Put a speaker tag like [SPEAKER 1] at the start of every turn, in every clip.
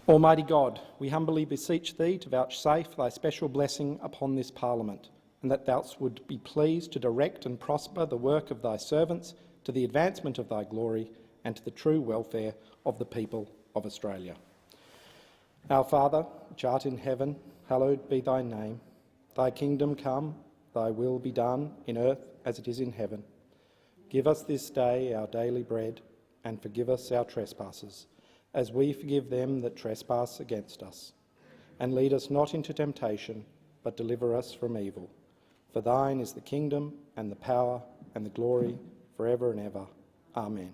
[SPEAKER 1] Almighty God, we humbly beseech Thee to vouchsafe Thy special blessing upon this Parliament, and that Thou would be pleased to direct and prosper the work of Thy servants to the advancement of Thy glory and to the true welfare of the people of Australia. Our Father, which art in heaven, hallowed be Thy name. Thy kingdom come, Thy will be done, in earth as it is in heaven. Give us this day our daily bread, and forgive us our trespasses, as we forgive them that trespass against us. And lead us not into temptation, but deliver us from evil. For Thine is the kingdom, and the power, and the glory, forever and ever. Amen.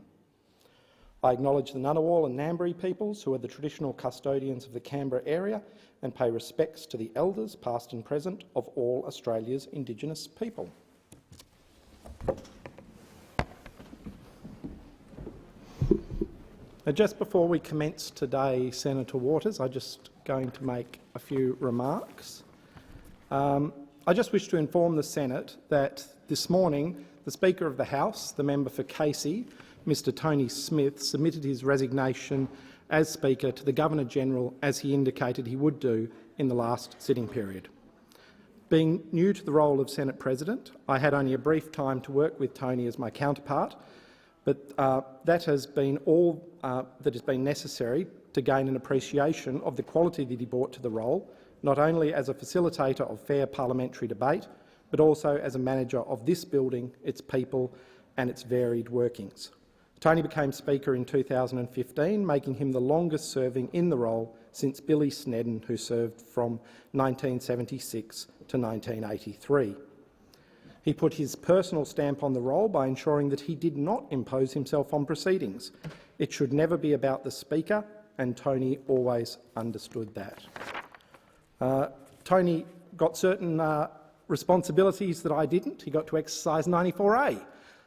[SPEAKER 1] I acknowledge the Ngunnawal and Ngambri peoples, who are the traditional custodians of the Canberra area, and pay respects to the elders, past and present, of all Australia's Indigenous people. Now, just before we commence today, Senator Waters, I'm just going to make a few remarks. I just wish to inform the Senate that this morning the Speaker of the House, the member for Casey, Mr Tony Smith, submitted his resignation as Speaker to the Governor-General, as he indicated he would do in the last sitting period. Being new to the role of Senate President, I had only a brief time to work with Tony as my counterpart, but that has been all that has been necessary to gain an appreciation of the quality that he brought to the role, not only as a facilitator of fair parliamentary debate, but also as a manager of this building, its people and its varied workings. Tony became Speaker in 2015, making him the longest serving in the role since Billy Snedden, who served from 1976 to 1983. He put his personal stamp on the role by ensuring that he did not impose himself on proceedings. It should never be about the Speaker, and Tony always understood that. Tony got certain responsibilities that I didn't. He got to exercise 94A.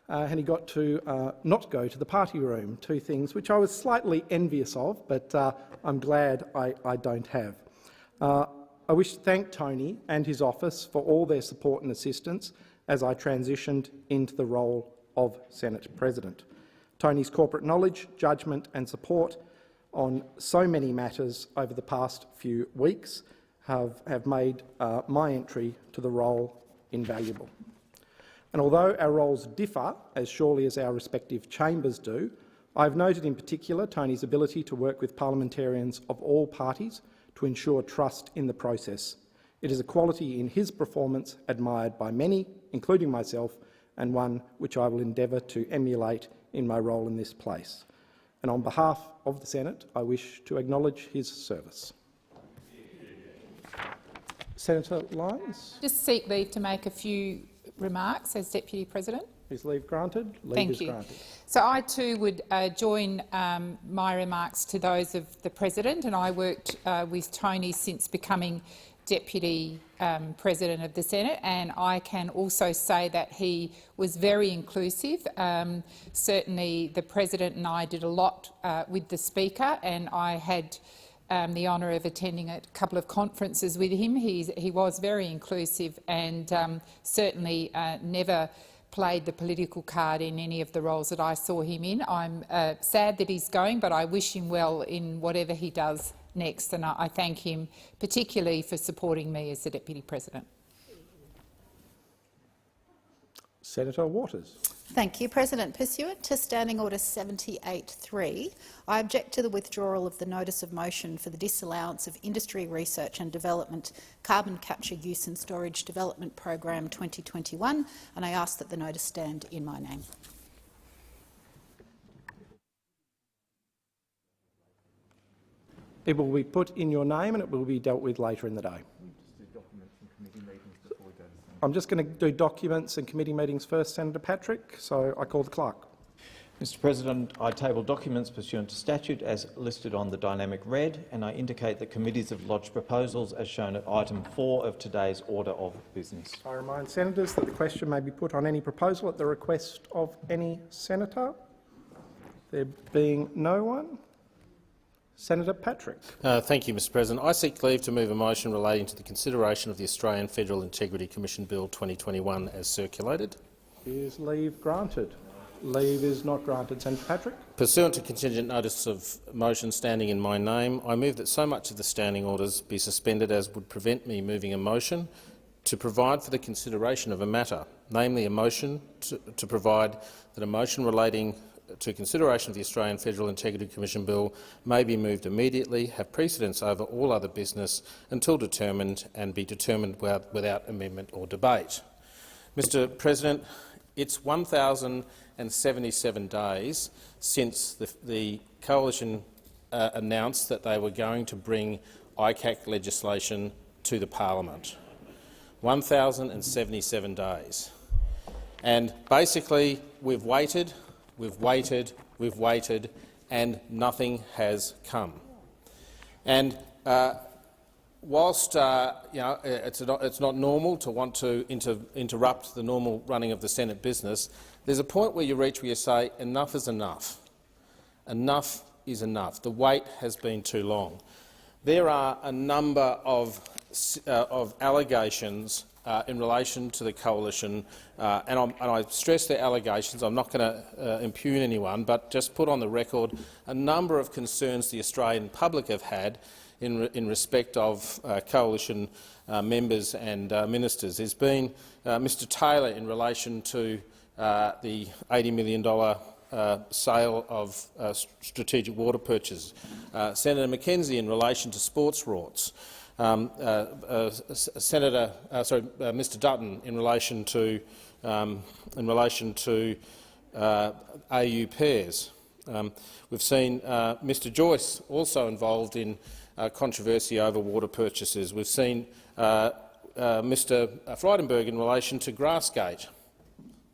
[SPEAKER 1] And he got to not go to the party room, two things which I was slightly envious of, but I'm glad I don't have. I wish to thank Tony and his office for all their support and assistance as I transitioned into the role of Senate President. Tony's corporate knowledge, judgment and support on so many matters over the past few weeks have made my entry to the role invaluable. And although our roles differ, as surely as our respective chambers do, I have noted in particular Tony's ability to work with parliamentarians of all parties to ensure trust in the process. It is a quality in his performance admired by many, including myself, and one which I will endeavour to emulate in my role in this place. And on behalf of the Senate, I wish to acknowledge his service. Senator Lyons? Just
[SPEAKER 2] seek leave to make a few remarks as Deputy President.
[SPEAKER 1] Is leave granted?
[SPEAKER 2] Thank you.
[SPEAKER 1] Granted.
[SPEAKER 2] So I too would join my remarks to those of the President, and I worked with Tony since becoming Deputy President of the Senate, and I can also say that he was very inclusive. Certainly the President and I did a lot with the Speaker, and I had the honour of attending a couple of conferences with him. He was very inclusive and certainly never played the political card in any of the roles that I saw him in. I'm sad that he's going, but I wish him well in whatever he does next, and I thank him particularly for supporting me as the Deputy President.
[SPEAKER 1] Senator Waters.
[SPEAKER 3] Thank you, President. Pursuant to Standing Order 78.3, I object to the withdrawal of the notice of motion for the disallowance of Industry Research and Development Carbon Capture Use and Storage Development Program 2021, and I ask that the notice stand in my name.
[SPEAKER 1] It will be put in your name and it will be dealt with later in the day. I'm just going to do documents and committee meetings first, Senator Patrick, so I call the clerk.
[SPEAKER 4] Mr President, I table documents pursuant to statute as listed on the dynamic red, and I indicate that committees have lodged proposals as shown at item 4 of today's order of business.
[SPEAKER 1] I remind senators that the question may be put on any proposal at the request of any senator. There being no one. Senator Patrick.
[SPEAKER 5] Thank you, Mr President. I seek leave to move a motion relating to the consideration of the Australian Federal Integrity Commission Bill 2021 as circulated.
[SPEAKER 1] Is leave granted? Leave is not granted. Senator Patrick.
[SPEAKER 5] Pursuant to contingent notice of motion standing in my name, I move that so much of the standing orders be suspended as would prevent me moving a motion to provide for the consideration of a matter, namely a motion to provide that a motion relating to consideration of the Australian Federal Integrity Commission Bill may be moved immediately, have precedence over all other business until determined, and be determined without amendment or debate. Mr President, it's 1,077 days since the Coalition announced that they were going to bring ICAC legislation to the Parliament. 1,077 days. And basically we've waited, and nothing has come. And whilst it's not normal to want to interrupt the normal running of the Senate business, there's a point where you reach where you say enough is enough. Enough is enough. The wait has been too long. There are a number of allegations in relation to the Coalition, and I stress the allegations. I'm not going to impugn anyone, but just put on the record a number of concerns the Australian public have had in respect of Coalition members and ministers. There's been Mr Taylor in relation to the $80 million sale of strategic water purchases, Senator McKenzie in relation to sports rorts, Mr Dutton in relation to AU pairs. We've seen Mr Joyce also involved in controversy over water purchases. We've seen Mr Frydenberg in relation to Grassgate,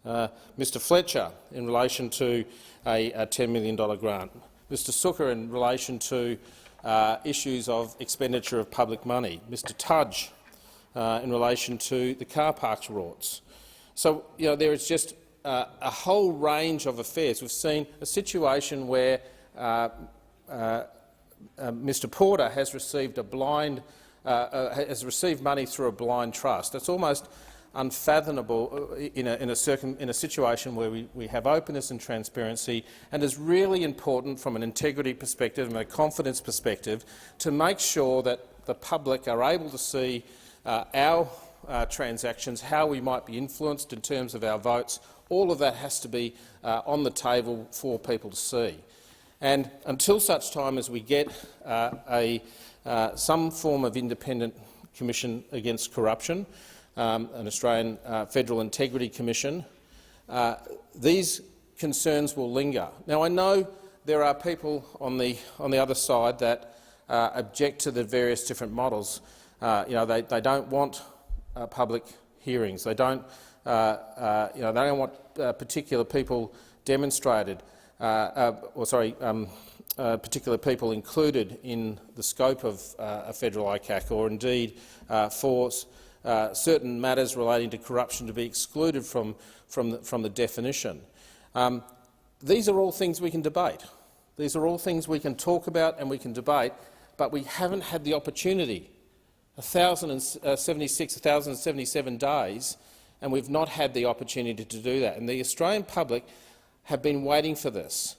[SPEAKER 5] Mr Fletcher in relation to a $10 million grant, Mr Sukkar in relation to issues of expenditure of public money, Mr Tudge in relation to the car parks rorts. So there is just a whole range of affairs. We've seen a situation where Mr Porter has received money through a blind trust. It's almost unfathomable in a situation where we have openness and transparency, and is really important from an integrity perspective and a confidence perspective to make sure that the public are able to see our transactions, how we might be influenced in terms of our votes. All of that has to be on the table for people to see. And until such time as we get some form of independent commission against corruption, an Australian Federal Integrity Commission, these concerns will linger. Now, I know there are people on the other side that object to the various different models. They don't want public hearings. They don't. They don't want particular people demonstrated, particular people included in the scope of a federal ICAC, or indeed for certain matters relating to corruption to be excluded from the definition. These are all things we can debate. These are all things we can talk about and we can debate, but we haven't had the opportunity. 1,077 days, and we've not had the opportunity to do that. And the Australian public have been waiting for this.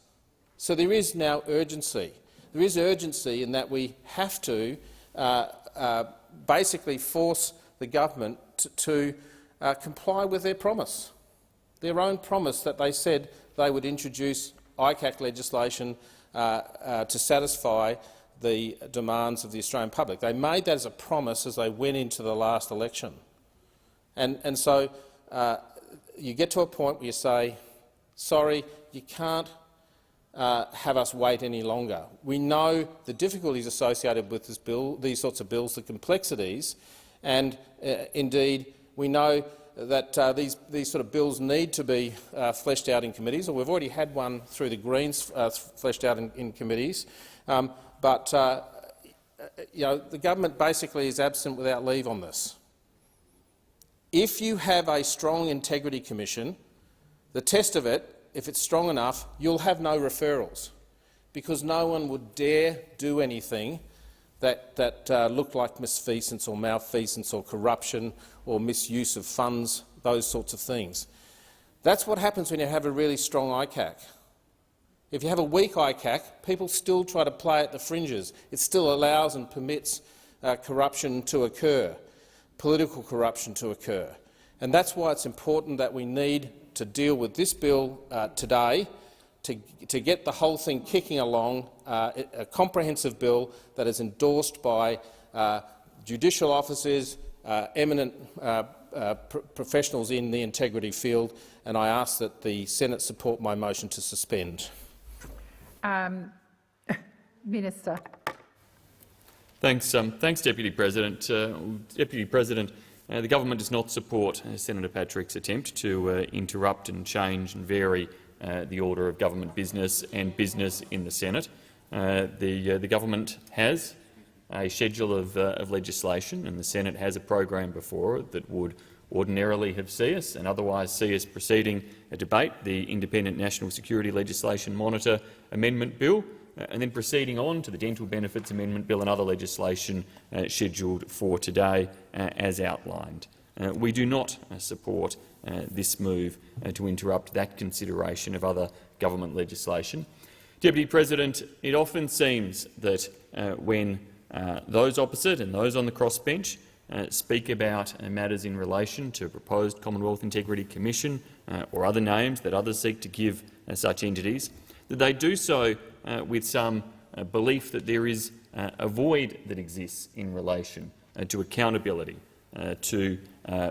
[SPEAKER 5] So there is now urgency. There is urgency in that we have to basically force the government to comply with their promise, their own promise that they said they would introduce ICAC legislation to satisfy the demands of the Australian public. They made that as a promise as they went into the last election. And so you get to a point where you say, sorry, you can't have us wait any longer. We know the difficulties associated with this bill, these sorts of bills, the complexities, and indeed we know that these sort of bills need to be fleshed out in committees, or we've already had one through the Greens fleshed out in committees. But the government basically is absent without leave on this. If you have a strong integrity commission, the test of it, if it's strong enough, you'll have no referrals, because no one would dare do anything that looked like misfeasance or malfeasance or corruption or misuse of funds, those sorts of things. That's what happens when you have a really strong ICAC. If you have a weak ICAC, people still try to play at the fringes. It still allows and permits corruption to occur, political corruption to occur. And that's why it's important that we need to deal with this bill today to get the whole thing kicking along, a comprehensive bill that is endorsed by judicial officers, eminent professionals in the integrity field, and I ask that the Senate support my motion to suspend.
[SPEAKER 2] Minister.
[SPEAKER 6] Thanks, Deputy President. Deputy President, the government does not support Senator Patrick's attempt to interrupt and change and vary the order of government business and business in the Senate. The government has a schedule of legislation, and the Senate has a program before it that would ordinarily have seen us and otherwise see us proceeding a debate, the Independent National Security Legislation Monitor Amendment Bill, and then proceeding on to the Dental Benefits Amendment Bill and other legislation scheduled for today as outlined. We do not support this move to interrupt that consideration of other government legislation. Deputy President, it often seems that when those opposite and those on the crossbench speak about matters in relation to a proposed Commonwealth Integrity Commission or other names that others seek to give such entities, that they do so with some belief that there is a void that exists in relation to accountability, to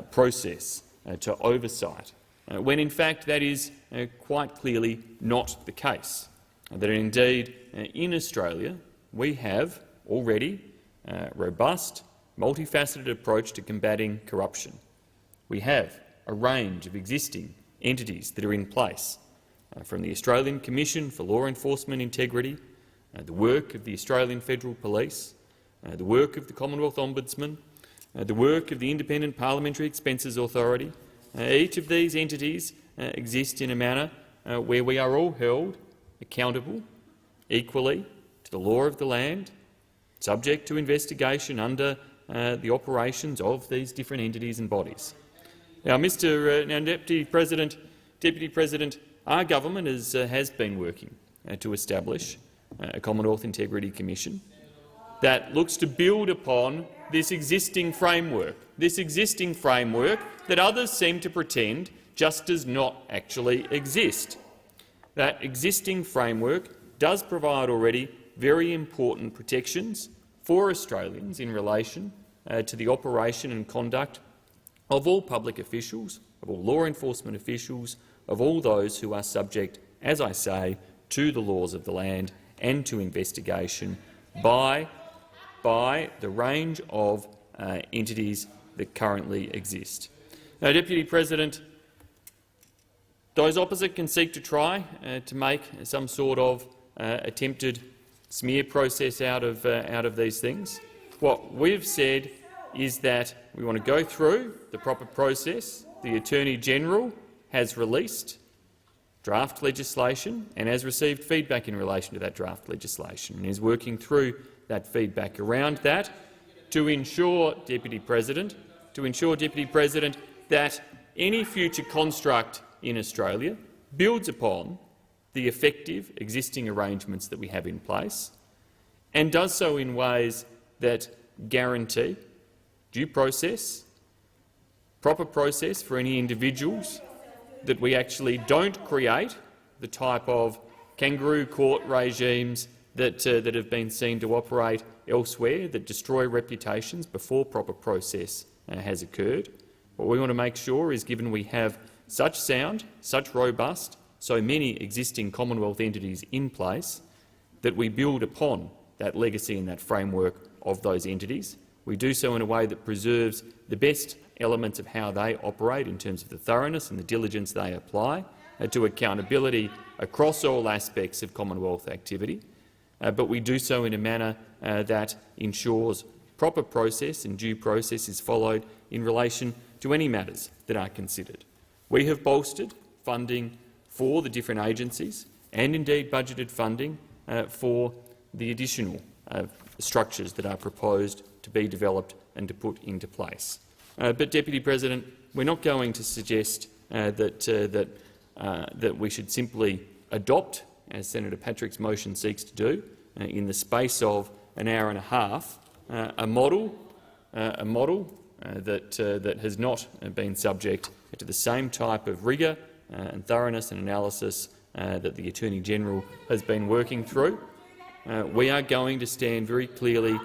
[SPEAKER 6] process, to oversight, when in fact that is quite clearly not the case. That indeed in Australia we have already a robust, multifaceted approach to combating corruption. We have a range of existing entities that are in place, from the Australian Commission for Law Enforcement Integrity, the work of the Australian Federal Police, the work of the Commonwealth Ombudsman, the work of the Independent Parliamentary Expenses Authority. Each of these entities exist in a manner where we are all held accountable equally to the law of the land, subject to investigation under the operations of these different entities and bodies. Now, Deputy President, our government has been working to establish a Commonwealth Integrity Commission that looks to build upon this existing framework that others seem to pretend just does not actually exist. That existing framework does provide already very important protections for Australians in relation to the operation and conduct of all public officials, of all law enforcement officials, of all those who are subject, as I say, to the laws of the land and to investigation by the range of entities that currently exist. Now, Deputy President, those opposite can seek to try to make some sort of attempted smear process out of these things. What we've said is that we want to go through the proper process. The Attorney-General has released draft legislation and has received feedback in relation to that draft legislation and is working through that feedback around that to ensure, Deputy President, that any future construct in Australia builds upon the effective existing arrangements that we have in place and does so in ways that guarantee due process, proper process for any individuals, that we actually don't create the type of kangaroo court regimes that have been seen to operate elsewhere, that destroy reputations before proper process has occurred. What we want to make sure is, given we have such sound, such robust, so many existing Commonwealth entities in place, that we build upon that legacy and that framework of those entities. We do so in a way that preserves the best elements of how they operate in terms of the thoroughness and the diligence they apply to accountability across all aspects of Commonwealth activity, but we do so in a manner that ensures proper process and due process is followed in relation to any matters that are considered. We have bolstered funding for the different agencies and indeed budgeted funding for the additional structures that are proposed to be developed and to put into place. But, Deputy President, we're not going to suggest that we should simply adopt, as Senator Patrick's motion seeks to do, in the space of an hour and a half, a model that has not been subject to the same type of rigour and thoroughness and analysis that the Attorney-General has been working through. We are going to stand very clearly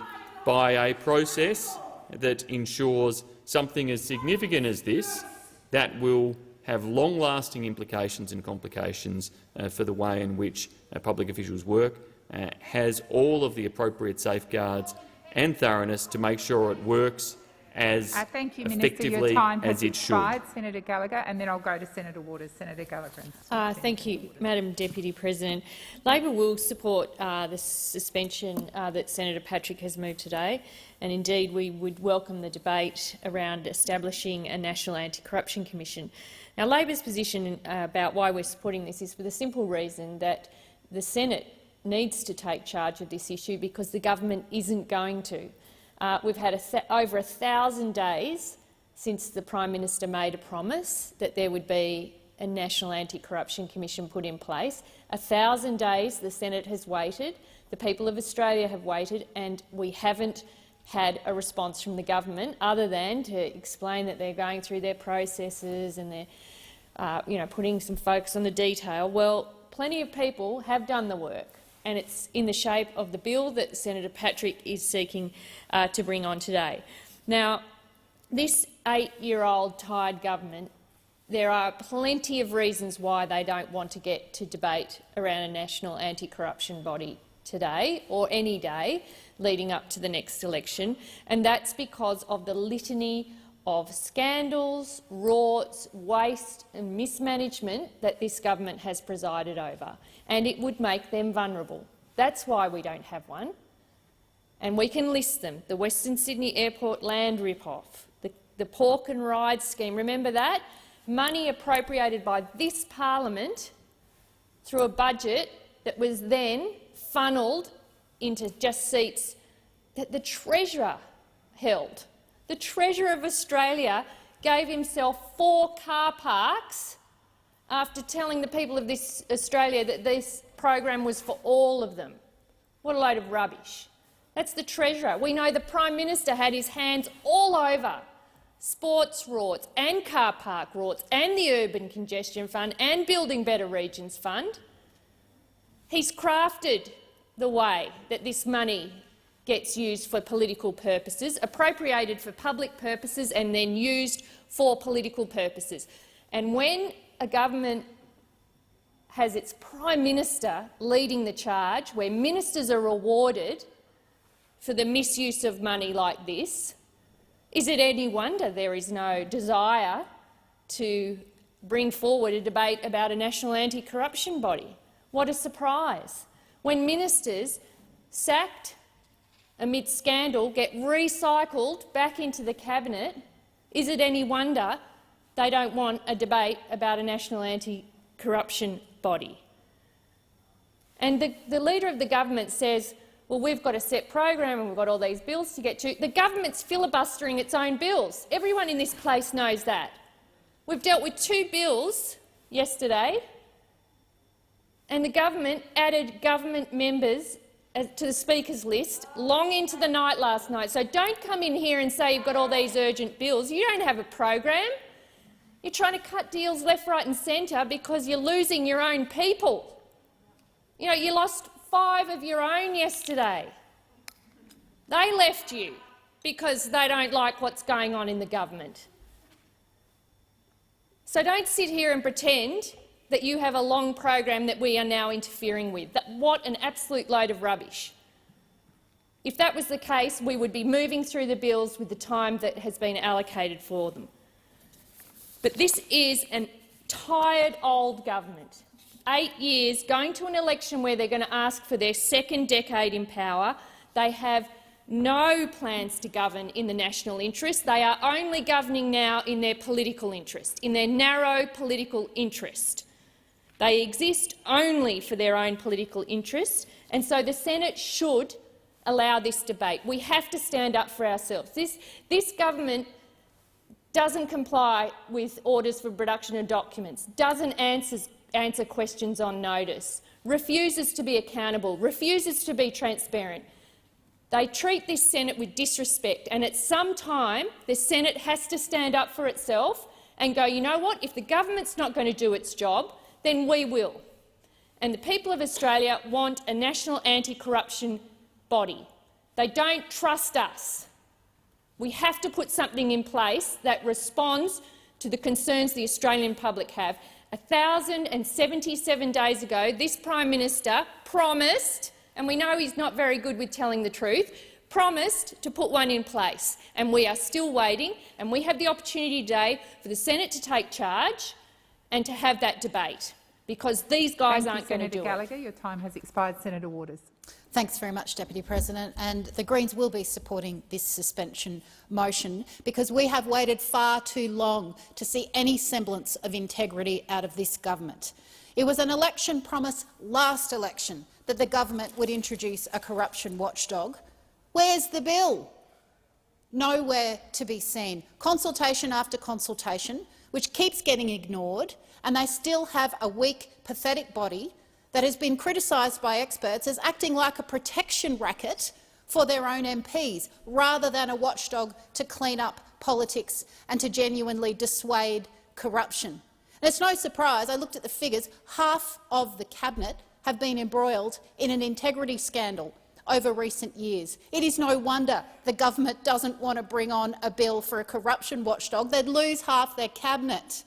[SPEAKER 6] by a process that ensures something as significant as this, that will have long-lasting implications and complications for the way in which public officials work, has all of the appropriate safeguards and thoroughness to make sure it works as
[SPEAKER 2] thank you, Minister.
[SPEAKER 6] effectively
[SPEAKER 2] Your time
[SPEAKER 6] as
[SPEAKER 2] has
[SPEAKER 6] it should.
[SPEAKER 2] expired. Senator Gallagher, and then I'll go to Senator Waters. Senator Gallagher.
[SPEAKER 7] Thank you, Madam Deputy President. Labor will support the suspension that Senator Patrick has moved today, and indeed we would welcome the debate around establishing a National Anti-Corruption Commission. Now, Labor's position about why we're supporting this is for the simple reason that the Senate needs to take charge of this issue because the government isn't going to. We've had over 1,000 days since the Prime Minister made a promise that there would be a National Anti-Corruption Commission put in place. 1,000 days the Senate has waited, the people of Australia have waited, and we haven't had a response from the government other than to explain that they're going through their processes and they're putting some focus on the detail. Well, plenty of people have done the work, and it's in the shape of the bill that Senator Patrick is seeking to bring on today. Now, this 8-year-old tired government, there are plenty of reasons why they don't want to get to debate around a national anti-corruption body today or any day leading up to the next election, and that's because of the litany of scandals, rorts, waste and mismanagement that this government has presided over, and it would make them vulnerable. That's why we don't have one. And we can list them: the Western Sydney Airport land rip-off, the pork and ride scheme. Remember that? Money appropriated by this parliament through a budget that was then funnelled into just seats that the Treasurer held. The Treasurer of Australia gave himself 4 car parks after telling the people of this Australia that this program was for all of them. What a load of rubbish. That's the Treasurer. We know the Prime Minister had his hands all over sports rorts and car park rorts and the Urban Congestion Fund and Building Better Regions Fund. He's crafted the way that this money gets used for political purposes, appropriated for public purposes and then used for political purposes. And when a government has its Prime Minister leading the charge, where ministers are rewarded for the misuse of money like this, is it any wonder there is no desire to bring forward a debate about a national anti-corruption body? What a surprise. When ministers sacked amid scandal get recycled back into the cabinet, is it any wonder they don't want a debate about a national anti-corruption body? And the Leader of the government says, well, we've got a set program and we've got all these bills to get to. The government's filibustering its own bills. Everyone in this place knows that. We've dealt with 2 bills yesterday, and the government added government members to the Speaker's list long into the night last night. So don't come in here and say you've got all these urgent bills. You don't have a program. You're trying to cut deals left, right and centre because you're losing your own people. You know, you lost 5 of your own yesterday. They left you because they don't like what's going on in the government. So don't sit here and pretend that you have a long program that we are now interfering with. What an absolute load of rubbish. If that was the case, we would be moving through the bills with the time that has been allocated for them. But this is a tired old government. 8 years, going to an election where they're going to ask for their second decade in power. They have no plans to govern in the national interest. They are only governing now in their political interest, in their narrow political interest. They exist only for their own political interest, and so the Senate should allow this debate. We have to stand up for ourselves. This government doesn't comply with orders for production of documents, doesn't answer questions on notice, refuses to be accountable, refuses to be transparent. They treat this Senate with disrespect, and at some time the Senate has to stand up for itself and go, you know what, if the government's not going to do its job, then we will. And the people of Australia want a national anti-corruption body. They don't trust us. We have to put something in place that responds to the concerns the Australian public have. 1,077 days ago, this Prime Minister promised, and we know he's not very good with telling the truth, promised to put one in place, and we are still waiting, and we have the opportunity today for the Senate to take charge and to have that debate, because these guys aren't going to do it.
[SPEAKER 2] Senator Gallagher, your time has expired. Senator Waters.
[SPEAKER 3] Thanks very much, Deputy President. And the Greens will be supporting this suspension motion because we have waited far too long to see any semblance of integrity out of this government. It was an election promise last election that the government would introduce a corruption watchdog. Where's the bill? Nowhere to be seen. Consultation after consultation, which keeps getting ignored, and they still have a weak, pathetic body that has been criticised by experts as acting like a protection racket for their own MPs, rather than a watchdog to clean up politics and to genuinely dissuade corruption. And it's no surprise, I looked at the figures, half of the cabinet have been embroiled in an integrity scandal over recent years. It is no wonder the government doesn't want to bring on a bill for a corruption watchdog. They'd lose half their cabinet.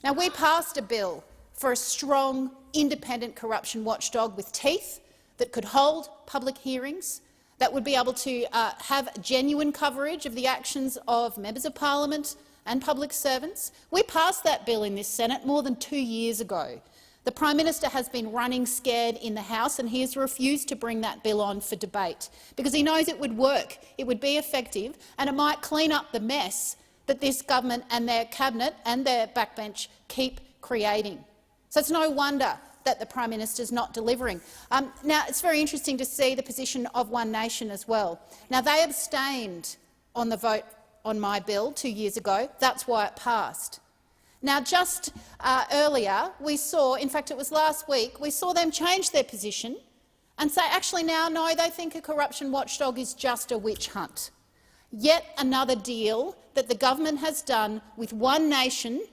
[SPEAKER 3] Now, we passed a bill for a strong, independent corruption watchdog with teeth that could hold public hearings, that would be able to have genuine coverage of the actions of members of parliament and public servants. We passed that bill in this Senate more than 2 years ago. The Prime Minister has been running scared in the House, and he has refused to bring that bill on for debate because he knows it would work, it would be effective, and it might clean up the mess that this government and their cabinet and their backbench keep creating. So it's no wonder that the Prime Minister is not delivering. Now, it's very interesting to see the position of One Nation as well. Now, they abstained on the vote on my bill 2 years ago. That's why it passed. Now, just earlier, we saw, in fact it was last week, we saw them change their position and say, actually now, no, they think a corruption watchdog is just a witch hunt. Yet another deal that the government has done with One Nation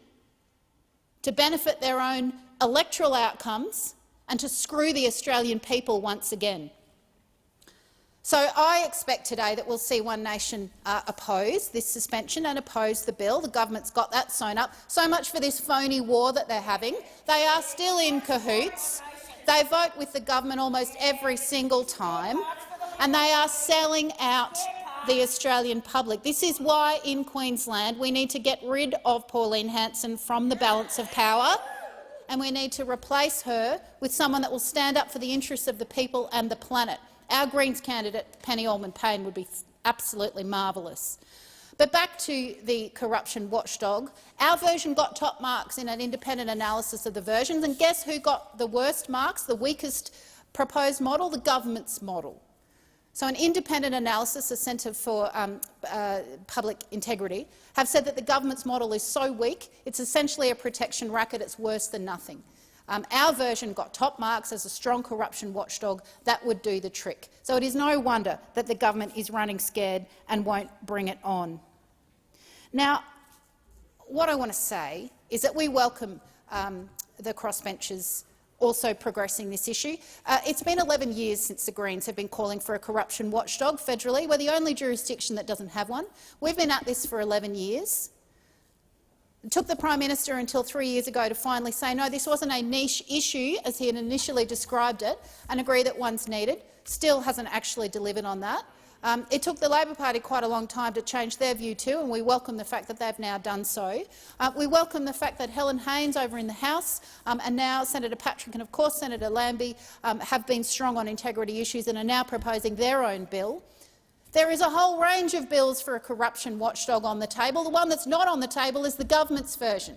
[SPEAKER 3] to benefit their own electoral outcomes and to screw the Australian people once again. So I expect today that we'll see One Nation oppose this suspension and oppose the bill. The government's got that sewn up. So much for this phony war that they're having. They are still in cahoots. They vote with the government almost every single time, and they are selling out the Australian public. This is why in Queensland we need to get rid of Pauline Hanson from the balance of power, and we need to replace her with someone that will stand up for the interests of the people and the planet. Our Greens candidate, Penny Allman-Payne, would be absolutely marvellous. But back to the corruption watchdog. Our version got top marks in an independent analysis of the versions, and guess who got the worst marks, the weakest proposed model? The government's model. So an independent analysis, the Centre for Public Integrity, have said that the government's model is so weak, it's essentially a protection racket, it's worse than nothing. Our version got top marks as a strong corruption watchdog that would do the trick. So it is no wonder that the government is running scared and won't bring it on. Now, what I want to say is that we welcome the crossbenchers also progressing this issue. It's been 11 years since the Greens have been calling for a corruption watchdog federally. We're the only jurisdiction that doesn't have one. We've been at this for 11 years. It took the Prime Minister until 3 years ago to finally say, no, this wasn't a niche issue, as he had initially described it, and agree that one's needed. Still hasn't actually delivered on that. It took the Labor Party quite a long time to change their view too, and we welcome the fact that they've now done so. We welcome the fact that Helen Haines over in the House and now Senator Patrick and of course Senator Lambie have been strong on integrity issues and are now proposing their own bill. There is a whole range of bills for a corruption watchdog on the table. The one that's not on the table is the government's version.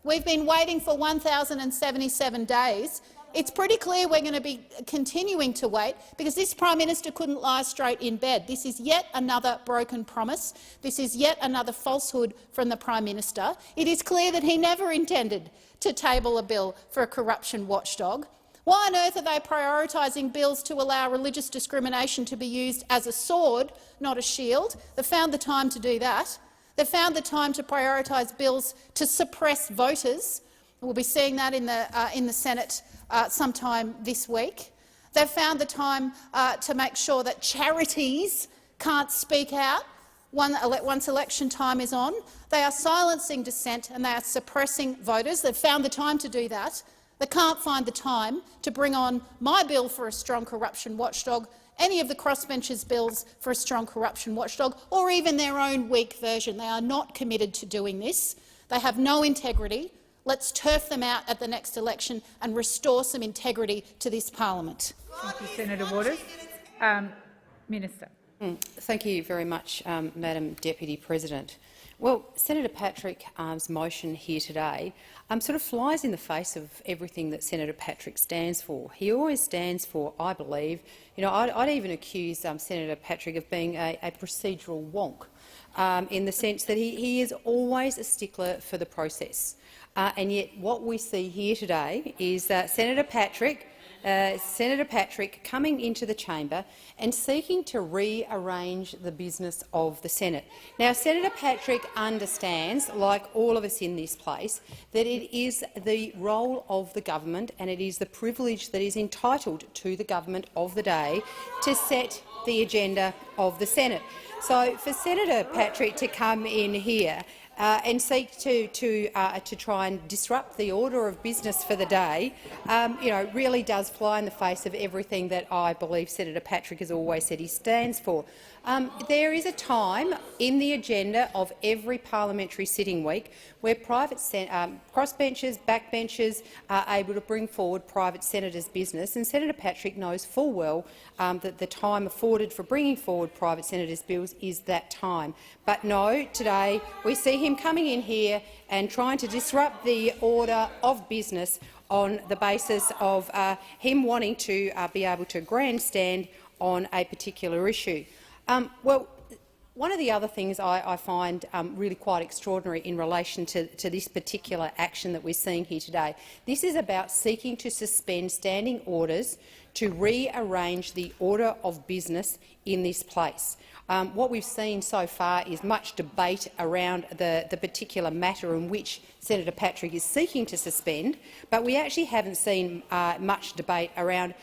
[SPEAKER 3] We've been waiting for 1,077 days It's pretty clear we're going to be continuing to wait because this Prime Minister couldn't lie straight in bed. This is yet another broken promise. This is yet another falsehood from the Prime Minister. It is clear that he never intended to table a bill for a corruption watchdog. Why on earth are they prioritising bills to allow religious discrimination to be used as a sword, not a shield? They've found the time to do that. They've found the time to prioritise bills to suppress voters. We'll be seeing that in the Senate sometime this week. They've found the time to make sure that charities can't speak out once election time is on. They are silencing dissent and they are suppressing voters. They've found the time to do that. They can't find the time to bring on my bill for a strong corruption watchdog, any of the crossbenchers' bills for a strong corruption watchdog, or even their own weak version. They are not committed to doing this. They have no integrity. Let's turf them out at the next election and restore some integrity to this parliament.
[SPEAKER 2] Thank you, Senator Waters. Minister.
[SPEAKER 8] Thank you very much, Madam Deputy President. Well, Senator Patrick's motion here today sort of flies in the face of everything that Senator Patrick stands for. He always stands for, I believe, I'd even accuse Senator Patrick of being a procedural wonk in the sense that he is always a stickler for the process. And yet what we see here today is Senator Patrick coming into the chamber and seeking to rearrange the business of the Senate. Now, Senator Patrick understands, like all of us in this place, that it is the role of the government and it is the privilege that is entitled to the government of the day to set the agenda of the Senate. So for Senator Patrick to come in here and seek to try and disrupt the order of business for the day, really does fly in the face of everything that I believe Senator Patrick has always said he stands for. There is a time in the agenda of every parliamentary sitting week where private crossbenchers, backbenchers are able to bring forward private senators' business, and Senator Patrick knows full well that the time afforded for bringing forward private senators' bills is that time. But no, today we see him coming in here and trying to disrupt the order of business on the basis of him wanting to be able to grandstand on a particular issue. Well, one of the other things I find really quite extraordinary in relation to this particular action that we're seeing here today, this is about seeking to suspend standing orders to rearrange the order of business in this place. What we've seen so far is much debate around the particular matter in which Senator Patrick is seeking to suspend, but we actually haven't seen much debate around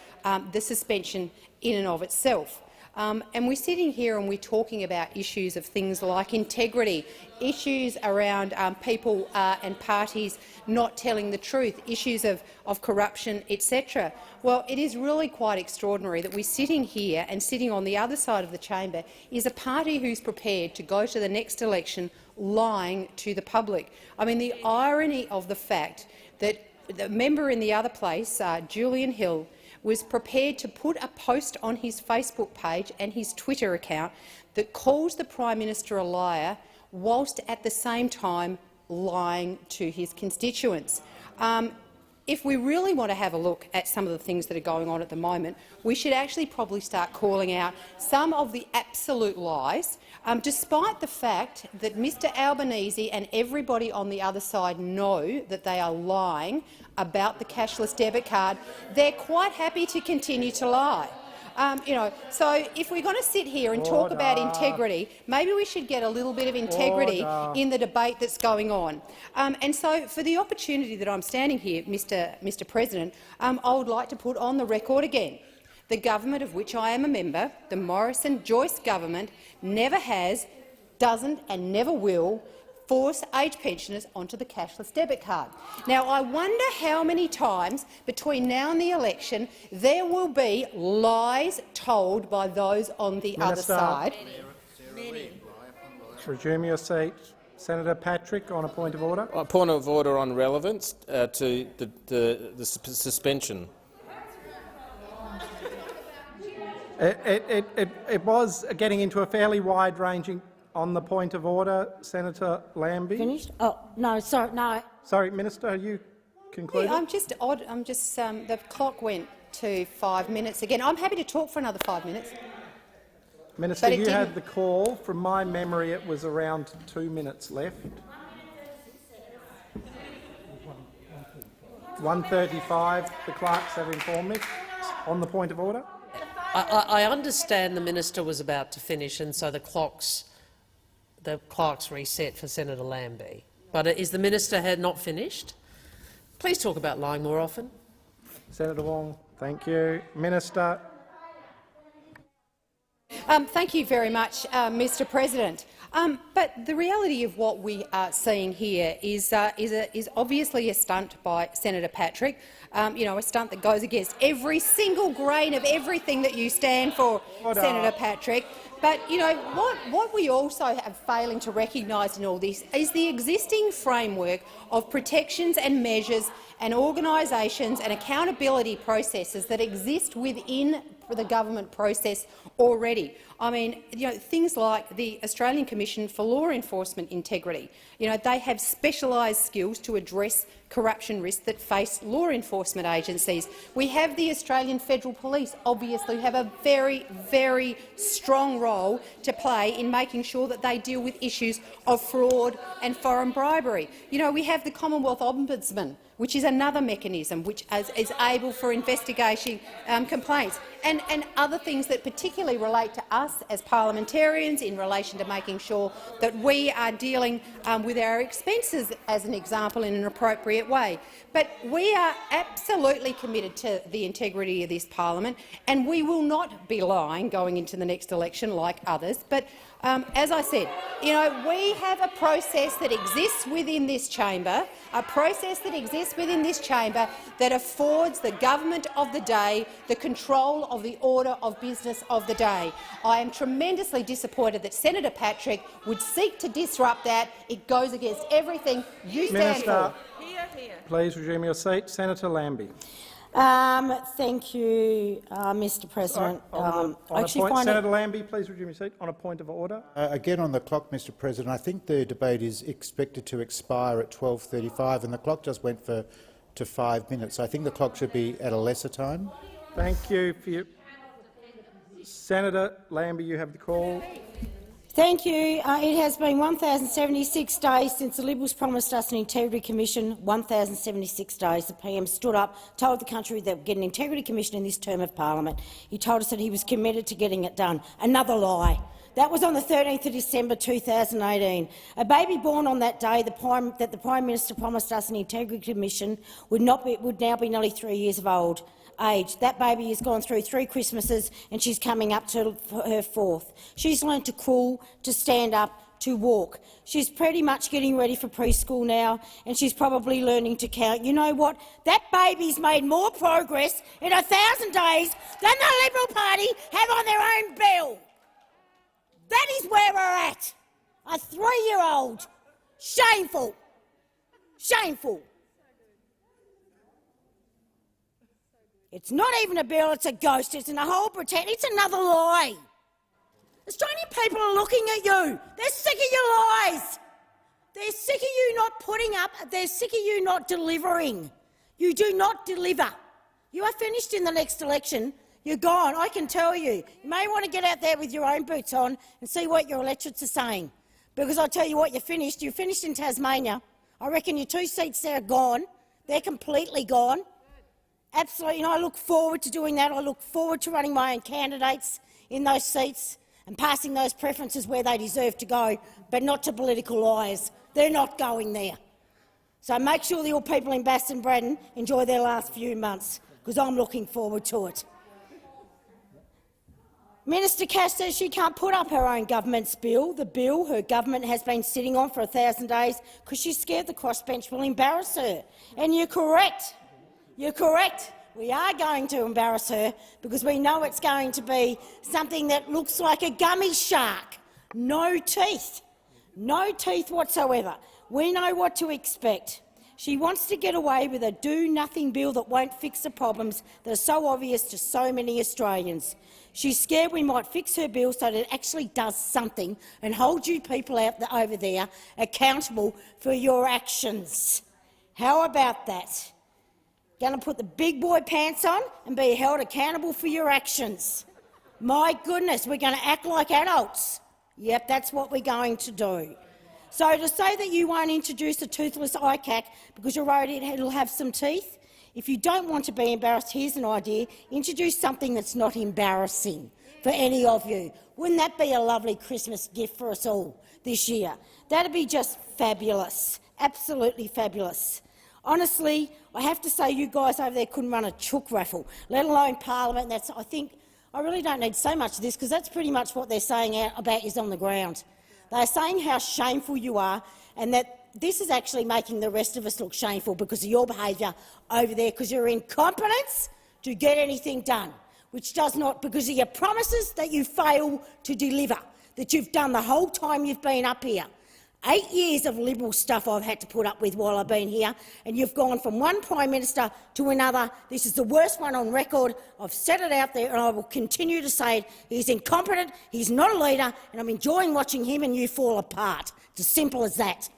[SPEAKER 8] the suspension in and of itself. And we're sitting here and we're talking about issues of things like integrity, issues around people and parties not telling the truth, issues of corruption, etc. Well, it is really quite extraordinary that we're sitting here and sitting on the other side of the chamber is a party who's prepared to go to the next election lying to the public. I mean, the irony of the fact that the member in the other place, Julian Hill, was prepared to put a post on his Facebook page and his Twitter account that calls the Prime Minister a liar, whilst at the same time lying to his constituents. If we really want to have a look at some of the things that are going on at the moment, we should actually probably start calling out some of the absolute lies, despite the fact that Mr Albanese and everybody on the other side know that they are lying about the cashless debit card. They're quite happy to continue to lie. So if we're going to sit here and talk about integrity, maybe we should get a little bit of integrity in the debate that's going on. And so, for the opportunity that I'm standing here, Mr President, I would like to put on the record again the government of which I am a member, the Morrison-Joyce government, never has, doesn't and never will force age pensioners onto the cashless debit card. Now, I wonder how many times between now and the election there will be lies told by those on the other side.
[SPEAKER 1] Resume your seat. Senator Patrick, on a point of order.
[SPEAKER 5] A point of order on relevance to the suspension.
[SPEAKER 1] It was getting into a fairly wide-ranging. On the point of order, Senator Lambie.
[SPEAKER 9] Finished? Oh, no, sorry, no.
[SPEAKER 1] Sorry, Minister, are you concluded?
[SPEAKER 8] Yeah, I'm just odd. The clock went to 5 minutes again. I'm happy to talk for another 5 minutes.
[SPEAKER 1] Minister,
[SPEAKER 8] But it
[SPEAKER 1] you had
[SPEAKER 8] didn't-
[SPEAKER 1] the call. From my memory, it was around 2 minutes left. 1:35, the clerks have informed me. On the point of order.
[SPEAKER 9] I understand the minister was about to finish, and so the clock's reset for Senator Lambie. But is the minister had not finished? Please talk about lying more often.
[SPEAKER 1] Senator Wong, thank you. Minister.
[SPEAKER 8] Thank you very much, Mr. President. But the reality of what we are seeing here is obviously a stunt by Senator Patrick. A stunt that goes against every single grain of everything that you stand for, Senator Patrick. But what we also have failing to recognise in all this is the existing framework of protections and measures and organisations and accountability processes that exist within the government process already. I mean, things like the Australian Commission for Law Enforcement Integrity. They have specialised skills to address corruption risks that face law enforcement agencies. We have the Australian Federal Police, obviously, who have a very, very strong role to play in making sure that they deal with issues of fraud and foreign bribery. We have the Commonwealth Ombudsman, which is another mechanism which is able for investigating complaints, and other things that particularly relate to us as parliamentarians in relation to making sure that we are dealing with our expenses, as an example, in an appropriate way. But we are absolutely committed to the integrity of this parliament, and we will not be lying going into the next election like others. But as I said, we have a process that exists within this chamber, that affords the government of the day the control of the order of business of the day. I am tremendously disappointed that Senator Patrick would seek to disrupt that. It goes against everything you stand for.
[SPEAKER 1] Please resume your seat. Senator Lambie.
[SPEAKER 10] Thank you, Mr. President.
[SPEAKER 1] Senator Lambie, please resume your seat. On a point of order.
[SPEAKER 11] Again on the clock, Mr. President. I think the debate is expected to expire at 12:35, and the clock just went to 5 minutes. I think the clock should be at a lesser time.
[SPEAKER 1] Thank you for your... Senator Lambie, you have the call.
[SPEAKER 10] Thank you. It has been 1,076 days since the Liberals promised us an Integrity Commission. 1,076 days. The PM stood up, told the country that we'd get an Integrity Commission in this term of parliament. He told us that he was committed to getting it done. Another lie. That was on the 13th of December 2018. A baby born on that day that the Prime Minister promised us an Integrity Commission would now be nearly 3 years of age. That baby has gone through 3 Christmases and she's coming up to her 4th. She's learned to crawl, to stand up, to walk. She's pretty much getting ready for preschool now, and she's probably learning to count. You know what? That baby's made more progress in 1,000 days than the Liberal Party have on their own bill. That is where we're at. A 3-year-old. Shameful. Shameful. It's not even a bill, it's a ghost. It's in a whole pretend. It's another lie. Australian people are looking at you. They're sick of your lies. They're sick of you not putting up. They're sick of you not delivering. You do not deliver. You are finished in the next election. You're gone, I can tell you. You may want to get out there with your own boots on and see what your electorates are saying. Because I'll tell you what, you're finished. You're finished in Tasmania. I reckon your 2 seats there are gone. They're completely gone. Absolutely, and I look forward to doing that. I look forward to running my own candidates in those seats and passing those preferences where they deserve to go, but not to political liars. They're not going there. So make sure that your people in Bass and Braddon enjoy their last few months, because I'm looking forward to it. Minister Cash says she can't put up her own government's bill, the bill her government has been sitting on for 1,000 days, because she's scared the crossbench will embarrass her. And you're correct. You're correct. We are going to embarrass her because we know it's going to be something that looks like a gummy shark. No teeth. No teeth whatsoever. We know what to expect. She wants to get away with a do-nothing bill that won't fix the problems that are so obvious to so many Australians. She's scared we might fix her bill so that it actually does something and hold you people over there accountable for your actions. How about that? going to put the big boy pants on and be held accountable for your actions. My goodness, we're going to act like adults. Yep, that's what we're going to do. So to say that you won't introduce a toothless ICAC because you're worried it'll have some teeth, if you don't want to be embarrassed, here's an idea. Introduce something that's not embarrassing for any of you. Wouldn't that be a lovely Christmas gift for us all this year? That'd be just fabulous, absolutely fabulous. Honestly, I have to say you guys over there couldn't run a chook raffle, let alone Parliament. That's, I think, I really don't need to say much of this because that's pretty much what they're saying out about is on the ground. They're saying how shameful you are and that this is actually making the rest of us look shameful because of your behaviour over there, because your incompetence to get anything done, which does not, because of your promises that you fail to deliver, that you've done the whole time you've been up here. 8 years of Liberal stuff I've had to put up with while I've been here, and you've gone from one Prime Minister to another. This is the worst one on record. I've said it out there and I will continue to say it. He's incompetent, he's not a leader, and I'm enjoying watching him and you fall apart. It's as simple as that.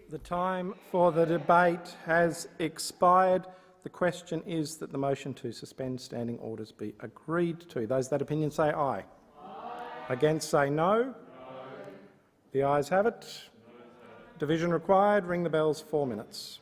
[SPEAKER 1] The time for the debate has expired. The question is that the motion to suspend standing orders be agreed to. Those that opinion say aye. Aye. Against say no. No. The ayes have it. Division required. Ring the bells. 4 minutes.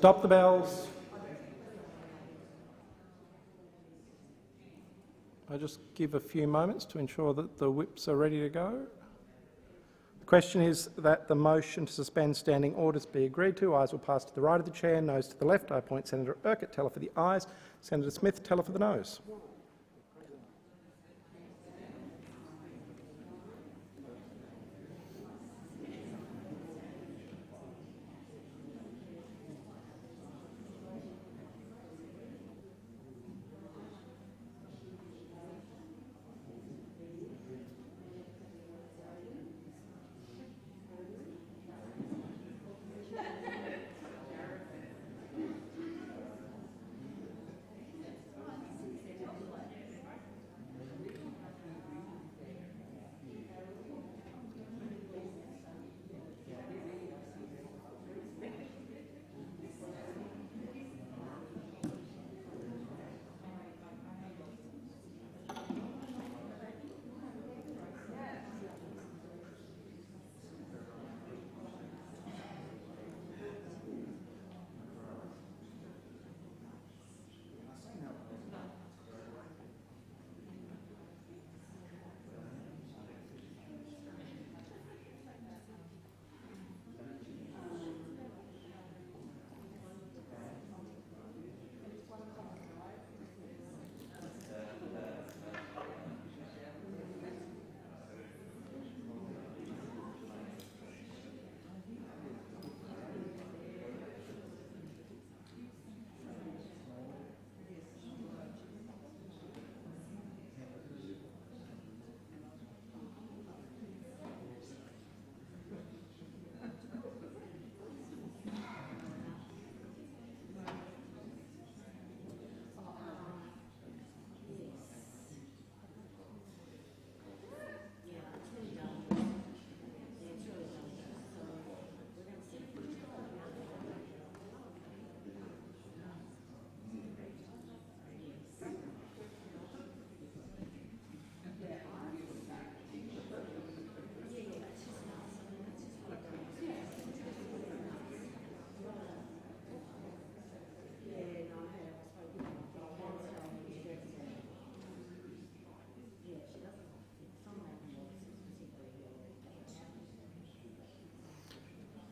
[SPEAKER 1] Stop the bells. I'll just give a few moments to ensure that the whips are ready to go. The question is that the motion to suspend standing orders be agreed to. Ayes will pass to the right of the chair, noes to the left. I appoint Senator Urquhart, teller for the ayes. Senator Smith, teller for the noes.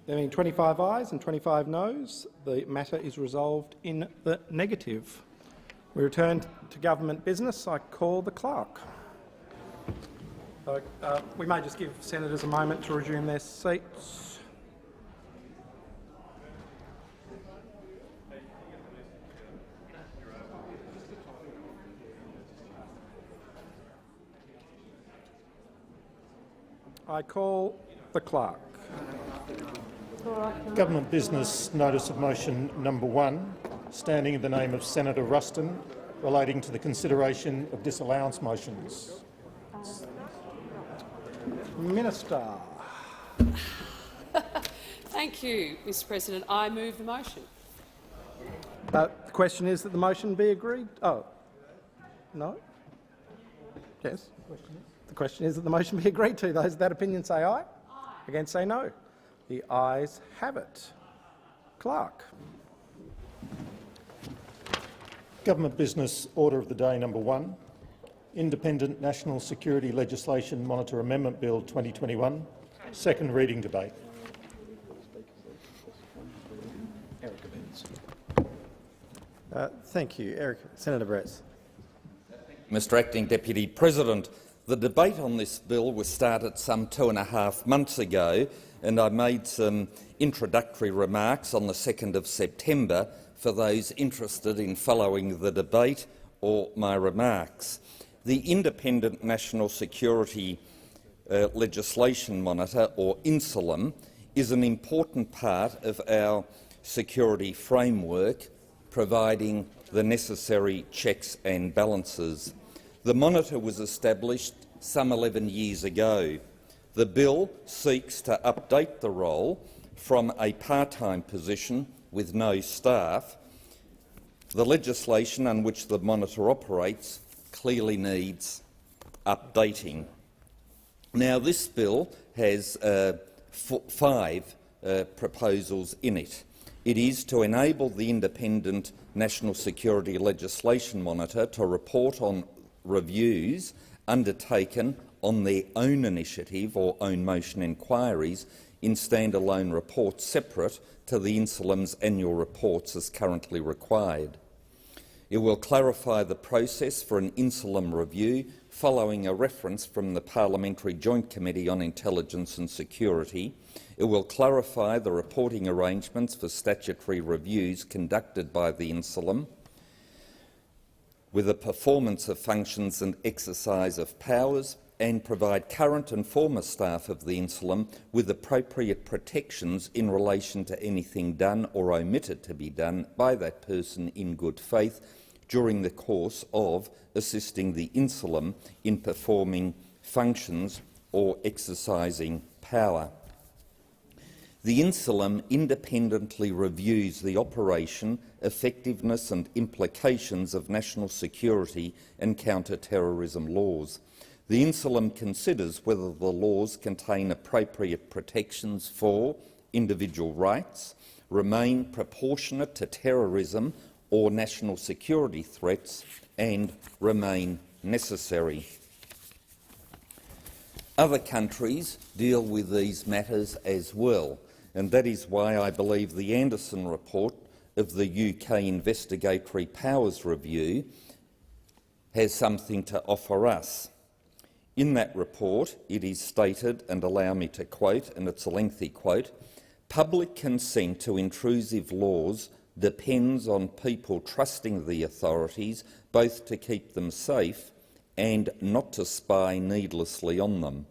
[SPEAKER 1] There being 25 ayes and 25 noes, the matter is resolved in the negative. We return to government business. I call the clerk. So, we may just give senators a moment to resume their seats. I call the clerk.
[SPEAKER 12] Government business notice of motion number 1, standing in the name of Senator Ruston, relating to the consideration of disallowance motions.
[SPEAKER 1] Minister.
[SPEAKER 13] Thank you, Mr President. I move the motion.
[SPEAKER 1] The question is that the motion be agreed. Oh, no? Yes. The question is that the motion be agreed to. Those of that opinion say aye. Against say no. The ayes have it. Clerk.
[SPEAKER 12] Government business order of the day number 1, Independent National Security Legislation Monitor Amendment Bill 2021, second reading debate.
[SPEAKER 14] Thank you. Senator Bretz. Mr Acting Deputy President, the debate on this bill was started some 2.5 months ago, and I made some introductory remarks on the 2nd of September for those interested in following the debate or my remarks. The Independent National Security Legislation Monitor, or INSLM, is an important part of our security framework, providing the necessary checks and balances. The monitor was established some 11 years ago. The bill seeks to update the role from a part-time position with no staff. The legislation on which the monitor operates clearly needs updating. Now, this bill has 5 proposals in it. It is to enable the independent National Security Legislation Monitor to report on reviews undertaken on their own initiative or own motion inquiries in standalone reports separate to the Insulam's annual reports as currently required. It will clarify the process for an Insulam review following a reference from the Parliamentary Joint Committee on Intelligence and Security. It will clarify the reporting arrangements for statutory reviews conducted by the Insulam, with the performance of functions and exercise of powers, and provide current and former staff of the Insulam with appropriate protections in relation to anything done or omitted to be done by that person in good faith during the course of assisting the Insulam in performing functions or exercising power. The Insulam independently reviews the operation, effectiveness and implications of national security and counter-terrorism laws. The Insulam considers whether the laws contain appropriate protections for individual rights, remain proportionate to terrorism or national security threats, and remain necessary. Other countries deal with these matters as well, and that is why I believe the Anderson report of the UK Investigatory Powers Review has something to offer us. In that report, it is stated, and allow me to quote, and it's a lengthy quote, "Public consent to intrusive laws depends on people trusting the authorities both to keep them safe and not to spy needlessly on them.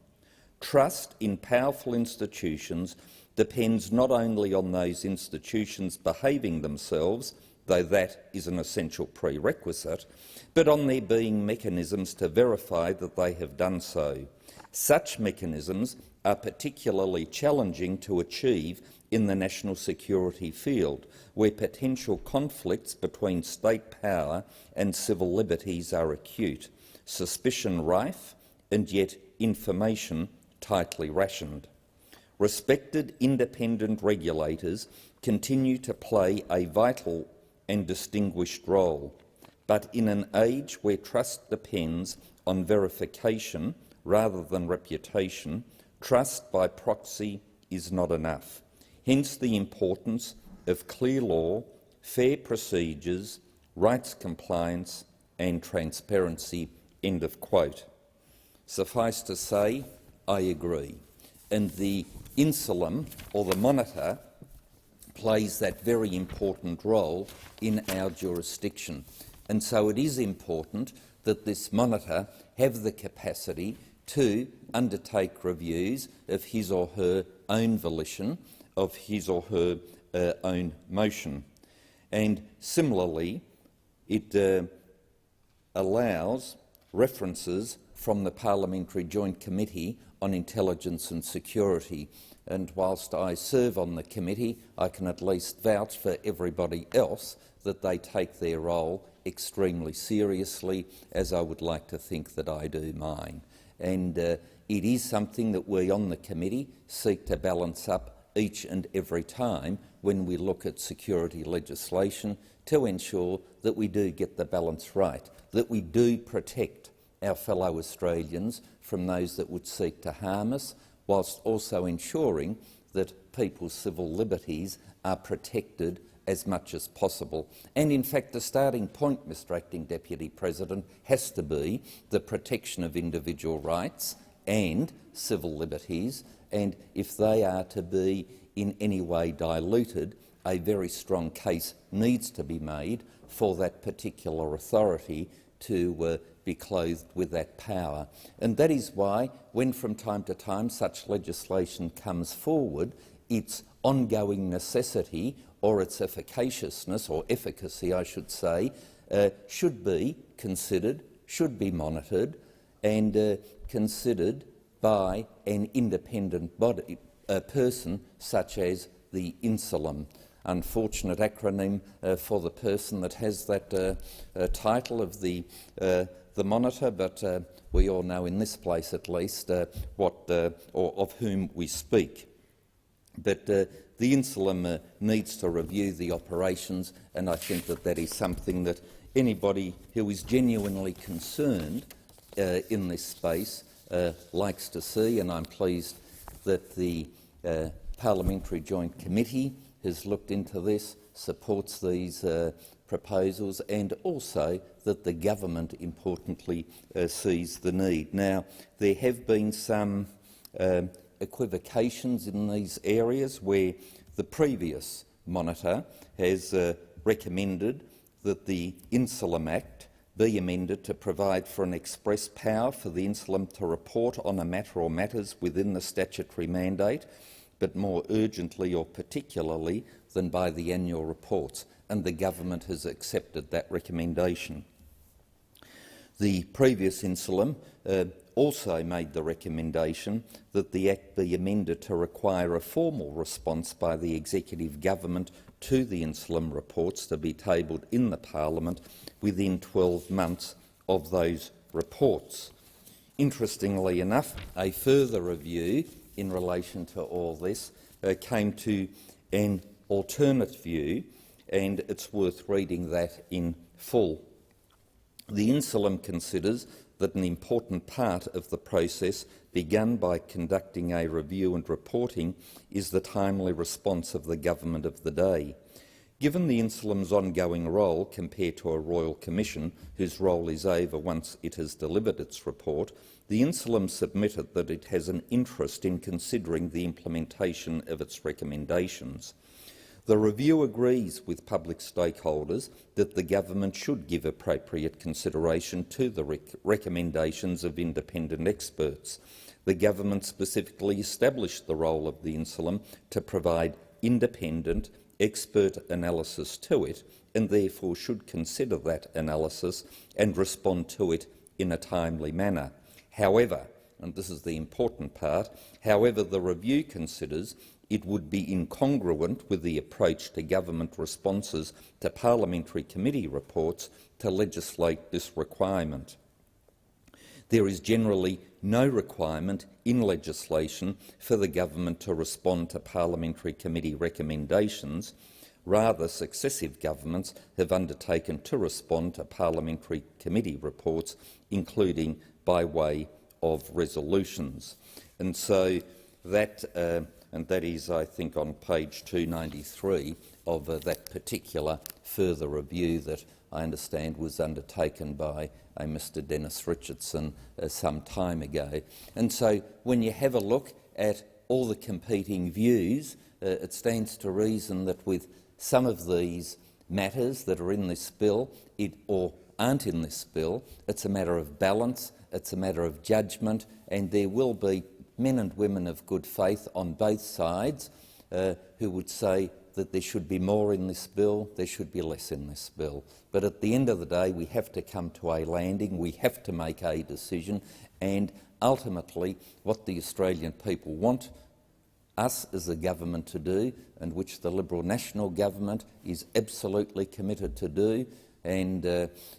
[SPEAKER 14] Trust in powerful institutions depends not only on those institutions behaving themselves, though that is an essential prerequisite, but on there being mechanisms to verify that they have done so. Such mechanisms are particularly challenging to achieve in the national security field, where potential conflicts between state power and civil liberties are acute, suspicion rife, and yet information tightly rationed. Respected independent regulators continue to play a vital and distinguished role, but in an age where trust depends on verification rather than reputation, trust by proxy is not enough. Hence the importance of clear law, fair procedures, rights compliance and transparency." End of quote. Suffice to say, I agree. And the Insulam, or the Monitor, plays that very important role in our jurisdiction. And so it is important that this Monitor have the capacity to undertake reviews of his or her own volition, of his or her own motion. And similarly, it allows references from the Parliamentary Joint Committee on Intelligence and Security. And whilst I serve on the committee, I can at least vouch for everybody else that they take their role extremely seriously, as I would like to think that I do mine. And it is something that we on the committee seek to balance up each and every time when we look at security legislation, to ensure that we do get the balance right, that we do protect our fellow Australians from those that would seek to harm us, whilst also ensuring that people's civil liberties are protected as much as possible. And in fact, the starting point, Mr Acting Deputy President, has to be the protection of individual rights and civil liberties, and if they are to be in any way diluted, a very strong case needs to be made for that particular authority to be clothed with that power. And that is why, when from time to time such legislation comes forward, its ongoing necessity or its efficaciousness, or efficacy I should say, should be considered, should be monitored and considered by an independent body, person such as the Insulam. Unfortunate acronym for the person that has that title of the Monitor, but we all know in this place at least what or of whom we speak. But the Insulum needs to review the operations, and I think that that is something that anybody who is genuinely concerned in this space likes to see, and I'm pleased that the Parliamentary Joint Committee has looked into this, supports these proposals, and also that the government, importantly, sees the need. Now, there have been some equivocations in these areas where the previous monitor has recommended that the Insulum Act be amended to provide for an express power for the Insulum to report on a matter or matters within the statutory mandate, but more urgently or particularly than by the annual reports, and the government has accepted that recommendation. The previous Insulum also made the recommendation that the Act be amended to require a formal response by the Executive Government to the Insulum reports to be tabled in the Parliament within 12 months of those reports. Interestingly enough, a further review in relation to all this came to an alternate view, and it's worth reading that in full. The Insulum considers that an important part of the process begun by conducting a review and reporting is the timely response of the government of the day. Given the Insulum's ongoing role compared to a Royal Commission, whose role is over once it has delivered its report, the Insulum submitted that it has an interest in considering the implementation of its recommendations. The review agrees with public stakeholders that the government should give appropriate consideration to the recommendations of independent experts. The government specifically established the role of the Insulum to provide independent expert analysis to it, and therefore should consider that analysis and respond to it in a timely manner. However, and this is the important part, however, the review considers it would be incongruent with the approach to government responses to parliamentary committee reports to legislate this requirement. There is generally no requirement in legislation for the government to respond to parliamentary committee recommendations. Rather, successive governments have undertaken to respond to parliamentary committee reports, including by way of resolutions. And so that is, I think, on page 293 of that particular further review that I understand was undertaken by a Mr Dennis Richardson some time ago. And so when you have a look at all the competing views, it stands to reason that with some of these matters that are in this bill or aren't in this bill, it's a matter of balance, it's a matter of judgment, and there will be men and women of good faith on both sides who would say that there should be more in this bill, there should be less in this bill. But at the end of the day, we have to come to a landing, we have to make a decision, and ultimately what the Australian people want us as a government to do, and which the Liberal National Government is absolutely committed to do, and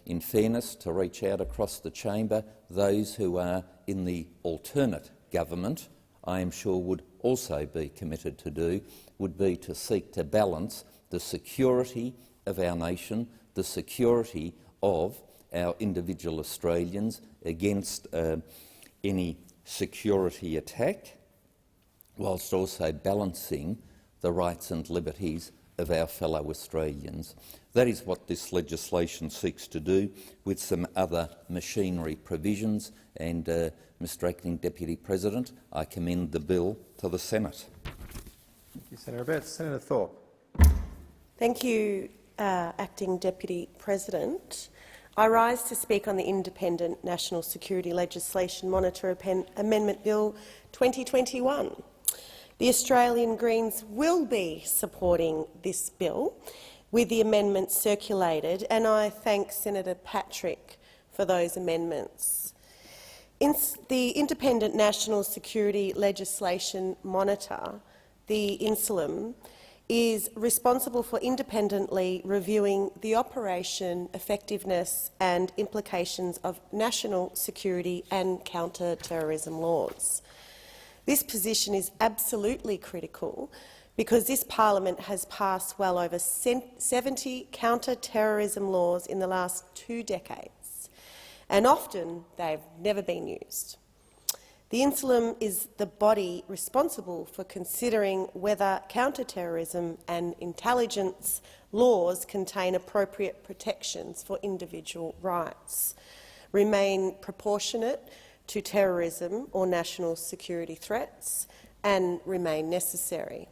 [SPEAKER 14] in fairness, to reach out across the chamber, those who are in the alternate government, I am sure would also be committed to do, would be to seek to balance the security of our nation, the security of our individual Australians against any security attack, whilst also balancing the rights and liberties of our fellow Australians. That is what this legislation seeks to do, with some other machinery provisions, and Mr Acting Deputy President, I commend the bill to the Senate.
[SPEAKER 15] Thank you, Senator Abetz. Senator Thorpe.
[SPEAKER 16] Thank you, Acting Deputy President. I rise to speak on the Independent National Security Legislation Monitor Amendment Bill 2021. The Australian Greens will be supporting this bill with the amendments circulated, and I thank Senator Patrick for those amendments. The Independent National Security Legislation Monitor, the Insulum, is responsible for independently reviewing the operation, effectiveness and implications of national security and counter-terrorism laws. This position is absolutely critical because this parliament has passed well over 70 counter-terrorism laws in the last 2 decades, and often they've never been used. The Insulum is the body responsible for considering whether counter-terrorism and intelligence laws contain appropriate protections for individual rights, remain proportionate to terrorism or national security threats, and remain necessary.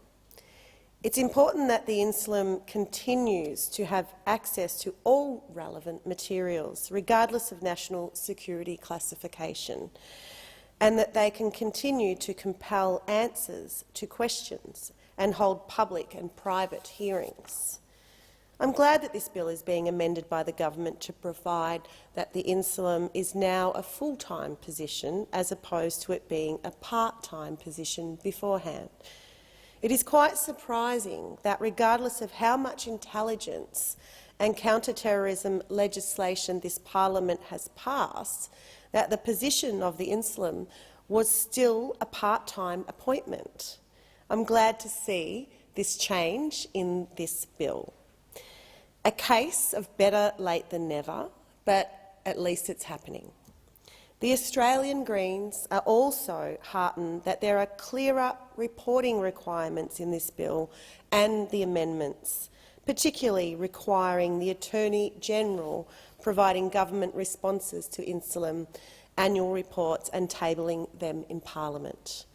[SPEAKER 16] It's important that the Insulum continues to have access to all relevant materials, regardless of national security classification, and that they can continue to compel answers to questions and hold public and private hearings. I'm glad that this bill is being amended by the government to provide that the Insulum is now a full-time position as opposed to it being a part-time position beforehand. It is quite surprising that regardless of how much intelligence and counter-terrorism legislation this parliament has passed, that the position of the Insulum was still a part-time appointment. I'm glad to see this change in this bill. A case of better late than never, but at least it's happening. The Australian Greens are also heartened that there are clearer reporting requirements in this bill and the amendments, particularly requiring the Attorney-General providing government responses to Insulum annual reports and tabling them in Parliament.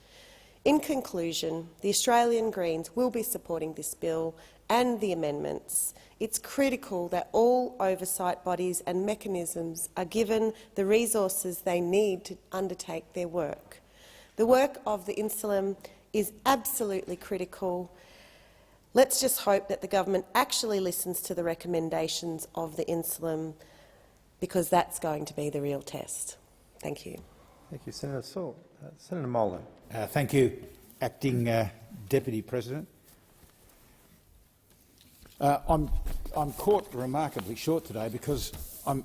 [SPEAKER 16] In conclusion, the Australian Greens will be supporting this bill and the amendments. It's critical that all oversight bodies and mechanisms are given the resources they need to undertake their work. The work of the Insulum is absolutely critical. Let's just hope that the government actually listens to the recommendations of the Insulum, because that's going to be the real test. Thank you.
[SPEAKER 15] Thank you, Senator Saul. Senator Molan.
[SPEAKER 17] Thank you, Acting Deputy President. I'm caught remarkably short today because I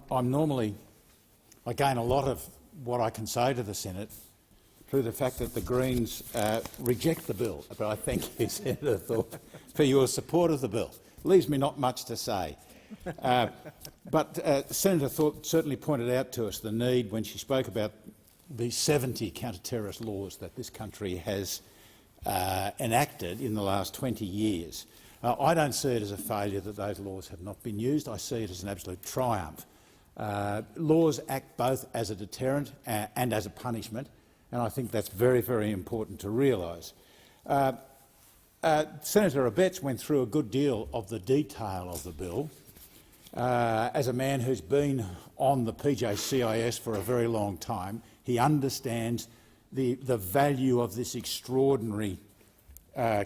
[SPEAKER 17] gain a lot of what I can say to the Senate through the fact that the Greens reject the bill. But I thank you, Senator Thorpe, for your support of the bill. Leaves me not much to say. But Senator Thorpe certainly pointed out to us the need, when she spoke about the 70 counter-terrorist laws that this country has enacted in the last 20 years. I don't see it as a failure that those laws have not been used. I see it as an absolute triumph. Laws act both as a deterrent and as a punishment, and I think that's very, very important to realise. Senator Abetz went through a good deal of the detail of the bill. As a man who's been on the PJCIS for a very long time, he understands the value of this extraordinary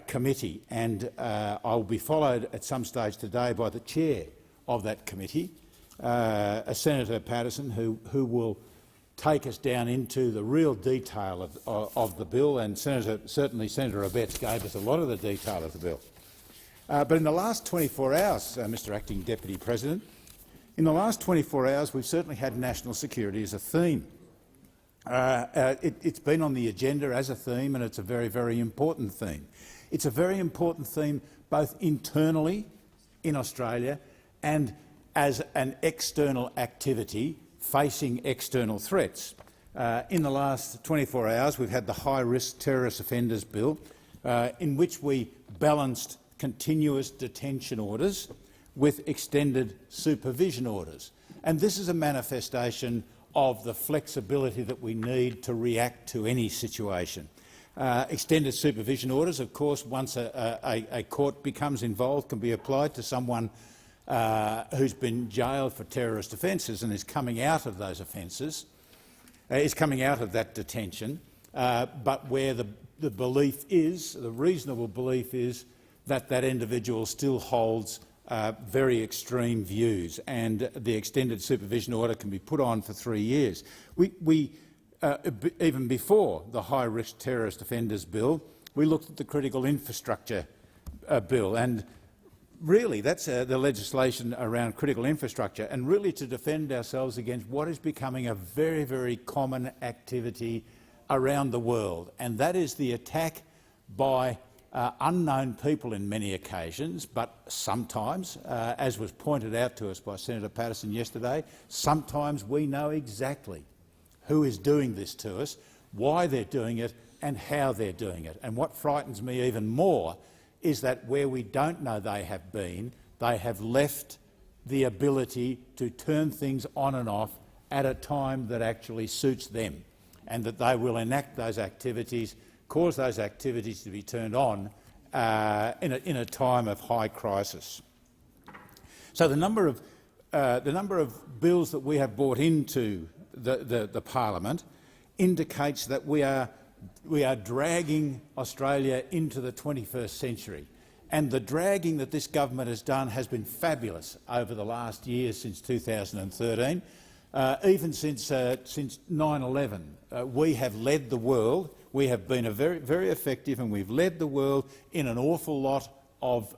[SPEAKER 17] committee, and I will be followed at some stage today by the chair of that committee, Senator Patterson, who will take us down into the real detail of the bill, and certainly Senator Abetz gave us a lot of the detail of the bill. But in the last 24 hours, Mr Acting Deputy President, in the last 24 hours we've certainly had national security as a theme. It's been on the agenda as a theme, and it's a very, very important theme. It's a very important theme both internally in Australia and as an external activity facing external threats. In the last 24 hours we've had the High-Risk Terrorist Offenders Bill, in which we balanced continuous detention orders with extended supervision orders. And this is a manifestation of the flexibility that we need to react to any situation. Extended supervision orders, of course, once a court becomes involved, can be applied to someone who's been jailed for terrorist offences and is coming out of those offences, is coming out of that detention, but where the belief is, the reasonable belief is, that that individual still holds very extreme views, and the extended supervision order can be put on for 3 years. Even before the High-Risk Terrorist Offenders Bill, we looked at the Critical Infrastructure Bill, and really that's the legislation around critical infrastructure, and really to defend ourselves against what is becoming a very, very common activity around the world, and that is the attack by unknown people in many occasions, but sometimes, as was pointed out to us by Senator Patterson yesterday, sometimes we know exactly who is doing this to us, why they're doing it and how they're doing it. And what frightens me even more is that where we don't know they have left the ability to turn things on and off at a time that actually suits them, and that they will enact those activities, cause those activities to be turned on in a time of high crisis. So the number of bills that we have brought into the Parliament indicates that we are dragging Australia into the 21st century. And the dragging that this government has done has been fabulous over the last year since 2013. Even since 9/11, we have led the world. We have been very effective, and we've led the world in an awful lot of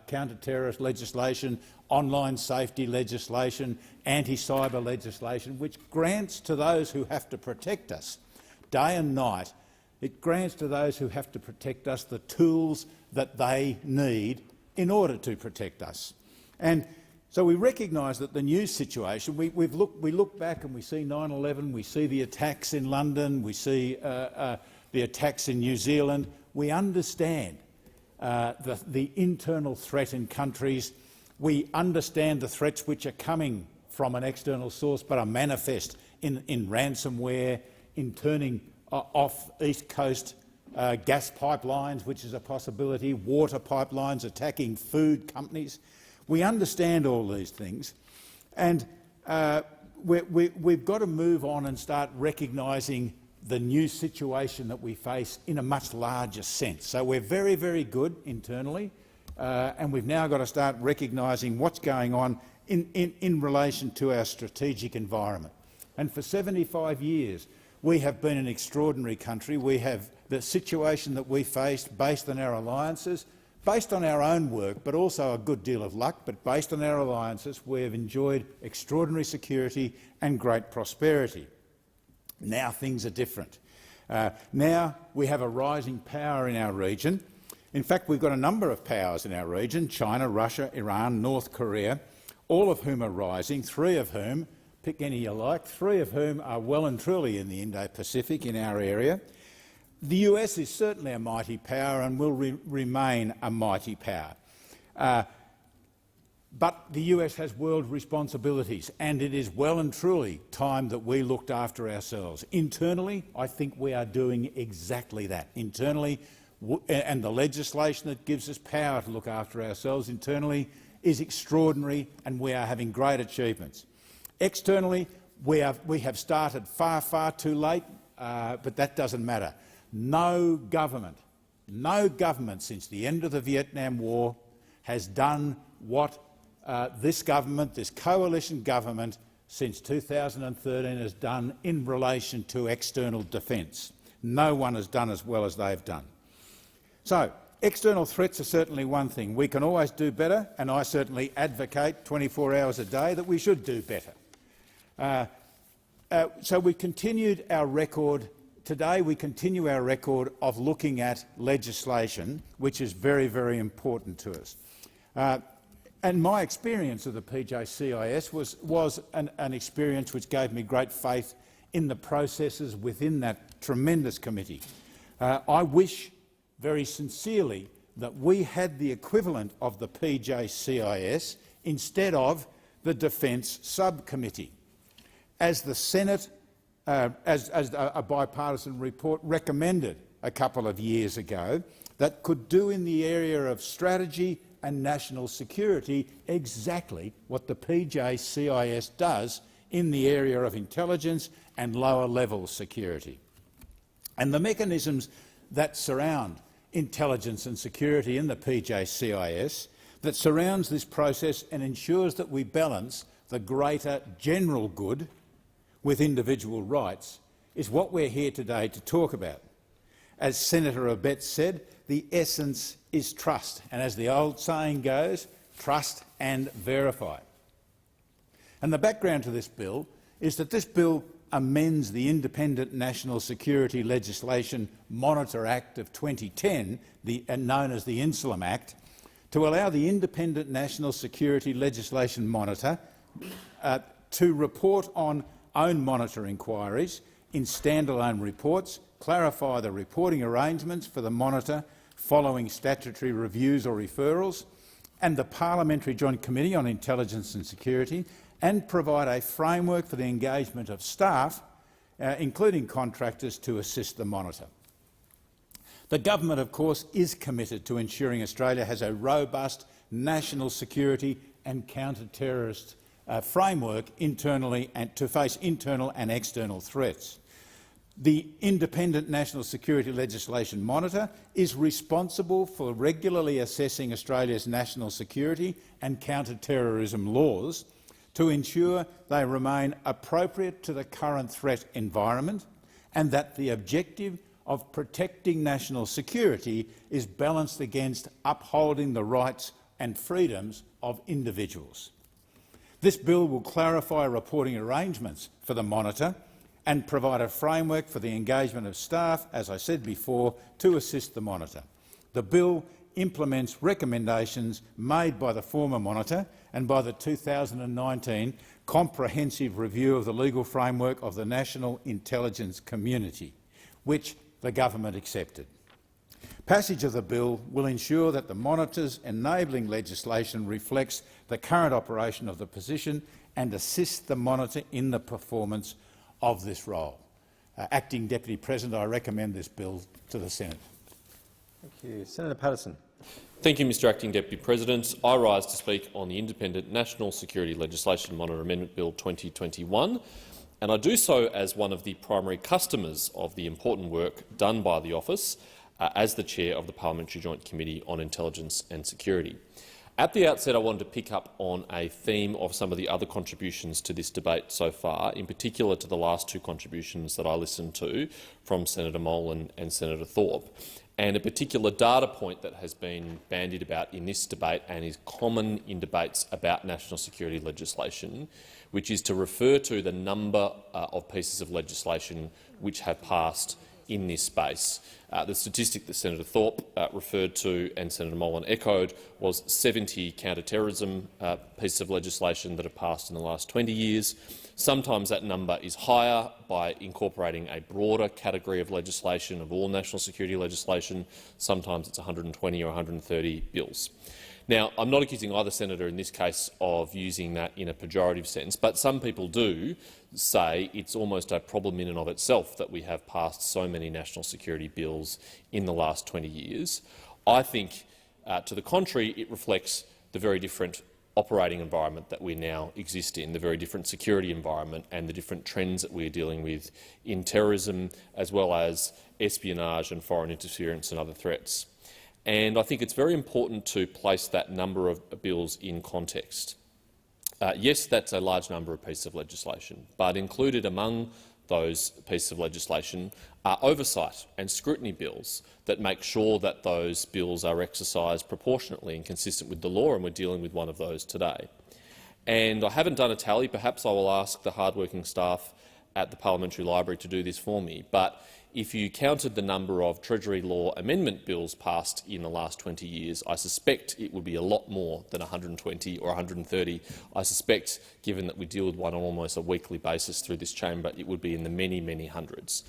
[SPEAKER 17] counter-terrorist legislation, online safety legislation, anti-cyber legislation, which grants to those who have to protect us day and night, it grants to those who have to protect us the tools that they need in order to protect us. And so we recognise that the news situation, we look back and we see 9/11, we see the attacks in London, we see the attacks in New Zealand. We understand the internal threat in countries. We understand the threats which are coming from an external source but are manifest in ransomware, in turning off East Coast gas pipelines, which is a possibility, water pipelines, attacking food companies. We understand all these things, and we've got to move on and start recognising the new situation that we face in a much larger sense. So we're very, very good internally, and we've now got to start recognising what's going on in relation to our strategic environment. And for 75 years, we have been an extraordinary country. We have the situation that we faced based on our alliances, based on our own work, but also a good deal of luck, but based on our alliances, we have enjoyed extraordinary security and great prosperity. Now things are different. Now we have a rising power in our region. In fact, we've got a number of powers in our region: China, Russia, Iran, North Korea, all of whom are rising, three of whom, pick any you like, three of whom are well and truly in the Indo-Pacific, in our area. The US is certainly a mighty power and will remain a mighty power. But the US has world responsibilities, and it is well and truly time that we looked after ourselves. Internally, I think we are doing exactly that. Internally, and the legislation that gives us power to look after ourselves internally is extraordinary, and we are having great achievements. Externally, we have started far, far too late, but that doesn't matter. No government since the end of the Vietnam War has done what this government, this coalition government, since 2013 has done in relation to external defence. No one has done as well as they've done. So, external threats are certainly one thing. We can always do better, and I certainly advocate 24 hours a day that we should do better. So we continued our record. Today we continue our record of looking at legislation which is very, very important to us. And my experience of the PJCIS was an experience which gave me great faith in the processes within that tremendous committee. I wish very sincerely that we had the equivalent of the PJCIS instead of the Defence Subcommittee. As the Senate, as a bipartisan report recommended a couple of years ago, that could do in the area of strategy and national security exactly what the PJCIS does in the area of intelligence and lower-level security. And the mechanisms that surround intelligence and security in the PJCIS, that surrounds this process and ensures that we balance the greater general good with individual rights, is what we're here today to talk about. As Senator Abetz said, the essence is trust, and as the old saying goes, trust and verify. And the background to this bill is that this bill amends the Independent National Security Legislation Monitor Act of 2010, known as the Insulam Act, to allow the Independent National Security Legislation Monitor to report on own monitor inquiries in standalone reports, clarify the reporting arrangements for the monitor following statutory reviews or referrals, and the Parliamentary Joint Committee on Intelligence and Security, and provide a framework for the engagement of staff, including contractors, to assist the monitor. The government, of course, is committed to ensuring Australia has a robust national security and counter-terrorist framework internally and to face internal and external threats. The Independent National Security Legislation Monitor is responsible for regularly assessing Australia's national security and counter-terrorism laws to ensure they remain appropriate to the current threat environment and that the objective of protecting national security is balanced against upholding the rights and freedoms of individuals. This bill will clarify reporting arrangements for the monitor and provide a framework for the engagement of staff, as I said before, to assist the monitor. The bill implements recommendations made by the former monitor and by the 2019 comprehensive review of the legal framework of the national intelligence community, which the government accepted. Passage of the bill will ensure that the monitor's enabling legislation reflects the current operation of the position and assists the monitor in the performance of this role. Acting Deputy President, I recommend this bill to the Senate.
[SPEAKER 15] Thank you. Senator Patterson.
[SPEAKER 18] Thank you, Mr Acting Deputy President. I rise to speak on the Independent National Security Legislation Monitor Amendment Bill 2021, and I do so as one of the primary customers of the important work done by the office as the chair of the Parliamentary Joint Committee on Intelligence and Security. At the outset, I wanted to pick up on a theme of some of the other contributions to this debate so far, in particular to the last two contributions that I listened to from Senator Molan and Senator Thorpe, and a particular data point that has been bandied about in this debate and is common in debates about national security legislation, which is to refer to the number of pieces of legislation which have passed in this space. The statistic that Senator Thorpe referred to and Senator Molan echoed was 70 counter-terrorism pieces of legislation that have passed in the last 20 years. Sometimes that number is higher by incorporating a broader category of legislation, of all national security legislation. Sometimes it's 120 or 130 bills. Now, I'm not accusing either senator in this case of using that in a pejorative sense, but some people do say it's almost a problem in and of itself that we have passed so many national security bills in the last 20 years. I think, to the contrary, it reflects the very different operating environment that we now exist in, the very different security environment and the different trends that we are dealing with in terrorism, as well as espionage and foreign interference and other threats. And I think it's very important to place that number of bills in context. Yes, that's a large number of pieces of legislation, but included among those pieces of legislation are oversight and scrutiny bills that make sure that those bills are exercised proportionately and consistent with the law, and we're dealing with one of those today. And I haven't done a tally. Perhaps I will ask the hard-working staff at the Parliamentary Library to do this for me. But if you counted the number of Treasury law amendment bills passed in the last 20 years, I suspect it would be a lot more than 120 or 130. I suspect, given that we deal with one on almost a weekly basis through this chamber, it would be in the many, many hundreds.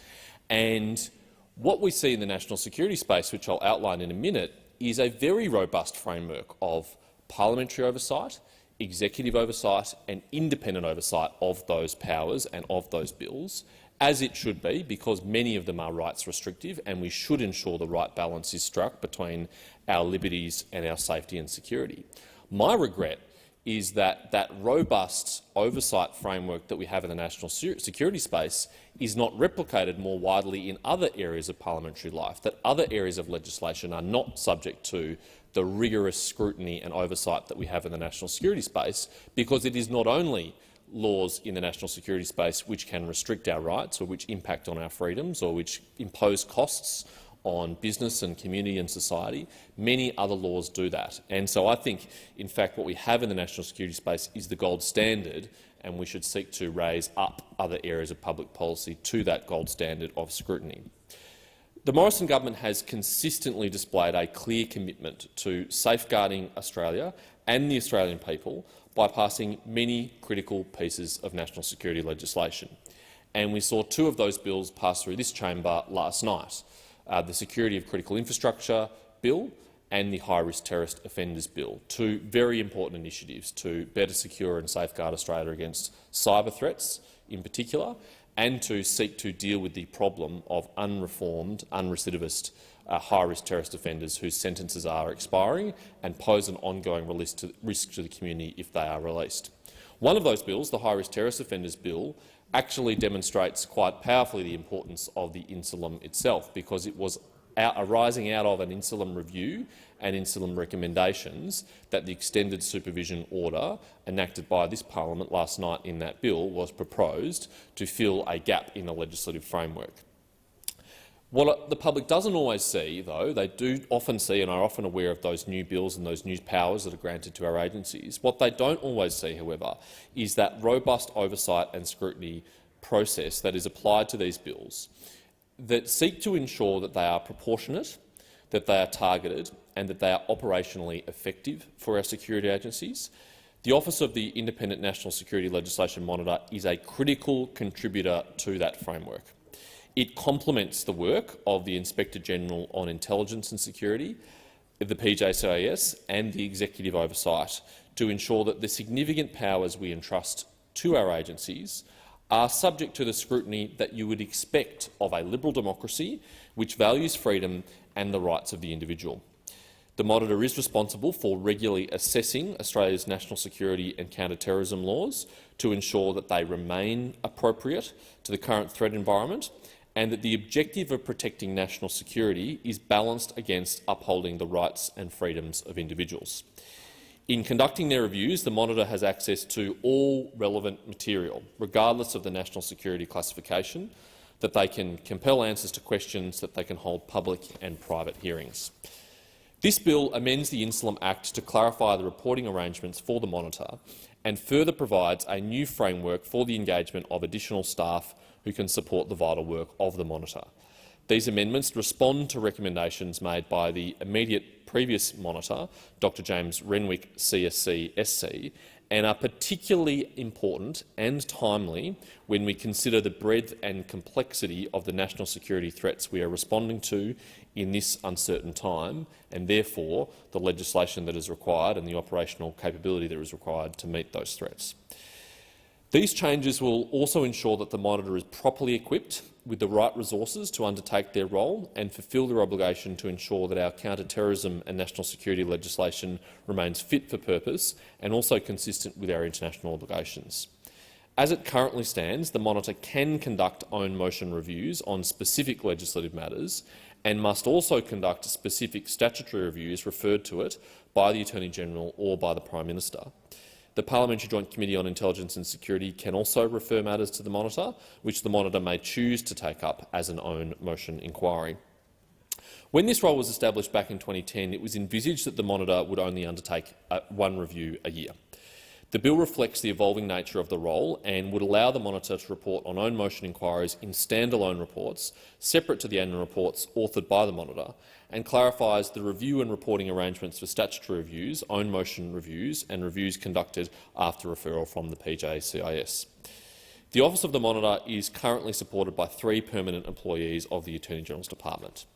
[SPEAKER 18] And what we see in the national security space, which I'll outline in a minute, is a very robust framework of parliamentary oversight, executive oversight and independent oversight of those powers and of those bills, as it should be, because many of them are rights restrictive, and we should ensure the right balance is struck between our liberties and our safety and security. My regret is that that robust oversight framework that we have in the national security space is not replicated more widely in other areas of parliamentary life, that other areas of legislation are not subject to the rigorous scrutiny and oversight that we have in the national security space, because it is not only laws in the national security space which can restrict our rights or which impact on our freedoms or which impose costs on business and community and society. Many other laws do that. And so I think, in fact, what we have in the national security space is the gold standard, and we should seek to raise up other areas of public policy to that gold standard of scrutiny. The Morrison government has consistently displayed a clear commitment to safeguarding Australia and the Australian people by passing many critical pieces of national security legislation. And we saw two of those bills pass through this chamber last night, the Security of Critical Infrastructure Bill and the High-Risk Terrorist Offenders Bill, two very important initiatives to better secure and safeguard Australia against cyber threats in particular, and to seek to deal with the problem of unreformed, unrecidivist high-risk terrorist offenders whose sentences are expiring and pose an ongoing risk to the community if they are released. One of those bills, the High-Risk Terrorist Offenders Bill, actually demonstrates quite powerfully the importance of the Insulum itself, because it was arising out of an Insulum review and Insulum recommendations that the extended supervision order enacted by this parliament last night in that bill was proposed to fill a gap in the legislative framework. What the public doesn't always see, though, they do often see and are often aware of those new bills and those new powers that are granted to our agencies. What they don't always see, however, is that robust oversight and scrutiny process that is applied to these bills that seek to ensure that they are proportionate, that they are targeted and that they are operationally effective for our security agencies. The Office of the Independent National Security Legislation Monitor is a critical contributor to that framework. It complements the work of the Inspector-General on Intelligence and Security, the PJCIS and the executive oversight to ensure that the significant powers we entrust to our agencies are subject to the scrutiny that you would expect of a liberal democracy which values freedom and the rights of the individual. The Monitor is responsible for regularly assessing Australia's national security and counter-terrorism laws to ensure that they remain appropriate to the current threat environment and that the objective of protecting national security is balanced against upholding the rights and freedoms of individuals. In conducting their reviews, the Monitor has access to all relevant material, regardless of the national security classification, that they can compel answers to questions, that they can hold public and private hearings. This bill amends the Insulum Act to clarify the reporting arrangements for the Monitor and further provides a new framework for the engagement of additional staff who can support the vital work of the Monitor. These amendments respond to recommendations made by the immediate previous Monitor, Dr James Renwick CSC SC, and are particularly important and timely when we consider the breadth and complexity of the national security threats we are responding to in this uncertain time, and therefore the legislation that is required and the operational capability that is required to meet those threats. These changes will also ensure that the Monitor is properly equipped with the right resources to undertake their role and fulfil their obligation to ensure that our counter-terrorism and national security legislation remains fit for purpose and also consistent with our international obligations. As it currently stands, the Monitor can conduct own motion reviews on specific legislative matters and must also conduct specific statutory reviews referred to it by the Attorney-General or by the Prime Minister. The Parliamentary Joint Committee on Intelligence and Security can also refer matters to the Monitor, which the Monitor may choose to take up as an own motion inquiry. When this role was established back in 2010, it was envisaged that the Monitor would only undertake one review a year. The bill reflects the evolving nature of the role and would allow the Monitor to report on own motion inquiries in standalone reports, separate to the annual reports authored by the Monitor, and clarifies the review and reporting arrangements for statutory reviews, own motion reviews and reviews conducted after referral from the PJCIS. The Office of the Monitor is currently supported by 3 permanent employees of the Attorney-General's Department.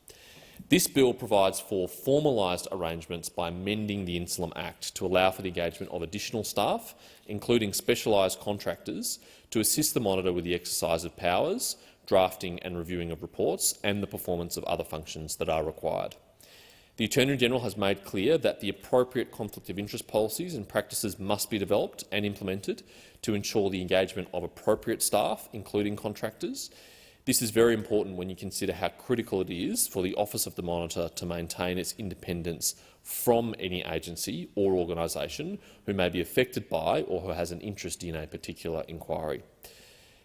[SPEAKER 18] This bill provides for formalised arrangements by amending the Insulum Act to allow for the engagement of additional staff, including specialised contractors, to assist the Monitor with the exercise of powers, drafting and reviewing of reports and the performance of other functions that are required. The Attorney-General has made clear that the appropriate conflict of interest policies and practices must be developed and implemented to ensure the engagement of appropriate staff, including contractors. This is very important when you consider how critical it is for the Office of the Monitor to maintain its independence from any agency or organisation who may be affected by or who has an interest in a particular inquiry.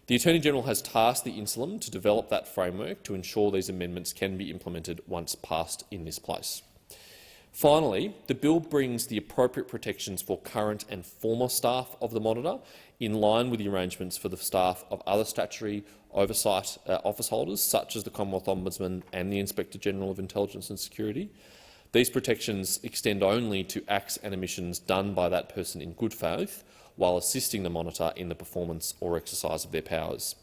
[SPEAKER 18] The Attorney-General has tasked the Insulum to develop that framework to ensure these amendments can be implemented once passed in this place. Finally, the bill brings the appropriate protections for current and former staff of the Monitor, in line with the arrangements for the staff of other statutory oversight office holders, such as the Commonwealth Ombudsman and the Inspector-General of Intelligence and Security. These protections extend only to acts and omissions done by that person in good faith, while assisting the Monitor in the performance or exercise of their powers.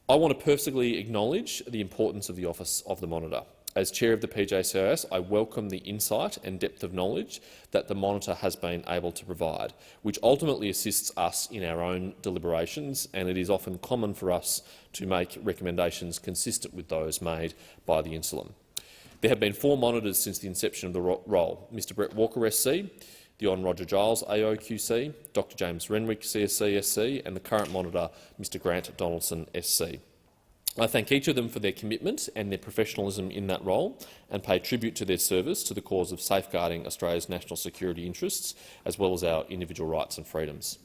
[SPEAKER 18] I want to personally acknowledge the importance of the Office of the Monitor. As Chair of the PJCIS, I welcome the insight and depth of knowledge that the Monitor has been able to provide, which ultimately assists us in our own deliberations, and it is often common for us to make recommendations consistent with those made by the Insulam. There have been 4 monitors since the inception of the role: Mr Brett Walker SC, the Hon Roger Giles AOQC, Dr James Renwick CSC SC, and the current monitor, Mr Grant Donaldson SC. I thank each of them for their commitment and their professionalism in that role, and pay tribute to their service to the cause of safeguarding Australia's national security interests, as well as our individual rights and freedoms.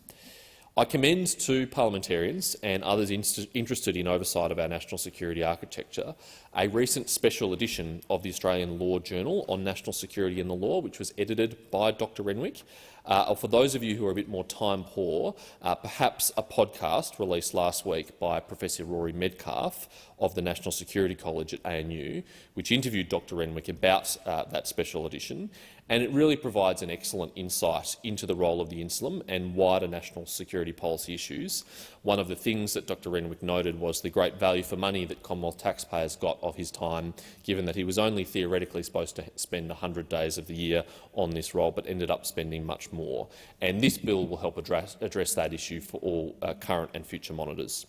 [SPEAKER 18] I commend to parliamentarians and others interested in oversight of our national security architecture a recent special edition of the Australian Law Journal on national security and the law, which was edited by Dr Renwick. For those of you who are a bit more time poor, perhaps a podcast released last week by Professor Rory Medcalf of the National Security College at ANU, which interviewed Dr Renwick about that special edition, and it really provides an excellent insight into the role of the Insulam and wider national security policy issues. One of the things that Dr Renwick noted was the great value for money that Commonwealth taxpayers got of his time, given that he was only theoretically supposed to spend 100 days of the year on this role, but ended up spending much more. And this bill will help address that issue for all current and future monitors.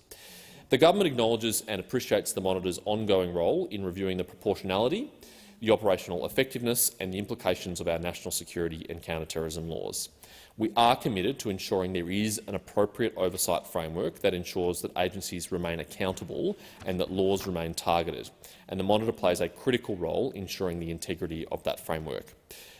[SPEAKER 18] The government acknowledges and appreciates the Monitor's ongoing role in reviewing the proportionality, the operational effectiveness and the implications of our national security and counter-terrorism laws. We are committed to ensuring there is an appropriate oversight framework that ensures that agencies remain accountable and that laws remain targeted, and the Monitor plays a critical role in ensuring the integrity of that framework.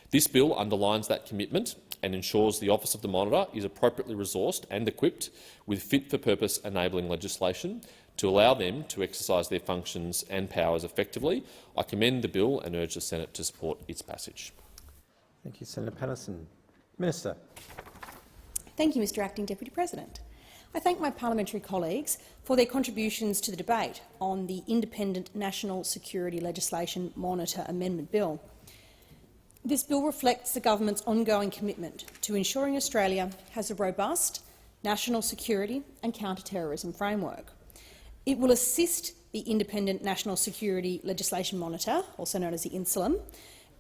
[SPEAKER 18] This bill underlines that commitment and ensures the Office of the Monitor is appropriately resourced and equipped with fit-for-purpose enabling legislation to allow them to exercise their functions and powers effectively. I commend the bill and urge the Senate to support its passage.
[SPEAKER 15] Thank you, Senator Patterson. Minister.
[SPEAKER 19] Thank you, Mr Acting Deputy President. I thank my parliamentary colleagues for their contributions to the debate on the Independent National Security Legislation Monitor Amendment Bill. This bill reflects the government's ongoing commitment to ensuring Australia has a robust national security and counter-terrorism framework. It will assist the Independent National Security Legislation Monitor, also known as the Insulam,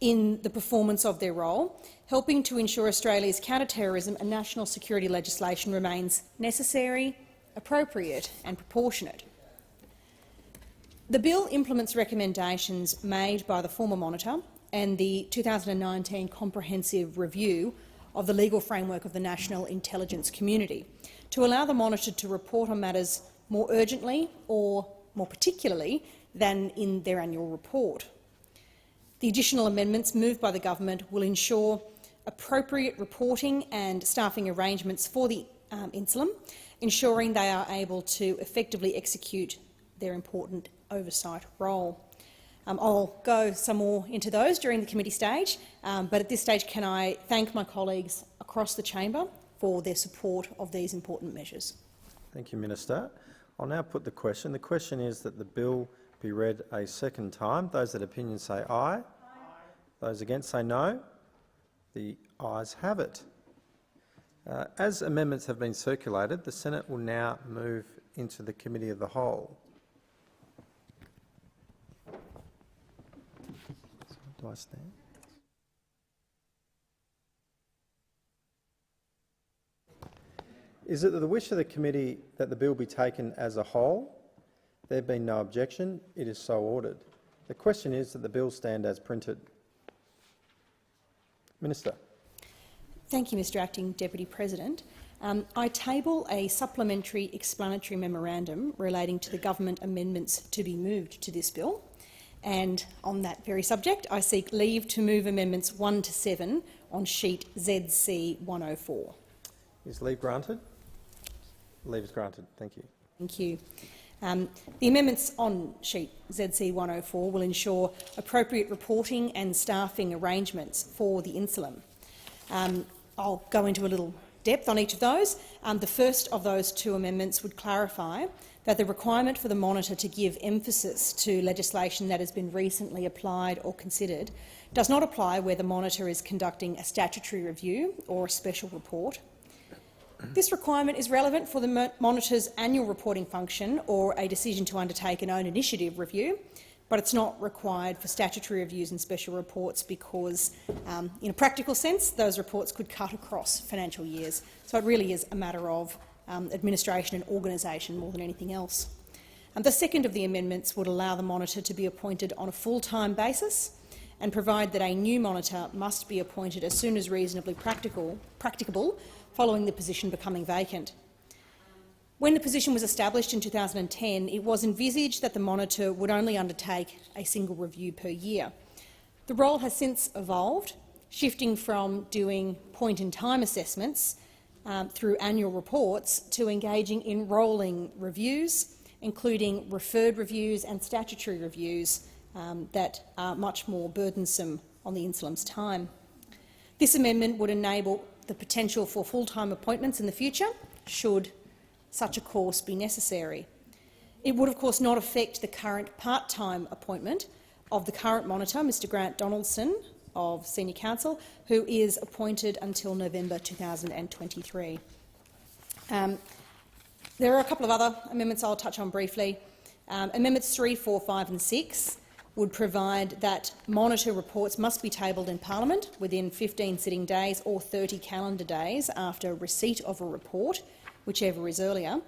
[SPEAKER 19] in the performance of their role, helping to ensure Australia's counter-terrorism and national security legislation remains necessary, appropriate and proportionate. The bill implements recommendations made by the former Monitor and the 2019 Comprehensive Review of the Legal Framework of the National Intelligence Community to allow the Monitor to report on matters more urgently or more particularly than in their annual report. The additional amendments moved by the government will ensure appropriate reporting and staffing arrangements for the Insulam, ensuring they are able to effectively execute their important oversight role. I'll go some more into those during the committee stage, but at this stage can I thank my colleagues across the chamber for their support of these important measures.
[SPEAKER 15] Thank you, Minister. I'll now put the question. The question is that the bill be read a second time. Those that opinion say aye. Aye. Those against say no. The ayes have it. As amendments have been circulated, the Senate will now move into the Committee of the Whole. Do I stand? Is it the wish of the committee that the bill be taken as a whole? There being no objection, it is so ordered. The question is that the bill stand as printed. Minister.
[SPEAKER 19] Thank you, Mr Acting Deputy President. I table a supplementary explanatory memorandum relating to the government amendments to be moved to this bill. And on that very subject, I seek leave to move amendments 1 to 7 on sheet ZC 104.
[SPEAKER 15] Is leave granted? Leave is granted. Thank you.
[SPEAKER 19] Thank you. The amendments on sheet ZC 104 will ensure appropriate reporting and staffing arrangements for the Insulum. I'll go into a little depth on each of those. The first of those two amendments would clarify that the requirement for the monitor to give emphasis to legislation that has been recently applied or considered does not apply where the monitor is conducting a statutory review or a special report. This requirement is relevant for the monitor's annual reporting function or a decision to undertake an own initiative review, but it's not required for statutory reviews and special reports because, in a practical sense, those reports could cut across financial years. So it really is a matter of administration and organisation more than anything else. The second of the amendments would allow the monitor to be appointed on a full-time basis and provide that a new monitor must be appointed as soon as reasonably practicable following the position becoming vacant. When the position was established in 2010, it was envisaged that the monitor would only undertake a single review per year. The role has since evolved, shifting from doing point-in-time assessments through annual reports to engaging in rolling reviews, including referred reviews and statutory reviews that are much more burdensome on the Insulum's time. This amendment would enable the potential for full-time appointments in the future, should such a course be necessary. It would, of course, not affect the current part-time appointment of the current monitor, Mr Grant Donaldson of Senior Counsel, who is appointed until November 2023. There are a couple of other amendments I'll touch on briefly. Amendments 3, 4, 5 and 6 would provide that monitor reports must be tabled in Parliament within 15 sitting days or 30 calendar days after receipt of a report, whichever is earlier.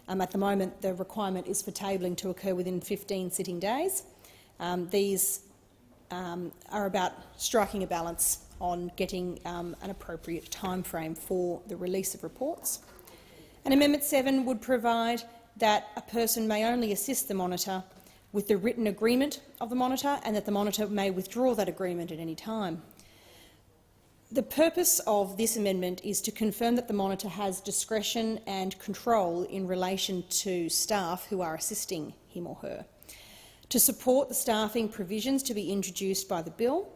[SPEAKER 19] At the moment, the requirement is for tabling to occur within 15 sitting days. These are about striking a balance on getting an appropriate timeframe for the release of reports. And Amendment 7 would provide that a person may only assist the monitor with the written agreement of the monitor and that the monitor may withdraw that agreement at any time. The purpose of this amendment is to confirm that the monitor has discretion and control in relation to staff who are assisting him or her. To support the staffing provisions to be introduced by the bill,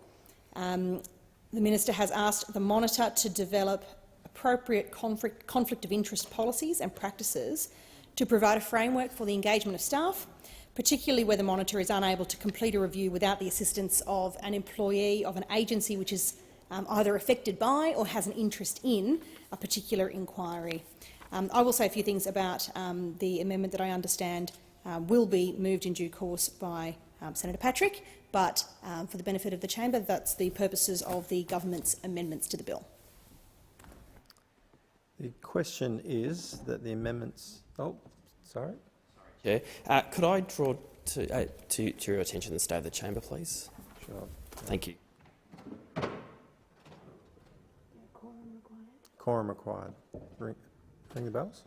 [SPEAKER 19] the Minister has asked the monitor to develop appropriate conflict of interest policies and practices to provide a framework for the engagement of staff, particularly where the monitor is unable to complete a review without the assistance of an employee of an agency which is either affected by or has an interest in a particular inquiry. I will say a few things about the amendment that I understand will be moved in due course by Senator Patrick, but for the benefit of the chamber, that's the purposes of the government's amendments to the bill.
[SPEAKER 15] The question is that the amendments— oh, sorry.
[SPEAKER 20] Yeah. Could I draw to your attention the stay of the chamber, please?
[SPEAKER 15] Sure.
[SPEAKER 20] Thank you.
[SPEAKER 15] Quorum required. Ring the bells.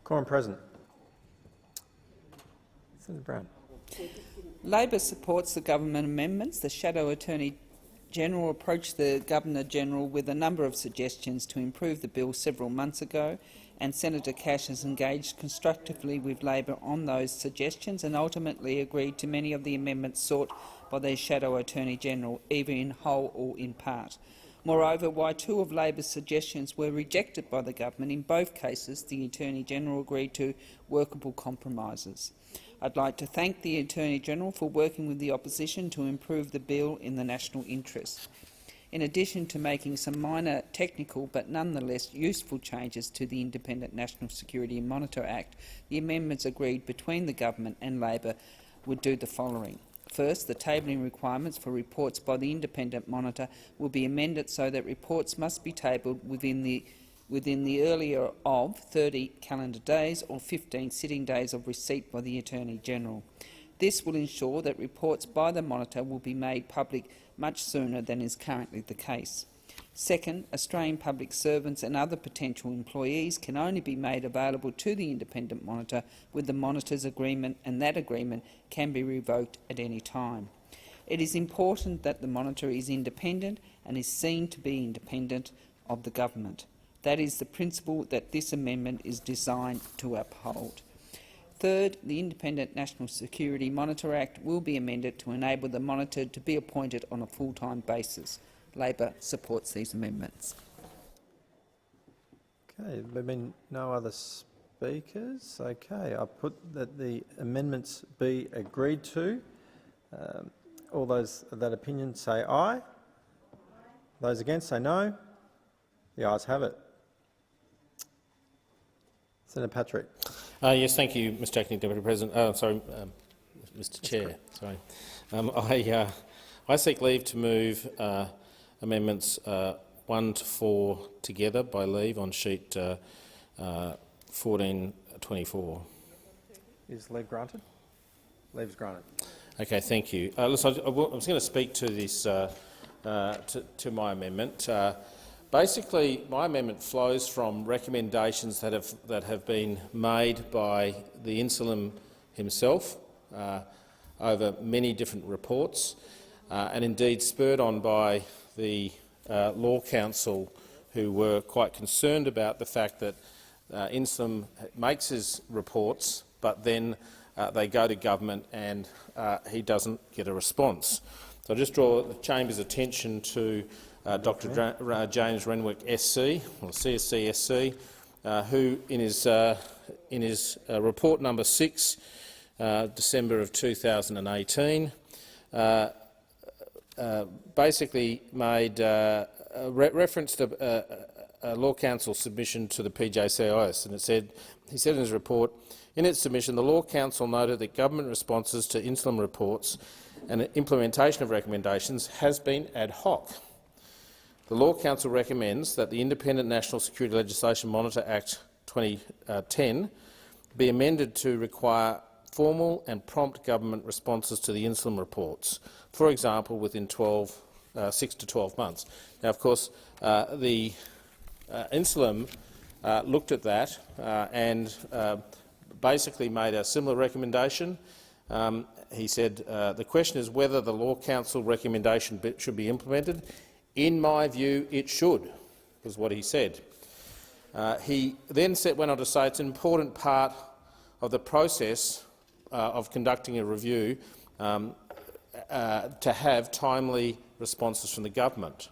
[SPEAKER 15] Quorum present. Senator Brown.
[SPEAKER 21] Labor supports the government amendments. The Shadow Attorney-General approached the Governor-General with a number of suggestions to improve the bill several months ago, and Senator Cash has engaged constructively with Labor on those suggestions and ultimately agreed to many of the amendments sought by the Shadow Attorney-General, either in whole or in part. Moreover, while two of Labor's suggestions were rejected by the government, in both cases the Attorney-General agreed to workable compromises. I'd like to thank the Attorney-General for working with the opposition to improve the bill in the national interest. In addition to making some minor technical but nonetheless useful changes to the Independent National Security and Monitor Act, the amendments agreed between the government and Labor would do the following. First, the tabling requirements for reports by the Independent Monitor will be amended so that reports must be tabled within the earlier of 30 calendar days or 15 sitting days of receipt by the Attorney-General. This will ensure that reports by the Monitor will be made public much sooner than is currently the case. Second, Australian public servants and other potential employees can only be made available to the Independent Monitor with the Monitor's agreement, and that agreement can be revoked at any time. It is important that the Monitor is independent and is seen to be independent of the government. That is the principle that this amendment is designed to uphold. Third, the Independent National Security Monitor Act will be amended to enable the Monitor to be appointed on a full-time basis. Labor supports these amendments.
[SPEAKER 15] Okay, there have been no other speakers. Okay, I put that the amendments be agreed to. All those of that opinion say aye. Those against say no. The ayes have it. Senator Patrick.
[SPEAKER 5] Yes, thank you, Mr Acting Deputy President. Mr Chair. Sorry, I seek leave to move amendments 1 to 4 together by leave on sheet 1424.
[SPEAKER 15] Is leave granted? Leave is granted.
[SPEAKER 5] Okay, thank you. Listen, I was going to speak to this to my amendment. Basically, my amendment flows from recommendations that have been made by the Insulam himself over many different reports, and indeed spurred on by the Law Council, who were quite concerned about the fact that Insulam makes his reports, but then they go to government and he doesn't get a response. So I just draw the Chamber's attention to Dr. James Renwick SC, or CSC SC, who in his report number 6, December of 2018, basically made reference to a Law Council submission to the PJCIS, and he said in his report, in its submission, the Law Council noted that government responses to Insulam reports and implementation of recommendations has been ad hoc. The Law Council recommends that the Independent National Security Legislation Monitor Act 2010 be amended to require formal and prompt government responses to the Insulam reports, for example, within 6 to 12 months. Now, of course, the Insulam looked at that and basically made a similar recommendation. He said, the question is whether the Law Council recommendation should be implemented. In my view, it should, was what he said. He then went on to say it's an important part of the process of conducting a review to have timely responses from the government.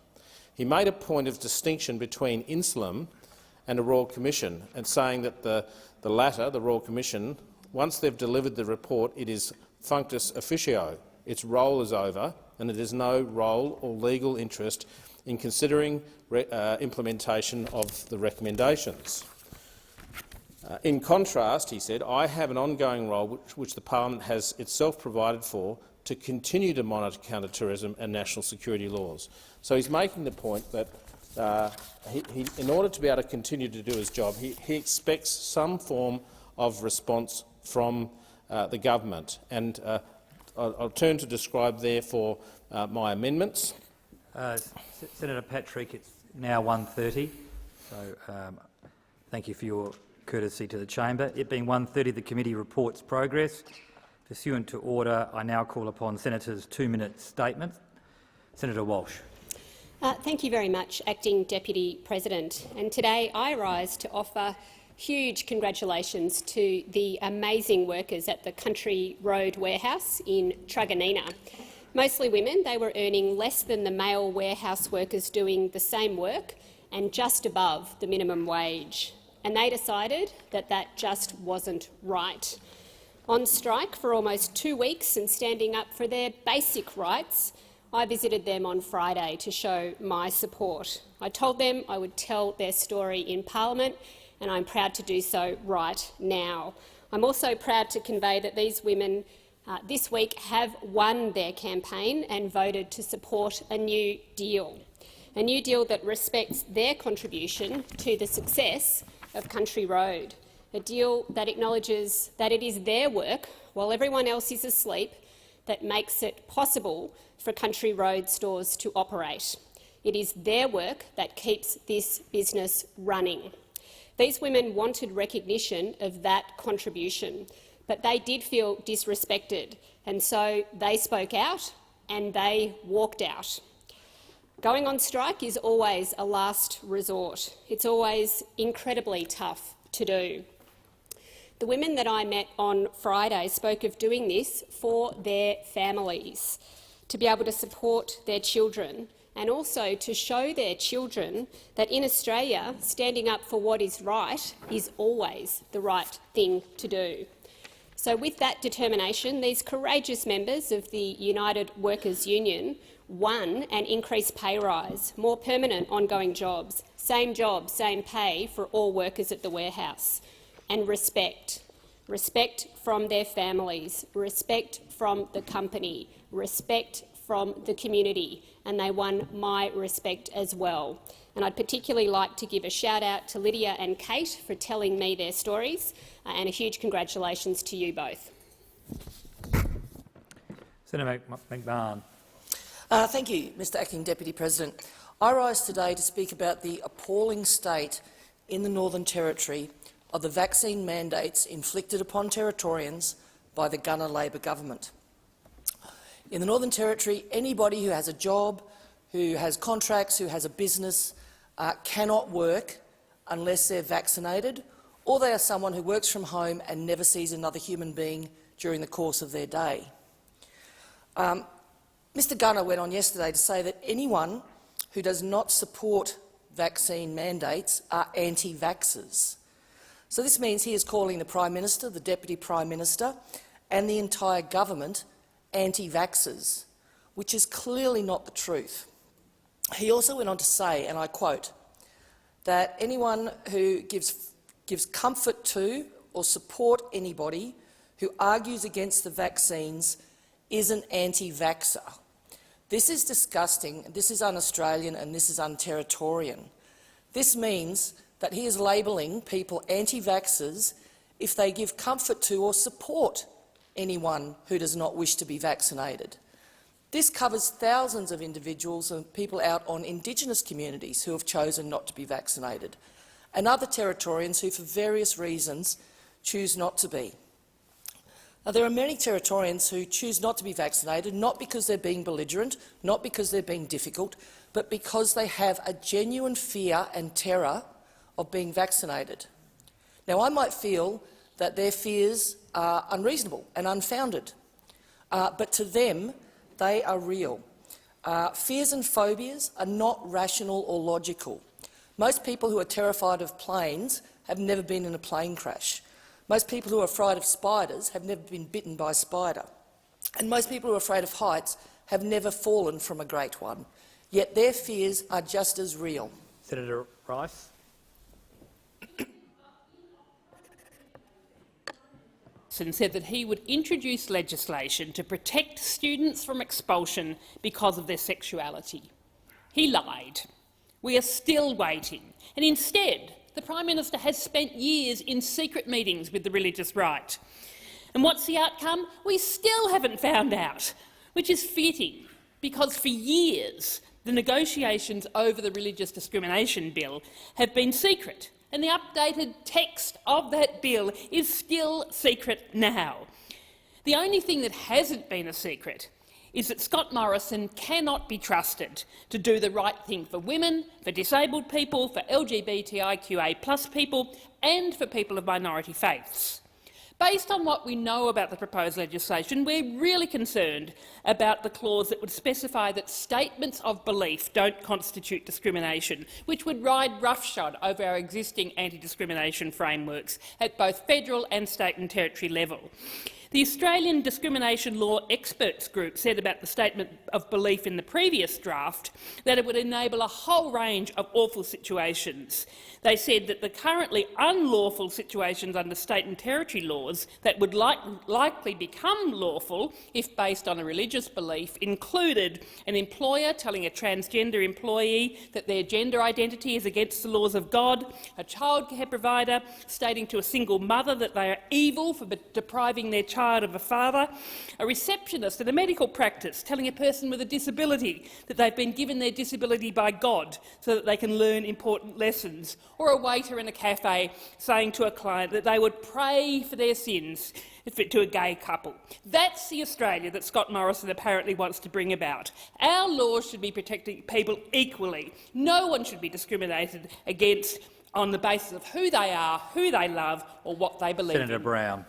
[SPEAKER 5] He made a point of distinction between Insulam and a Royal Commission, and saying that the latter, the Royal Commission, once they've delivered the report, it is functus officio. Its role is over, and it has no role or legal interest in considering implementation of the recommendations. In contrast, he said, I have an ongoing role which the Parliament has itself provided for to continue to monitor counter-terrorism and national security laws. So he's making the point that in order to be able to continue to do his job, he expects some form of response from the government. And I'll turn to describe, therefore, my amendments.
[SPEAKER 22] Senator Patrick, it's now 1:30, so thank you for your
[SPEAKER 4] courtesy to the chamber. It being 1:30, the committee reports progress. Pursuant to order, I now call upon senators' 2-minute statements. Senator Walsh.
[SPEAKER 22] Thank you very much, Acting Deputy President. And today I rise to offer huge congratulations to the amazing workers at the Country Road Warehouse in Truganina. Mostly women, they were earning less than the male warehouse workers doing the same work and just above the minimum wage. And they decided that that just wasn't right. On strike for almost 2 weeks and standing up for their basic rights, I visited them on Friday to show my support. I told them I would tell their story in Parliament, and I'm proud to do so right now. I'm also proud to convey that these women this week have won their campaign and voted to support a new deal that respects their contribution to the success of Country Road, a deal that acknowledges that it is their work, while everyone else is asleep, that makes it possible for Country Road stores to operate. It is their work that keeps this business running. These women wanted recognition of that contribution, but they did feel disrespected, and so they spoke out and they walked out. Going on strike is always a last resort. It's always incredibly tough to do. The women that I met on Friday spoke of doing this for their families, to be able to support their children, and also to show their children that in Australia, standing up for what is right is always the right thing to do. So with that determination, these courageous members of the United Workers' Union won an increased pay rise, more permanent ongoing jobs, same job, same pay for all workers at the warehouse, and respect. Respect from their families, respect from the company, respect from the community, and they won my respect as well. And I'd particularly like to give a shout-out to Lydia and Kate for telling me their stories, and a huge congratulations to you both.
[SPEAKER 4] Senator McMahon.
[SPEAKER 23] Thank you, Mr Acting Deputy President. I rise today to speak about the appalling state in the Northern Territory of the vaccine mandates inflicted upon Territorians by the Gunner Labor government. In the Northern Territory, anybody who has a job, who has contracts, who has a business, cannot work unless they're vaccinated, or they are someone who works from home and never sees another human being during the course of their day. Mr Gunner went on yesterday to say that anyone who does not support vaccine mandates are anti-vaxxers. So this means he is calling the Prime Minister, the Deputy Prime Minister and the entire government anti-vaxxers, which is clearly not the truth. He also went on to say, and I quote, that anyone who gives comfort to or support anybody who argues against the vaccines is an anti-vaxxer. This is disgusting, this is un-Australian and this is un-Territorian. This means that he is labelling people anti-vaxxers if they give comfort to or support anyone who does not wish to be vaccinated. This covers thousands of individuals and people out on Indigenous communities who have chosen not to be vaccinated, and other Territorians who, for various reasons, choose not to be. Now, there are many Territorians who choose not to be vaccinated, not because they're being belligerent, not because they're being difficult, but because they have a genuine fear and terror of being vaccinated. Now, I might feel that their fears are unreasonable and unfounded, but to them, they are real. Fears and phobias are not rational or logical. Most people who are terrified of planes have never been in a plane crash. Most people who are afraid of spiders have never been bitten by a spider. And most people who are afraid of heights have never fallen from a great one. Yet their fears are just as real.
[SPEAKER 4] Senator Rice.
[SPEAKER 24] And said that he would introduce legislation to protect students from expulsion because of their sexuality. He lied. We are still waiting. And instead, the Prime Minister has spent years in secret meetings with the religious right. And what's the outcome? We still haven't found out, which is fitting, because for years the negotiations over the Religious Discrimination Bill have been secret, and the updated text of that bill is still secret now. The only thing that hasn't been a secret is that Scott Morrison cannot be trusted to do the right thing for women, for disabled people, for LGBTIQA+ people and for people of minority faiths. Based on what we know about the proposed legislation, we're really concerned about the clause that would specify that statements of belief don't constitute discrimination, which would ride roughshod over our existing anti-discrimination frameworks at both federal and state and territory level. The Australian Discrimination Law Experts Group said about the statement of belief in the previous draft that it would enable a whole range of awful situations. They said that the currently unlawful situations under state and territory laws that would likely become lawful if based on a religious belief included an employer telling a transgender employee that their gender identity is against the laws of God, a childcare provider stating to a single mother that they are evil for depriving their child of a father, a receptionist at a medical practice telling a person with a disability that they've been given their disability by God so that they can learn important lessons, or a waiter in a cafe saying to a client that they would pray for their sins to a gay couple. That's the Australia that Scott Morrison apparently wants to bring about. Our laws should be protecting people equally. No one should be discriminated against on the basis of who they are, who they love or what they believe
[SPEAKER 4] Senator
[SPEAKER 24] in.
[SPEAKER 4] Brown.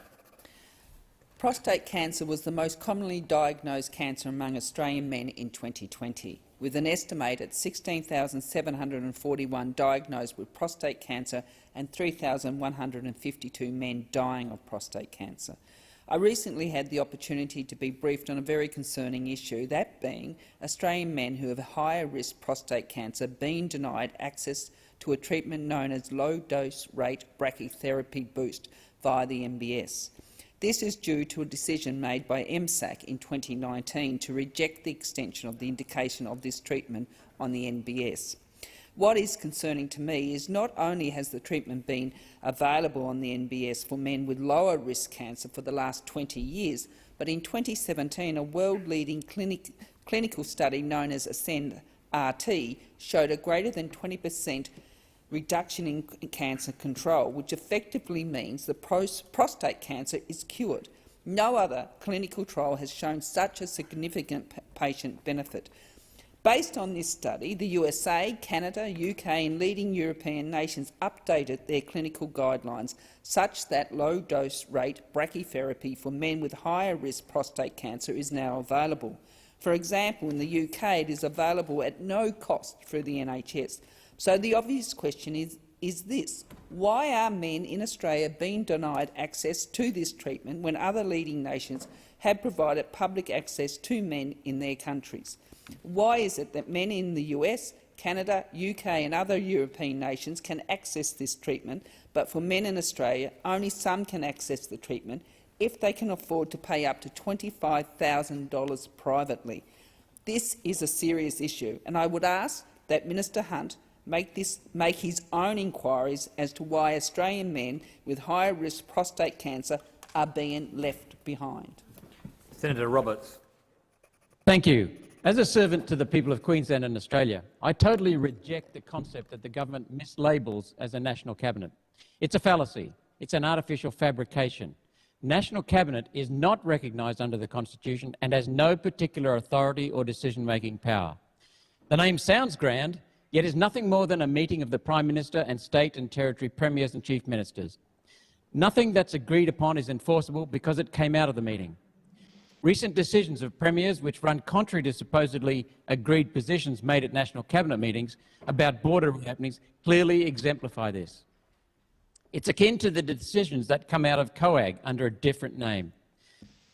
[SPEAKER 21] Prostate cancer was the most commonly diagnosed cancer among Australian men in 2020, with an estimated 16,741 diagnosed with prostate cancer and 3,152 men dying of prostate cancer. I recently had the opportunity to be briefed on a very concerning issue, that being Australian men who have higher risk prostate cancer being denied access to a treatment known as low-dose rate brachytherapy boost via the NBS. This is due to a decision made by MSAC in 2019 to reject the extension of the indication of this treatment on the NBS. What is concerning to me is not only has the treatment been available on the NBS for men with lower risk cancer for the last 20 years, but in 2017 a world-leading clinical study known as ASCEND-RT showed a greater than 20% reduction in cancer control, which effectively means the prostate cancer is cured. No other clinical trial has shown such a significant patient benefit. Based on this study, the USA, Canada, UK and leading European nations updated their clinical guidelines such that low-dose rate brachytherapy for men with higher risk prostate cancer is now available. For example, in the UK it is available at no cost through the NHS. So the obvious question is this: why are men in Australia being denied access to this treatment when other leading nations have provided public access to men in their countries? Why is it that men in the US, Canada, UK and other European nations can access this treatment, but for men in Australia only some can access the treatment if they can afford to pay up to $25,000 privately? This is a serious issue, and I would ask that Minister Hunt make his own inquiries as to why Australian men with higher risk prostate cancer are being left behind.
[SPEAKER 4] Senator Roberts.
[SPEAKER 2] Thank you. As a servant to the people of Queensland and Australia, I totally reject the concept that the government mislabels as a national cabinet. It's a fallacy. It's an artificial fabrication. National cabinet is not recognised under the Constitution and has no particular authority or decision-making power. The name sounds grand, yet is nothing more than a meeting of the Prime Minister and state and territory premiers and chief ministers. Nothing that's agreed upon is enforceable because it came out of the meeting. Recent decisions of premiers which run contrary to supposedly agreed positions made at national cabinet meetings about border reopenings clearly exemplify this. It's akin to the decisions that come out of COAG under a different name.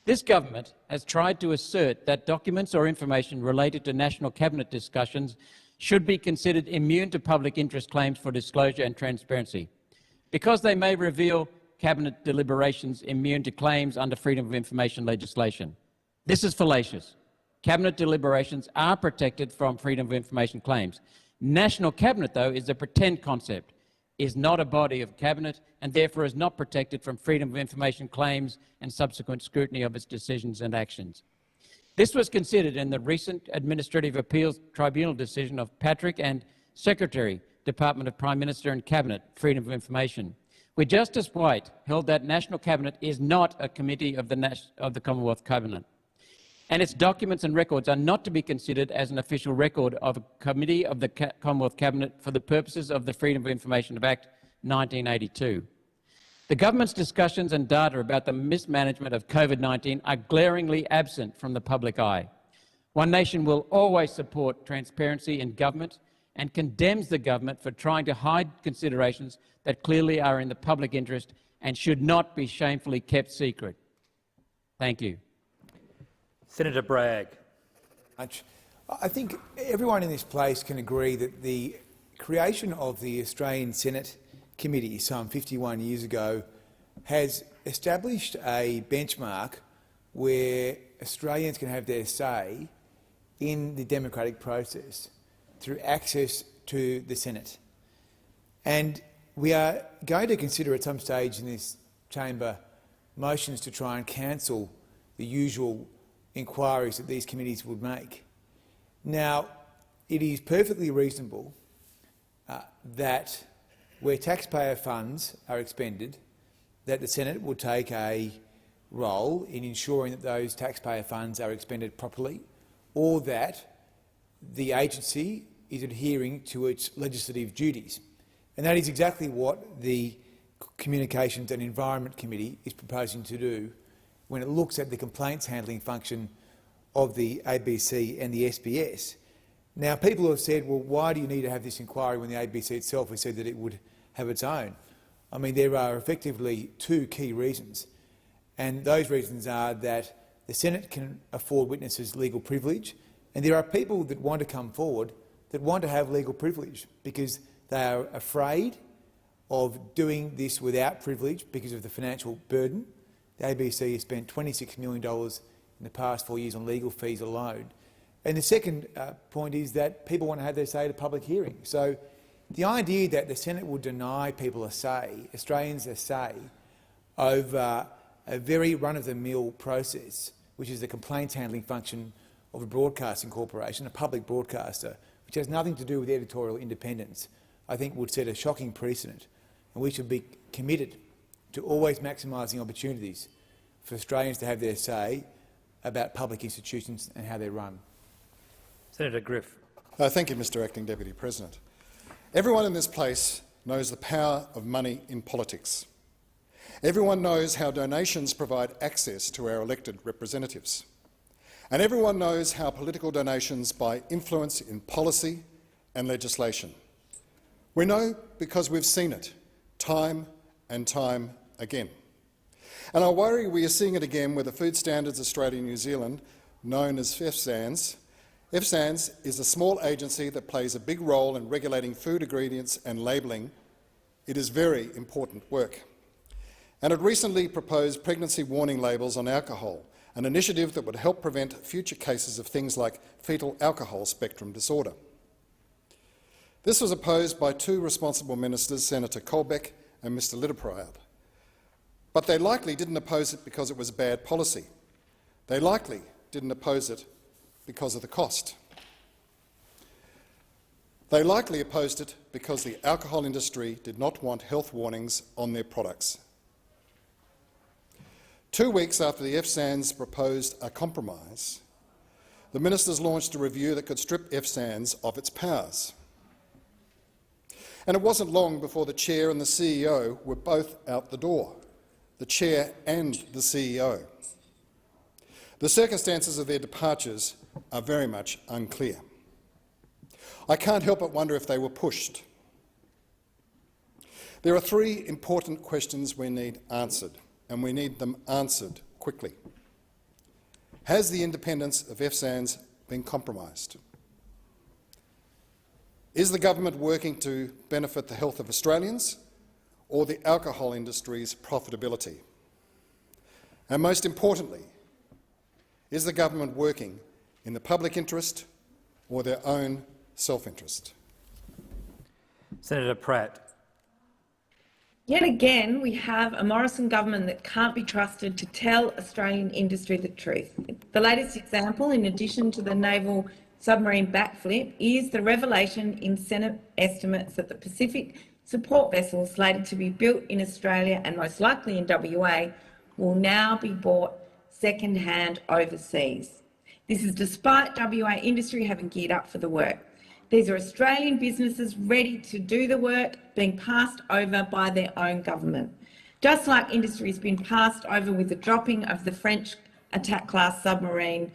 [SPEAKER 2] This government has tried to assert that documents or information related to national cabinet discussions should be considered immune to public interest claims for disclosure and transparency, because they may reveal cabinet deliberations immune to claims under freedom of information legislation. This is fallacious. Cabinet deliberations are protected from freedom of information claims. National cabinet, though, is a pretend concept, is not a body of cabinet, and therefore is not protected from freedom of information claims and subsequent scrutiny of its decisions and actions. This was considered in the recent Administrative Appeals Tribunal decision of Patrick and Secretary Department of Prime Minister and Cabinet, Freedom of Information, where Justice White held that National Cabinet is not a committee of the Commonwealth Cabinet, and its documents and records are not to be considered as an official record of a committee of the Commonwealth Cabinet for the purposes of the Freedom of Information Act 1982. The government's discussions and data about the mismanagement of COVID-19 are glaringly absent from the public eye. One Nation will always support transparency in government and condemns the government for trying to hide considerations that clearly are in the public interest and should not be shamefully kept secret. Thank you.
[SPEAKER 4] Senator Bragg.
[SPEAKER 3] I think everyone in this place can agree that the creation of the Australian Senate Committee some 51 years ago has established a benchmark where Australians can have their say in the democratic process through access to the Senate. And we are going to consider at some stage in this chamber motions to try and cancel the usual inquiries that these committees would make. Now, it is perfectly reasonable that where taxpayer funds are expended, that the Senate will take a role in ensuring that those taxpayer funds are expended properly, or that the agency is adhering to its legislative duties. And that is exactly what the Communications and Environment Committee is proposing to do when it looks at the complaints handling function of the ABC and the SBS. Now, people have said, well, why do you need to have this inquiry when the ABC itself has said that it would have its own? I mean, there are effectively two key reasons, and those reasons are that the Senate can afford witnesses legal privilege, and there are people that want to come forward that want to have legal privilege because they are afraid of doing this without privilege because of the financial burden. The ABC has spent $26 million in the past 4 years on legal fees alone. And the second point is that people want to have their say at a public hearing. So the idea that the Senate will deny people a say, Australians a say, over a very run-of-the-mill process, which is the complaints handling function of a broadcasting corporation, a public broadcaster, which has nothing to do with editorial independence, I think would set a shocking precedent. And we should be committed to always maximising opportunities for Australians to have their say about public institutions and how they're run.
[SPEAKER 4] Senator Griff.
[SPEAKER 6] Thank you, Mr Acting Deputy President. Everyone in this place knows the power of money in politics. Everyone knows how donations provide access to our elected representatives. And everyone knows how political donations buy influence in policy and legislation. We know because we've seen it time and time again. And I worry we are seeing it again with the Food Standards Australia and New Zealand, known as FSANZ. FSANZ is a small agency that plays a big role in regulating food ingredients and labelling. It is very important work. And it recently proposed pregnancy warning labels on alcohol, an initiative that would help prevent future cases of things like fetal alcohol spectrum disorder. This was opposed by two responsible ministers, Senator Colbeck and Mr Littleproud. But they likely didn't oppose it because it was bad policy. They likely didn't oppose it because of the cost. They likely opposed it because the alcohol industry did not want health warnings on their products. 2 weeks after the FSANZ proposed a compromise, the ministers launched a review that could strip FSANZ of its powers. And it wasn't long before the chair and the CEO were both out the door, the chair and the CEO. The circumstances of their departures are very much unclear. I can't help but wonder if they were pushed. There are three important questions we need answered, and we need them answered quickly. Has the independence of FSANZ been compromised? Is the government working to benefit the health of Australians or the alcohol industry's profitability? And most importantly, is the government working in the public interest or their own self-interest?
[SPEAKER 4] Senator Pratt.
[SPEAKER 7] Yet again, we have a Morrison government that can't be trusted to tell Australian industry the truth. The latest example, in addition to the naval submarine backflip is the revelation in Senate estimates that the Pacific support vessels slated to be built in Australia and most likely in WA will now be bought second-hand overseas. This is despite WA industry having geared up for the work. These are Australian businesses ready to do the work, being passed over by their own government. Just like industry has been passed over with the dropping of the French attack-class submarines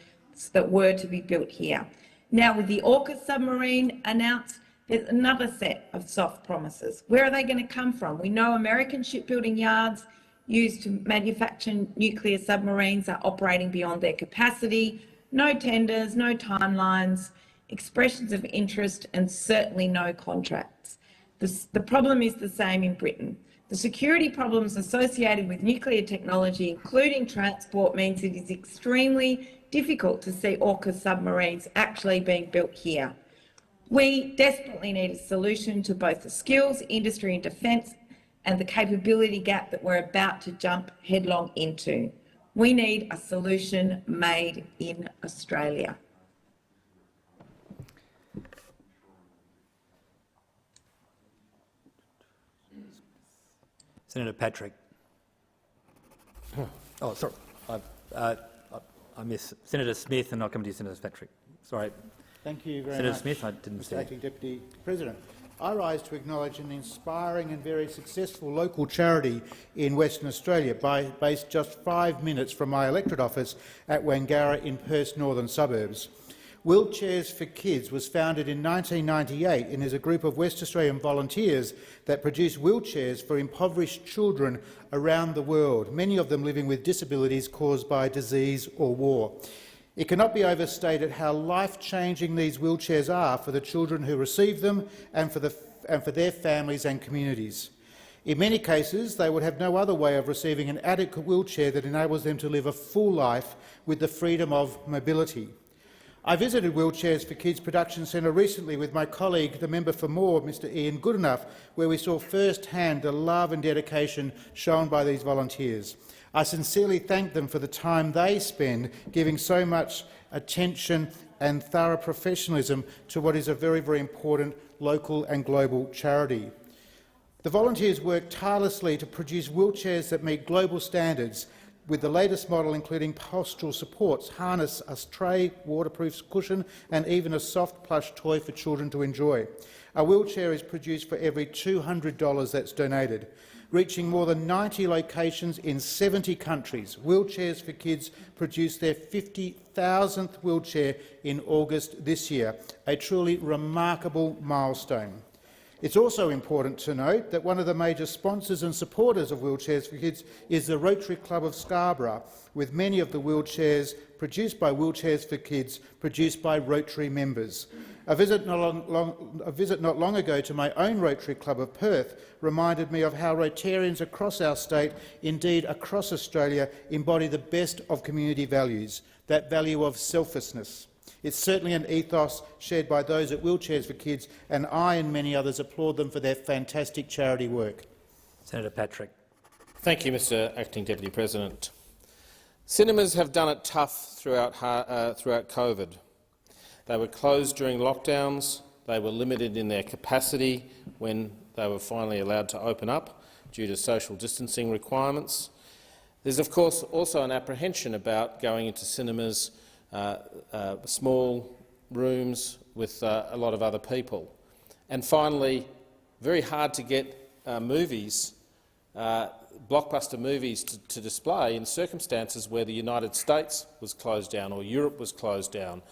[SPEAKER 7] that were to be built here. Now, with the AUKUS submarine announced, there's another set of soft promises. Where are they going to come from? We know American shipbuilding yards used to manufacture nuclear submarines are operating beyond their capacity. No tenders, no timelines, expressions of interest, and certainly no contracts. The problem is the same in Britain. The security problems associated with nuclear technology, including transport, means it is extremely difficult to see AUKUS submarines actually being built here. We desperately need a solution to both the skills, industry and defence and the capability gap that we're about to jump headlong into. We need a solution made in Australia.
[SPEAKER 4] Senator Patrick. Oh, sorry. I miss Senator Smith, and I'll come to you, Senator Patrick. Sorry.
[SPEAKER 8] Thank you very
[SPEAKER 4] Senator
[SPEAKER 8] much,
[SPEAKER 4] Smith, I didn't see.
[SPEAKER 8] Mr. Acting Deputy President. I rise to acknowledge an inspiring and very successful local charity in Western Australia, based just 5 minutes from my electorate office at Wangara in Perth's northern suburbs. Wheelchairs for Kids was founded in 1998 and is a group of West Australian volunteers that produce wheelchairs for impoverished children around the world, many of them living with disabilities caused by disease or war. It cannot be overstated how life-changing these wheelchairs are for the children who receive them and for their families and communities. In many cases, they would have no other way of receiving an adequate wheelchair that enables them to live a full life with the freedom of mobility. I visited Wheelchairs for Kids Production Centre recently with my colleague, the member for Moore, Mr Ian Goodenough, where we saw first-hand the love and dedication shown by these volunteers. I sincerely thank them for the time they spend giving so much attention and thorough professionalism to what is a very, very important local and global charity. The volunteers work tirelessly to produce wheelchairs that meet global standards, with the latest model including postural supports, harness, a tray, waterproof cushion and even a soft plush toy for children to enjoy. A wheelchair is produced for every $200 that's donated. Reaching more than 90 locations in 70 countries, Wheelchairs for Kids produced their 50,000th wheelchair in August this year, a truly remarkable milestone. It's also important to note that one of the major sponsors and supporters of Wheelchairs for Kids is the Rotary Club of Scarborough, with many of the wheelchairs produced by Wheelchairs for Kids produced by Rotary members. A visit not long ago to my own Rotary Club of Perth reminded me of how Rotarians across our state, indeed across Australia, embody the best of community values, that value of selflessness. It's certainly an ethos shared by those at Wheelchairs for Kids, and I and many others applaud them for their fantastic charity work.
[SPEAKER 4] Senator Patrick.
[SPEAKER 5] Thank you, Mr Acting Deputy President. Cinemas have done it tough throughout COVID. They were closed during lockdowns, they were limited in their capacity when they were finally allowed to open up due to social distancing requirements. There's of course also an apprehension about going into cinemas, small rooms with a lot of other people. And finally, very hard to get movies, blockbuster movies to display in circumstances where the United States was closed down or Europe was closed down,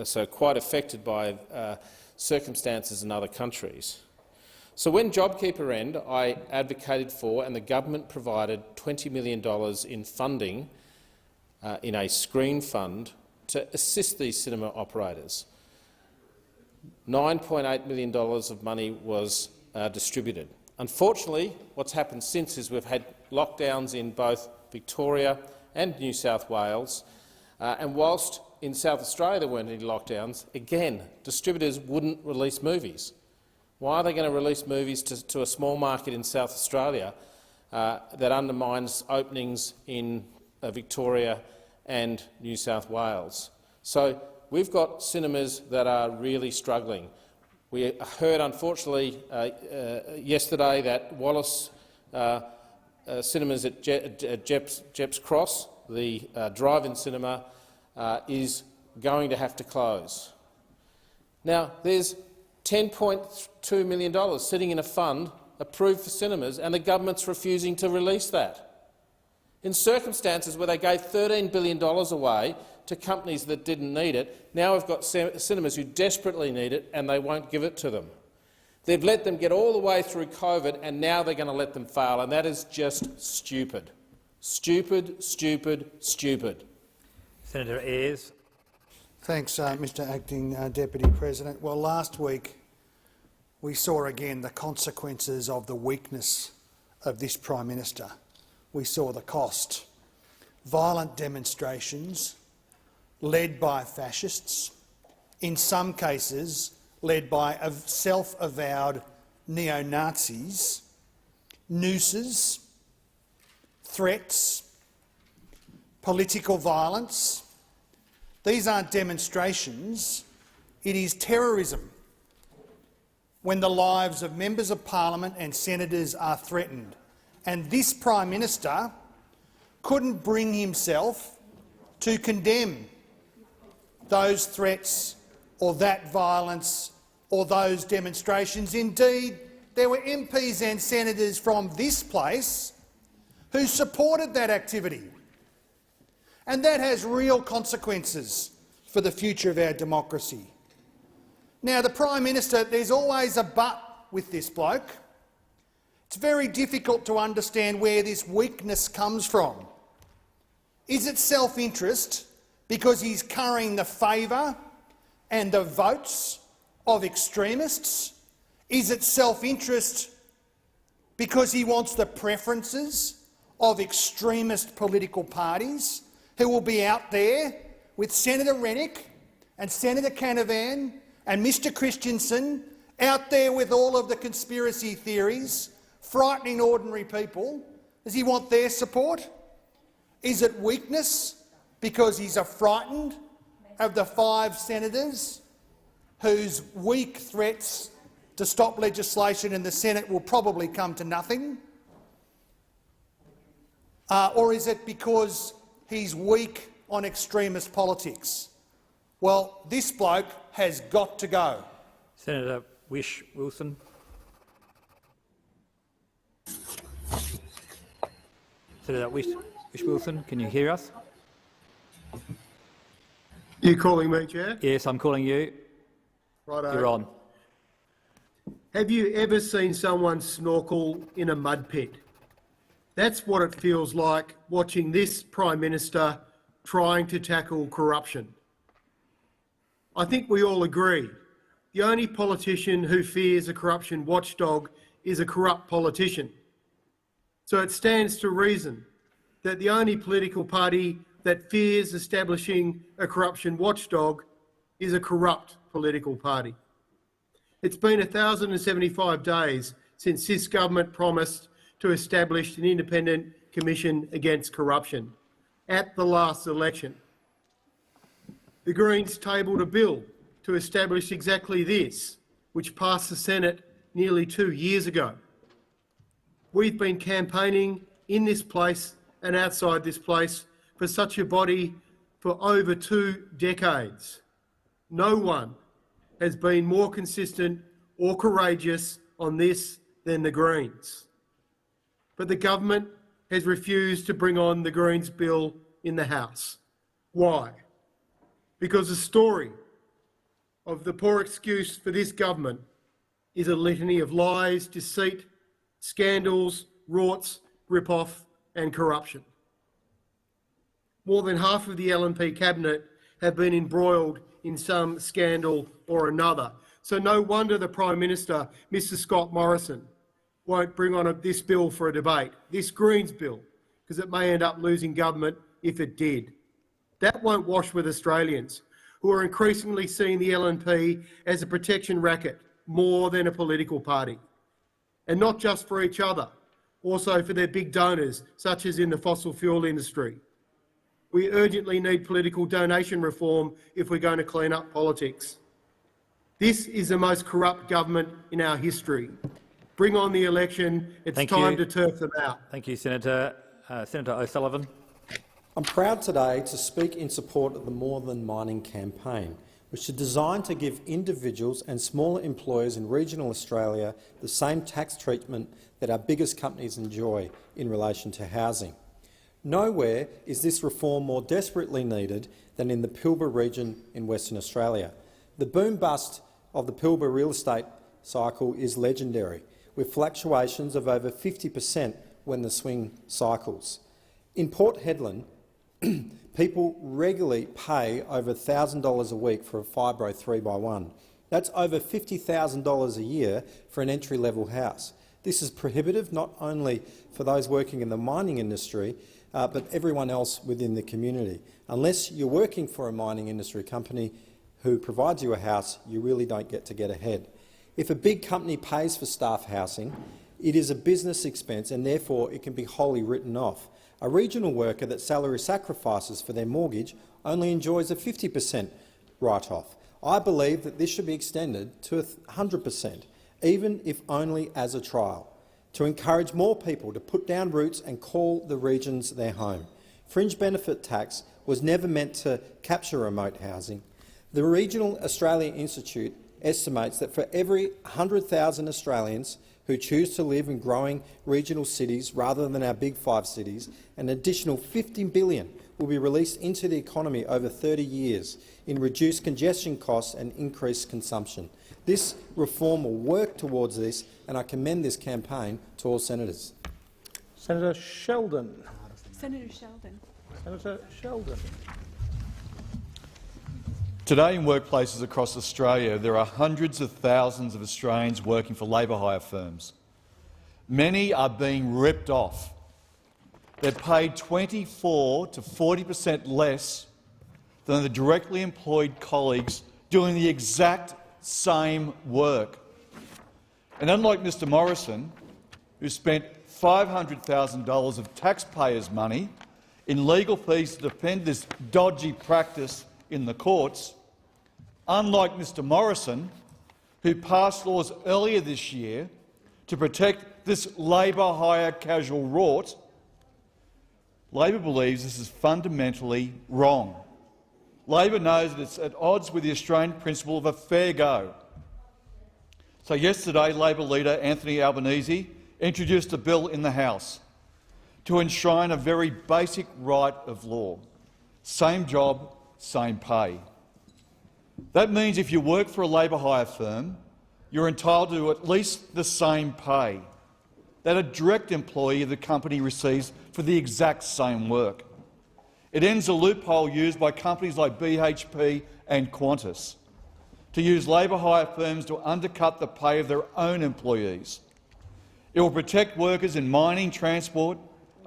[SPEAKER 5] so quite affected by circumstances in other countries. So when JobKeeper ended, I advocated for and the government provided $20 million in funding in a screen fund to assist these cinema operators. $9.8 million of money was distributed. Unfortunately, what's happened since is we've had lockdowns in both Victoria and New South Wales, and whilst in South Australia there weren't any lockdowns, again, distributors wouldn't release movies. Why are they going to release movies to a small market in South Australia that undermines openings in Victoria and New South Wales? So we've got cinemas that are really struggling. We heard, unfortunately, yesterday that Wallace Cinemas at Jepps Cross, the drive-in cinema, is going to have to close. Now, there's $10.2 million sitting in a fund approved for cinemas, and the government's refusing to release that. In circumstances where they gave $13 billion away to companies that didn't need it, now we've got cinemas who desperately need it and they won't give it to them. They've let them get all the way through COVID and now they're going to let them fail, and that is just stupid. Stupid, stupid, stupid.
[SPEAKER 4] Senator Ayres.
[SPEAKER 9] Thanks, Mr Acting Deputy President. Well, last week we saw again the consequences of the weakness of this Prime Minister. We saw the cost. Violent demonstrations led by fascists, in some cases led by self-avowed neo-Nazis, nooses, threats, political violence. These aren't demonstrations, it is terrorism when the lives of members of parliament and senators are threatened. And this Prime Minister couldn't bring himself to condemn those threats or that violence or those demonstrations. Indeed, there were MPs and senators from this place who supported that activity. And that has real consequences for the future of our democracy. Now, the Prime Minister, there's always a but with this bloke. It's very difficult to understand where this weakness comes from. Is it self-interest because he's currying the favour and the votes of extremists? Is it self-interest because he wants the preferences of extremist political parties who will be out there with Senator Rennick and Senator Canavan and Mr Christensen out there with all of the conspiracy theories, frightening ordinary people? Does he want their support? Is it weakness because he's frightened of the 5 senators whose weak threats to stop legislation in the Senate will probably come to nothing? Or is it because he's weak on extremist politics? Well, this bloke has got to go.
[SPEAKER 4] Senator Whish-Wilson. Senator Whish-Wilson, can you hear us?
[SPEAKER 10] You calling me, Chair?
[SPEAKER 4] Yes, I'm calling you.
[SPEAKER 10] Righto.
[SPEAKER 4] You're on.
[SPEAKER 10] Have you ever seen someone snorkel in a mud pit? That's what it feels like watching this Prime Minister trying to tackle corruption. I think we all agree the only politician who fears a corruption watchdog is a corrupt politician. So it stands to reason that the only political party that fears establishing a corruption watchdog is a corrupt political party. It's been 1,075 days since this government promised to establish an independent commission against corruption at the last election. The Greens tabled a bill to establish exactly this, which passed the Senate nearly 2 years ago. We've been campaigning in this place and outside this place for such a body for over 2 decades. No one has been more consistent or courageous on this than the Greens. But the government has refused to bring on the Greens bill in the House. Why? Because the story of the poor excuse for this government is a litany of lies, deceit, scandals, rorts, rip-off and corruption. More than half of the LNP cabinet have been embroiled in some scandal or another. So no wonder the Prime Minister, Mr Scott Morrison, won't bring on this bill for a debate, this Greens bill, because it may end up losing government if it did. That won't wash with Australians, who are increasingly seeing the LNP as a protection racket more than a political party. And not just for each other, also for their big donors, such as in the fossil fuel industry. We urgently need political donation reform if we're going to clean up politics. This is the most corrupt government in our history. Bring on the election. It's time to turf them out.
[SPEAKER 4] Thank you, Senator. Senator O'Sullivan.
[SPEAKER 15] I'm proud today to speak in support of the More Than Mining campaign, which is designed to give individuals and smaller employers in regional Australia the same tax treatment that our biggest companies enjoy in relation to housing. Nowhere is this reform more desperately needed than in the Pilbara region in Western Australia. The boom-bust of the Pilbara real estate cycle is legendary, with fluctuations of over 50% when the swing cycles. In Port Hedland, people regularly pay over $1,000 a week for a fibro 3x1. That's over $50,000 a year for an entry-level house. This is prohibitive not only for those working in the mining industry, but everyone else within the community. Unless you're working for a mining industry company who provides you a house, you really don't get to get ahead. If a big company pays for staff housing, it is a business expense and therefore it can be wholly written off. A regional worker that salary sacrifices for their mortgage only enjoys a 50% write-off. I believe that this should be extended to 100%, even if only as a trial, to encourage more people to put down roots and call the regions their home. Fringe benefit tax was never meant to capture remote housing. The Regional Australia Institute estimates that for every 100,000 Australians who choose to live in growing regional cities rather than our big 5 cities, an additional $50 billion will be released into the economy over 30 years in reduced congestion costs and increased consumption. This reform will work towards this, and I commend this campaign to all senators.
[SPEAKER 1] Senator Sheldon.
[SPEAKER 19] Senator Sheldon.
[SPEAKER 1] Senator Sheldon.
[SPEAKER 11] Today in workplaces across Australia, there are hundreds of thousands of Australians working for labour hire firms. Many are being ripped off. They're paid 24 to 40% less than the directly employed colleagues doing the exact same work. And unlike Mr Morrison, who spent $500,000 of taxpayers' money in legal fees to defend this dodgy practice in the courts, unlike Mr Morrison, who passed laws earlier this year to protect this labour hire casual rort, Labor believes this is fundamentally wrong. Labor knows that it's at odds with the Australian principle of a fair go. So yesterday, Labor leader Anthony Albanese introduced a bill in the House to enshrine a very basic right of law: same job, same pay. That means if you work for a labour hire firm, you're entitled to at least the same pay that a direct employee of the company receives for the exact same work. It ends a loophole used by companies like BHP and Qantas to use labour hire firms to undercut the pay of their own employees. It will protect workers in mining, transport,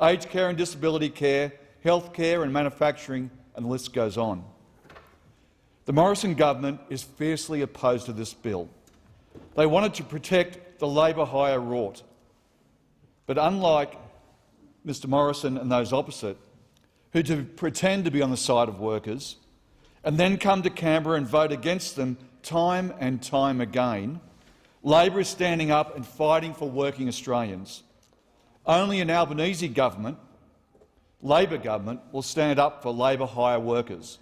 [SPEAKER 11] aged care and disability care, health care and manufacturing, and the list goes on. The Morrison government is fiercely opposed to this bill. They wanted to protect the labour hire rort. But unlike Mr Morrison and those opposite, who pretend to be on the side of workers and then come to Canberra and vote against them time and time again, Labor is standing up and fighting for working Australians. Only an Albanese government, Labor government, will stand up for labour hire workers.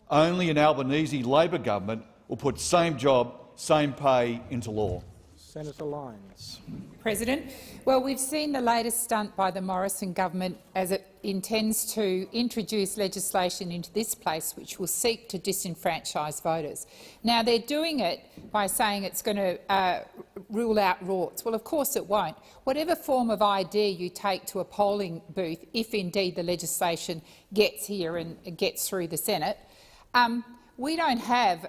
[SPEAKER 11] Only an Albanese Labor government will put same job, same pay into law.
[SPEAKER 1] Senator Lyons.
[SPEAKER 12] President, well, we've seen the latest stunt by the Morrison government as it intends to introduce legislation into this place which will seek to disenfranchise voters. Now, they're doing it by saying it's going to rule out rorts. Well, of course it won't. Whatever form of ID you take to a polling booth, if indeed the legislation gets here and gets through the Senate, we don't have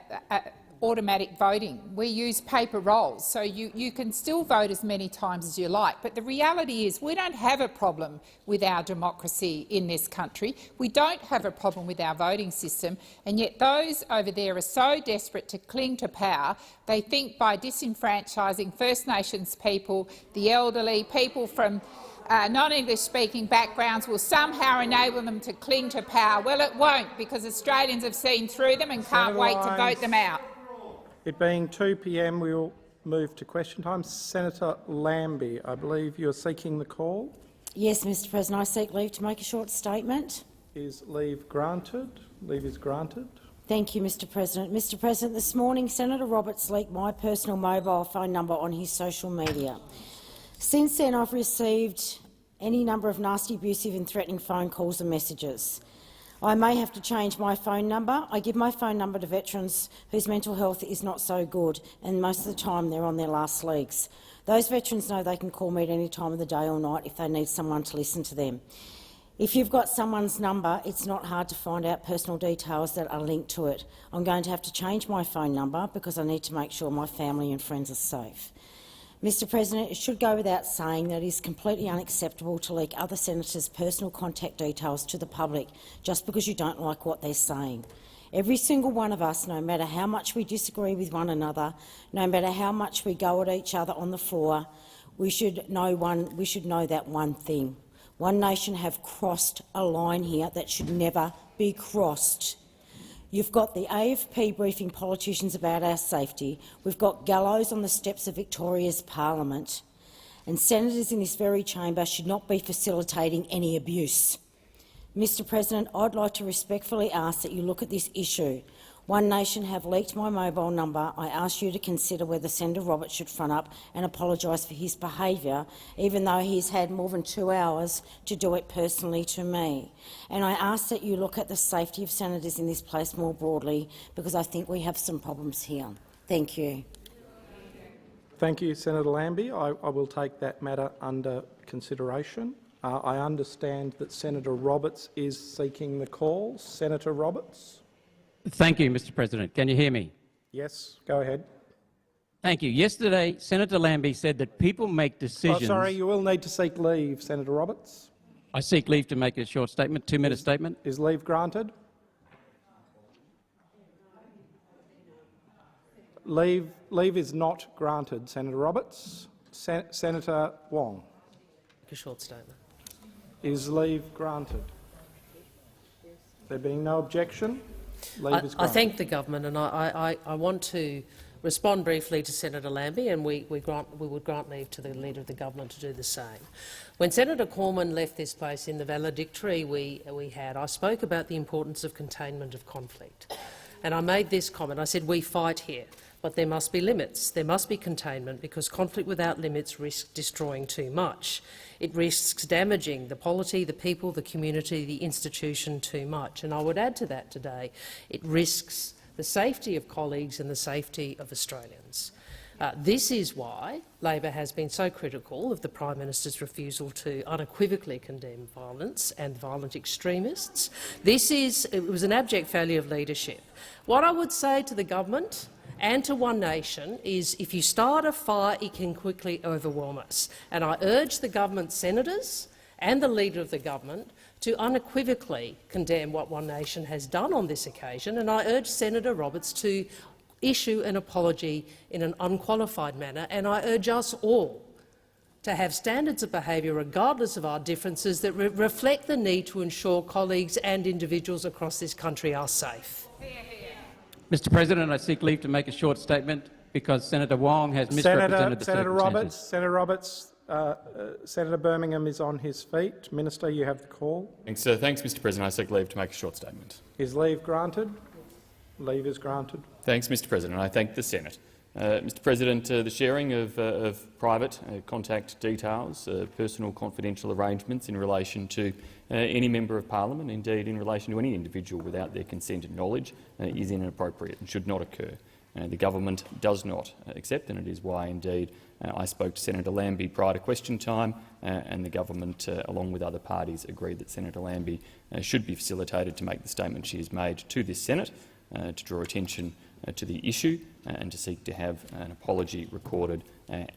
[SPEAKER 12] automatic voting. We use paper rolls, so you can still vote as many times as you like. But the reality is we don't have a problem with our democracy in this country. We don't have a problem with our voting system, and yet those over there are so desperate to cling to power, they think by disenfranchising First Nations people, the elderly, people from non-English speaking backgrounds will somehow enable them to cling to power. Well, it won't, because Australians have seen through them and can't
[SPEAKER 1] Senator
[SPEAKER 12] wait to
[SPEAKER 1] Lyons,
[SPEAKER 12] vote them out.
[SPEAKER 1] It being 2 p.m, we will move to question time. Senator Lambie, I believe you're seeking the call.
[SPEAKER 13] Yes, Mr President. I seek leave to make a short statement.
[SPEAKER 1] Is leave granted? Leave is granted.
[SPEAKER 13] Thank you, Mr President. Mr President, this morning Senator Roberts leaked my personal mobile phone number on his social media. Since then, I've received any number of nasty, abusive and threatening phone calls and messages. I may have to change my phone number. I give my phone number to veterans whose mental health is not so good, and most of the time they're on their last legs. Those veterans know they can call me at any time of the day or night if they need someone to listen to them. If you've got someone's number, it's not hard to find out personal details that are linked to it. I'm going to have to change my phone number because I need to make sure my family and friends are safe. Mr President, it should go without saying that it is completely unacceptable to leak other senators' personal contact details to the public just because you don't like what they're saying. Every single one of us, no matter how much we disagree with one another, no matter how much we go at each other on the floor, we should know that one thing. One Nation have crossed a line here that should never be crossed. You've got the AFP briefing politicians about our safety. We've got gallows on the steps of Victoria's parliament. And senators in this very chamber should not be facilitating any abuse. Mr President, I'd like to respectfully ask that you look at this issue. One Nation have leaked my mobile number. I ask you to consider whether Senator Roberts should front up and apologise for his behaviour, even though he's had more than 2 hours to do it personally to me. And I ask that you look at the safety of senators in this place more broadly, because I think we have some problems here. Thank you.
[SPEAKER 1] Thank you, Senator Lambie. I will take that matter under consideration. I understand that Senator Roberts is seeking the call. Senator Roberts.
[SPEAKER 2] Thank you, Mr President. Can you hear me?
[SPEAKER 1] Yes, go ahead.
[SPEAKER 2] Thank you. Yesterday, Senator Lambie said that people make decisions—
[SPEAKER 1] Oh, sorry, you will need to seek leave, Senator Roberts.
[SPEAKER 2] I seek leave to make a short statement, 2-minute statement.
[SPEAKER 1] Is leave granted? Leave is not granted, Senator Roberts. Senator Wong.
[SPEAKER 14] A short statement.
[SPEAKER 1] Is leave granted? There being no objection, leave is granted.
[SPEAKER 14] I thank the government, and I want to respond briefly to Senator Lambie, and we would grant leave to the Leader of the Government to do the same. When Senator Cormann left this place in the valedictory we had, I spoke about the importance of containment of conflict. And I made this comment. I said, we fight here, but there must be limits. There must be containment, because conflict without limits risks destroying too much. It risks damaging the polity, the people, the community, the institution too much. And I would add to that today, it risks the safety of colleagues and the safety of Australians. This is why Labor has been so critical of the Prime Minister's refusal to unequivocally condemn violence and violent extremists. It was an abject failure of leadership. What I would say to the government and to One Nation is, if you start a fire, it can quickly overwhelm us. And I urge the government senators and the Leader of the Government to unequivocally condemn what One Nation has done on this occasion, and I urge Senator Roberts to issue an apology in an unqualified manner, and I urge us all to have standards of behaviour, regardless of our differences, that reflect the need to ensure colleagues and individuals across this country are safe.
[SPEAKER 2] Mr President, I seek leave to make a short statement because Senator Wong has misrepresented the circumstances.
[SPEAKER 1] Senator Roberts, Senator Birmingham is on his feet. Minister, you have the call.
[SPEAKER 16] Thanks, Mr President. I seek leave to make a short statement.
[SPEAKER 1] Is leave granted? Leave is granted.
[SPEAKER 16] Thanks, Mr President. I thank the Senate. Mr President, the sharing of private contact details, personal confidential arrangements in relation to any member of parliament, indeed in relation to any individual without their consent and knowledge, is inappropriate and should not occur. The government does not accept, and it is why, indeed, I spoke to Senator Lambie prior to question time, and the government, along with other parties, agreed that Senator Lambie should be facilitated to make the statement she has made to this Senate, to draw attention to the issue and to seek to have an apology recorded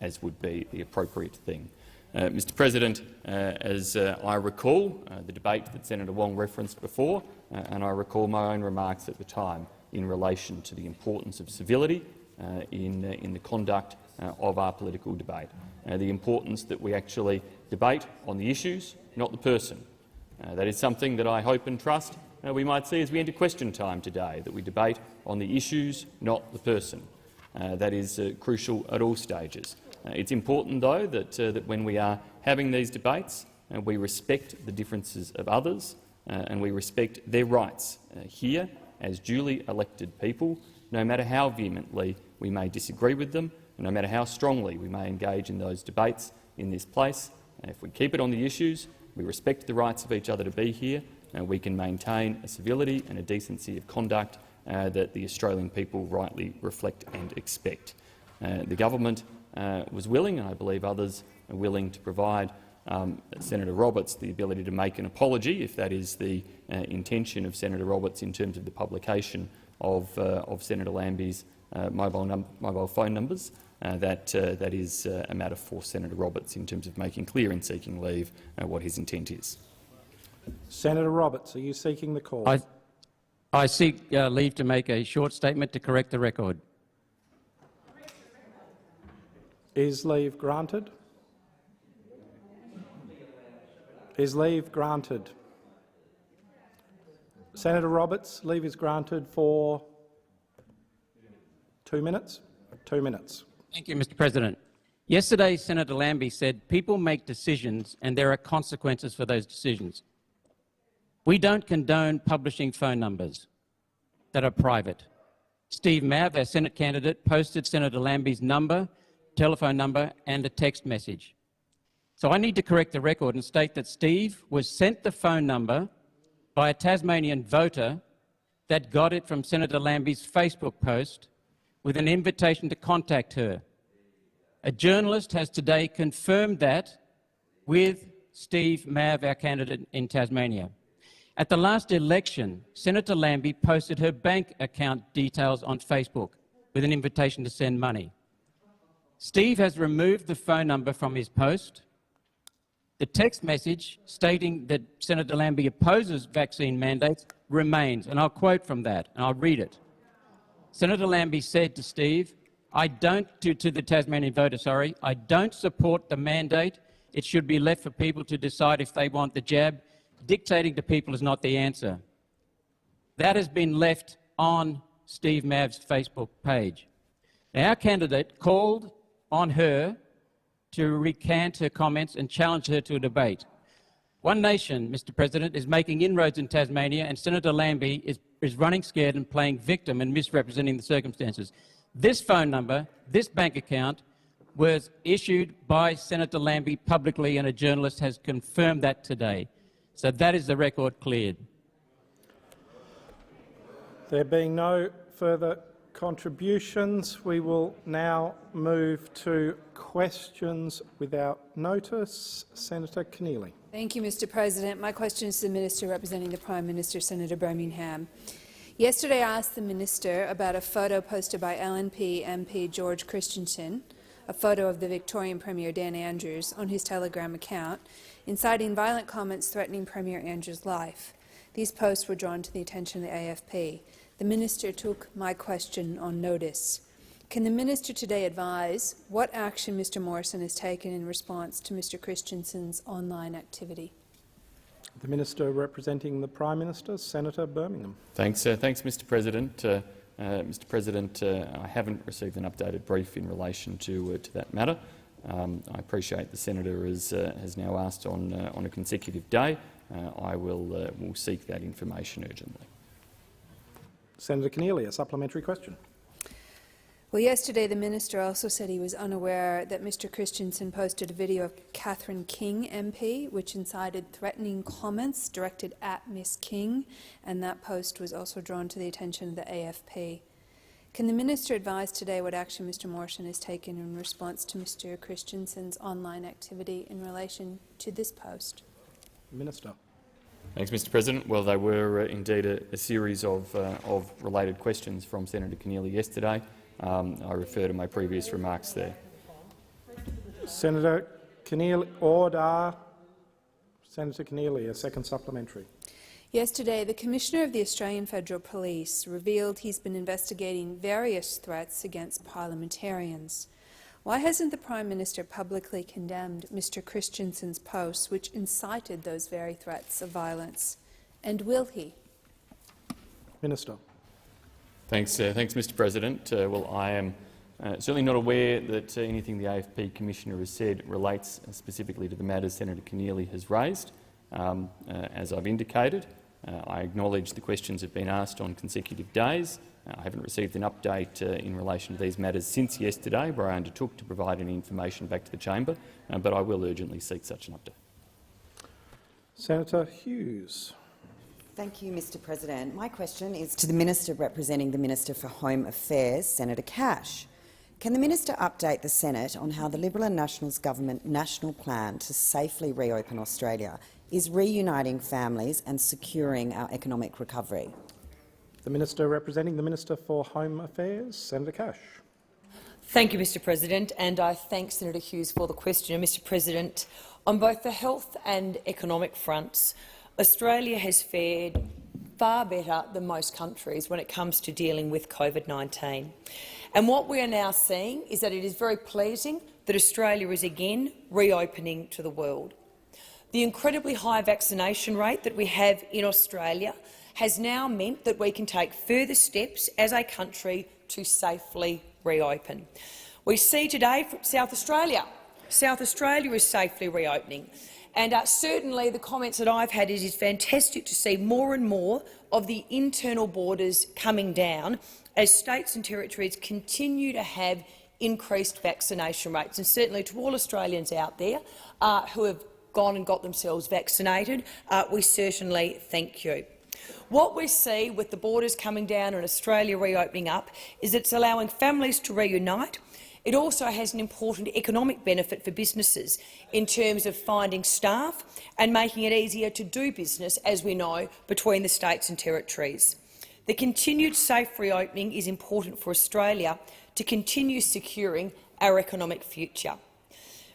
[SPEAKER 16] as would be the appropriate thing. Mr President, as I recall the debate that Senator Wong referenced before, and I recall my own remarks at the time in relation to the importance of civility in the conduct of our political debate, the importance that we actually debate on the issues, not the person. That is something that I hope and trust we might see as we enter question time today, that we debate on the issues, not the person. That is crucial at all stages. It's important, though, that when we are having these debates, we respect the differences of others and we respect their rights here as duly elected people, no matter how vehemently we may disagree with them, and no matter how strongly we may engage in those debates in this place. If we keep it on the issues, we respect the rights of each other to be here, and we can maintain a civility and a decency of conduct that the Australian people rightly reflect and expect. The government was willing, and I believe others are willing, to provide Senator Roberts the ability to make an apology, if that is the intention of Senator Roberts in terms of the publication of Senator Lambie's mobile phone numbers. That is a matter for Senator Roberts in terms of making clear in seeking leave what his intent is.
[SPEAKER 1] Senator Roberts, are you seeking the call?
[SPEAKER 2] I seek leave to make a short statement to correct the record.
[SPEAKER 1] Is leave granted? Is leave granted? Senator Roberts, leave is granted for 2 minutes. 2 minutes.
[SPEAKER 2] Thank you, Mr President. Yesterday, Senator Lambie said people make decisions and there are consequences for those decisions. We don't condone publishing phone numbers that are private. Steve Mav, our Senate candidate, posted Senator Lambie's number, telephone number and a text message. So I need to correct the record and state that Steve was sent the phone number by a Tasmanian voter that got it from Senator Lambie's Facebook post with an invitation to contact her. A journalist has today confirmed that with Steve Mav, our candidate in Tasmania. At the last election, Senator Lambie posted her bank account details on Facebook with an invitation to send money. Steve has removed the phone number from his post. The text message stating that Senator Lambie opposes vaccine mandates remains, and I'll quote from that, and I'll read it. Senator Lambie said to Steve, to the Tasmanian voter, I don't support the mandate. It should be left for people to decide if they want the jab. Dictating to people is not the answer. That has been left on Steve Mav's Facebook page. Now, our candidate called on her to recant her comments and challenge her to a debate. One Nation, Mr President, is making inroads in Tasmania, and Senator Lambie is running scared and playing victim and misrepresenting the circumstances. This phone number, this bank account, was issued by Senator Lambie publicly, and a journalist has confirmed that today. So that is the record cleared.
[SPEAKER 1] There being no further contributions, we will now move to questions without notice. Senator Keneally.
[SPEAKER 17] Thank you, Mr President. My question is to the Minister representing the Prime Minister, Senator Birmingham. Yesterday I asked the Minister about a photo posted by LNP MP George Christensen, a photo of the Victorian Premier Dan Andrews, on his Telegram account, inciting violent comments threatening Premier Andrews' life. These posts were drawn to the attention of the AFP. The Minister took my question on notice. Can the Minister today advise what action Mr Morrison has taken in response to Mr Christensen's online activity?
[SPEAKER 1] The Minister representing the Prime Minister, Senator Birmingham.
[SPEAKER 16] Thanks, Mr President. Mr President, I haven't received an updated brief in relation to that matter. I appreciate the Senator has now asked on a consecutive day. I will seek that information urgently.
[SPEAKER 1] Senator Keneally, a supplementary question.
[SPEAKER 17] Well, yesterday the Minister also said he was unaware that Mr Christensen posted a video of Catherine King MP, which incited threatening comments directed at Miss King, and that post was also drawn to the attention of the AFP. Can the Minister advise today what action Mr Morrison has taken in response to Mr Christensen's online activity in relation to this post?
[SPEAKER 1] Minister.
[SPEAKER 16] Thanks, Mr. President. Well, they were indeed a series of related questions from Senator Keneally yesterday. I refer to my previous remarks there.
[SPEAKER 1] Senator Keneally, order. Senator Keneally, a second supplementary.
[SPEAKER 17] Yesterday, the Commissioner of the Australian Federal Police revealed he's been investigating various threats against parliamentarians. Why hasn't the Prime Minister publicly condemned Mr Christensen's posts which incited those very threats of violence? And will he?
[SPEAKER 1] Minister.
[SPEAKER 16] Thanks, Mr. President. Well, I am certainly not aware that anything the AFP Commissioner has said relates specifically to the matters Senator Keneally has raised. As I've indicated, I acknowledge the questions have been asked on consecutive days. I haven't received an update in relation to these matters since yesterday, where I undertook to provide any information back to the chamber, but I will urgently seek such an update.
[SPEAKER 1] Senator Hughes.
[SPEAKER 18] Thank you, Mr. President. My question is to the Minister representing the Minister for Home Affairs, Senator Cash. Can the Minister update the Senate on how the Liberal and Nationals government national plan to safely reopen Australia is reuniting families and securing our economic recovery?
[SPEAKER 1] The Minister representing the Minister for Home Affairs, Senator Cash.
[SPEAKER 20] Thank you, Mr. President, and I thank Senator Hughes for the question. Mr. President, on both the health and economic fronts, Australia has fared far better than most countries when it comes to dealing with COVID-19. And what we are now seeing is that it is very pleasing that Australia is again reopening to the world. The incredibly high vaccination rate that we have in Australia has now meant that we can take further steps as a country to safely reopen. We see today from South Australia. South Australia is safely reopening. And certainly the comments that I've had, it is fantastic to see more and more of the internal borders coming down as states and territories continue to have increased vaccination rates. And certainly to all Australians out there who have gone and got themselves vaccinated, we certainly thank you. What we see with the borders coming down and Australia reopening up is it's allowing families to reunite. It also has an important economic benefit for businesses in terms of finding staff and making it easier to do business, as we know, between the states and territories. The continued safe reopening is important for Australia to continue securing our economic future.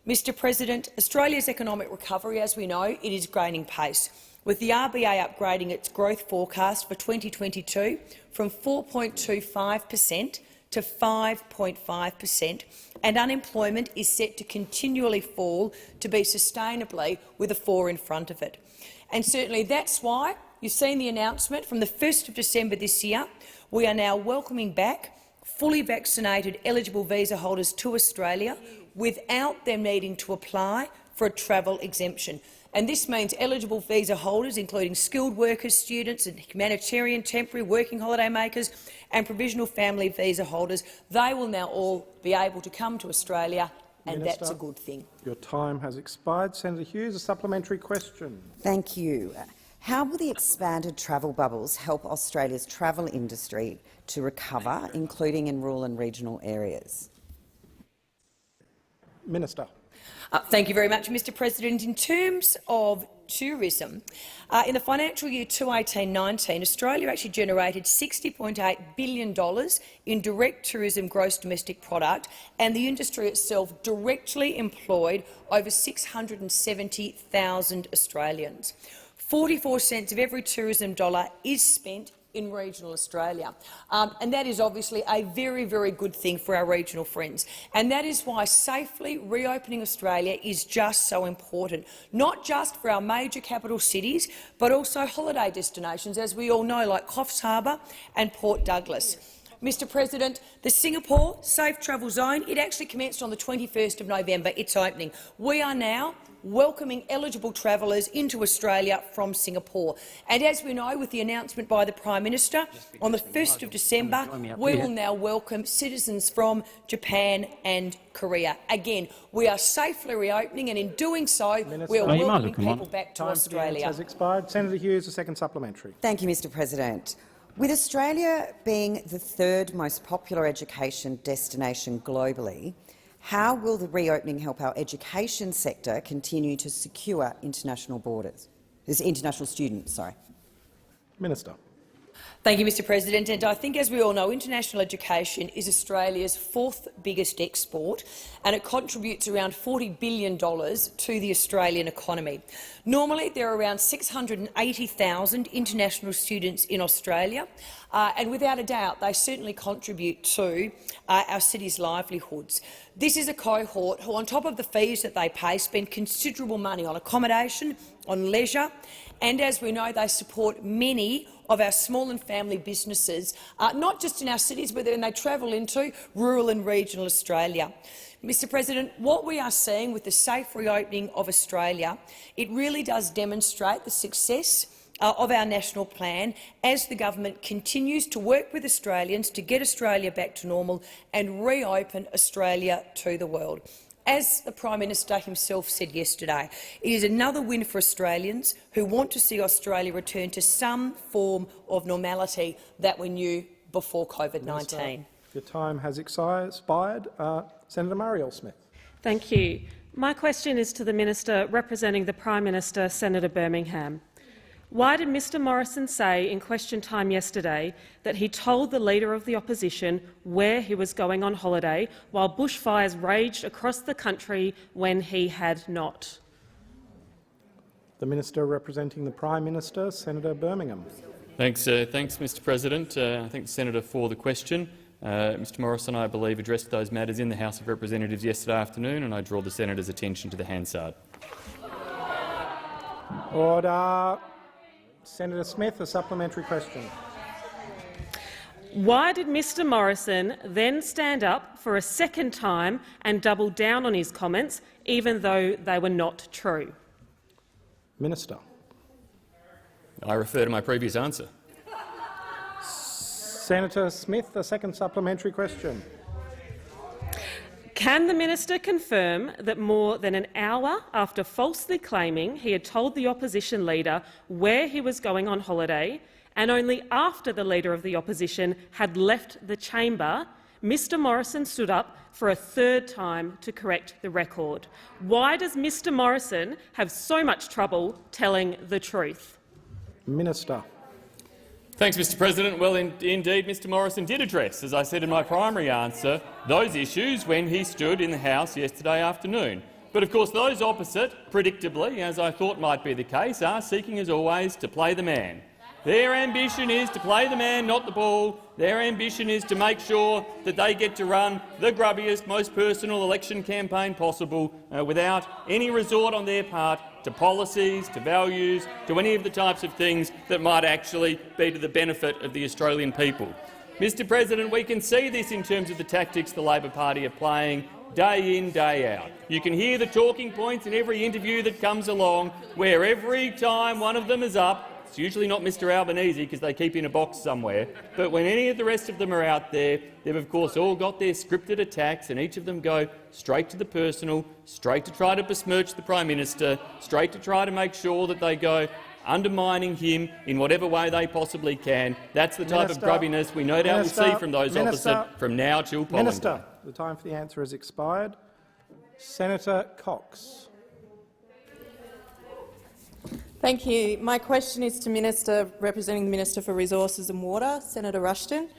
[SPEAKER 20] Mr. President, Australia's economic recovery, as we know, it is gaining pace, with the RBA upgrading its growth forecast for 2022 from 4.25% to 5.5%, and unemployment is set to continually fall to be sustainably with a 4 in front of it. And certainly that's why you've seen the announcement from the 1st of December this year. We are now welcoming back fully vaccinated eligible visa holders to Australia without them needing to apply for a travel exemption. And this means eligible visa holders, including skilled workers, students and humanitarian, temporary, working holiday makers and provisional family visa holders, they will now all be able to come to Australia, and
[SPEAKER 1] Minister,
[SPEAKER 20] that's a good thing.
[SPEAKER 1] Your time has expired. Senator Hughes, a supplementary question.
[SPEAKER 18] Thank you. How will the expanded travel bubbles help Australia's travel industry to recover, including in rural and regional areas?
[SPEAKER 1] Minister.
[SPEAKER 20] Thank you very much, Mr. President. In terms of tourism, in the financial year 2018-19, Australia actually generated $60.8 billion in direct tourism gross domestic product, and the industry itself directly employed over 670,000 Australians. 44 cents of every tourism dollar is spent in regional Australia. And that is obviously a very, very good thing for our regional friends. And that is why safely reopening Australia is just so important, not just for our major capital cities, but also holiday destinations, as we all know, like Coffs Harbour and Port Douglas. Mr. President, the Singapore Safe Travel Zone, it actually commenced on the 21st of November. It's opening. We are now welcoming eligible travellers into Australia from Singapore. And as we know, with the announcement by the Prime Minister, on the 1st of December, we will now welcome citizens from Japan and Korea. Again, we are safely reopening, and in doing so, we are welcoming people back to Australia.
[SPEAKER 1] Time has expired. Senator Hughes, a second supplementary.
[SPEAKER 18] Thank you, Mr. President. With Australia being the third most popular education destination globally, how will the reopening help our education sector continue to secure international borders? It's international students, sorry.
[SPEAKER 1] Minister.
[SPEAKER 20] Thank you, Mr President. And I think, as we all know, international education is Australia's fourth biggest export, and it contributes around $40 billion to the Australian economy. Normally, there are around 680,000 international students in Australia, and without a doubt, they certainly contribute to our city's livelihoods. This is a cohort who, on top of the fees that they pay, spend considerable money on accommodation, on leisure, and, as we know, they support many of our small and family businesses, not just in our cities, but when they travel into rural and regional Australia. Mr President, what we are seeing with the safe reopening of Australia, it really does demonstrate the success of our national plan as the government continues to work with Australians to get Australia back to normal and reopen Australia to the world. As the Prime Minister himself said yesterday, it is another win for Australians who want to see Australia return to some form of normality that we knew before COVID-19.
[SPEAKER 1] Your time has expired. Senator Muriel-Smith.
[SPEAKER 21] Thank you. My question is to the Minister representing the Prime Minister, Senator Birmingham. Why did Mr Morrison say in question time yesterday that he told the Leader of the Opposition where he was going on holiday while bushfires raged across the country when he had not?
[SPEAKER 1] The Minister representing the Prime Minister, Senator Birmingham.
[SPEAKER 16] Thanks, Mr President. I thank the Senator for the question. Mr Morrison, I believe, addressed those matters in the House of Representatives yesterday afternoon, and I draw the Senator's attention to the Hansard.
[SPEAKER 1] Order. Senator Smith, a supplementary question.
[SPEAKER 21] Why did Mr Morrison then stand up for a second time and double down on his comments, even though they were not true?
[SPEAKER 1] Minister.
[SPEAKER 16] I refer to my previous answer.
[SPEAKER 1] Senator Smith, a second supplementary question.
[SPEAKER 21] Can the minister confirm that more than an hour after falsely claiming he had told the opposition leader where he was going on holiday, and only after the Leader of the Opposition had left the chamber, Mr Morrison stood up for a third time to correct the record? Why does Mr Morrison have so much trouble telling the truth?
[SPEAKER 1] Minister.
[SPEAKER 16] Thanks, Mr President. Well, indeed, Mr Morrison did address, as I said in my primary answer, those issues when he stood in the House yesterday afternoon. But of course those opposite, predictably, as I thought might be the case, are seeking as always to play the man. Their ambition is to play the man, not the ball. Their ambition is to make sure that they get to run the grubbiest, most personal election campaign possible without any resort on their part to policies, to values, to any of the types of things that might actually be to the benefit of the Australian people. Mr President, we can see this in terms of the tactics the Labor Party are playing day in, day out. You can hear the talking points in every interview that comes along, where every time one of them is up, it's usually not Mr Albanese because they keep in a box somewhere, but when any of the rest of them are out there, they've of course all got their scripted attacks, and each of them go straight to the personal, straight to try to besmirch the Prime Minister, straight to try to make sure that they go undermining him in whatever way they possibly can. That's the type of grubbiness we no doubt will see from those opposite from now till polling day.
[SPEAKER 1] Minister, the time for the answer has expired. Senator Cox.
[SPEAKER 22] Thank you. My question is to Minister representing the Minister for Resources and Water, Senator Rushton.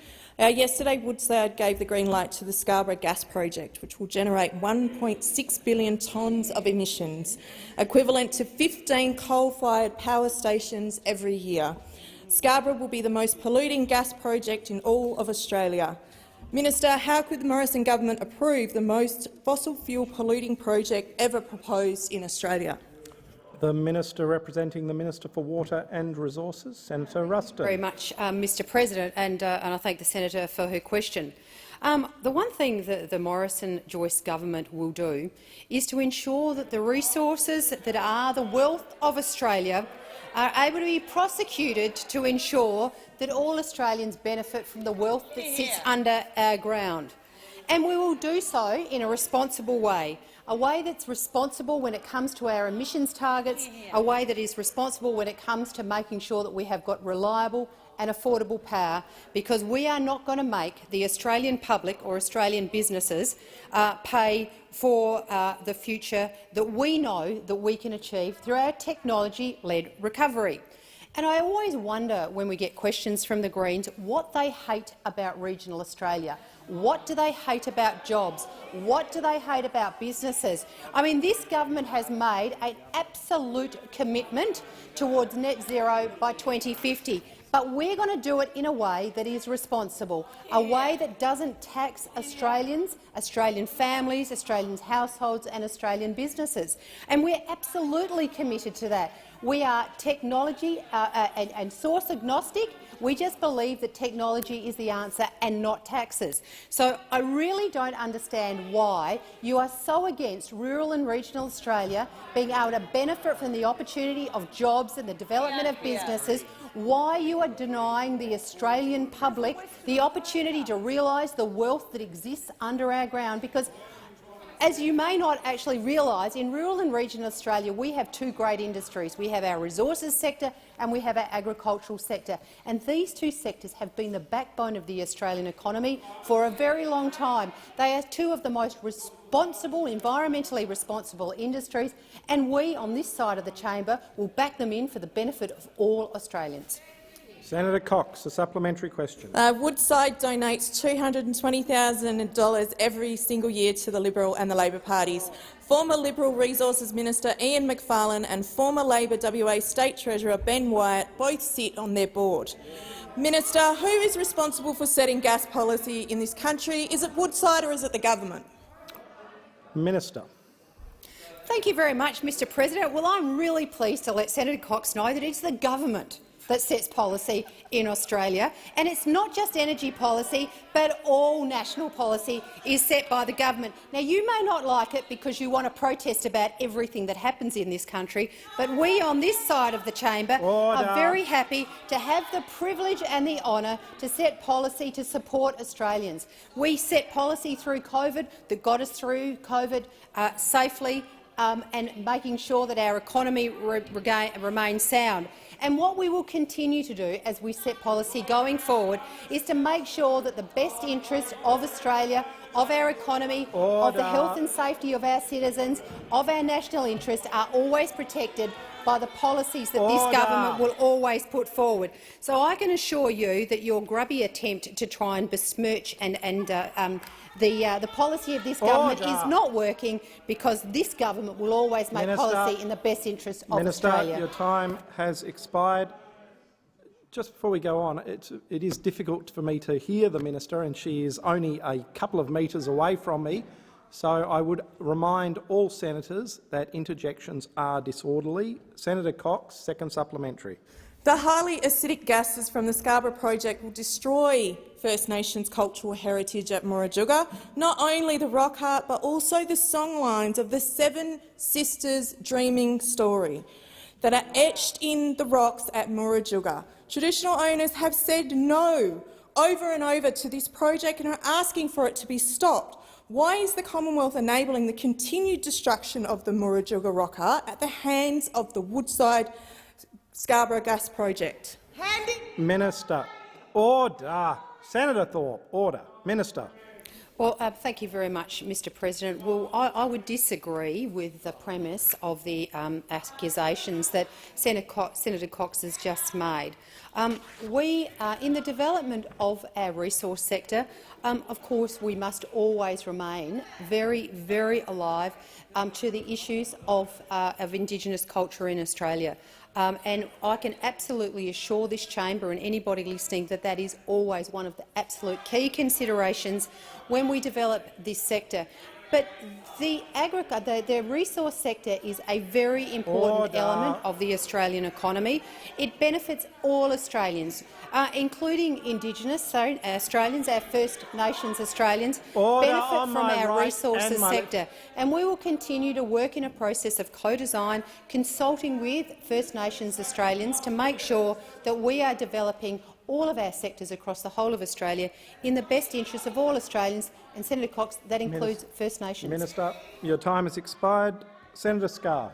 [SPEAKER 22] Yesterday, Woodside gave the green light to the Scarborough Gas Project, which will generate 1.6 billion tonnes of emissions, equivalent to 15 coal-fired power stations every year. Scarborough will be the most polluting gas project in all of Australia. Minister, how could the Morrison government approve the most fossil fuel polluting project ever proposed in Australia?
[SPEAKER 1] The Minister representing the Minister for Water and Resources, Senator Ruston.
[SPEAKER 23] Very much, Mr President, and I thank the Senator for her question. The one thing that the Morrison-Joyce government will do is to ensure that the resources that are the wealth of Australia are able to be prosecuted to ensure that all Australians benefit from the wealth that sits under our ground. And we will do so in a responsible way. A way that's responsible when it comes to our emissions targets, a way that is responsible when it comes to making sure that we have got reliable and affordable power, because we are not going to make the Australian public or Australian businesses pay for the future that we know that we can achieve through our technology-led recovery. And I always wonder, when we get questions from the Greens, what they hate about regional Australia. What do they hate about jobs? What do they hate about businesses? I mean, this government has made an absolute commitment towards net zero by 2050. But we're going to do it in a way that is responsible, a way that doesn't tax Australians, Australian families, Australian households and Australian businesses. And we're absolutely committed to that. We are technology and source agnostic. We just believe that technology is the answer and not taxes. So I really don't understand why you are so against rural and regional Australia being able to benefit from the opportunity of jobs and the development of businesses, why you are denying the Australian public the opportunity to realise the wealth that exists under our ground. Because, as you may not actually realise, in rural and regional Australia we have two great industries. We have our resources sector and we have our agricultural sector. And these two sectors have been the backbone of the Australian economy for a very long time. They are two of the most responsible, environmentally responsible industries, and we on this side of the chamber will back them in for the benefit of all Australians.
[SPEAKER 1] Senator Cox, a supplementary question.
[SPEAKER 22] Woodside donates $220,000 every single year to the Liberal and the Labor parties. Former Liberal Resources Minister Ian Macfarlane and former Labor WA State Treasurer Ben Wyatt both sit on their board. Minister, who is responsible for setting gas policy in this country? Is it Woodside or is it the government?
[SPEAKER 1] Minister.
[SPEAKER 23] Thank you very much, Mr President. Well, I'm really pleased to let Senator Cox know that it's the government that sets policy in Australia. And it's not just energy policy, but all national policy is set by the government. Now, you may not like it because you want to protest about everything that happens in this country, but we on this side of the chamber are very happy to have the privilege and the honour to set policy to support Australians. We set policy through COVID that got us through COVID safely, and making sure that our economy remains sound. And what we will continue to do as we set policy going forward is to make sure that the best interests of Australia, of our economy, of the health and safety of our citizens, of our national interests are always protected by the policies that this government will always put forward. So I can assure you that your grubby attempt to try and besmirch the policy of this government is not working, because this government will always make policy in the best interest of Australia.
[SPEAKER 1] Minister, your time has expired. Just before we go on, it is difficult for me to hear the minister, and she is only a couple of metres away from me. So I would remind all senators that interjections are disorderly. Senator Cox, second supplementary.
[SPEAKER 22] The highly acidic gases from the Scarborough project will destroy First Nations cultural heritage at Murujuga, not only the rock art but also the songlines of the Seven Sisters Dreaming story that are etched in the rocks at Murujuga. Traditional owners have said no over and over to this project and are asking for it to be stopped. Why is the Commonwealth enabling the continued destruction of the Murujuga rock art at the hands of the Woodside Scarborough gas project?
[SPEAKER 1] Minister. Order. Senator Thorpe. Order. Minister.
[SPEAKER 23] Well, thank you very much, Mr President. Well, I would disagree with the premise of the accusations that Senator Cox has just made. We, in the development of our resource sector, of course we must always remain very, very alive to the issues of Indigenous culture in Australia. And I can absolutely assure this chamber and anybody listening that that is always one of the absolute key considerations when we develop this sector. But the resource sector is a very important element of the Australian economy. It benefits all Australians, including Indigenous Australians, our First Nations Australians, benefit from our resources sector. And we will continue to work in a process of co-design, consulting with First Nations Australians to make sure that we are developing all of our sectors across the whole of Australia in the best interest of all Australians. And, Senator Cox, that includes First Nations.
[SPEAKER 1] Minister, your time has expired. Senator Scarr.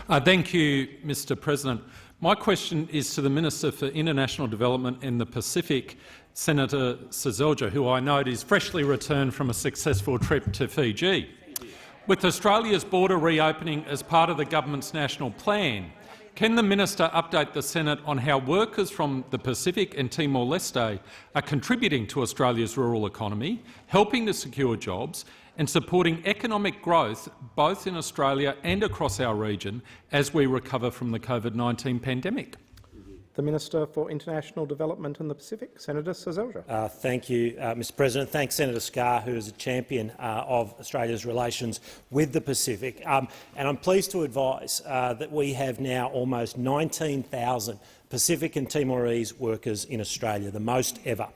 [SPEAKER 3] Thank you, Mr President. My question is to the Minister for International Development and the Pacific, Senator Seselja, who I note is freshly returned from a successful trip to Fiji. With Australia's border reopening as part of the government's national plan, can the minister update the Senate on how workers from the Pacific and Timor-Leste are contributing to Australia's rural economy, helping to secure jobs and supporting economic growth both in Australia and across our region as we recover from the COVID-19 pandemic?
[SPEAKER 1] The Minister for International Development and the Pacific, Senator Seselja.
[SPEAKER 6] Thank you, Mr President. Thanks, Senator Scarr, who is a champion of Australia's relations with the Pacific. And I'm pleased to advise that we have now almost 19,000 Pacific and Timorese workers in Australia, the most ever.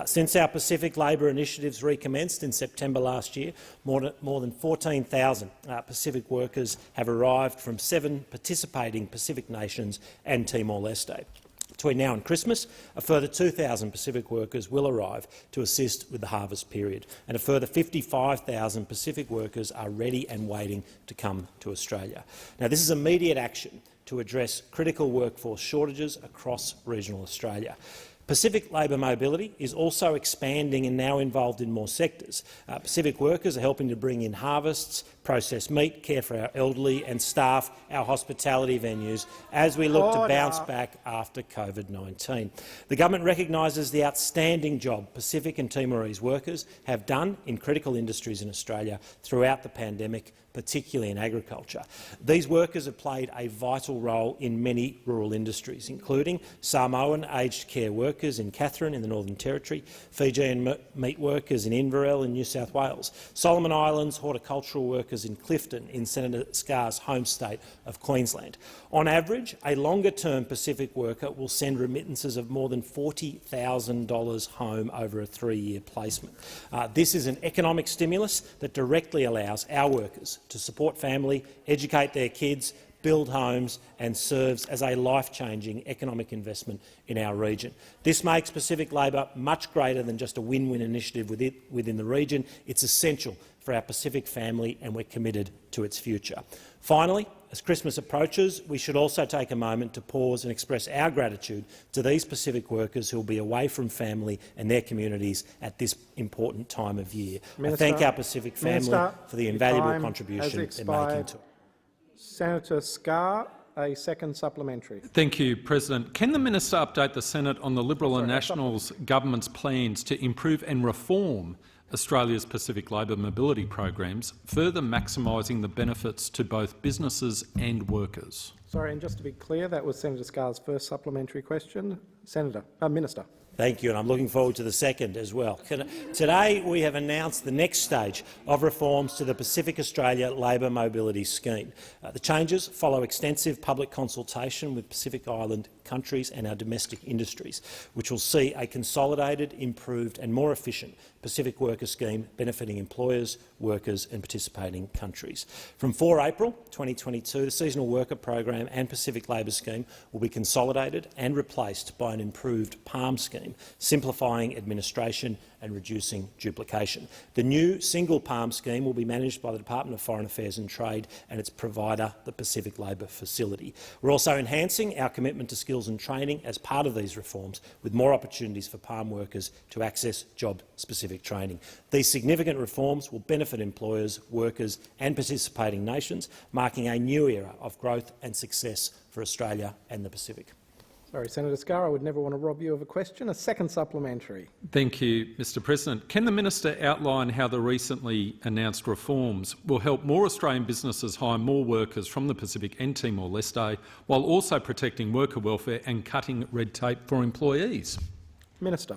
[SPEAKER 6] Since our Pacific labour initiatives recommenced in September last year, more than 14,000 Pacific workers have arrived from 7 participating Pacific nations and Timor-Leste. Between now and Christmas, a further 2,000 Pacific workers will arrive to assist with the harvest period, and a further 55,000 Pacific workers are ready and waiting to come to Australia. Now, this is immediate action to address critical workforce shortages across regional Australia. Pacific labour mobility is also expanding and now involved in more sectors. Pacific workers are helping to bring in harvests, process meat, care for our elderly and staff our hospitality venues as we look to bounce back after COVID-19. The government recognises the outstanding job Pacific and Timorese workers have done in critical industries in Australia throughout the pandemic, particularly in agriculture. These workers have played a vital role in many rural industries, including Samoan aged care workers in Katherine in the Northern Territory, Fijian meat workers in Inverell in New South Wales, Solomon Islands horticultural workers in Clifton in Senator Scarr's home state of Queensland. On average, a longer-term Pacific worker will send remittances of more than $40,000 home over a 3-year placement. This is an economic stimulus that directly allows our workers to support family, educate their kids, build homes and serves as a life-changing economic investment in our region. This makes Pacific Labour much greater than just a win-win initiative within the region. It's essential for our Pacific family and we're committed to its future. Finally, as Christmas approaches, we should also take a moment to pause and express our gratitude to these Pacific workers who will be away from family and their communities at this important time of year.
[SPEAKER 1] Minister,
[SPEAKER 6] I thank our Pacific family for the invaluable contribution they're making to it.
[SPEAKER 1] Senator Scarr, a second supplementary.
[SPEAKER 3] Thank you, President. Can the minister update the Senate on the Liberal and Nationals government's plans to improve and reform Australia's Pacific labour mobility programs, further maximising the benefits to both businesses and workers?
[SPEAKER 1] Sorry, and just to be clear, that was Senator Scarr's first supplementary question. Minister.
[SPEAKER 6] Thank you, and I'm looking forward to the second as well. Today we have announced the next stage of reforms to the Pacific Australia Labour Mobility Scheme. The changes follow extensive public consultation with Pacific Island countries and our domestic industries, which will see a consolidated, improved and more efficient Pacific Worker Scheme benefiting employers, workers and participating countries. From 4 April 2022, the Seasonal Worker Program and Pacific Labour Scheme will be consolidated and replaced by an improved PALM scheme, simplifying administration and reducing duplication. The new single PALM scheme will be managed by the Department of Foreign Affairs and Trade and its provider, the Pacific Labour Facility. We're also enhancing our commitment to skills and training as part of these reforms, with more opportunities for PALM workers to access job-specific training. These significant reforms will benefit employers, workers and participating nations, marking a new era of growth and success for Australia and the Pacific.
[SPEAKER 1] Sorry, Senator Scarr, I would never want to rob you of a question. A second supplementary.
[SPEAKER 3] Thank you, Mr President. Can the minister outline how the recently announced reforms will help more Australian businesses hire more workers from the Pacific and Timor-Leste, while also protecting worker welfare and cutting red tape for employees?
[SPEAKER 1] Minister.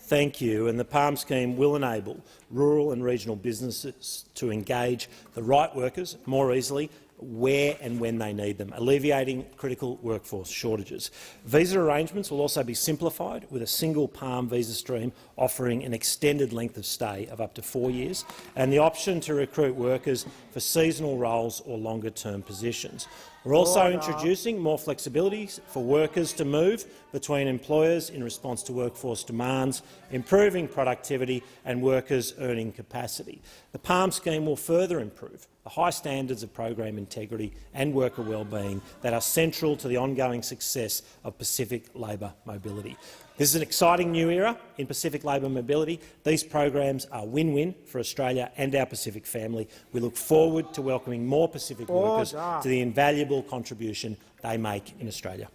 [SPEAKER 6] Thank you. And the PALM scheme will enable rural and regional businesses to engage the right workers more easily, where and when they need them, alleviating critical workforce shortages. Visa arrangements will also be simplified, with a single PALM visa stream offering an extended length of stay of up to 4 years and the option to recruit workers for seasonal roles or longer-term positions. We're also introducing more flexibility for workers to move between employers in response to workforce demands, improving productivity and workers' earning capacity. The PALM scheme will further improve the high standards of program integrity and worker wellbeing that are central to the ongoing success of Pacific labour mobility. This is an exciting new era in Pacific labour mobility. These programs are win-win for Australia and our Pacific family. We look forward to welcoming more Pacific workers to the invaluable contribution they make in Australia.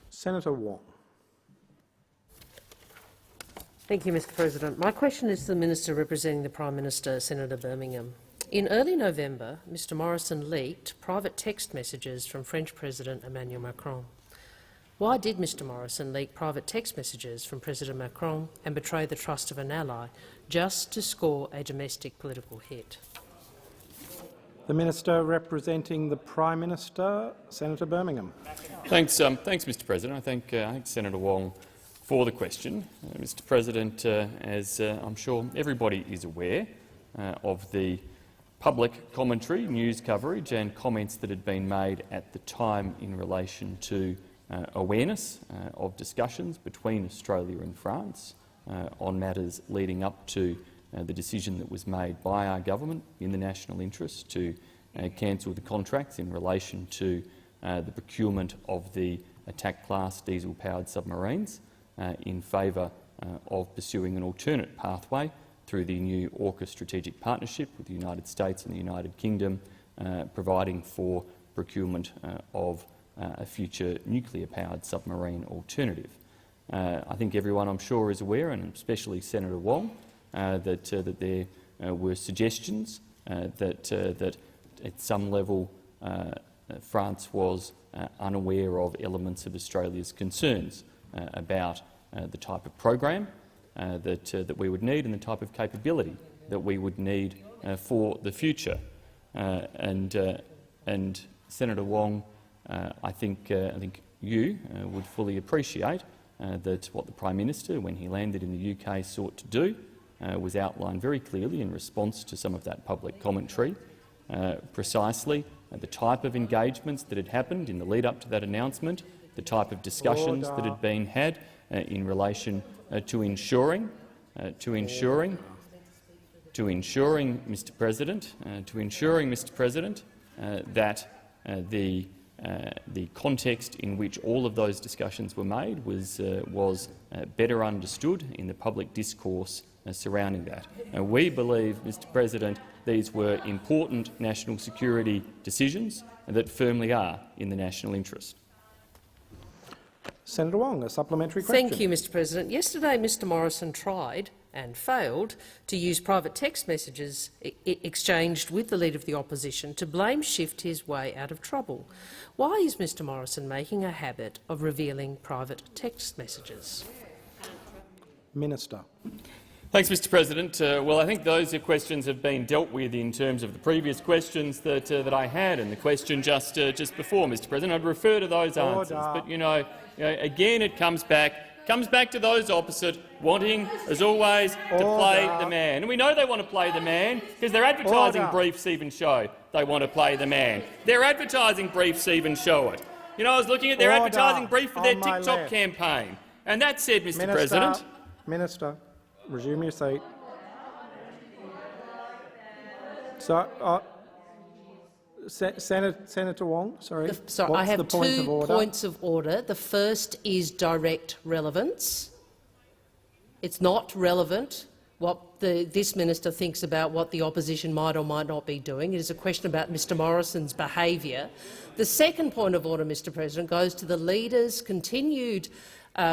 [SPEAKER 1] Senator Wong.
[SPEAKER 14] Thank you, Mr President. My question is to the Minister representing the Prime Minister, Senator Birmingham. In early November, Mr Morrison leaked private text messages from French President Emmanuel Macron. Why did Mr Morrison leak private text messages from President Macron and betray the trust of an ally just to score a domestic political hit?
[SPEAKER 1] The Minister representing the Prime Minister, Senator Birmingham.
[SPEAKER 16] Thanks, Mr President. I thank Senator Wong for the question. Mr President, as I'm sure everybody is aware of the public commentary, news coverage and comments that had been made at the time in relation to awareness of discussions between Australia and France on matters leading up to the decision that was made by our government in the national interest to cancel the contracts in relation to the procurement of the attack-class diesel-powered submarines in favour of pursuing an alternate pathway through the new AUKUS strategic partnership with the United States and the United Kingdom, providing for procurement of a future nuclear-powered submarine alternative. I think everyone, I'm sure, is aware, and especially Senator Wong, that there were suggestions that at some level France was unaware of elements of Australia's concerns about the type of program that we would need and the type of capability that we would need for the future. And Senator Wong, I think you would fully appreciate that what the Prime Minister, when he landed in the UK, sought to do was outline very clearly in response to some of that public commentary precisely the type of engagements that had happened in the lead-up to that announcement, the type of discussions that had been had in relation to ensuring, Mr. President, that the context in which all of those discussions were made was better understood in the public discourse surrounding that. We believe, Mr. President, these were important national security decisions that firmly are in the national interest.
[SPEAKER 1] Senator Wong, a supplementary question.
[SPEAKER 14] Thank you, Mr President. Yesterday, Mr Morrison tried and failed to use private text messages exchanged with the Leader of the Opposition to blame-shift his way out of trouble. Why is Mr Morrison making a habit of revealing private text messages?
[SPEAKER 1] Minister.
[SPEAKER 16] Thanks, Mr President. Well, I think those questions have been dealt with in terms of the previous questions that I had and the question just before, Mr President. I'd refer to those answers. But, again, it comes back to those opposite wanting, as always, to play the man. And we know they want to play the man because their advertising briefs even show they want to play the man. Their advertising briefs even show it. I was looking at their advertising brief for their TikTok campaign, and that said, Mr President—
[SPEAKER 1] Minister, resume your seat. So, Senator Wong, sorry.
[SPEAKER 14] I have
[SPEAKER 1] two
[SPEAKER 14] points of order. The first is direct relevance. It's not relevant what this minister thinks about what the opposition might or might not be doing. It is a question about Mr Morrison's behaviour. The second point of order, Mr President, goes to the Leader's continued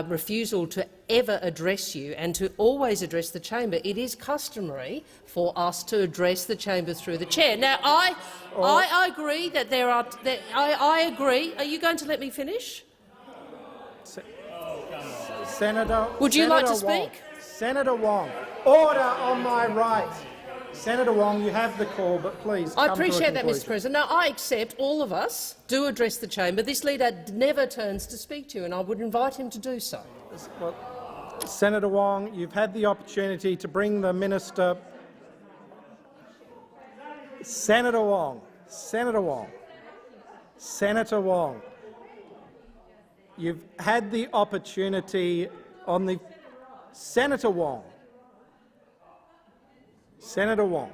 [SPEAKER 14] refusal to ever address you and to always address the chamber. It is customary for us to address the chamber through the chair. Now, I agree that there are. I agree. Are you going to let me finish?
[SPEAKER 1] Senator,
[SPEAKER 14] would you like to speak?
[SPEAKER 1] Senator Wong, order on my right. Senator Wong, you have the call, but please.
[SPEAKER 14] I appreciate that, Mr President. Now, I accept all of us do address the chamber. This leader never turns to speak to you, and I would invite him to do so.
[SPEAKER 1] Well, Senator Wong, you've had the opportunity to bring the minister. Senator Wong, Senator Wong, Senator Wong, you've had the opportunity on the... Senator Wong. Senator Wong.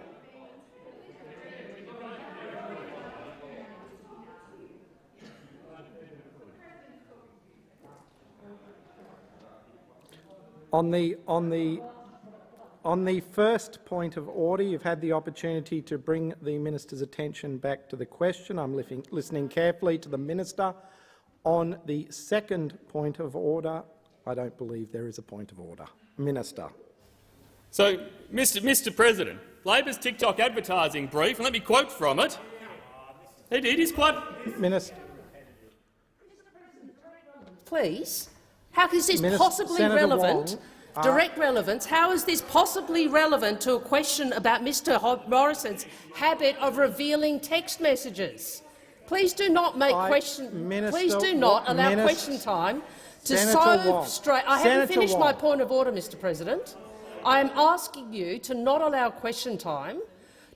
[SPEAKER 1] On the first point of order, you've had the opportunity to bring the minister's attention back to the question. I'm listening carefully to the minister. On the second point of order, I don't believe there is a point of order. Minister.
[SPEAKER 16] So, Mr President, Labor's TikTok advertising brief, and let me quote from it. It is quite...
[SPEAKER 1] Minister.
[SPEAKER 14] Please. How is this
[SPEAKER 1] Minister,
[SPEAKER 14] possibly
[SPEAKER 1] Senator
[SPEAKER 14] relevant?
[SPEAKER 1] Wong,
[SPEAKER 14] Direct relevance. How is this possibly relevant to a question about Mr Morrison's habit of revealing text messages? Please do not make Please do not allow question time to I haven't finished my point of order, Mr President. I am asking you to not allow question time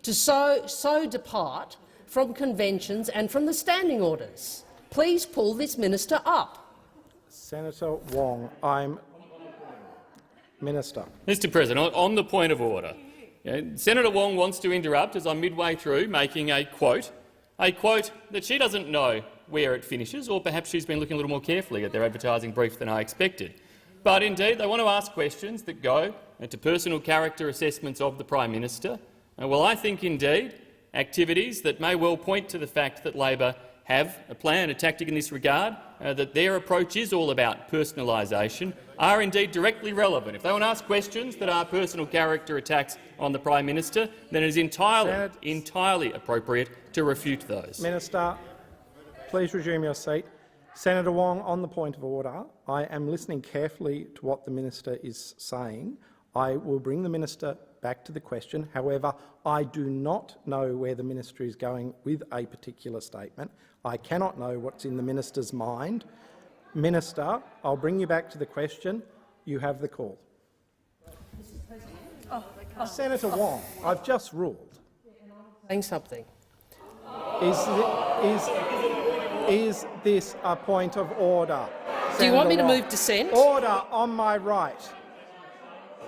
[SPEAKER 14] to so depart from conventions and from the standing orders. Please pull this minister up.
[SPEAKER 1] Senator Wong, Minister.
[SPEAKER 16] Mr President, on the point of order, Senator Wong wants to interrupt as I'm midway through making a quote that she doesn't know where it finishes, or perhaps she's been looking a little more carefully at their advertising brief than I expected. But indeed, they want to ask questions that go to personal character assessments of the Prime Minister. Well, I think indeed activities that may well point to the fact that Labor have a plan, a tactic in this regard, that their approach is all about personalisation, are indeed directly relevant. If they want to ask questions that are personal character attacks on the Prime Minister, then it is entirely appropriate to refute those.
[SPEAKER 1] Minister, please resume your seat. Senator Wong, on the point of order, I am listening carefully to what the minister is saying. I will bring the minister back to the question. However, I do not know where the minister is going with a particular statement. I cannot know what's in the minister's mind. Minister, I'll bring you back to the question. You have the call. Senator Wong, I've just ruled.
[SPEAKER 14] Saying something.
[SPEAKER 1] Is this a point of order?
[SPEAKER 14] Do you want me to
[SPEAKER 1] Wong?
[SPEAKER 14] move dissent?
[SPEAKER 1] Order on my right.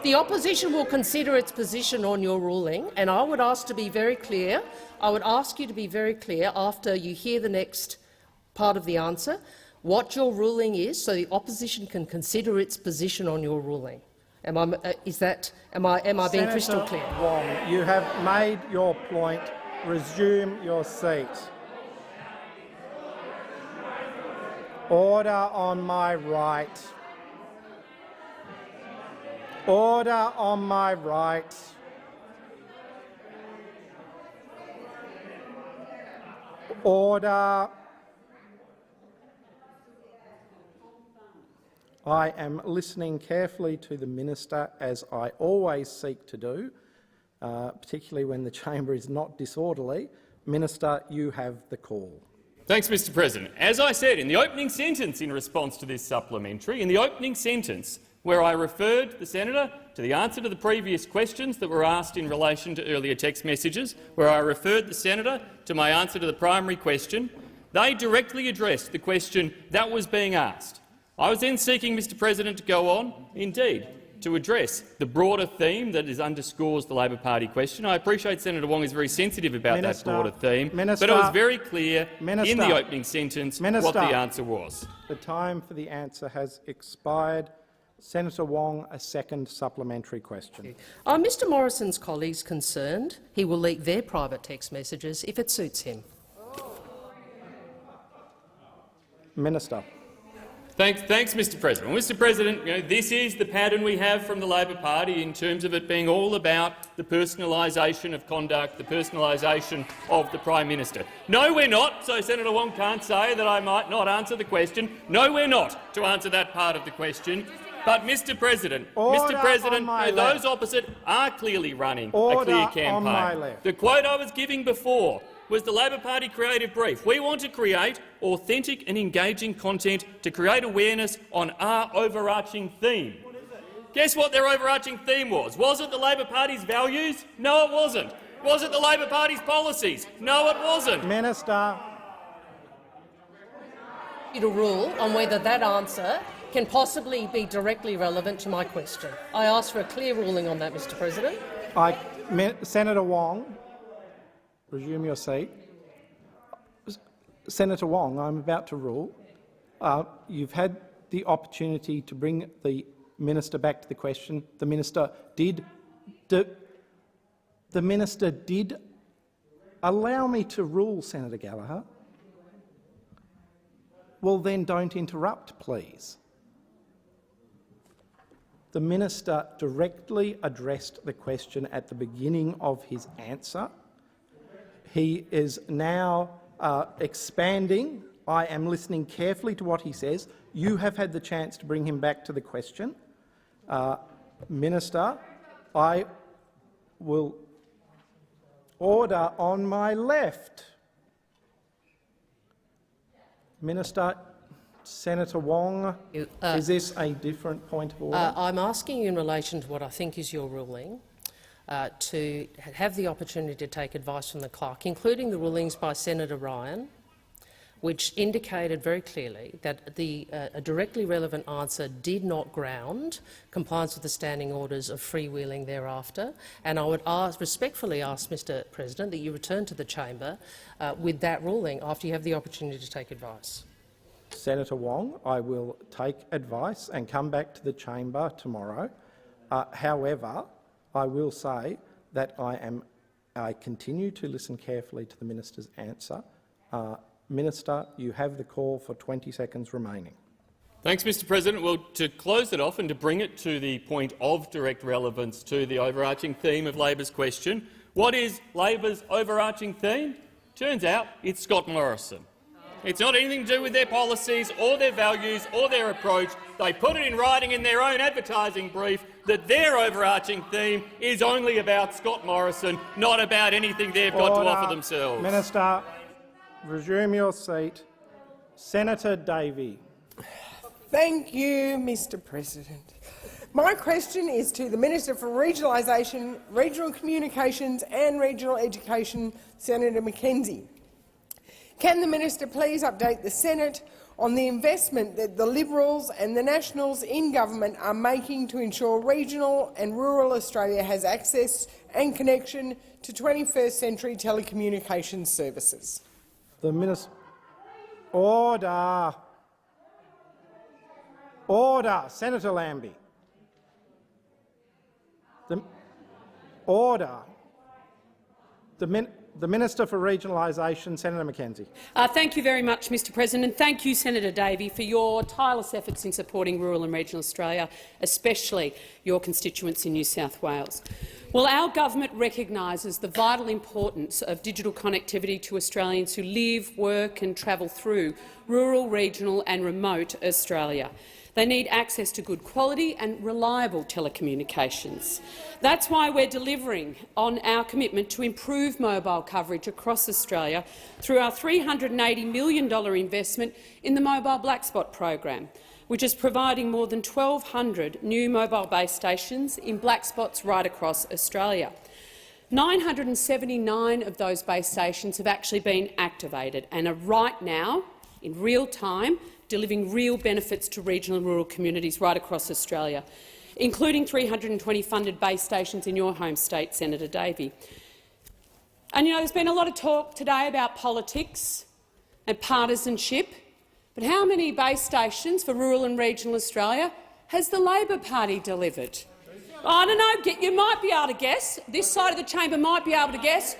[SPEAKER 14] The opposition will consider its position on your ruling, and I would ask to be very clear. I would ask you to be very clear after you hear the next part of the answer what your ruling is, so the opposition can consider its position on your ruling. Am I being crystal clear?
[SPEAKER 1] Wong, you have made your point. Resume your seat. Order on my right. Order on my right. Order. I am listening carefully to the minister, as I always seek to do, particularly when the chamber is not disorderly. Minister, you have the call.
[SPEAKER 16] Thanks, Mr President. As I said in the opening sentence in response to this supplementary, in the opening sentence where I referred the senator to the answer to the previous questions that were asked in relation to earlier text messages, where I referred the senator to my answer to the primary question, they directly addressed the question that was being asked. I was then seeking, Mr President, to go on, indeed, to address the broader theme that underscores the Labor Party question. I appreciate Senator Wong is very sensitive about that broader theme, but it was very clear in the opening sentence what the answer was.
[SPEAKER 1] The time for the answer has expired. Senator Wong, a second supplementary question.
[SPEAKER 14] Are Mr Morrison's colleagues concerned he will leak their private text messages if it suits him?
[SPEAKER 1] Minister.
[SPEAKER 16] Thanks, Mr President. Well, Mr President, this is the pattern we have from the Labor Party in terms of it being all about the personalisation of conduct, the personalisation of the Prime Minister. No, we're not, so Senator Wong can't say that I might not answer the question. No, we're not to answer that part of the question. But, Mr President, those opposite are clearly running a clear campaign. The quote I was giving before was the Labor Party creative brief. We want to create authentic and engaging content to create awareness on our overarching theme. Guess what their overarching theme was? Was it the Labor Party's values? No, it wasn't. Was it the Labor Party's policies? No, it wasn't.
[SPEAKER 1] Minister.
[SPEAKER 14] you to rule on whether that answer can possibly be directly relevant to my question. I ask for a clear ruling on that, Mr. President.
[SPEAKER 1] Senator Wong, resume your seat. Senator Wong, I'm about to rule. You've had the opportunity to bring the minister back to the question. The minister did. The minister did allow me to rule, Senator Gallagher. Well, then don't interrupt, please. The minister directly addressed the question at the beginning of his answer. He is now expanding. I am listening carefully to what he says. You have had the chance to bring him back to the question. Minister, I will order on my left. Minister, Senator Wong, is this a different point of order?
[SPEAKER 14] I'm asking you in relation to what I think is your ruling to have the opportunity to take advice from the clerk, including the rulings by Senator Ryan, which indicated very clearly that a directly relevant answer did not ground compliance with the standing orders of freewheeling thereafter. And I would respectfully ask, Mr. President, that you return to the chamber with that ruling after you have the opportunity to take advice.
[SPEAKER 1] Senator Wong, I will take advice and come back to the chamber tomorrow. However, I will say that I continue to listen carefully to the minister's answer. Minister, you have the call for 20 seconds remaining.
[SPEAKER 16] Thanks, Mr. President. Well, to close it off and to bring it to the point of direct relevance to the overarching theme of Labor's question, what is Labor's overarching theme? Turns out it's Scott Morrison. It's not anything to do with their policies or their values or their approach. They put it in writing in their own advertising brief that their overarching theme is only about Scott Morrison, not about anything they've got to offer themselves.
[SPEAKER 1] Minister, resume your seat. Senator Davey.
[SPEAKER 5] Thank you, Mr. President. My question is to the Minister for Regionalisation, Regional Communications and Regional Education, Senator Mackenzie. Can the minister please update the Senate on the investment that the Liberals and the Nationals in government are making to ensure regional and rural Australia has access and connection to 21st century telecommunications services?
[SPEAKER 1] The minister. Order. Order. Senator Lambie. Order. The Minister for Regionalisation, Senator Mackenzie.
[SPEAKER 7] Thank you very much, Mr. President, and thank you, Senator Davey, for your tireless efforts in supporting rural and regional Australia, especially your constituents in New South Wales. Well, our government recognises the vital importance of digital connectivity to Australians who live, work and travel through rural, regional and remote Australia. They need access to good quality and reliable telecommunications. That's why we're delivering on our commitment to improve mobile coverage across Australia through our $380 million investment in the Mobile Black Spot program, which is providing more than 1,200 new mobile base stations in black spots right across Australia. 979 of those base stations have actually been activated and are right now, in real time, delivering real benefits to regional and rural communities right across Australia, including 320 funded base stations in your home state, Senator Davey. And there's been a lot of talk today about politics and partisanship, but how many base stations for rural and regional Australia has the Labor Party delivered? I don't know. You might be able to guess. This side of the chamber might be able to guess.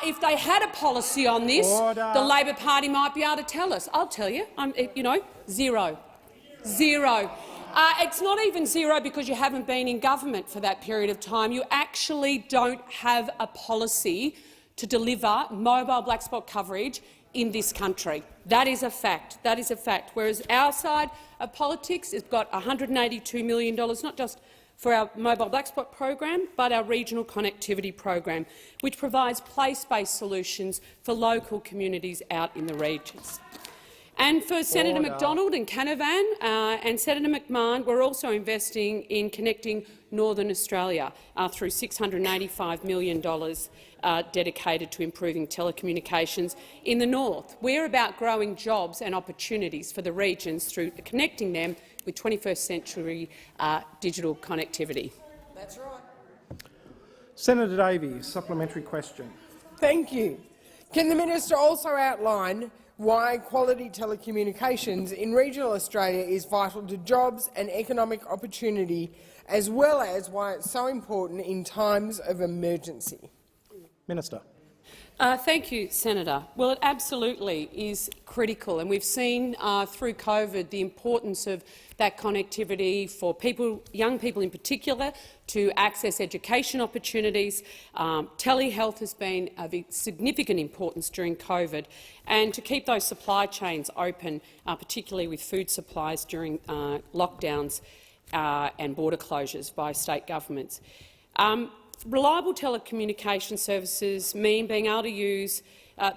[SPEAKER 7] If they had a policy on this, the Labor Party might be able to tell us. I'll tell you, zero. Zero. It's not even zero because you haven't been in government for that period of time. You actually don't have a policy to deliver mobile black spot coverage in this country. That is a fact. That is a fact. Whereas our side of politics has got $182 million, not just for our mobile black spot program, but our regional connectivity program, which provides place-based solutions for local communities out in the regions. And for Senator McDonald and Canavan and Senator McMahon, we're also investing in connecting Northern Australia through $685 million dedicated to improving telecommunications in the north. We're about growing jobs and opportunities for the regions through connecting them with 21st century digital connectivity.
[SPEAKER 5] That's right.
[SPEAKER 1] Senator Davies, supplementary question.
[SPEAKER 5] Thank you. Can the minister also outline why quality telecommunications in regional Australia is vital to jobs and economic opportunity, as well as why it's so important in times of emergency?
[SPEAKER 1] Minister.
[SPEAKER 7] Thank you, Senator. Well, it absolutely is critical, and we've seen through COVID the importance of that connectivity for people, young people in particular, to access education opportunities. Telehealth has been of significant importance during COVID, and to keep those supply chains open, particularly with food supplies during lockdowns and border closures by state governments. Reliable telecommunication services mean being able to use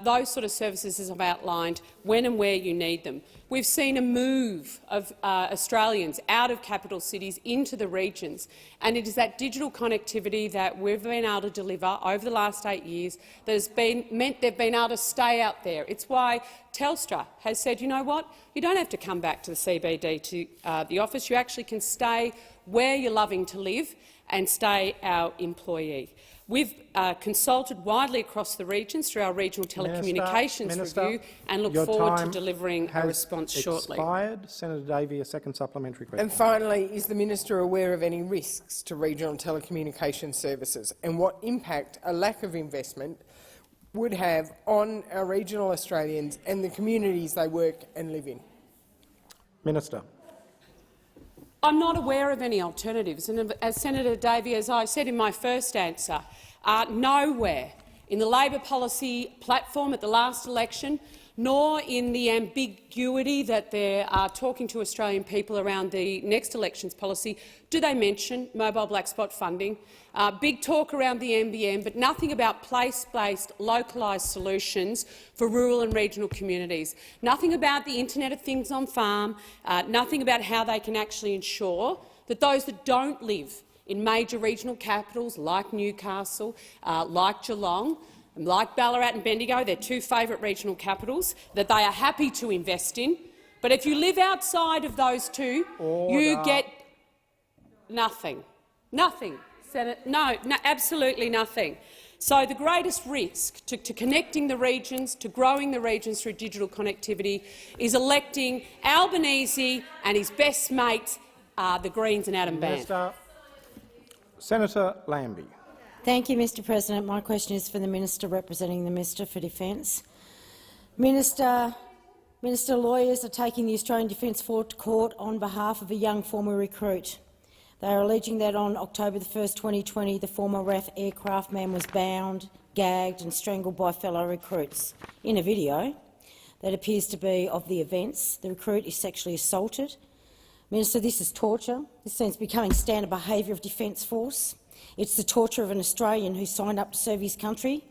[SPEAKER 7] those sort of services, as I've outlined, when and where you need them. We've seen a move of Australians out of capital cities into the regions, and it is that digital connectivity that we've been able to deliver over the last 8 years that has meant they've been able to stay out there. It's why Telstra has said, you know what, you don't have to come back to the CBD to the office. You actually can stay where you're loving to live and stay our employee. We've consulted widely across the regions through our regional telecommunications review and look forward to delivering a response shortly.
[SPEAKER 1] Senator Davey, a second supplementary question.
[SPEAKER 5] And finally, is the minister aware of any risks to regional telecommunication services and what impact a lack of investment would have on our regional Australians and the communities they work and live in?
[SPEAKER 1] Minister.
[SPEAKER 7] I'm not aware of any alternatives, and as Senator Davey, as I said in my first answer, nowhere in the Labor policy platform at the last election, nor in the ambiguity that they're talking to Australian people around the next elections policy, do they mention mobile black spot funding. Big talk around the NBN, but nothing about place-based, localised solutions for rural and regional communities. Nothing about the Internet of Things on farm, nothing about how they can actually ensure that those that don't live in major regional capitals like Newcastle, like Geelong, like Ballarat and Bendigo, their two favourite regional capitals, that they are happy to invest in. But if you live outside of those two, you get nothing. Nothing. No, absolutely nothing. So the greatest risk to connecting the regions, to growing the regions through digital connectivity, is electing Albanese and his best mates, the Greens and Adam Banff.
[SPEAKER 1] Senator Lambie.
[SPEAKER 13] Thank you, Mr President. My question is for the Minister representing the Minister for Defence. Minister, lawyers are taking the Australian Defence Force to court on behalf of a young former recruit. They are alleging that on October 1, 2020, the former RAF aircraft man was bound, gagged and strangled by fellow recruits. In a video that appears to be of the events, the recruit is sexually assaulted. Minister, this is torture. This seems becoming standard behaviour of Defence Force. It's the torture of an Australian who signed up to serve his country.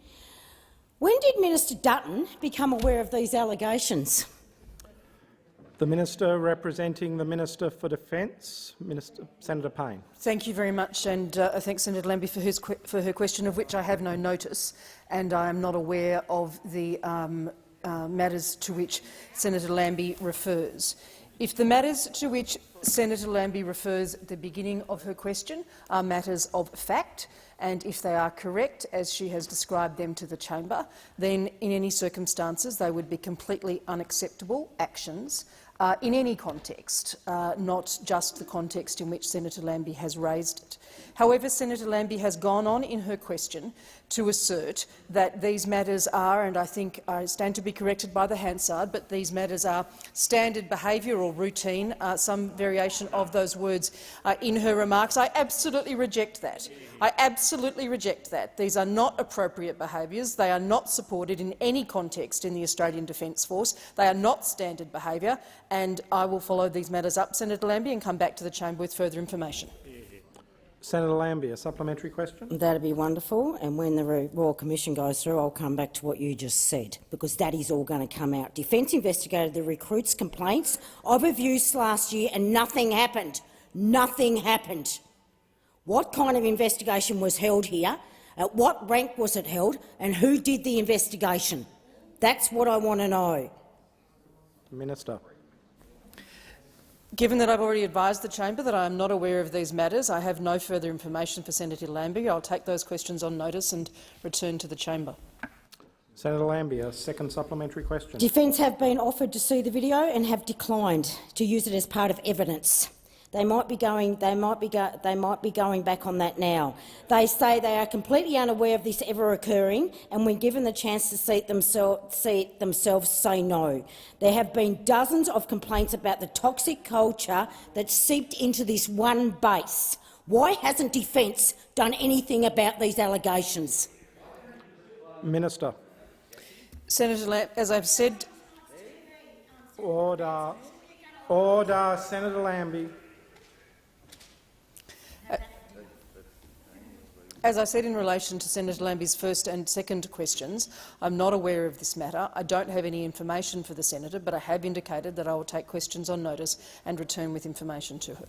[SPEAKER 13] When did Minister Dutton become aware of these allegations?
[SPEAKER 1] The Minister representing the Minister for Defence, Senator Payne.
[SPEAKER 8] Thank you very much, and I thank Senator Lambie for her question, of which I have no notice, and I am not aware of the matters to which Senator Lambie refers. If the matters to which Senator Lambie refers at the beginning of her question are matters of fact, and if they are correct, as she has described them to the chamber, then in any circumstances they would be completely unacceptable actions in any context, not just the context in which Senator Lambie has raised it. However, Senator Lambie has gone on in her question to assert that these matters are, and I think I stand to be corrected by the Hansard, but these matters are standard behaviour or routine, some variation of those words in her remarks. I absolutely reject that. I absolutely reject that. These are not appropriate behaviours. They are not supported in any context in the Australian Defence Force. They are not standard behaviour, and I will follow these matters up, Senator Lambie, and come back to the chamber with further information.
[SPEAKER 1] Senator Lambie, a supplementary question.
[SPEAKER 13] That'd be wonderful. And when the Royal Commission goes through, I'll come back to what you just said, because that is all going to come out. Defence investigated the recruits' complaints of abuse last year and nothing happened. Nothing happened. What kind of investigation was held here? At what rank was it held? And who did the investigation? That's what I want to know.
[SPEAKER 1] Minister.
[SPEAKER 8] Given that I've already advised the chamber that I am not aware of these matters, I have no further information for Senator Lambie. I'll take those questions on notice and return to the chamber.
[SPEAKER 1] Senator Lambie, a second supplementary question.
[SPEAKER 13] Defence have been offered to see the video and have declined to use it as part of evidence. They might be going back on that now. They say they are completely unaware of this ever occurring, and when given the chance to see it themselves, say no. There have been dozens of complaints about the toxic culture that seeped into this one base. Why hasn't Defence done anything about these allegations?
[SPEAKER 1] Minister.
[SPEAKER 8] Senator Lambie, as I've said—
[SPEAKER 1] Order. Order. Senator Lambie.
[SPEAKER 8] As I said in relation to Senator Lambie's first and second questions, I'm not aware of this matter. I don't have any information for the senator, but I have indicated that I will take questions on notice and return with information to her.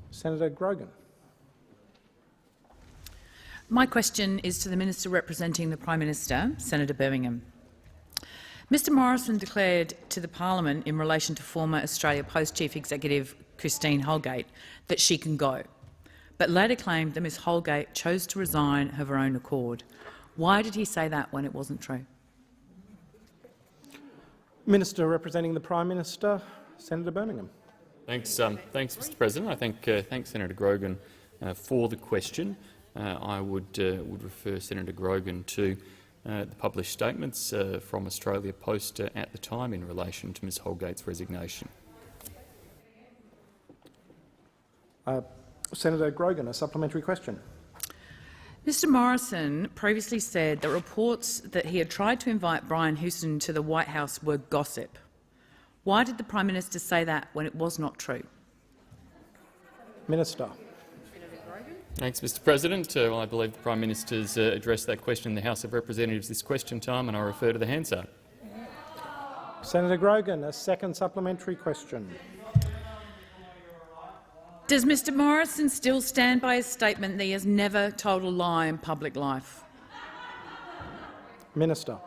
[SPEAKER 1] Senator Grogan.
[SPEAKER 4] My question is to the Minister representing the Prime Minister, Senator Birmingham. Mr Morrison declared to the Parliament in relation to former Australia Post Chief Executive Christine Holgate that she can go, but later claimed that Ms Holgate chose to resign of her own accord. Why did he say that when it wasn't true?
[SPEAKER 1] Minister representing the Prime Minister, Senator Birmingham.
[SPEAKER 16] Thanks, Mr President. I thank Senator Grogan for the question. I would refer Senator Grogan to the published statements from Australia Post at the time in relation to Ms Holgate's resignation.
[SPEAKER 1] Senator Grogan, a supplementary question.
[SPEAKER 4] Mr Morrison previously said that reports that he had tried to invite Brian Houston to the White House were gossip. Why did the Prime Minister say that when it was not true?
[SPEAKER 1] Minister.
[SPEAKER 16] Thanks, Mr President. Well, I believe the Prime Minister's addressed that question in the House of Representatives this question time, and I refer to the Hansard.
[SPEAKER 1] Senator Grogan, a second supplementary question.
[SPEAKER 4] Does Mr Morrison still stand by his statement that he has never told a lie in public life?
[SPEAKER 1] Minister.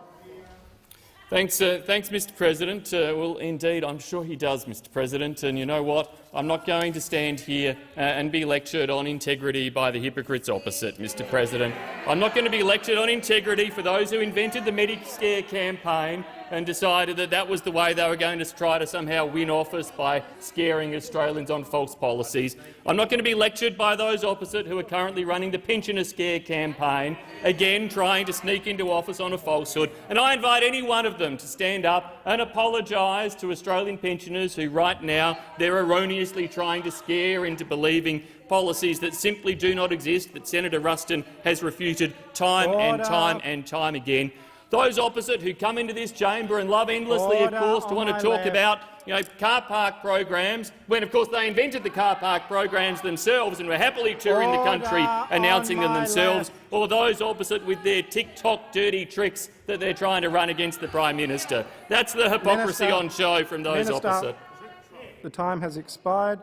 [SPEAKER 16] Thanks, Mr President. Well, indeed, I'm sure he does, Mr President. And you know what? I'm not going to stand here and be lectured on integrity by the hypocrites opposite, Mr President. I'm not going to be lectured on integrity for those who invented the Medicare campaign and decided that that was the way they were going to try to somehow win office by scaring Australians on false policies. I'm not going to be lectured by those opposite who are currently running the pensioner scare campaign, again trying to sneak into office on a falsehood. And I invite any one of them to stand up and apologise to Australian pensioners who right now they're erroneously trying to scare into believing policies that simply do not exist, that Senator Ruston has refuted time and time again. Those opposite who come into this chamber and love endlessly, of course, to want to talk about car park programs, when, of course, they invented the car park programs themselves and were happily touring the country announcing them themselves, or those opposite with their TikTok dirty tricks that they're trying to run against the Prime Minister. That's the hypocrisy on show from those opposite.
[SPEAKER 1] The time has expired.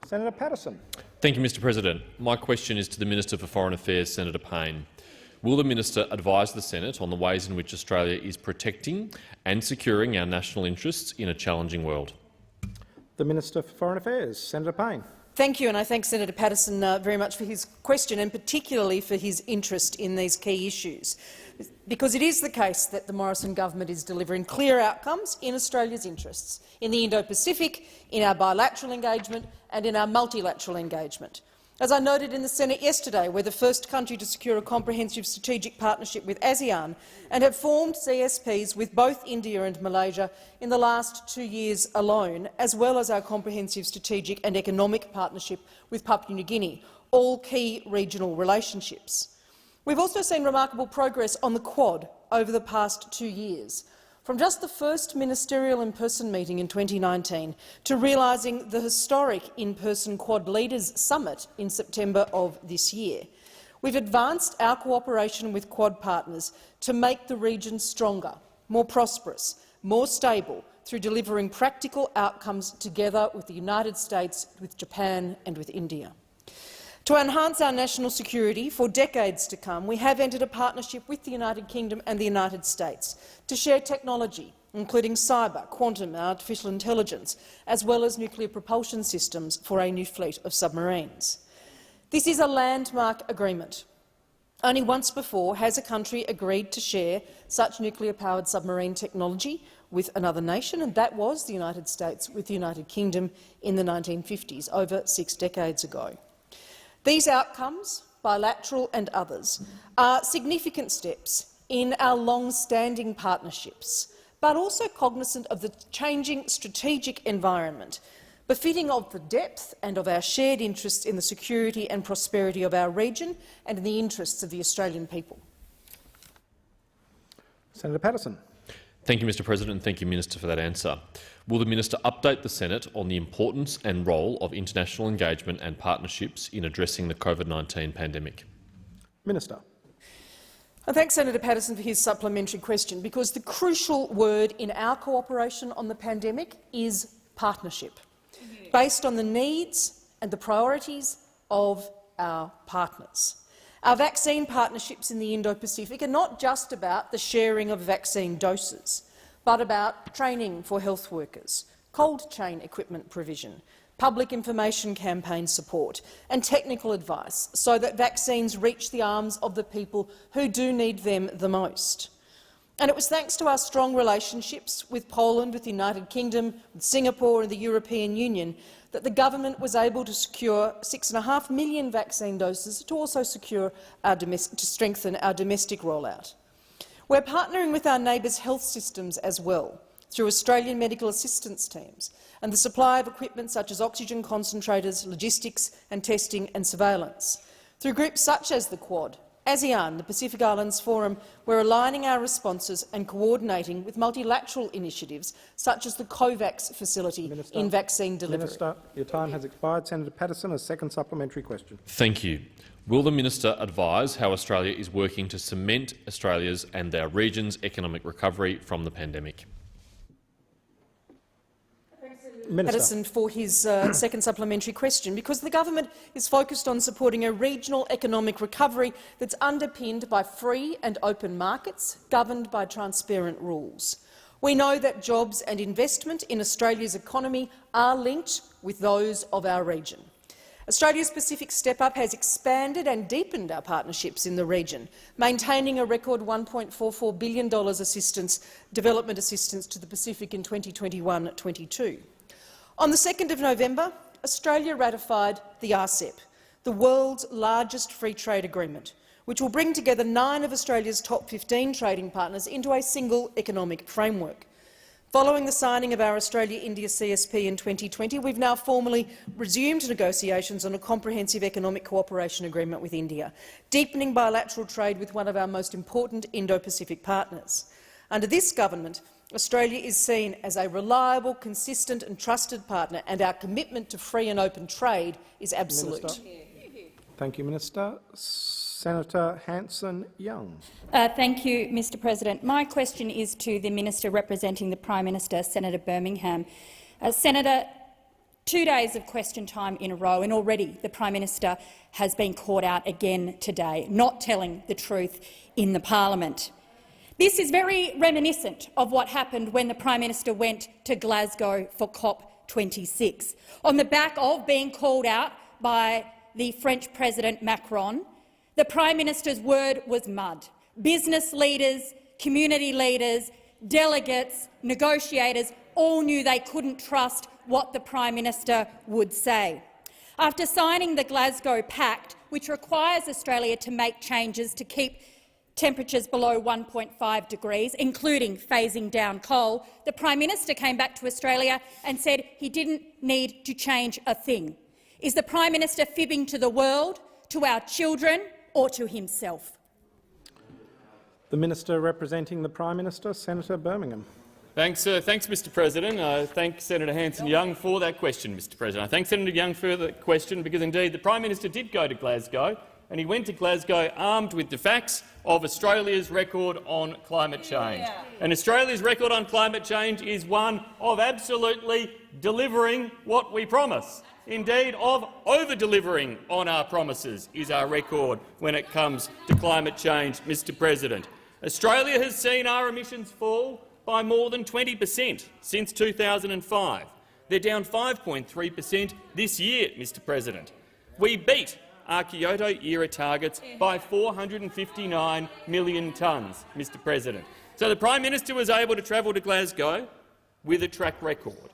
[SPEAKER 1] Senator Patterson.
[SPEAKER 9] Thank you, Mr President. My question is to the Minister for Foreign Affairs, Senator Payne. Will the minister advise the Senate on the ways in which Australia is protecting and securing our national interests in a challenging world?
[SPEAKER 1] The Minister for Foreign Affairs, Senator Payne.
[SPEAKER 8] Thank you, and I thank Senator Patterson very much for his question and particularly for his interest in these key issues, because it is the case that the Morrison government is delivering clear outcomes in Australia's interests, in the Indo-Pacific, in our bilateral engagement and in our multilateral engagement. As I noted in the Senate yesterday, we're the first country to secure a comprehensive strategic partnership with ASEAN and have formed CSPs with both India and Malaysia in the last 2 years alone, as well as our comprehensive strategic and economic partnership with Papua New Guinea, all key regional relationships. We've also seen remarkable progress on the Quad over the past 2 years. From just the first ministerial in-person meeting in 2019 to realising the historic in-person Quad Leaders Summit in September of this year, we've advanced our cooperation with Quad partners to make the region stronger, more prosperous, more stable, through delivering practical outcomes together with the United States, with Japan and with India. To enhance our national security for decades to come, we have entered a partnership with the United Kingdom and the United States to share technology, including cyber, quantum and artificial intelligence, as well as nuclear propulsion systems for a new fleet of submarines. This is a landmark agreement. Only once before has a country agreed to share such nuclear-powered submarine technology with another nation, and that was the United States with the United Kingdom in the 1950s, over 6 decades ago. These outcomes, bilateral and others, are significant steps in our long-standing partnerships, but also cognizant of the changing strategic environment, befitting of the depth and of our shared interests in the security and prosperity of our region and in the interests of the Australian people.
[SPEAKER 1] Senator Patterson.
[SPEAKER 9] Thank you, Mr President, and thank you, Minister, for that answer. Will the Minister update the Senate on the importance and role of international engagement and partnerships in addressing the COVID-19 pandemic?
[SPEAKER 1] Minister.
[SPEAKER 8] I thank Senator Patterson for his supplementary question, because the crucial word in our cooperation on the pandemic is partnership, based on the needs and the priorities of our partners. Our vaccine partnerships in the Indo-Pacific are not just about the sharing of vaccine doses, but about training for health workers, cold chain equipment provision, public information campaign support and technical advice so that vaccines reach the arms of the people who do need them the most. And it was thanks to our strong relationships with Poland, with the United Kingdom, with Singapore and the European Union that the government was able to secure 6.5 million vaccine doses to also secure to strengthen our domestic rollout. We're partnering with our neighbours' health systems as well, through Australian medical assistance teams and the supply of equipment such as oxygen concentrators, logistics and testing and surveillance. Through groups such as the Quad, ASEAN, the Pacific Islands Forum, we're aligning our responses and coordinating with multilateral initiatives such as the COVAX facility in vaccine delivery.
[SPEAKER 1] Minister, your time has expired. Senator Patterson, a second supplementary question.
[SPEAKER 9] Thank you. Will the Minister advise how Australia is working to cement Australia's and our region's economic recovery from the pandemic?
[SPEAKER 8] Patterson for his second supplementary question, because the government is focused on supporting a regional economic recovery that's underpinned by free and open markets, governed by transparent rules. We know that jobs and investment in Australia's economy are linked with those of our region. Australia's Pacific Step-Up has expanded and deepened our partnerships in the region, maintaining a record $1.44 billion development assistance to the Pacific in 2021-22. On the 2nd of November, Australia ratified the RCEP, the world's largest free trade agreement, which will bring together 9 of Australia's top 15 trading partners into a single economic framework. Following the signing of our Australia-India CSP in 2020, we've now formally resumed negotiations on a comprehensive economic cooperation agreement with India, deepening bilateral trade with one of our most important Indo-Pacific partners. Under this government, Australia is seen as a reliable, consistent and trusted partner, and our commitment to free and open trade is absolute.
[SPEAKER 1] Minister. Thank you, Minister. Senator Hanson-Young.
[SPEAKER 10] Thank you, Mr President. My question is to the Minister representing the Prime Minister, Senator Birmingham. Senator, 2 days of question time in a row, and already the Prime Minister has been caught out again today, not telling the truth in the parliament. This is very reminiscent of what happened when the Prime Minister went to Glasgow for COP26. On the back of being called out by the French President Macron, the Prime Minister's word was mud. Business leaders, community leaders, delegates, negotiators all knew they couldn't trust what the Prime Minister would say. After signing the Glasgow Pact, which requires Australia to make changes to keep temperatures below 1.5 degrees, including phasing down coal, the Prime Minister came back to Australia and said he didn't need to change a thing. Is the Prime Minister fibbing to the world, to our children or to himself?
[SPEAKER 1] The Minister representing the Prime Minister, Senator Birmingham.
[SPEAKER 16] Thanks, Mr. President. I thank Senator Hanson-Young for that question, Mr. President. I thank Senator Young for the question because, indeed, the Prime Minister did go to Glasgow, and he went to Glasgow armed with the facts of Australia's record on climate change. And Australia's record on climate change is one of absolutely delivering what we promise. Indeed, of over-delivering on our promises is our record when it comes to climate change, Mr. President. Australia has seen our emissions fall by more than 20% since 2005. They're down 5.3% this year, Mr. President. We beat our Kyoto-era targets by 459 million tonnes, Mr. President. So the Prime Minister was able to travel to Glasgow with a track record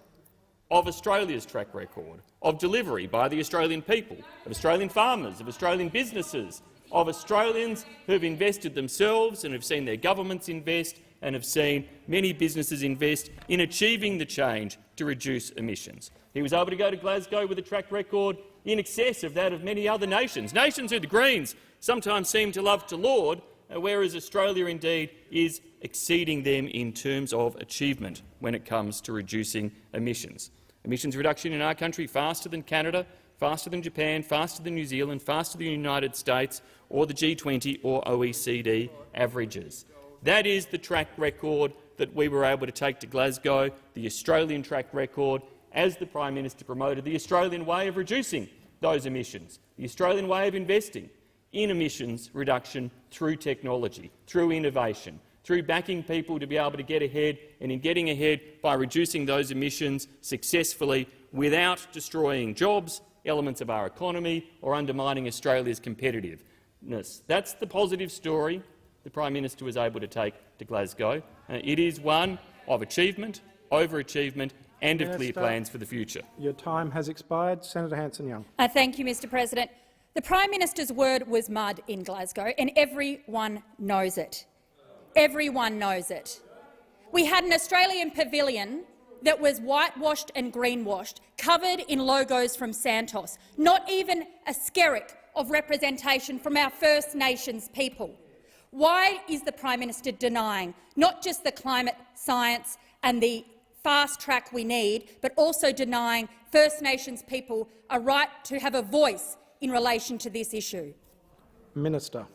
[SPEAKER 16] of Australia's track record of delivery by the Australian people, of Australian farmers, of Australian businesses, of Australians who have invested themselves and have seen their governments invest and have seen many businesses invest in achieving the change to reduce emissions. He was able to go to Glasgow with a track record in excess of that of many other nations, nations who the Greens sometimes seem to love to laud, whereas Australia indeed is exceeding them in terms of achievement when it comes to reducing emissions. Emissions reduction in our country faster than Canada, faster than Japan, faster than New Zealand, faster than the United States or the G20 or OECD averages. That is the track record that we were able to take to Glasgow, the Australian track record, as the Prime Minister promoted the Australian way of reducing those emissions, the Australian way of investing in emissions reduction through technology, through innovation, through backing people to be able to get ahead, and in getting ahead by reducing those emissions successfully without destroying jobs, elements of our economy or undermining Australia's competitiveness. That's the positive story the Prime Minister was able to take to Glasgow. It is one of achievement, overachievement and of clear plans for the future.
[SPEAKER 1] Your time has expired. Senator Hanson-Young.
[SPEAKER 10] Thank you, Mr. President. The Prime Minister's word was mud in Glasgow, and everyone knows it. Everyone knows it. We had an Australian pavilion that was whitewashed and greenwashed, covered in logos from Santos, not even a skerrick of representation from our First Nations people. Why is the Prime Minister denying not just the climate science and the fast track we need, but also denying First Nations people a right to have a voice in relation to this issue?
[SPEAKER 1] Minister.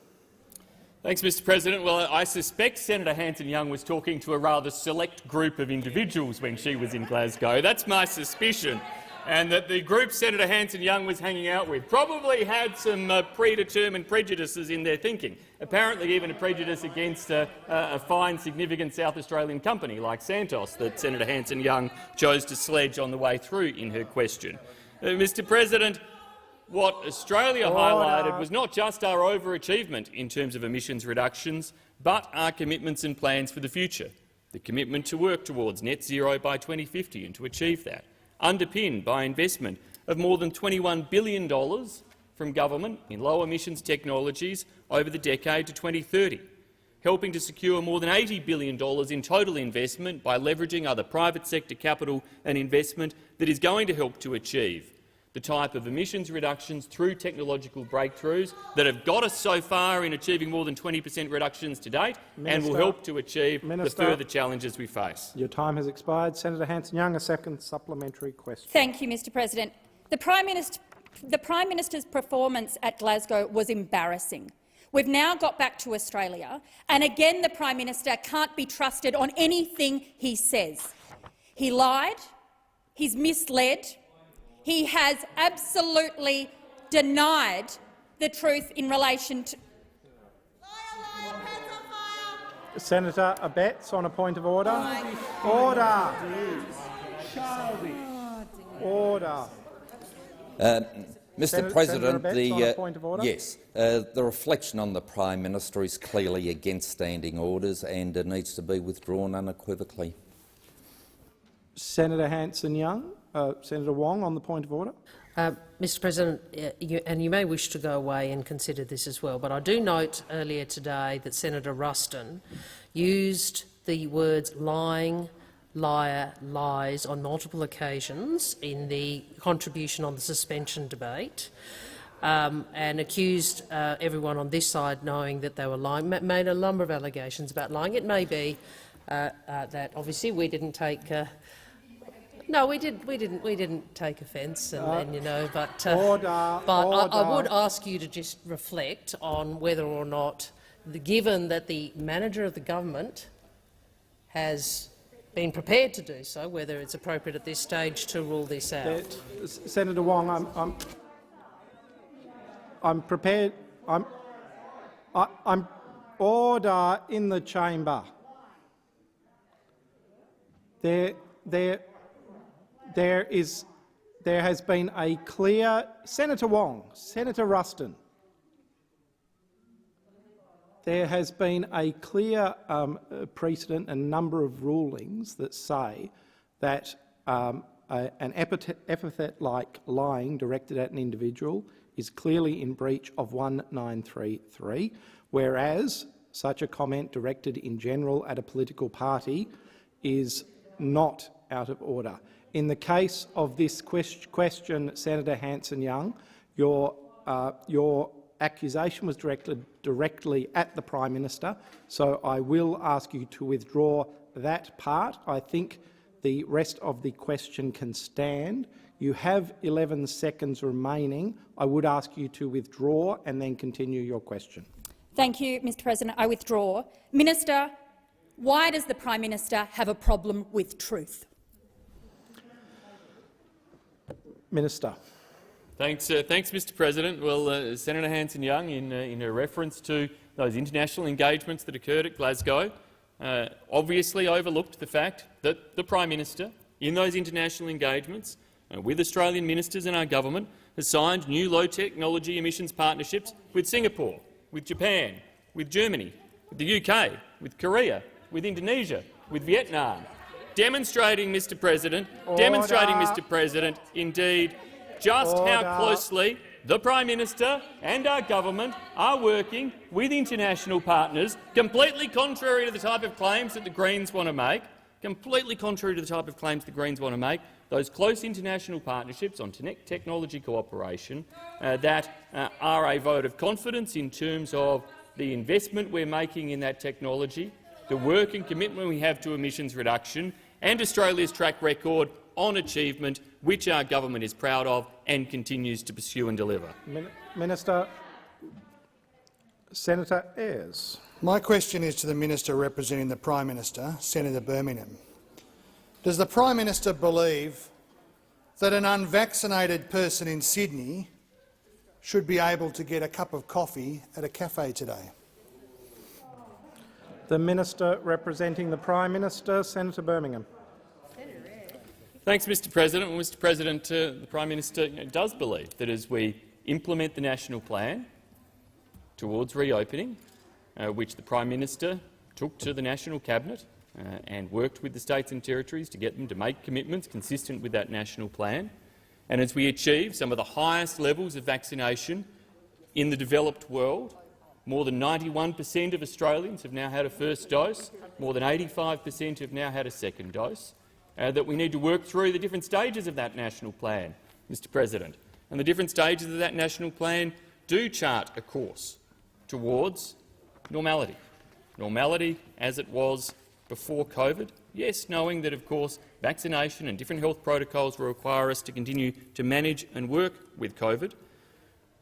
[SPEAKER 16] Thanks, Mr. President. Well, I suspect Senator Hanson-Young was talking to a rather select group of individuals when she was in Glasgow. That's my suspicion. And that the group Senator Hanson-Young was hanging out with probably had some predetermined prejudices in their thinking, apparently even a prejudice against a fine, significant South Australian company like Santos that Senator Hanson-Young chose to sledge on the way through in her question. Mr. President, what Australia highlighted was not just our overachievement in terms of emissions reductions, but our commitments and plans for the future. The commitment to work towards net zero by 2050 and to achieve that, underpinned by investment of more than $21 billion from government in low emissions technologies over the decade to 2030, helping to secure more than $80 billion in total investment by leveraging other private sector capital and investment that is going to help to achieve the type of emissions reductions through technological breakthroughs that have got us so far in achieving more than 20% reductions to date and will help to achieve the further challenges we face.
[SPEAKER 1] Your time has expired. Senator Hanson-Young, a second supplementary question.
[SPEAKER 10] Thank you, Mr. President. The Prime Minister's performance at Glasgow was embarrassing. We've now got back to Australia, and again the Prime Minister can't be trusted on anything he says. He lied, he's misled, he has absolutely denied the truth in relation to—
[SPEAKER 1] Senator Abetz on a point of order. Order. Order.
[SPEAKER 11] Mr. President,
[SPEAKER 1] yes,
[SPEAKER 11] the reflection on the Prime Minister is clearly against standing orders and needs to be withdrawn unequivocally.
[SPEAKER 1] Senator Hanson-Young. Senator Wong on the point of order.
[SPEAKER 14] Mr. President, you may wish to go away and consider this as well, but I do note earlier today that Senator Ruston used the words lying, liar, lies on multiple occasions in the contribution on the suspension debate. and accused everyone on this side knowing that they were lying, made a number of allegations about lying. It may be that obviously we didn't take. No, we didn't take offence, and you know, but I would ask you to just reflect on whether or not, given that the manager of the government has been prepared to do so, whether it's appropriate at this stage to rule this out.
[SPEAKER 1] Senator Wong, I'm prepared. I'm order in the chamber. There has been a clear Senator Wong, Senator Ruston. There has been a clear precedent and number of rulings that say that an epithet like lying directed at an individual is clearly in breach of 1933, whereas such a comment directed in general at a political party is not out of order. In the case of this question, Senator Hanson-Young, your accusation was directed directly at the Prime Minister, so I will ask you to withdraw that part. I think the rest of the question can stand. You have 11 seconds remaining. I would ask you to withdraw and then continue your question.
[SPEAKER 10] Thank you, Mr President. I withdraw. Minister, why does the Prime Minister have a problem with truth?
[SPEAKER 1] Minister.
[SPEAKER 16] Thanks, Mr President. Well, Senator Hanson-Young, in her reference to those international engagements that occurred at Glasgow, obviously overlooked the fact that the Prime Minister, in those international engagements, with Australian ministers and our government, has signed new low-technology emissions partnerships with Singapore, with Japan, with Germany, with the UK, with Korea, with Indonesia, with Vietnam, demonstrating, Mr President, indeed, just how closely the Prime Minister and our government are working with international partners, completely contrary to the type of claims that the Greens want to make, those close international partnerships on technology cooperation that are a vote of confidence in terms of the investment we're making in that technology, the work and commitment we have to emissions reduction, and Australia's track record on achievement, which our government is proud of and continues to pursue and deliver.
[SPEAKER 1] Minister. Senator Ayres.
[SPEAKER 12] My question is to the Minister representing the Prime Minister, Senator Birmingham. Does the Prime Minister believe that an unvaccinated person in Sydney should be able to get a cup of coffee at a cafe today?
[SPEAKER 1] The Minister representing the Prime Minister, Senator Birmingham.
[SPEAKER 16] Thanks, Mr President. Well, Mr President, the Prime Minister does believe that as we implement the national plan towards reopening, which the Prime Minister took to the National Cabinet and worked with the states and territories to get them to make commitments consistent with that national plan, and as we achieve some of the highest levels of vaccination in the developed world, more than 91% of Australians have now had a first dose, more than 85% have now had a second dose, that we need to work through the different stages of that national plan, Mr President. And the different stages of that national plan do chart a course towards normality. Normality as it was before COVID, yes, knowing that, of course, vaccination and different health protocols will require us to continue to manage and work with COVID.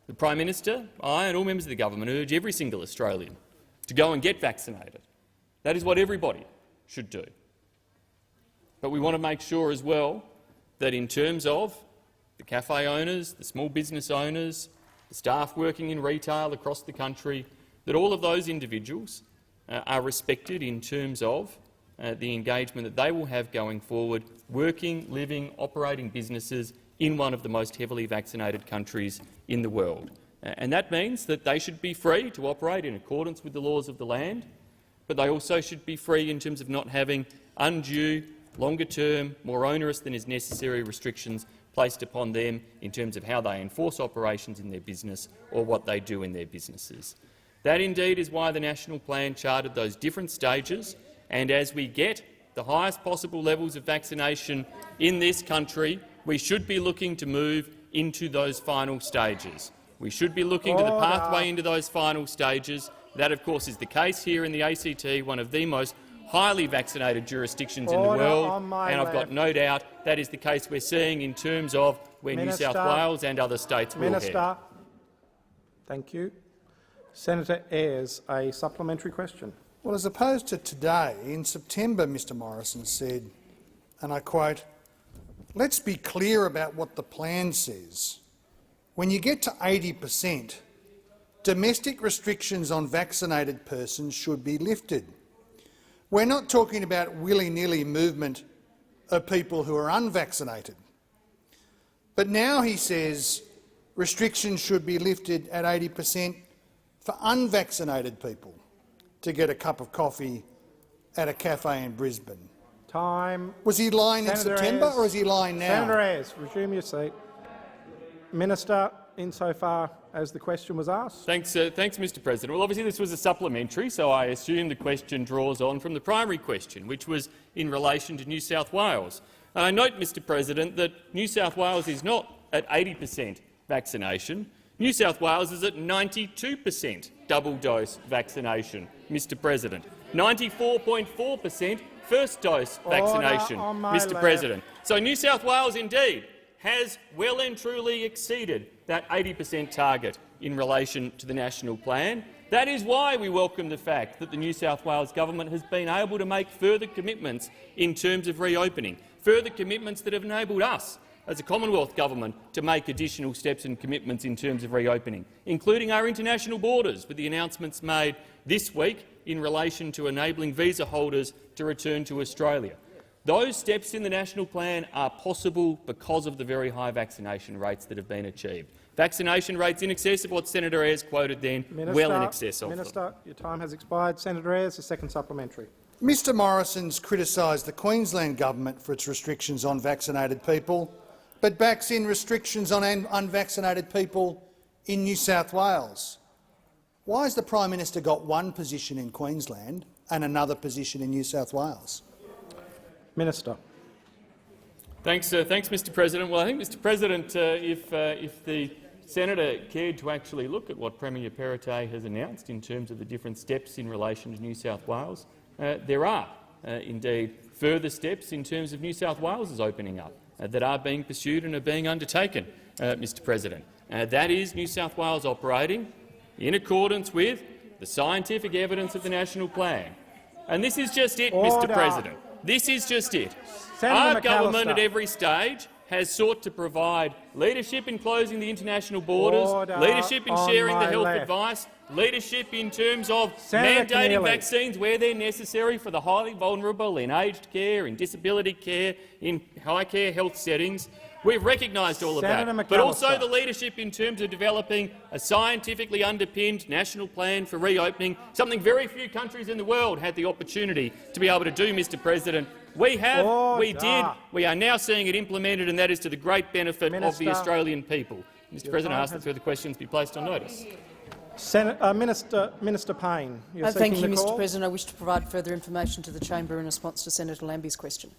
[SPEAKER 16] The Prime Minister, I and all members of the government urge every single Australian to go and get vaccinated. That is what everybody should do. But we want to make sure as well that in terms of the cafe owners, the small business owners, the staff working in retail across the country, that all of those individuals are respected in terms of the engagement that they will have going forward, working, living, operating businesses in one of the most heavily vaccinated countries in the world. And that means that they should be free to operate in accordance with the laws of the land, but they also should be free in terms of not having undue, longer-term, more onerous than is necessary restrictions placed upon them in terms of how they enforce operations in their business or what they do in their businesses. That indeed is why the National Plan charted those different stages, and as we get the highest possible levels of vaccination in this country, we should be looking to move into those final stages. We should be looking to the pathway into those final stages. That, of course, is the case here in the ACT, one of the most highly vaccinated jurisdictions in the world, and I've got no doubt that is the case we're seeing in terms of where New South Wales and other states will head.
[SPEAKER 1] Thank you. Senator Ayres, a supplementary question.
[SPEAKER 12] Well, as opposed to today, in September, Mr Morrison said, and I quote, "Let's be clear about what the plan says. When you get to 80%, domestic restrictions on vaccinated persons should be lifted. We're not talking about willy-nilly movement of people who are unvaccinated." But now he says restrictions should be lifted at 80% for unvaccinated people to get a cup of coffee at a cafe in Brisbane.
[SPEAKER 1] Time.
[SPEAKER 12] Was he lying in September or is he lying now?
[SPEAKER 1] Senator Ayres, resume your seat. Minister, insofar as the question was asked.
[SPEAKER 16] Thanks, Mr President. Well, obviously this was a supplementary, so I assume the question draws on from the primary question, which was in relation to New South Wales. I note, Mr President, that New South Wales is not at 80% vaccination. New South Wales is at 92% double-dose vaccination, Mr President. 94.4% first-dose vaccination, Mr President. So New South Wales indeed has well and truly exceeded that 80% target in relation to the national plan. That is why we welcome the fact that the New South Wales government has been able to make further commitments in terms of reopening, further commitments that have enabled us as a Commonwealth government to make additional steps and commitments in terms of reopening, including our international borders, with the announcements made this week in relation to enabling visa holders to return to Australia. Those steps in the national plan are possible because of the very high vaccination rates that have been achieved. Vaccination rates in excess of what Senator Ayres quoted then, well in excess of
[SPEAKER 1] Minister, your time has expired. Senator Ayres, a second supplementary.
[SPEAKER 12] Mr Morrison's criticised the Queensland government for its restrictions on vaccinated people, but backs in restrictions on unvaccinated people in New South Wales. Why has the Prime Minister got one position in Queensland and another position in New South Wales?
[SPEAKER 1] Minister.
[SPEAKER 16] Thanks, Mr President. Well, I think, Mr President, if the senator cared to actually look at what Premier Perrottet has announced in terms of the different steps in relation to New South Wales, there are indeed further steps in terms of New South Wales' opening up that are being pursued and are being undertaken, Mr President. That is New South Wales operating in accordance with the scientific evidence of the national plan. And this is just it, Mr President. This is just it. Our government at every stage has sought to provide leadership in closing the international borders, leadership in sharing the health advice, leadership in terms of mandating vaccines where they're necessary for the highly vulnerable in aged care, in disability care, in high care health settings. We've recognised all of that, but also the leadership in terms of developing a scientifically underpinned national plan for reopening, something very few countries in the world had the opportunity to be able to do, Mr President. We have, we did, we are now seeing it implemented, and that is to the great benefit of the Australian people. Mr President, I ask that further questions be placed on notice.
[SPEAKER 1] Minister Payne, you're
[SPEAKER 8] thank you,
[SPEAKER 1] Mr
[SPEAKER 8] Mr President. I wish to provide further information to the chamber in response to Senator Lambie's question.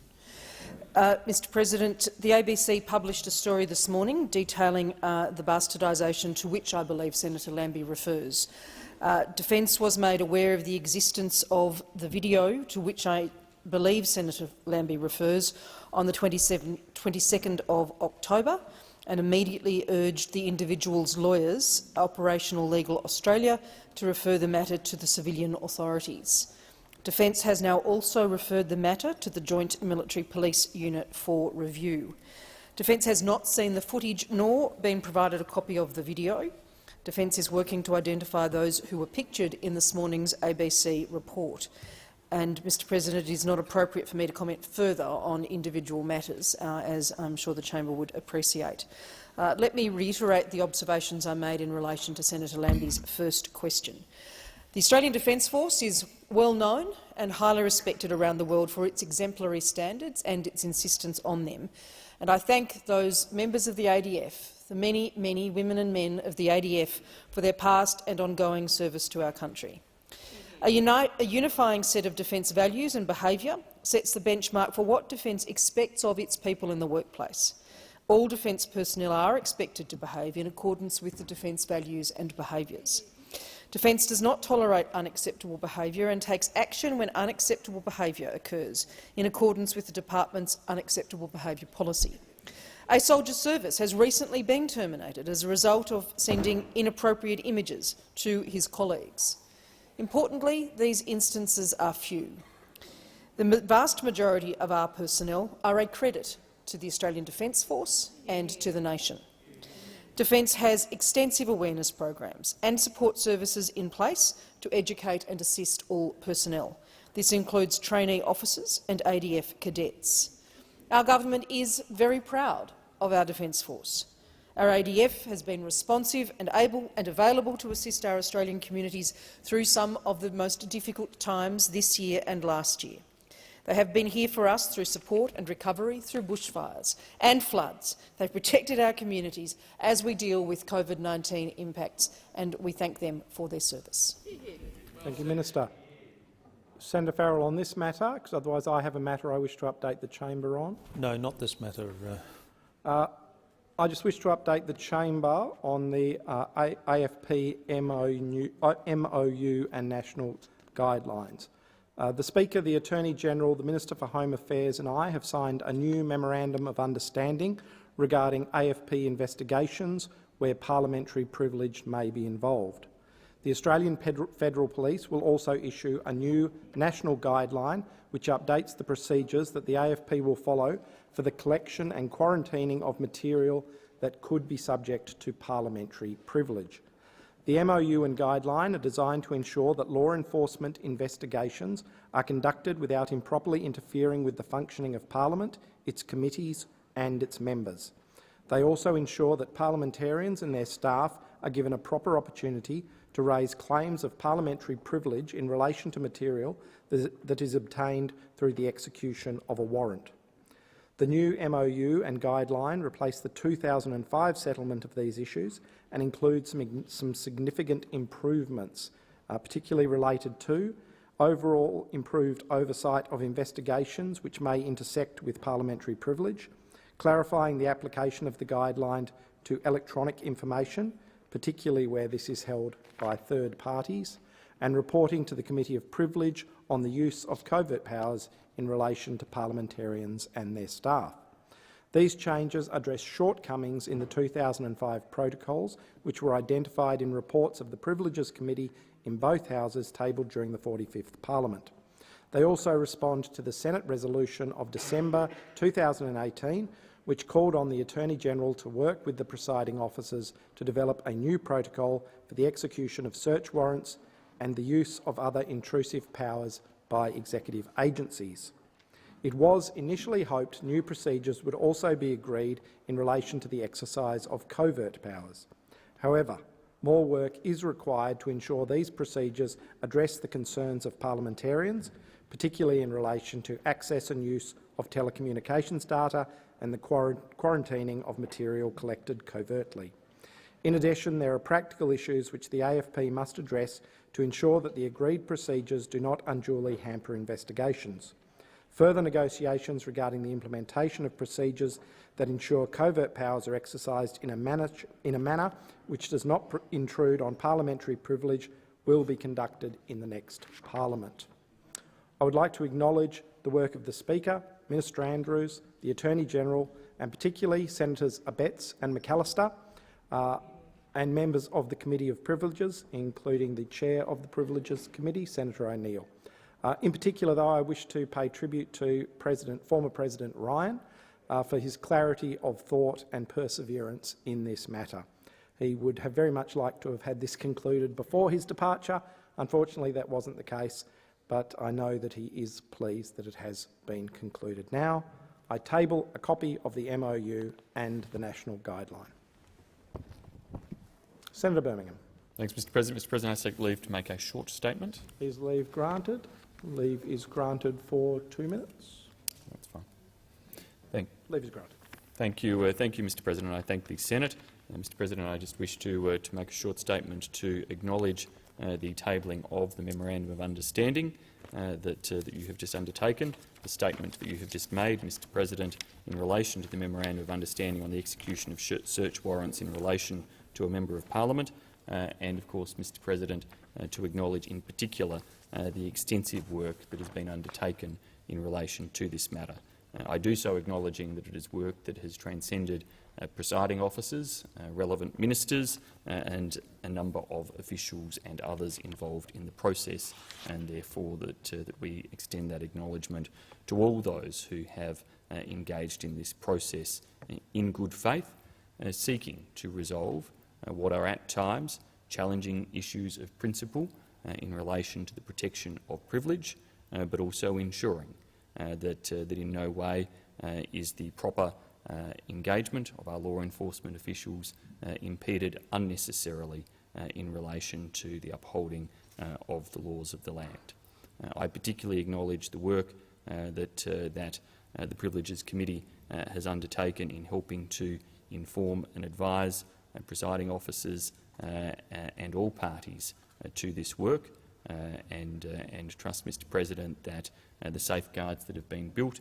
[SPEAKER 8] Mr President, the ABC published a story this morning detailing the bastardisation to which I believe Senator Lambie refers. Defence was made aware of the existence of the video to which I believe Senator Lambie refers on the 22nd of October and immediately urged the individual's lawyers, Operational Legal Australia, to refer the matter to the civilian authorities. Defence has now also referred the matter to the Joint Military Police Unit for review. Defence has not seen the footage nor been provided a copy of the video. Defence is working to identify those who were pictured in this morning's ABC report. And, Mr President, it is not appropriate for me to comment further on individual matters, as I'm sure the chamber would appreciate. Let me reiterate the observations I made in relation to Senator Lambie's first question. The Australian Defence Force is well known and highly respected around the world for its exemplary standards and its insistence on them. And I thank those members of the ADF, the many, many women and men of the ADF, for their past and ongoing service to our country. A unifying set of defence values and behaviour sets the benchmark for what Defence expects of its people in the workplace. All defence personnel are expected to behave in accordance with the defence values and behaviours. Defence does not tolerate unacceptable behaviour and takes action when unacceptable behaviour occurs, in accordance with the Department's unacceptable behaviour policy. A soldier's service has recently been terminated as a result of sending inappropriate images to his colleagues. Importantly, these instances are few. The vast majority of our personnel are a credit to the Australian Defence Force and to the nation. Defence has extensive awareness programs and support services in place to educate and assist all personnel. This includes trainee officers and ADF cadets. Our government is very proud of our Defence Force. Our ADF has been responsive and able and available to assist our Australian communities through some of the most difficult times this year and last year. They have been here for us through support and recovery through bushfires and floods. They've protected our communities as we deal with COVID-19 impacts, and we thank them for their service.
[SPEAKER 1] Thank you, Minister. Senator Farrell, on this matter, because otherwise I have a matter I wish to update the chamber on.
[SPEAKER 2] No, not this matter.
[SPEAKER 1] I just wish to update the chamber on the AFP MOU and national guidelines. The Speaker, the Attorney-General, the Minister for Home Affairs and I have signed a new Memorandum of Understanding regarding AFP investigations where parliamentary privilege may be involved. The Australian Federal Police will also issue a new national guideline which updates the procedures that the AFP will follow for the collection and quarantining of material that could be subject to parliamentary privilege. The MOU and guideline are designed to ensure that law enforcement investigations are conducted without improperly interfering with the functioning of Parliament, its committees and its members. They also ensure that parliamentarians and their staff are given a proper opportunity to raise claims of parliamentary privilege in relation to material that is obtained through the execution of a warrant. The new MOU and guideline replace the 2005 settlement of these issues and include some significant improvements, particularly related to overall improved oversight of investigations which may intersect with parliamentary privilege, clarifying the application of the guideline to electronic information, particularly where this is held by third parties, and reporting to the Committee of Privilege on the use of covert powers in relation to parliamentarians and their staff. These changes address shortcomings in the 2005 protocols, which were identified in reports of the Privileges Committee in both houses tabled during the 45th Parliament. They also respond to the Senate resolution of December 2018, which called on the Attorney-General to work with the presiding officers to develop a new protocol for the execution of search warrants and the use of other intrusive powers by executive agencies. It was initially hoped new procedures would also be agreed in relation to the exercise of covert powers. However, more work is required to ensure these procedures address the concerns of parliamentarians, particularly in relation to access and use of telecommunications data and the quarantining of material collected covertly. In addition, there are practical issues which the AFP must address to ensure that the agreed procedures do not unduly hamper investigations. Further negotiations regarding the implementation of procedures that ensure covert powers are exercised in a manner which does not intrude on parliamentary privilege will be conducted in the next Parliament. I would like to acknowledge the work of the Speaker, Minister Andrews, the Attorney-General and particularly Senators Abetz and McAllister, and members of the Committee of Privileges, including the Chair of the Privileges Committee, Senator O'Neill. In particular, though, I wish to pay tribute to former President Ryan for his clarity of thought and perseverance in this matter. He would have very much liked to have had this concluded before his departure. Unfortunately, that wasn't the case, but I know that he is pleased that it has been concluded. Now, I table a copy of the MOU and the national guideline. Senator Birmingham.
[SPEAKER 16] Thanks, Mr. President. Mr. President, I seek leave to make a short statement.
[SPEAKER 1] Is leave granted? Leave is granted for 2 minutes.
[SPEAKER 16] That's fine.
[SPEAKER 1] Leave is granted.
[SPEAKER 16] Thank you, Mr. President. I thank the Senate. Mr. President, I just wish to make a short statement to acknowledge the tabling of the Memorandum of Understanding that you have just undertaken, the statement that you have just made, Mr President, in relation to the Memorandum of Understanding on the execution of search warrants in relation to a Member of Parliament, and, of course, Mr President, to acknowledge in particular the extensive work that has been undertaken in relation to this matter. I do so acknowledging that it is work that has transcended presiding officers, relevant ministers and a number of officials and others involved in the process, and therefore that we extend that acknowledgement to all those who have engaged in this process in good faith, seeking to resolve what are at times challenging issues of principle in relation to the protection of privilege, but also ensuring that in no way is the proper engagement of our law enforcement officials impeded unnecessarily in relation to the upholding of the laws of the land. I particularly acknowledge the work that the Privileges Committee has undertaken in helping to inform and advise presiding officers and all parties to this work, and trust, Mr President, that the safeguards that have been built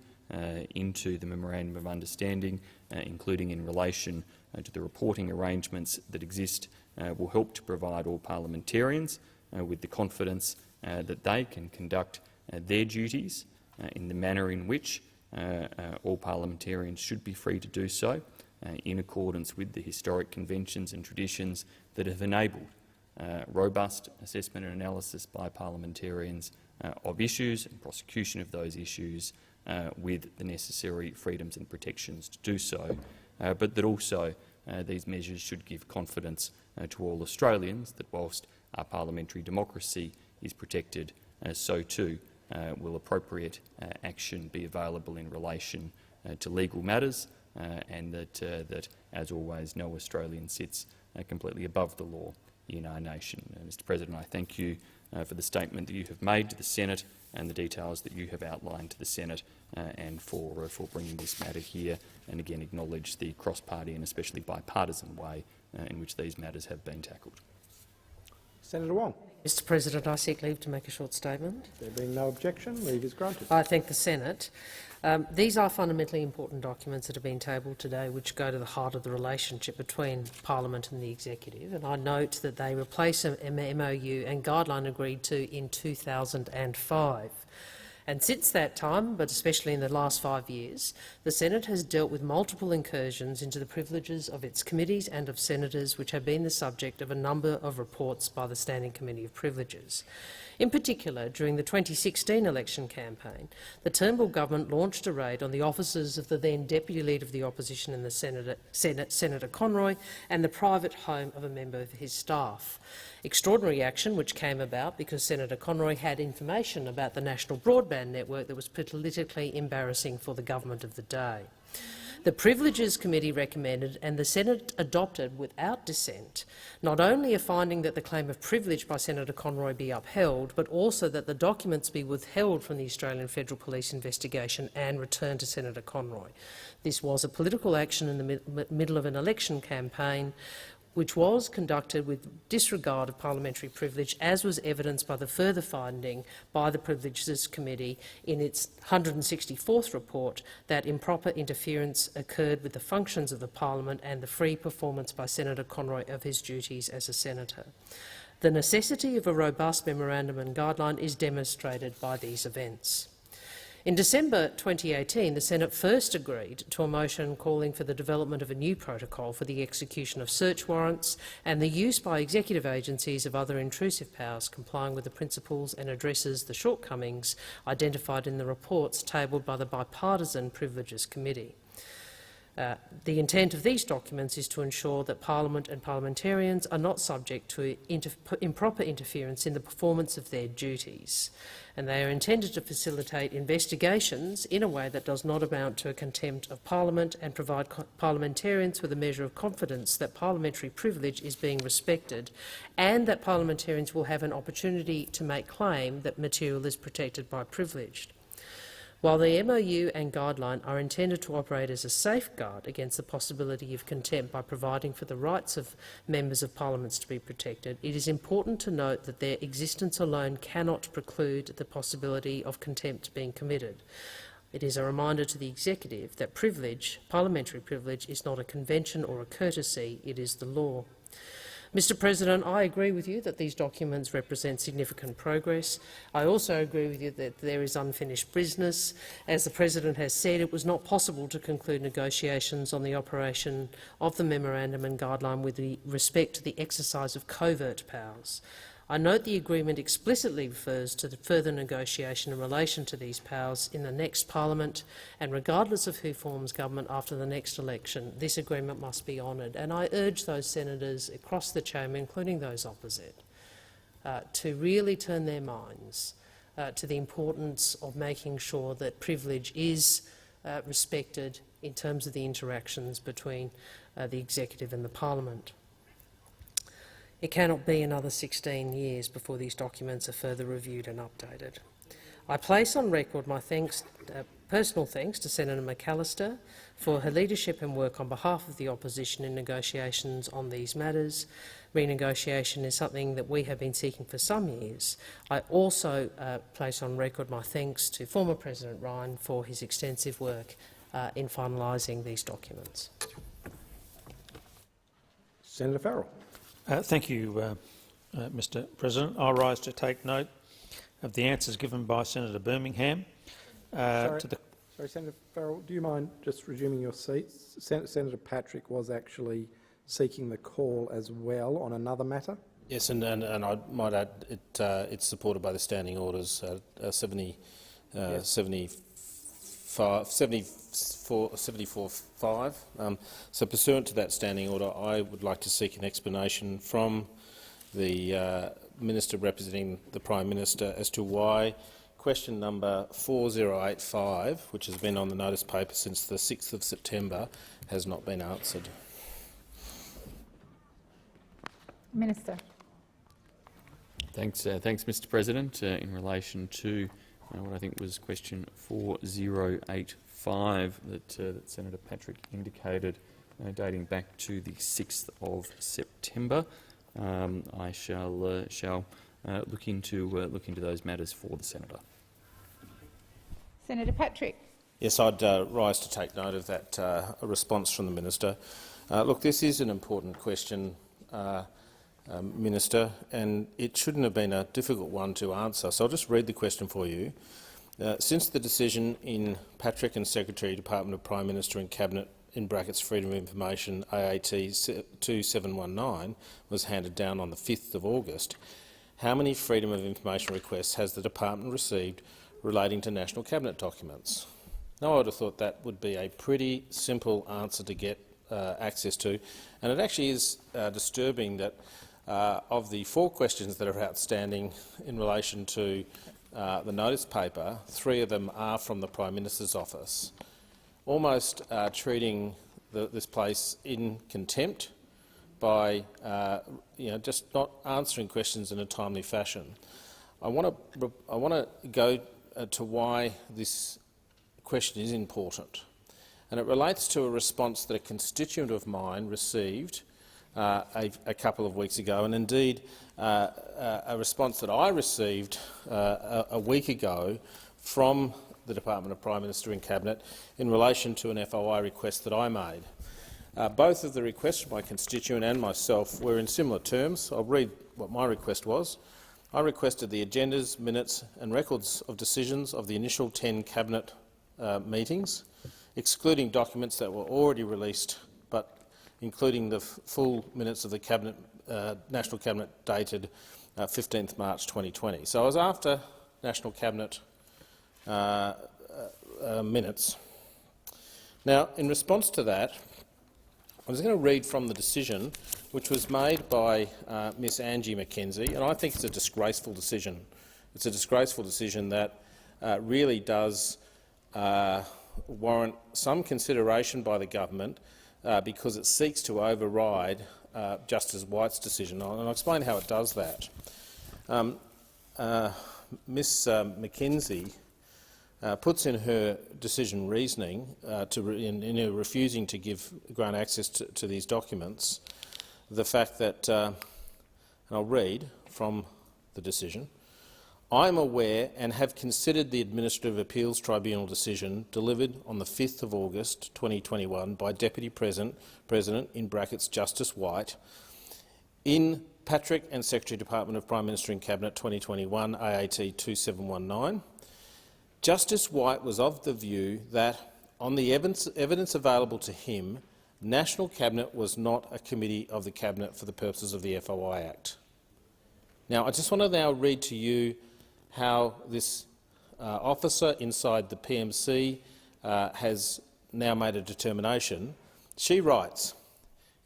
[SPEAKER 16] into the Memorandum of Understanding, including in relation to the reporting arrangements that exist, will help to provide all parliamentarians with the confidence that they can conduct their duties in the manner in which all parliamentarians should be free to do so, in accordance with the historic conventions and traditions that have enabled robust assessment and analysis by parliamentarians of issues and prosecution of those issues with the necessary freedoms and protections to do so, but that also these measures should give confidence to all Australians that whilst our parliamentary democracy is protected, so too will appropriate action be available in relation to legal matters, and that, as always, no Australian sits completely above the law in our nation. Mr President, I thank you for the statement that you have made to the Senate and the details that you have outlined to the Senate, and for bringing this matter here, and again acknowledge the cross-party and especially bipartisan way in which these matters have been tackled.
[SPEAKER 1] Senator Wong.
[SPEAKER 14] Mr President, I seek leave to make a short statement.
[SPEAKER 1] There being no objection, leave is granted.
[SPEAKER 14] I thank the Senate. These are fundamentally important documents that have been tabled today, which go to the heart of the relationship between Parliament and the Executive, and I note that they replace an MOU and guideline agreed to in 2005. And since that time, but especially in the last 5 years, the Senate has dealt with multiple incursions into the privileges of its committees and of senators, which have been the subject of a number of reports by the Standing Committee of Privileges. In particular, during the 2016 election campaign, the Turnbull government launched a raid on the offices of the then Deputy Leader of the Opposition in the Senate, Senator Conroy, and the private home of a member of his staff. Extraordinary action which came about because Senator Conroy had information about the national broadband network that was politically embarrassing for the government of the day. The Privileges Committee recommended, and the Senate adopted without dissent, not only a finding that the claim of privilege by Senator Conroy be upheld, but also that the documents be withheld from the Australian Federal Police investigation and returned to Senator Conroy. This was a political action in the middle of an election campaign, which was conducted with disregard of parliamentary privilege, as was evidenced by the further finding by the Privileges Committee in its 164th report that improper interference occurred with the functions of the Parliament and the free performance by Senator Conroy of his duties as a senator. The necessity of a robust memorandum and guideline is demonstrated by these events. In December 2018, the Senate first agreed to a motion calling for the development of a new protocol for the execution of search warrants and the use by executive agencies of other intrusive powers complying with the principles and addresses the shortcomings identified in the reports tabled by the Bipartisan Privileges Committee. The intent of these documents is to ensure that Parliament and parliamentarians are not subject to improper interference in the performance of their duties, and they are intended to facilitate investigations in a way that does not amount to a contempt of Parliament and provide parliamentarians with a measure of confidence that parliamentary privilege is being respected and that parliamentarians will have an opportunity to make claim that material is protected by privilege. While the MOU and guideline are intended to operate as a safeguard against the possibility of contempt by providing for the rights of members of parliaments to be protected, it is important to note that their existence alone cannot preclude the possibility of contempt being committed. It is a reminder to the executive that privilege, parliamentary privilege, is not a convention or a courtesy, it is the law. Mr President, I agree with you that these documents represent significant progress. I also agree with you that there is unfinished business. As the President has said, it was not possible to conclude negotiations on the operation of the memorandum and guideline with respect to the exercise of covert powers. I note the agreement explicitly refers to the further negotiation in relation to these powers in the next parliament, and regardless of who forms government after the next election, this agreement must be honoured. And I urge those senators across the chamber, including those opposite, to really turn their minds to the importance of making sure that privilege is respected in terms of the interactions between the executive and the parliament. It cannot be another 16 years before these documents are further reviewed and updated. I place on record my personal thanks to Senator McAllister for her leadership and work on behalf of the opposition in negotiations on these matters. Renegotiation is something that we have been seeking for some years. I also place on record my thanks to former President Ryan for his extensive work in finalising these documents.
[SPEAKER 1] Senator Farrell.
[SPEAKER 2] Thank you, Mr President. I rise to take note of the answers given by Senator Birmingham.
[SPEAKER 1] Sorry, Senator Farrell, do you mind just resuming your seats? Senator Patrick was actually seeking the call as well on another matter.
[SPEAKER 15] Yes, and I might add it's supported by the standing orders 74.5. So pursuant to that standing order, I would like to seek an explanation from the Minister representing the Prime Minister as to why question number 4085, which has been on the notice paper since the 6th of September, has not been answered.
[SPEAKER 19] Minister.
[SPEAKER 16] Thanks, Mr President. In relation to what I think was question 4085 that Senator Patrick indicated, dating back to the 6th of September, I shall look into those matters for the senator.
[SPEAKER 19] Senator Patrick.
[SPEAKER 15] Yes, I'd rise to take note of that response from the Minister. Look, this is an important question, Minister, and it shouldn't have been a difficult one to answer. So I'll just read the question for you. Since the decision in Patrick and Secretary, Department of Prime Minister and Cabinet in brackets Freedom of Information AAT 2719 was handed down on the 5th of August, how many Freedom of Information requests has the Department received relating to National Cabinet documents? Now, I would have thought that would be a pretty simple answer to get access to, and it actually is disturbing that of the 4 questions that are outstanding in relation to the notice paper, 3 of them are from the Prime Minister's office, almost treating this place in contempt by just not answering questions in a timely fashion. I want to go to why this question is important, and it relates to a response that a constituent of mine received a couple of weeks ago, and indeed a response that I received a week ago from the Department of Prime Minister and Cabinet in relation to an FOI request that I made. Both of the requests from my constituent and myself were in similar terms. I'll read what my request was. I requested the agendas, minutes and records of decisions of the initial 10 Cabinet meetings, excluding documents that were already released, but including the full minutes of the Cabinet, National Cabinet dated 15th March 2020. So I was after National Cabinet minutes. Now, in response to that, I was going to read from the decision which was made by Miss Angie McKenzie, and I think it's a disgraceful decision. It's a disgraceful decision that really does warrant some consideration by the government because it seeks to override Justice White's decision, and I'll explain how it does that. Miss McKenzie puts in her decision reasoning in her refusing to grant access to these documents the fact that, and I'll read from the decision, I am aware and have considered the Administrative Appeals Tribunal decision delivered on the 5th of August 2021 by Deputy President in brackets Justice White in Patrick and Secretary Department of Prime Minister in Cabinet 2021 AAT 2719. Justice White was of the view that, on the evidence available to him, National Cabinet was not a committee of the Cabinet for the purposes of the FOI Act. Now, I just want to now read to you how this officer inside the PMC has now made a determination. She writes,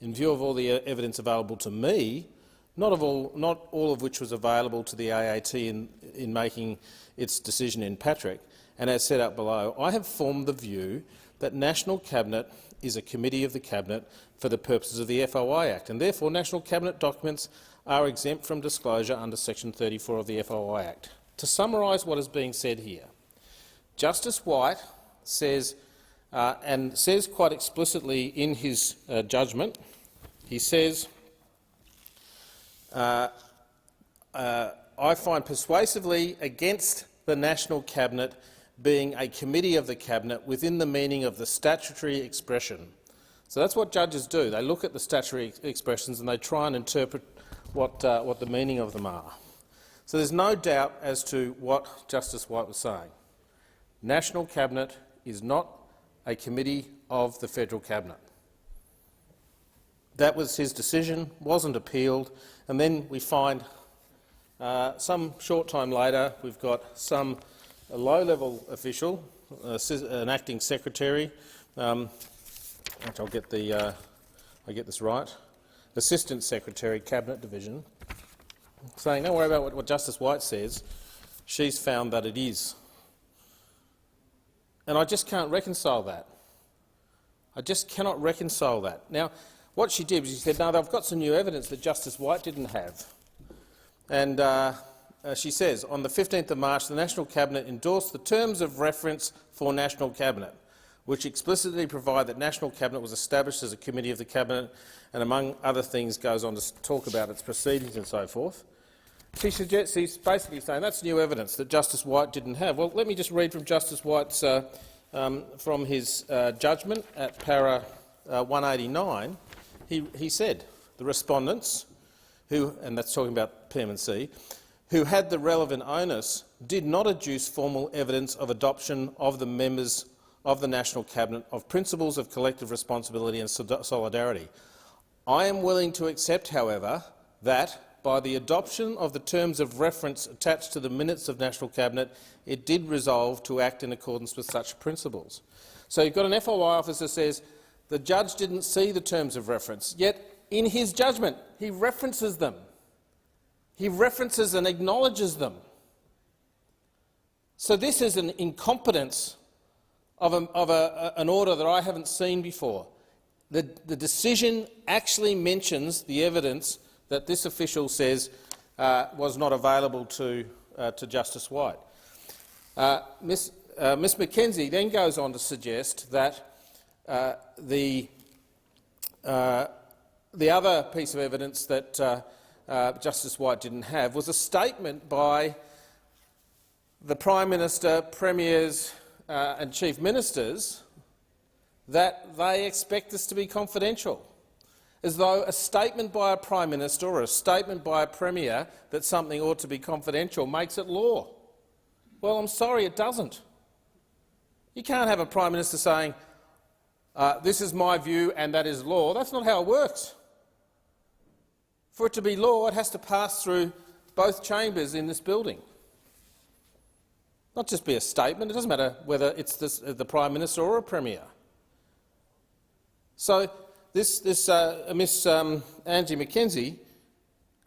[SPEAKER 15] in view of all the evidence available to me, not all of which was available to the AAT in making its decision in Patrick, and as set out below, I have formed the view that National Cabinet is a committee of the Cabinet for the purposes of the FOI Act, and therefore National Cabinet documents are exempt from disclosure under Section 34 of the FOI Act. To summarise what is being said here, Justice White says, and says quite explicitly in his judgment, he says, I find persuasively against the National Cabinet being a committee of the Cabinet within the meaning of the statutory expression. So that's what judges do. They look at the statutory expressions and they try and interpret what the meaning of them are. So there's no doubt as to what Justice White was saying. National Cabinet is not a committee of the Federal Cabinet. That was his decision, wasn't appealed, and then we find some short time later we've got a low-level official, an acting secretary, which I'll get this right, Assistant Secretary, Cabinet Division, saying, don't worry about what Justice White says, she's found that it is. And I just can't reconcile that. I just cannot reconcile that. Now, what she did was she said, no, they've got some new evidence that Justice White didn't have. And she says, on the 15th of March, the National Cabinet endorsed the terms of reference for National Cabinet, which explicitly provide that National Cabinet was established as a committee of the Cabinet and, among other things, goes on to talk about its proceedings and so forth. She's basically saying that's new evidence that Justice White didn't have. Well, let me just read from Justice White's from his judgment at para 189. He said the respondents, and that's talking about PM&C, who had the relevant onus, did not adduce formal evidence of adoption of the members of the National Cabinet of principles of collective responsibility and solidarity. I am willing to accept, however, that by the adoption of the terms of reference attached to the minutes of National Cabinet, it did resolve to act in accordance with such principles. So you've got an FOI officer who says the judge didn't see the terms of reference, yet in his judgment he references them. He references and acknowledges them. So this is an incompetence of an order that I haven't seen before. The decision actually mentions the evidence that this official says was not available to Justice White. Ms McKenzie then goes on to suggest that the other piece of evidence that Justice White didn't have was a statement by the Prime Minister, Premiers and Chief Ministers that they expect this to be confidential, as though a statement by a Prime Minister or a statement by a Premier that something ought to be confidential makes it law. Well, I'm sorry, it doesn't. You can't have a Prime Minister saying, this is my view and that is law. That's not how it works. For it to be law, it has to pass through both chambers in this building. Not just be a statement. It doesn't matter whether it's the Prime Minister or a Premier. So Miss Angie McKenzie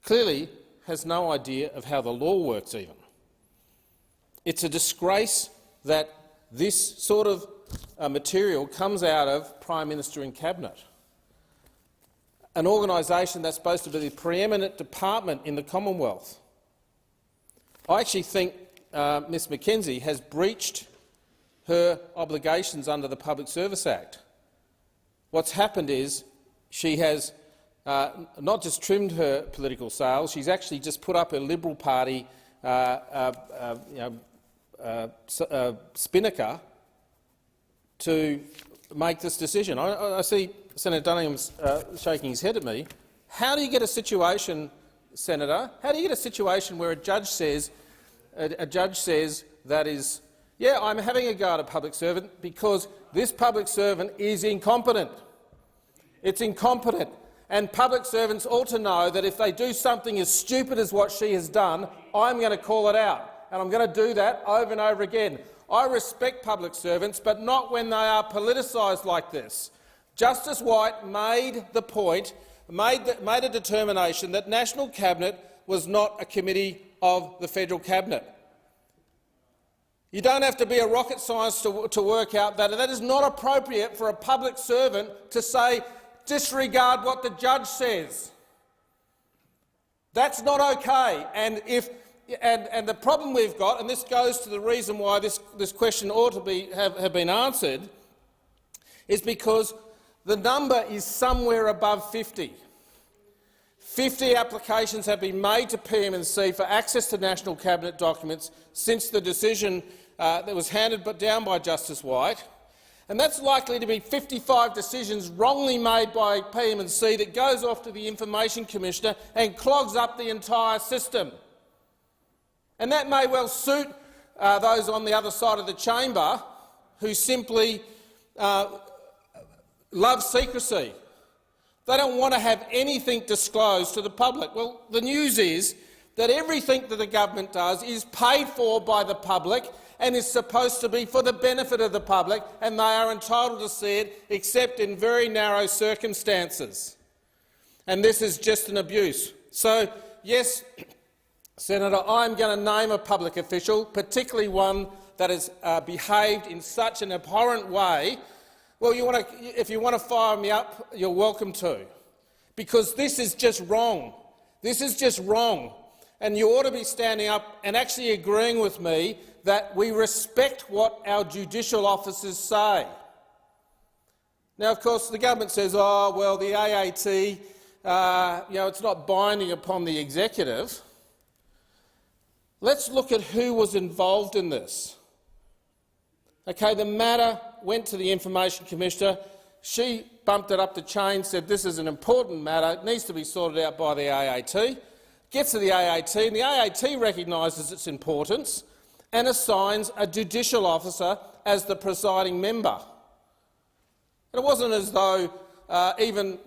[SPEAKER 15] clearly has no idea of how the law works even. It's a disgrace that this sort of material comes out of Prime Minister in Cabinet, an organisation that's supposed to be the preeminent department in the Commonwealth. I actually think Ms McKenzie has breached her obligations under the Public Service Act. What's happened is she has not just trimmed her political sails, she's actually just put up her Liberal Party spinnaker to make this decision. I see Senator Dunningham's shaking his head at me. How do you get a situation, Senator, how do you get a situation where a judge says that is, yeah, I'm having a go at a public servant because this public servant is incompetent. It's incompetent. And public servants ought to know that if they do something as stupid as what she has done, I'm going to call it out. And I'm going to do that over and over again. I respect public servants, but not when they are politicised like this. Justice White made the point, made a determination that National Cabinet was not a committee of the federal cabinet. You don't have to be a rocket scientist to work out that that is not appropriate for a public servant to say, disregard what the judge says. That's not okay. And the problem we've got, and this goes to the reason why this question ought to have been answered, is because the number is somewhere above 50. 50 applications have been made to PM&C for access to National Cabinet documents since the decision that was handed down by Justice White. And that's likely to be 55 decisions wrongly made by PM&C that goes off to the Information Commissioner and clogs up the entire system. And that may well suit those on the other side of the chamber who simply love secrecy. They don't want to have anything disclosed to the public. Well, the news is that everything that the government does is paid for by the public and is supposed to be for the benefit of the public, and they are entitled to see it except in very narrow circumstances. And this is just an abuse. So, yes, Senator, I'm going to name a public official, particularly one that has behaved in such an abhorrent way. Well, if you want to fire me up, you're welcome to, because this is just wrong. This is just wrong. And you ought to be standing up and actually agreeing with me that we respect what our judicial officers say. Now, of course, the government says, oh, well, the AAT, it's not binding upon the executive. Let's look at who was involved in this. Okay, the matter went to the Information Commissioner. She bumped it up the chain, said this is an important matter, it needs to be sorted out by the AAT. Gets to the AAT, and the AAT recognises its importance and assigns a judicial officer as the presiding member. And it wasn't as though even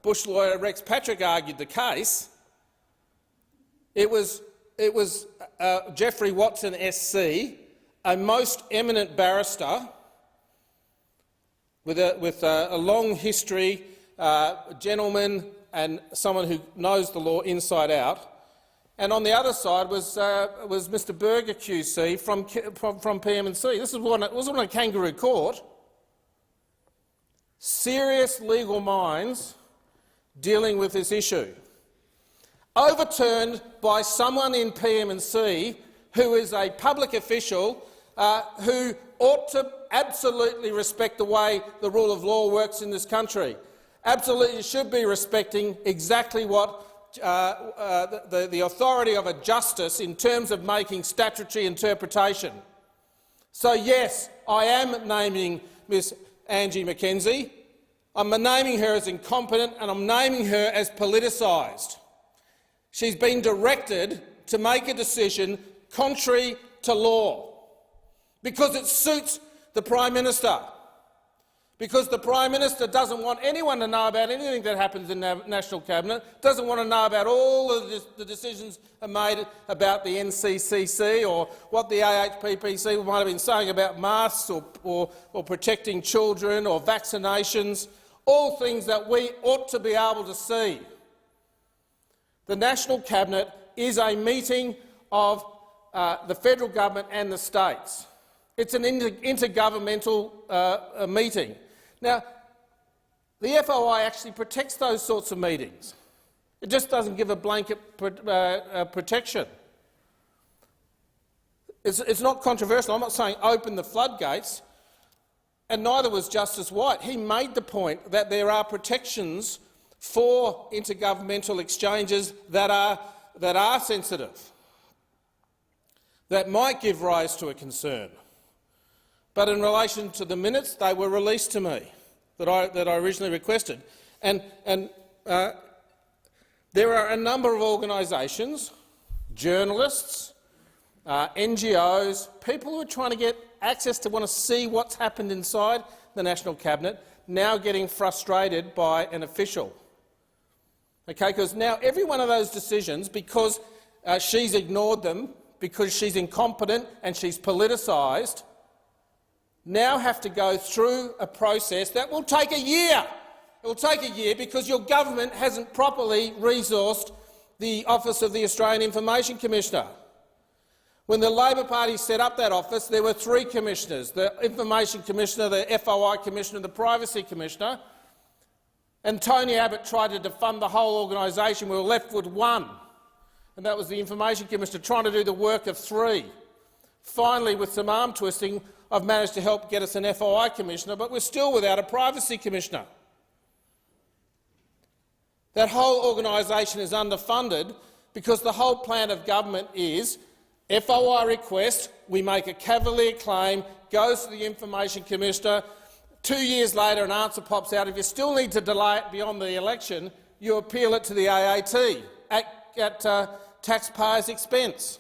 [SPEAKER 15] Bush lawyer Rex Patrick argued the case. It was Geoffrey Watson SC, a most eminent barrister with a long history, gentleman and someone who knows the law inside out. And on the other side was Mr Berger QC from PM&C. This wasn't a kangaroo court. Serious legal minds dealing with this issue. Overturned by someone in PM&C who is a public official who ought to absolutely respect the way the rule of law works in this country. Absolutely should be respecting exactly what the authority of a justice in terms of making statutory interpretation. So yes, I am naming Ms Angie McKenzie. I'm naming her as incompetent and I'm naming her as politicised. She's been directed to make a decision contrary to law because it suits the Prime Minister, because the Prime Minister doesn't want anyone to know about anything that happens in the National Cabinet, doesn't want to know about all of the decisions made about the NCCC or what the AHPPC might have been saying about masks or protecting children or vaccinations, all things that we ought to be able to see. The National Cabinet is a meeting of the federal government and the states. It's an intergovernmental meeting. Now, the FOI actually protects those sorts of meetings. It just doesn't give a blanket protection. It's not controversial. I'm not saying open the floodgates, and neither was Justice White. He made the point that there are protections for intergovernmental exchanges that are sensitive, that might give rise to a concern. But in relation to the minutes, they were released to me that I originally requested. And there are a number of organisations, journalists, NGOs, people who are trying to get access to want to see what's happened inside the National Cabinet, now getting frustrated by an official. Okay, because now every one of those decisions, because she's ignored them, because she's incompetent and she's politicised, now have to go through a process that will take a year. It will take a year because your government hasn't properly resourced the Office of the Australian Information Commissioner. When the Labor Party set up that office, there were 3 commissioners, the Information Commissioner, the FOI Commissioner and the Privacy Commissioner, and Tony Abbott tried to defund the whole organisation. We were left with 1, and that was the Information Commissioner trying to do the work of 3. Finally, with some arm twisting, I've managed to help get us an FOI Commissioner, but we're still without a Privacy Commissioner. That whole organisation is underfunded because the whole plan of government is FOI request, we make a cavalier claim, goes to the Information Commissioner, 2 years later an answer pops out. If you still need to delay it beyond the election, you appeal it to the AAT at taxpayers' expense.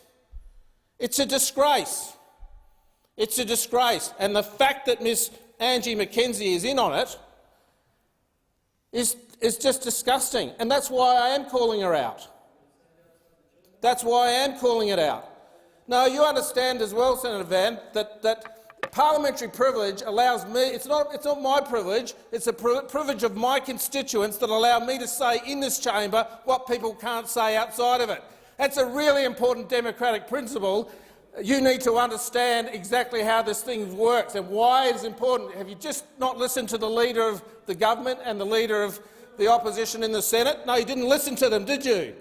[SPEAKER 15] It's a disgrace. It's a disgrace. And the fact that Ms Angie McKenzie is in on it is just disgusting. And that's why I am calling her out. That's why I am calling it out. Now, you understand as well, Senator Van, that parliamentary privilege allows me— it's not my privilege, it's a privilege of my constituents that allow me to say in this chamber what people can't say outside of it. That's a really important democratic principle. You need to understand exactly how this thing works and why it's important. Have you just not listened to the Leader of the government and the Leader of the opposition in the Senate? No, you didn't listen to them, did you?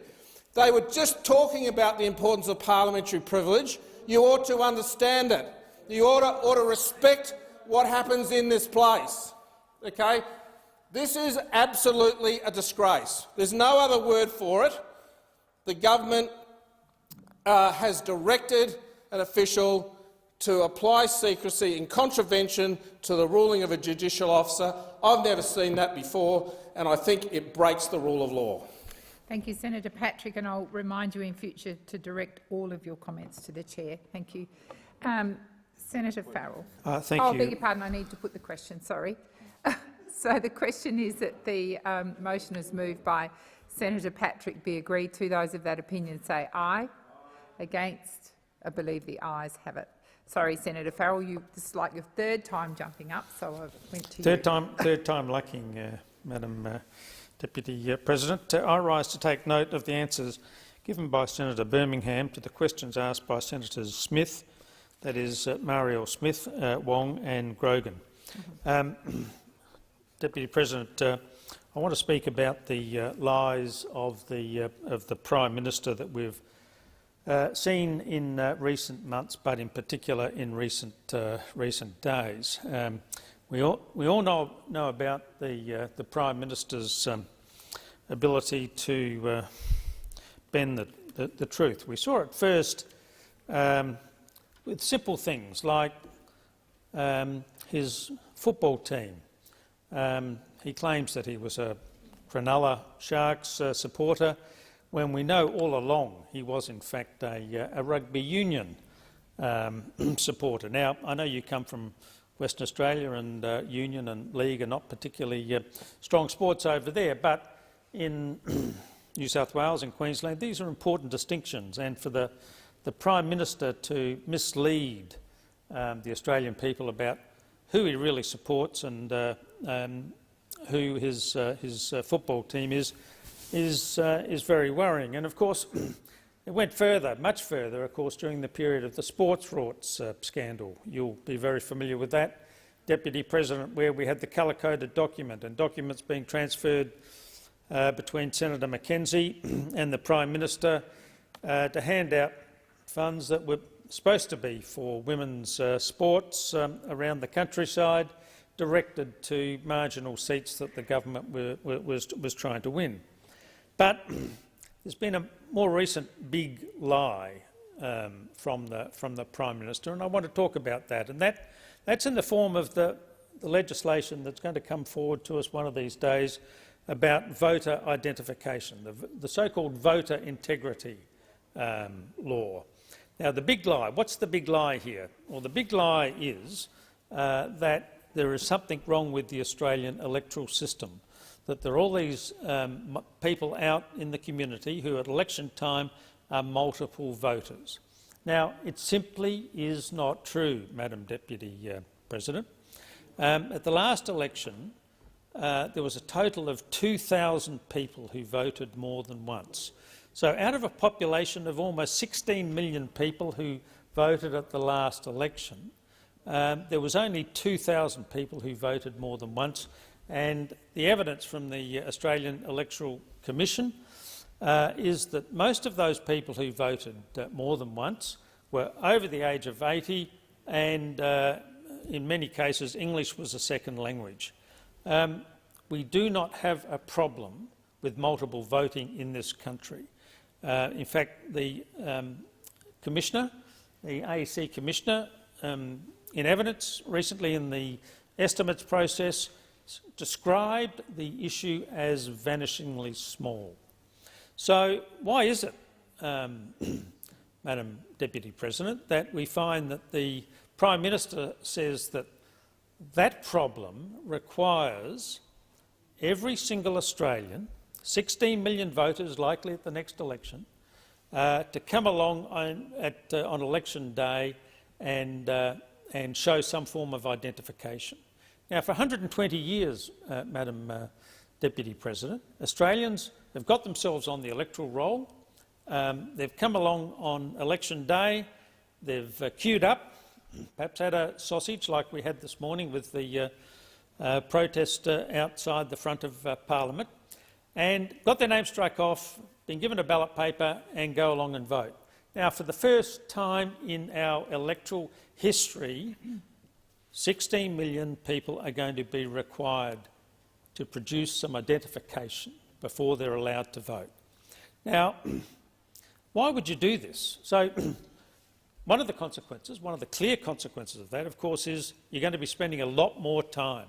[SPEAKER 15] They were just talking about the importance of parliamentary privilege. You ought to understand it. You ought to respect what happens in this place. Okay? This is absolutely a disgrace. There's no other word for it. The government has directed an official to apply secrecy in contravention to the ruling of a judicial officer. I've never seen that before, and I think it breaks the rule of law.
[SPEAKER 19] Thank you, Senator Patrick, and I'll remind you in future to direct all of your comments to the chair. Thank you. Senator Farrell.
[SPEAKER 2] Thank you.
[SPEAKER 19] I beg your pardon, I need to put the question, sorry. So the question is that the motion is moved by Senator Patrick be agreed to. Those of that opinion say aye. Against? I believe the ayes have it. Sorry, Senator Farrell, this is like your 3rd time jumping up, so I went to you.
[SPEAKER 2] Third time lucky, Madam Deputy President. I rise to take note of the answers given by Senator Birmingham to the questions asked by Senators Smith, that is Marielle Smith, Wong and Grogan. Deputy President, I want to speak about the lies of the Prime Minister that we've seen in recent months, but in particular in recent days. We all know about the Prime Minister's ability to bend the truth. We saw it first with simple things like his football team. He claims that he was a Cronulla Sharks supporter, when we know all along he was in fact a rugby union supporter. Now, I know you come from Western Australia, and union and league are not particularly strong sports over there, but in New South Wales and Queensland these are important distinctions, and for the Prime Minister to mislead the Australian people about who he really supports and who his football team is very worrying. And of course it went further, much further, of course, during the period of the sports rorts scandal. You'll be very familiar with that, Deputy President, where we had the colour-coded document and documents being transferred between Senator McKenzie and the Prime Minister to hand out funds that were supposed to be for women's sports around the countryside, directed to marginal seats that the government was trying to win. But there's been a more recent big lie from the Prime Minister, and I want to talk about that. And that's in the form of the legislation that's going to come forward to us one of these days about voter identification, the so-called voter integrity law. Now, the big lie, what's the big lie here? Well, the big lie is that there is something wrong with the Australian electoral system, that there are all these people out in the community who at election time are multiple voters. Now, it simply is not true, Madam Deputy President. At the last election, there was a total of 2,000 people who voted more than once. So out of a population of almost 16 million people who voted at the last election, there was only 2,000 people who voted more than once, and the evidence from the Australian Electoral Commission is that most of those people who voted more than once were over the age of 80, and in many cases English was a second language. We do not have a problem with multiple voting in this country. In fact, the Commissioner, the AEC Commissioner, in evidence recently in the estimates process, described the issue as vanishingly small. So why is it, Madam Deputy President, that we find that the Prime Minister says that that problem requires every single Australian, 16 million voters likely at the next election, to come along on election day and show some form of identification? Now, for 120 years, Madam Deputy President, Australians have got themselves on the electoral roll. They've come along on election day, they've queued up, perhaps had a sausage like we had this morning with the protest outside the front of Parliament, and got their name struck off, been given a ballot paper and go along and vote. Now, for the first time in our electoral history, 16 million people are going to be required to produce some identification before they're allowed to vote. Now, why would you do this? So, one of the consequences, one of the clear consequences of that, of course, is you're going to be spending a lot more time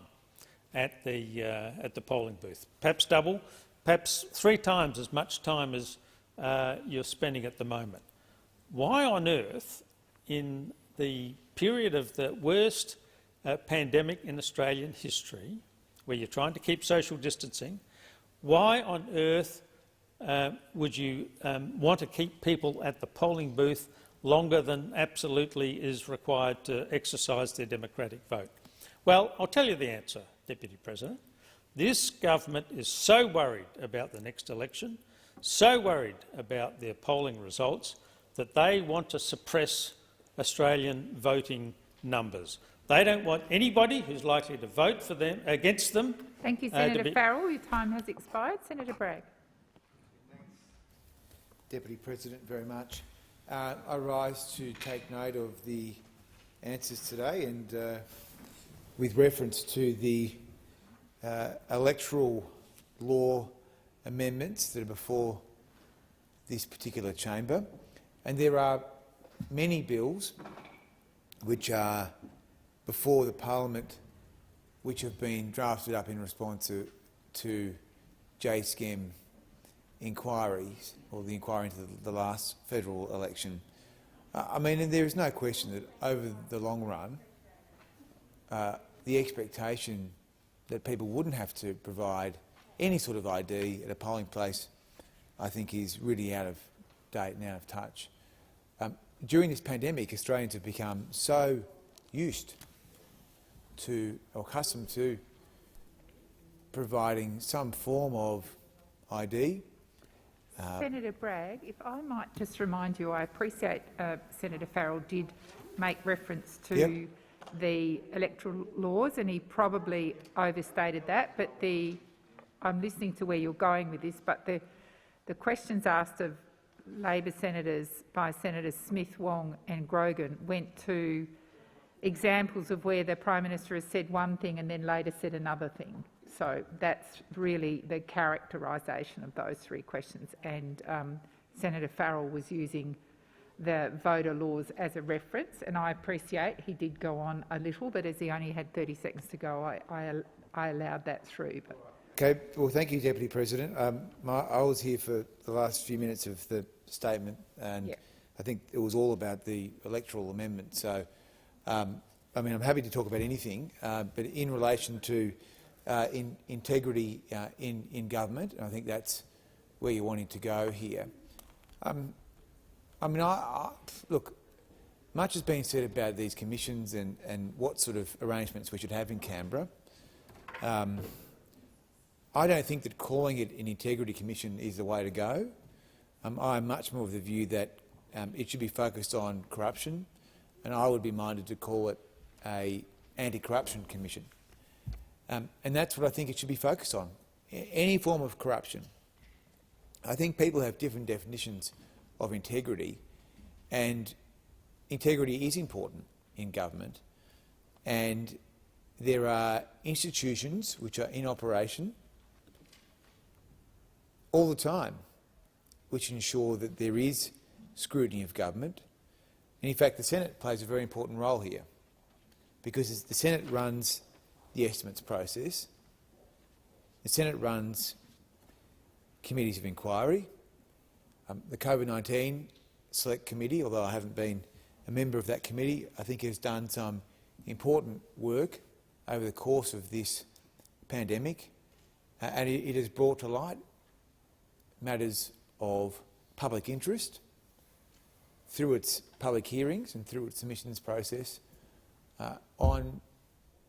[SPEAKER 2] at the polling booth, perhaps double, perhaps 3 times as much time as you're spending at the moment. Why on earth, in the period of the worst pandemic in Australian history, where you're trying to keep social distancing, why on earth would you want to keep people at the polling booth longer than absolutely is required to exercise their democratic vote? Well, I'll tell you the answer, Deputy President. This government is so worried about the next election, so worried about their polling results, that they want to suppress Australian voting numbers. They don't want anybody who's likely to vote for them, against them.
[SPEAKER 19] Thank you, Senator Farrell. Your time has expired. Senator Bragg.
[SPEAKER 17] Deputy President, very much. I rise to take note of the answers today, and with reference to the electoral law amendments that are before this particular chamber. And there are many bills which are before the Parliament which have been drafted up in response to JSCEM inquiries, or the inquiry into the last federal election. I mean, and there is no question that over the long run, the expectation that people wouldn't have to provide any sort of ID at a polling place, I think, is really out of date and out of touch. During this pandemic, Australians have become so used to, or accustomed to, providing some form of ID.
[SPEAKER 19] Senator Bragg, if I might just remind you, I appreciate Senator Farrell did make reference to the electoral laws, and he probably overstated that, but I'm listening to where you're going with this, but the questions asked of Labor senators by Senators Smith, Wong and Grogan went to examples of where the Prime Minister has said one thing and then later said another thing. So that's really the characterisation of those three questions. And Senator Farrell was using the voter laws as a reference, and I appreciate he did go on a little, but as he only had 30 seconds to go, I allowed that through. But.
[SPEAKER 17] Okay. Well, thank you, Deputy President. I was here for the last few minutes of the statement, and I think it was all about the electoral amendment. So, I mean, I'm happy to talk about anything, but in relation to integrity in government, and I think that's where you're wanting to go here. I mean, look, much has been said about these commissions and what sort of arrangements we should have in Canberra. I don't think that calling it an integrity commission is the way to go. I'm much more of the view that it should be focused on corruption, and I would be minded to call it an anti-corruption commission. And that's what I think it should be focused on, any form of corruption. I think people have different definitions of integrity, and integrity is important in government, and there are institutions which are in operation all the time which ensure that there is scrutiny of government. And in fact, the Senate plays a very important role here, because the Senate runs the estimates process, the Senate runs committees of inquiry. The COVID-19 Select Committee, although I haven't been a member of that committee, I think has done some important work over the course of this pandemic, and it has brought to light matters of public interest through its public hearings and through its submissions process on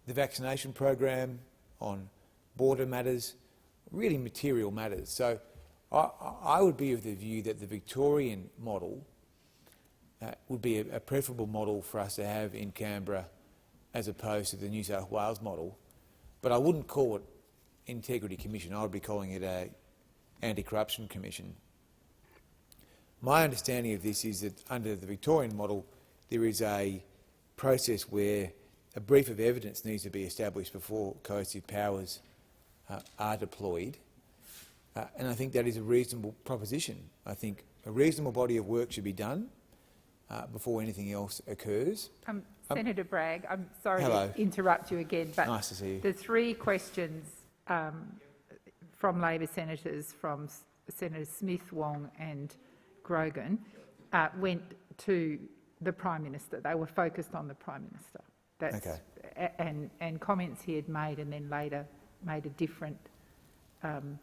[SPEAKER 17] the vaccination program, on border matters, really material matters. So I would be of the view that the Victorian model would be a preferable model for us to have in Canberra as opposed to the New South Wales model. But I wouldn't call it Integrity Commission. I would be calling it an Anti-Corruption Commission. My understanding of this is that under the Victorian model there is a process where a brief of evidence needs to be established before coercive powers are deployed. And I think that is a reasonable proposition. I think a reasonable body of work should be done before anything else occurs.
[SPEAKER 19] Senator Bragg, I'm sorry
[SPEAKER 17] Hello.
[SPEAKER 19] to interrupt you again, but
[SPEAKER 17] nice to see you.
[SPEAKER 19] The three questions from Labor senators, from Senators Smith, Wong and Grogan, went to the Prime Minister. They were focused on the Prime Minister. That's,
[SPEAKER 17] okay.
[SPEAKER 19] And comments he had made and then later made a different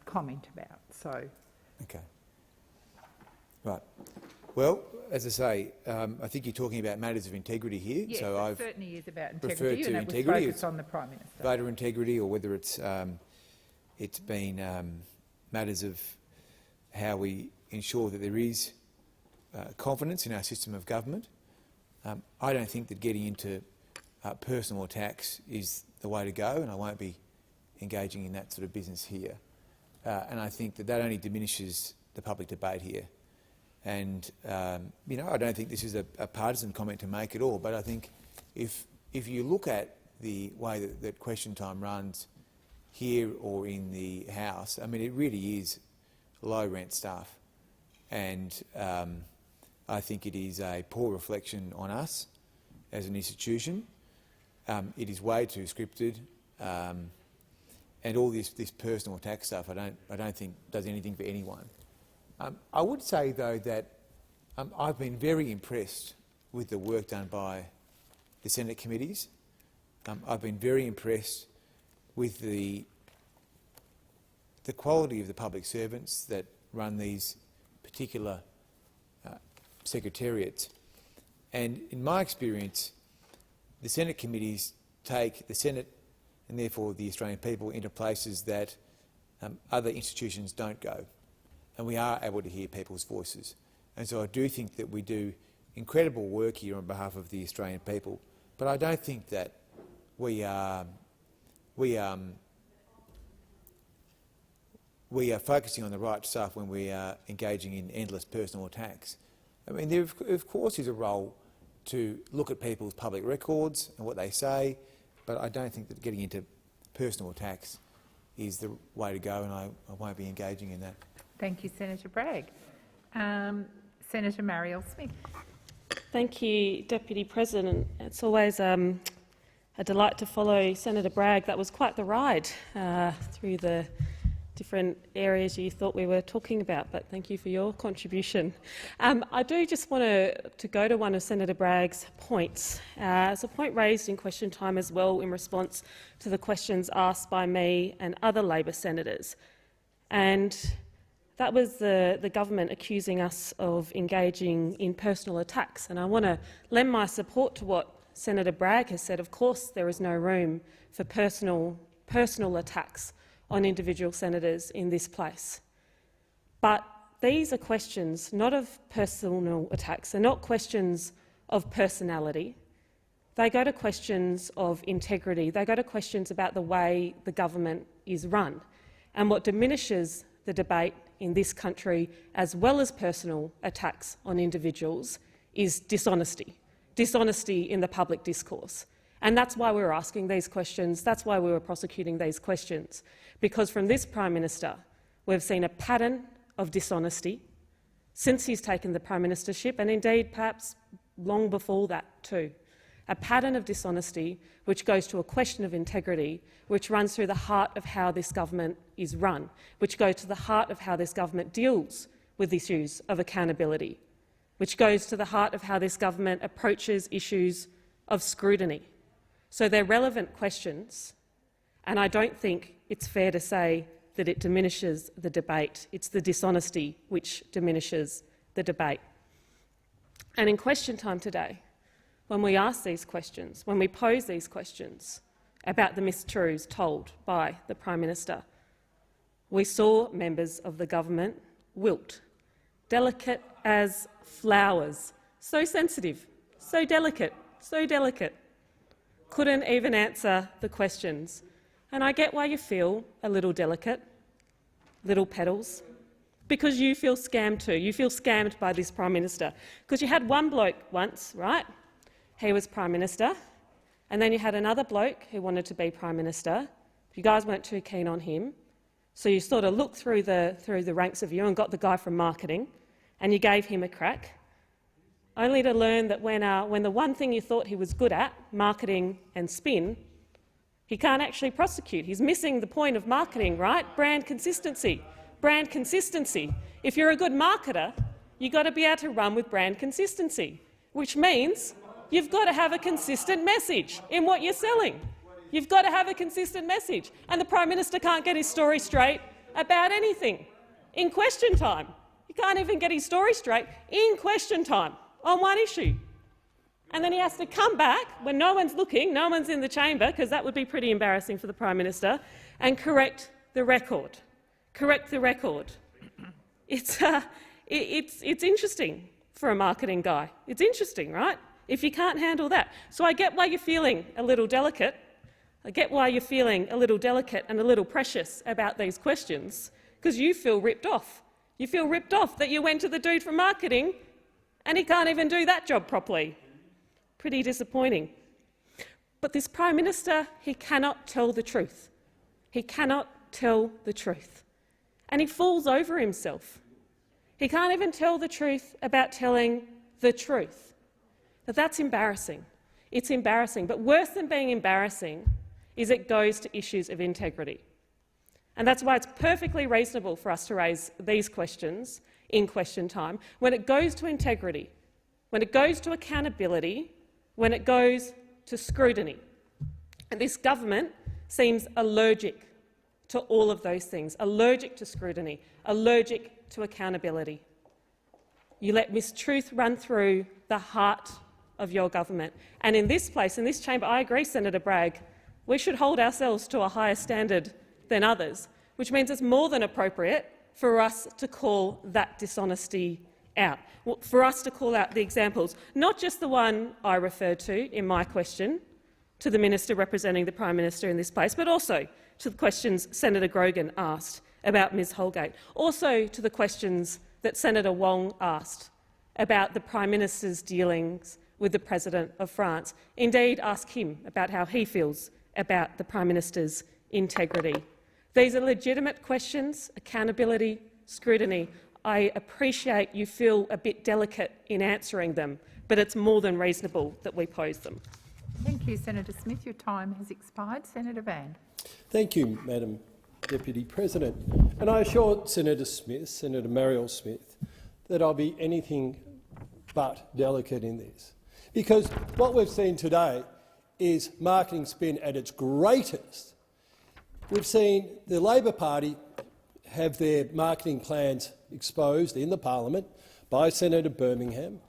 [SPEAKER 19] comment about. So,
[SPEAKER 17] okay, right. Well, as I say, I think you're talking about matters of integrity here.
[SPEAKER 19] yes,
[SPEAKER 17] so
[SPEAKER 19] it
[SPEAKER 17] I've
[SPEAKER 19] certainly is about
[SPEAKER 17] referred
[SPEAKER 19] integrity,
[SPEAKER 17] to
[SPEAKER 19] and it
[SPEAKER 17] integrity.
[SPEAKER 19] was focused on the Prime Minister.
[SPEAKER 17] Voter integrity, or whether it's been matters of how we ensure that there is confidence in our system of government. I don't think that getting into personal attacks is the way to go, and I won't be engaging in that sort of business here. And I think that only diminishes the public debate here. And you know, I don't think this is a partisan comment to make at all. But I think if you look at the way that question time runs here or in the House, I mean, it really is low rent stuff, and I think it is a poor reflection on us as an institution. It is way too scripted. And all this personal attack stuff, I don't think does anything for anyone. I would say though that I've been very impressed with the work done by the Senate committees. I've been very impressed with the quality of the public servants that run these particular secretariats. And in my experience, the Senate committees take the Senate and therefore the Australian people into places that other institutions don't go. And we are able to hear people's voices. And so I do think that we do incredible work here on behalf of the Australian people. But I don't think that we we are focusing on the right stuff when we are engaging in endless personal attacks. I mean, there of course is a role to look at people's public records and what they say, but I don't think that getting into personal attacks is the way to go, and I won't be engaging in that.
[SPEAKER 19] Thank you, Senator Bragg. Senator Marielle Smith.
[SPEAKER 18] Thank you, Deputy President. It's always a delight to follow Senator Bragg. That was quite the ride through the different areas you thought we were talking about, but thank you for your contribution. I do just want to go to one of Senator Bragg's points. It's a point raised in question time as well in response to the questions asked by me and other Labor senators. And that was the government accusing us of engaging in personal attacks. And I want to lend my support to what Senator Bragg has said. Of course, there is no room for personal attacks on individual senators in this place. But these are questions not of personal attacks. They're not questions of personality. They go to questions of integrity. They go to questions about the way the government is run. And what diminishes the debate in this country, as well as personal attacks on individuals, is dishonesty. Dishonesty in the public discourse. And that's why we're asking these questions. That's why we were prosecuting these questions. Because from this Prime Minister, we've seen a pattern of dishonesty since he's taken the Prime Ministership, and indeed perhaps long before that too. A pattern of dishonesty which goes to a question of integrity, which runs through the heart of how this government is run, which goes to the heart of how this government deals with issues of accountability, which goes to the heart of how this government approaches issues of scrutiny. So they're relevant questions, and I don't think it's fair to say that it diminishes the debate. It's the dishonesty which diminishes the debate. And in question time today, when we ask these questions, when we pose these questions about the mistruths told by the Prime Minister, we saw members of the government wilt, delicate as flowers, so sensitive, so delicate, couldn't even answer the questions. And I get why you feel a little delicate, little petals, because you feel scammed too. You feel scammed by this Prime Minister. Because you had one bloke once, right? He was Prime Minister. And then you had another bloke who wanted to be Prime Minister. You guys weren't too keen on him. So you sort of looked through the ranks of you and got the guy from marketing, and you gave him a crack, only to learn that when the one thing you thought he was good at, marketing and spin, he can't actually prosecute. He's missing the point of marketing, right? Brand consistency. Brand consistency. If you're a good marketer, you've got to be able to run with brand consistency, which means you've got to have a consistent message in what you're selling. You've got to have a consistent message. And the Prime Minister can't get his story straight about anything in question time. He can't even get his story straight in question time on one issue. And then he has to come back when no one's looking, no one's in the chamber, because that would be pretty embarrassing for the Prime Minister, and correct the record. Correct the record. It's interesting for a marketing guy. It's interesting, right? If you can't handle that. So I get why you're feeling a little delicate. I get why you're feeling a little delicate and a little precious about these questions, because you feel ripped off. You feel ripped off that you went to the dude from marketing and he can't even do that job properly. Pretty disappointing. But this Prime Minister, he cannot tell the truth. He cannot tell the truth. And he falls over himself. He can't even tell the truth about telling the truth. Now, that's embarrassing. It's embarrassing. But worse than being embarrassing is it goes to issues of integrity. And that's why it's perfectly reasonable for us to raise these questions in question time. When it goes to integrity, when it goes to accountability, when it goes to scrutiny. And this government seems allergic to all of those things, allergic to scrutiny, allergic to accountability. You let mistruth run through the heart of your government. And in this place, in this chamber, I agree, Senator Bragg, we should hold ourselves to a higher standard than others, which means it's more than appropriate for us to call that dishonesty out, for us to call out the examples, not just the one I referred to in my question to the minister representing the Prime Minister in this place, but also to the questions Senator Grogan asked about Ms Holgate. Also to the questions that Senator Wong asked about the Prime Minister's dealings with the President of France. Indeed, ask him about how he feels about the Prime Minister's integrity. These are legitimate questions, accountability, scrutiny. I appreciate you feel a bit delicate in answering them, but it's more than reasonable that we pose them.
[SPEAKER 19] Thank you, Senator Smith. Your time has expired. Senator Van.
[SPEAKER 20] Thank you, Madam Deputy President. And I assure Senator Smith, Senator Marielle Smith, that I'll be anything but delicate in this. Because what we've seen today is marketing spin at its greatest. We've seen the Labor Party have their marketing plans exposed in the parliament by Senator Birmingham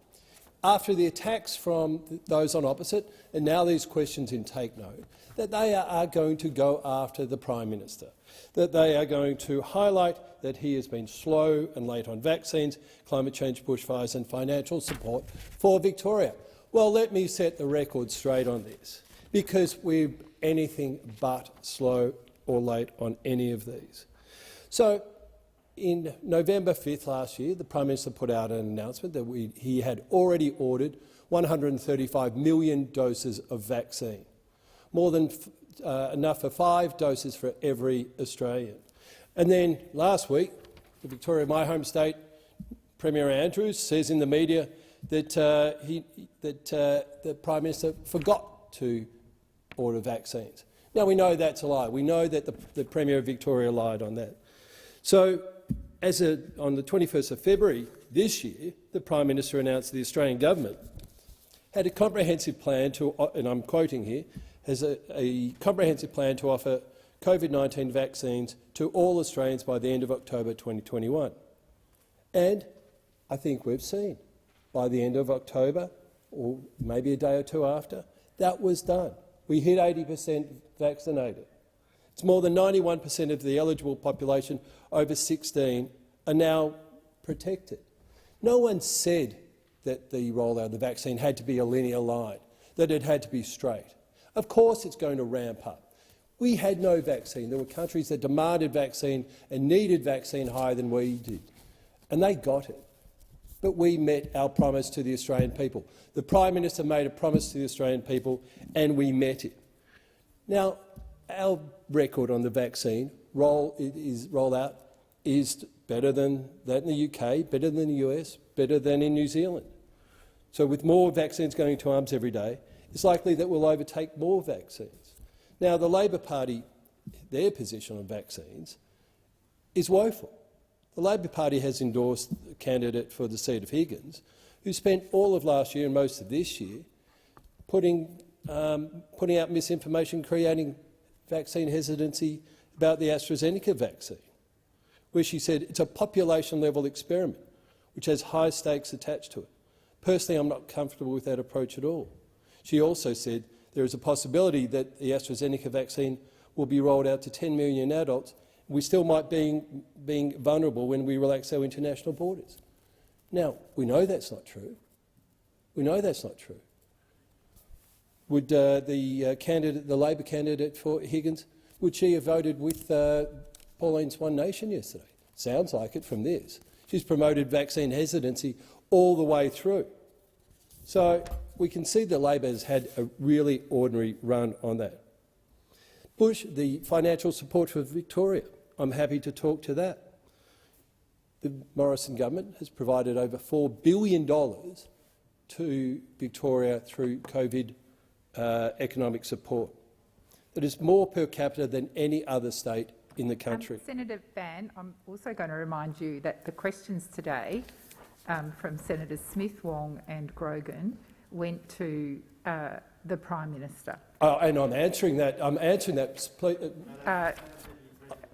[SPEAKER 20] after the attacks from those on opposite, and now these questions in Take Note, that they are going to go after the Prime Minister, that they are going to highlight that he has been slow and late on vaccines, climate change, bushfires and financial support for Victoria. Well, let me set the record straight on this, because we're anything but slow or late on any of these. So, in November 5th last year, the Prime Minister put out an announcement that he had already ordered 135 million doses of vaccine, more than enough for 5 doses for every Australian. And then last week, the Victoria, my home state, Premier Andrews says in the media that the Prime Minister forgot to order vaccines. Now, we know that's a lie. We know that the Premier of Victoria lied on that. So, on the 21st of February this year, the Prime Minister announced the Australian government had a comprehensive plan to, and I'm quoting here, has a comprehensive plan to offer COVID-19 vaccines to all Australians by the end of October 2021. And I think we've seen, by the end of October, or maybe a day or two after, that was done. We hit 80% vaccinated. It's more than 91% of the eligible population over 16 are now protected. No one said that the rollout of the vaccine had to be a linear line, that it had to be straight. Of course it's going to ramp up. We had no vaccine. There were countries that demanded vaccine and needed vaccine higher than we did, and they got it. But we met our promise to the Australian people. The Prime Minister made a promise to the Australian people, and we met it. Now, our record on the vaccine rollout is better than that in the UK, better than the US, better than in New Zealand. So with more vaccines going to arms every day, it's likely that we'll overtake more vaccines. Now, the Labor Party, their position on vaccines is woeful. The Labor Party has endorsed a candidate for the seat of Higgins, who spent all of last year and most of this year putting out misinformation, creating vaccine hesitancy about the AstraZeneca vaccine, where she said it's a population-level experiment which has high stakes attached to it. Personally, I'm not comfortable with that approach at all. She also said there is a possibility that the AstraZeneca vaccine will be rolled out to 10 million adults. We still might be being vulnerable when we relax our international borders. Now, we know that's not true. We know that's not true. Would the Labor candidate for Higgins, would she have voted with Pauline's One Nation yesterday? Sounds like it from this. She's promoted vaccine hesitancy all the way through. So we can see that Labor has had a really ordinary run on that. Bush, the financial support for Victoria, I'm happy to talk to that. The Morrison government has provided over $4 billion to Victoria through COVID economic support. That is more per capita than any other state in the country.
[SPEAKER 19] Senator Van, I'm also going to remind you that the questions today from Senators Smith, Wong and Grogan went to the Prime Minister.
[SPEAKER 20] And I'm answering that. I'm answering that.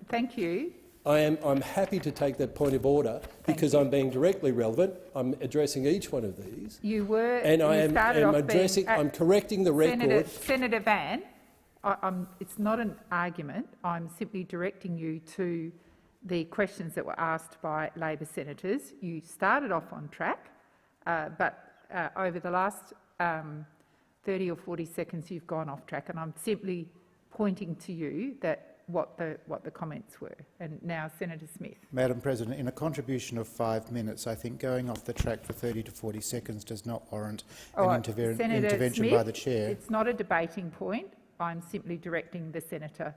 [SPEAKER 19] Thank you.
[SPEAKER 20] I'm happy to take that point of order because I'm being directly relevant. I'm addressing each one of these.
[SPEAKER 19] You were,
[SPEAKER 20] and
[SPEAKER 19] you
[SPEAKER 20] I am addressing. I'm correcting the record.
[SPEAKER 19] Senator Van, it's not an argument. I'm simply directing you to the questions that were asked by Labor senators. You started off on track, but over the last 30 or 40 seconds you've gone off track, and I'm simply pointing to you that what the comments were. And now, Senator Smith.
[SPEAKER 21] Madam President, in a contribution of 5 minutes, I think going off the track for 30 to 40 seconds does not warrant an intervention by the chair.
[SPEAKER 19] It's not a debating point. I'm simply directing the senator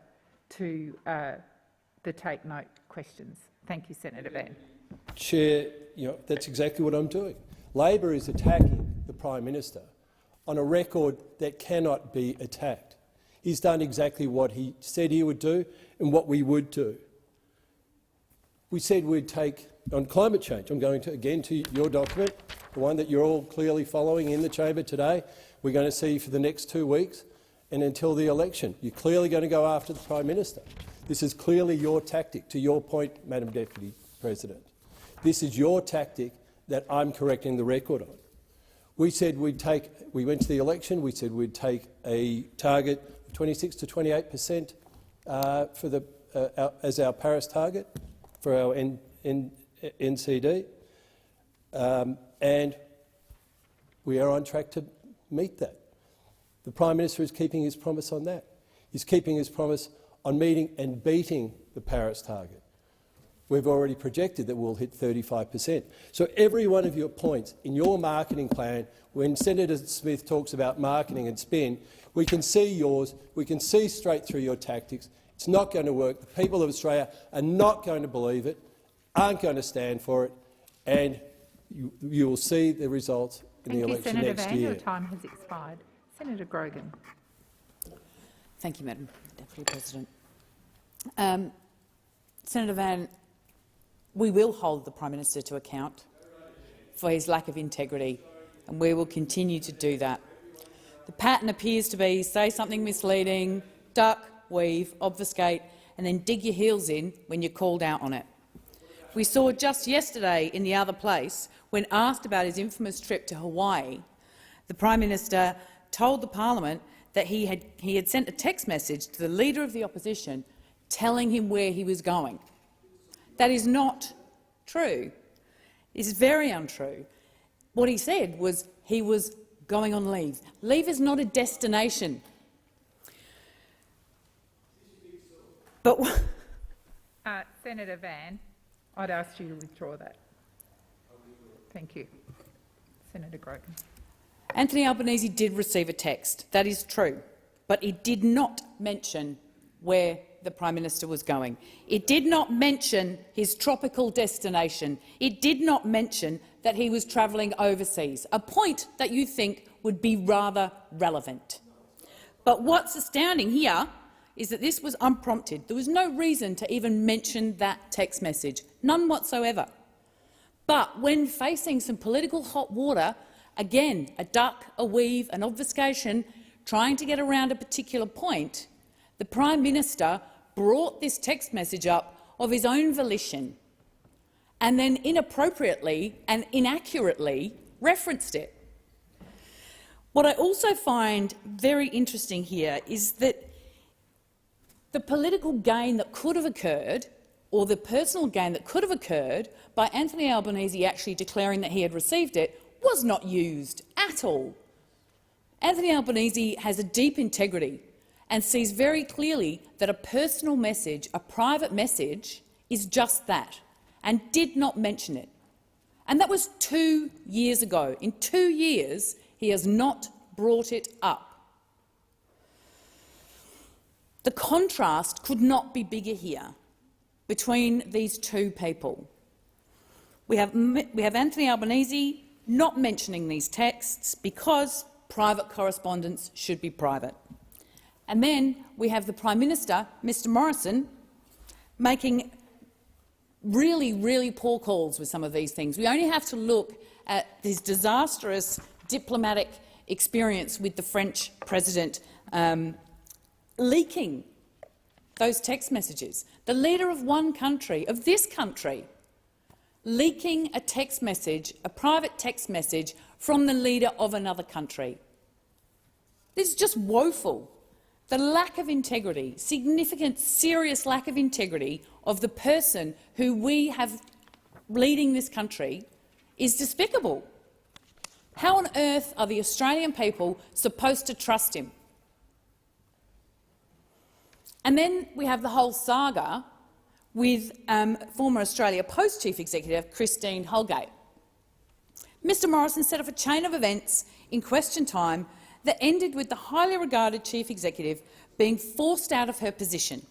[SPEAKER 19] to the take note questions. Thank you, Senator Van.
[SPEAKER 20] Chair, that's exactly what I'm doing. Labor is attacking the Prime Minister on a record that cannot be attacked. He's done exactly what he said he would do and what we would do. We said we'd take on climate change. I'm going to again to your document, the one that you're all clearly following in the chamber today. We're going to see for the next 2 weeks and until the election. You're clearly going to go after the Prime Minister. This is clearly your tactic, to your point, Madam Deputy President. This is your tactic that I'm correcting the record on. We said we went to the election, we said we'd take a target of 26 to 28% as our Paris target for our NCD, and we are on track to meet that. The Prime Minister is keeping his promise on that. He's keeping his promise on meeting and beating the Paris target. We've already projected that we'll hit 35%. So every one of your points in your marketing plan, when Senator Smith talks about marketing and spin, we can see yours, we can see straight through your tactics. It's not going to work. The people of Australia are not going to believe it, aren't going to stand for it, and you will see the results in the election
[SPEAKER 19] Senator
[SPEAKER 20] next
[SPEAKER 19] Van,
[SPEAKER 20] year.
[SPEAKER 19] your time has expired. Senator Grogan.
[SPEAKER 4] Thank you, Madam Deputy President. Senator Van, we will hold the Prime Minister to account for his lack of integrity, and we will continue to do that. The pattern appears to be say something misleading, duck, weave, obfuscate, and then dig your heels in when you're called out on it. We saw just yesterday in the other place, when asked about his infamous trip to Hawaii, the Prime Minister told the Parliament that he had sent a text message to the Leader of the Opposition telling him where he was going. That is not true. It's very untrue. What he said was he was going on leave. Leave is not a destination. But
[SPEAKER 19] Senator Van, I'd ask you to withdraw that. Thank you. Senator Grogan.
[SPEAKER 4] Anthony Albanese did receive a text. That is true. But it did not mention where the Prime Minister was going. It did not mention his tropical destination. It did not mention that he was travelling overseas, a point that you think would be rather relevant. But what's astounding here is that this was unprompted. There was no reason to even mention that text message, none whatsoever. But when facing some political hot water, again, a duck, a weave, an obfuscation, trying to get around a particular point, the Prime Minister brought this text message up of his own volition and then inappropriately and inaccurately referenced it. What I also find very interesting here is that the political gain that could have occurred, or the personal gain that could have occurred by Anthony Albanese actually declaring that he had received it, was not used at all. Anthony Albanese has a deep integrity and sees very clearly that a personal message, a private message, is just that, and did not mention it. And that was 2 years ago. In 2 years, he has not brought it up. The contrast could not be bigger here between these two people. We have Anthony Albanese not mentioning these texts because private correspondence should be private. And then we have the Prime Minister, Mr Morrison, making really, really poor calls with some of these things. We only have to look at this disastrous diplomatic experience with the French President leaking those text messages. The leader of one country, of this country, leaking a text message, a private text message from the leader of another country. This is just woeful. The lack of integrity, significant, serious lack of integrity of the person who we have leading this country is despicable. How on earth are the Australian people supposed to trust him? And then we have the whole saga with former Australia Post Chief Executive Christine Holgate. Mr Morrison set off a chain of events in question time that ended with the highly regarded Chief Executive being forced out of her position,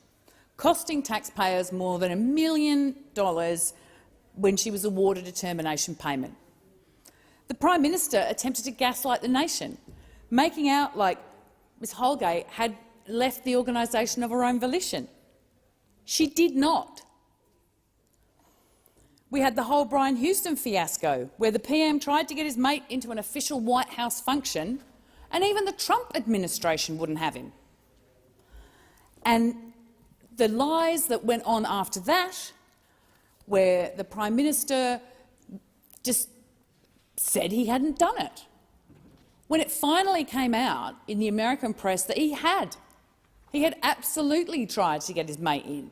[SPEAKER 4] costing taxpayers more than $1 million when she was awarded a termination payment. The Prime Minister attempted to gaslight the nation, making out like Ms Holgate had left the organisation of her own volition. She did not. We had the whole Brian Houston fiasco, where the PM tried to get his mate into an official White House function, and even the Trump administration wouldn't have him. And the lies that went on after that, where the Prime Minister just said he hadn't done it. When it finally came out in the American press that he had absolutely tried to get his mate in.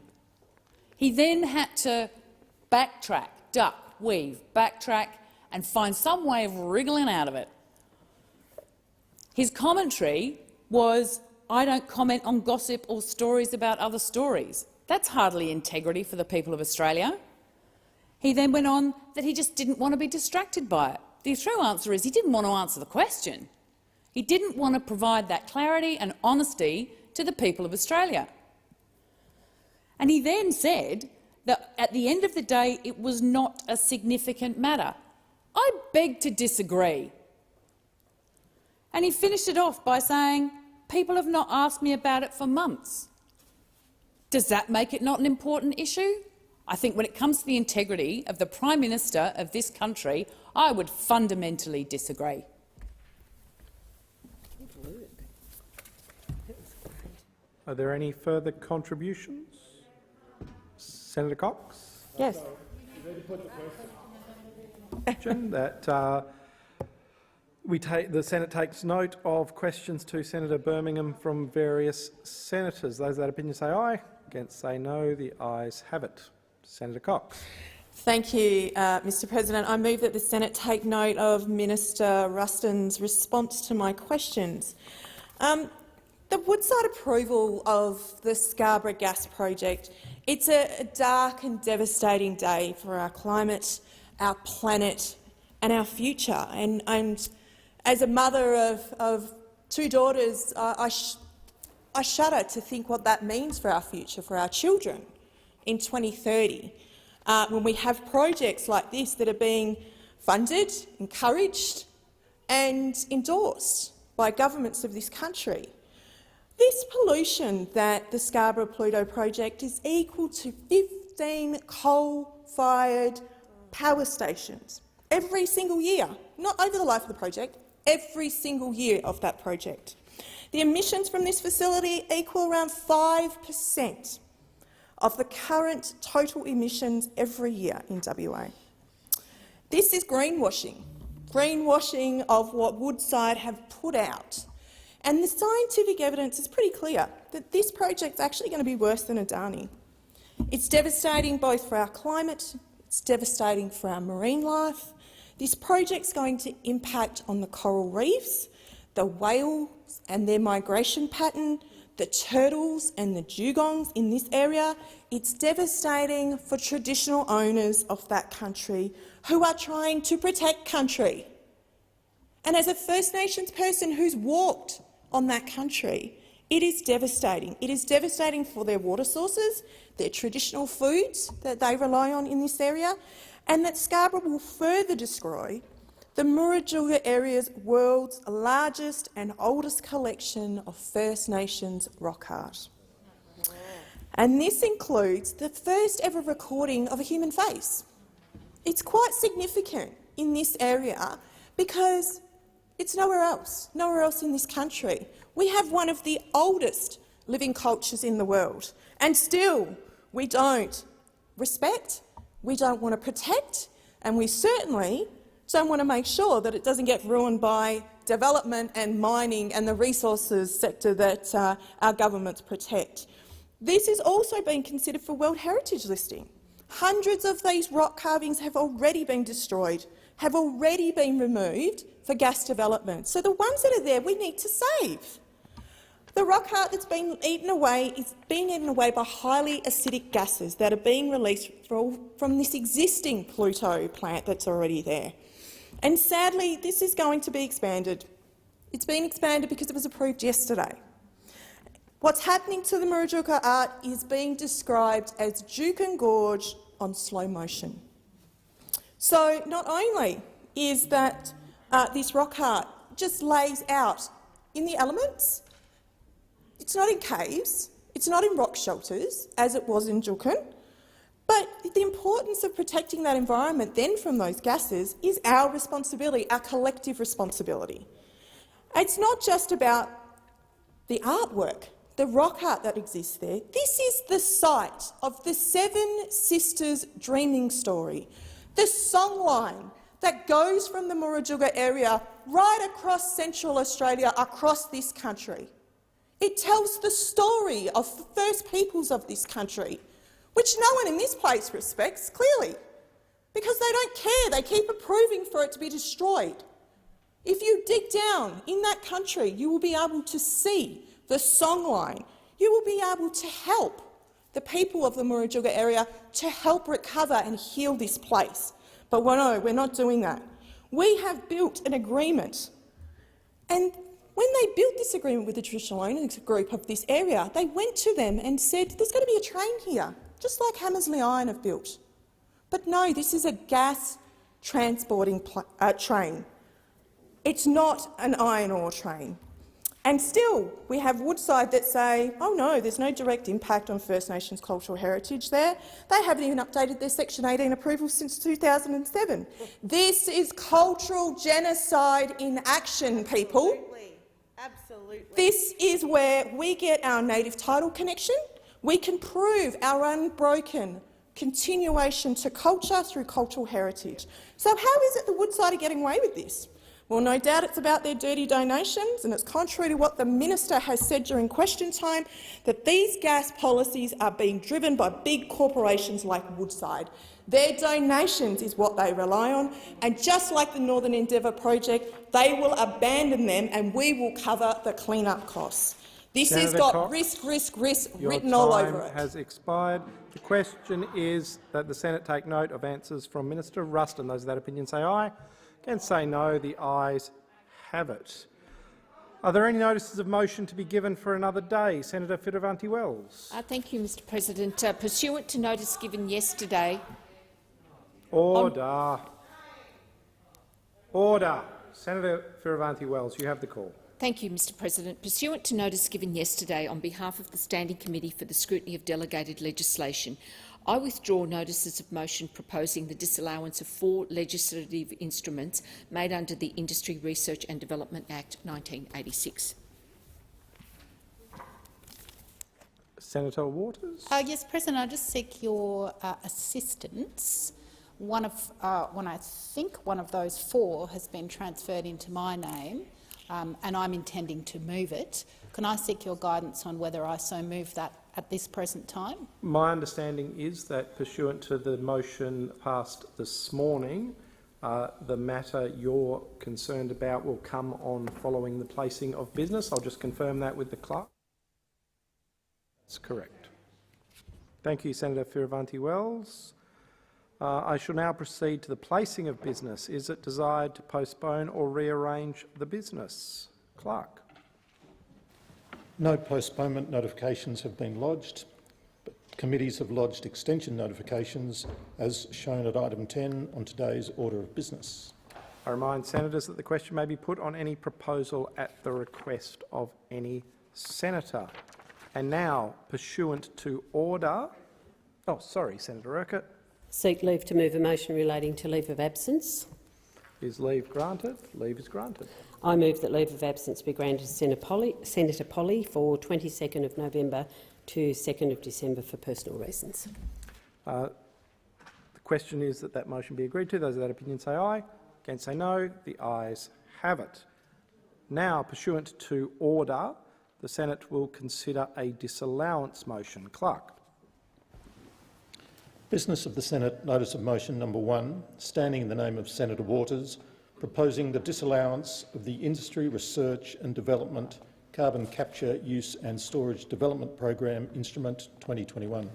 [SPEAKER 4] He then had to backtrack, duck, weave, backtrack and find some way of wriggling out of it. His commentary was, "I don't comment on gossip or stories about other stories." That's hardly integrity for the people of Australia. He then went on that he just didn't want to be distracted by it. The true answer is he didn't want to answer the question. He didn't want to provide that clarity and honesty to the people of Australia. And he then said that at the end of the day it was not a significant matter. I beg to disagree. And he finished it off by saying, "People have not asked me about it for months." Does that make it not an important issue? I think when it comes to the integrity of the Prime Minister of this country, I would fundamentally disagree.
[SPEAKER 1] Are there any further contributions? Senator Cox?
[SPEAKER 19] Yes.
[SPEAKER 1] That the Senate takes note of questions to Senator Birmingham from various senators. Those of that opinion say aye. Against say no. The ayes have it. Senator Cox.
[SPEAKER 3] Thank you, Mr President. I move that the Senate take note of Minister Ruston's response to my questions. The Woodside approval of the Scarborough Gas Project, it's a dark and devastating day for our climate, our planet and our future. And as a mother of two daughters, I shudder to think what that means for our future, for our children in 2030, when we have projects like this that are being funded, encouraged and endorsed by governments of this country. This pollution that the Scarborough-Pluto project is equal to 15 coal-fired power stations every single year, not over the life of the project, every single year of that project. The emissions from this facility equal around 5% of the current total emissions every year in WA. This is greenwashing of what Woodside have put out. And the scientific evidence is pretty clear that this project is actually going to be worse than Adani. It's devastating both for our climate, it's devastating for our marine life. This project is going to impact on the coral reefs, the whales and their migration pattern, the turtles and the dugongs in this area. It's devastating for traditional owners of that country who are trying to protect country. And as a First Nations person who's walked on that country, it is devastating. It is devastating for their water sources, their traditional foods that they rely on in this area, and that Scarborough will further destroy the Murrujuga area's world's largest and oldest collection of First Nations rock art. And this includes the first ever recording of a human face. It's quite significant in this area because it's nowhere else in this country. We have one of the oldest living cultures in the world, and still we don't respect, we don't want to protect, and we certainly don't want to make sure that it doesn't get ruined by development and mining and the resources sector that our governments protect. This is also being considered for World Heritage listing. Hundreds of these rock carvings have already been destroyed, have already been removed for gas development. So the ones that are there we need to save. The rock art that's been eaten away is being eaten away by highly acidic gases that are being released from this existing Pluto plant that's already there. And sadly, this is going to be expanded. It's been expanded because it was approved yesterday. What's happening to the Murujuga art is being described as Juukan Gorge on slow motion. So not only is that this rock art just lays out in the elements, it's not in caves, it's not in rock shelters, as it was in Juukan, but the importance of protecting that environment then from those gases is our responsibility, our collective responsibility. It's not just about the artwork, the rock art that exists there. This is the site of the Seven Sisters dreaming story, the songline that goes from the Murujuga area right across Central Australia, across this country. It tells the story of the First Peoples of this country, which no one in this place respects, clearly, because they don't care. They keep approving for it to be destroyed. If you dig down in that country, you will be able to see the songline. You will be able to help the people of the Murujuga area to help recover and heal this place. But no, we're not doing that. We have built an agreement, and when they built this agreement with the traditional owners group of this area, they went to them and said, there's going to be a train here, just like Hammersley Iron have built. But no, this is a gas transporting train. It's not an iron ore train. And still, we have Woodside that say, oh no, there's no direct impact on First Nations cultural heritage there. They haven't even updated their Section 18 approval since 2007. This is cultural genocide in action, people.
[SPEAKER 5] Absolutely.
[SPEAKER 3] This is where we get our native title connection. We can prove our unbroken continuation to culture through cultural heritage. So how is it the Woodside are getting away with this? Well, no doubt it's about their dirty donations, and it's contrary to what the minister has said during question time, that these gas policies are being driven by big corporations like Woodside. Their donations is what they rely on, and just like the Northern Endeavour project, they will abandon them and we will cover the clean-up costs. This
[SPEAKER 1] Senator
[SPEAKER 3] has got
[SPEAKER 1] Cox,
[SPEAKER 3] risk
[SPEAKER 1] your
[SPEAKER 3] written all over
[SPEAKER 1] time
[SPEAKER 3] it.
[SPEAKER 1] has expired. The question is that the Senate take note of answers from Minister Ruston. Those of that opinion say aye. Against say no. The ayes have it. Are there any notices of motion to be given for another day? Senator Fierravanti-Wells.
[SPEAKER 6] Thank you, Mr President. Pursuant to notice given yesterday—
[SPEAKER 1] Order. Order. Senator Fierravanti-Wells, you have the call.
[SPEAKER 6] Thank you, Mr President. Pursuant to notice given yesterday on behalf of the Standing Committee for the Scrutiny of Delegated Legislation, I withdraw notices of motion proposing the disallowance of 4 legislative instruments made under the Industry Research and Development Act 1986.
[SPEAKER 1] Senator Waters.
[SPEAKER 22] Yes, President, I just seek your assistance. When I think one of those 4 has been transferred into my name, and I'm intending to move it. Can I seek your guidance on whether I so move that at this present time?
[SPEAKER 1] My understanding is that, pursuant to the motion passed this morning, the matter you're concerned about will come on following the placing of business. I'll just confirm that with the clerk. That's correct. Thank you, Senator Fierravanti-Wells. I shall now proceed to the placing of business. Is it desired to postpone or rearrange the business? Clerk.
[SPEAKER 23] No postponement notifications have been lodged, but committees have lodged extension notifications as shown at item 10 on today's order of business.
[SPEAKER 1] I remind senators that the question may be put on any proposal at the request of any senator. And now, pursuant to order— oh, sorry, Senator Urquhart.
[SPEAKER 24] Seek leave to move a motion relating to leave of absence.
[SPEAKER 1] Is leave granted? Leave is granted.
[SPEAKER 24] I move that leave of absence be granted to Senator Polley for 22nd of November to 2nd of December for personal reasons.
[SPEAKER 1] The question is that that motion be agreed to. Those of that opinion say aye. Against say no. The ayes have it. Now, pursuant to order, the Senate will consider a disallowance motion. Clerk.
[SPEAKER 23] Business of the Senate, notice of motion number 1, standing in the name of Senator Waters, proposing the disallowance of the Industry Research and Development Carbon Capture, Use and Storage Development Program Instrument 2021.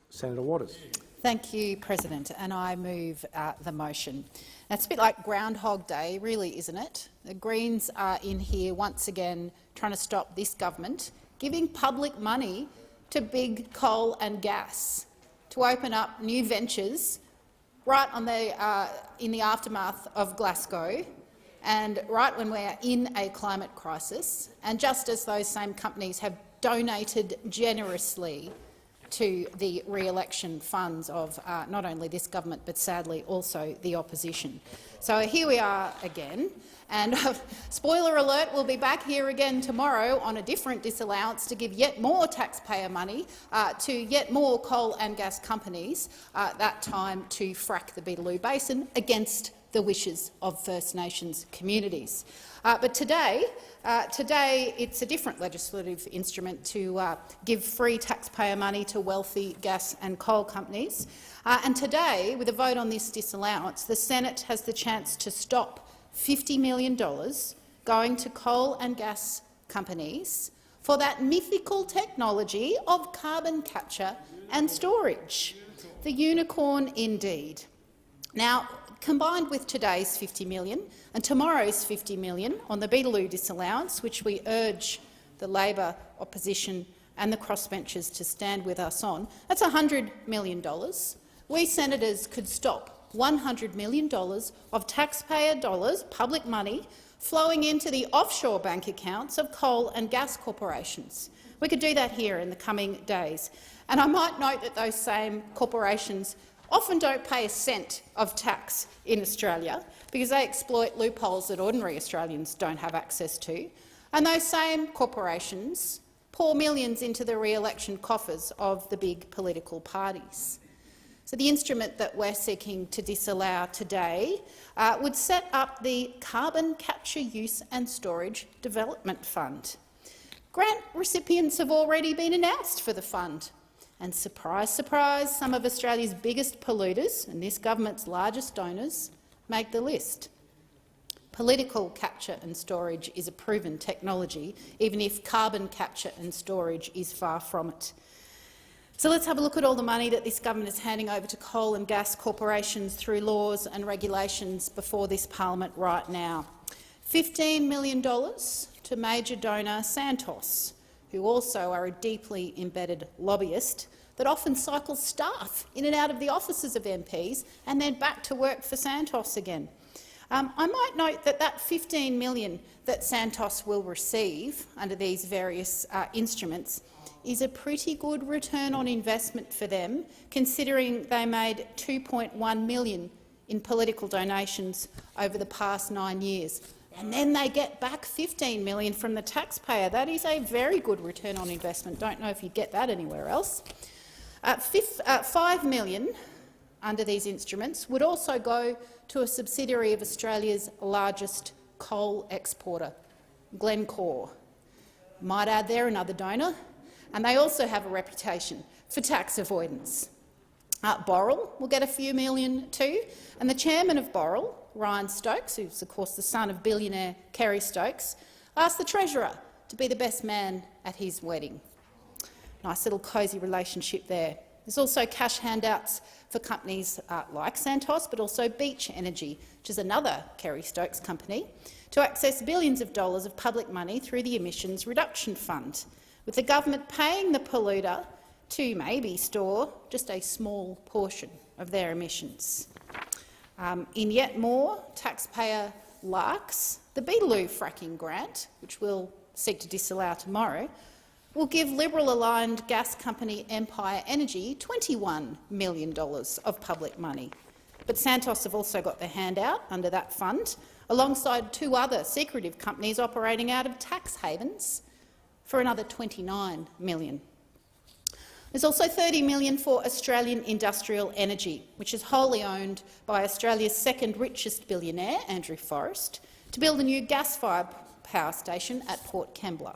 [SPEAKER 1] Senator Waters.
[SPEAKER 22] Thank you, President, and I move the motion. Now, it's a bit like Groundhog Day, really, isn't it? The Greens are in here once again trying to stop this government giving public money to big coal and gas to open up new ventures right on in the aftermath of Glasgow and right when we're in a climate crisis, and just as those same companies have donated generously to the re-election funds of not only this government but sadly also the opposition. So here we are again, and spoiler alert, we'll be back here again tomorrow on a different disallowance to give yet more taxpayer money to yet more coal and gas companies, that time to frack the Beetaloo Basin against the wishes of First Nations communities. But today it's a different legislative instrument to give free taxpayer money to wealthy gas and coal companies. And today, with a vote on this disallowance, the Senate has the chance to stop $50 million going to coal and gas companies for that mythical technology of carbon capture and storage. The unicorn indeed. Now, combined with today's $50 million and tomorrow's $50 million on the Beetaloo disallowance, which we urge the Labor opposition and the crossbenchers to stand with us on, that's $100 million. We senators could stop $100 million of taxpayer dollars, public money, flowing into the offshore bank accounts of coal and gas corporations. We could do that here in the coming days. And I might note that those same corporations often don't pay a cent of tax in Australia because they exploit loopholes that ordinary Australians don't have access to. And those same corporations pour millions into the re-election coffers of the big political parties. So the instrument that we're seeking to disallow today would set up the Carbon Capture, Use and Storage Development Fund. Grant recipients have already been announced for the fund. And surprise, surprise, some of Australia's biggest polluters and this government's largest donors make the list. Political capture and storage is a proven technology, even if carbon capture and storage is far from it. So let's have a look at all the money that this government is handing over to coal and gas corporations through laws and regulations before this parliament right now. $15 million to major donor Santos, who also are a deeply embedded lobbyist that often cycles staff in and out of the offices of MPs and then back to work for Santos again. I might note that that $15 million that Santos will receive under these various instruments is a pretty good return on investment for them, considering they made $2.1 million in political donations over the past 9 years. And then they get back $15 million from the taxpayer. That is a very good return on investment. Don't know if you get that anywhere else. $5 million under these instruments would also go to a subsidiary of Australia's largest coal exporter, Glencore. Might add they're another donor, and they also have a reputation for tax avoidance. Boral will get a few million too, and the chairman of Boral, Ryan Stokes, who's of course the son of billionaire Kerry Stokes, asked the Treasurer to be the best man at his wedding. Nice little cosy relationship there. There's also cash handouts for companies like Santos, but also Beach Energy, which is another Kerry Stokes company, to access billions of dollars of public money through the Emissions Reduction Fund, with the government paying the polluter to maybe store just a small portion of their emissions. In yet more taxpayer larks, the Beetaloo fracking grant, which we'll seek to disallow tomorrow, will give Liberal-aligned gas company Empire Energy $21 million of public money. But Santos have also got their hand out under that fund, alongside two other secretive companies operating out of tax havens for another $29 million. There's also $30 million for Australian Industrial Energy, which is wholly owned by Australia's second richest billionaire, Andrew Forrest, to build a new gas-fired power station at Port Kembla.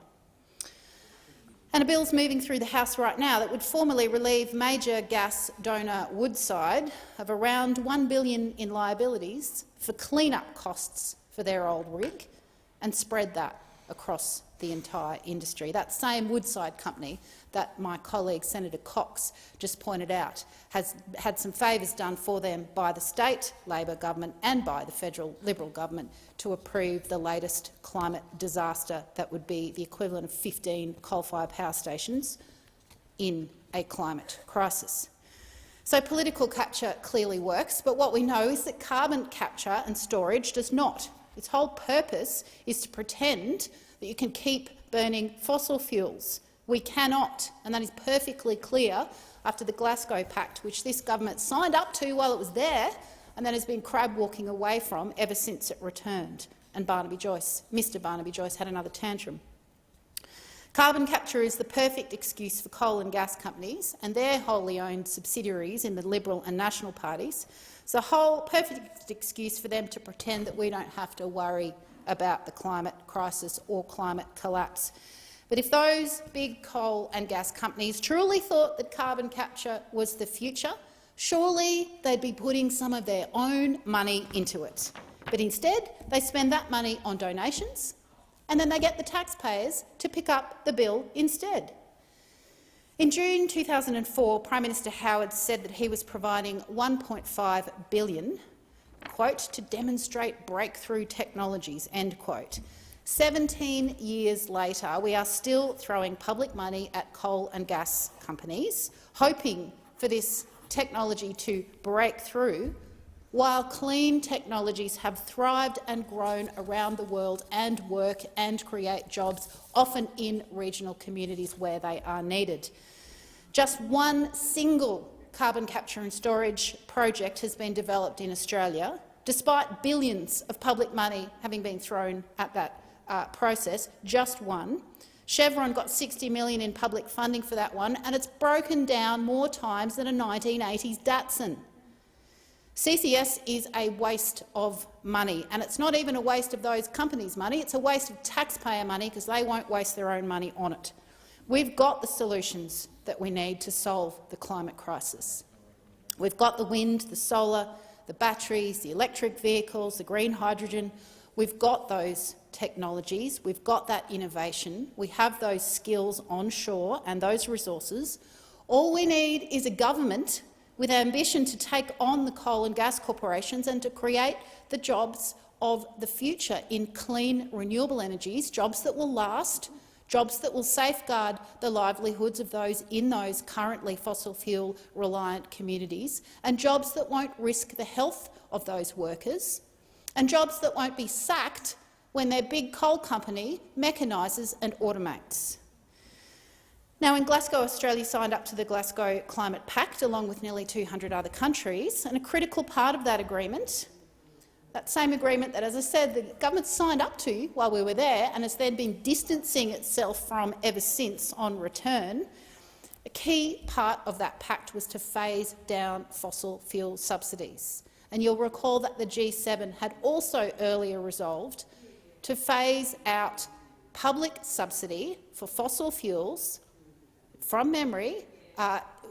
[SPEAKER 22] And a bill's moving through the House right now that would formally relieve major gas donor Woodside of around $1 billion in liabilities for clean-up costs for their old rig and spread that across the entire industry. That same Woodside company that my colleague Senator Cox just pointed out has had some favours done for them by the state Labor government and by the federal Liberal government to approve the latest climate disaster that would be the equivalent of 15 coal-fired power stations in a climate crisis. So political capture clearly works, but what we know is that carbon capture and storage does not. Its whole purpose is to pretend that you can keep burning fossil fuels. We cannot, and that is perfectly clear after the Glasgow Pact, which this government signed up to while it was there and then has been crab-walking away from ever since it returned. And Mr Barnaby Joyce had another tantrum. Carbon capture is the perfect excuse for coal and gas companies and their wholly owned subsidiaries in the Liberal and National parties. It's a whole perfect excuse for them to pretend that we don't have to worry about the climate crisis or climate collapse. But if those big coal and gas companies truly thought that carbon capture was the future, surely they'd be putting some of their own money into it. But instead, they spend that money on donations, and then they get the taxpayers to pick up the bill instead. In June 2004, Prime Minister Howard said that he was providing $1.5 billion, quote, to demonstrate breakthrough technologies, end quote. 17 years later, we are still throwing public money at coal and gas companies, hoping for this technology to break through, while clean technologies have thrived and grown around the world and work and create jobs, often in regional communities where they are needed. Just one single carbon capture and storage project has been developed in Australia, despite billions of public money having been thrown at that process, just one. Chevron got $60 million in public funding for that one, and it's broken down more times than a 1980s Datsun. CCS is a waste of money, and it's not even a waste of those companies' money, it's a waste of taxpayer money because they won't waste their own money on it. We've got the solutions that we need to solve the climate crisis. We've got the wind, the solar, the batteries, the electric vehicles, the green hydrogen. We've got those technologies, we've got that innovation, we have those skills onshore and those resources. All we need is a government with ambition to take on the coal and gas corporations and to create the jobs of the future in clean, renewable energies, jobs that will last, jobs that will safeguard the livelihoods of those in those currently fossil fuel-reliant communities, and jobs that won't risk the health of those workers, and jobs that won't be sacked when their big coal company mechanises and automates. Now, in Glasgow, Australia signed up to the Glasgow Climate Pact along with nearly 200 other countries, and a critical part of that agreement, that same agreement that, as I said, the government signed up to while we were there and has then been distancing itself from ever since on return, a key part of that pact was to phase down fossil fuel subsidies. And you'll recall that the G7 had also earlier resolved to phase out public subsidy for fossil fuels from memory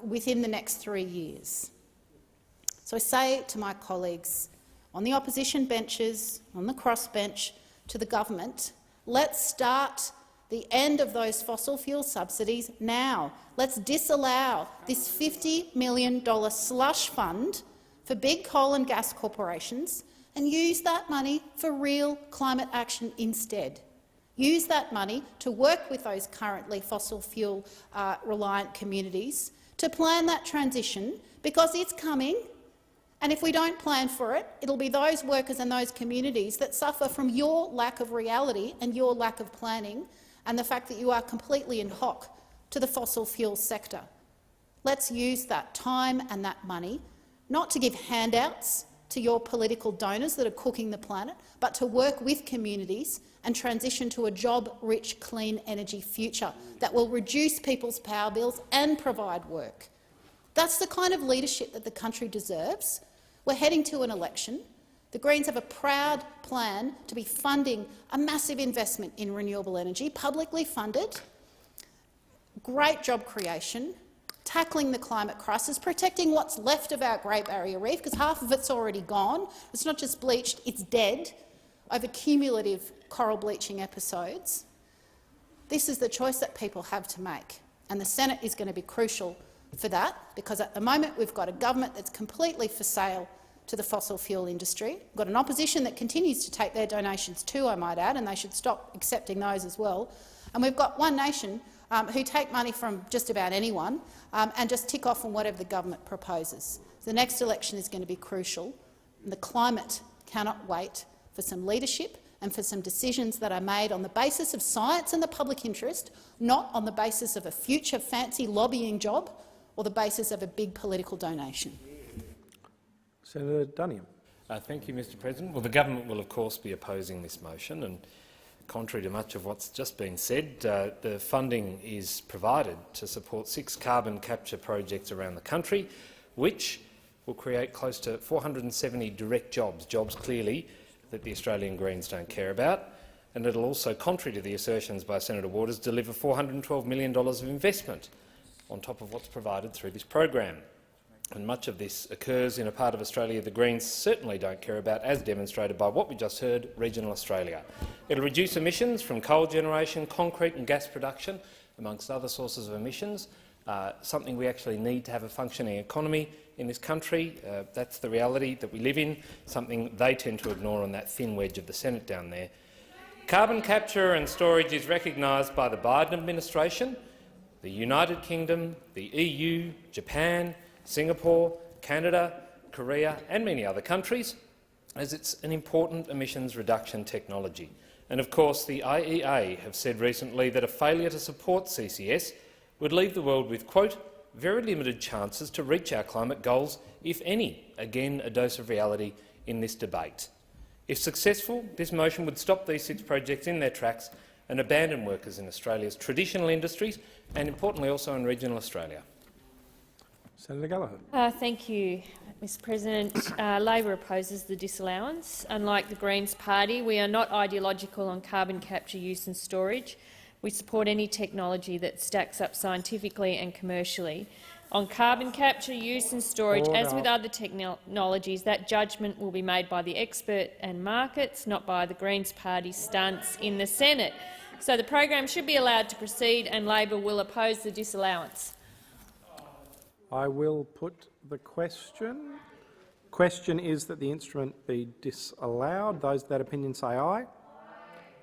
[SPEAKER 22] within the next 3 years. So I say to my colleagues on the opposition benches, on the crossbench, to the government, let's start the end of those fossil fuel subsidies now. Let's disallow this $50 million slush fund for big coal and gas corporations and use that money for real climate action instead. Use that money to work with those currently fossil fuel-reliant communities to plan that transition, because it's coming, and if we don't plan for it, it'll be those workers and those communities that suffer from your lack of reality and your lack of planning and the fact that you are completely in hock to the fossil fuel sector. Let's use that time and that money not to give handouts to your political donors that are cooking the planet, but to work with communities and transition to a job-rich, clean energy future that will reduce people's power bills and provide work. That's the kind of leadership that the country deserves. We're heading to an election. The Greens have a proud plan to be funding a massive investment in renewable energy, publicly funded, great job creation, tackling the climate crisis, protecting what's left of our Great Barrier Reef, because half of it's already gone. It's not just bleached, it's dead over cumulative coral bleaching episodes, this is the choice that people have to make, and the Senate is going to be crucial for that, because at the moment we've got a government that's completely for sale to the fossil fuel industry. We've got an opposition that continues to take their donations too, I might add, and they should stop accepting those as well. And we've got One Nation who take money from just about anyone and just tick off on whatever the government proposes. So the next election is going to be crucial, and the climate cannot wait for some leadership and for some decisions that are made on the basis of science and the public interest, not on the basis of a future fancy lobbying job or the basis of a big political donation.
[SPEAKER 1] Senator Duniam.
[SPEAKER 15] Thank you, Mr President. Well, the government will of course be opposing this motion, and contrary to much of what's just been said, the funding is provided to support 6 carbon capture projects around the country, which will create close to 470 direct jobs clearly that the Australian Greens don't care about, and it will also, contrary to the assertions by Senator Waters, deliver $412 million of investment on top of what's provided through this program. And much of this occurs in a part of Australia the Greens certainly don't care about, as demonstrated by what we just heard, regional Australia. It will reduce emissions from coal generation, concrete and gas production, amongst other sources of emissions, something we actually need to have a functioning economy in this country. That's the reality that we live in, something they tend to ignore on that thin wedge of the Senate down there. Carbon capture and storage is recognised by the Biden administration, the United Kingdom, the EU, Japan, Singapore, Canada, Korea and many other countries, as it's an important emissions reduction technology. And of course the IEA have said recently that a failure to support CCS would leave the world with, quote, very limited chances to reach our climate goals, if any. Again, a dose of reality in this debate. If successful, this motion would stop these 6 projects in their tracks and abandon workers in Australia's traditional industries and, importantly, also in regional Australia.
[SPEAKER 1] Senator Gallagher.
[SPEAKER 7] Thank you, Mr President. Labor opposes the disallowance. Unlike the Greens Party, we are not ideological on carbon capture use and storage. We support any technology that stacks up scientifically and commercially. On carbon capture, use and storage, as with other technologies, that judgment will be made by the expert and markets, not by the Greens Party stunts in the Senate. So the program should be allowed to proceed, and Labor will oppose the disallowance.
[SPEAKER 1] I will put the question. Question is that the instrument be disallowed. Those of that opinion say aye.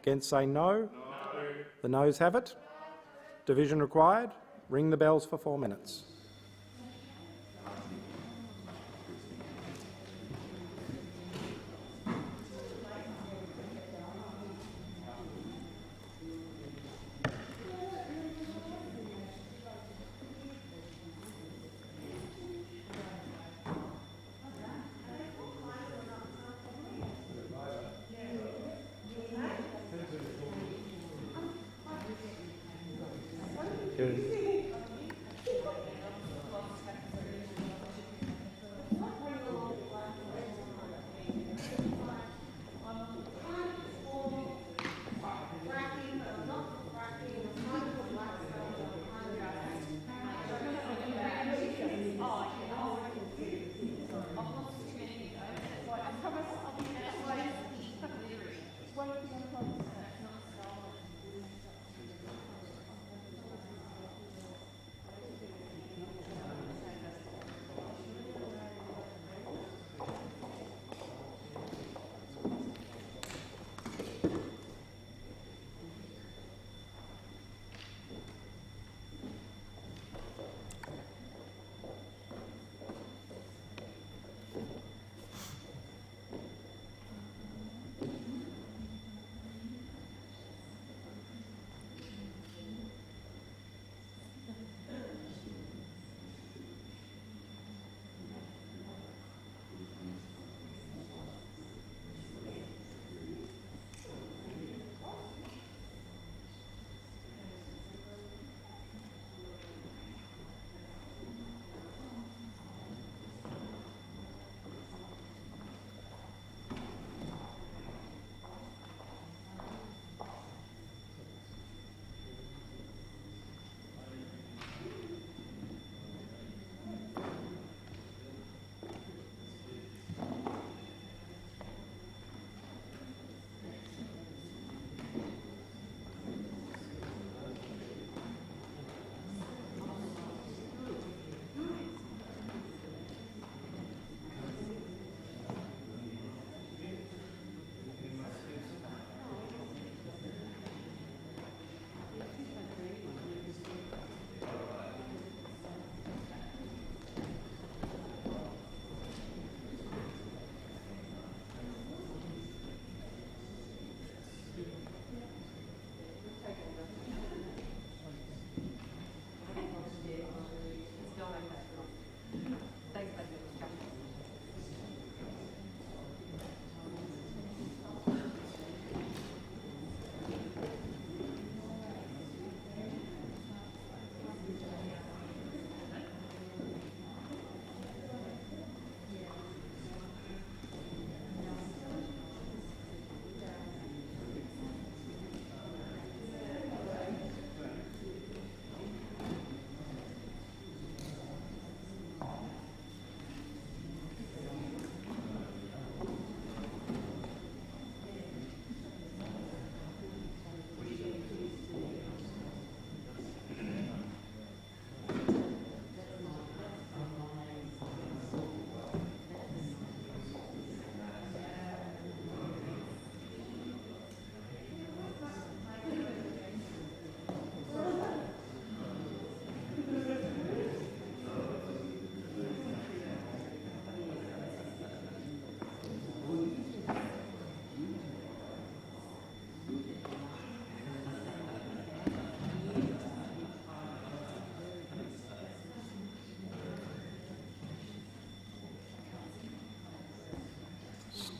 [SPEAKER 1] Against say no. The noes have it. Division required. Ring the bells for 4 minutes.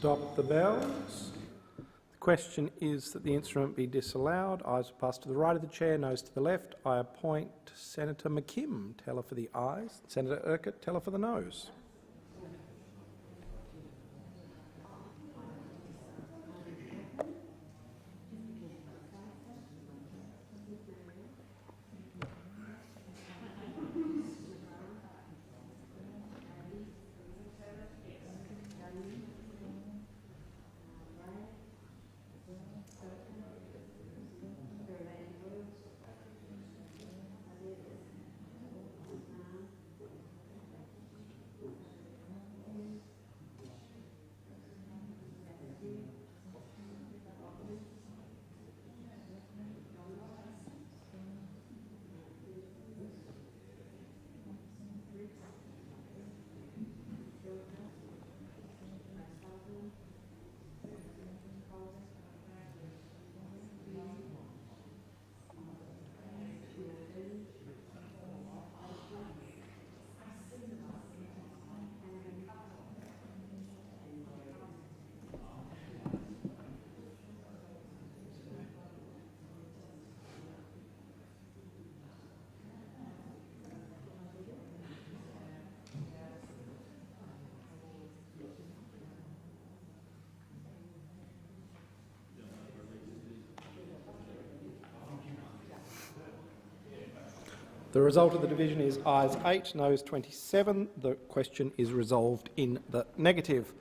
[SPEAKER 1] Stop the bells. The question is that the instrument be disallowed. Ayes will pass to the right of the chair, noes to the left. I appoint Senator McKim, teller for the ayes, Senator Urquhart, teller for the noes. The result of the division is ayes 8, noes 27. The question is resolved in the negative.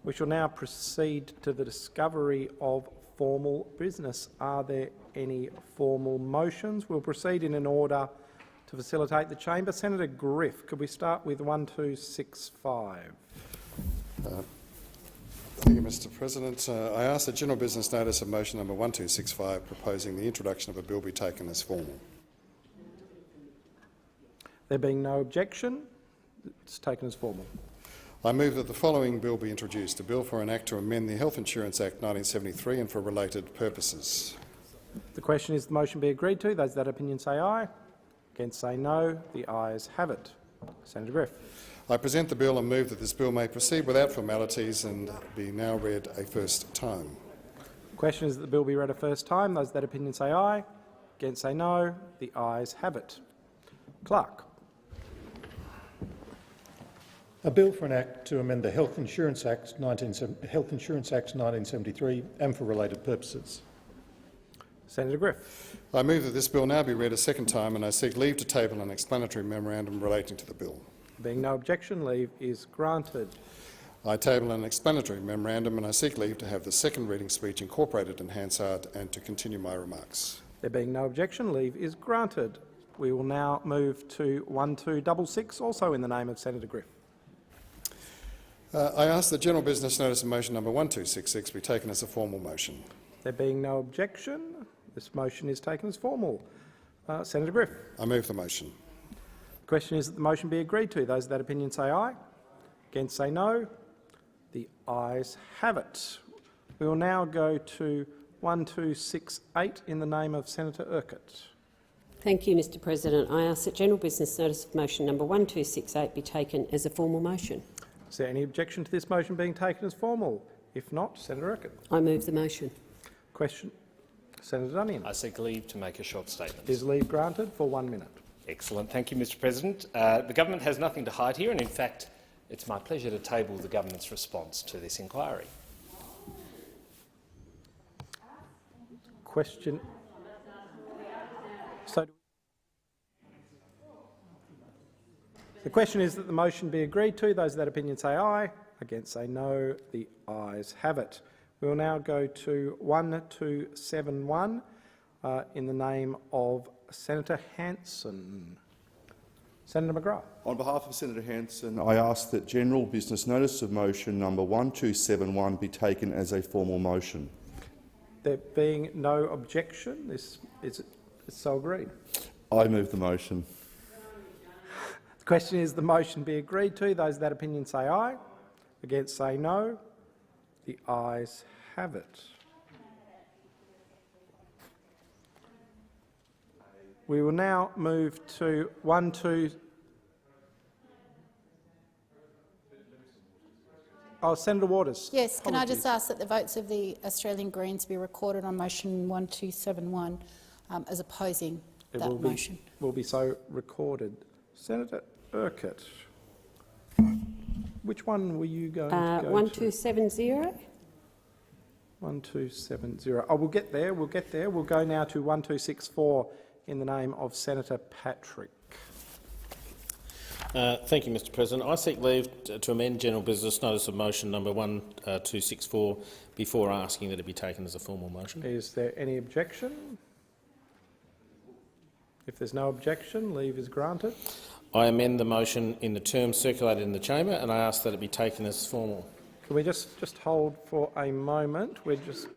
[SPEAKER 1] We shall now proceed to the discovery of formal business. Are there any formal motions? We'll proceed in an order to facilitate the chamber. Senator Griff, could we start with 1265?
[SPEAKER 9] Thank you, Mr President. I ask that general business notice of motion number 1265 proposing the introduction of a bill be taken as formal.
[SPEAKER 1] There being no objection, it's taken as formal.
[SPEAKER 9] I move that the following bill be introduced, a bill for an act to amend the Health Insurance Act 1973 and for related purposes.
[SPEAKER 1] The question is the motion be agreed to. Those that opinion say aye. Against say no. The ayes have it. Senator Griff.
[SPEAKER 9] I present the bill and move that this bill may proceed without formalities and be now read a first time.
[SPEAKER 1] The question is that the bill be read a first time. Those that opinion say aye. Against say no. The ayes have it. Clerk.
[SPEAKER 23] A bill for an act to amend the Health Insurance Act 1973 and for related purposes.
[SPEAKER 1] Senator Griff.
[SPEAKER 9] I move that this bill now be read a second time and I seek leave to table an explanatory memorandum relating to the bill.
[SPEAKER 1] Being no objection, leave is granted.
[SPEAKER 9] I table an explanatory memorandum and I seek leave to have the second reading speech incorporated in Hansard and to continue my remarks.
[SPEAKER 1] There being no objection, leave is granted. We will now move to 1266, also in the name of Senator Griff.
[SPEAKER 9] I ask that general business notice of motion number 1266 be taken as a formal motion.
[SPEAKER 1] There being no objection, this motion is taken as formal. Senator Griff.
[SPEAKER 9] I move the motion.
[SPEAKER 1] The question is that the motion be agreed to. Those of that opinion say aye. Against say no. The ayes have it. We will now go to 1268 in the name of Senator Urquhart.
[SPEAKER 24] Thank you, Mr President. I ask that general business notice of motion number 1268 be taken as a formal motion.
[SPEAKER 1] Is there any objection to this motion being taken as formal? If not, Senator Urquhart.
[SPEAKER 24] I move the motion.
[SPEAKER 1] Question. Senator Duniam.
[SPEAKER 15] I seek leave to make a short statement.
[SPEAKER 1] Is leave granted for 1 minute?
[SPEAKER 15] Excellent. Thank you, Mr President. The government has nothing to hide here, and in fact, it's my pleasure to table the government's response to this inquiry.
[SPEAKER 1] Question. So the question is that the motion be agreed to. Those of that opinion say aye. Against say no. The ayes have it. We will now go to 1271 in the name of Senator Hanson. Senator McGrath.
[SPEAKER 10] On behalf of Senator Hanson, I ask that general business notice of motion number 1271 be taken as a formal motion.
[SPEAKER 1] There being no objection, this is so agreed.
[SPEAKER 10] I move the motion.
[SPEAKER 1] The question is the motion be agreed to. Those of that opinion say aye. Against say no. The ayes have it. We will now move to Senator Waters.
[SPEAKER 22] Yes, can I just ask that the votes of the Australian Greens be recorded on motion 1271 as opposing that motion?
[SPEAKER 1] Will be so recorded. Senator Urquhart, which one were you going to go
[SPEAKER 24] 1270.
[SPEAKER 1] 1270. Oh, we'll get there. We'll get there. We'll go now to 1264 in the name of Senator Patrick.
[SPEAKER 15] Thank you, Mr President. I seek leave to amend general business notice of motion number 1264 before asking that it be taken as a formal motion.
[SPEAKER 1] Is there any objection? If there's no objection, leave is granted.
[SPEAKER 15] I amend the motion in the terms circulated in the chamber, and I ask that it be taken as formal.
[SPEAKER 1] Can we just hold for a moment? We're just.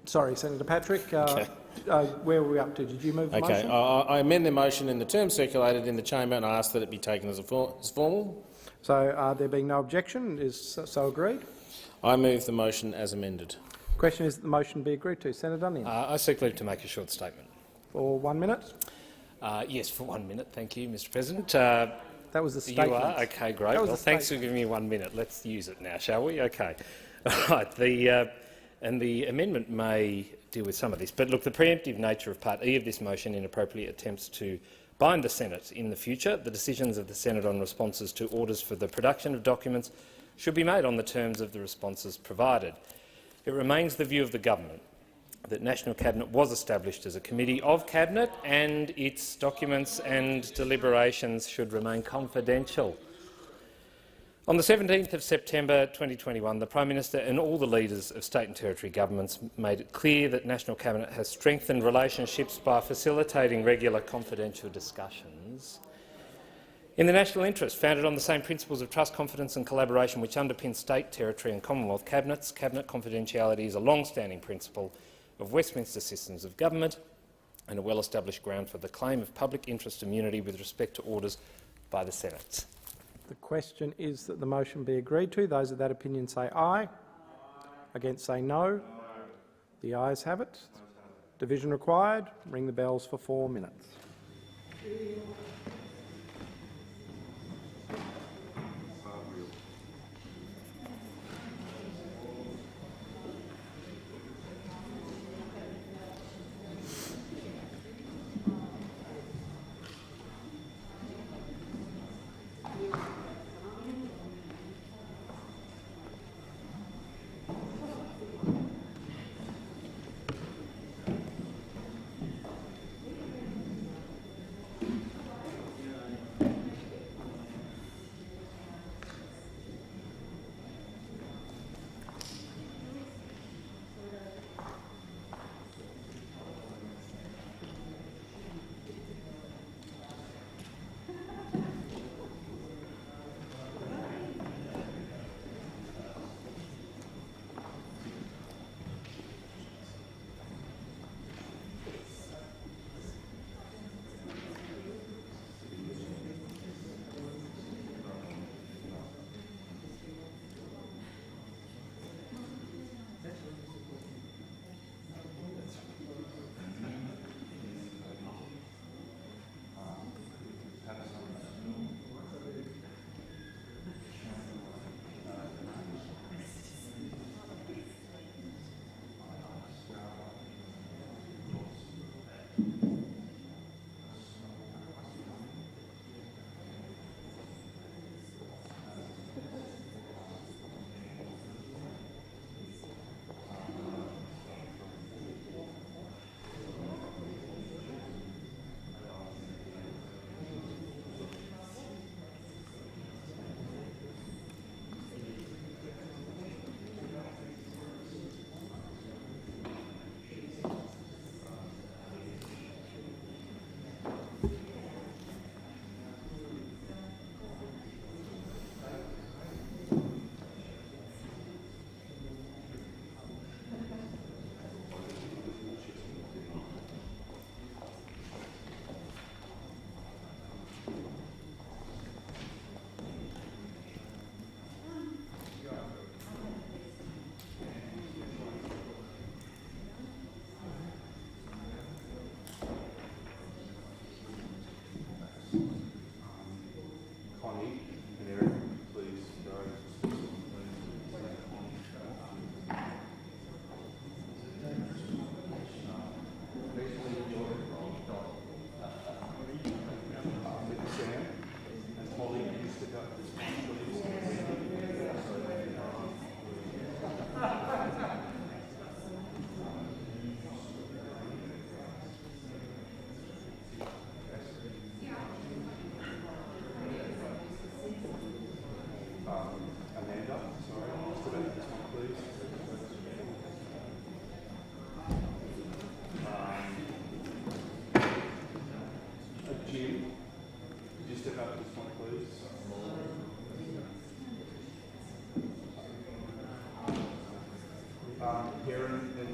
[SPEAKER 1] Sorry, Senator Patrick. Where were we up to? Did you move the motion?
[SPEAKER 15] I amend the motion in the terms circulated in the chamber, and I ask that it be taken as formal.
[SPEAKER 1] So, there being no objection, is so agreed?
[SPEAKER 15] I move the motion as amended.
[SPEAKER 1] The question is that the motion be agreed to. Senator Duniam.
[SPEAKER 15] I seek leave to make a short statement.
[SPEAKER 1] For 1 minute?
[SPEAKER 15] Yes, for 1 minute. Thank you, Mr President.
[SPEAKER 1] That was the statement.
[SPEAKER 15] You are? Okay, great. Well, thanks for giving me 1 minute. Let's use it now, shall we? Okay. All right. And the amendment may deal with some of this. But look, the preemptive nature of Part E of this motion inappropriately attempts to bind the Senate in the future. The decisions of the Senate on responses to orders for the production of documents should be made on the terms of the responses provided. It remains the view of the government that National Cabinet was established as a committee of Cabinet and its documents and deliberations should remain confidential. On the 17th of September 2021, the Prime Minister and all the leaders of state and territory governments made it clear that National Cabinet has strengthened relationships by facilitating regular confidential discussions in the national interest, founded on the same principles of trust, confidence and collaboration which underpin state, territory and Commonwealth cabinets. Cabinet confidentiality is a long-standing principle of Westminster systems of government and a well-established ground for the claim of public interest immunity with respect to orders by the Senate.
[SPEAKER 1] The question is that the motion be agreed to. Those of that opinion say aye. Against say no. The ayes have it. Division required. Ring the bells for 4 minutes.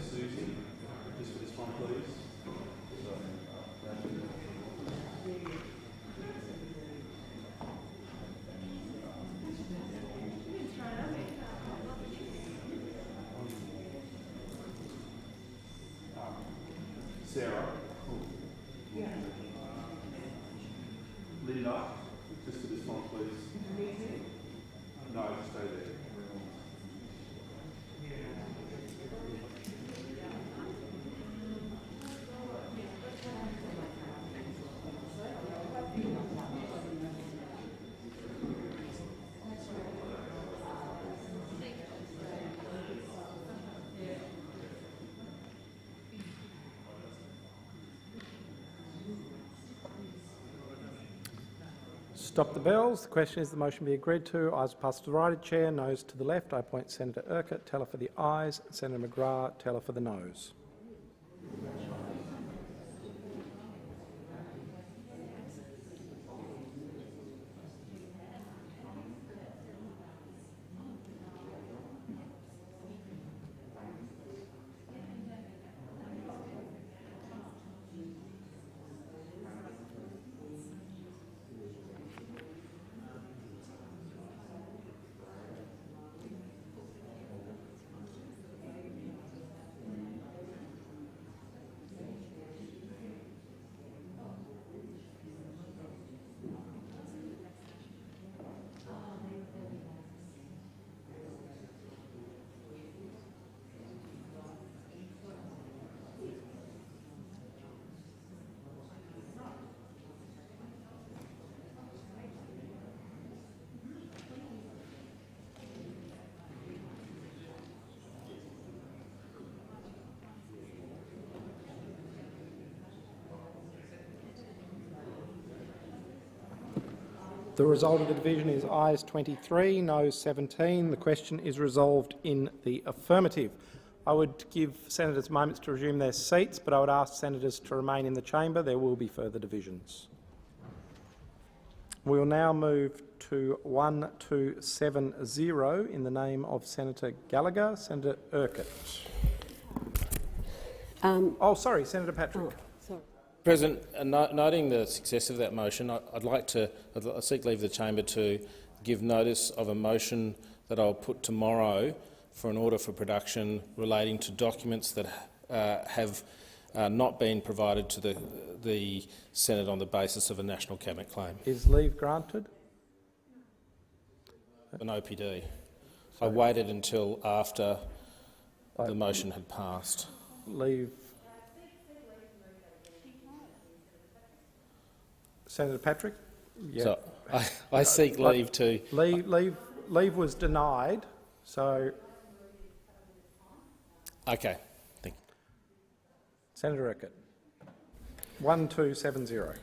[SPEAKER 10] Susie, just for this one, please. Sarah. Linda, just for this one, please. No, stay there.
[SPEAKER 1] Stop the bells. The question is the motion be agreed to. Ayes pass to the right of the chair, noes to the left. I appoint Senator Urquhart, teller for the ayes, Senator McGrath, teller for the noes. The result of the division is ayes 23, noes 17. The question is resolved in the affirmative. I would give senators moments to resume their seats, but I would ask senators to remain in the chamber. There will be further divisions. We will now move to 1270 in the name of Senator Gallagher. Senator Urquhart. Senator Patrick.
[SPEAKER 15] President, noting the success of that motion, I'd seek leave of the chamber to give notice of a motion that I'll put tomorrow for an order for production relating to documents that have not been provided to the Senate on the basis of a National Cabinet claim.
[SPEAKER 1] Is leave granted?
[SPEAKER 15] An OPD. I waited until after the motion had passed.
[SPEAKER 1] Leave. Senator Patrick? Yeah.
[SPEAKER 15] So I seek leave to...
[SPEAKER 1] Leave was denied, so...
[SPEAKER 15] Okay. Thank you.
[SPEAKER 1] Senator Urquhart. 1270.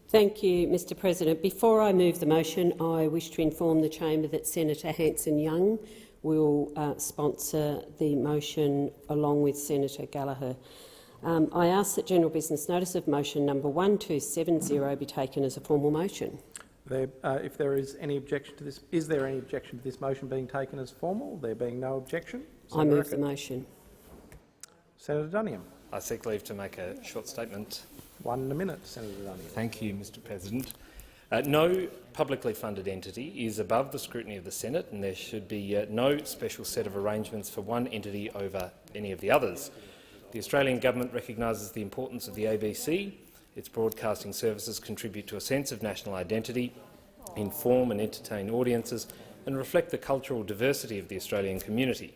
[SPEAKER 24] Thank you, Mr President. Before I move the motion, I wish to inform the chamber that Senator Hanson-Young will sponsor the motion along with Senator Gallagher. I ask that general business notice of motion number 1270 be taken as a formal motion.
[SPEAKER 1] If there is any objection to this, is there any objection to this motion being taken as formal? There being no objection,
[SPEAKER 24] I move the motion.
[SPEAKER 1] Senator Duniam.
[SPEAKER 8] I seek leave to make a short statement.
[SPEAKER 1] 1 minute, Senator Duniam.
[SPEAKER 8] Thank you, Mr President. No publicly funded entity is above the scrutiny of the Senate, and there should be no special set of arrangements for one entity over any of the others. The Australian Government recognises the importance of the ABC. Its broadcasting services contribute to a sense of national identity, inform and entertain audiences, and reflect the cultural diversity of the Australian community.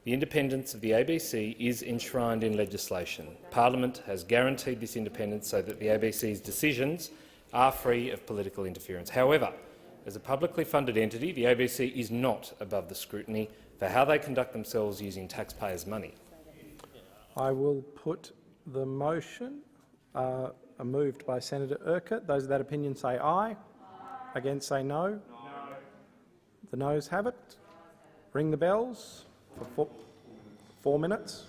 [SPEAKER 8] The independence of the ABC is enshrined in legislation. Parliament has guaranteed this independence so that the ABC's decisions are free of political interference. However, as a publicly funded entity, the ABC is not above the scrutiny for how they conduct themselves using taxpayers' money.
[SPEAKER 1] I will put the motion moved by Senator Urquhart. Those of that opinion say aye. Against say no. No. The noes have it. Ring the bells for 4 minutes.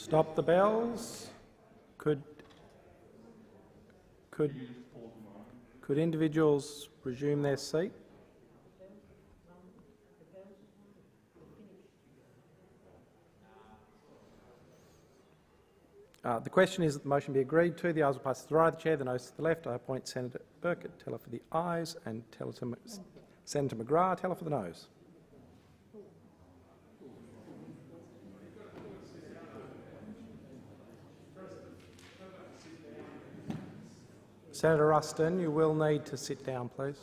[SPEAKER 1] Stop the bells. Could individuals resume their seat? The question is that the motion be agreed to. The ayes will pass to the right of the chair, the noes to the left. I appoint Senator Burkett, teller for the ayes, and Senator McGrath, teller for the noes. Senator Ruston, you will need to sit down, please.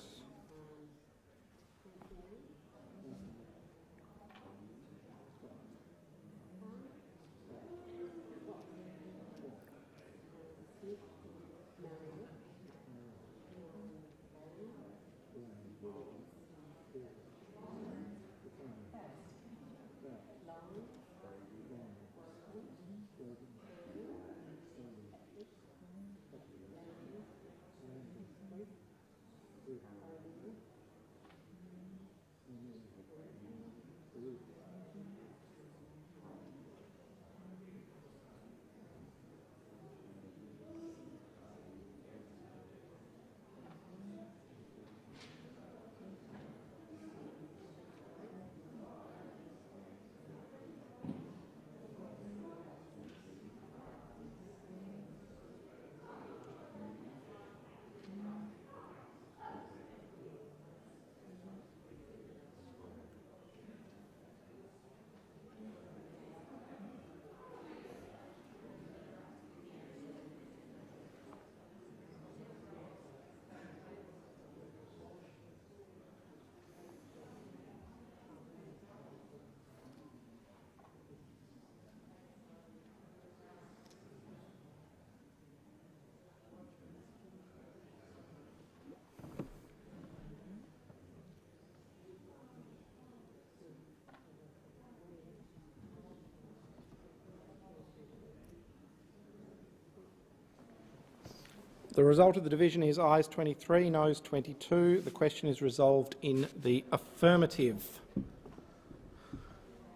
[SPEAKER 1] The result of the division is ayes 23, noes 22. The question is resolved in the affirmative.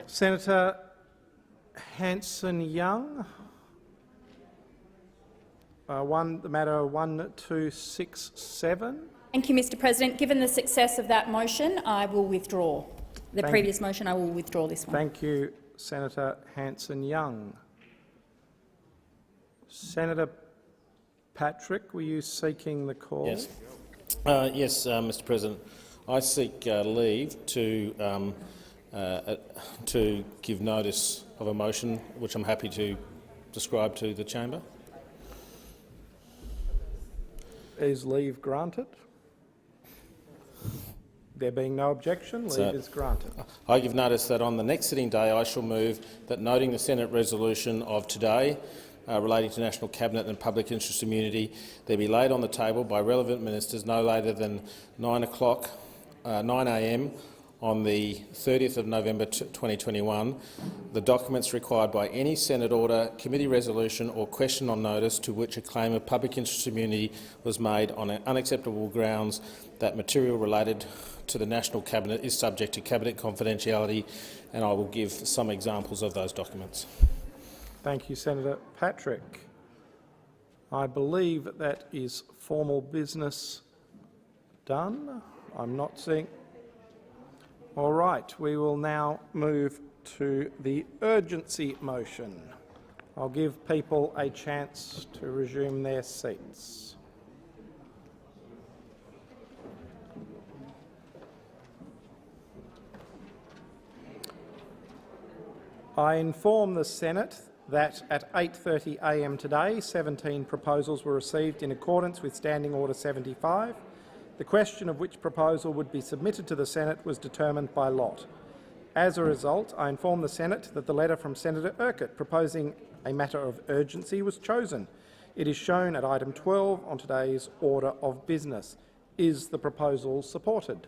[SPEAKER 1] Senator Hanson-Young, the matter 1267.
[SPEAKER 11] Thank you, Mr President. Given the success of that motion, I will withdraw. The previous motion, I will withdraw this one.
[SPEAKER 1] Thank you, Senator Hanson-Young. Senator Patrick, were you seeking the call?
[SPEAKER 15] Yes, Mr President. I seek leave to give notice of a motion which I'm happy to describe to the chamber.
[SPEAKER 1] Is leave granted? There being no objection, leave is granted.
[SPEAKER 15] I give notice that on the next sitting day I shall move that, noting the Senate resolution of today relating to National Cabinet and public interest immunity, there be laid on the table by relevant ministers no later than 9 a.m. on the 30th of November 2021, the documents required by any Senate order, committee resolution or question on notice to which a claim of public interest immunity was made on unacceptable grounds that material related to the National Cabinet is subject to Cabinet confidentiality, and I will give some examples of those documents.
[SPEAKER 1] Thank you, Senator Patrick. I believe that is formal business done. I'm not seeing. All right, we will now move to the urgency motion. I'll give people a chance to resume their seats. I inform the Senate that at 8:30 a.m. today, 17 proposals were received in accordance with Standing Order 75. The question of which proposal would be submitted to the Senate was determined by lot. As a result, I inform the Senate that the letter from Senator Urquhart proposing a matter of urgency was chosen. It is shown at item 12 on today's order of business. Is the proposal supported?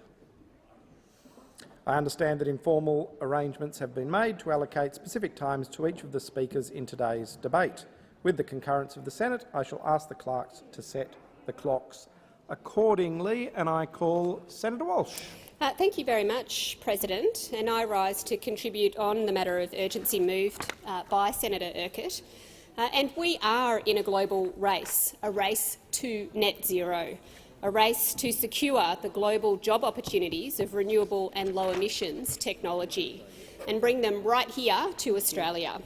[SPEAKER 1] I understand that informal arrangements have been made to allocate specific times to each of the speakers in today's debate. With the concurrence of the Senate, I shall ask the clerks to set the clocks accordingly, and I call Senator Walsh.
[SPEAKER 12] Thank you very much, President. And I rise to contribute on the matter of urgency moved by Senator Urquhart. And we are in a global race, a race to net zero, a race to secure the global job opportunities of renewable and low emissions technology and bring them right here to Australia.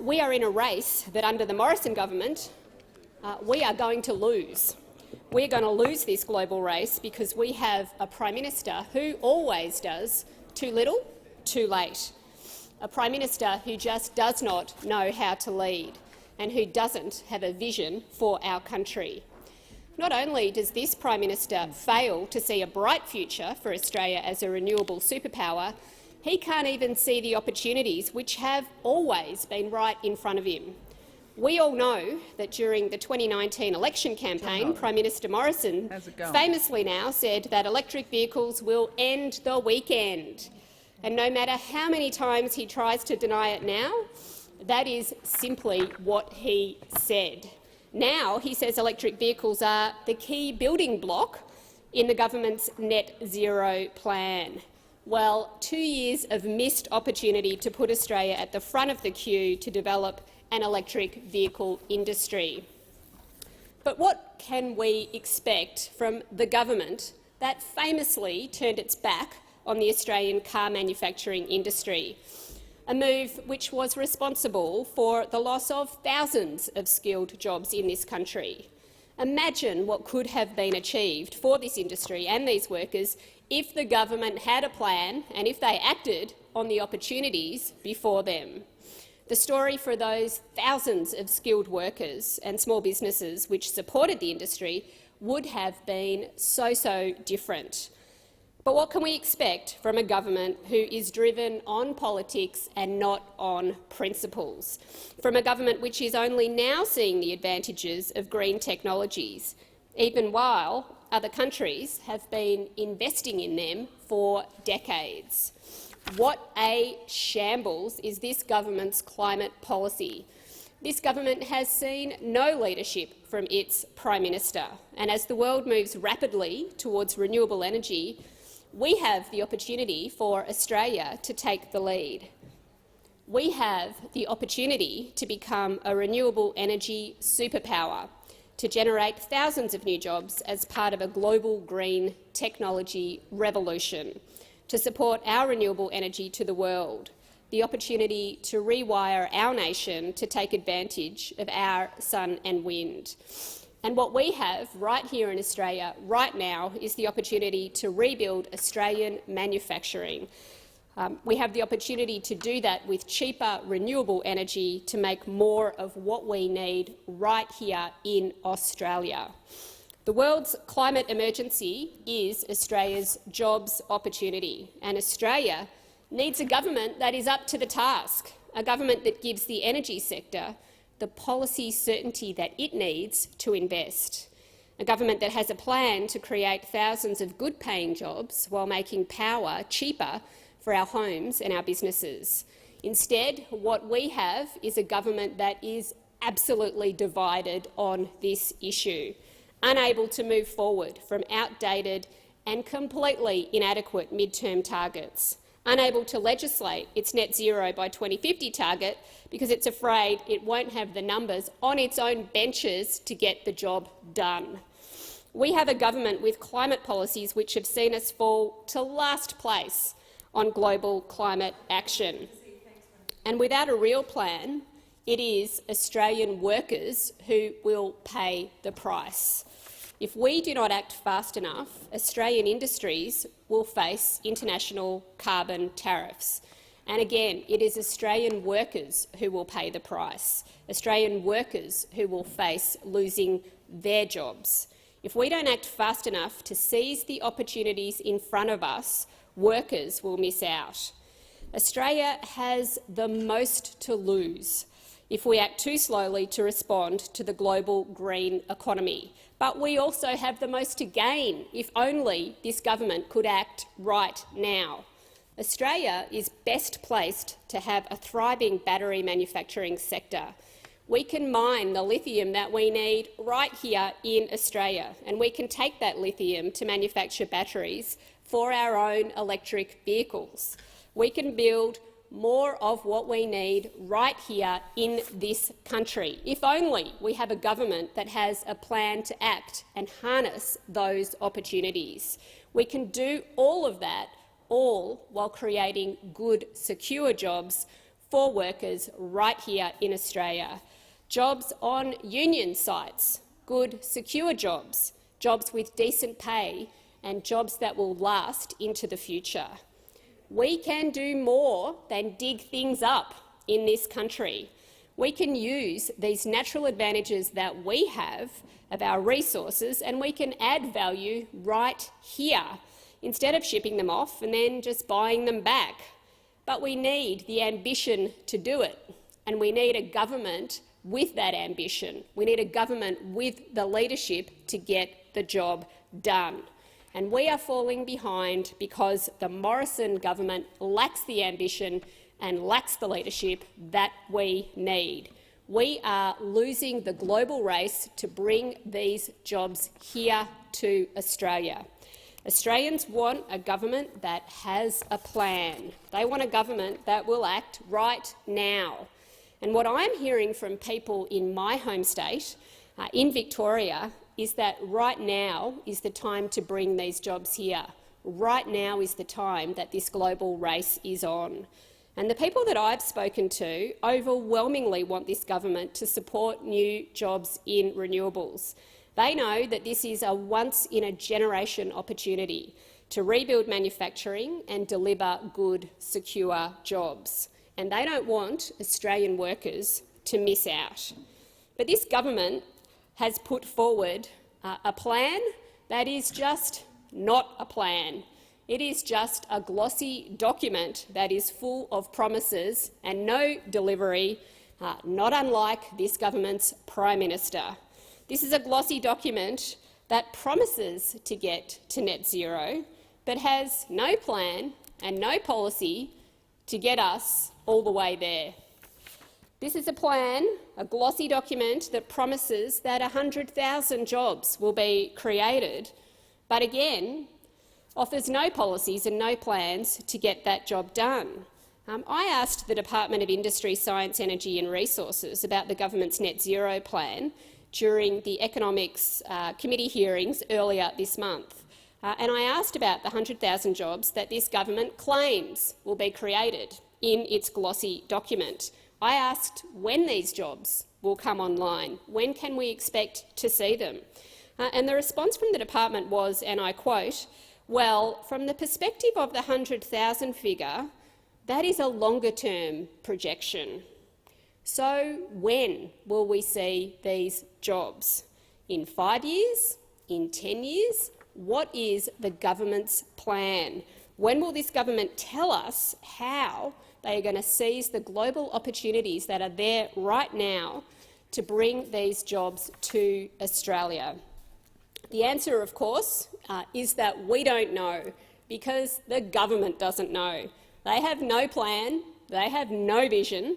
[SPEAKER 12] We are in a race that under the Morrison government we are going to lose. We're going to lose this global race because we have a Prime Minister who always does too little, too late. A Prime Minister who just does not know how to lead and who doesn't have a vision for our country. Not only does this Prime Minister fail to see a bright future for Australia as a renewable superpower, he can't even see the opportunities which have always been right in front of him. We all know that during the 2019 election campaign, Prime Minister Morrison famously now said that electric vehicles will end the weekend. And no matter how many times he tries to deny it now, that is simply what he said. Now he says electric vehicles are the key building block in the government's net zero plan. Well, 2 years of missed opportunity to put Australia at the front of the queue to develop an electric vehicle industry. But what can we expect from the government that famously turned its back on the Australian car manufacturing industry, a move which was responsible for the loss of thousands of skilled jobs in this country? Imagine what could have been achieved for this industry and these workers if the government had a plan and if they acted on the opportunities before them. The story for those thousands of skilled workers and small businesses which supported the industry would have been so different. But what can we expect from a government who is driven on politics and not on principles? From a government which is only now seeing the advantages of green technologies, even while other countries have been investing in them for decades. What a shambles is this government's climate policy. This government has seen no leadership from its Prime Minister, and as the world moves rapidly towards renewable energy, we have the opportunity for Australia to take the lead. We have the opportunity to become a renewable energy superpower, to generate thousands of new jobs as part of a global green technology revolution, to support our renewable energy to the world, the opportunity to rewire our nation to take advantage of our sun and wind. And what we have right here in Australia right now is the opportunity to rebuild Australian manufacturing. We have the opportunity to do that with cheaper renewable energy to make more of what we need right here in Australia. The world's climate emergency is Australia's jobs opportunity, and Australia needs a government that is up to the task, a government that gives the energy sector the policy certainty that it needs to invest, a government that has a plan to create thousands of good-paying jobs while making power cheaper for our homes and our businesses. Instead, what we have is a government that is absolutely divided on this issue, unable to move forward from outdated and completely inadequate mid-term targets, unable to legislate its net zero by 2050 target because it's afraid it won't have the numbers on its own benches to get the job done. We have a government with climate policies which have seen us fall to last place on global climate action. And without a real plan, it is Australian workers who will pay the price. If we do not act fast enough, Australian industries will face international carbon tariffs. And again, it is Australian workers who will pay the price, Australian workers who will face losing their jobs. If we don't act fast enough to seize the opportunities in front of us, workers will miss out. Australia has the most to lose if we act too slowly to respond to the global green economy. But we also have the most to gain if only this government could act right now. Australia is best placed to have a thriving battery manufacturing sector. We can mine the lithium that we need right here in Australia, and we can take that lithium to manufacture batteries for our own electric vehicles. We can build more of what we need right here in this country, if only we have a government that has a plan to act and harness those opportunities. We can do all of that, all while creating good, secure jobs for workers right here in Australia. Jobs on union sites, good, secure jobs, jobs with decent pay and jobs that will last into the future. We can do more than dig things up in this country. We can use these natural advantages that we have of our resources and we can add value right here instead of shipping them off and then just buying them back. But we need the ambition to do it, and we need a government with that ambition. We need a government with the leadership to get the job done. And we are falling behind because the Morrison government lacks the ambition and lacks the leadership that we need. We are losing the global race to bring these jobs here to Australia. Australians want a government that has a plan. They want a government that will act right now. And what I'm hearing from people in my home state, in Victoria, is that right now is the time to bring these jobs here. Right now is the time that this global race is on. And the people that I've spoken to overwhelmingly want this government to support new jobs in renewables. They know that this is a once-in-a-generation opportunity to rebuild manufacturing and deliver good, secure jobs. And they don't want Australian workers to miss out. But this government has put forward a plan that is just not a plan. It is just a glossy document that is full of promises and no delivery, not unlike this government's Prime Minister. This is a glossy document that promises to get to net zero, but has no plan and no policy to get us all the way there. This is a plan, a glossy document that promises that 100,000 jobs will be created, but again offers no policies and no plans to get that job done. I asked the Department of Industry, Science, Energy and Resources about the government's net zero plan during the Economics Committee hearings earlier this month. And I asked about the 100,000 jobs that this government claims will be created in its glossy document. I asked when these jobs will come online. When can we expect to see them? And the response from the department was, and I quote, "Well, from the perspective of the 100,000 figure, that is a longer-term projection. So when will we see these jobs? In 5 years? In 10 years? What is the government's plan? When will this government tell us how they are going to seize the global opportunities that are there right now to bring these jobs to Australia?" The answer, of course, is that we don't know, because the government doesn't know. They have no plan, they have no vision,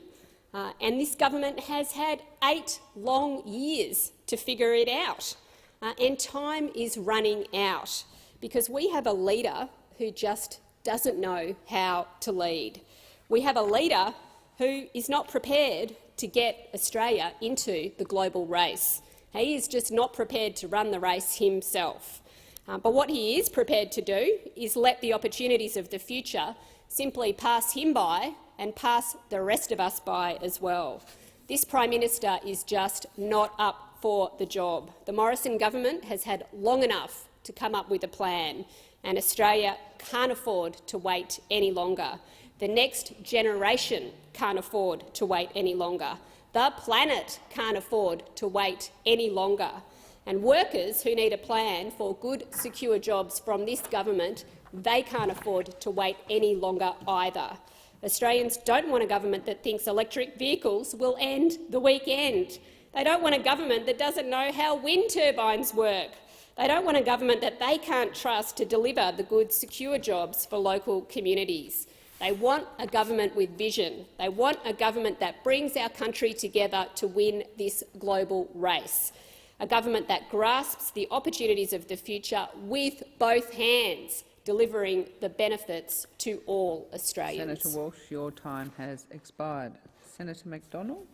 [SPEAKER 12] and this government has had 8 long years to figure it out. And time is running out, because we have a leader who just doesn't know how to lead. We have a leader who is not prepared to get Australia into the global race. He is just not prepared to run the race himself. But what he is prepared to do is let the opportunities of the future simply pass him by and pass the rest of us by as well. This Prime Minister is just not up for the job. The Morrison government has had long enough to come up with a plan, and Australia can't afford to wait any longer. The next generation can't afford to wait any longer. The planet can't afford to wait any longer. And workers who need a plan for good, secure jobs from this government, they can't afford to wait any longer either. Australians don't want a government that thinks electric vehicles will end the weekend. They don't want a government that doesn't know how wind turbines work. They don't want a government that they can't trust to deliver the good, secure jobs for local communities. They want a government with vision. They want a government that brings our country together to win this global race, a government that grasps the opportunities of the future with both hands, delivering the benefits to all Australians.
[SPEAKER 2] Senator Walsh, your time has expired. Senator McDonald.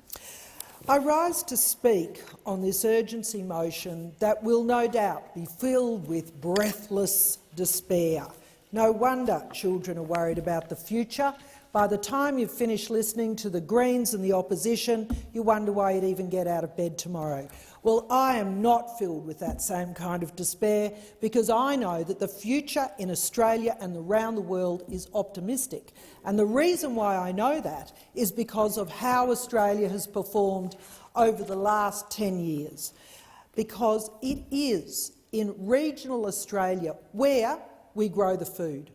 [SPEAKER 13] I rise to speak on this urgency motion that will no doubt be filled with breathless despair. No wonder children are worried about the future. By the time you've finished listening to the Greens and the opposition, you wonder why you'd even get out of bed tomorrow. Well, I am not filled with that same kind of despair, because I know that the future in Australia and around the world is optimistic. And the reason why I know that is because of how Australia has performed over the last 10 years. Because it is in regional Australia where we grow the food,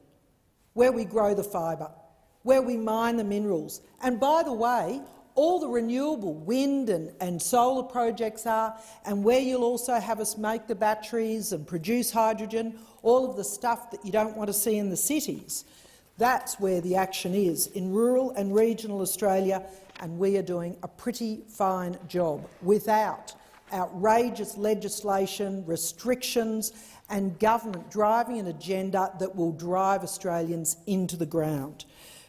[SPEAKER 13] where we grow the fibre, where we mine the minerals. And by the way, all the renewable wind and solar projects are, and where you'll also have us make the batteries and produce hydrogen, all of the stuff that you don't want to see in the cities. That's where the action is, in rural and regional Australia, and we are doing a pretty fine job without outrageous legislation, restrictions and government driving an agenda that will drive Australians into the ground.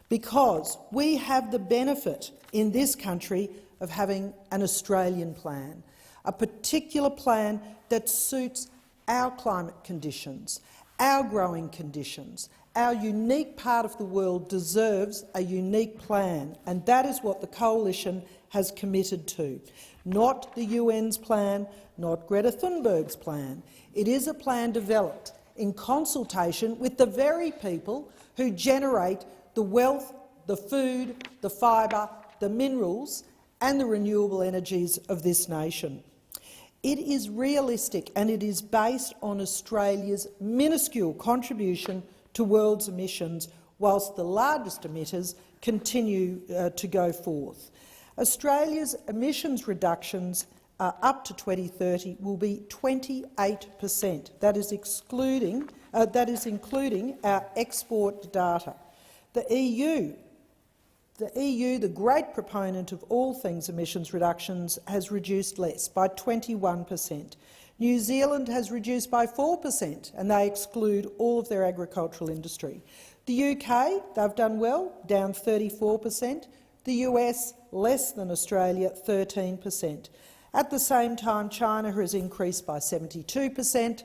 [SPEAKER 13] Because we have the benefit in this country of having an Australian plan, a particular plan that suits our climate conditions, our growing conditions. Our unique part of the world deserves a unique plan, and that is what the Coalition has committed to. Not the UN's plan, not Greta Thunberg's plan. It is a plan developed in consultation with the very people who generate the wealth, the food, the fibre, the minerals and the renewable energies of this nation. It is realistic and it is based on Australia's minuscule contribution to world's emissions, whilst the largest emitters continue to go forth. Australia's emissions reductions up to 2030 will be 28%. That is including our export data. The EU, the great proponent of all things emissions reductions, has reduced less, by 21%. New Zealand has reduced by 4%, and they exclude all of their agricultural industry. The UK, they've done well, down 34%. The US, less than Australia, 13%. At the same time, China has increased by 72%,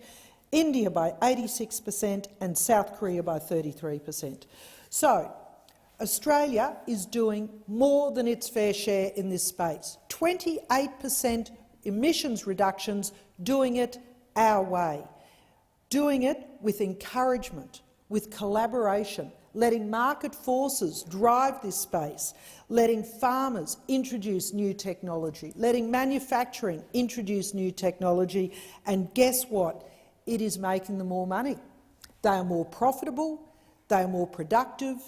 [SPEAKER 13] India by 86% and South Korea by 33%. So, Australia is doing more than its fair share in this space. 28% emissions reductions, doing it our way, doing it with encouragement, with collaboration, letting market forces drive this space, letting farmers introduce new technology, letting manufacturing introduce new technology, and guess what? It is making them more money. They are more profitable, they are more productive,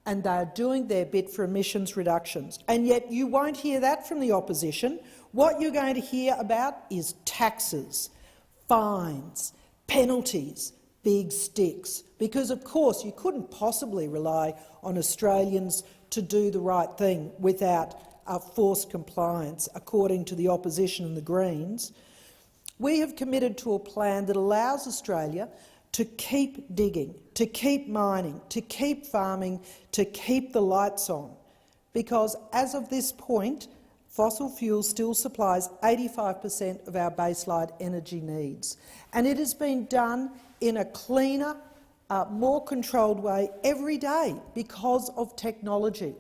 [SPEAKER 13] and they are doing their bit for emissions reductions. And yet you won't hear that from the opposition. What you're going to hear about is taxes, fines, penalties, big sticks, because of course you couldn't possibly rely on Australians to do the right thing without forced compliance, according to the opposition and the Greens. We have committed to a plan that allows Australia to keep digging, to keep mining, to keep farming, to keep the lights on, because as of this point, fossil fuel still supplies 85% of our baseline energy needs. And it has been done in a cleaner, more controlled way every day because of technology.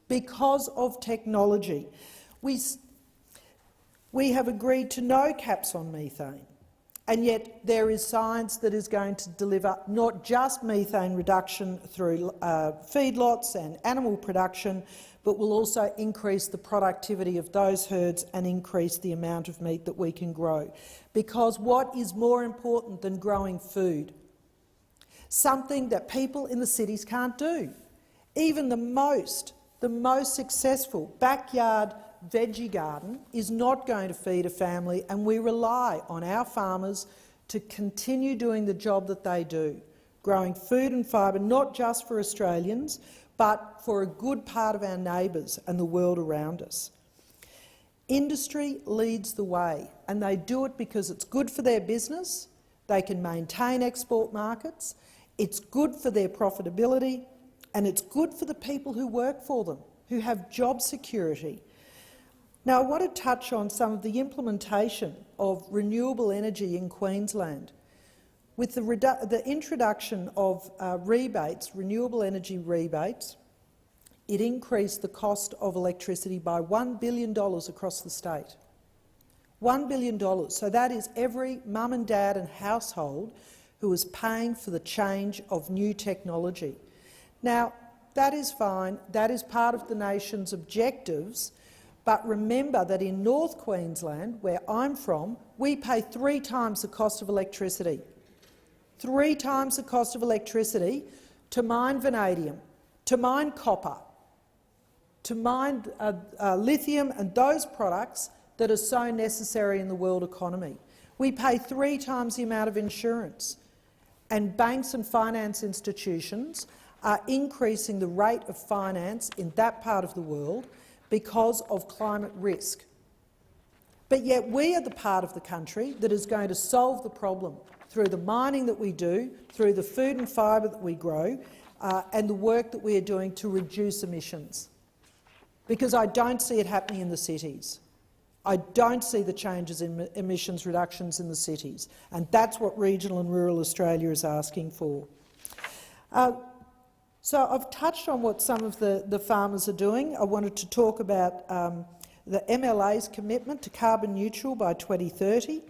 [SPEAKER 13] Because of technology. We have agreed to no caps on methane, and yet there is science that is going to deliver not just methane reduction through feedlots and animal production, but will also increase the productivity of those herds and increase the amount of meat that we can grow. Because what is more important than growing food? Something that people in the cities can't do. Even the most successful backyard veggie garden is not going to feed a family, and we rely on our farmers to continue doing the job that they do, growing food and fibre not just for Australians, but for a good part of our neighbours and the world around us. Industry leads the way, and they do it because it's good for their business, they can maintain export markets, It's good for their profitability, and it's good for the people who work for them, who have job security. Now, I want to touch on some of the implementation of renewable energy in Queensland. With the introduction of rebates, renewable energy rebates, it increased the cost of electricity by $1 billion across the state. $1 billion. So that is every mum and dad and household who is paying for the change of new technology. Now, that is fine. That is part of the nation's objectives. But remember that in North Queensland, where I'm from, we pay 3 times the cost of electricity. 3 times the cost of electricity to mine vanadium, to mine copper, to mine lithium and those products that are so necessary in the world economy. We pay 3 times the amount of insurance, and banks and finance institutions are increasing the rate of finance in that part of the world because of climate risk. But yet we are the part of the country that is going to solve the problem through the mining that we do, through the food and fibre that we grow, and the work that we are doing to reduce emissions. Because I don't see it happening in the cities. I don't see the changes in emissions reductions in the cities, and that's what regional and rural Australia is asking for. So I've touched on what some of the farmers are doing. I wanted to talk about the MLA's commitment to carbon neutral by 2030.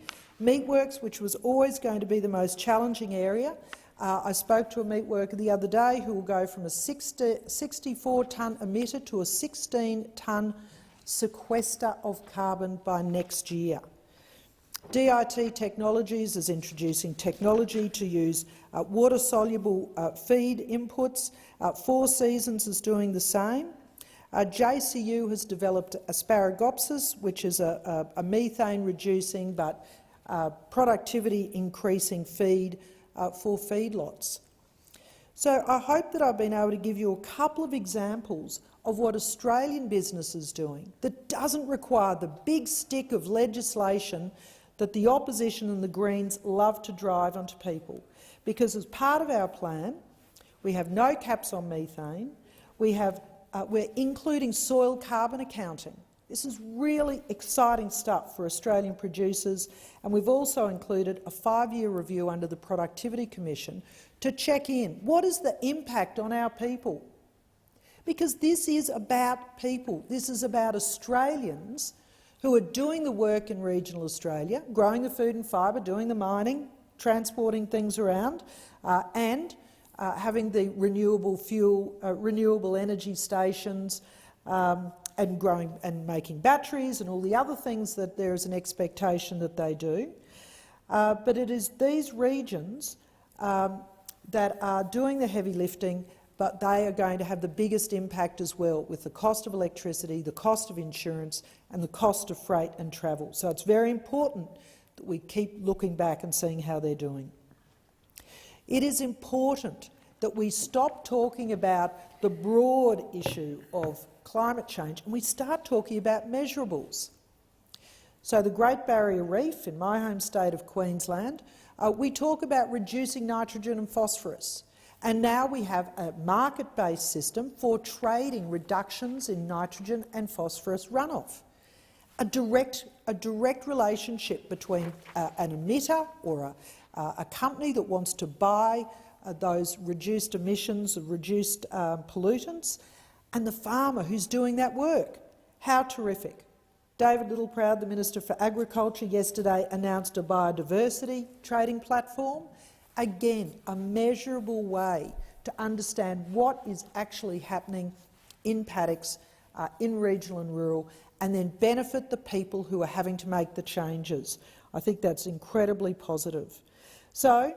[SPEAKER 13] Meatworks, which was always going to be the most challenging area. I spoke to a meatworker the other day who will go from a 64-tonne emitter to a 16-tonne sequester of carbon by next year. DIT Technologies is introducing technology to use water-soluble feed inputs. Four Seasons is doing the same. JCU has developed Asparagopsis, which is a methane-reducing but productivity-increasing feed for feedlots. So I hope that I've been able to give you a couple of examples of what Australian business is doing that doesn't require the big stick of legislation that the opposition and the Greens love to drive onto people. Because as part of our plan, we have no caps on methane, we're including soil carbon accounting. This is really exciting stuff for Australian producers, and we've also included a 5-year review under the Productivity Commission to check in. What is the impact on our people? Because this is about people. This is about Australians who are doing the work in regional Australia, growing the food and fibre, doing the mining, transporting things around, and having the renewable fuel, renewable energy stations, and growing and making batteries and all the other things that there is an expectation that they do. But it is these regions that are doing the heavy lifting, but they are going to have the biggest impact as well, with the cost of electricity, the cost of insurance and the cost of freight and travel. So it's very important that we keep looking back and seeing how they're doing. It is important that we stop talking about the broad issue of climate change and we start talking about measurables. So the Great Barrier Reef in my home state of Queensland, we talk about reducing nitrogen and phosphorus. And now we have a market-based system for trading reductions in nitrogen and phosphorus runoff. A direct relationship between an emitter or a company that wants to buy those reduced emissions, reduced pollutants, and the farmer who's doing that work. How terrific. David Littleproud, the Minister for Agriculture, yesterday announced a biodiversity trading platform. Again, a measurable way to understand what is actually happening in paddocks, in regional and rural, and then benefit the people who are having to make the changes. I think that's incredibly positive. So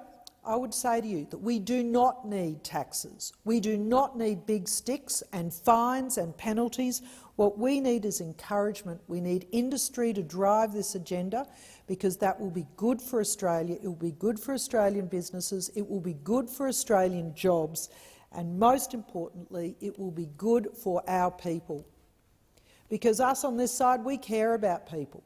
[SPEAKER 13] I would say to you that we do not need taxes. We do not need big sticks and fines and penalties. What we need is encouragement. We need industry to drive this agenda, because that will be good for Australia, it will be good for Australian businesses, it will be good for Australian jobs, and most importantly, it will be good for our people. Because us on this side, we care about people.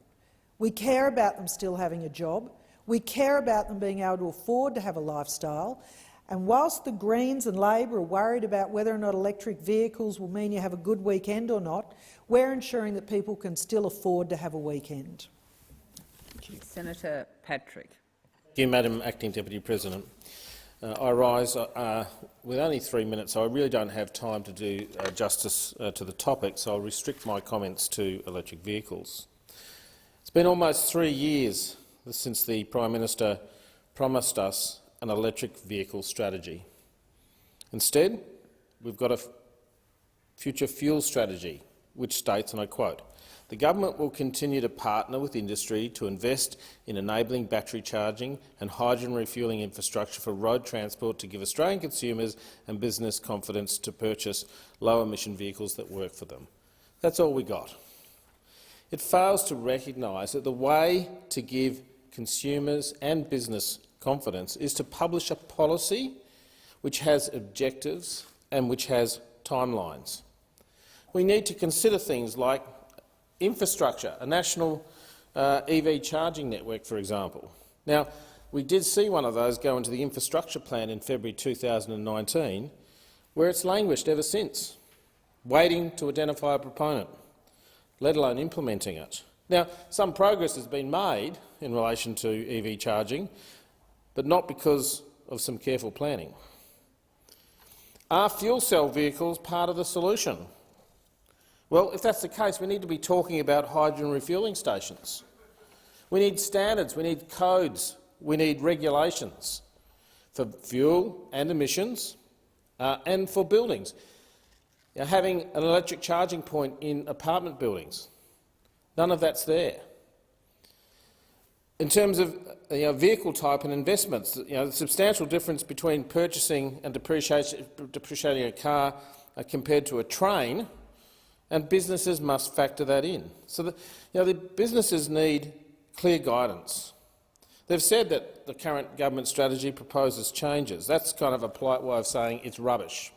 [SPEAKER 13] We care about them still having a job. We care about them being able to afford to have a lifestyle. And whilst the Greens and Labor are worried about whether or not electric vehicles will mean you have a good weekend or not, we're ensuring that people can still afford to have a weekend.
[SPEAKER 2] Senator Patrick.
[SPEAKER 15] Thank you, Madam Acting Deputy President. I rise with only 3 minutes, so I really don't have time to do justice to the topic, so I'll restrict my comments to electric vehicles. It's been almost 3 years since the Prime Minister promised us an electric vehicle strategy. Instead, we've got a future fuel strategy, which states, and I quote, "The government will continue to partner with industry to invest in enabling battery charging and hydrogen refuelling infrastructure for road transport to give Australian consumers and business confidence to purchase low-emission vehicles that work for them." That's all we got. It fails to recognise that the way to give consumers and business confidence is to publish a policy which has objectives and which has timelines. We need to consider things like infrastructure, a national EV charging network, for example. Now, we did see one of those go into the infrastructure plan in February 2019, where it's languished ever since, waiting to identify a proponent, let alone implementing it. Now, some progress has been made in relation to EV charging, but not because of some careful planning. Are fuel cell vehicles part of the solution? Well, if that's the case, we need to be talking about hydrogen refuelling stations. We need standards, we need codes, we need regulations for fuel and emissions and for buildings. Having an electric charging point in apartment buildings, none of that's there. In terms of vehicle type and investments, the substantial difference between purchasing and depreciating a car compared to a train, and businesses must factor that in. So the businesses need clear guidance. They've said that the current government strategy proposes changes. That's kind of a polite way of saying it's rubbish.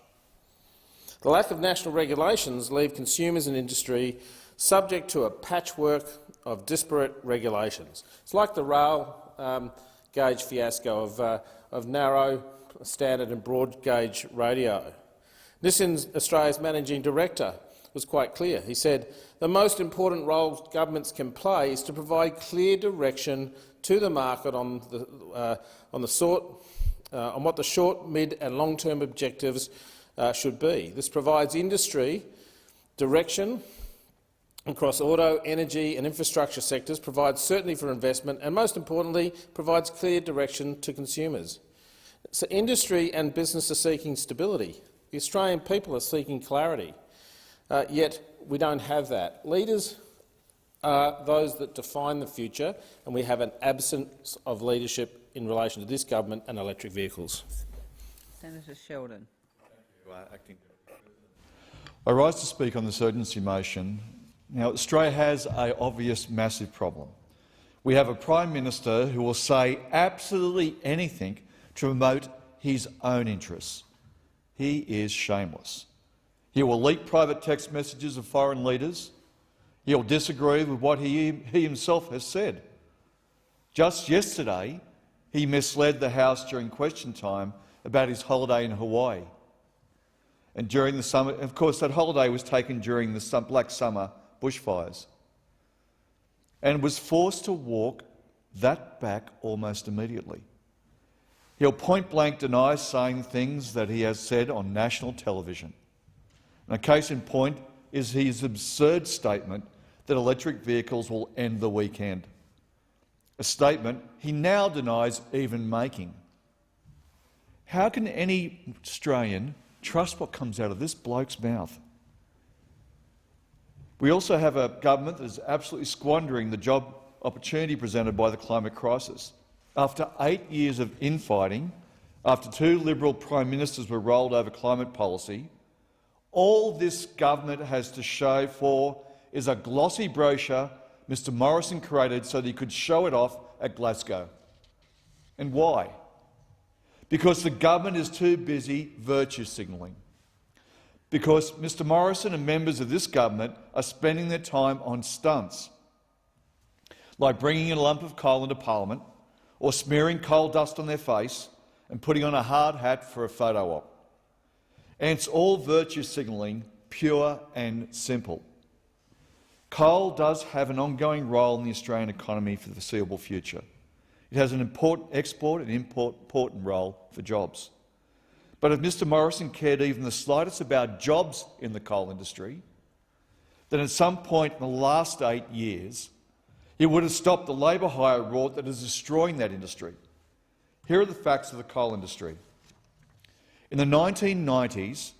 [SPEAKER 15] The lack of national regulations leave consumers and industry subject to a patchwork of disparate regulations. It's like the rail gauge fiasco of narrow, standard and broad gauge radio. Nissan's Australia's managing director was quite clear. He said, "The most important role governments can play is to provide clear direction to the market on what the short, mid and long-term objectives should be. This provides industry direction across auto, energy and infrastructure sectors, provides certainty for investment and, most importantly, provides clear direction to consumers." So industry and business are seeking stability. The Australian people are seeking clarity. Yet we don't have that. Leaders are those that define the future, and we have an absence of leadership in relation to this government and electric vehicles.
[SPEAKER 2] Senator Sheldon.
[SPEAKER 14] I rise to speak on this urgency motion. Now, Australia has an obvious massive problem. We have a Prime Minister who will say absolutely anything to promote his own interests. He is shameless. He will leak private text messages of foreign leaders. He will disagree with what he himself has said. Just yesterday, he misled the House during question time about his holiday in Hawaii. And during the summer, of course, that holiday was taken during the Black Summer bushfires, and was forced to walk that back almost immediately. He'll point-blank deny saying things that he has said on national television. And a case in point is his absurd statement that electric vehicles will end the weekend, a statement he now denies even making. How can any Australian trust what comes out of this bloke's mouth? We also have a government that is absolutely squandering the job opportunity presented by the climate crisis. After 8 years of infighting, after 2 Liberal Prime Ministers were rolled over climate policy, all this government has to show for is a glossy brochure Mr Morrison created so that he could show it off at Glasgow. And why? Because the government is too busy virtue signalling. Because Mr Morrison and members of this government are spending their time on stunts, like bringing in a lump of coal into Parliament or smearing coal dust on their face and putting on a hard hat for a photo op. And it's all virtue signalling, pure and simple. Coal does have an ongoing role in the Australian economy for the foreseeable future. It has an important export and important role for jobs. But if Mr Morrison cared even the slightest about jobs in the coal industry, then at some point in the last 8 years, he would have stopped the labour hire rort that is destroying that industry. Here are the facts of the coal industry. In the 1990s,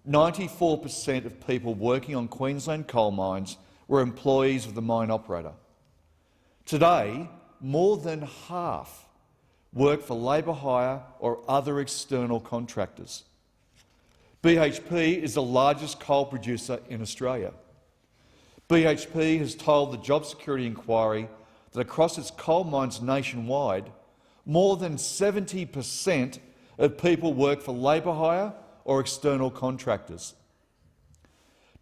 [SPEAKER 14] 94% of people working on Queensland coal mines were employees of the mine operator. Today, more than half work for labour hire or other external contractors. BHP is the largest coal producer in Australia. BHP has told the Job Security Inquiry that across its coal mines nationwide, more than 70% of people work for labour hire or external contractors.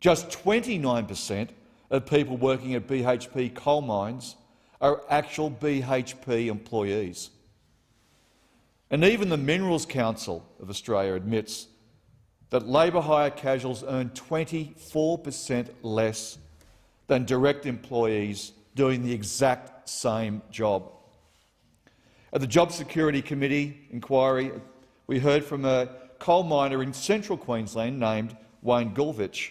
[SPEAKER 14] Just 29% of people working at BHP coal mines are actual BHP employees. And even the Minerals Council of Australia admits that labour hire casuals earn 24% less than direct employees doing the exact same job. At the Job Security Committee inquiry, we heard from a coal miner in central Queensland named Wayne Gulvich.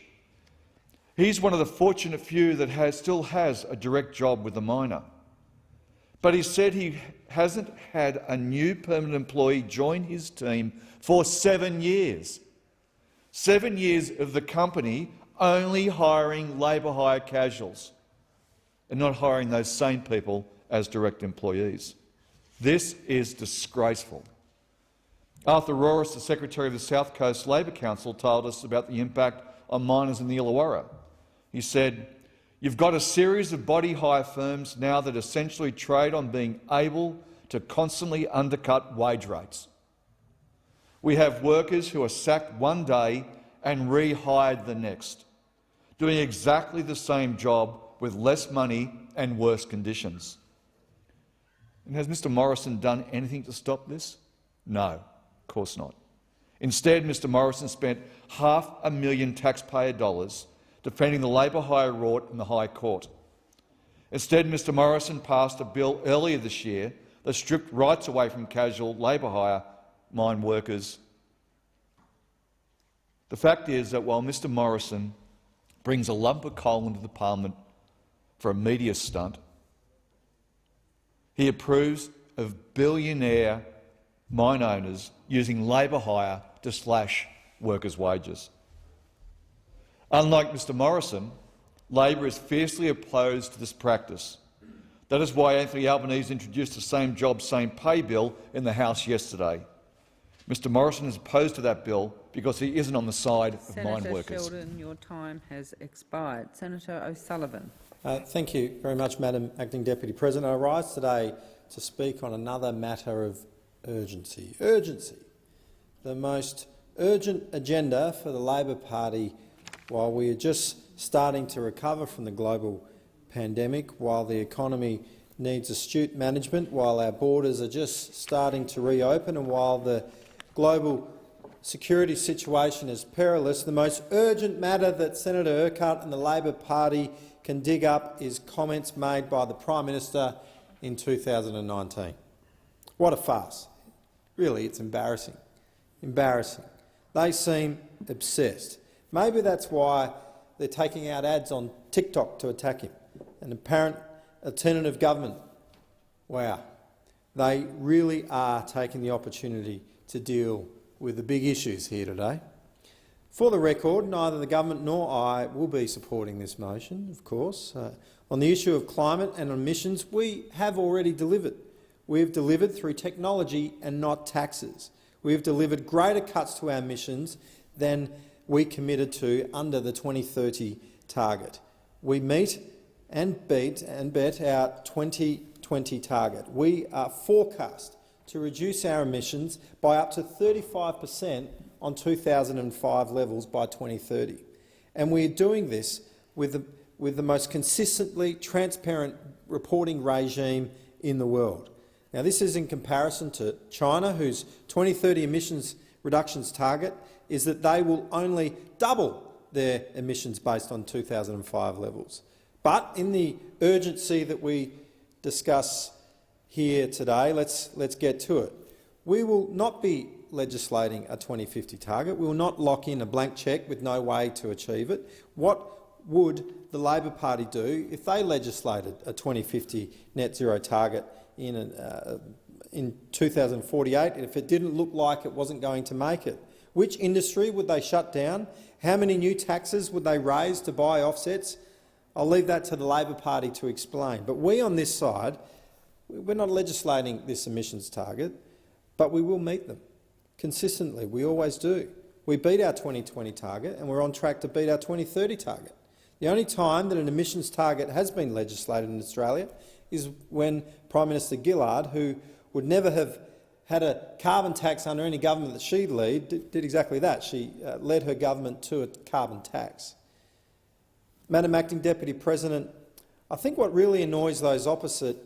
[SPEAKER 14] He's one of the fortunate few that still has a direct job with the miner. But he said he hasn't had a new permanent employee join his team for 7 years. 7 years of the company only hiring labour hire casuals and not hiring those same people as direct employees. This is disgraceful. Arthur Roris, the Secretary of the South Coast Labor Council, told us about the impact on miners in the Illawarra. He said, "You've got a series of body hire firms now that essentially trade on being able to constantly undercut wage rates. We have workers who are sacked one day and rehired the next, doing exactly the same job with less money and worse conditions." And has Mr Morrison done anything to stop this? No, of course not. Instead, Mr Morrison spent $500,000 taxpayer dollars defending the labour hire rort in the High Court. Instead, Mr Morrison passed a bill earlier this year that stripped rights away from casual labour hire mine workers. The fact is that while Mr Morrison brings a lump of coal into the parliament for a media stunt, he approves of billionaire mine owners using labour hire to slash workers' wages. Unlike Mr Morrison, Labor is fiercely opposed to this practice. That is why Anthony Albanese introduced the Same Job, Same Pay bill in the House yesterday. Mr Morrison is opposed to that bill because he isn't on the side of mine workers.
[SPEAKER 2] Senator Sheldon, your time has expired. Senator O'Sullivan.
[SPEAKER 1] Thank you very much, Madam Acting Deputy President. I rise today to speak on another matter of urgency. Urgency. The most urgent agenda for the Labor Party while we are just starting to recover from the global pandemic, while the economy needs astute management, while our borders are just starting to reopen and while the global security situation is perilous, the most urgent matter that Senator Urquhart and the Labor Party can dig up is comments made by the Prime Minister in 2019. What a farce. Really, it's embarrassing. Embarrassing. They seem obsessed. Maybe that's why they're taking out ads on TikTok to attack him. An apparent alternative government. Wow. They really are taking the opportunity to deal with the big issues here today. For the record, neither the government nor I will be supporting this motion, of course. On the issue of climate and emissions, we have already delivered. We have delivered through technology and not taxes. We have delivered greater cuts to our emissions than we committed to under the 2030 target. We meet and beat our 2020 target. We are forecast to reduce our emissions by up to 35% on 2005 levels by 2030. And we are doing this with the most consistently transparent reporting regime in the world.
[SPEAKER 16] Now, this is in comparison to China, whose 2030 emissions reductions target is that they will only double their emissions based on 2005 levels. But in the urgency that we discuss here today, let's get to it. We will not be legislating a 2050 target. We will not lock in a blank cheque with no way to achieve it. What would the Labor Party do if they legislated a 2050 net zero target in 2048 if it didn't look like it wasn't going to make it? Which industry would they shut down? How many new taxes would they raise to buy offsets? I'll leave that to the Labor Party to explain. But we on this side, we're not legislating this emissions target, but we will meet them consistently. We always do. We beat our 2020 target and we're on track to beat our 2030 target. The only time that an emissions target has been legislated in Australia is when Prime Minister Gillard, who would never have had a carbon tax under any government that she'd lead, did exactly that. She led her government to a carbon tax. Madam Acting Deputy President, I think what really annoys those opposite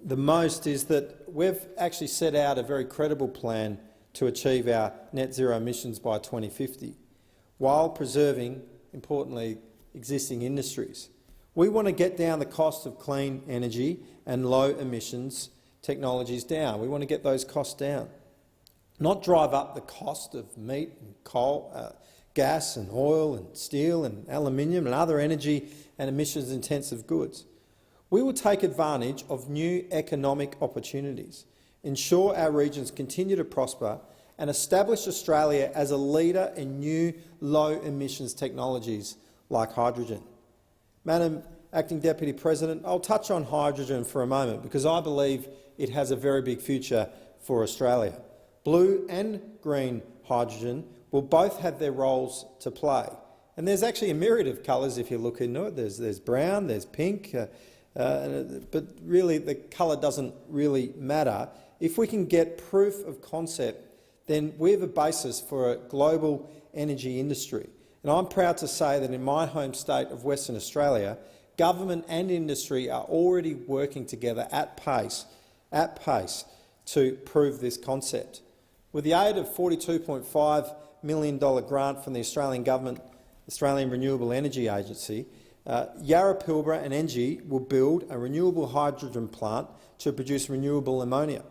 [SPEAKER 16] the most is that we've actually set out a very credible plan to achieve our net zero emissions by 2050, while preserving, importantly, existing industries. We want to get down the cost of clean energy and low emissions technologies down. We want to get those costs down, not drive up the cost of meat and coal, gas and oil and steel and aluminium and other energy and emissions-intensive goods. We will take advantage of new economic opportunities, ensure our regions continue to prosper and establish Australia as a leader in new low-emissions technologies like hydrogen. Madam Acting Deputy President, I'll touch on hydrogen for a moment because I believe it has a very big future for Australia. Blue and green hydrogen will both have their roles to play. And there's actually a myriad of colours if you look into it. There's brown, there's pink, but really the colour doesn't really matter. If we can get proof of concept, then we have a basis for a global energy industry. And I'm proud to say that in my home state of Western Australia, government and industry are already working together at pace to prove this concept. With the aid of $42.5 million grant from the Australian Government, Australian Renewable Energy Agency, Yarra Pilbara and Engie will build a renewable hydrogen plant to produce renewable ammonia.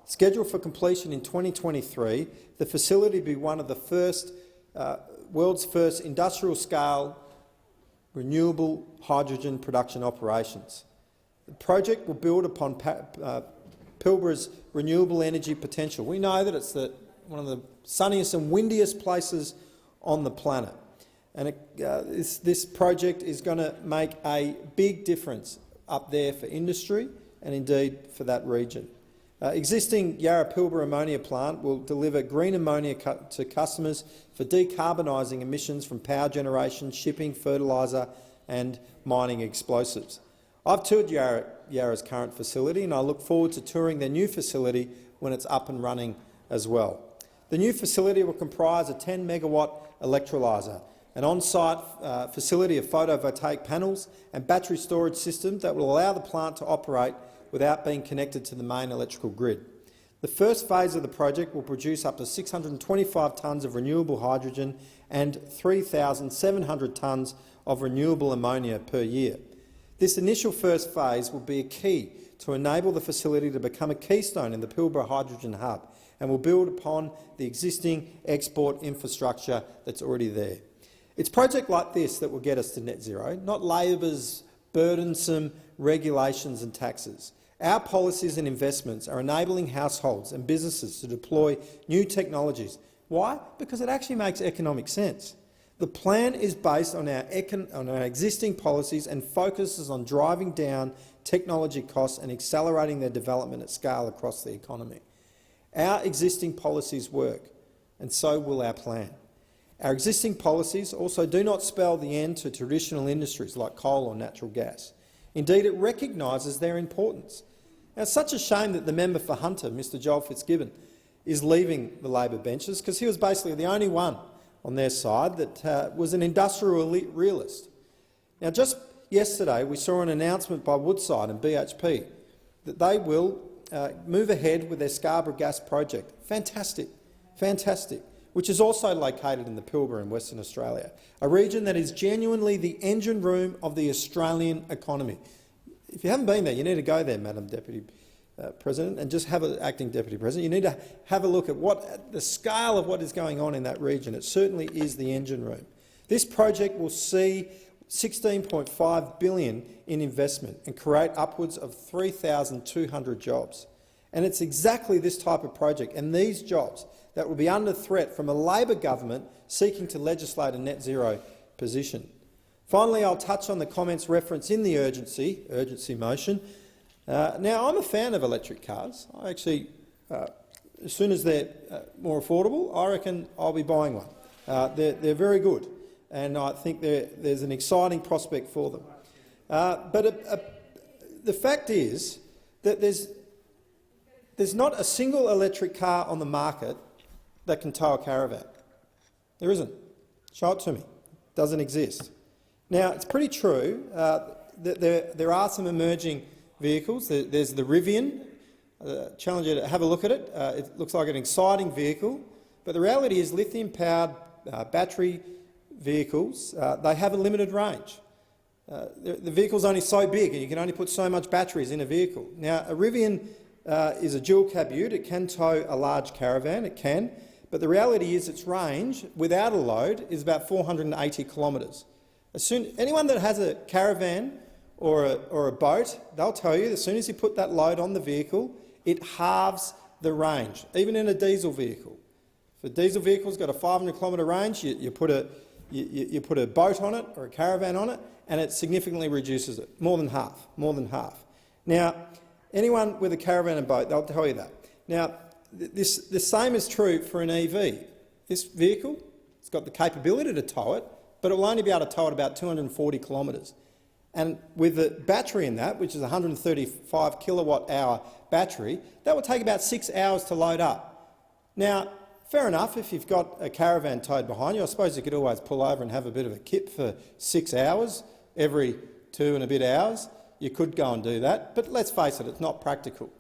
[SPEAKER 16] Scheduled for completion in 2023, the facility will be one of the world's first industrial-scale renewable hydrogen production operations. The project will build upon Pilbara's renewable energy potential. We know that it's one of the sunniest and windiest places on the planet, and this project is going to make a big difference up there for industry and indeed for that region. Existing Yarra Pilbara ammonia plant will deliver green ammonia to customers for decarbonising emissions from power generation, shipping, fertiliser and mining explosives. I've toured Yarra's current facility and I look forward to touring their new facility when it's up and running as well. The new facility will comprise a 10-megawatt electrolyser, an on-site facility of photovoltaic panels and battery storage systems that will allow the plant to operate without being connected to the main electrical grid. The first phase of the project will produce up to 625 tonnes of renewable hydrogen and 3,700 tonnes of renewable ammonia per year. This initial first phase will be a key to enable the facility to become a keystone in the Pilbara Hydrogen Hub and will build upon the existing export infrastructure that's already there. It's projects like this that will get us to net zero, not Labor's burdensome regulations and taxes. Our policies and investments are enabling households and businesses to deploy new technologies. Why? Because it actually makes economic sense. The plan is based on our existing policies and focuses on driving down technology costs and accelerating their development at scale across the economy. Our existing policies work, and so will our plan. Our existing policies also do not spell the end to traditional industries like coal or natural gas. Indeed, it recognises their importance. Now, it's such a shame that the member for Hunter, Mr Joel Fitzgibbon, is leaving the Labor benches because he was basically the only one on their side that was an industrial realist. Now, just yesterday we saw an announcement by Woodside and BHP that they will move ahead with their Scarborough gas project. Fantastic, fantastic, which is also located in the Pilbara in Western Australia, a region that is genuinely the engine room of the Australian economy. If you haven't been there, you need to go there, Madam Deputy President, and just have Acting Deputy President. You need to have a look at the scale of what is going on in that region. It certainly is the engine room. This project will see $16.5 billion in investment and create upwards of 3,200 jobs. And it's exactly this type of project and these jobs that will be under threat from a Labor government seeking to legislate a net zero position. Finally, I'll touch on the comments referenced in the urgency motion. Now, I'm a fan of electric cars. I actually, as soon as they're more affordable, I reckon I'll be buying one. They're very good, and I think there's an exciting prospect for them. The fact is that there's not a single electric car on the market that can tow a caravan. There isn't. Show it to me. It doesn't exist. Now, it's pretty true that there are some emerging vehicles. There's the Rivian. Challenge you to have a look at it. It looks like an exciting vehicle, but the reality is lithium-powered battery vehicles, they have a limited range. The vehicle's only so big and you can only put so much batteries in a vehicle. Now, a Rivian is a dual-cab ute. It can tow a large caravan, it can, but the reality is its range, without a load, is about 480 kilometres. Anyone that has a caravan or a boat, they'll tell you as soon as you put that load on the vehicle, it halves the range, even in a diesel vehicle. If a diesel vehicle's got a 500-kilometre range, you put a boat on it or a caravan on it, and it significantly reduces it, more than half. Now, anyone with a caravan and boat, they'll tell you that. Now, the same is true for an EV. This vehicle, it's got the capability to tow it, but it will only be able to tow it about 240 kilometres. And with the battery in that, which is a 135 kilowatt-hour battery, that will take about 6 hours to load up. Now, fair enough, if you've got a caravan towed behind you, I suppose you could always pull over and have a bit of a kip for 6 hours every 2 and a bit hours. You could go and do that, but let's face it, it's not practical.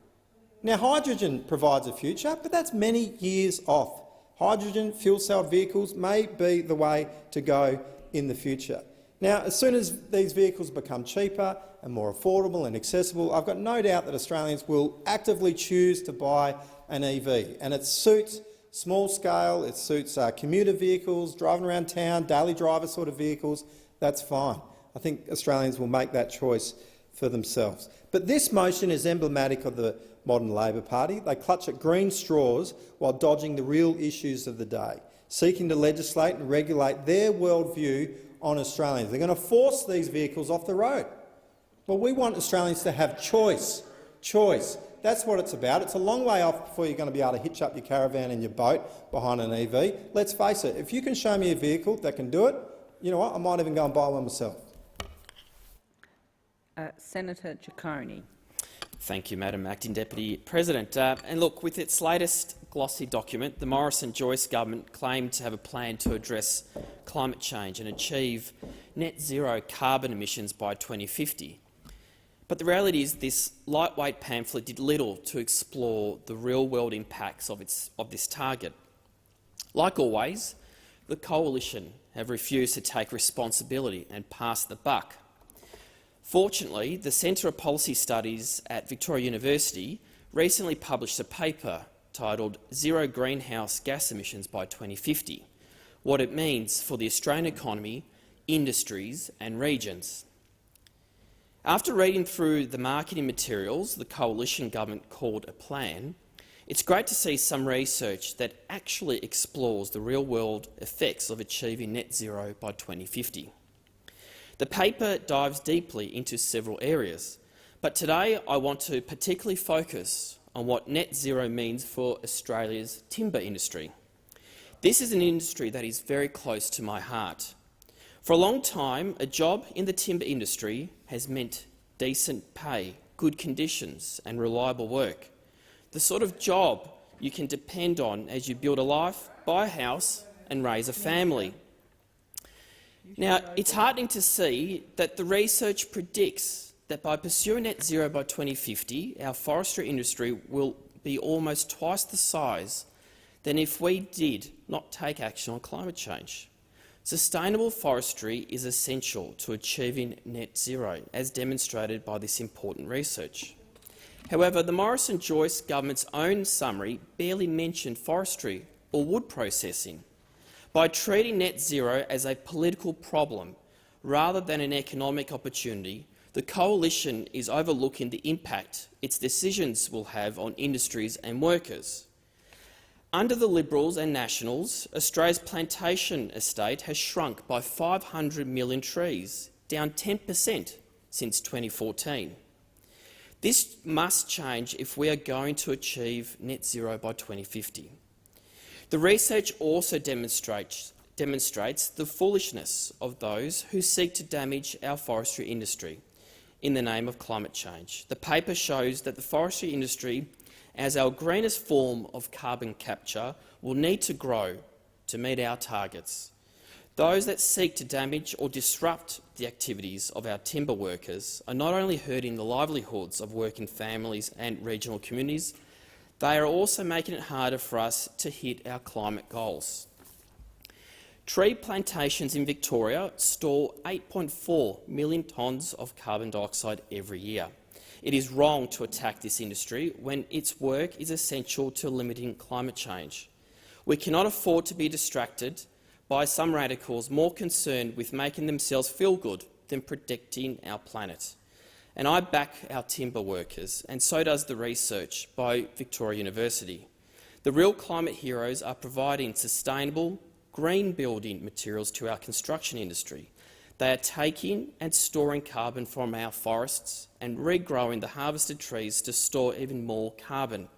[SPEAKER 16] Now, hydrogen provides a future, but that's many years off. Hydrogen fuel-cell vehicles may be the way to go in the future. Now, as soon as these vehicles become cheaper and more affordable and accessible, I've got no doubt that Australians will actively choose to buy an EV, and it suits small scale, it suits commuter vehicles, driving around town, daily driver sort of vehicles. That's fine. I think Australians will make that choice for themselves. But this motion is emblematic of the modern Labor Party. They clutch at green straws while dodging the real issues of the day, seeking to legislate and regulate their worldview on Australians. They're going to force these vehicles off the road. Well, we want Australians to have choice. Choice. That's what it's about. It's a long way off before you're going to be able to hitch up your caravan and your boat behind an EV. Let's face it, if you can show me a vehicle that can do it, you know what, I might even go and buy one myself.
[SPEAKER 2] Senator Ciccone.
[SPEAKER 17] Thank you, Madam Acting Deputy President. And look, with its latest glossy document, the Morrison-Joyce government claimed to have a plan to address climate change and achieve net zero carbon emissions by 2050. But the reality is this lightweight pamphlet did little to explore the real-world impacts of this target. Like always, the Coalition have refused to take responsibility and pass the buck. Fortunately, the Centre of Policy Studies at Victoria University recently published a paper titled Zero Greenhouse Gas Emissions by 2050, what it means for the Australian economy, industries and regions. After reading through the marketing materials the Coalition government called a plan, it's great to see some research that actually explores the real-world effects of achieving net zero by 2050. The paper dives deeply into several areas, but today I want to particularly focus on what net zero means for Australia's timber industry. This is an industry that is very close to my heart. For a long time, a job in the timber industry has meant decent pay, good conditions and reliable work, the sort of job you can depend on as you build a life, buy a house and raise a family. Now, it's heartening to see that the research predicts that by pursuing net zero by 2050, our forestry industry will be almost twice the size than if we did not take action on climate change. Sustainable forestry is essential to achieving net zero, as demonstrated by this important research. However, the Morrison-Joyce government's own summary barely mentioned forestry or wood processing. By treating net zero as a political problem rather than an economic opportunity, the coalition is overlooking the impact its decisions will have on industries and workers. Under the Liberals and Nationals, Australia's plantation estate has shrunk by 500 million trees, down 10% since 2014. This must change if we are going to achieve net zero by 2050. The research also demonstrates the foolishness of those who seek to damage our forestry industry in the name of climate change. The paper shows that the forestry industry, as our greenest form of carbon capture, will need to grow to meet our targets. Those that seek to damage or disrupt the activities of our timber workers are not only hurting the livelihoods of working families and regional communities, they are also making it harder for us to hit our climate goals. Tree plantations in Victoria store 8.4 million tonnes of carbon dioxide every year. It is wrong to attack this industry when its work is essential to limiting climate change. We cannot afford to be distracted by some radicals more concerned with making themselves feel good than protecting our planet. And I back our timber workers, and so does the research by Victoria University. The real climate heroes are providing sustainable, green building materials to our construction industry. They are taking and storing carbon from our forests and regrowing the harvested trees to store even more carbon.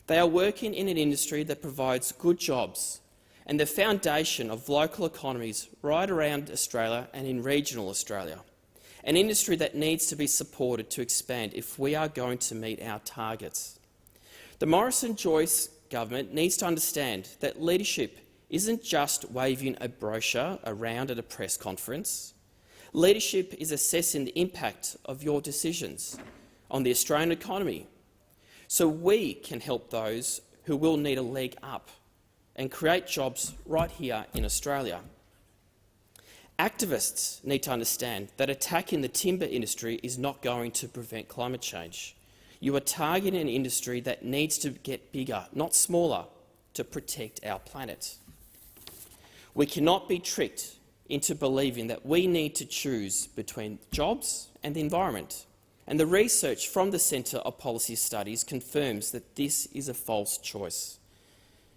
[SPEAKER 17] They are working in an industry that provides good jobs and the foundation of local economies right around Australia and in regional Australia, an industry that needs to be supported to expand if we are going to meet our targets. The Morrison-Joyce government needs to understand that leadership isn't just waving a brochure around at a press conference. Leadership is assessing the impact of your decisions on the Australian economy, so we can help those who will need a leg up and create jobs right here in Australia. Activists need to understand that attacking the timber industry is not going to prevent climate change. You are targeting an industry that needs to get bigger, not smaller, to protect our planet. We cannot be tricked into believing that we need to choose between jobs and the environment, and the research from the Centre of Policy Studies confirms that this is a false choice.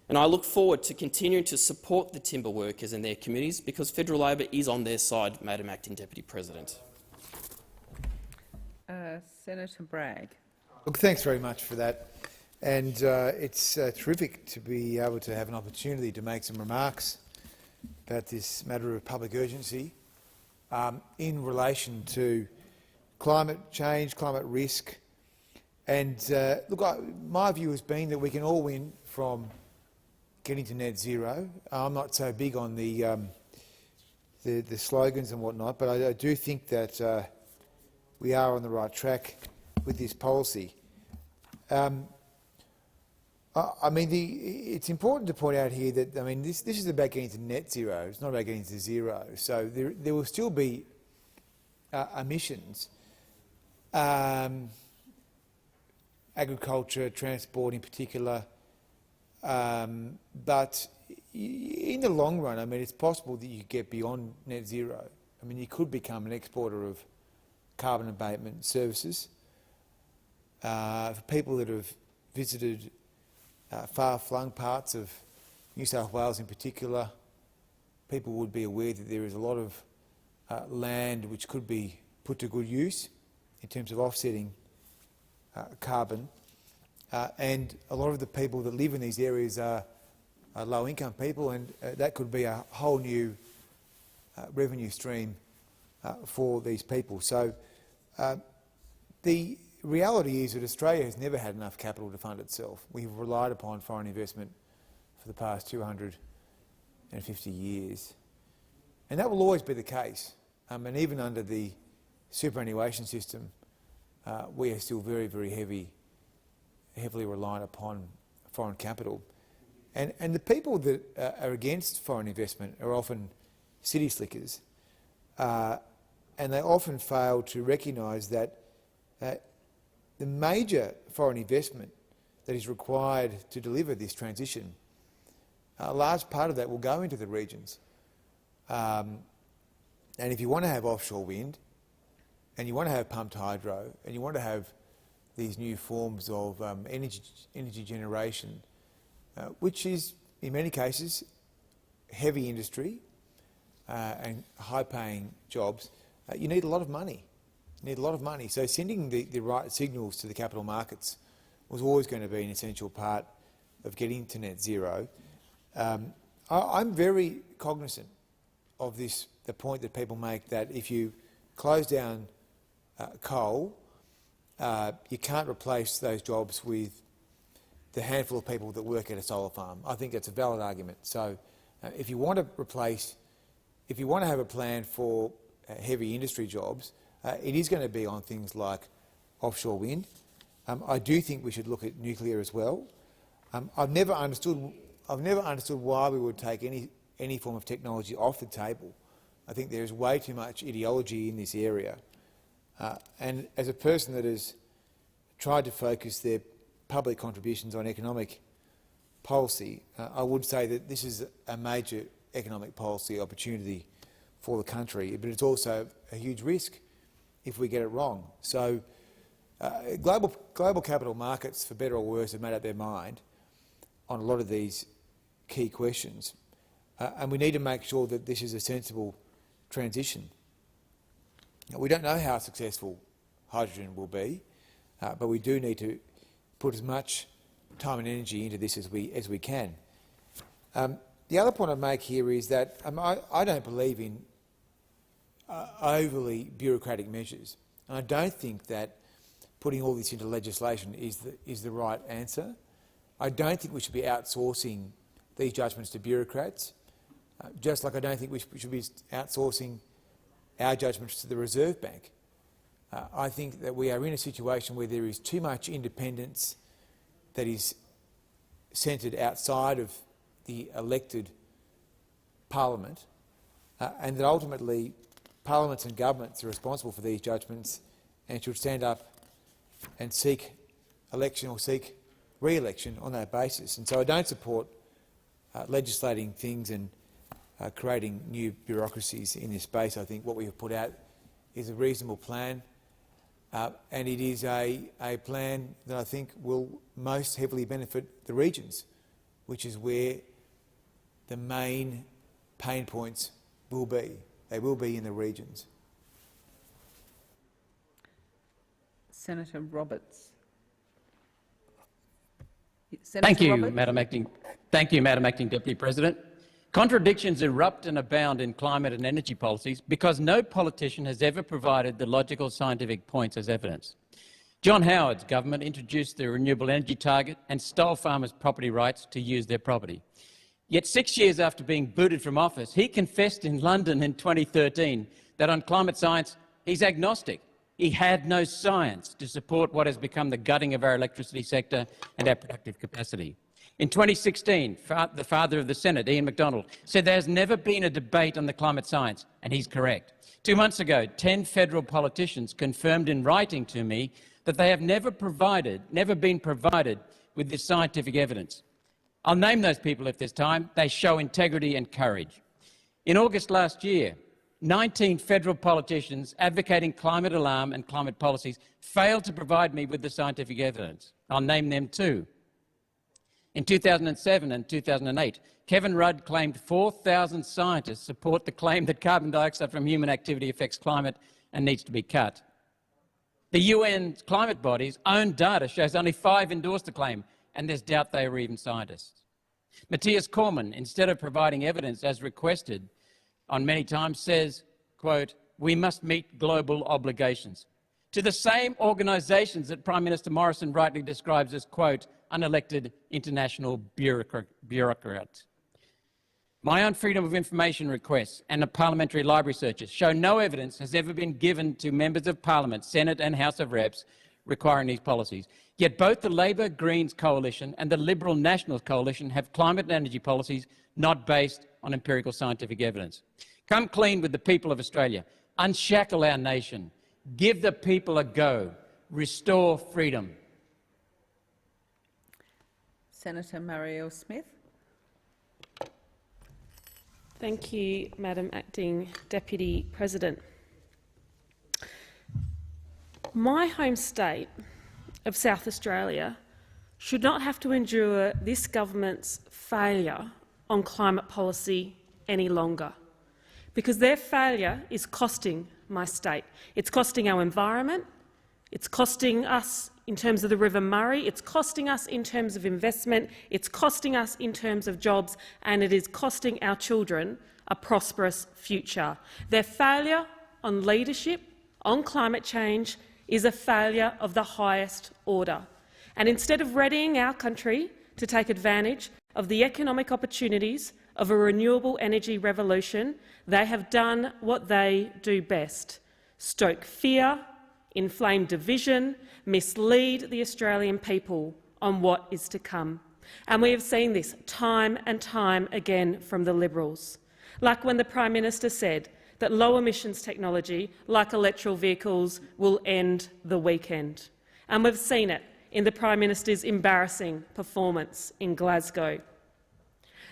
[SPEAKER 17] And I look forward to continuing to support the timber workers and their communities because Federal Labor is on their side, Madam Acting Deputy President.
[SPEAKER 2] Senator Bragg.
[SPEAKER 4] Look, thanks very much for that. And it's terrific to be able to have an opportunity to make some remarks about this matter of public urgency in relation to climate change, climate risk. And look, my view has been that we can all win from getting to net zero. I'm not so big on the slogans and whatnot, but I do think that we are on the right track with this policy. I mean, it's important to point out here that this is about getting to net zero. It's not about getting to zero. So there will still be emissions. Agriculture, transport in particular. But in the long run, it's possible that you get beyond net zero. You could become an exporter of carbon abatement services. For people that have visited far-flung parts of New South Wales in particular, people would be aware that there is a lot of land which could be put to good use in terms of offsetting carbon. And a lot of the people that live in these areas are low-income people, and that could be a whole new revenue stream for these people. So the reality is that Australia has never had enough capital to fund itself. We've relied upon foreign investment for the past 250 years. And that will always be the case. And even under the superannuation system, we are still very, very heavily reliant upon foreign capital. And the people that are against foreign investment are often city slickers, and they often fail to recognise that the major foreign investment that is required to deliver this transition, a large part of that will go into the regions. And if you want to have offshore wind, and you want to have pumped hydro, and you want to have these new forms of energy generation, which is, in many cases, heavy industry and high-paying jobs, you need a lot of money. You need a lot of money. So sending the right signals to the capital markets was always going to be an essential part of getting to net zero. I'm very cognizant of the point that people make that if you close down coal, you can't replace those jobs with the handful of people that work at a solar farm. I think that's a valid argument. So if you want to have a plan for heavy industry jobs, it is going to be on things like offshore wind. I do think we should look at nuclear as well. I've never understood why we would take any form of technology off the table. I think there is way too much ideology in this area. And as a person that has tried to focus their public contributions on economic policy, I would say that this is a major economic policy opportunity for the country, but it's also a huge risk if we get it wrong. So global capital markets, for better or worse, have made up their mind on a lot of these key questions, and we need to make sure that this is a sensible transition. Now, we don't know how successful hydrogen will be, but we do need to put as much time and energy into this as we can. The other point I make here is that I don't believe in overly bureaucratic measures, and I don't think that putting all this into legislation is the right answer. I don't think we should be outsourcing these judgments to bureaucrats, just like I don't think we should be outsourcing our judgments to the Reserve Bank. I think that we are in a situation where there is too much independence that is centred outside of the elected parliament, and that ultimately parliaments and governments are responsible for these judgments and should stand up and seek election or seek re-election on that basis. And so I don't support legislating things and creating new bureaucracies in this space. I think what we have put out is a reasonable plan, and it is a plan that I think will most heavily benefit the regions, which is where the main pain points will be. They will be in the regions.
[SPEAKER 2] Senator Roberts.
[SPEAKER 18] Thank you,
[SPEAKER 2] Roberts?
[SPEAKER 18] Madam Acting. Thank you, Madam Acting Deputy President. Contradictions erupt and abound in climate and energy policies because no politician has ever provided the logical scientific points as evidence. John Howard's government introduced the renewable energy target and stole farmers' property rights to use their property. Yet 6 years after being booted from office, he confessed in London in 2013 that on climate science he's agnostic. He had no science to support what has become the gutting of our electricity sector and our productive capacity. In 2016, the father of the Senate, Ian MacDonald, said there has never been a debate on the climate science, and he's correct. 2 months ago, 10 federal politicians confirmed in writing to me that they have never been provided with this scientific evidence. I'll name those people if there's time. They show integrity and courage. In August last year, 19 federal politicians advocating climate alarm and climate policies failed to provide me with the scientific evidence. I'll name them too. In 2007 and 2008, Kevin Rudd claimed 4,000 scientists support the claim that carbon dioxide from human activity affects climate and needs to be cut. The UN climate body's own data shows only 5 endorsed the claim, and there's doubt they are even scientists. Matthias Cormann, instead of providing evidence as requested on many times, says, quote, "We must meet global obligations," to the same organisations that Prime Minister Morrison rightly describes as, quote, unelected international bureaucrats. My own Freedom of Information requests and the parliamentary library searches show no evidence has ever been given to members of Parliament, Senate and House of Reps requiring these policies. Yet both the Labor Greens coalition and the Liberal Nationals coalition have climate and energy policies not based on empirical scientific evidence. Come clean with the people of Australia. Unshackle our nation. Give the people a go. Restore freedom.
[SPEAKER 2] Senator Marielle Smith.
[SPEAKER 5] Thank you, Madam Acting Deputy President. My home state of South Australia should not have to endure this government's failure on climate policy any longer, because their failure is costing my state. It's costing our environment, it's costing us in terms of the River Murray, it's costing us in terms of investment, it's costing us in terms of jobs, and it is costing our children a prosperous future. Their failure on leadership, on climate change, is a failure of the highest order. And instead of readying our country to take advantage of the economic opportunities of a renewable energy revolution, they have done what they do best: stoke fear, inflame division, mislead the Australian people on what is to come. And we have seen this time and time again from the Liberals, like when the Prime Minister said that low emissions technology, like electric vehicles, will end the weekend. And we've seen it in the Prime Minister's embarrassing performance in Glasgow.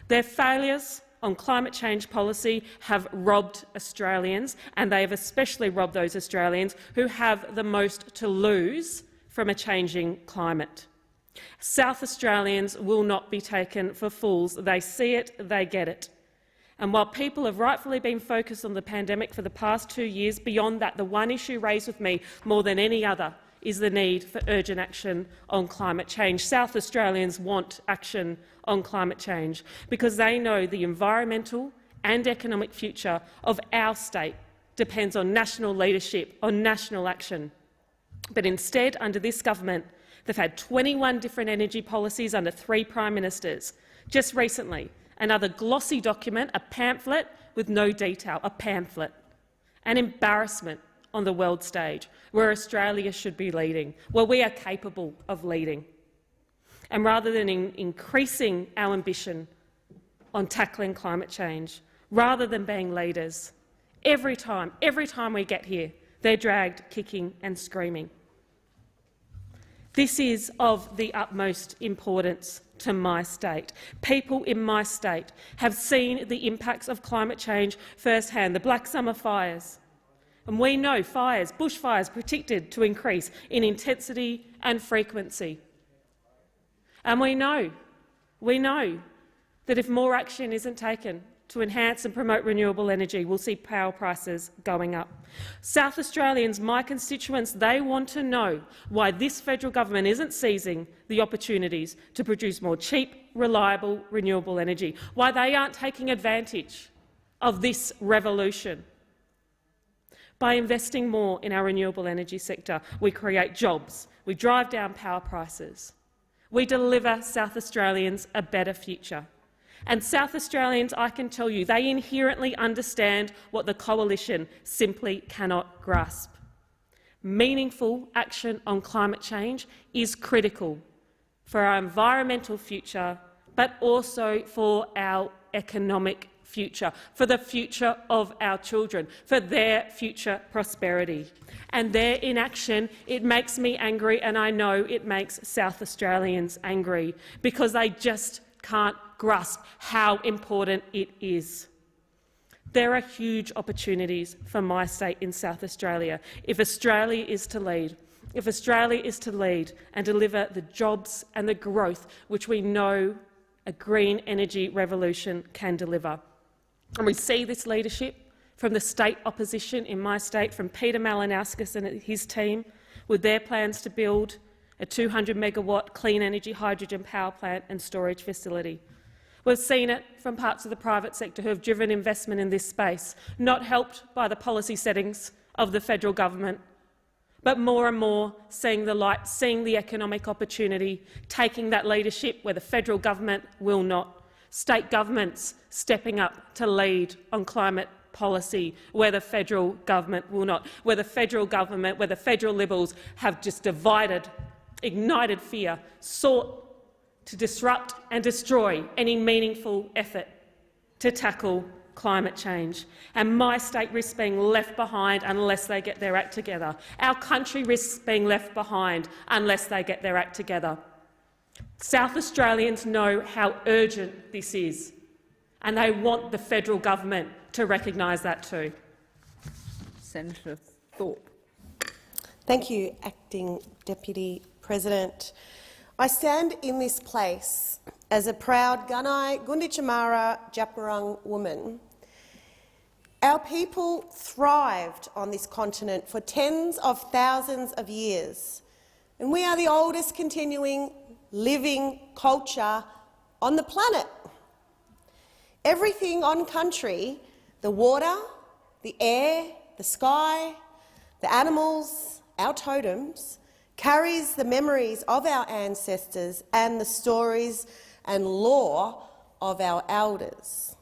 [SPEAKER 5] Their failures on climate change policy have robbed Australians, and they have especially robbed those Australians who have the most to lose from a changing climate. South Australians will not be taken for fools. They see it, they get it. And while people have rightfully been focused on the pandemic for the past 2 years, beyond that, the one issue raised with me more than any other is the need for urgent action on climate change. South Australians want action on climate change because they know the environmental and economic future of our state depends on national leadership, on national action. But instead, under this government, they've had 21 different energy policies under 3 Prime Ministers. Just recently, another glossy document, a pamphlet with no detail, a pamphlet. An embarrassment on the world stage, where Australia should be leading. Well, we are capable of leading. And rather than increasing our ambition on tackling climate change, rather than being leaders, every time we get here, they're dragged kicking and screaming. This is of the utmost importance to my state. People in my state have seen the impacts of climate change firsthand. The Black Summer fires. And we know fires, bushfires, predicted to increase in intensity and frequency. And we know that if more action isn't taken to enhance and promote renewable energy, we'll see power prices going up. South Australians, my constituents, they want to know why this federal government isn't seizing the opportunities to produce more cheap, reliable, renewable energy, why they aren't taking advantage of this revolution. By investing more in our renewable energy sector, we create jobs, we drive down power prices, we deliver South Australians a better future. And South Australians, I can tell you, they inherently understand what the coalition simply cannot grasp. Meaningful action on climate change is critical for our environmental future, but also for our economic future, for the future of our children, for their future prosperity. And their inaction, it makes me angry, and I know it makes South Australians angry, because they just can't grasp how important it is. There are huge opportunities for my state in South Australia if Australia is to lead. If Australia is to lead and deliver the jobs and the growth which we know a green energy revolution can deliver. And we see this leadership from the state opposition in my state, from Peter Malinauskas and his team, with their plans to build a 200-megawatt clean energy hydrogen power plant and storage facility. We've seen it from parts of the private sector who have driven investment in this space, not helped by the policy settings of the federal government, but more and more seeing the light, seeing the economic opportunity, taking that leadership where the federal government will not. state governments stepping up to lead on climate policy where the federal government will not, where the federal Liberals have just ignited fear, sought to disrupt and destroy any meaningful effort to tackle climate change. And my state risks being left behind unless they get their act together. Our country risks being left behind unless they get their act together. South Australians know how urgent this is, and they want the federal government to recognise that too.
[SPEAKER 2] Senator Thorpe.
[SPEAKER 3] Thank you, Acting Deputy President. I stand in this place as a proud Gunai Gunditjmara Djapurrung woman. Our people thrived on this continent for tens of thousands of years, and we are the oldest continuing living culture on the planet. Everything on country, the water, the air, the sky, the animals, our totems, carries the memories of our ancestors and the stories and lore of our elders.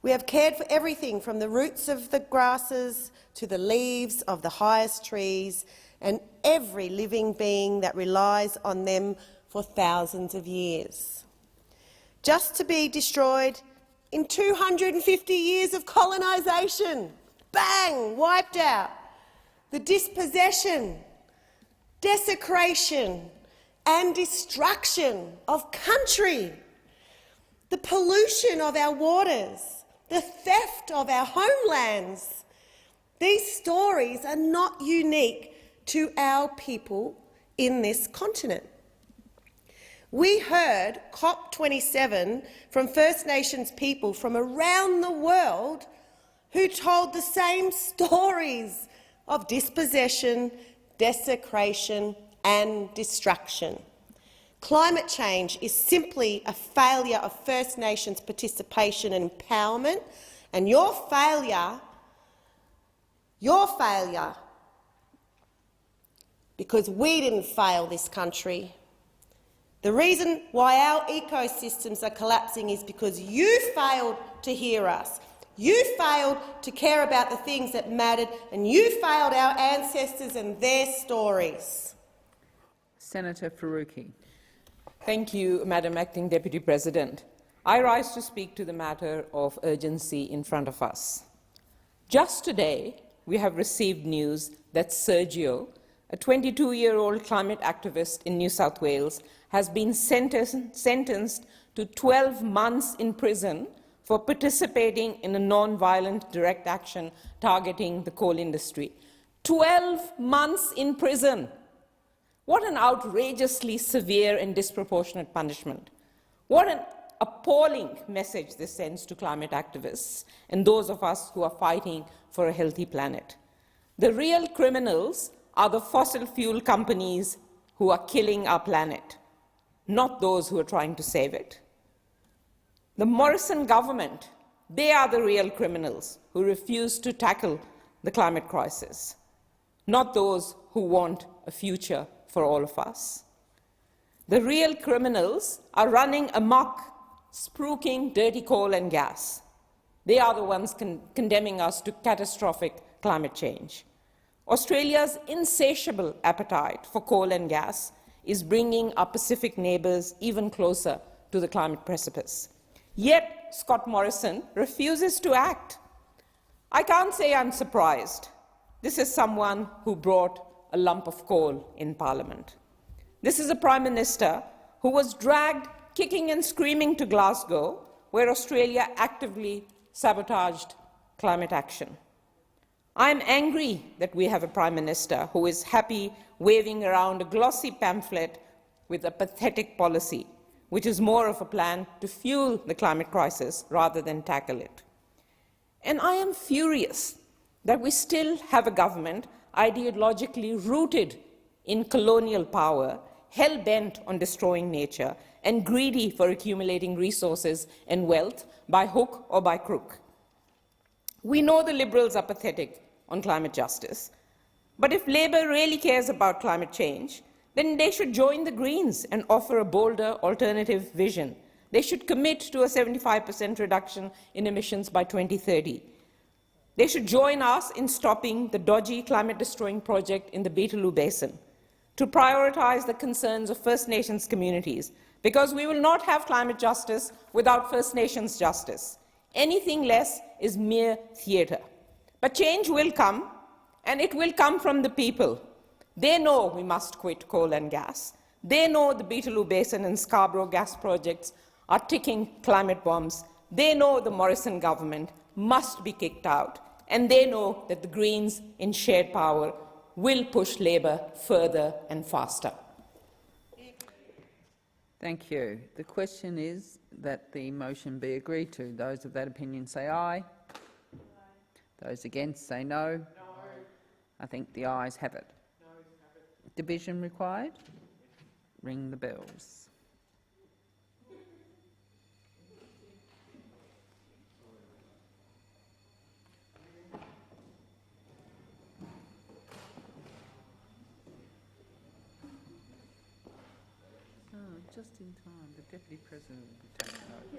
[SPEAKER 3] We have cared for everything from the roots of the grasses to the leaves of the highest trees and every living being that relies on them for thousands of years. Just to be destroyed in 250 years of colonisation, bang, wiped out. The dispossession, desecration and destruction of country, the pollution of our waters, the theft of our homelands. These stories are not unique to our people in this continent. We heard COP27 from First Nations people from around the world who told the same stories of dispossession, desecration and destruction. Climate change is simply a failure of First Nations participation and empowerment, and your failure, because we didn't fail this country. The reason why our ecosystems are collapsing is because you failed to hear us. You failed to care about the things that mattered, and you failed our ancestors and their stories.
[SPEAKER 2] Senator Faruqi.
[SPEAKER 19] Thank you, Madam Acting Deputy President. I rise to speak to the matter of urgency in front of us. Just today, we have received news that Sergio, a 22-year-old climate activist in New South Wales, has been sentenced to 12 months in prison for participating in a non-violent direct action targeting the coal industry. 12 months in prison! What an outrageously severe and disproportionate punishment. What an appalling message this sends to climate activists and those of us who are fighting for a healthy planet. The real criminals are the fossil fuel companies who are killing our planet, not those who are trying to save it. The Morrison government, they are the real criminals who refuse to tackle the climate crisis, not those who want a future for all of us. The real criminals are running amok, spruiking dirty coal and gas. They are the ones condemning us to catastrophic climate change. Australia's insatiable appetite for coal and gas is bringing our Pacific neighbours even closer to the climate precipice. Yet Scott Morrison refuses to act. I can't say I'm surprised. This is someone who brought a lump of coal in Parliament. This is a Prime Minister who was dragged kicking and screaming to Glasgow, where Australia actively sabotaged climate action. I'm angry that we have a Prime Minister who is happy waving around a glossy pamphlet with a pathetic policy, which is more of a plan to fuel the climate crisis rather than tackle it. And I am furious that we still have a government ideologically rooted in colonial power, hell-bent on destroying nature, and greedy for accumulating resources and wealth by hook or by crook. We know the Liberals are pathetic on climate justice, but if Labour really cares about climate change, then they should join the Greens and offer a bolder alternative vision They should commit to a 75% reduction in emissions by 2030. They should join us in stopping the dodgy climate-destroying project in the Beetaloo Basin, to prioritise the concerns of First Nations communities, because we will not have climate justice without First Nations justice. Anything less is mere theatre. But change will come, and it will come from the people. They know we must quit coal and gas. They know the Beetaloo Basin and Scarborough gas projects are ticking climate bombs. They know the Morrison government must be kicked out. And they know that the Greens in shared power will push Labor further and faster.
[SPEAKER 2] Thank you. The question is that the motion be agreed to. Those of that opinion say aye. Those against say no. I think the ayes have it. Division required? Ring the bells. Just in time, the Deputy President will be taking over.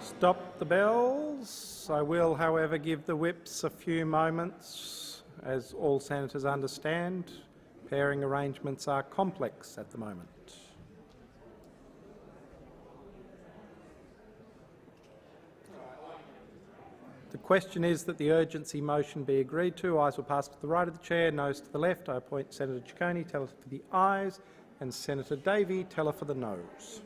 [SPEAKER 1] Stop the bells. I will, however, give the whips a few moments. As all senators understand, pairing arrangements are complex at the moment. The question is that the urgency motion be agreed to. Ayes will pass to the right of the chair, noes to the left. I appoint Senator Ciccone, teller for the ayes, and Senator Davey, teller for the noes.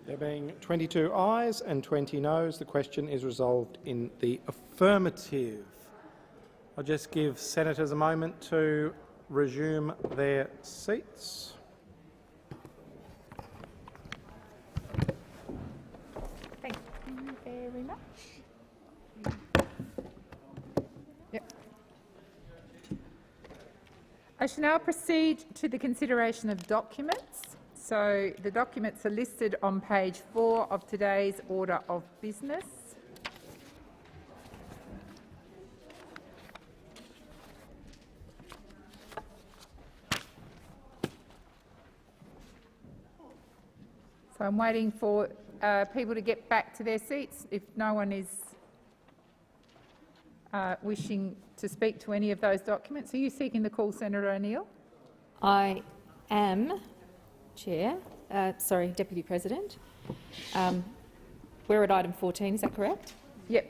[SPEAKER 1] There being 22 ayes and 20 noes, the question is resolved in the affirmative. I'll just give senators a moment to resume their seats.
[SPEAKER 6] Thank you very much. Yep. I shall now proceed to the consideration of documents. So the documents are listed on page 4 of today's order of business. So I'm waiting for people to get back to their seats. If no one is wishing to speak to any of those documents. Are you seeking the call, Senator O'Neill?
[SPEAKER 7] I am, Chair. Sorry, Deputy President. We're at item 14, is that correct?
[SPEAKER 6] Yep.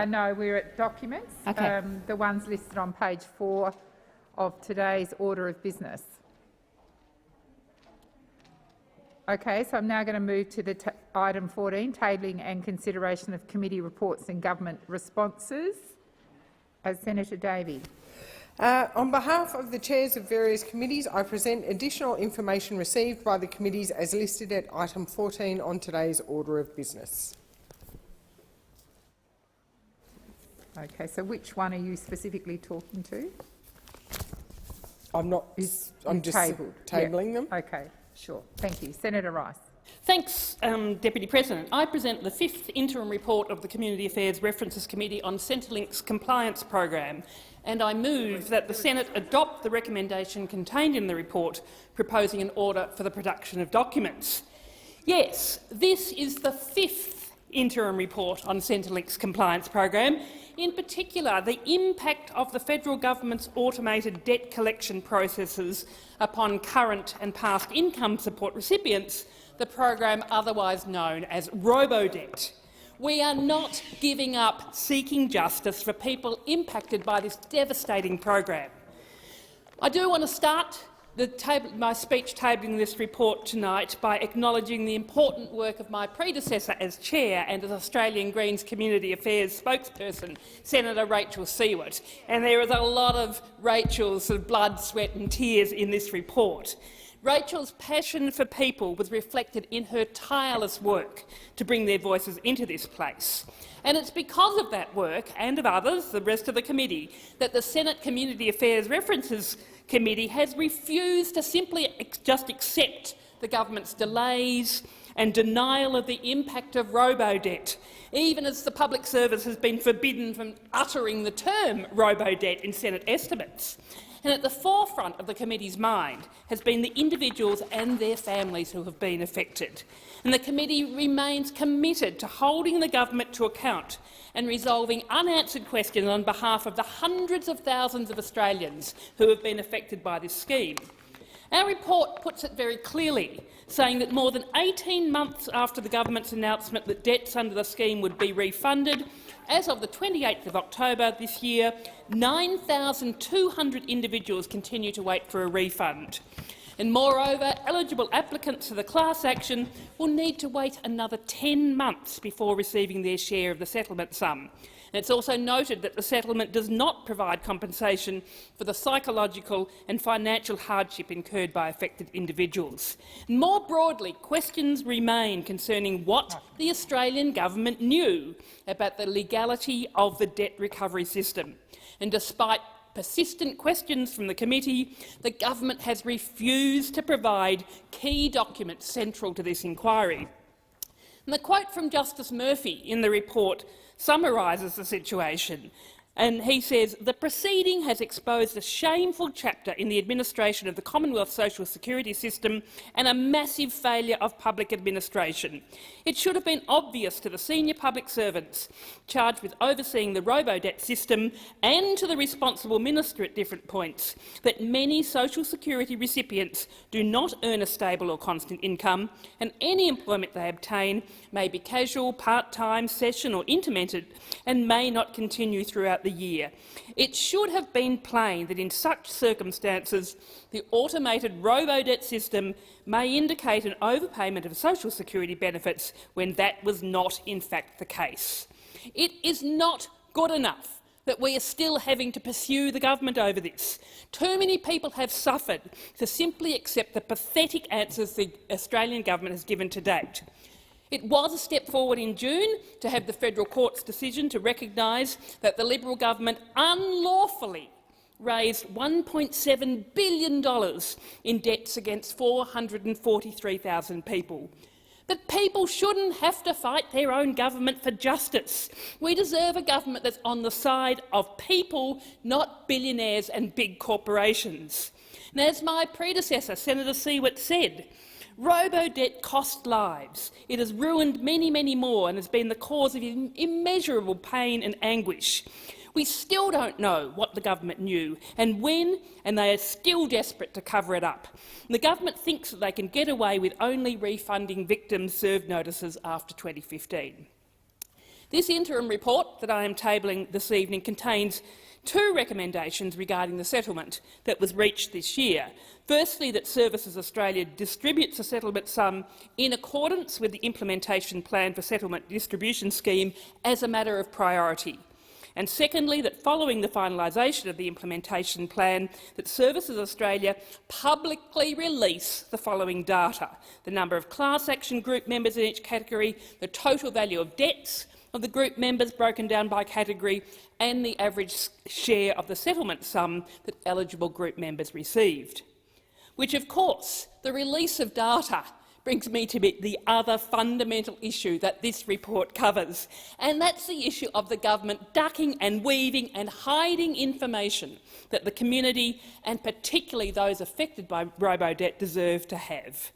[SPEAKER 6] No, we're at documents.
[SPEAKER 7] Okay.
[SPEAKER 6] The ones listed on page 4 of today's order of business. Okay, so I'm now going to move to the item 14, tabling and consideration of committee reports and government responses. As Senator Davey.
[SPEAKER 20] On behalf of the chairs of various committees, I present additional information received by the committees as listed at item 14 on today's order of business.
[SPEAKER 6] Okay, so which one are you specifically talking to?
[SPEAKER 20] I'm not. I'm just tabling them.
[SPEAKER 6] Okay, sure. Thank you, Senator Rice.
[SPEAKER 21] Thanks, Deputy President. I present the 5th interim report of the Community Affairs References Committee on Centrelink's compliance program, and I move that the Senate adopt the recommendation contained in the report proposing an order for the production of documents. Yes, this is the 5th interim report on Centrelink's compliance program. In particular, the impact of the federal government's automated debt collection processes upon current and past income support recipients, the program otherwise known as Robodebt. We are not giving up seeking justice for people impacted by this devastating program. I do want to start my speech tabling this report tonight by acknowledging the important work of my predecessor as chair and as Australian Greens Community Affairs spokesperson, Senator Rachel Siewert. And there is a lot of Rachel's blood, sweat and tears in this report. Rachel's passion for people was reflected in her tireless work to bring their voices into this place. And it's because of that work, and of others, the rest of the committee, that the Senate Community Affairs References Committee has refused to simply just accept the government's delays and denial of the impact of robo-debt, even as the public service has been forbidden from uttering the term robo-debt in Senate estimates. And at the forefront of the committee's mind has been the individuals and their families who have been affected. And the committee remains committed to holding the government to account and resolving unanswered questions on behalf of the hundreds of thousands of Australians who have been affected by this scheme. Our report puts it very clearly, saying that more than 18 months after the government's announcement that debts under the scheme would be refunded, as of the 28th of October this year, 9,200 individuals continue to wait for a refund. And moreover, eligible applicants for the class action will need to wait another 10 months before receiving their share of the settlement sum. And it's also noted that the settlement does not provide compensation for the psychological and financial hardship incurred by affected individuals. More broadly, questions remain concerning what the Australian government knew about the legality of the debt recovery system. And despite persistent questions from the committee, the government has refused to provide key documents central to this inquiry. And the quote from Justice Murphy in the report summarises the situation, and he says, "The proceeding has exposed a shameful chapter in the administration of the Commonwealth social security system and a massive failure of public administration. It should have been obvious to the senior public servants charged with overseeing the robo-debt system and to the responsible minister at different points that many social security recipients do not earn a stable or constant income, and any employment they obtain may be casual, part-time, session or intermittent and may not continue throughout the year. It should have been plain that in such circumstances the automated robo-debt system may indicate an overpayment of social security benefits when that was not in fact the case. It is not good enough that we are still having to pursue the government over this. Too many people have suffered to simply accept the pathetic answers the Australian government has given to date. It was a step forward in June to have the federal court's decision to recognise that the Liberal government unlawfully raised $1.7 billion in debts against 443,000 people. But people shouldn't have to fight their own government for justice. We deserve a government that's on the side of people, not billionaires and big corporations. And as my predecessor, Senator Siewert, said, robo-debt cost lives. It has ruined many, many more and has been the cause of immeasurable pain and anguish. We still don't know what the government knew and when, and they are still desperate to cover it up. The government thinks that they can get away with only refunding victims served notices after 2015. This interim report that I am tabling this evening contains two recommendations regarding the settlement that was reached this year. Firstly, that Services Australia distributes a settlement sum in accordance with the implementation plan for settlement distribution scheme as a matter of priority. And secondly, that following the finalisation of the implementation plan, that Services Australia publicly release the following data: the number of class action group members in each category, the total value of debts of the group members broken down by category, and the average share of the settlement sum that eligible group members received. Which, of course, the release of data brings me to the other fundamental issue that this report covers, and that's the issue of the government ducking and weaving and hiding information that the community, and particularly those affected by robo-debt, deserve to have.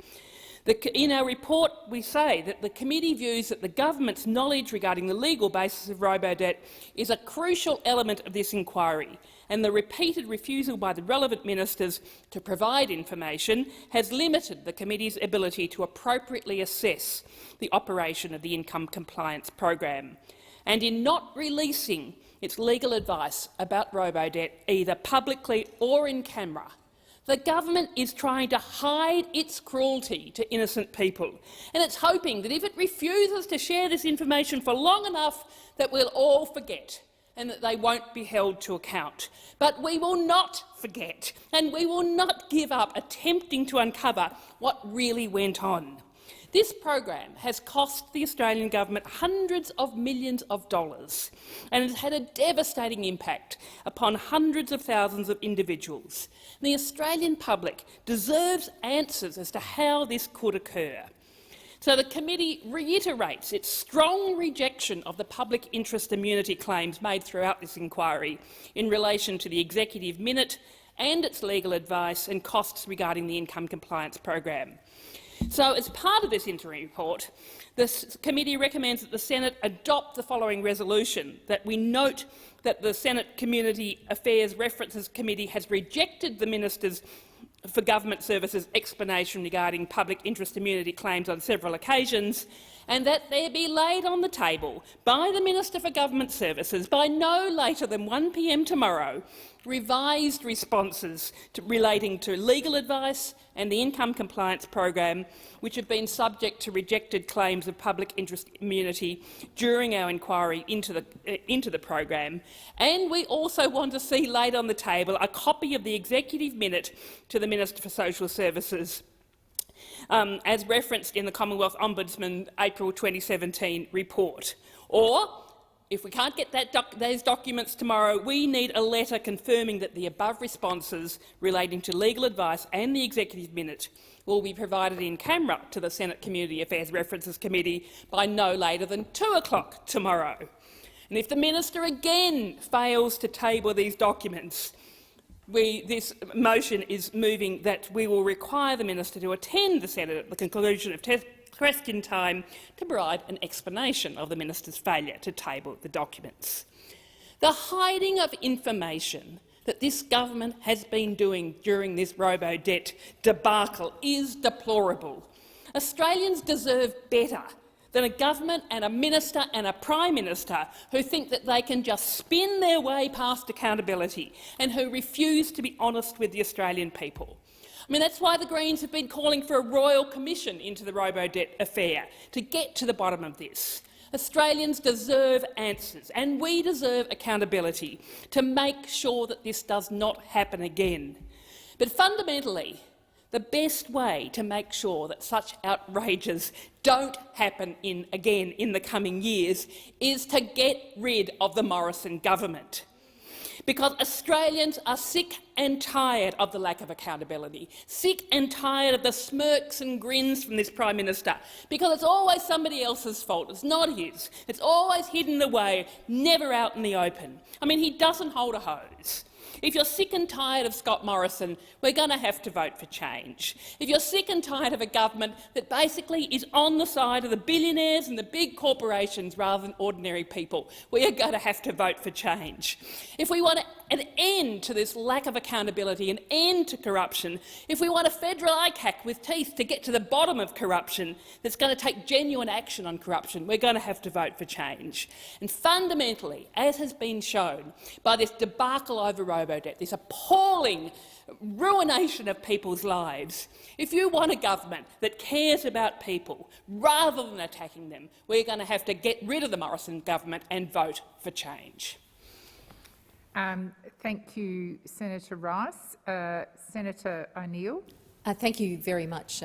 [SPEAKER 21] In our report, we say that the committee views that the government's knowledge regarding the legal basis of robo-debt is a crucial element of this inquiry, and the repeated refusal by the relevant ministers to provide information has limited the committee's ability to appropriately assess the operation of the income compliance program. And in not releasing its legal advice about robo-debt, either publicly or in camera, the government is trying to hide its cruelty to innocent people, and it's hoping that if it refuses to share this information for long enough, that we'll all forget and that they won't be held to account. But we will not forget, and we will not give up attempting to uncover what really went on. This program has cost the Australian government hundreds of millions of dollars and has had a devastating impact upon hundreds of thousands of individuals. The Australian public deserves answers as to how this could occur. So the committee reiterates its strong rejection of the public interest immunity claims made throughout this inquiry in relation to the executive minute and its legal advice and costs regarding the income compliance program. So, as part of this interim report, the committee recommends that the Senate adopt the following resolution: that we note that the Senate Community Affairs References Committee has rejected the Ministers for Government Services explanation regarding public interest immunity claims on several occasions, and that there be laid on the table by the Minister for Government Services by no later than 1 p.m. tomorrow revised responses relating to legal advice and the income compliance program, which have been subject to rejected claims of public interest immunity during our inquiry into the program. And we also want to see laid on the table a copy of the executive minute to the Minister for Social Services, as referenced in the Commonwealth Ombudsman April 2017 report. Or, if we can't get those documents tomorrow, we need a letter confirming that the above responses relating to legal advice and the executive minute will be provided in camera to the Senate Community Affairs References Committee by no later than 2 o'clock tomorrow. And if the minister again fails to table these documents, this motion is moving that we will require the minister to attend the Senate at the conclusion of question time to provide an explanation of the minister's failure to table the documents. The hiding of information that this government has been doing during this robo-debt debacle is deplorable. Australians deserve better than a government and a minister and a Prime Minister who think that they can just spin their way past accountability and who refuse to be honest with the Australian people. I mean, that's why the Greens have been calling for a royal commission into the robo-debt affair to get to the bottom of this. Australians deserve answers, and we deserve accountability to make sure that this does not happen again. But fundamentally, the best way to make sure that such outrages don't happen again in the coming years is to get rid of the Morrison government. Because Australians are sick and tired of the lack of accountability, sick and tired of the smirks and grins from this Prime Minister, because it's always somebody else's fault. It's not his. It's always hidden away, never out in the open. I mean, he doesn't hold a hose. If you're sick and tired of Scott Morrison, we're going to have to vote for change. If you're sick and tired of a government that basically is on the side of the billionaires and the big corporations rather than ordinary people, we are going to have to vote for change. If we want an end to this lack of accountability, an end to corruption, if we want a federal ICAC with teeth to get to the bottom of corruption that's going to take genuine action on corruption, we're going to have to vote for change. And fundamentally, as has been shown by this debacle over robo-debt, this appalling ruination of people's lives, if you want a government that cares about people rather than attacking them, we're going to have to get rid of the Morrison government and vote for change.
[SPEAKER 6] Thank you, Senator Rice. Senator O'Neill.
[SPEAKER 7] Thank you very much,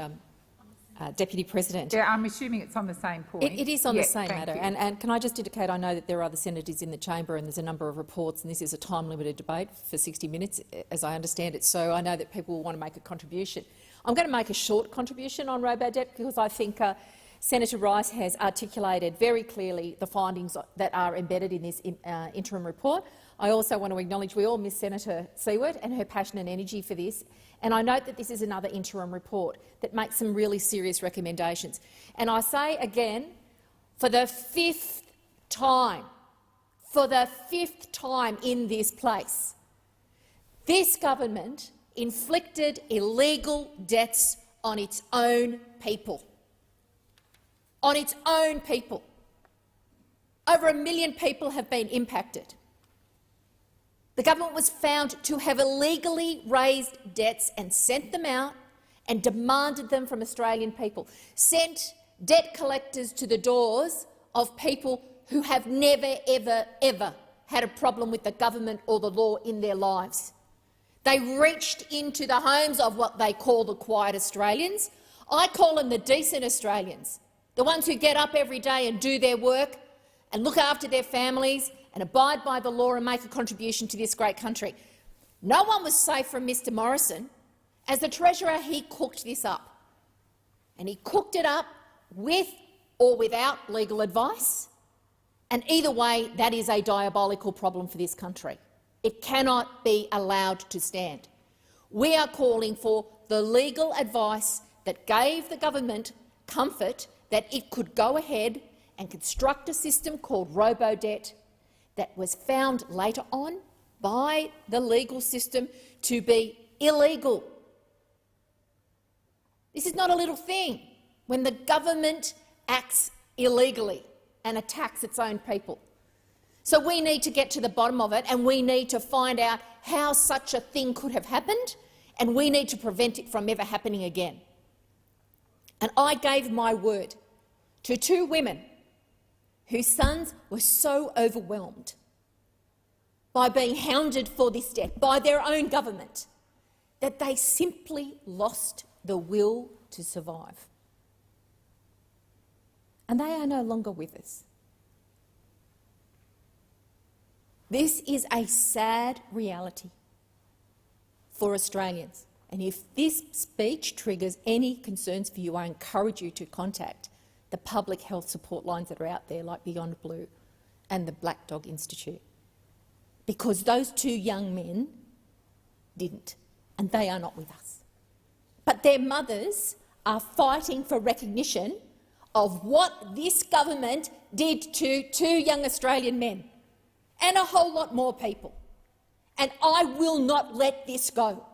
[SPEAKER 7] Deputy President.
[SPEAKER 6] Yeah, I'm assuming it's on the same point.
[SPEAKER 7] It is on the same matter.
[SPEAKER 6] You.
[SPEAKER 7] And can I just indicate, I know that there are other senators in the chamber and there's a number of reports, and this is a time-limited debate for 60 minutes, as I understand it, so I know that people will want to make a contribution. I'm going to make a short contribution on robo-debt because I think Senator Rice has articulated very clearly the findings that are embedded in this interim report. I also want to acknowledge we all miss Senator Siewert and her passion and energy for this. And I note that this is another interim report that makes some really serious recommendations. And I say again, for the fifth time in this place, this government inflicted illegal debts on its own people. On its own people. Over 1 million people have been impacted. The government was found to have illegally raised debts and sent them out and demanded them from Australian people, sent debt collectors to the doors of people who have never, ever, ever had a problem with the government or the law in their lives. They reached into the homes of what they call the quiet Australians. I call them the decent Australians, the ones who get up every day and do their work and look after their families and abide by the law and make a contribution to this great country. No one was safe from Mr Morrison. As the Treasurer, he cooked this up. And he cooked it up with or without legal advice, and either way, that is a diabolical problem for this country. It cannot be allowed to stand. We are calling for the legal advice that gave the government comfort that it could go ahead and construct a system called robo-debt that was found later on by the legal system to be illegal. This is not a little thing when the government acts illegally and attacks its own people. So we need to get to the bottom of it, and we need to find out how such a thing could have happened, and we need to prevent it from ever happening again. And I gave my word to 2 women whose sons were so overwhelmed by being hounded for this debt by their own government that they simply lost the will to survive. And they are no longer with us. This is a sad reality for Australians. And if this speech triggers any concerns for you, I encourage you to contact the public health support lines that are out there, like Beyond Blue and the Black Dog Institute, because those 2 young men didn't, and they are not with us. But their mothers are fighting for recognition of what this government did to 2 young Australian men and a whole lot more people. And I will not let this go.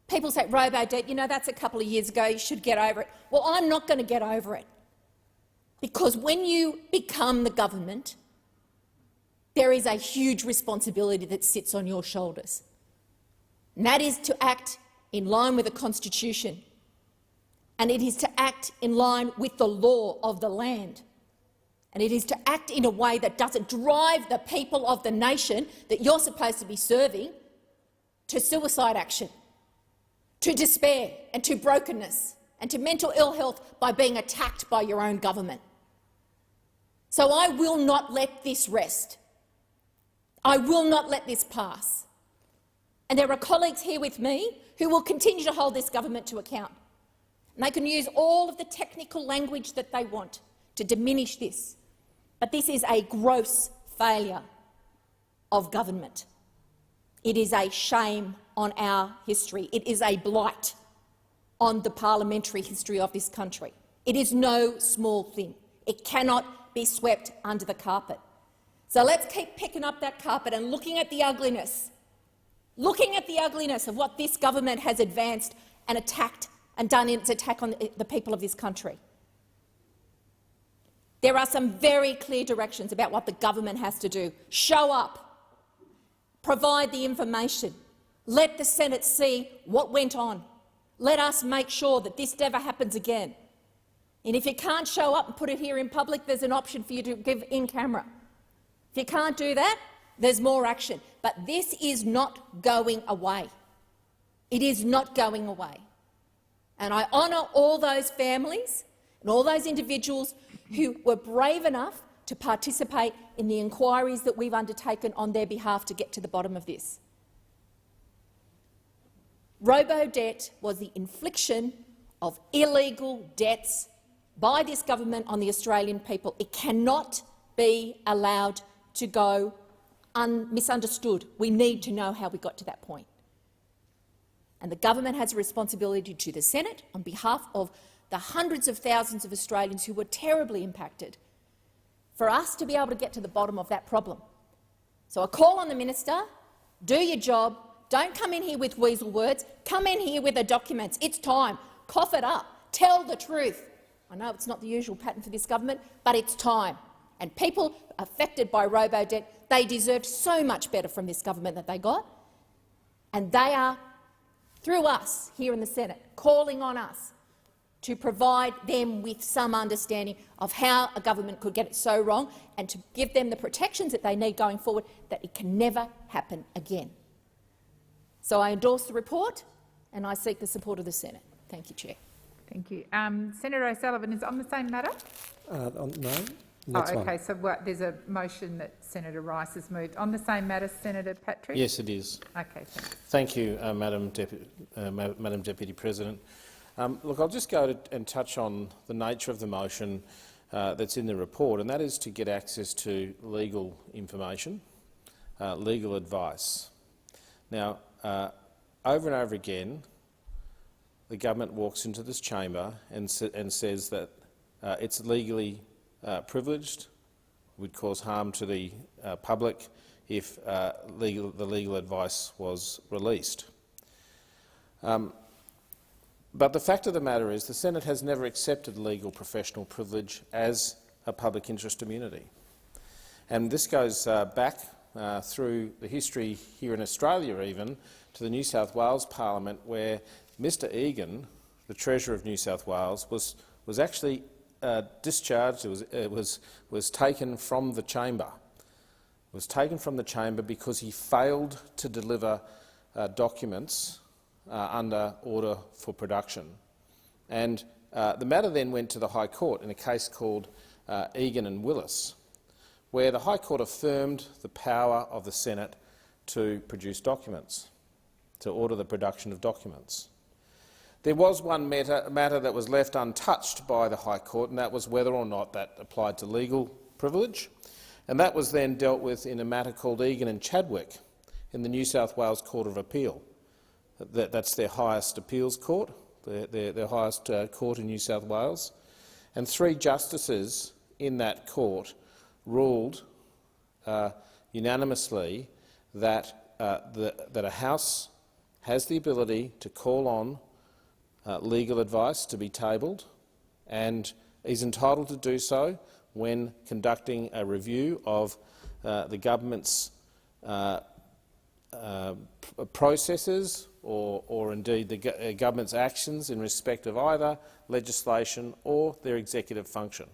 [SPEAKER 7] People say, robo-debt, you know, that's a couple of years ago, you should get over it. Well, I'm not going to get over it, because when you become the government, there is a huge responsibility that sits on your shoulders, and that is to act in line with the Constitution, and it is to act in line with the law of the land, and it is to act in a way that doesn't drive the people of the nation that you're supposed to be serving to suicide action, to despair and to brokenness and to mental ill health by being attacked by your own government. So I will not let this rest. I will not let this pass. And there are colleagues here with me who will continue to hold this government to account. And they can use all of the technical language that they want to diminish this. But this is a gross failure of government. It is a shame on our history. It is a blight on the parliamentary history of this country. It is no small thing. It cannot be swept under the carpet. So let's keep picking up that carpet and looking at the ugliness of what this government has advanced and attacked and done in its attack on the people of this country. There are some very clear directions about what the government has to do. Show up, provide the information, let the Senate see what went on. Let us make sure that this never happens again. And if you can't show up and put it here in public, there's an option for you to give in camera. If you can't do that, there's more action. But this is not going away. It is not going away. And I honour all those families and all those individuals who were brave enough to participate in the inquiries that we've undertaken on their behalf to get to the bottom of this. Robo-debt was the infliction of illegal debts by this government on the Australian people. It cannot be allowed to go misunderstood. We need to know how we got to that point. And the government has a responsibility to the Senate on behalf of the hundreds of thousands of Australians who were terribly impacted, for us to be able to get to the bottom of that problem. So I call on the minister, do your job, don't come in here with weasel words, come in here with the documents. It's time. Cough it up. Tell the truth. I know it's not the usual pattern for this government, but it's time. And people affected by robo-debt, they deserved so much better from this government that they got. And they are, through us here in the Senate, calling on us to provide them with some understanding of how a government could get it so wrong and to give them the protections that they need going forward, that it can never happen again. So I endorse the report and I seek the support of the Senate. Thank you, Chair.
[SPEAKER 6] Thank you. Senator O'Sullivan is on the same matter?
[SPEAKER 16] No.
[SPEAKER 6] Okay, so there's a motion that Senator Rice has moved. On the same matter, Senator Patrick?
[SPEAKER 15] Yes, it is.
[SPEAKER 6] Okay, thanks.
[SPEAKER 15] Thank you, Madam Deputy President. Look, I'll just go and touch on the nature of the motion that's in the report, and that is to get access to legal information, legal advice. Now, over and over again, the government walks into this chamber and says that it's legally privileged, would cause harm to the public if the legal advice was released. But the fact of the matter is the Senate has never accepted legal professional privilege as a public interest immunity. And this goes back through the history here in Australia even to the New South Wales Parliament, where Mr Egan, the Treasurer of New South Wales, was actually discharged. It was taken from the chamber. It was taken from the chamber because he failed to deliver documents under order for production. And the matter then went to the High Court in a case called Egan and Willis, where the High Court affirmed the power of the Senate to produce documents, to order the production of documents. There was one matter that was left untouched by the High Court, and that was whether or not that applied to legal privilege. And that was then dealt with in a matter called Egan and Chadwick in the New South Wales Court of Appeal. That's their highest appeals court, their highest court in New South Wales. And 3 justices in that court ruled unanimously that a House has the ability to call on legal advice to be tabled and is entitled to do so when conducting a review of the government's processes or indeed the government's actions in respect of either legislation or their executive function.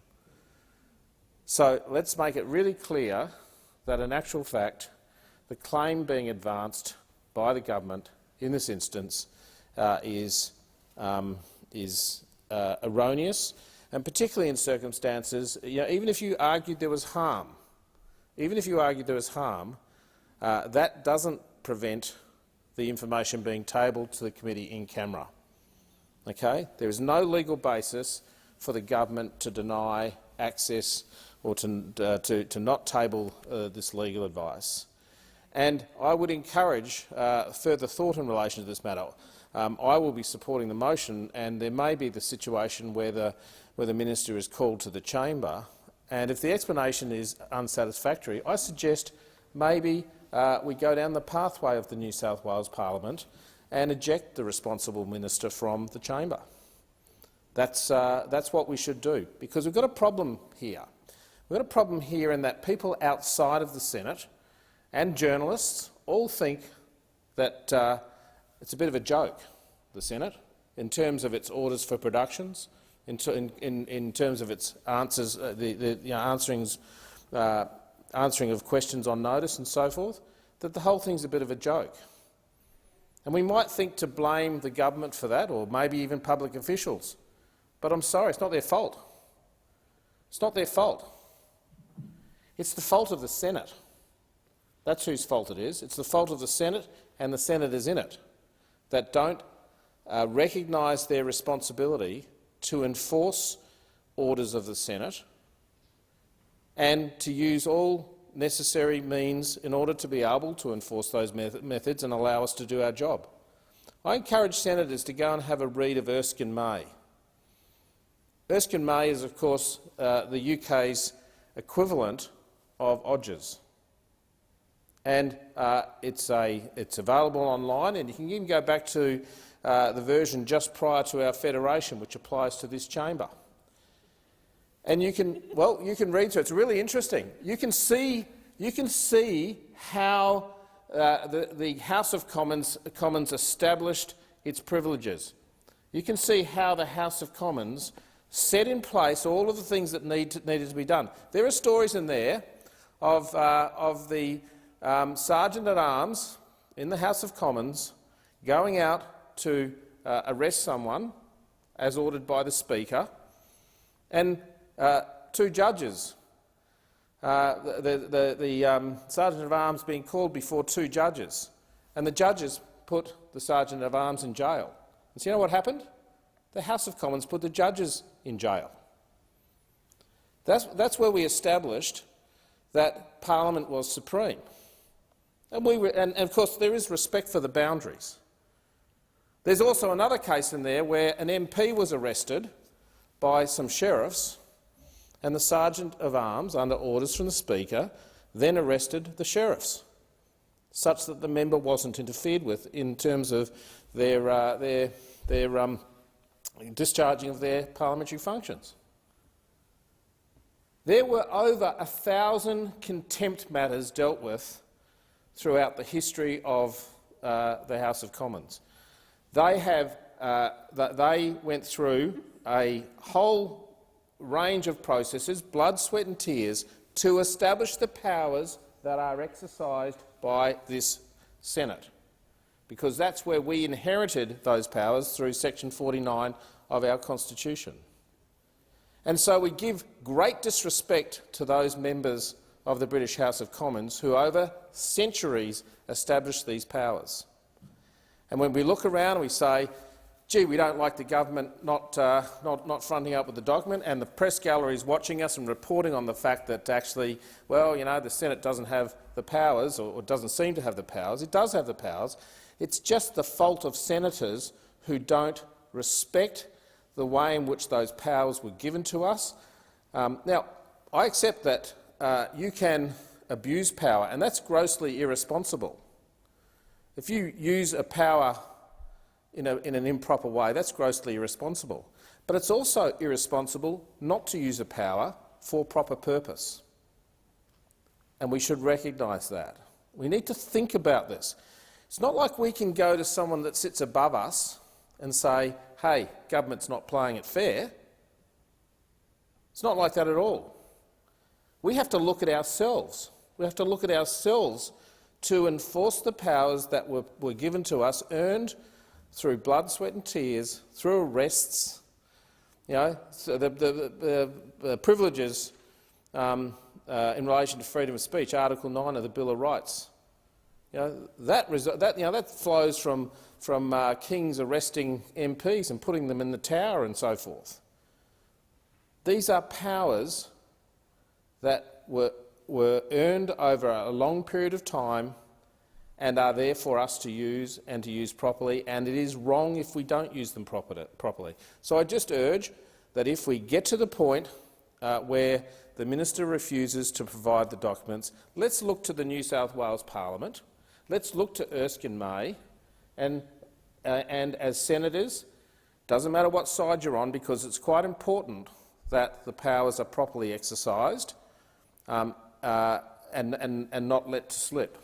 [SPEAKER 15] So let's make it really clear that in actual fact the claim being advanced by the government in this instance is erroneous, and particularly in circumstances, even if you argued there was harm, that doesn't prevent the information being tabled to the committee in camera. Okay? There is no legal basis for the government to deny access or to not table this legal advice. And I would encourage further thought in relation to this matter. I will be supporting the motion, and there may be the situation where the minister is called to the chamber, and if the explanation is unsatisfactory, I suggest maybe we go down the pathway of the New South Wales Parliament and eject the responsible minister from the chamber. That's what we should do, because we've got a problem here. We've got a problem here in that people outside of the Senate and journalists all think that it's a bit of a joke, the Senate, in terms of its orders for productions, in terms of its answers, answering of questions on notice and so forth, that the whole thing's a bit of a joke. And we might think to blame the government for that, or maybe even public officials. But I'm sorry, it's not their fault. It's not their fault. It's the fault of the Senate. That's whose fault it is. It's the fault of the Senate and the senators in it that don't recognise their responsibility to enforce orders of the Senate and to use all necessary means in order to be able to enforce those methods and allow us to do our job. I encourage senators to go and have a read of Erskine May. Erskine May is, of course, the UK's equivalent of Odgers. And it's available online, and you can even go back to the version just prior to our federation, which applies to this chamber. And you can read through it. It's really interesting. You can see how the House of Commons established its privileges. You can see how the House of Commons set in place all of the things that needed to be done. There are stories in there of the Sergeant-at-Arms in the House of Commons going out to arrest someone, as ordered by the Speaker, and 2 judges, the Sergeant-at-Arms being called before 2 judges, and the judges put the Sergeant-at-Arms in jail. And so you know what happened? the House of Commons put the judges in jail. That's where we established that Parliament was supreme. And of course there is respect for the boundaries. There's also another case in there where an MP was arrested by some sheriffs, and the Sergeant of Arms, under orders from the Speaker, then arrested the sheriffs, such that the member wasn't interfered with in terms of their discharging of their parliamentary functions. There were over 1,000 contempt matters dealt with throughout the history of the House of Commons. They went through a whole range of processes, blood, sweat and tears, to establish the powers that are exercised by this Senate, because that's where we inherited those powers through Section 49 of our Constitution. And so we give great disrespect to those members of the British House of Commons who over centuries established these powers. And when we look around and we say, gee, we don't like the government not fronting up with the document, and the press gallery is watching us and reporting on the fact that actually, well, you know, the Senate doesn't have the powers, or doesn't seem to have the powers. It does have the powers. It's just the fault of senators who don't respect the way in which those powers were given to us. Now, I accept that you can abuse power, and that's grossly irresponsible. If you use a power in an improper way, that's grossly irresponsible. But it's also irresponsible not to use a power for proper purpose. And we should recognise that. We need to think about this. It's not like we can go to someone that sits above us and say, hey, government's not playing it fair. It's not like that at all. We have to look at ourselves. We have to look at ourselves to enforce the powers that were given to us, earned through blood, sweat and tears, through arrests, you know, so the privileges in relation to freedom of speech, Article 9 of the Bill of Rights. You know, that flows from kings arresting MPs and putting them in the Tower and so forth. These are powers that were earned over a long period of time and are there for us to use and to use properly, and it is wrong if we don't use them properly. So I just urge that if we get to the point where the minister refuses to provide the documents, let's look to the New South Wales Parliament, let's look to Erskine May, and as senators, doesn't matter what side you're on, because it's quite important that the powers are properly exercised and not let to slip.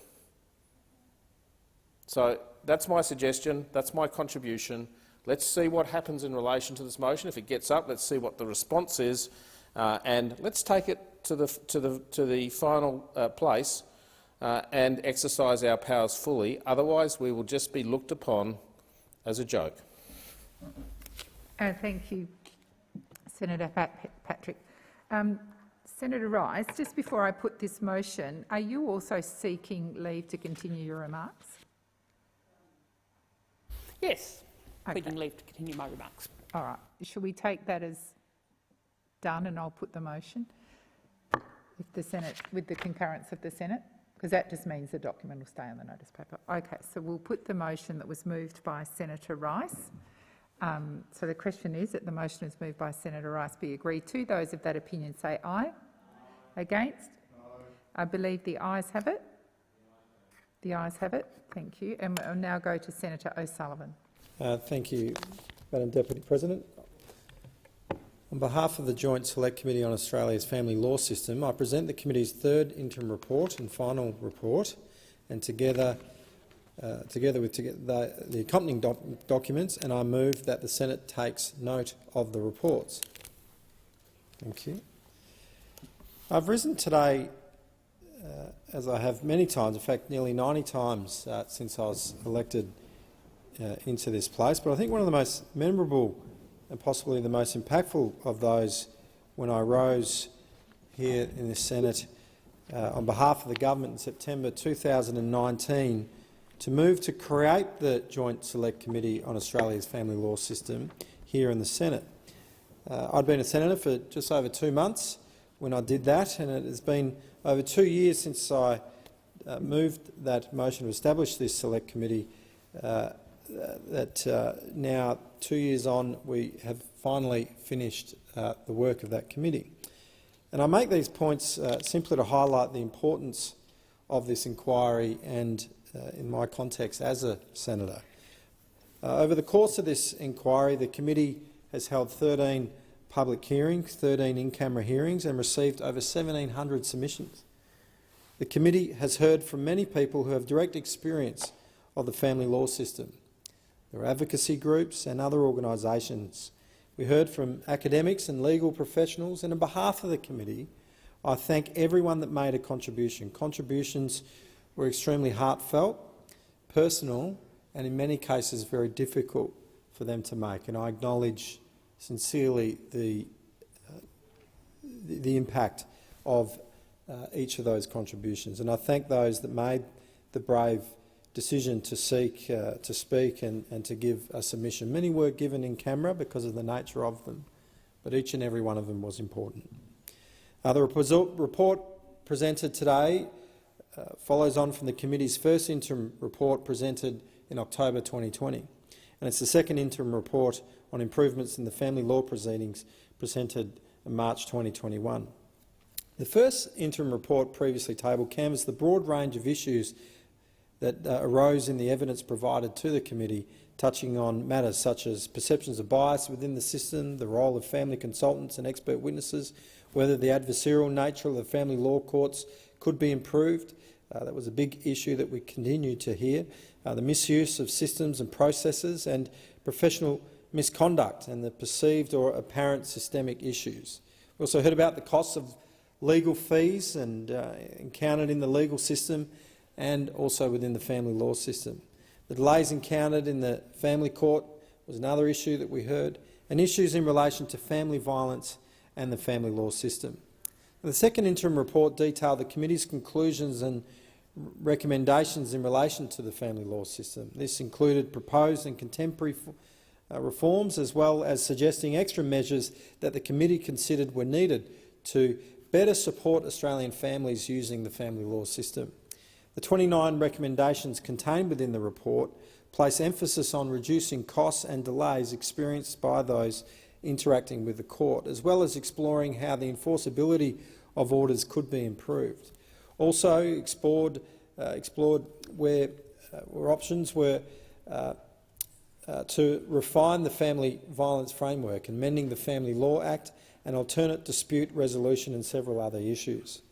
[SPEAKER 15] So that's my suggestion, that's my contribution. Let's see what happens in relation to this motion. If it gets up, let's see what the response is, and let's take it to the final place and exercise our powers fully. Otherwise, we will just be looked upon as a joke.
[SPEAKER 6] Thank you, Senator Patrick. Senator Rice, just before I put this motion, are you also seeking leave to continue your remarks?
[SPEAKER 21] Yes,
[SPEAKER 6] okay.
[SPEAKER 21] Pleading leave to continue my remarks.
[SPEAKER 6] All right. Shall we take that as done, and I'll put the motion if the Senate, with the concurrence of the Senate, because that just means the document will stay on the notice paper. Okay, so we'll put the motion that was moved by Senator Rice. So the question is that the motion is moved by Senator Rice be agreed to. Those of that opinion say aye. Against? No. I believe the ayes have it. The ayes have it. Thank you. And we'll now go to Senator O'Sullivan.
[SPEAKER 16] Thank you, Madam Deputy President. On behalf of the Joint Select Committee on Australia's Family Law System, I present the committee's third interim report and final report, and together with the accompanying documents, and I move that the Senate takes note of the reports. Thank you. I've risen today, as I have many times, in fact nearly 90 times since I was elected into this place, but I think one of the most memorable and possibly the most impactful of those when I rose here in the Senate on behalf of the government in September 2019 to move to create the Joint Select Committee on Australia's Family Law System here in the Senate. I'd been a senator for just over 2 months when I did that, and it has been over 2 years since I moved that motion to establish this select committee. Now, 2 years on, we have finally finished the work of that committee. And I make these points simply to highlight the importance of this inquiry and, in my context as a senator. Over the course of this inquiry, the committee has held 13 public hearings, 13 in-camera hearings, and received over 1,700 submissions. The committee has heard from many people who have direct experience of the family law system. There are advocacy groups and other organisations. We heard from academics and legal professionals, and on behalf of the committee, I thank everyone that made a contribution. Contributions were extremely heartfelt, personal, and in many cases very difficult for them to make, and I acknowledge sincerely the impact of each of those contributions. And I thank those that made the brave decision to seek to speak and to give a submission. Many were given in camera because of the nature of them, but each and every one of them was important. The report presented today follows on from the committee's first interim report presented in October 2020, and it's the second interim report on improvements in the family law proceedings presented in March 2021. The first interim report previously tabled canvassed the broad range of issues that arose in the evidence provided to the committee, touching on matters such as perceptions of bias within the system, the role of family consultants and expert witnesses, whether the adversarial nature of the family law courts could be improved. That was a big issue that we continue to hear. The misuse of systems and processes, and professional misconduct and the perceived or apparent systemic issues. We also heard about the costs of legal fees and encountered in the legal system and also within the family law system. The delays encountered in the family court was another issue that we heard, and issues in relation to family violence and the family law system. The second interim report detailed the committee's conclusions and recommendations in relation to the family law system. This included proposed and contemporary reforms, as well as suggesting extra measures that the committee considered were needed to better support Australian families using the family law system. The 29 recommendations contained within the report place emphasis on reducing costs and delays experienced by those interacting with the court, as well as exploring how the enforceability of orders could be improved. Also explored where options were to refine the Family Violence Framework, amending the Family Law Act and alternate dispute resolution and several other issues.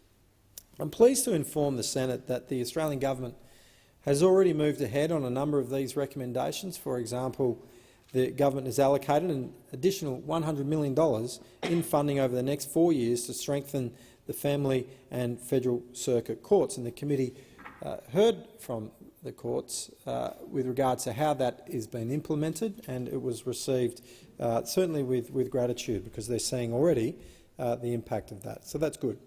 [SPEAKER 16] I'm pleased to inform the Senate that the Australian Government has already moved ahead on a number of these recommendations. For example, the government has allocated an additional $100 million in funding over the next 4 years to strengthen the family and federal circuit courts, and the committee heard from the courts with regards to how that is being implemented, and it was received certainly with gratitude, because they're seeing already the impact of that. So that's good.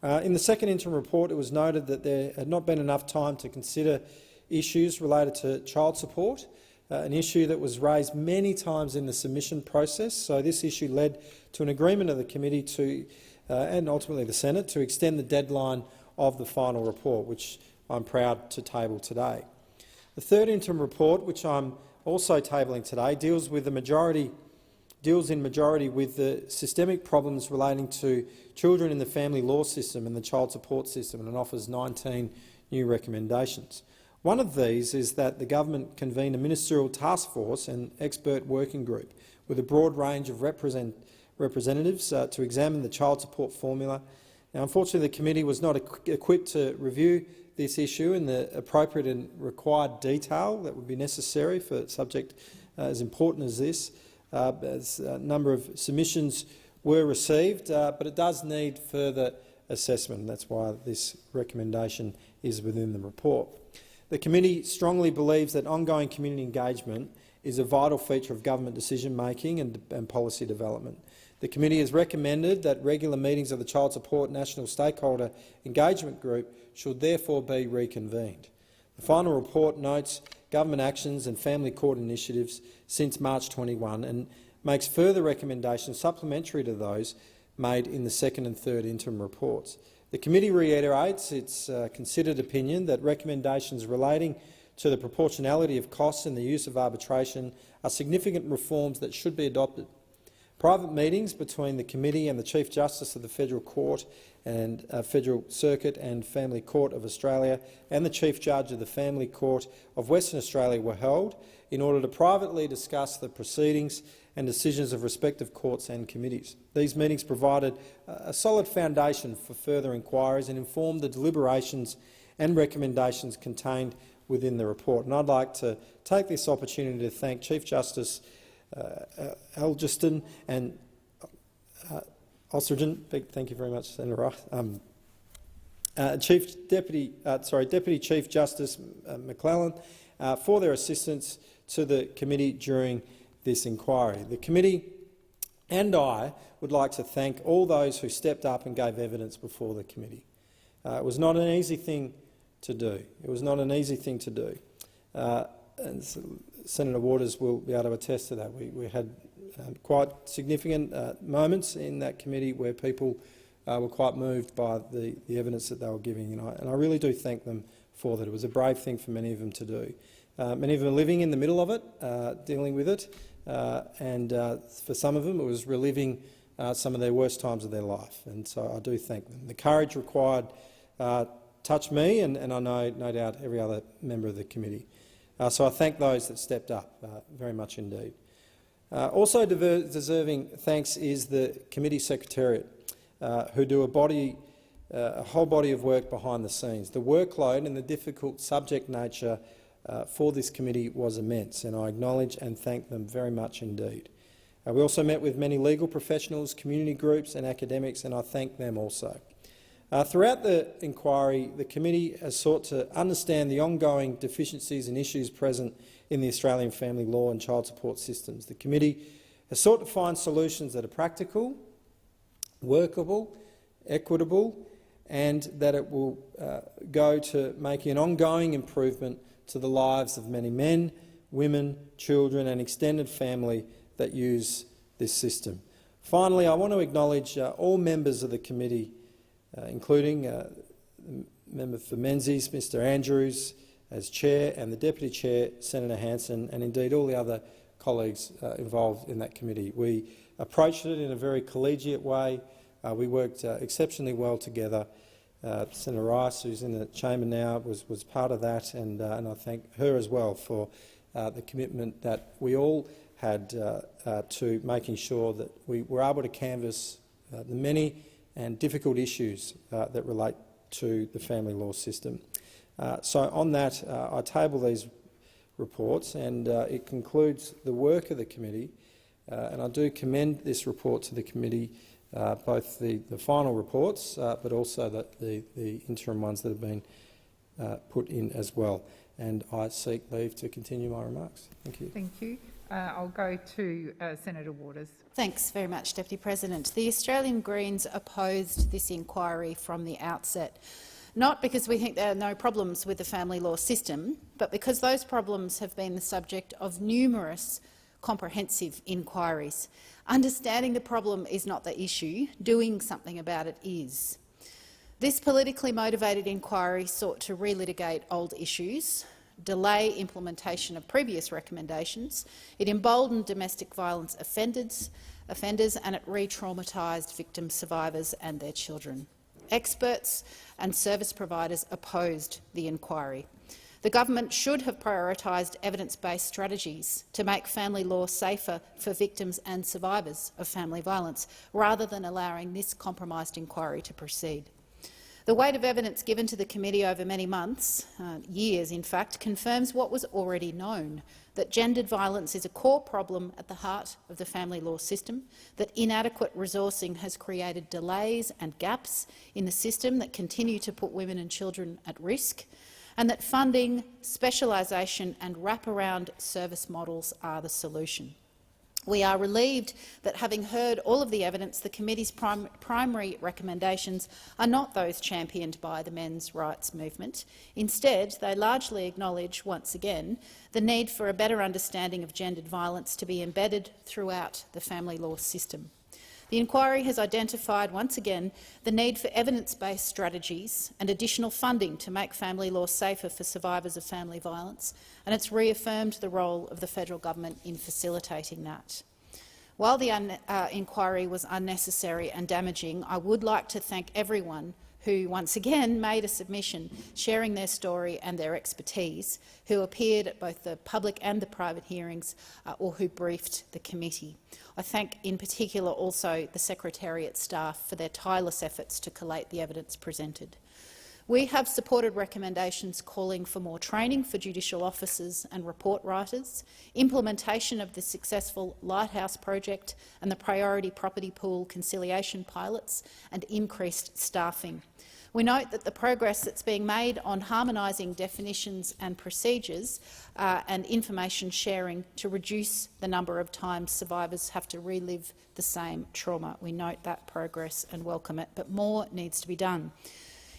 [SPEAKER 16] In the second interim report, it was noted that there had not been enough time to consider issues related to child support, an issue that was raised many times in the submission process. So this issue led to an agreement of the committee to and ultimately the Senate to extend the deadline of the final report, which I'm proud to table today. The third interim report, which I'm also tabling today, deals in majority with the systemic problems relating to children in the family law system and the child support system, and it offers 19 new recommendations. One of these is that the government convene a ministerial task force and expert working group with a broad range of representatives to examine the child support formula. Now, unfortunately, the committee was not equipped to review this issue in the appropriate and required detail that would be necessary for a subject as important as this, as a number of submissions were received, but it does need further assessment. That's why this recommendation is within the report. The committee strongly believes that ongoing community engagement is a vital feature of government decision-making and policy development. The committee has recommended that regular meetings of the Child Support National Stakeholder Engagement Group should therefore be reconvened. The final report notes government actions and family court initiatives since March 21 and makes further recommendations supplementary to those made in the second and third interim reports. The committee reiterates its considered opinion that recommendations relating to the proportionality of costs and the use of arbitration are significant reforms that should be adopted. Private meetings between the committee and the Chief Justice of the Federal Court and Federal Circuit and Family Court of Australia and the Chief Judge of the Family Court of Western Australia were held in order to privately discuss the proceedings and decisions of respective courts and committees. These meetings provided a solid foundation for further inquiries and informed the deliberations and recommendations contained within the report. And I'd like to take this opportunity to thank Chief Justice Algiston and Ostrogen. Thank you very much, Senator Rice. Deputy Chief Justice McClellan for their assistance to the committee during this inquiry. The committee and I would like to thank all those who stepped up and gave evidence before the committee. It was not an easy thing to do. It was not an easy thing to do. And Senator Waters will be able to attest to that. We had quite significant moments in that committee where people were quite moved by the evidence that they were giving, and I really do thank them for that. It was a brave thing for many of them to do. Many of them are living in the middle of it, dealing with it, and for some of them it was reliving some of their worst times of their life, and so I do thank them. The courage required touched me and I know, no doubt, every other member of the committee. So I thank those that stepped up very much indeed. Also deserving thanks is the committee secretariat, who do a whole body of work behind the scenes. The workload and the difficult subject nature for this committee was immense, and I acknowledge and thank them very much indeed. We also met with many legal professionals, community groups and academics, and I thank them also. Throughout the inquiry, the committee has sought to understand the ongoing deficiencies and issues present in the Australian family law and child support systems. The committee has sought to find solutions that are practical, workable, equitable, and that it will go to making an ongoing improvement to the lives of many men, women, children and extended family that use this system. Finally, I want to acknowledge all members of the committee, including the member for Menzies, Mr Andrews, as chair, and the deputy chair, Senator Hanson, and indeed all the other colleagues involved in that committee. We approached it in a very collegiate way. We worked exceptionally well together. Senator Rice, who's in the chamber now, was part of that, and I thank her as well for the commitment that we all had to making sure that we were able to canvass the many and difficult issues that relate to the family law system. So on that, I table these reports, and it concludes the work of the committee, and I do commend this report to the committee, both the final reports but also the interim ones that have been put in as well. And I seek leave to continue my remarks. Thank you.
[SPEAKER 6] Thank you. I'll go to Senator Waters.
[SPEAKER 9] Thanks very much, Deputy President. The Australian Greens opposed this inquiry from the outset, not because we think there are no problems with the family law system, but because those problems have been the subject of numerous comprehensive inquiries. Understanding the problem is not the issue, doing something about it is. This politically motivated inquiry sought to relitigate old issues, delay implementation of previous recommendations, it emboldened domestic violence offenders and it re-traumatised victim survivors and their children. Experts and service providers opposed the inquiry. The government should have prioritised evidence-based strategies to make family law safer for victims and survivors of family violence, rather than allowing this compromised inquiry to proceed. The weight of evidence given to the committee over many months, years in fact, confirms what was already known, that gendered violence is a core problem at the heart of the family law system, that inadequate resourcing has created delays and gaps in the system that continue to put women and children at risk, and that funding, specialisation and wraparound service models are the solution. We are relieved that, having heard all of the evidence, the committee's primary recommendations are not those championed by the men's rights movement. Instead, they largely acknowledge, once again, the need for a better understanding of gendered violence to be embedded throughout the family law system. The inquiry has identified, once again, the need for evidence-based strategies and additional funding to make family law safer for survivors of family violence, and it's reaffirmed the role of the federal government in facilitating that. While the inquiry was unnecessary and damaging, I would like to thank everyone who once again made a submission sharing their story and their expertise, who appeared at both the public and the private hearings, or who briefed the committee. I thank in particular also the Secretariat staff for their tireless efforts to collate the evidence presented. We have supported recommendations calling for more training for judicial officers and report writers, implementation of the successful Lighthouse project and the priority property pool conciliation pilots, and increased staffing. We note that the progress that's being made on harmonising definitions and procedures and information sharing to reduce the number of times survivors have to relive the same trauma. We note that progress and welcome it, but more needs to be done.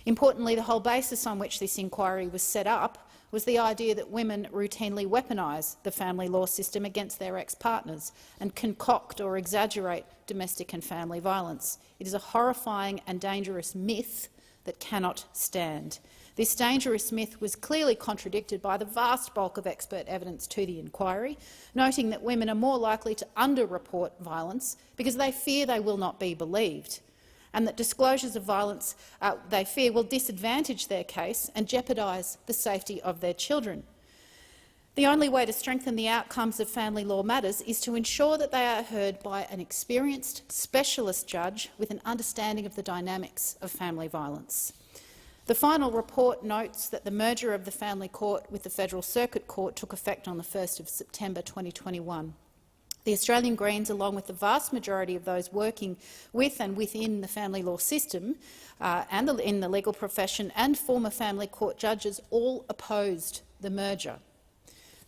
[SPEAKER 9] Importantly, the whole basis on which this inquiry was set up was the idea that women routinely weaponise the family law system against their ex-partners and concoct or exaggerate domestic and family violence. It is a horrifying and dangerous myth that cannot stand. This dangerous myth was clearly contradicted by the vast bulk of expert evidence to the inquiry, noting that women are more likely to underreport violence because they fear they will not be believed, and that disclosures of violence they fear will disadvantage their case and jeopardise the safety of their children. The only way to strengthen the outcomes of family law matters is to ensure that they are heard by an experienced specialist judge with an understanding of the dynamics of family violence. The final report notes that the merger of the Family Court with the Federal Circuit Court took effect on the 1st of September 2021. The Australian Greens, along with the vast majority of those working with and within the family law system and in the legal profession and former family court judges, all opposed the merger.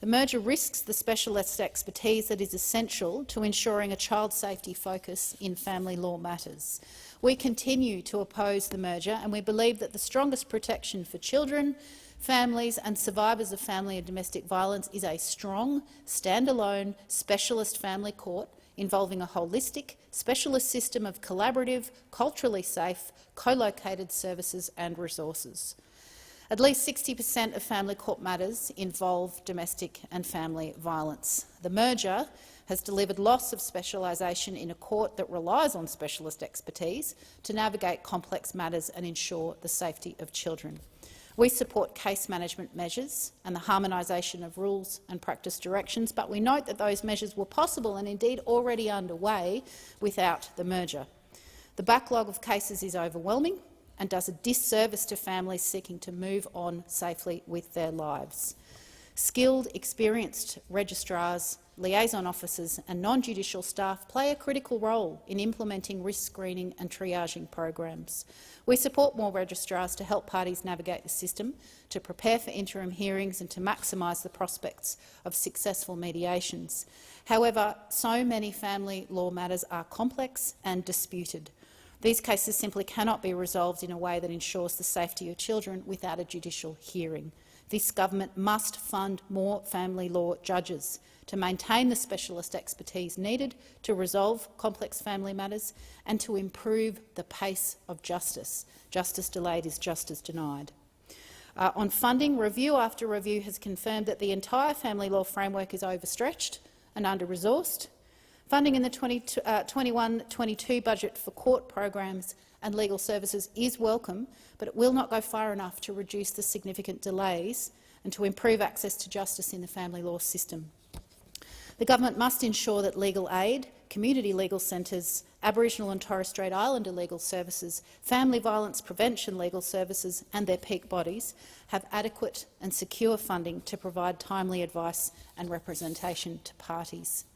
[SPEAKER 9] The merger risks the specialist expertise that is essential to ensuring a child safety focus in family law matters. We continue to oppose the merger, and we believe that the strongest protection for children, families and survivors of family and domestic violence is a strong, standalone, specialist family court involving a holistic, specialist system of collaborative, culturally safe, co-located services and resources. At least 60% of family court matters involve domestic and family violence. The merger has delivered loss of specialisation in a court that relies on specialist expertise to navigate complex matters and ensure the safety of children. We support case management measures and the harmonisation of rules and practice directions, but we note that those measures were possible and indeed already underway without the merger. The backlog of cases is overwhelming and does a disservice to families seeking to move on safely with their lives. Skilled, experienced registrars, liaison officers and non-judicial staff play a critical role in implementing risk screening and triaging programs. We support more registrars to help parties navigate the system, to prepare for interim hearings and to maximise the prospects of successful mediations. However, so many family law matters are complex and disputed. These cases simply cannot be resolved in a way that ensures the safety of children without a judicial hearing. This government must fund more family law judges to maintain the specialist expertise needed to resolve complex family matters and to improve the pace of justice. Justice delayed is justice denied. On funding, review after review has confirmed that the entire family law framework is overstretched and under-resourced. Funding in the 21-22 budget for court programs and legal services is welcome, but it will not go far enough to reduce the significant delays and to improve access to justice in the family law system. The government must ensure that legal aid, community legal centres, Aboriginal and Torres Strait Islander legal services, family violence prevention legal services and their peak bodies have adequate and secure funding to provide timely advice and representation to parties.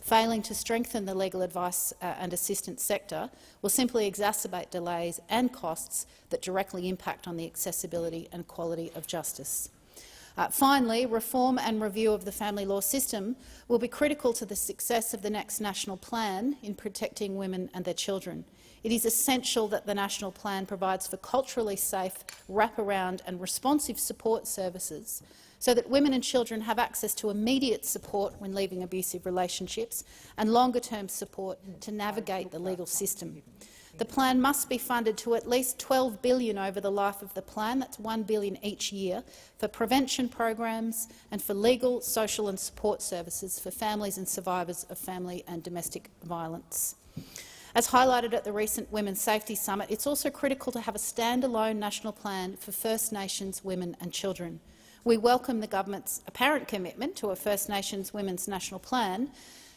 [SPEAKER 9] Failing to strengthen the legal advice and assistance sector will simply exacerbate delays and costs that directly impact on the accessibility and quality of justice. Finally, reform and review of the family law system will be critical to the success of the next national plan in protecting women and their children. It is essential that the national plan provides for culturally safe, wraparound and responsive support services so that women and children have access to immediate support when leaving abusive relationships and longer-term support to navigate the legal system. The plan must be funded to at least $12 billion over the life of the plan, that's $1 billion each year, for prevention programs and for legal, social and support services for families and survivors of family and domestic violence. As highlighted at the recent Women's Safety Summit, it's also critical to have a standalone national plan for First Nations women and children. We welcome the government's apparent commitment to a First Nations Women's National Plan.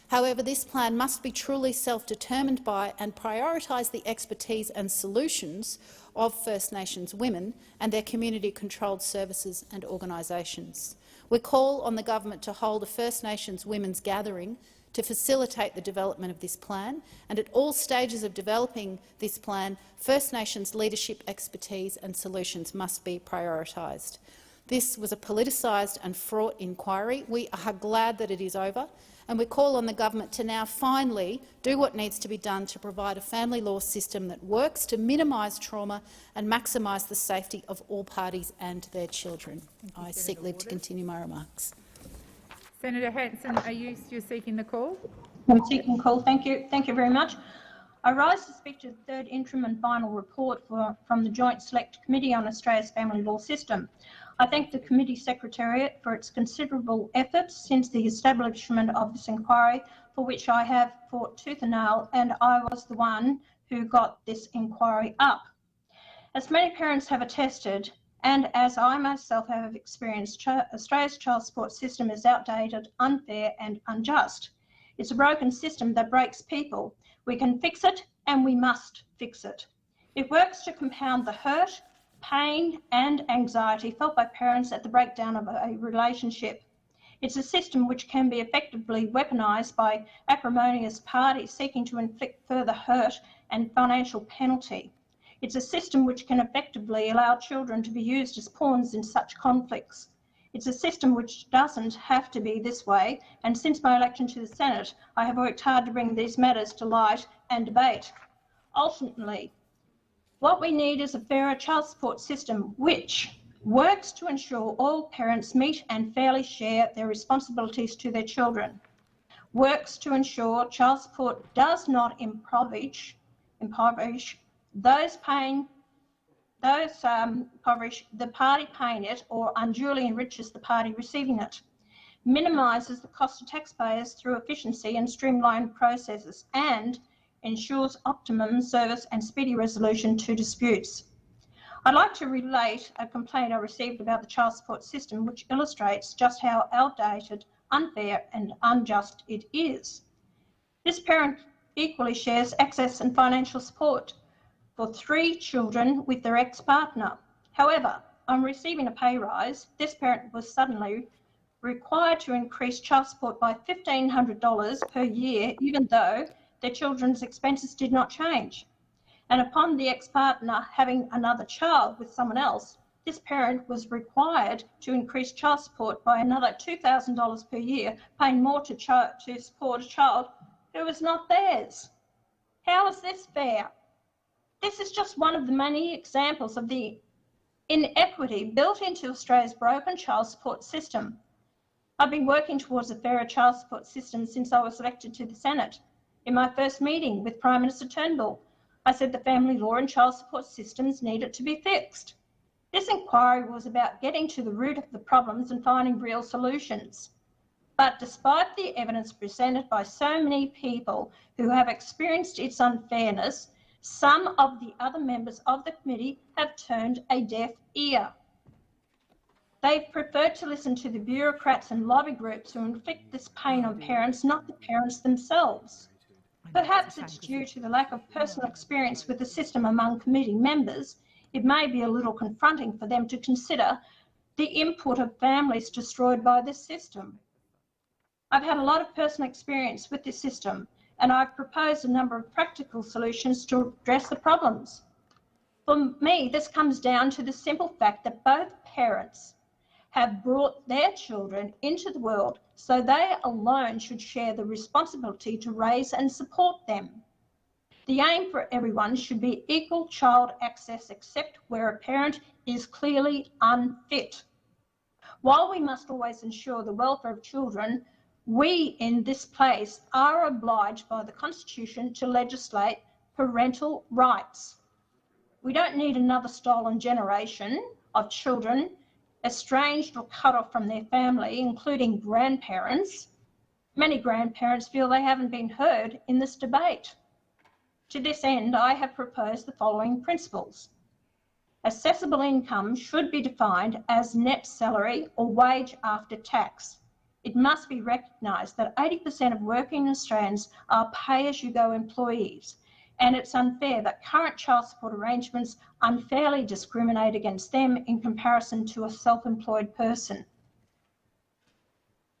[SPEAKER 9] However, this plan must be truly self-determined by and prioritise the expertise and solutions of First Nations women and their community-controlled services and organisations. We call on the government to hold a First Nations Women's Gathering to facilitate the development of this plan, and at all stages of developing this plan, First Nations leadership expertise and solutions must be prioritised. This was a politicised and fraught inquiry. We are glad that it is over, and we call on the government to now finally do what needs to be done to provide a family law system that works to minimise trauma and maximise the safety of all parties and their children. I seek leave to continue my remarks.
[SPEAKER 6] Senator Hanson, are you seeking the call?
[SPEAKER 10] I'm seeking call. Thank you. Thank you very much. I rise to speak to the third interim and final report from the Joint Select Committee on Australia's Family Law System. I thank the Committee Secretariat for its considerable efforts since the establishment of this inquiry, for which I have fought tooth and nail, and I was the one who got this inquiry up. As many parents have attested, and as I myself have experienced, Australia's child support system is outdated, unfair and unjust. It's a broken system that breaks people. We can fix it and we must fix it. It works to compound the hurt, pain and anxiety felt by parents at the breakdown of a relationship. It's a system which can be effectively weaponised by acrimonious parties seeking to inflict further hurt and financial penalty. It's a system which can effectively allow children to be used as pawns in such conflicts. It's a system which doesn't have to be this way, and since my election to the Senate, I have worked hard to bring these matters to light and debate. Ultimately, what we need is a fairer child support system which works to ensure all parents meet and fairly share their responsibilities to their children, works to ensure child support does not impoverish those impoverish the party paying it or unduly enriches the party receiving it, minimises the cost to taxpayers through efficiency and streamlined processes, and ensures optimum service and speedy resolution to disputes. I'd like to relate a complaint I received about the child support system which illustrates just how outdated, unfair and unjust it is. This parent equally shares access and financial support for 3 children with their ex-partner. However, on receiving a pay rise, this parent was suddenly required to increase child support by $1,500 per year, even though their children's expenses did not change. And upon the ex-partner having another child with someone else, this parent was required to increase child support by another $2,000 per year, paying more to support a child who was not theirs. How is this fair? This is just one of the many examples of the inequity built into Australia's broken child support system. I've been working towards a fairer child support system since I was elected to the Senate. In my first meeting with Prime Minister Turnbull, I said the family law and child support systems needed to be fixed. This inquiry was about getting to the root of the problems and finding real solutions. But despite the evidence presented by so many people who have experienced its unfairness, some of the other members of the committee have turned a deaf ear. They've preferred to listen to the bureaucrats and lobby groups who inflict this pain on parents, not the parents themselves. Perhaps it's due to the lack of personal experience with the system among committee members. It may be a little confronting for them to consider the input of families destroyed by this system. I've had a lot of personal experience with this system, and I've proposed a number of practical solutions to address the problems. For me, this comes down to the simple fact that both parents have brought their children into the world, so they alone should share the responsibility to raise and support them. The aim for everyone should be equal child access, except where a parent is clearly unfit. While we must always ensure the welfare of children, we in this place are obliged by the Constitution to legislate parental rights. We don't need another stolen generation of children estranged or cut off from their family, including grandparents. Many grandparents feel they haven't been heard in this debate. To this end, I have proposed the following principles. Assessable income should be defined as net salary or wage after tax. It must be recognised that 80% of working Australians are pay-as-you-go employees, and it's unfair that current child support arrangements unfairly discriminate against them in comparison to a self-employed person.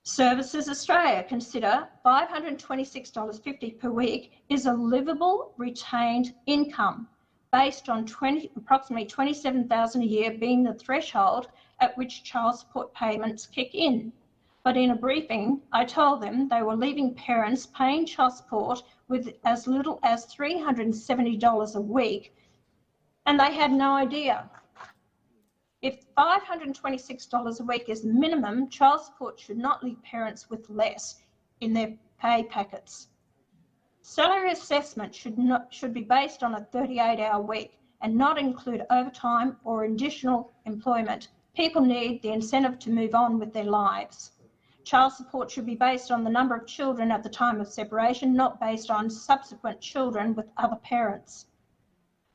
[SPEAKER 10] Services Australia consider $526.50 per week is a livable retained income based on approximately $27,000 a year being the threshold at which child support payments kick in. But in a briefing, I told them they were leaving parents paying child support with as little as $370 a week, and they had no idea. If $526 a week is the minimum, child support should not leave parents with less in their pay packets. Salary assessment should be based on a 38-hour week and not include overtime or additional employment. People need the incentive to move on with their lives. Child support should be based on the number of children at the time of separation, not based on subsequent children with other parents.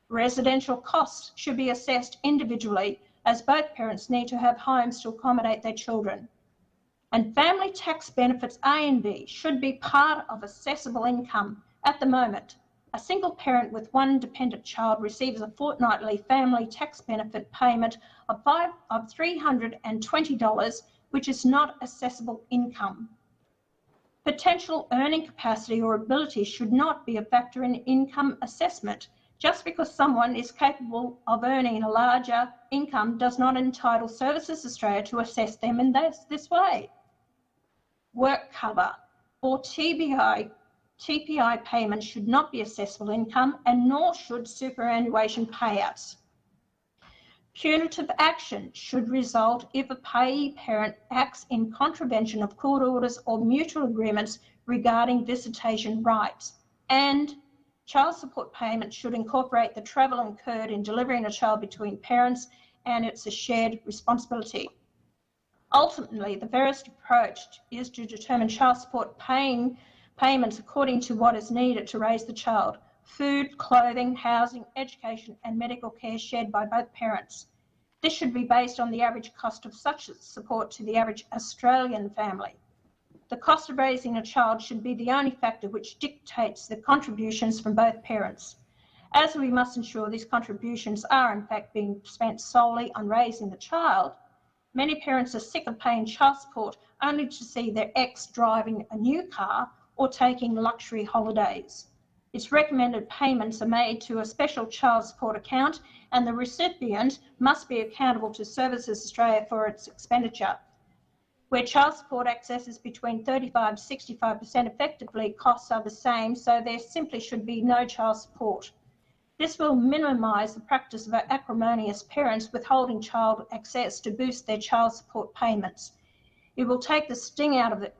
[SPEAKER 10] Residential costs should be assessed individually, as both parents need to have homes to accommodate their children. And family tax benefits A and B should be part of assessable income. At the moment, a single parent with one dependent child receives a fortnightly family tax benefit payment of $320, which is not assessable income. Potential earning capacity or ability should not be a factor in income assessment. Just because someone is capable of earning a larger income does not entitle Services Australia to assess them in this way. Work cover or TPI payments should not be assessable income, and nor should superannuation payouts. Punitive action should result if a payee parent acts in contravention of court orders or mutual agreements regarding visitation rights, and child support payments should incorporate the travel incurred in delivering a child between parents, and it's a shared responsibility. Ultimately, the fairest approach is to determine child support payments according to what is needed to raise the child: food, clothing, housing, education and medical care shared by both parents. This should be based on the average cost of such support to the average Australian family. The cost of raising a child should be the only factor which dictates the contributions from both parents. As we must ensure these contributions are in fact being spent solely on raising the child, many parents are sick of paying child support only to see their ex driving a new car or taking luxury holidays. It's recommended payments are made to a special child support account, and the recipient must be accountable to Services Australia for its expenditure. Where child support access is between 35% to 65%, effectively costs are the same, so there simply should be no child support. This will minimise the practice of acrimonious parents withholding child access to boost their child support payments. It will take the sting out of it,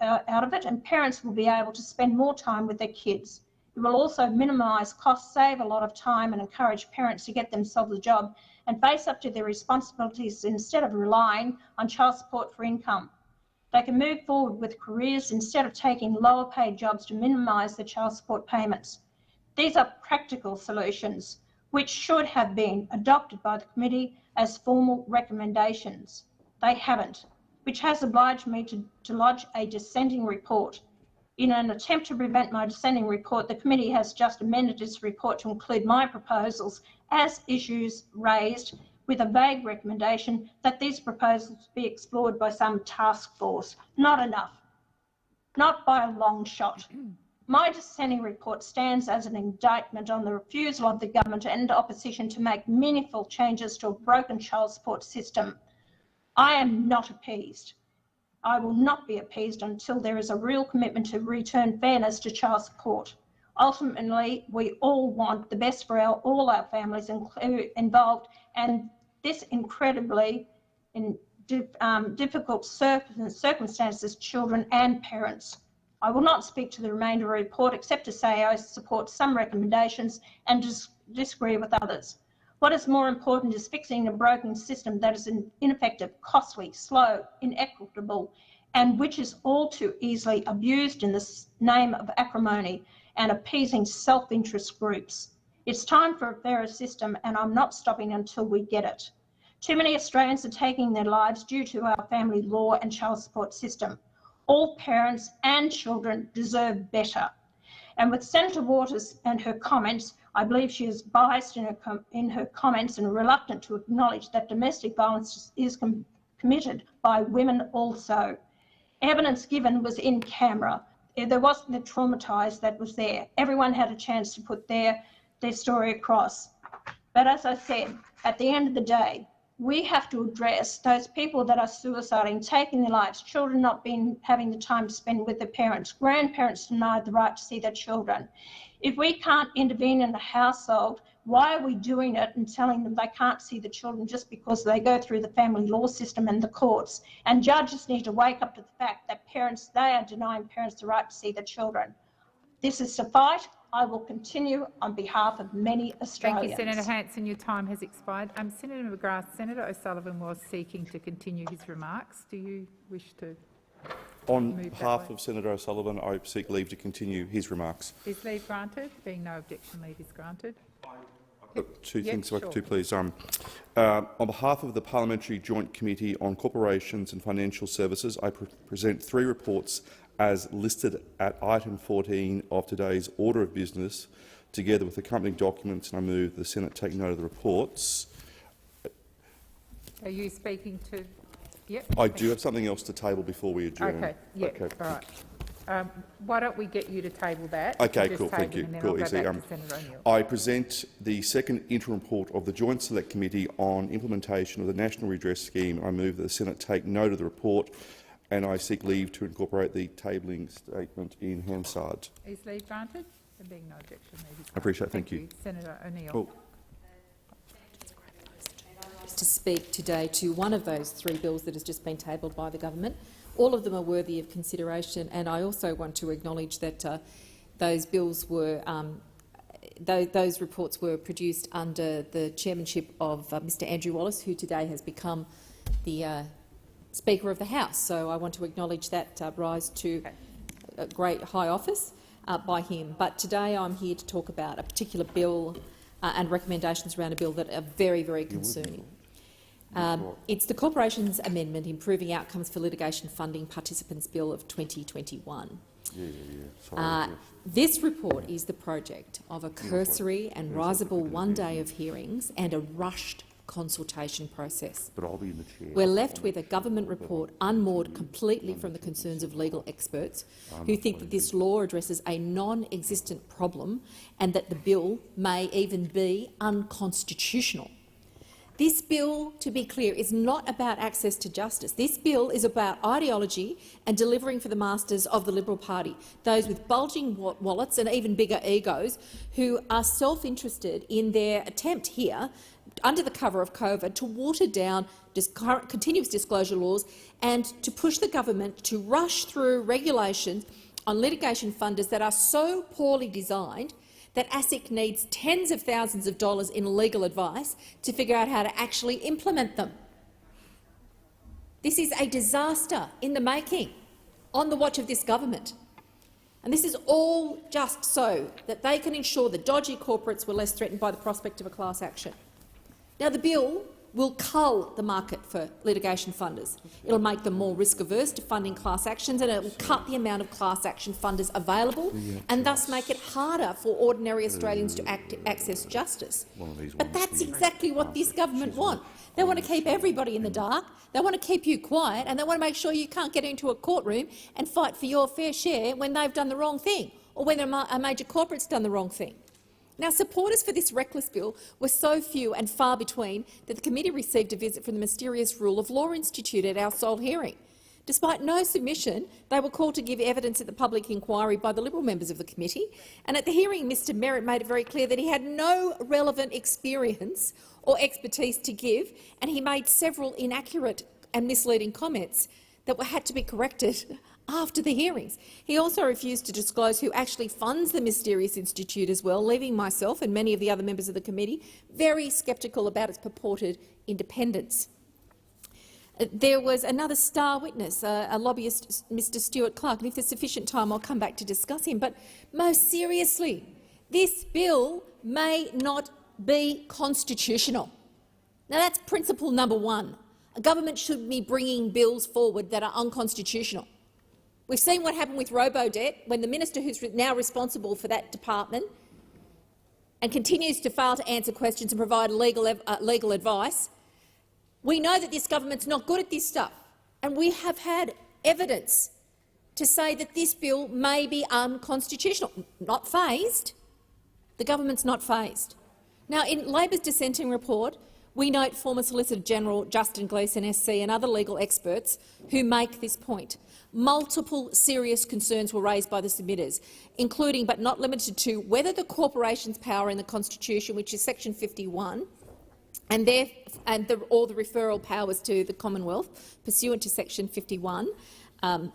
[SPEAKER 10] and parents will be able to spend more time with their kids. It will also minimise costs, save a lot of time and encourage parents to get themselves a job and face up to their responsibilities instead of relying on child support for income. They can move forward with careers instead of taking lower paid jobs to minimise the child support payments. These are practical solutions which should have been adopted by the committee as formal recommendations. They haven't, which has obliged me to lodge a dissenting report. In an attempt to prevent my dissenting report, the committee has just amended its report to include my proposals as issues raised, with a vague recommendation that these proposals be explored by some task force. Not enough. Not by a long shot. My dissenting report stands as an indictment on the refusal of the government and opposition to make meaningful changes to a broken child support system. I am not appeased. I will not be appeased until there is a real commitment to return fairness to child support. Ultimately, we all want the best for all our families involved, and this incredibly difficult circumstances, children and parents. I will not speak to the remainder of the report except to say I support some recommendations and disagree with others. What is more important is fixing a broken system that is ineffective, costly, slow, inequitable, and which is all too easily abused in the name of acrimony and appeasing self-interest groups. It's time for a fairer system, and I'm not stopping until we get it. Too many Australians are taking their lives due to our family law and child support system. All parents and children deserve better. And with Senator Waters and her comments, I believe she is biased in her comments and reluctant to acknowledge that domestic violence is committed by women also. Evidence given was in camera. There wasn't the traumatised that was there. Everyone had a chance to put their story across. But as I said, at the end of the day, we have to address those people that are suiciding, taking their lives, children not having the time to spend with their parents, grandparents denied the right to see their children. If we can't intervene in the household, why are we doing it and telling them they can't see the children just because they go through the family law system and the courts? And judges need to wake up to the fact that they are denying parents the right to see their children. This is a fight I will continue on behalf of many Australians.
[SPEAKER 6] Thank you, Senator Hanson. Your time has expired. Senator McGrath, Senator O'Sullivan was seeking to continue his remarks. Do you wish to
[SPEAKER 8] On behalf of Senator O'Sullivan, I seek leave to continue his remarks.
[SPEAKER 6] Is leave granted? Being no objection, leave is granted.
[SPEAKER 8] Two things, if I could, please. On behalf of the Parliamentary Joint Committee on Corporations and Financial Services, I present 3 reports as listed at item 14 of today's order of business, together with accompanying documents, and I move the Senate take note of the reports.
[SPEAKER 6] Are you speaking to? Yep.
[SPEAKER 8] I do have something else to table before we adjourn.
[SPEAKER 6] Okay. Yeah. Okay. All right. Why don't we get you to table that?
[SPEAKER 8] Okay, cool. Thank you.
[SPEAKER 6] Cool.
[SPEAKER 8] Easy. I present the second interim report of the Joint Select Committee on implementation of the National Redress Scheme. I move that the Senate take note of the report, and I seek leave to incorporate the tabling statement in Hansard.
[SPEAKER 6] Is leave granted? There being no objection, leave is granted.
[SPEAKER 8] I appreciate it. Thank you.
[SPEAKER 6] Senator O'Neill.
[SPEAKER 8] Cool.
[SPEAKER 22] To speak today to one of those 3 bills that has just been tabled by the government. All of them are worthy of consideration, and I also want to acknowledge that those bills were those reports were produced under the chairmanship of Mr Andrew Wallace, who today has become the Speaker of the House. So I want to acknowledge that rise to a great high office by him. But today I'm here to talk about a particular bill and recommendations around a bill that are very, very concerning. It's the Corporations Amendment Improving Outcomes for Litigation Funding Participants Bill of 2021. This report is the project of a cursory and risible 1 day of hearings and a rushed consultation process. We're left with a government report unmoored completely from the concerns of legal experts who think that this law addresses a non-existent problem and that the bill may even be unconstitutional. This bill, to be clear, is not about access to justice. This bill is about ideology and delivering for the masters of the Liberal Party, those with bulging wallets and even bigger egos who are self-interested in their attempt here, under the cover of COVID, to water down continuous disclosure laws and to push the government to rush through regulations on litigation funders that are so poorly designed that ASIC needs tens of thousands of dollars in legal advice to figure out how to actually implement them. This is a disaster in the making, on the watch of this government. And this is all just so that they can ensure the dodgy corporates were less threatened by the prospect of a class action. Now, the bill will cull the market for litigation funders. It'll make them more risk-averse to funding class actions, and it will cut the amount of class action funders available and thus make it harder for ordinary Australians to access justice. But that's exactly what this government wants. They want to keep everybody in the dark, they want to keep you quiet, and they want to make sure you can't get into a courtroom and fight for your fair share when they've done the wrong thing or when a major corporate's done the wrong thing. Now, supporters for this reckless bill were so few and far between that the committee received a visit from the mysterious Rule of Law Institute at our sole hearing. Despite no submission, they were called to give evidence at the public inquiry by the Liberal members of the committee, and at the hearing Mr Merritt made it very clear that he had no relevant experience or expertise to give, and he made several inaccurate and misleading comments that had to be corrected after the hearings. He also refused to disclose who actually funds the mysterious institute as well, leaving myself and many of the other members of the committee very sceptical about its purported independence. There was another star witness, a lobbyist, Mr Stuart Clark, and if there's sufficient time I'll come back to discuss him. But most seriously, this bill may not be constitutional. Now that's principle number one. A government should be bringing bills forward that are unconstitutional. We've seen what happened with Robodebt when the minister who's now responsible for that department and continues to fail to answer questions and provide legal advice. We know that this government's not good at this stuff, and we have had evidence to say that this bill may be unconstitutional. Not phased. The government's not phased. Now, in Labor's dissenting report, we note former Solicitor General Justin Gleeson SC and other legal experts who make this point. Multiple serious concerns were raised by the submitters, including but not limited to whether the corporation's power in the Constitution, which is section 51, and the referral powers to the Commonwealth pursuant to section 51, with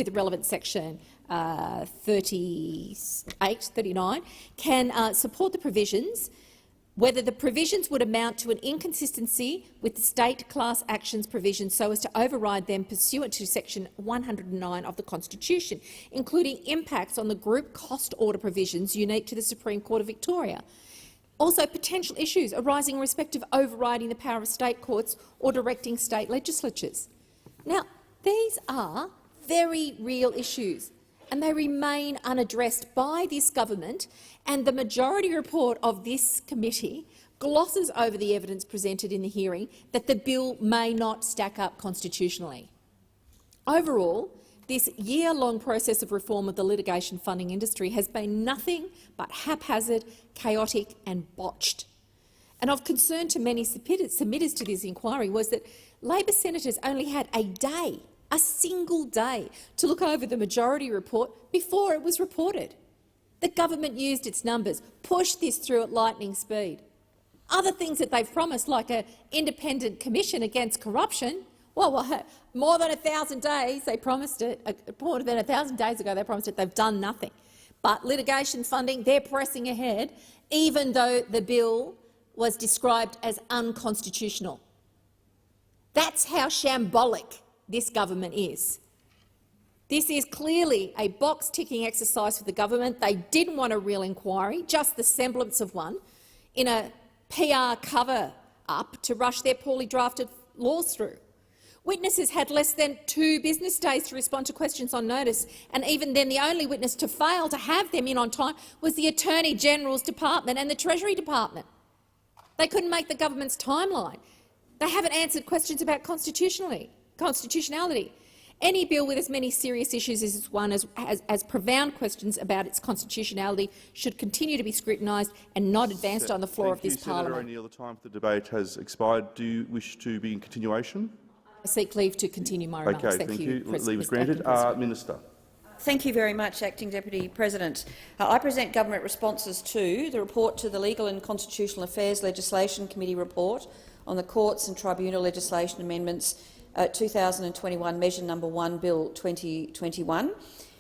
[SPEAKER 22] the relevant section 39, can support the provisions, whether the provisions would amount to an inconsistency with the state class actions provisions so as to override them pursuant to section 109 of the Constitution, including impacts on the group cost order provisions unique to the Supreme Court of Victoria. Also, potential issues arising in respect of overriding the power of state courts or directing state legislatures. Now, these are very real issues, and they remain unaddressed by this government, and the majority report of this committee glosses over the evidence presented in the hearing that the bill may not stack up constitutionally. Overall, this year-long process of reform of the litigation funding industry has been nothing but haphazard, chaotic and botched. And of concern to many submitters to this inquiry was that Labor senators only had a single day, to look over the majority report before it was reported. The government used its numbers, pushed this through at lightning speed. Other things that they've promised, like an independent commission against corruption, well, more than 1,000 days they promised it. More than 1,000 days ago they promised it. They've done nothing. But litigation funding, they're pressing ahead, even though the bill was described as unconstitutional. That's how shambolic this government is. This is clearly a box-ticking exercise for the government. They didn't want a real inquiry, just the semblance of one, in a PR cover-up to rush their poorly drafted laws through. Witnesses had less than 2 business days to respond to questions on notice, and even then the only witness to fail to have them in on time was the Attorney-General's Department and the Treasury Department. They couldn't make the government's timeline. They haven't answered questions about constitutionality. Any bill with as many serious issues as this one as profound questions about its constitutionality should continue to be scrutinised and not advanced on the floor of this Parliament.
[SPEAKER 8] Senator O'Neill, the time for the debate has expired. Do you wish to be in continuation?
[SPEAKER 22] I seek leave to continue my remarks.
[SPEAKER 8] Okay, thank you. Leave is granted. Minister.
[SPEAKER 11] Thank you very much, Acting Deputy President. I present government responses to the report to the Legal and Constitutional Affairs Legislation Committee report on the Courts and Tribunal Legislation Amendments 2021 Measure No. 1 Bill 2021,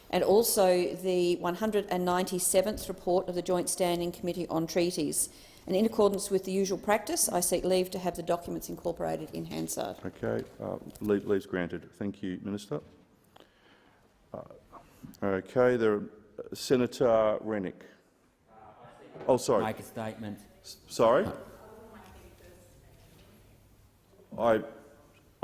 [SPEAKER 11] and also the 197th report of the Joint Standing Committee on Treaties. And in accordance with the usual practice, I seek leave to have the documents incorporated in Hansard.
[SPEAKER 8] Okay, leave's granted. Thank you, Minister. Okay, Senator Rennick. Oh, sorry.
[SPEAKER 12] Make a statement.
[SPEAKER 8] Sorry. Sorry,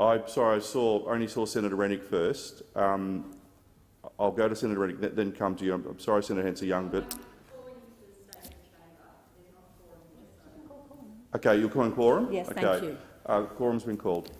[SPEAKER 8] I only saw Senator Rennick first. I'll go to Senator Rennick, then come to you. I'm sorry, Senator Hanson-Young, but okay, you're calling quorum.
[SPEAKER 11] Yes,
[SPEAKER 8] okay.
[SPEAKER 11] thank you.
[SPEAKER 8] Quorum's been called.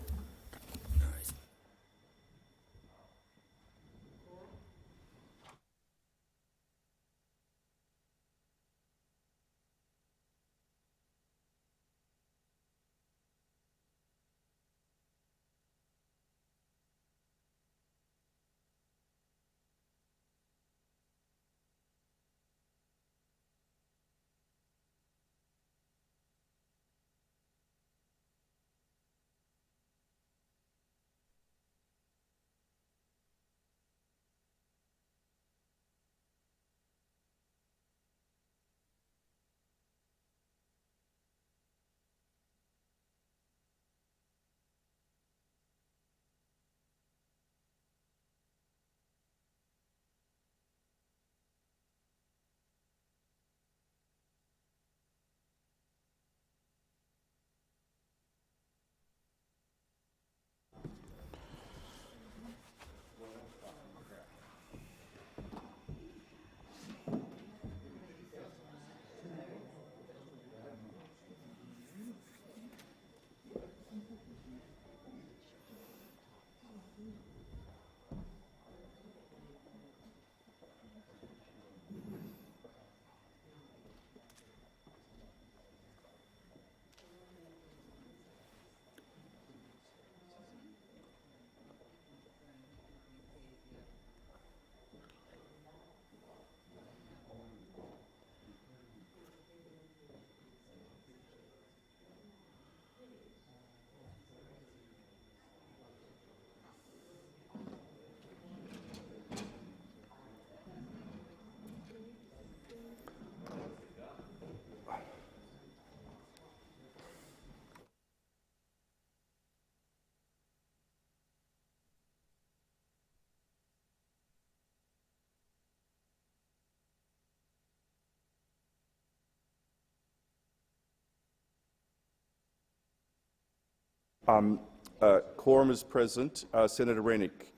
[SPEAKER 8] Quorum is present. Senator Rennick.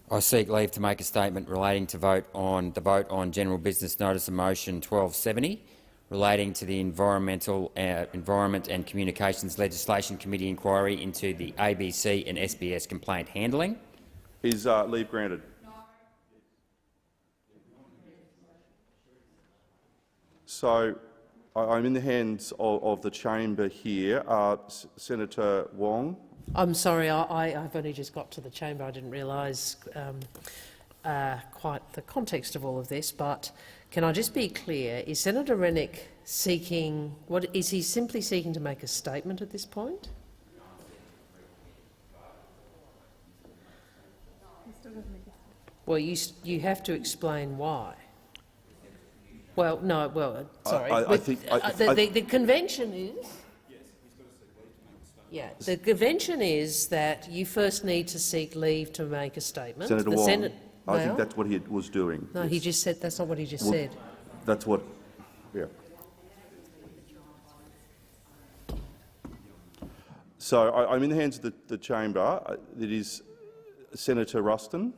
[SPEAKER 12] I seek leave to make a statement relating to the vote on general business notice of motion 1270, relating to the Environment and Communications Legislation Committee inquiry into the ABC and SBS complaint handling.
[SPEAKER 8] Is leave granted? So I'm in the hands of the chamber here. Senator Wong.
[SPEAKER 13] I'm sorry, I've only just got to the chamber. I didn't realise quite the context of all of this, but can I just be clear? Is Senator Rennick seeking, is he simply seeking to make a statement at this point? Well, you have to explain why. Well, no, well, sorry. The convention is... Yeah, the convention is that you first need to seek leave to make a statement.
[SPEAKER 8] Senator Wong, I think that's what he was doing.
[SPEAKER 13] No, yes. He just said that's not what he just said.
[SPEAKER 8] That's what, yeah. So I'm in the hands of the chamber. It is Senator Ruston.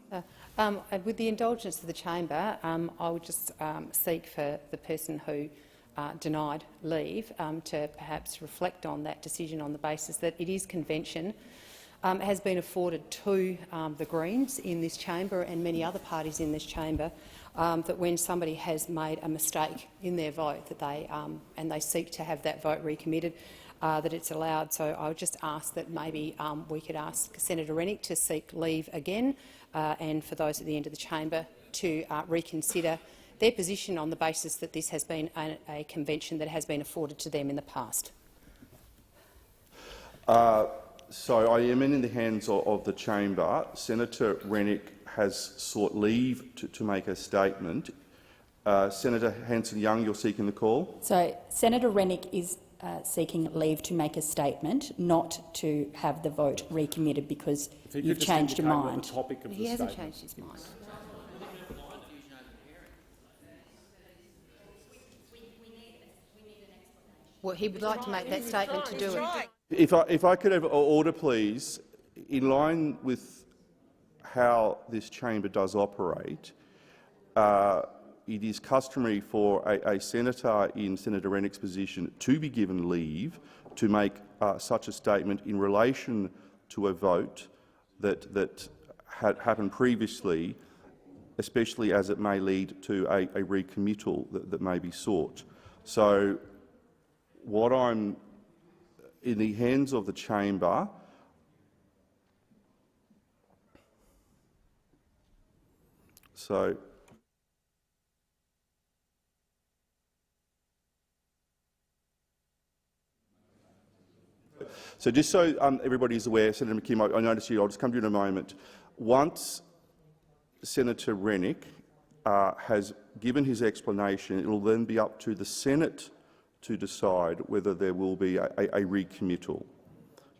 [SPEAKER 23] With the indulgence of the chamber, I would just seek for the person who denied leave to perhaps reflect on that decision on the basis that it is convention, has been afforded to the Greens in this chamber and many other parties in this chamber, that when somebody has made a mistake in their vote that they seek to have that vote recommitted, that it's allowed. So I would just ask that maybe we could ask Senator Rennick to seek leave again, and for those at the end of the chamber to reconsider their position on the basis that this has been a convention that has been afforded to them in the past.
[SPEAKER 8] So I am in the hands of the chamber. Senator Rennick has sought leave to make a statement. Senator Hanson-Young, you're seeking the call. So
[SPEAKER 24] Senator Rennick is seeking leave to make a statement, not to have the vote recommitted because you've changed your mind.
[SPEAKER 23] He hasn't changed his mind. Well, he would like to make that statement to do it.
[SPEAKER 8] If I could have order, please, in line with how this chamber does operate, it is customary for a senator in Senator Rennick's position to be given leave to make such a statement in relation to a vote that had happened previously, especially as it may lead to a recommittal that may be sought. So, what I'm in the hands of the chamber. So just so everybody is aware, Senator McKim, I notice you. I'll just come to you in a moment. Once Senator Rennick has given his explanation, it will then be up to the Senate to decide whether there will be a recommittal.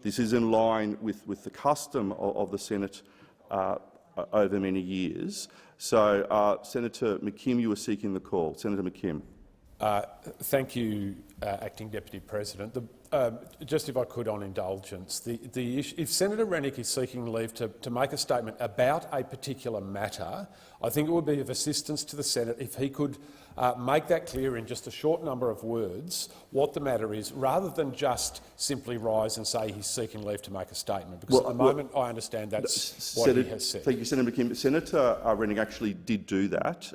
[SPEAKER 8] This is in line with the custom of the Senate over many years. So, Senator McKim, you were seeking the call. Senator McKim.
[SPEAKER 25] Thank you, Acting Deputy President. Just if I could, on indulgence, the issue, if Senator Rennick is seeking leave to make a statement about a particular matter, I think it would be of assistance to the Senate if he could make that clear in just a short number of words what the matter is, rather than just simply rise and say he's seeking leave to make a statement. Because at the moment, I understand that's what he has said.
[SPEAKER 8] Thank you, Senator McKim. Senator Rennick actually did do that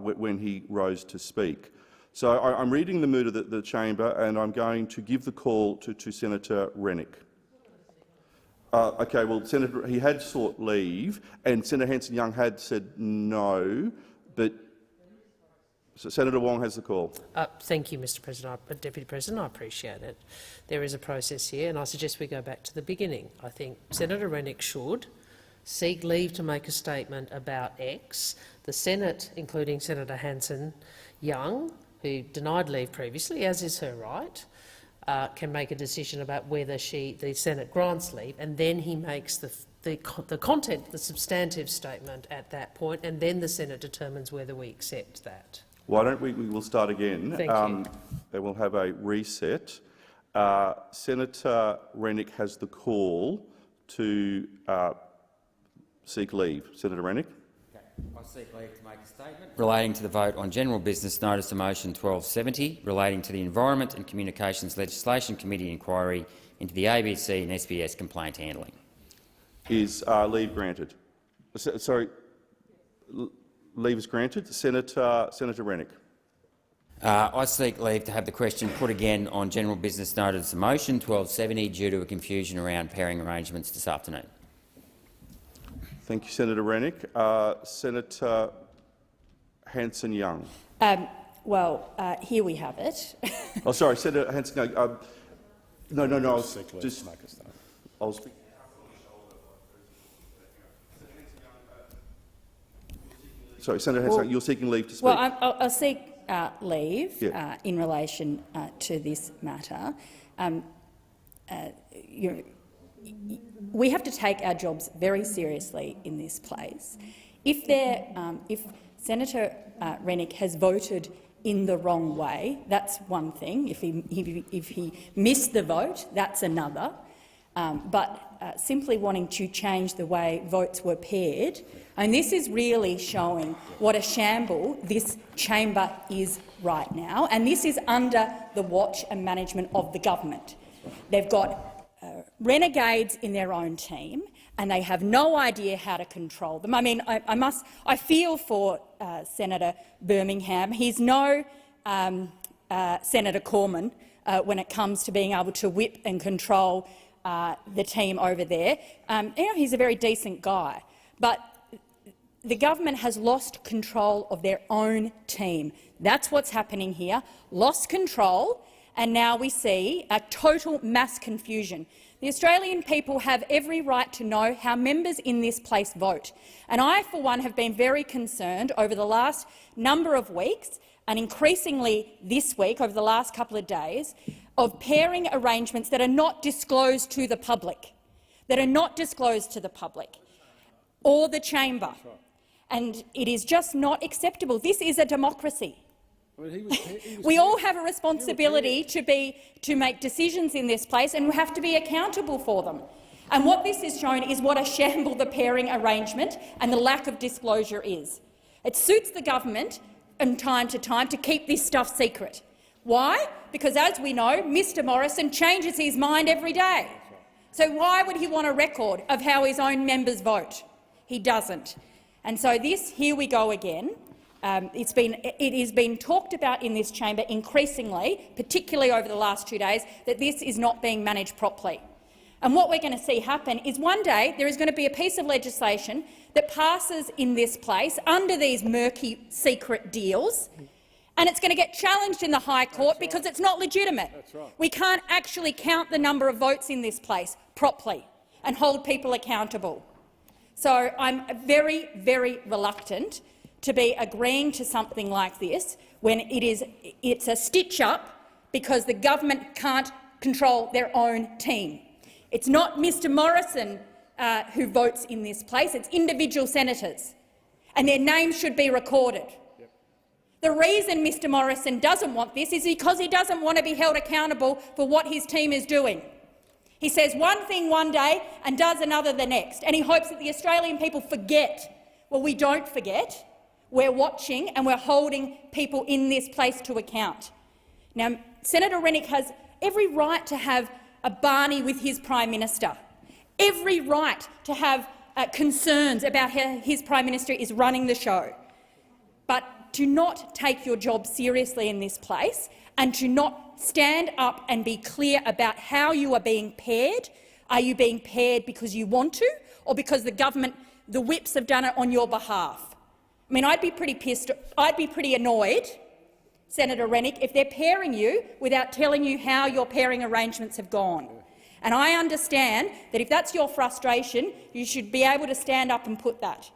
[SPEAKER 8] when he rose to speak. So I'm reading the mood of the chamber, and I'm going to give the call to Senator Rennick. Okay, well, Senator, he had sought leave, and Senator Hanson-Young had said no, but Senator Wong has the call.
[SPEAKER 13] Thank you, Mr. President. Deputy President, I appreciate it. There is a process here, and I suggest we go back to the beginning. I think Senator Rennick should seek leave to make a statement about X. The Senate, including Senator Hanson-Young, who denied leave previously, as is her right, can make a decision about whether the Senate grants leave, and then he makes the content, the substantive statement at that point, and then the Senate determines whether we accept that.
[SPEAKER 8] Why don't we will start again.
[SPEAKER 13] Thank you.
[SPEAKER 8] Then we'll have a reset. Senator Rennick has the call to seek leave. Senator Rennick.
[SPEAKER 12] I seek leave to make a statement relating to the vote on general business notice of motion 1270 relating to the Environment and Communications Legislation Committee inquiry into the ABC and SBS complaint handling.
[SPEAKER 8] Is leave granted? Leave is granted. Senator Rennick.
[SPEAKER 12] I seek leave to have the question put again on general business notice of motion 1270 due to a confusion around pairing arrangements this afternoon.
[SPEAKER 8] Thank you, Senator Rennick. Senator Hanson-Young.
[SPEAKER 24] Here we have it.
[SPEAKER 8] Oh, sorry, Senator Hanson-Young. No. I was just. Sorry, Senator Hanson-Young, you're seeking leave to speak.
[SPEAKER 24] Well, I'll seek leave in relation to this matter. We have to take our jobs very seriously in this place. If Senator Rennick has voted in the wrong way, that's one thing. If he missed the vote, that's another. But simply wanting to change the way votes were paired, and this is really showing what a shamble this chamber is right now, and this is under the watch and management of the government. They've got renegades in their own team, and they have no idea how to control them. I mean, I feel for Senator Birmingham. He's no Senator Cormann when it comes to being able to whip and control the team over there. He's a very decent guy, but the government has lost control of their own team. That's what's happening here. Lost control, and now we see a total mass confusion. The Australian people have every right to know how members in this place vote, and I, for one, have been very concerned over the last number of weeks, and increasingly this week, over the last couple of days, of pairing arrangements that are not disclosed to the public, or the chamber. And it is just not acceptable. This is a democracy. We all have a responsibility to make decisions in this place, and we have to be accountable for them. And what this is showing is what a shamble the pairing arrangement and the lack of disclosure is. It suits the government from time to time to keep this stuff secret. Why? Because, as we know, Mr Morrison changes his mind every day. So why would he want a record of how his own members vote? He doesn't. And so this, here we go again. It has been talked about in this chamber increasingly, particularly over the last 2 days, that this is not being managed properly. And what we're going to see happen is one day there is going to be a piece of legislation that passes in this place under these murky secret deals, and it's going to get challenged in the High Court because it's not legitimate. We can't actually count the number of votes in this place properly and hold people accountable. So I'm very, very reluctant to be agreeing to something like this when it's a stitch-up because the government can't control their own team. It's not Mr Morrison who votes in this place, it's individual senators, and their names should be recorded. The reason Mr Morrison doesn't want this is because he doesn't want to be held accountable for what his team is doing. He says one thing one day and does another the next, and he hopes that the Australian people forget. Well, we don't forget. We're watching and we're holding people in this place to account. Now, Senator Rennick has every right to have a Barney with his Prime Minister, every right to have concerns about how his Prime Minister is running the show. But to not take your job seriously in this place and to not stand up and be clear about how you are being paired. Are you being paired because you want to, or because the government, the whips, have done it on your behalf? I mean, I'd be pretty pissed. I'd be pretty annoyed, Senator Rennick, if they're pairing you without telling you how your pairing arrangements have gone. And I understand that if that's your frustration, you should be able to stand up and put that.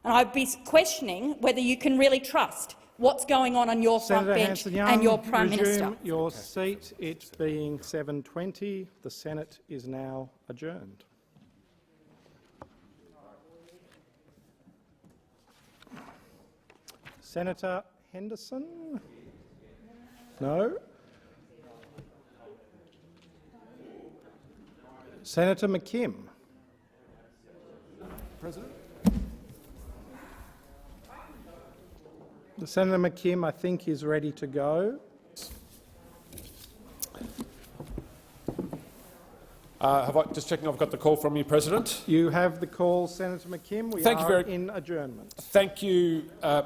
[SPEAKER 24] And I'd be questioning whether you can really trust what's going on your front bench and your Prime Minister.
[SPEAKER 1] Resume your seat. It being 7:20, the Senate is now adjourned. Senator Henderson? No. Senator McKim.
[SPEAKER 25] President.
[SPEAKER 1] Senator McKim, I think, is ready to go.
[SPEAKER 25] Just checking I've got the call from you, President.
[SPEAKER 1] You have the call, Senator McKim. We are in adjournment.
[SPEAKER 25] Thank you,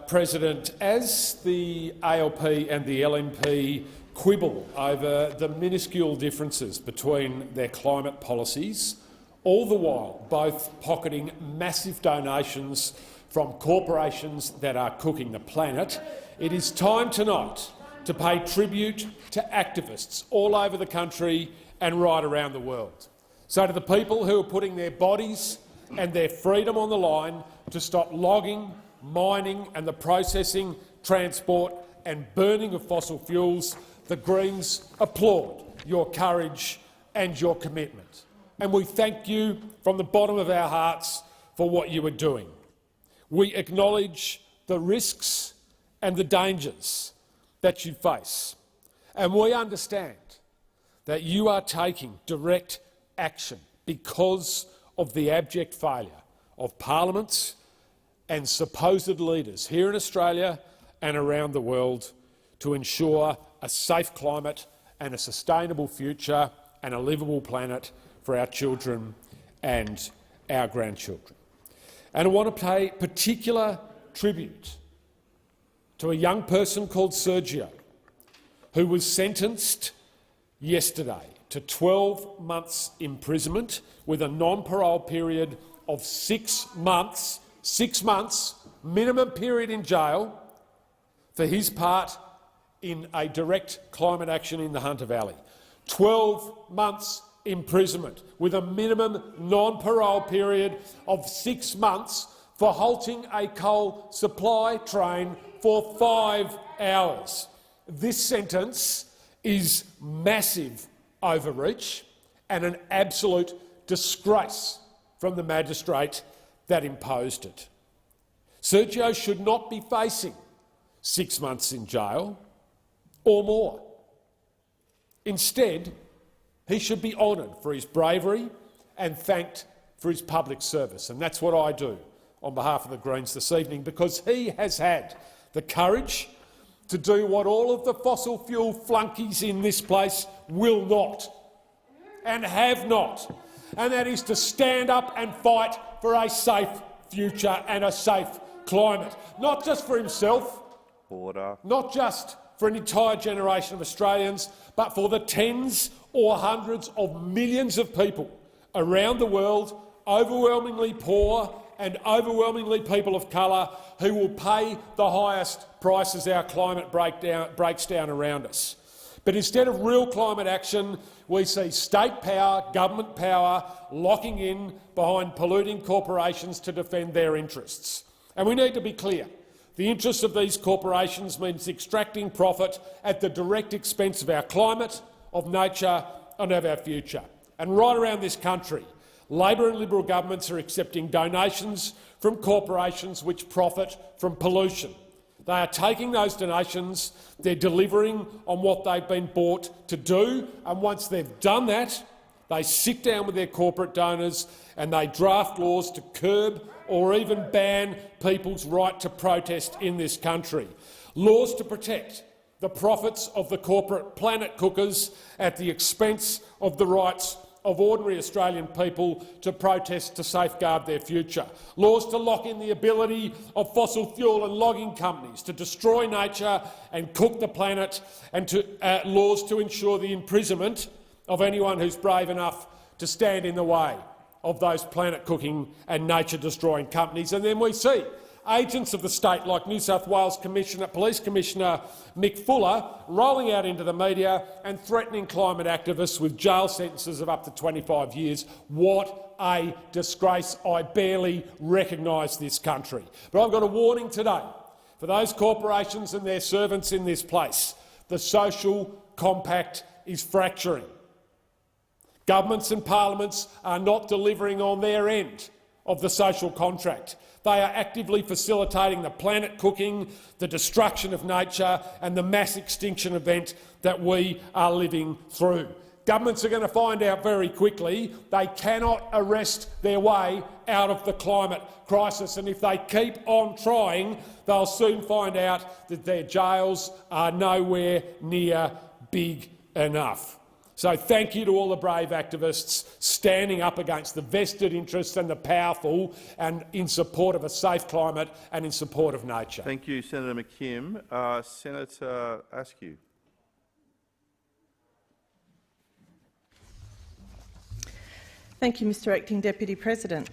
[SPEAKER 25] President. As the ALP and the LNP quibble over the minuscule differences between their climate policies, all the while both pocketing massive donations from corporations that are cooking the planet, it is time tonight to pay tribute to activists all over the country and right around the world. So to the people who are putting their bodies and their freedom on the line to stop logging, mining and the processing, transport and burning of fossil fuels, the Greens applaud your courage and your commitment. And we thank you from the bottom of our hearts for what you are doing. We acknowledge the risks and the dangers that you face, and we understand that you are taking direct action because of the abject failure of parliaments and supposed leaders here in Australia and around the world to ensure a safe climate and a sustainable future and a livable planet for our children and our grandchildren. And I want to pay particular tribute to a young person called Sergio, who was sentenced yesterday to 12 months imprisonment with a non-parole period of 6 months, minimum period in jail for his part in a direct climate action in the Hunter Valley. 12 months imprisonment with a minimum non-parole period of 6 months for halting a coal supply train for 5 hours. This sentence is massive overreach and an absolute disgrace from the magistrate that imposed it. Sergio should not be facing 6 months in jail or more. Instead, he should be honoured for his bravery and thanked for his public service. And that's what I do on behalf of the Greens this evening, because he has had the courage to do what all of the fossil fuel flunkies in this place will not and have not, and that is to stand up and fight for a safe future and a safe climate, not just for himself, not just for an entire generation of Australians, but for the tens or hundreds of millions of people around the world, overwhelmingly poor and overwhelmingly people of colour, who will pay the highest prices our climate breaks down around us. But instead of real climate action, we see state power, government power, locking in behind polluting corporations to defend their interests. And we need to be clear. The interests of these corporations means extracting profit at the direct expense of our climate, of nature and of our future. And right around this country, Labor and Liberal governments are accepting donations from corporations which profit from pollution. They are taking those donations, they're delivering on what they've been bought to do, and once they've done that, they sit down with their corporate donors and they draft laws to curb or even ban people's right to protest in this country. Laws to protect the profits of the corporate planet cookers at the expense of the rights of ordinary Australian people to protest to safeguard their future. Laws to lock in the ability of fossil fuel and logging companies to destroy nature and cook the planet, and laws to ensure the imprisonment of anyone who's brave enough to stand in the way of those planet-cooking and nature-destroying companies. And then we see agents of the state like New South Wales Police Commissioner Mick Fuller rolling out into the media and threatening climate activists with jail sentences of up to 25 years. What a disgrace. I barely recognise this country. But I've got a warning today for those corporations and their servants in this place. The social compact is fracturing. Governments and parliaments are not delivering on their end of the social contract. They are actively facilitating the planet cooking, the destruction of nature and the mass extinction event that we are living through. governments are going to find out very quickly they cannot arrest their way out of the climate crisis, and if they keep on trying, they'll soon find out that their jails are nowhere near big enough. So thank you to all the brave activists standing up against the vested interests and the powerful, and in support of a safe climate and in support of nature.
[SPEAKER 8] Thank you, Senator McKim. Senator Askew.
[SPEAKER 4] Thank you, Mr Acting Deputy President.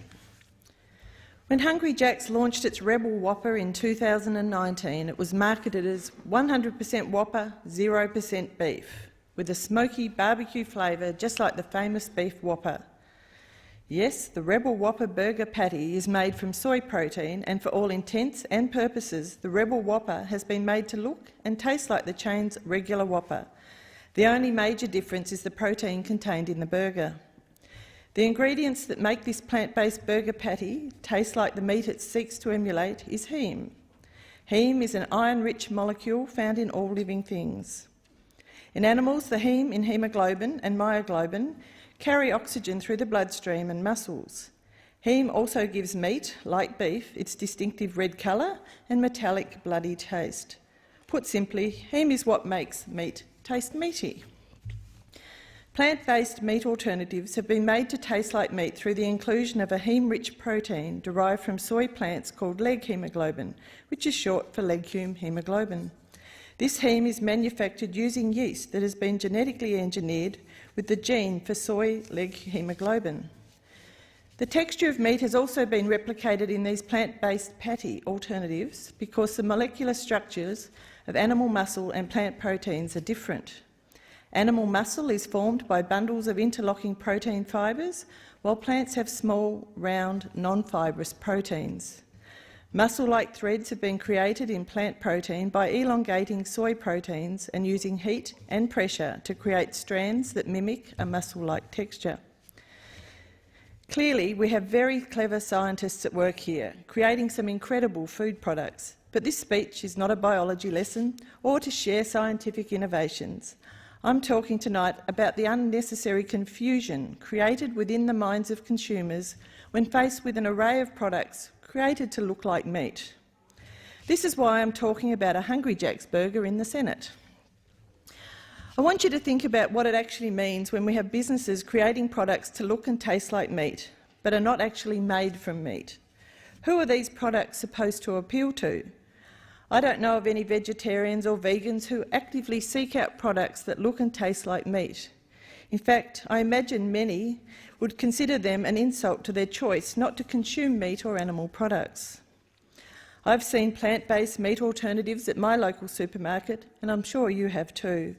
[SPEAKER 4] When Hungry Jack's launched its Rebel Whopper in 2019, it was marketed as 100% Whopper, 0% beef, with a smoky barbecue flavour just like the famous beef Whopper. Yes, the Rebel Whopper burger patty is made from soy protein, and for all intents and purposes, the Rebel Whopper has been made to look and taste like the chain's regular Whopper. The only major difference is the protein contained in the burger. The ingredients that make this plant-based burger patty taste like the meat it seeks to emulate is heme. Heme is an iron-rich molecule found in all living things. In animals, the heme in haemoglobin and myoglobin carry oxygen through the bloodstream and muscles. Heme also gives meat, like beef, its distinctive red colour and metallic bloody taste. Put simply, heme is what makes meat taste meaty. Plant-based meat alternatives have been made to taste like meat through the inclusion of a heme-rich protein derived from soy plants called leg hemoglobin, which is short for legume hemoglobin. This heme is manufactured using yeast that has been genetically engineered with the gene for soy leg hemoglobin. The texture of meat has also been replicated in these plant-based patty alternatives because the molecular structures of animal muscle and plant proteins are different. Animal muscle is formed by bundles of interlocking protein fibres, while plants have small, round, non-fibrous proteins. Muscle-like threads have been created in plant protein by elongating soy proteins and using heat and pressure to create strands that mimic a muscle-like texture. Clearly, we have very clever scientists at work here, creating some incredible food products, but this speech is not a biology lesson or to share scientific innovations. I'm talking tonight about the unnecessary confusion created within the minds of consumers when faced with an array of products created to look like meat. This is why I'm talking about a Hungry Jack's burger in the Senate. I want you to think about what it actually means when we have businesses creating products to look and taste like meat, but are not actually made from meat. Who are these products supposed to appeal to? I don't know of any vegetarians or vegans who actively seek out products that look and taste like meat. In fact, I imagine many would consider them an insult to their choice not to consume meat or animal products. I've seen plant-based meat alternatives at my local supermarket, and I'm sure you have too.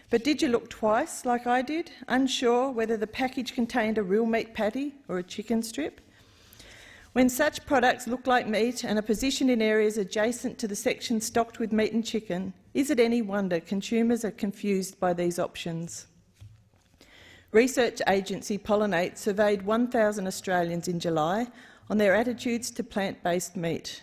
[SPEAKER 4] But did you look twice, like I did, unsure whether the package contained a real meat patty or a chicken strip? When such products look like meat and are positioned in areas adjacent to the section stocked with meat and chicken, is it any wonder consumers are confused by these options? Research agency Pollinate surveyed 1,000 Australians in July on their attitudes to plant-based meat.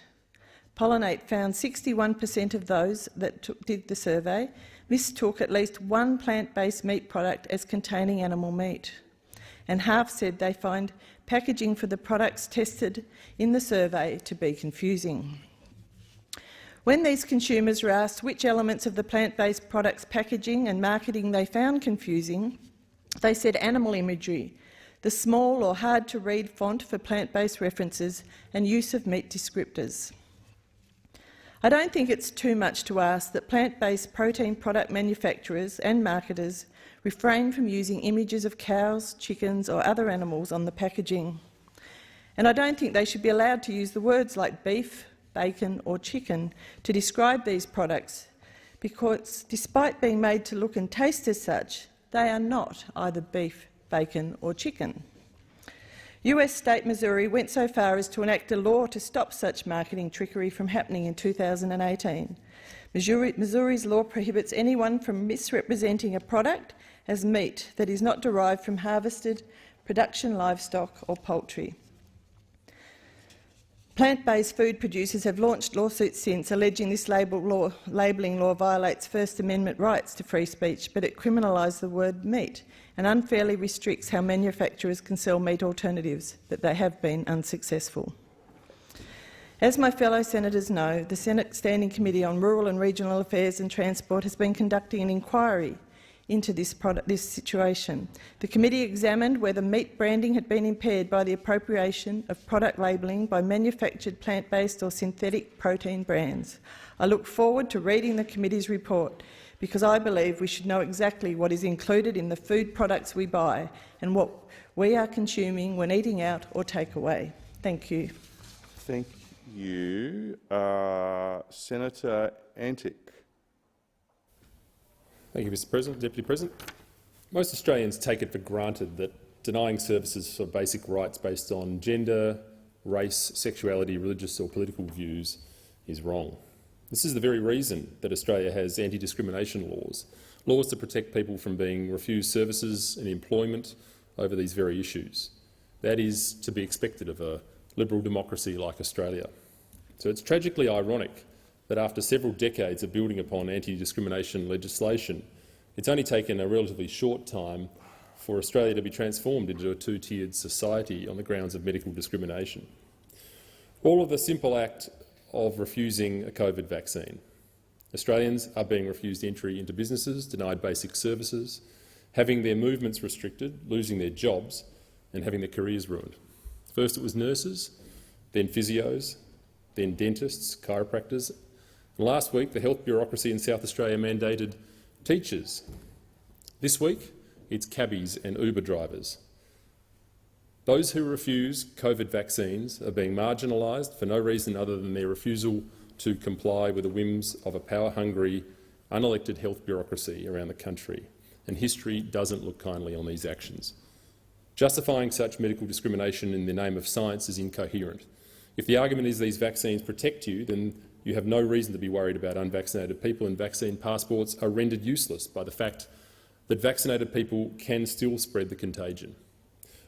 [SPEAKER 4] Pollinate found 61% of those that did the survey mistook at least one plant-based meat product as containing animal meat, and half said they find packaging for the products tested in the survey to be confusing. When these consumers were asked which elements of the plant-based products' packaging and marketing they found confusing, they said animal imagery, the small or hard-to-read font for plant-based references, and use of meat descriptors. I don't think it's too much to ask that plant-based protein product manufacturers and marketers refrain from using images of cows, chickens or other animals on the packaging. And I don't think they should be allowed to use the words like beef, bacon or chicken to describe these products, because despite being made to look and taste as such, they are not either beef, bacon or chicken. US state Missouri went so far as to enact a law to stop such marketing trickery from happening in 2018. Missouri's law prohibits anyone from misrepresenting a product as meat that is not derived from harvested production livestock or poultry. Plant-based food producers have launched lawsuits since, alleging this labelling law violates First Amendment rights to free speech, but it criminalised the word meat and unfairly restricts how manufacturers can sell meat alternatives, but they have been unsuccessful. As my fellow senators know, the Senate Standing Committee on Rural and Regional Affairs and Transport has been conducting an inquiry into this situation. The committee examined whether meat branding had been impaired by the appropriation of product labelling by manufactured plant-based or synthetic protein brands. I look forward to reading the committee's report because I believe we should know exactly what is included in the food products we buy and what we are consuming when eating out or takeaway. Thank you.
[SPEAKER 8] Thank you. Senator Antic.
[SPEAKER 3] Thank you, Mr President. Deputy President. Most Australians take it for granted that denying services for basic rights based on gender, race, sexuality, religious or political views is wrong. This is the very reason that Australia has anti-discrimination laws, laws to protect people from being refused services and employment over these very issues. That is to be expected of a liberal democracy like Australia. So it's tragically ironic that after several decades of building upon anti-discrimination legislation, it's only taken a relatively short time for Australia to be transformed into a two-tiered society on the grounds of medical discrimination. All of the simple act of refusing a COVID vaccine. Australians are being refused entry into businesses, denied basic services, having their movements restricted, losing their jobs and having their careers ruined. First it was nurses, then physios, then dentists, chiropractors. And last week, the health bureaucracy in South Australia mandated teachers. This week, it's cabbies and Uber drivers. Those who refuse COVID vaccines are being marginalised for no reason other than their refusal to comply with the whims of a power-hungry, unelected health bureaucracy around the country, and history doesn't look kindly on these actions. Justifying such medical discrimination in the name of science is incoherent. If the argument is these vaccines protect you, then you have no reason to be worried about unvaccinated people, and vaccine passports are rendered useless by the fact that vaccinated people can still spread the contagion.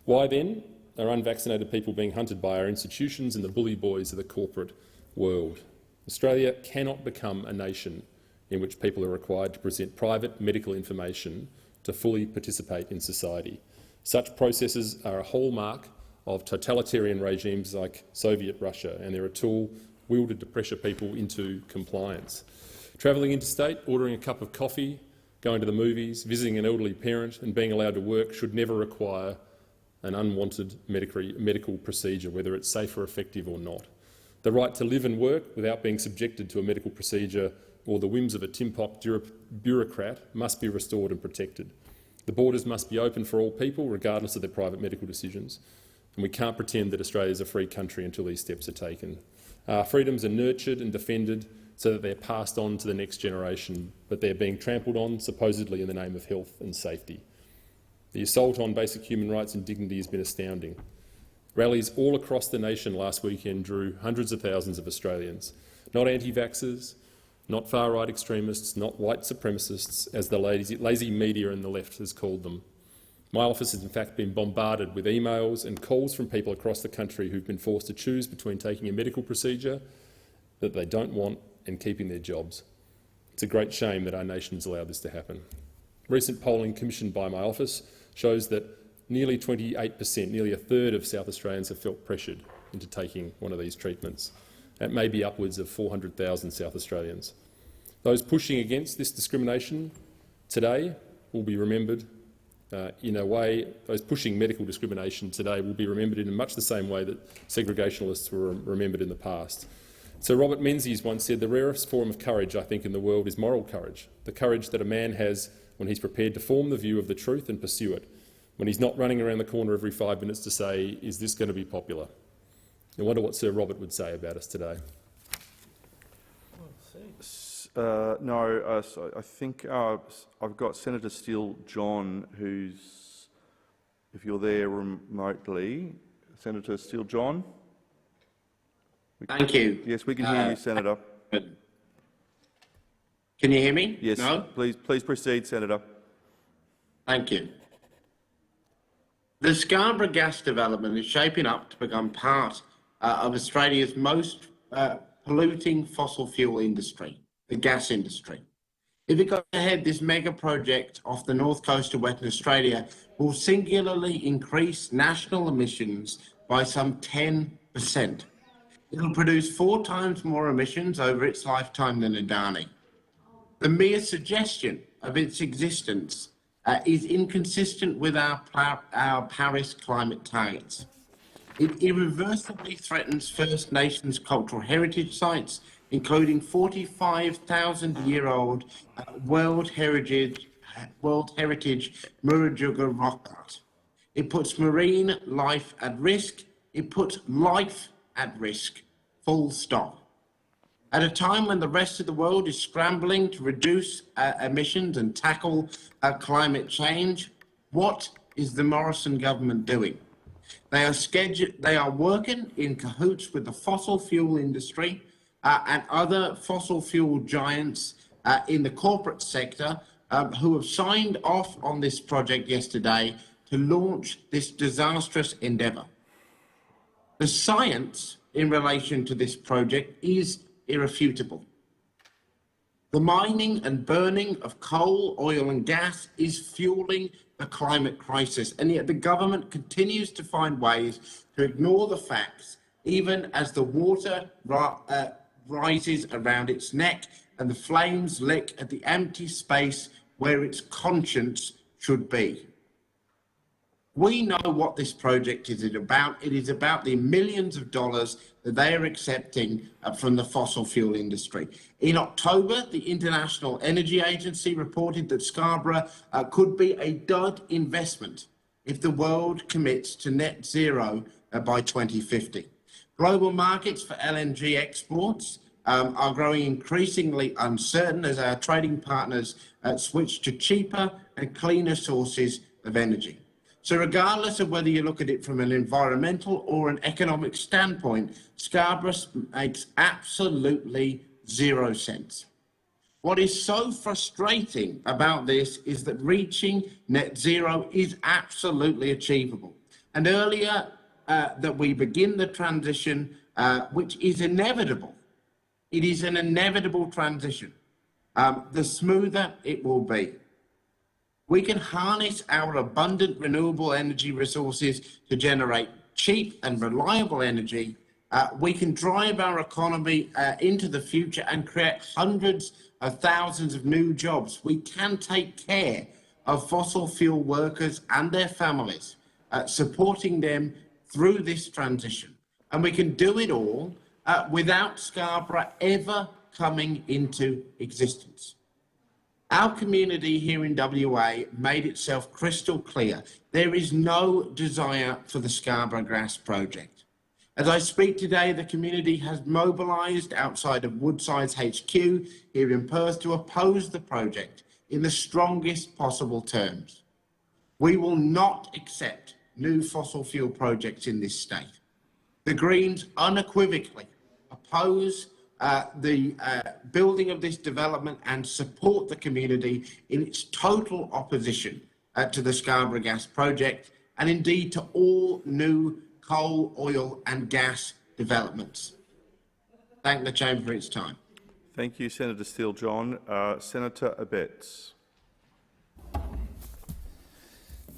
[SPEAKER 3] Why then are unvaccinated people being hunted by our institutions and the bully boys of the corporate world? Australia cannot become a nation in which people are required to present private medical information to fully participate in society. Such processes are a hallmark of totalitarian regimes like Soviet Russia, and they're a tool wielded to pressure people into compliance. Travelling interstate, ordering a cup of coffee, going to the movies, visiting an elderly parent and being allowed to work should never require an unwanted medical procedure, whether it's safe or effective or not. The right to live and work without being subjected to a medical procedure or the whims of a tin-pot bureaucrat must be restored and protected. The borders must be open for all people, regardless of their private medical decisions, and we can't pretend that Australia is a free country until these steps are taken. Our freedoms are nurtured and defended so that they're passed on to the next generation, but they're being trampled on, supposedly in the name of health and safety. The assault on basic human rights and dignity has been astounding. Rallies all across the nation last weekend drew hundreds of thousands of Australians, not anti-vaxxers, not far-right extremists, not white supremacists, as the lazy media and the left has called them. My office has in fact been bombarded with emails and calls from people across the country who've been forced to choose between taking a medical procedure that they don't want and keeping their jobs. It's a great shame that our nation has allowed this to happen. Recent polling commissioned by my office shows that nearly 28%, nearly a third of South Australians have felt pressured into taking one of these treatments. That may be upwards of 400,000 South Australians. Those pushing against this discrimination today will be remembered in a way, those pushing medical discrimination today will be remembered in much the same way that segregationists were remembered in the past. Sir Robert Menzies once said, "The rarest form of courage, I think, in the world is moral courage, the courage that a man has when he's prepared to form the view of the truth and pursue it, when he's not running around the corner every 5 minutes to say, is this going to be popular?" I wonder what Sir Robert would say about us today.
[SPEAKER 8] So I think I've got Senator Steele-John, who's, if you're there remotely, Senator Steele-John.
[SPEAKER 5] Thank you.
[SPEAKER 8] Yes, we can hear you, Senator.
[SPEAKER 5] Can you hear me?
[SPEAKER 8] Yes.
[SPEAKER 5] No?
[SPEAKER 8] Please proceed, Senator.
[SPEAKER 5] Thank you. The Scarborough gas development is shaping up to become part of Australia's most polluting fossil fuel industry, the gas industry. If it goes ahead, this mega project off the north coast of Western Australia will singularly increase national emissions by some 10%. It'll produce 4 times more emissions over its lifetime than Adani. The mere suggestion of its existence is inconsistent with our Paris climate targets. It irreversibly threatens First Nations cultural heritage sites, including 45,000-year-old World Heritage Murujuga rock art. It puts marine life at risk. It puts life at risk, full stop. At a time when the rest of the world is scrambling to reduce emissions and tackle climate change, what is the Morrison government doing? They are working in cahoots with the fossil fuel industry and other fossil fuel giants in the corporate sector who have signed off on this project yesterday to launch this disastrous endeavour. The science in relation to this project is irrefutable. The mining and burning of coal, oil and gas is fueling the climate crisis, and yet the government continues to find ways to ignore the facts, even as the water rises around its neck and the flames lick at the empty space where its conscience should be. We know what this project is about. It is about the millions of dollars that they are accepting from the fossil fuel industry. In October, the International Energy Agency reported that Scarborough could be a dud investment if the world commits to net zero by 2050. Global markets for LNG exports are growing increasingly uncertain as our trading partners switch to cheaper and cleaner sources of energy. So regardless of whether you look at it from an environmental or an economic standpoint, Scarborough makes absolutely 0 sense. What is so frustrating about this is that reaching net zero is absolutely achievable. And earlier that we begin the transition, which is inevitable. It is an inevitable transition. The smoother it will be. We can harness our abundant renewable energy resources to generate cheap and reliable energy. We can drive our economy into the future and create hundreds of thousands of new jobs. We can take care of fossil fuel workers and their families, supporting them through this transition. And we can do it all without Scarborough ever coming into existence. Our community here in WA made itself crystal clear. There is no desire for the Scarborough Gas project. As I speak today, the community has mobilised outside of Woodside's HQ here in Perth to oppose the project in the strongest possible terms. We will not accept new fossil fuel projects in this state. The Greens unequivocally oppose the building of this development and support the community in its total opposition to the Scarborough Gas project and indeed to all new coal, oil and gas developments. Thank the Chamber for its time.
[SPEAKER 8] Thank you, Senator Steele-John. Senator Abetz.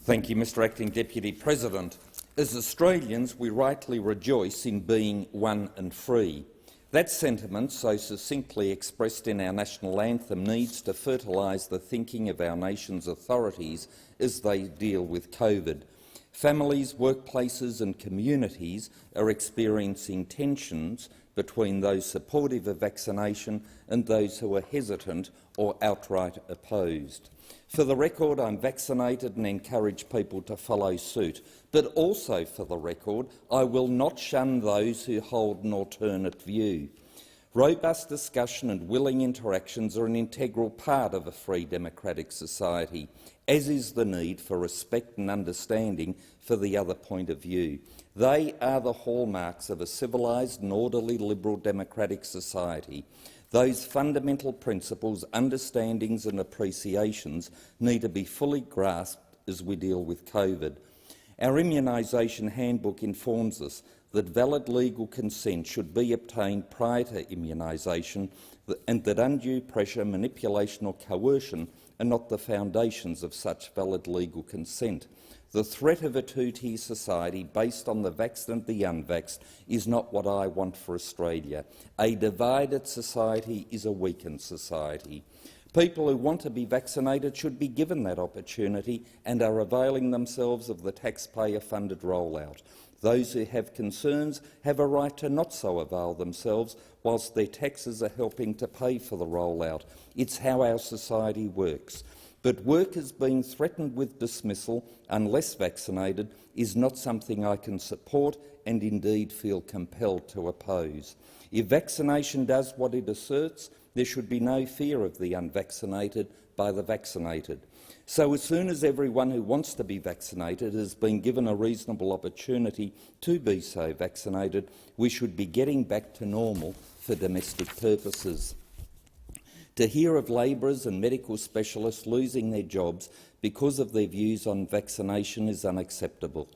[SPEAKER 2] Thank you, Mr Acting Deputy President. As Australians, we rightly rejoice in being one and free. That sentiment, so succinctly expressed in our national anthem, needs to fertilise the thinking of our nation's authorities as they deal with COVID. Families, workplaces and communities are experiencing tensions between those supportive of vaccination and those who are hesitant or outright opposed. For the record, I'm vaccinated and encourage people to follow suit. But also for the record, I will not shun those who hold an alternate view. Robust discussion and willing interactions are an integral part of a free democratic society, as is the need for respect and understanding for the other point of view. They are the hallmarks of a civilised and orderly liberal democratic society. Those fundamental principles, understandings and appreciations need to be fully grasped as we deal with COVID. Our immunisation handbook informs us that valid legal consent should be obtained prior to immunisation and that undue pressure, manipulation or coercion are not the foundations of such valid legal consent. The threat of a two-tier society based on the vaxxed and the unvaxxed is not what I want for Australia. A divided society is a weakened society. People who want to be vaccinated should be given that opportunity and are availing themselves of the taxpayer-funded rollout. Those who have concerns have a right to not so avail themselves whilst their taxes are helping to pay for the rollout. It's how our society works. But workers being threatened with dismissal unless vaccinated is not something I can support and indeed feel compelled to oppose. If vaccination does what it asserts, there should be no fear of the unvaccinated by the vaccinated. So as soon as everyone who wants to be vaccinated has been given a reasonable opportunity to be so vaccinated, we should be getting back to normal for domestic purposes. To hear of labourers and medical specialists losing their jobs because of their views on vaccination is unacceptable.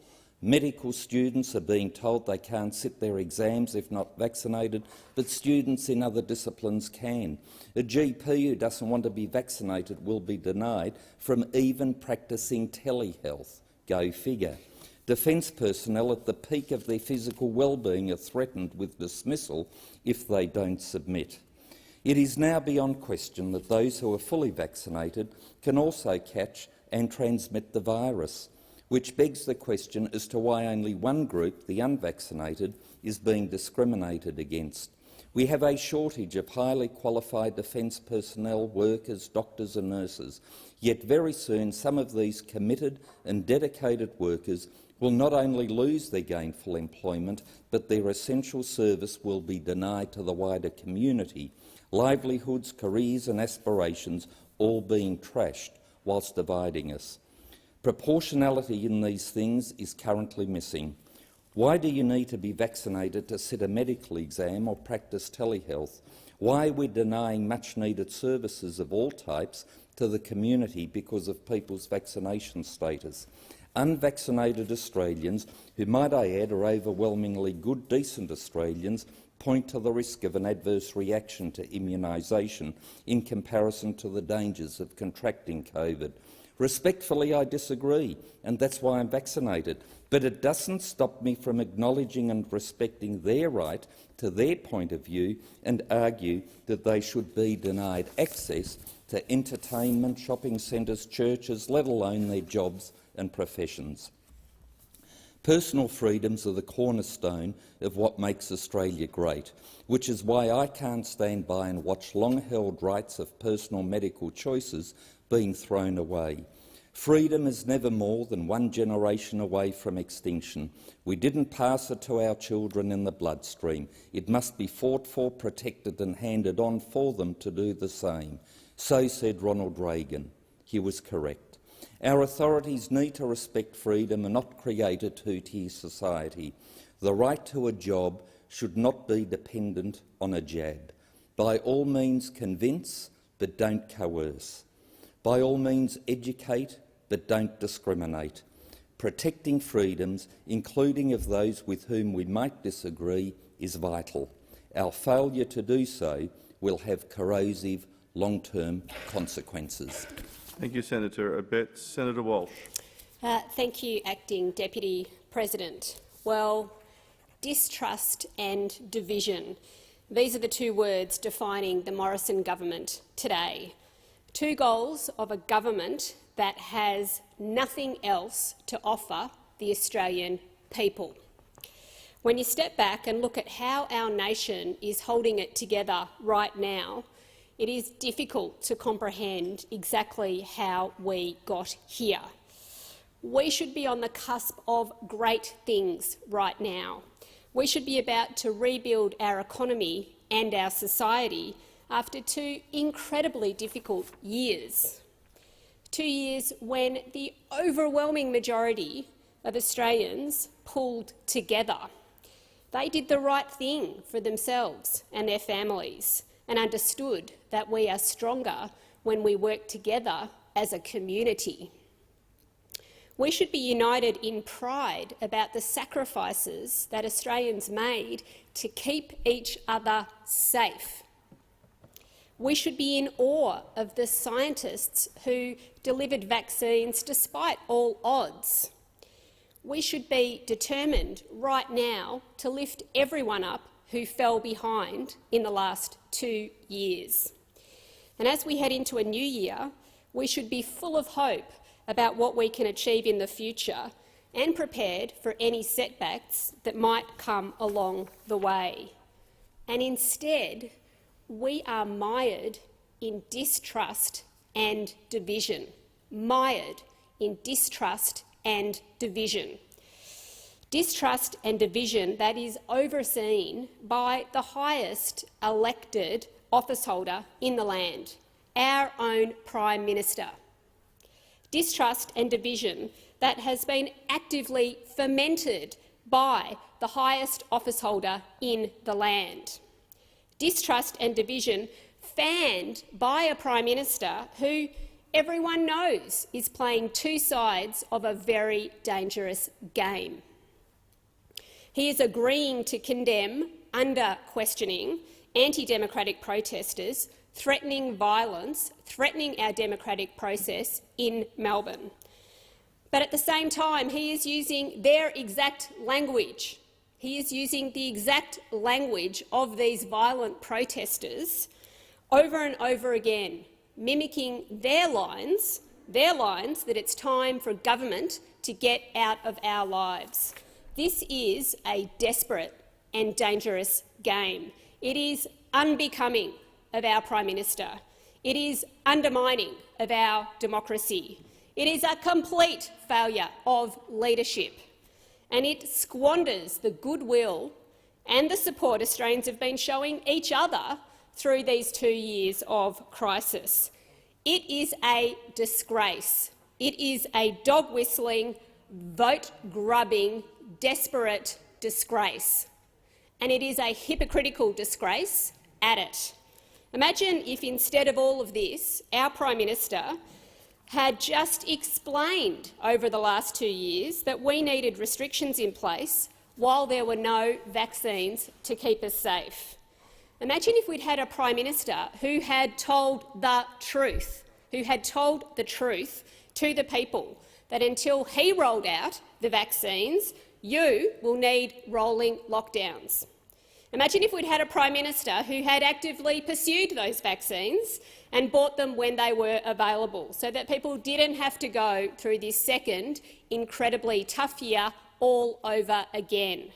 [SPEAKER 2] Medical students are being told they can't sit their exams if not vaccinated, but students in other disciplines can. A GP who doesn't want to be vaccinated will be denied from even practising telehealth. Go figure. Defence personnel at the peak of their physical well-being are threatened with dismissal if they don't submit. It is now beyond question that those who are fully vaccinated can also catch and transmit the virus, which begs the question as to why only one group, the unvaccinated, is being discriminated against. We have a shortage of highly qualified defence personnel, workers, doctors and nurses, yet very soon some of these committed and dedicated workers will not only lose their gainful employment, but their essential service will be denied to the wider community. Livelihoods, careers and aspirations all being trashed whilst dividing us. Proportionality in these things is currently missing. Why do you need to be vaccinated to sit a medical exam or practice telehealth? Why are we denying much-needed services of all types to the community because of people's vaccination status? Unvaccinated Australians, who might I add are overwhelmingly good, decent Australians, point to the risk of an adverse reaction to immunisation in comparison to the dangers of contracting COVID. Respectfully, I disagree, and that's why I'm vaccinated. But it doesn't stop me from acknowledging and respecting their right to their point of view and argue that they should be denied access to entertainment, shopping centres, churches, let alone their jobs and professions. Personal freedoms are the cornerstone of what makes Australia great, which is why I can't stand by and watch long-held rights of personal medical choices being thrown away. Freedom is never more than one generation away from extinction. We didn't pass it to our children in the bloodstream. It must be fought for, protected and handed on for them to do the same. So said Ronald Reagan. He was correct. Our authorities need to respect freedom and not create a two-tier society. The right to a job should not be dependent on a jab. By all means convince, but don't coerce. By all means educate, but don't discriminate. Protecting freedoms, including of those with whom we might disagree, is vital. Our failure to do so will have corrosive long-term consequences.
[SPEAKER 8] Thank you, Senator Abetz. Senator Walsh.
[SPEAKER 14] Thank you, Acting Deputy President. Well, distrust and division. These are the two words defining the Morrison government today. Two goals of a government that has nothing else to offer the Australian people. When you step back and look at how our nation is holding it together right now, it is difficult to comprehend exactly how we got here. We should be on the cusp of great things right now. We should be about to rebuild our economy and our society after 2 incredibly difficult years. 2 years when the overwhelming majority of Australians pulled together. They did the right thing for themselves and their families and understood that we are stronger when we work together as a community. We should be united in pride about the sacrifices that Australians made to keep each other safe. We should be in awe of the scientists who delivered vaccines despite all odds. We should be determined right now to lift everyone up who fell behind in the last 2 years. And as we head into a new year, we should be full of hope about what we can achieve in the future and prepared for any setbacks that might come along the way. And instead, we are mired in distrust and division. Mired in distrust and division. Distrust and division that is overseen by the highest elected officeholder in the land, our own Prime Minister. Distrust and division that has been actively fomented by the highest officeholder in the land. Distrust and division fanned by a Prime Minister who everyone knows is playing two sides of a very dangerous game. He is agreeing to condemn, under questioning, anti-democratic protesters, threatening violence, threatening our democratic process in Melbourne. But at the same time, he is using their exact language. He is using the exact language of these violent protesters over and over again, mimicking their lines that it's time for government to get out of our lives. This is a desperate and dangerous game. It is unbecoming of our Prime Minister. It is undermining of our democracy. It is a complete failure of leadership, and it squanders the goodwill and the support Australians have been showing each other through these 2 years of crisis. It is a disgrace. It is a dog-whistling, vote-grubbing, desperate disgrace. And it is a hypocritical disgrace at it. Imagine if instead of all of this, our Prime Minister had just explained over the last 2 years that we needed restrictions in place while there were no vaccines to keep us safe. Imagine if we'd had a Prime Minister who had told the truth, to the people, that until he rolled out the vaccines, you will need rolling lockdowns. Imagine if we'd had a Prime Minister who had actively pursued those vaccines and bought them when they were available, so that people didn't have to go through this second incredibly tough year all over again.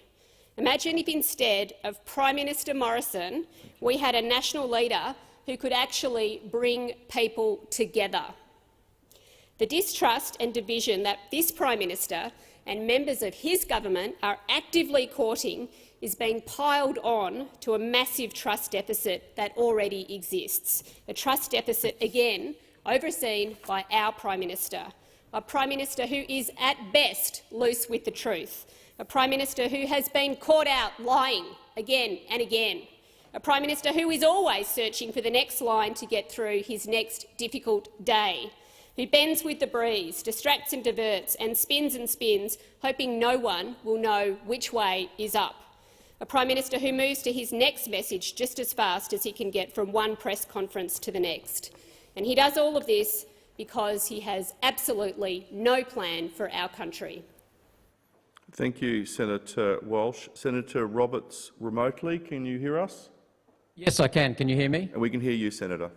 [SPEAKER 14] Imagine if instead of Prime Minister Morrison, we had a national leader who could actually bring people together. The distrust and division that this Prime Minister and members of his government are actively courting is being piled on to a massive trust deficit that already exists. A trust deficit, again, overseen by our Prime Minister, a Prime Minister who is at best loose with the truth, a Prime Minister who has been caught out lying again and again, a Prime Minister who is always searching for the next line to get through his next difficult day, who bends with the breeze, distracts and diverts, and spins, hoping no one will know which way is up. A Prime Minister who moves to his next message just as fast as he can get from one press conference to the next. And he does all of this because he has absolutely no plan for our country.
[SPEAKER 8] Thank you, Senator Walsh. Senator Roberts, remotely, can you hear us?
[SPEAKER 7] Yes, I can. Can you hear me?
[SPEAKER 8] And we can hear you, Senator.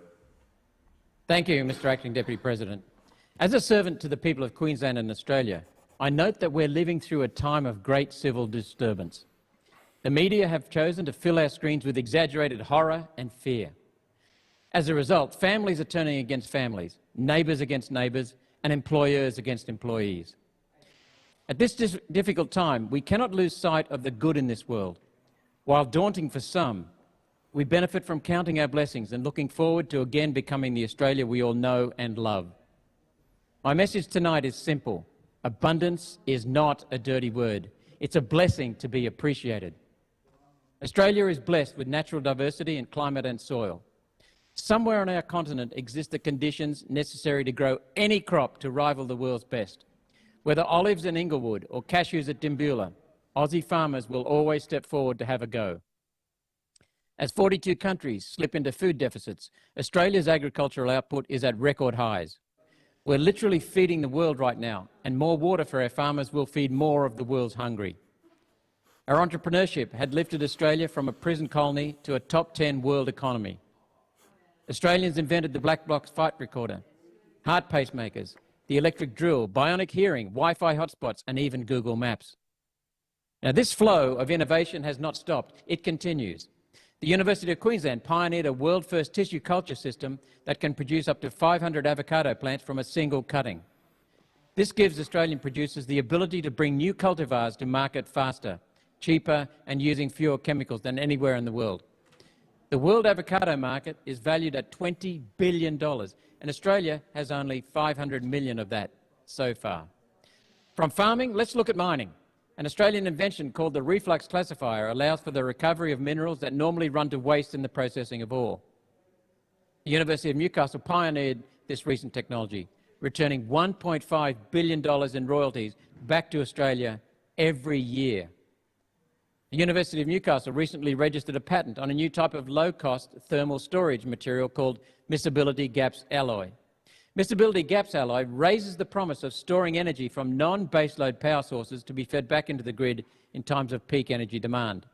[SPEAKER 7] Thank you, Mr Acting Deputy President. As a servant to the people of Queensland and Australia, I note that we're living through a time of great civil disturbance. The media have chosen to fill our screens with exaggerated horror and fear. As a result, families are turning against families, neighbours against neighbours, and employers against employees. At this difficult time, we cannot lose sight of the good in this world. While daunting for some, we benefit from counting our blessings and looking forward to again becoming the Australia we all know and love. My message tonight is simple. Abundance is not a dirty word. It's a blessing to be appreciated. Australia is blessed with natural diversity in climate and soil. Somewhere on our continent exist the conditions necessary to grow any crop to rival the world's best. Whether olives in Inglewood or cashews at Dimbula, Aussie farmers will always step forward to have a go. As 42 countries slip into food deficits, Australia's agricultural output is at record highs. We're literally feeding the world right now, and more water for our farmers will feed more of the world's hungry. Our entrepreneurship had lifted Australia from a prison colony to a top 10 world economy. Australians invented the black box fight recorder, heart pacemakers, the electric drill, bionic hearing, Wi-Fi hotspots, and even Google Maps. Now, this flow of innovation has not stopped. It continues. The University of Queensland pioneered a world-first tissue culture system that can produce up to 500 avocado plants from a single cutting. This gives Australian producers the ability to bring new cultivars to market faster, cheaper, and using fewer chemicals than anywhere in the world. The world avocado market is valued at $20 billion, and Australia has only 500 million of that so far. From farming, let's look at mining. An Australian invention called the reflux classifier allows for the recovery of minerals that normally run to waste in the processing of ore. The University of Newcastle pioneered this recent technology, returning $1.5 billion in royalties back to Australia every year. The University of Newcastle recently registered a patent on a new type of low-cost thermal storage material called Miscibility Gaps alloy. Miscibility Gaps alloy raises the promise of storing energy from non-baseload power sources to be fed back into the grid in times of peak energy demand.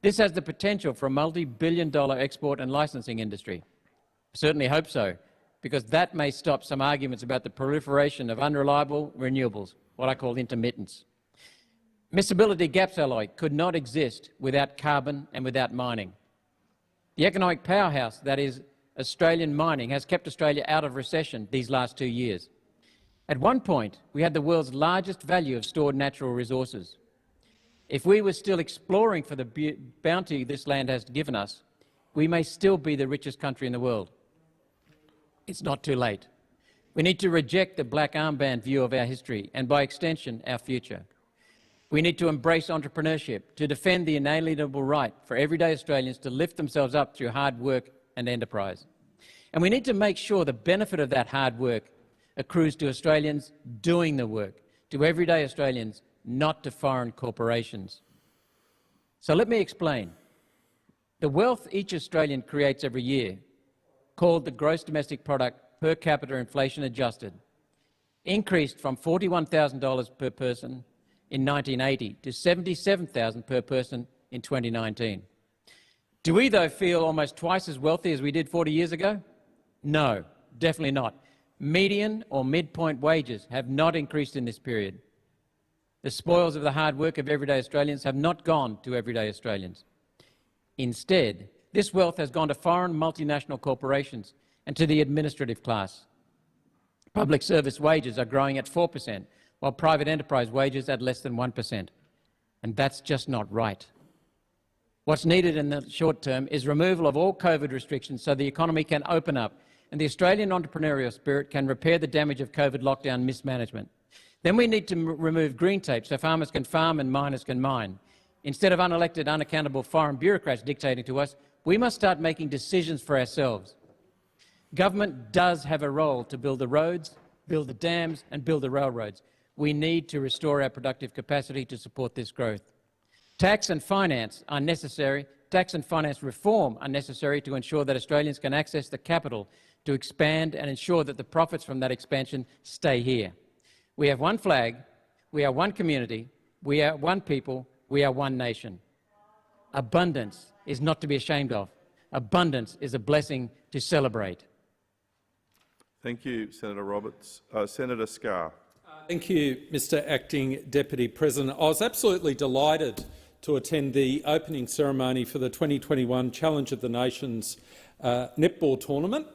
[SPEAKER 7] This has the potential for a multi-billion-dollar export and licensing industry. I certainly hope so, because that may stop some arguments about the proliferation of unreliable renewables, what I call intermittence. Miscibility Gaps alloy could not exist without carbon and without mining. The economic powerhouse that is Australian mining has kept Australia out of recession these last 2 years. At one point, we had the world's largest value of stored natural resources. If we were still exploring for the bounty this land has given us, we may still be the richest country in the world. It's not too late. We need to reject the black armband view of our history and, by extension, our future. We need to embrace entrepreneurship, to defend the inalienable right for everyday Australians to lift themselves up through hard work and enterprise. And we need to make sure the benefit of that hard work accrues to Australians doing the work, to everyday Australians, not to foreign corporations. So let me explain. The wealth each Australian creates every year, called the gross domestic product per capita inflation adjusted, increased from $41,000 per person in 1980 to $77,000 per person in 2019. Do we, though, feel almost twice as wealthy as we did 40 years ago? No, definitely not. Median or midpoint wages have not increased in this period. The spoils of the hard work of everyday Australians have not gone to everyday Australians. Instead, this wealth has gone to foreign multinational corporations and to the administrative class. Public service wages are growing at 4%, while private enterprise wages at less than 1%. And that's just not right. What's needed in the short term is removal of all COVID restrictions so the economy can open up and the Australian entrepreneurial spirit can repair the damage of COVID lockdown mismanagement. Then we need to remove green tape so farmers can farm and miners can mine. Instead of unelected, unaccountable foreign bureaucrats dictating to us, we must start making decisions for ourselves. Government does have a role to build the roads, build the dams and build the railroads. We need to restore our productive capacity to support this growth. Tax and finance are necessary. Tax and finance reform are necessary to ensure that Australians can access the capital to expand and ensure that the profits from that expansion stay here. We have one flag, we are one community, we are one people, we are one nation. Abundance is not to be ashamed of. Abundance is a blessing to celebrate.
[SPEAKER 8] Thank you, Senator Roberts. Senator Scarr.
[SPEAKER 16] Thank you, Mr Acting Deputy President. I was absolutely delighted to attend the opening ceremony for the 2021 Challenge of the Nations netball tournament,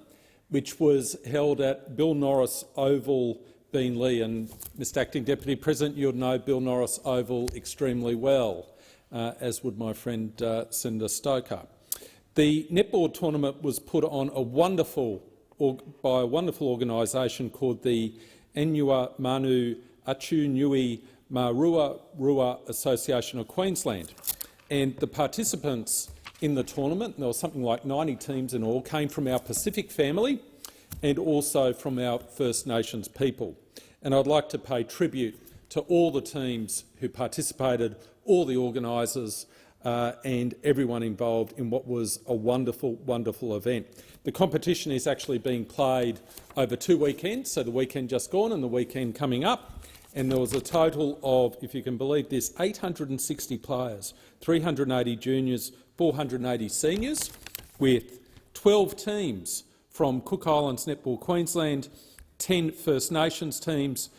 [SPEAKER 16] which was held at Bill Norris Oval, Beenleigh. And, Mr Acting Deputy President, you would know Bill Norris Oval extremely well, as would my friend Senator Stoker. The netball tournament was put on by a wonderful organisation called the Enua Manu Achu Nui Marua Rua Association of Queensland. And the participants in the tournament, and there was something like 90 teams in all, came from our Pacific family and also from our First Nations people.
[SPEAKER 15] and I'd like to pay tribute to all the teams who participated, all the organisers and everyone involved in what was a wonderful, wonderful event. The competition is actually being played over 2 weekends, so the weekend just gone and the weekend coming up, and there was a total of, if you can believe this, 860 players, 380 juniors, 480 seniors, with 12 teams from Cook Islands Netball Queensland, 10 First Nations teams,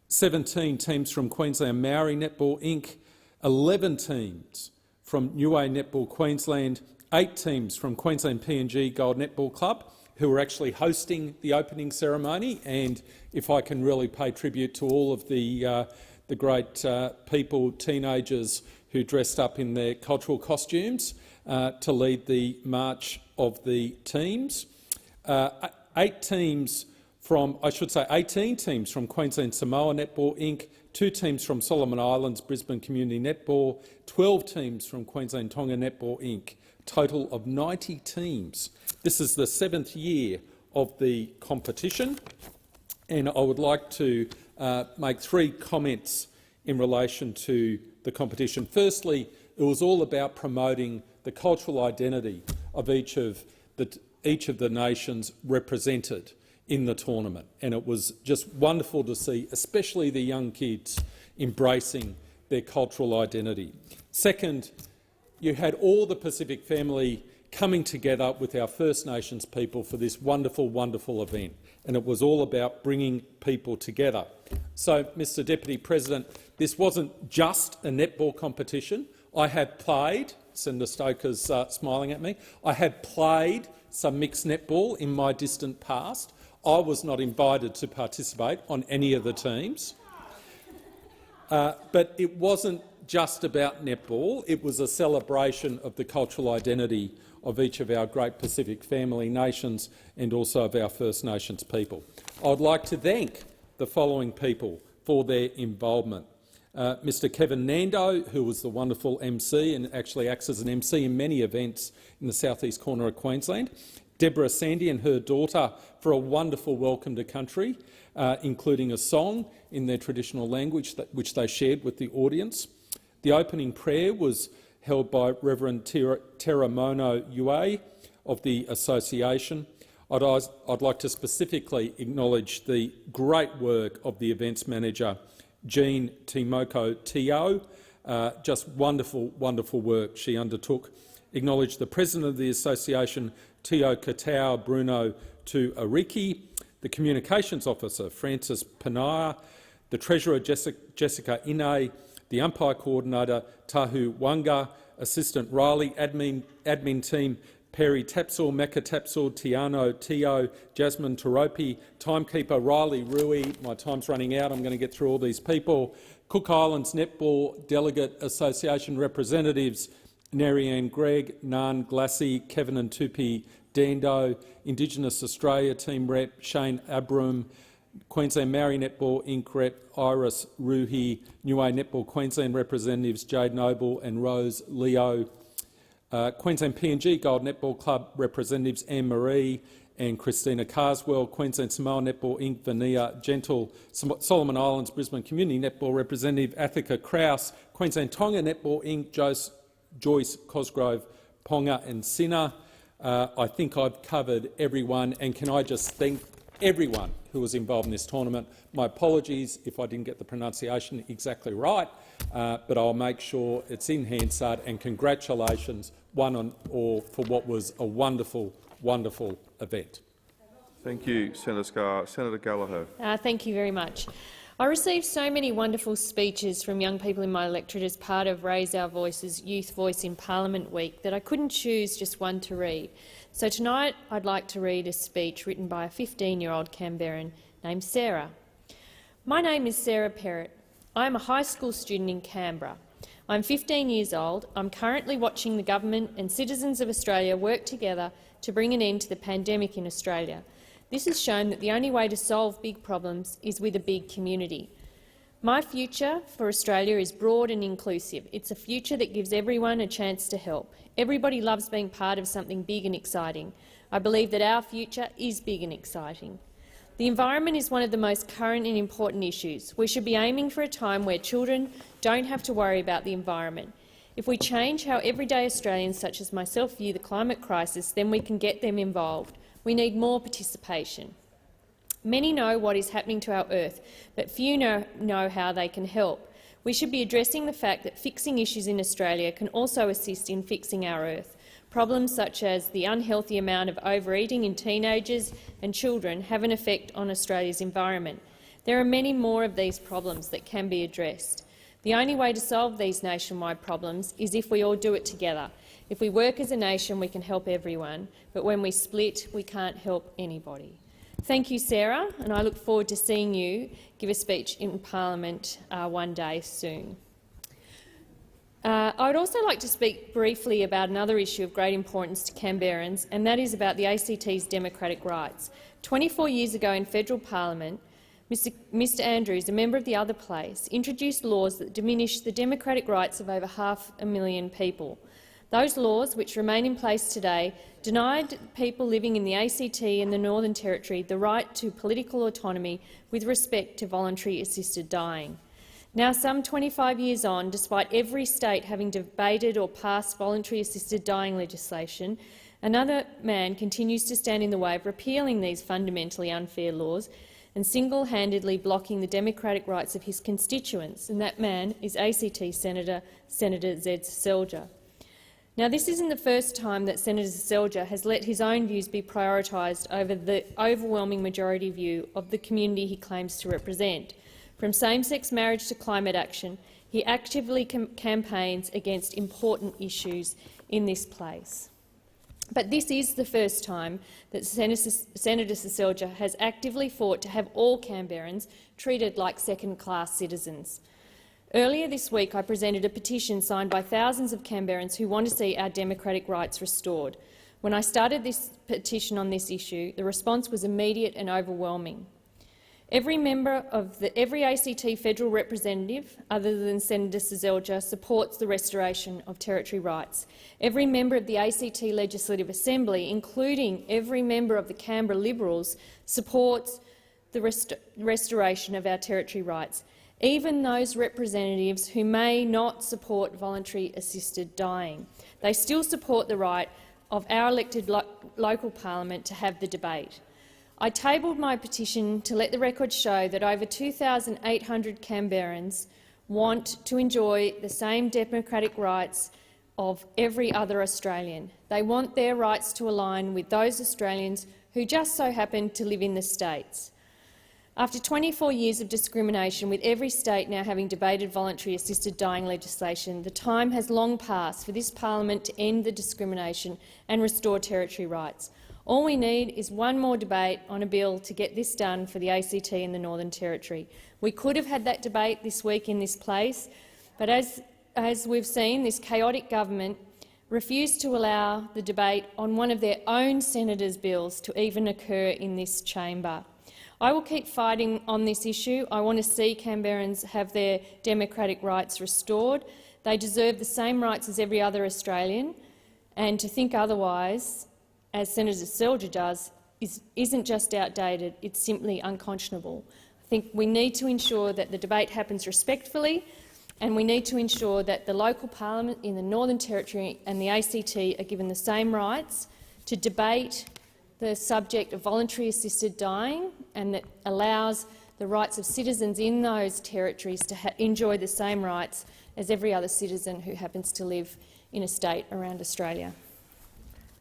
[SPEAKER 15] 17 teams from Queensland Maori Netball Inc, 11 teams from Niue Netball Queensland, 8 teams from Queensland PNG Gold Netball Club, who were actually hosting the opening ceremony. And if I can really pay tribute to all of the great people, teenagers who dressed up in their cultural costumes to lead the march of the teams. 18 teams from Queensland Samoa Netball Inc, 2 teams from Solomon Islands Brisbane Community Netball, 12 teams from Queensland Tonga Netball Inc, total of 90 teams. This is the 7th year of the competition, and I would like to make 3 comments in relation to the competition. Firstly, it was all about promoting the cultural identity of each of the nations represented in the tournament, and it was just wonderful to see, especially the young kids, embracing their cultural identity. Second, you had all the Pacific family coming together with our First Nations people for this wonderful, wonderful event, and it was all about bringing people together. So, Mr Deputy President, this wasn't just a netball competition. I have played, Senator Stoker's smiling at me, I have played some mixed netball in my distant past. I was not invited to participate on any of the teams. But it wasn't just about netball. It was a celebration of the cultural identity of each of our great Pacific family nations and also of our First Nations people. I'd like to thank the following people for their involvement. Mr Kevin Nando, who was the wonderful MC and actually acts as an MC in many events in the southeast corner of Queensland. Deborah Sandy and her daughter for a wonderful welcome to country, including a song in their traditional language which they shared with the audience. The opening prayer was held by Reverend Teramono Yue of the Association. I'd like to specifically acknowledge the great work of the events manager, Jean Timoko Tio. Just wonderful, wonderful work she undertook. Acknowledge the President of the Association, Tio Katao Bruno Tu Ariki, the Communications Officer, Francis Panaya, the Treasurer, Jessica Ine, the Umpire Coordinator, Tahu Wanga, Assistant Riley, Admin Team, Perry Tapsall, Mecca Tapsall, Tiano Tio, Jasmine Toropi, Timekeeper Riley Rui. My time's running out. I'm going to get through all these people. Cook Islands Netball Delegate Association representatives, Narianne Gregg, Nan Glassy, Kevin and Tupi Dando, Indigenous Australia Team Rep, Shane Abram, Queensland Maori Netball Inc Rep, Iris Ruhi, Niue Netball Queensland representatives, Jade Noble and Rose Leo, Queensland PNG Gold Netball Club representatives, Anne-Marie and Christina Carswell, Queensland Samoa Netball Inc Vania Gentle, Solomon Islands Brisbane Community Netball representative, Athika Kraus, Queensland Tonga Netball Inc Joyce Cosgrove, Ponga and Sinner. I think I've covered everyone, and can I just thank everyone who was involved in this tournament. My apologies if I didn't get the pronunciation exactly right, but I'll make sure it's in Hansard, and congratulations one and all for what was a wonderful, wonderful event.
[SPEAKER 8] Thank you, Senator Scarr. Senator Gallagher.
[SPEAKER 17] Thank you very much. I received so many wonderful speeches from young people in my electorate as part of Raise Our Voices Youth Voice in Parliament Week that I couldn't choose just one to read. So tonight I'd like to read a speech written by a 15-year-old Canberran named Sarah. My name is Sarah Perrott. I am a high school student in Canberra. I'm 15 years old. I'm currently watching the government and citizens of Australia work together to bring an end to the pandemic in Australia. This has shown that the only way to solve big problems is with a big community. My future for Australia is broad and inclusive. It's a future that gives everyone a chance to help. Everybody loves being part of something big and exciting. I believe that our future is big and exciting. The environment is one of the most current and important issues. We should be aiming for a time where children don't have to worry about the environment. If we change how everyday Australians such as myself view the climate crisis, then we can get them involved. We need more participation. Many know what is happening to our Earth, but few know how they can help. We should be addressing the fact that fixing issues in Australia can also assist in fixing our Earth. Problems such as the unhealthy amount of overeating in teenagers and children have an effect on Australia's environment. There are many more of these problems that can be addressed. The only way to solve these nationwide problems is if we all do it together. If we work as a nation, we can help everyone, but when we split, we can't help anybody. Thank you, Sarah, and I look forward to seeing you give a speech in Parliament one day soon. I would also like to speak briefly about another issue of great importance to Canberrans, and that is about the ACT's democratic rights. 24 years ago in federal parliament, Mr Andrews, a member of the other place, introduced laws that diminished the democratic rights of over 500,000 people. Those laws, which remain in place today, denied people living in the ACT and the Northern Territory the right to political autonomy with respect to voluntary assisted dying. Now, some 25 years on, despite every state having debated or passed voluntary assisted dying legislation, another man continues to stand in the way of repealing these fundamentally unfair laws and single-handedly blocking the democratic rights of his constituents, and that man is ACT Senator Zed Seselja. Now, this isn't the first time that Senator Seselja has let his own views be prioritised over the overwhelming majority view of the community he claims to represent. From same-sex marriage to climate action, he actively campaigns against important issues in this place. But this is the first time that Senator Seselja has actively fought to have all Canberrans treated like second-class citizens. Earlier this week, I presented a petition signed by thousands of Canberrans who want to see our democratic rights restored. When I started this petition on this issue, the response was immediate and overwhelming. Every ACT federal representative, other than Senator Seselja, supports the restoration of territory rights. Every member of the ACT Legislative Assembly, including every member of the Canberra Liberals, supports the restoration of our territory rights. Even those representatives who may not support voluntary assisted dying, they still support the right of our elected local parliament to have the debate. I tabled my petition to let the record show that over 2,800 Canberrans want to enjoy the same democratic rights of every other Australian. They want their rights to align with those Australians who just so happen to live in the states. After 24 years of discrimination, with every state now having debated voluntary assisted dying legislation, the time has long passed for this parliament to end the discrimination and restore territory rights. All we need is one more debate on a bill to get this done for the ACT and the Northern Territory. We could have had that debate this week in this place, but as we've seen, this chaotic government refused to allow the debate on one of their own senators' bills to even occur in this chamber. I will keep fighting on this issue. I want to see Canberrans have their democratic rights restored. They deserve the same rights as every other Australian, and to think otherwise, as Senator Seselja does, isn't just outdated, it's simply unconscionable. I think we need to ensure that the debate happens respectfully, and we need to ensure that the local parliament in the Northern Territory and the ACT are given the same rights to debate the subject of voluntary assisted dying, and that allows the rights of citizens in those territories to enjoy the same rights as every other citizen who happens to live in a state around Australia.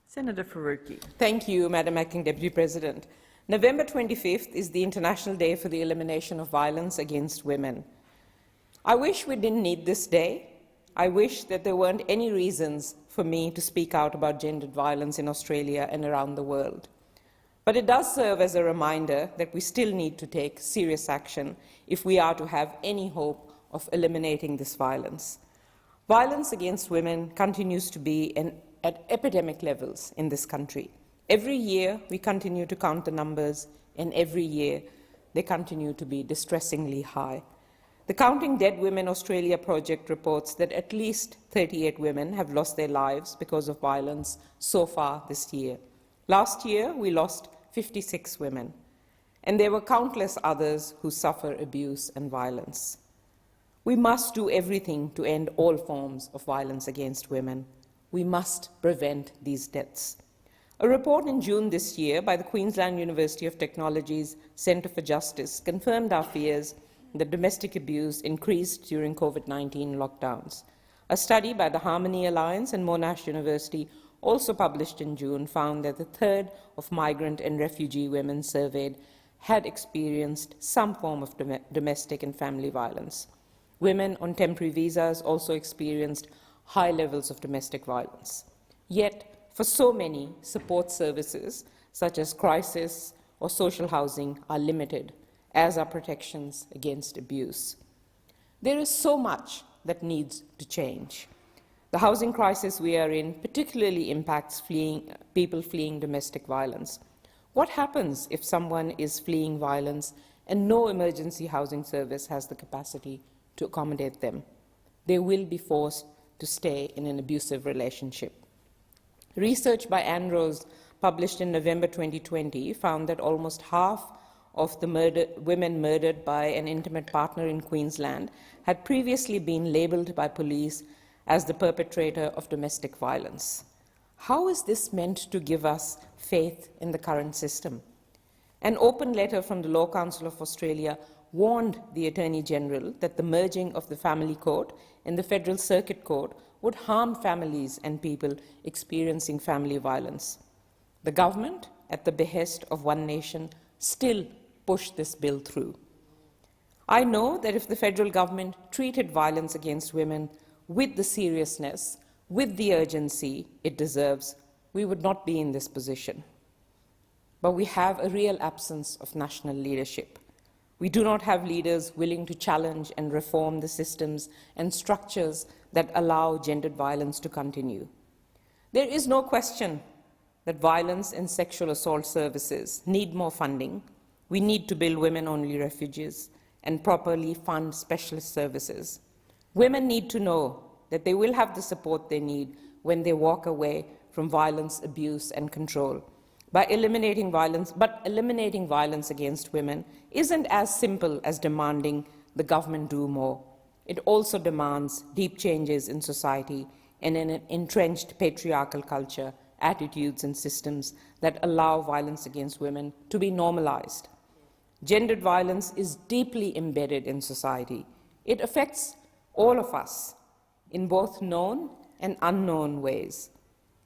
[SPEAKER 9] Senator Faruqi. Thank you, Madam Acting Deputy President. November 25th is the International Day for the Elimination of Violence Against Women. I wish we didn't need this day. I wish that there weren't any reasons for me to speak out about gendered violence in Australia and around the world. But it does serve as a reminder that we still need to take serious action if we are to have any hope of eliminating this violence. Violence against women continues to be at epidemic levels in this country. Every year we continue to count the numbers, and every year they continue to be distressingly high. The Counting Dead Women Australia project reports that at least 38 women have lost their lives because of violence so far this year. Last year we lost 56 women. and there were countless others who suffer abuse and violence. We must do everything to end all forms of violence against women. We must prevent these deaths. A report in June this year by the Queensland University of Technology's Centre for Justice confirmed our fears that domestic abuse increased during COVID-19 lockdowns. A study by the Harmony Alliance and Monash University, also published in June, found that a third of migrant and refugee women surveyed had experienced some form of domestic and family violence. Women on temporary visas also experienced high levels of domestic violence. Yet, for so many, support services such as crisis or social housing are limited, as are protections against abuse. There is so much that needs to change. The housing crisis we are in particularly impacts people fleeing domestic violence. What happens if someone is fleeing violence and no emergency housing service has the capacity to accommodate them? They will be forced to stay in an abusive relationship. Research by Anne Rose, published in November 2020, found that almost half of the women murdered by an intimate partner in Queensland had previously been labelled by police as the perpetrator of domestic violence. How is this meant to give us faith in the current system? An open letter from the Law Council of Australia warned the Attorney-General that the merging of the Family Court and the Federal Circuit Court would harm families and people experiencing family violence. The government, at the behest of One Nation, still pushed this bill through. I know that if the federal government treated violence against women with the seriousness, with the urgency it deserves, we would not be in this position. But we have a real absence of national leadership. We do not have leaders willing to challenge and reform the systems and structures that allow gendered violence to continue. There is no question that violence and sexual assault services need more funding. We need to build women-only refuges and properly fund specialist services. Women need to know that they will have the support they need when they walk away from violence, abuse, and control. But eliminating violence against women isn't as simple as demanding the government do more. It also demands deep changes in society and in an entrenched patriarchal culture, attitudes and systems that allow violence against women to be normalized. Gendered violence is deeply embedded in society. It affects all of us in both known and unknown ways.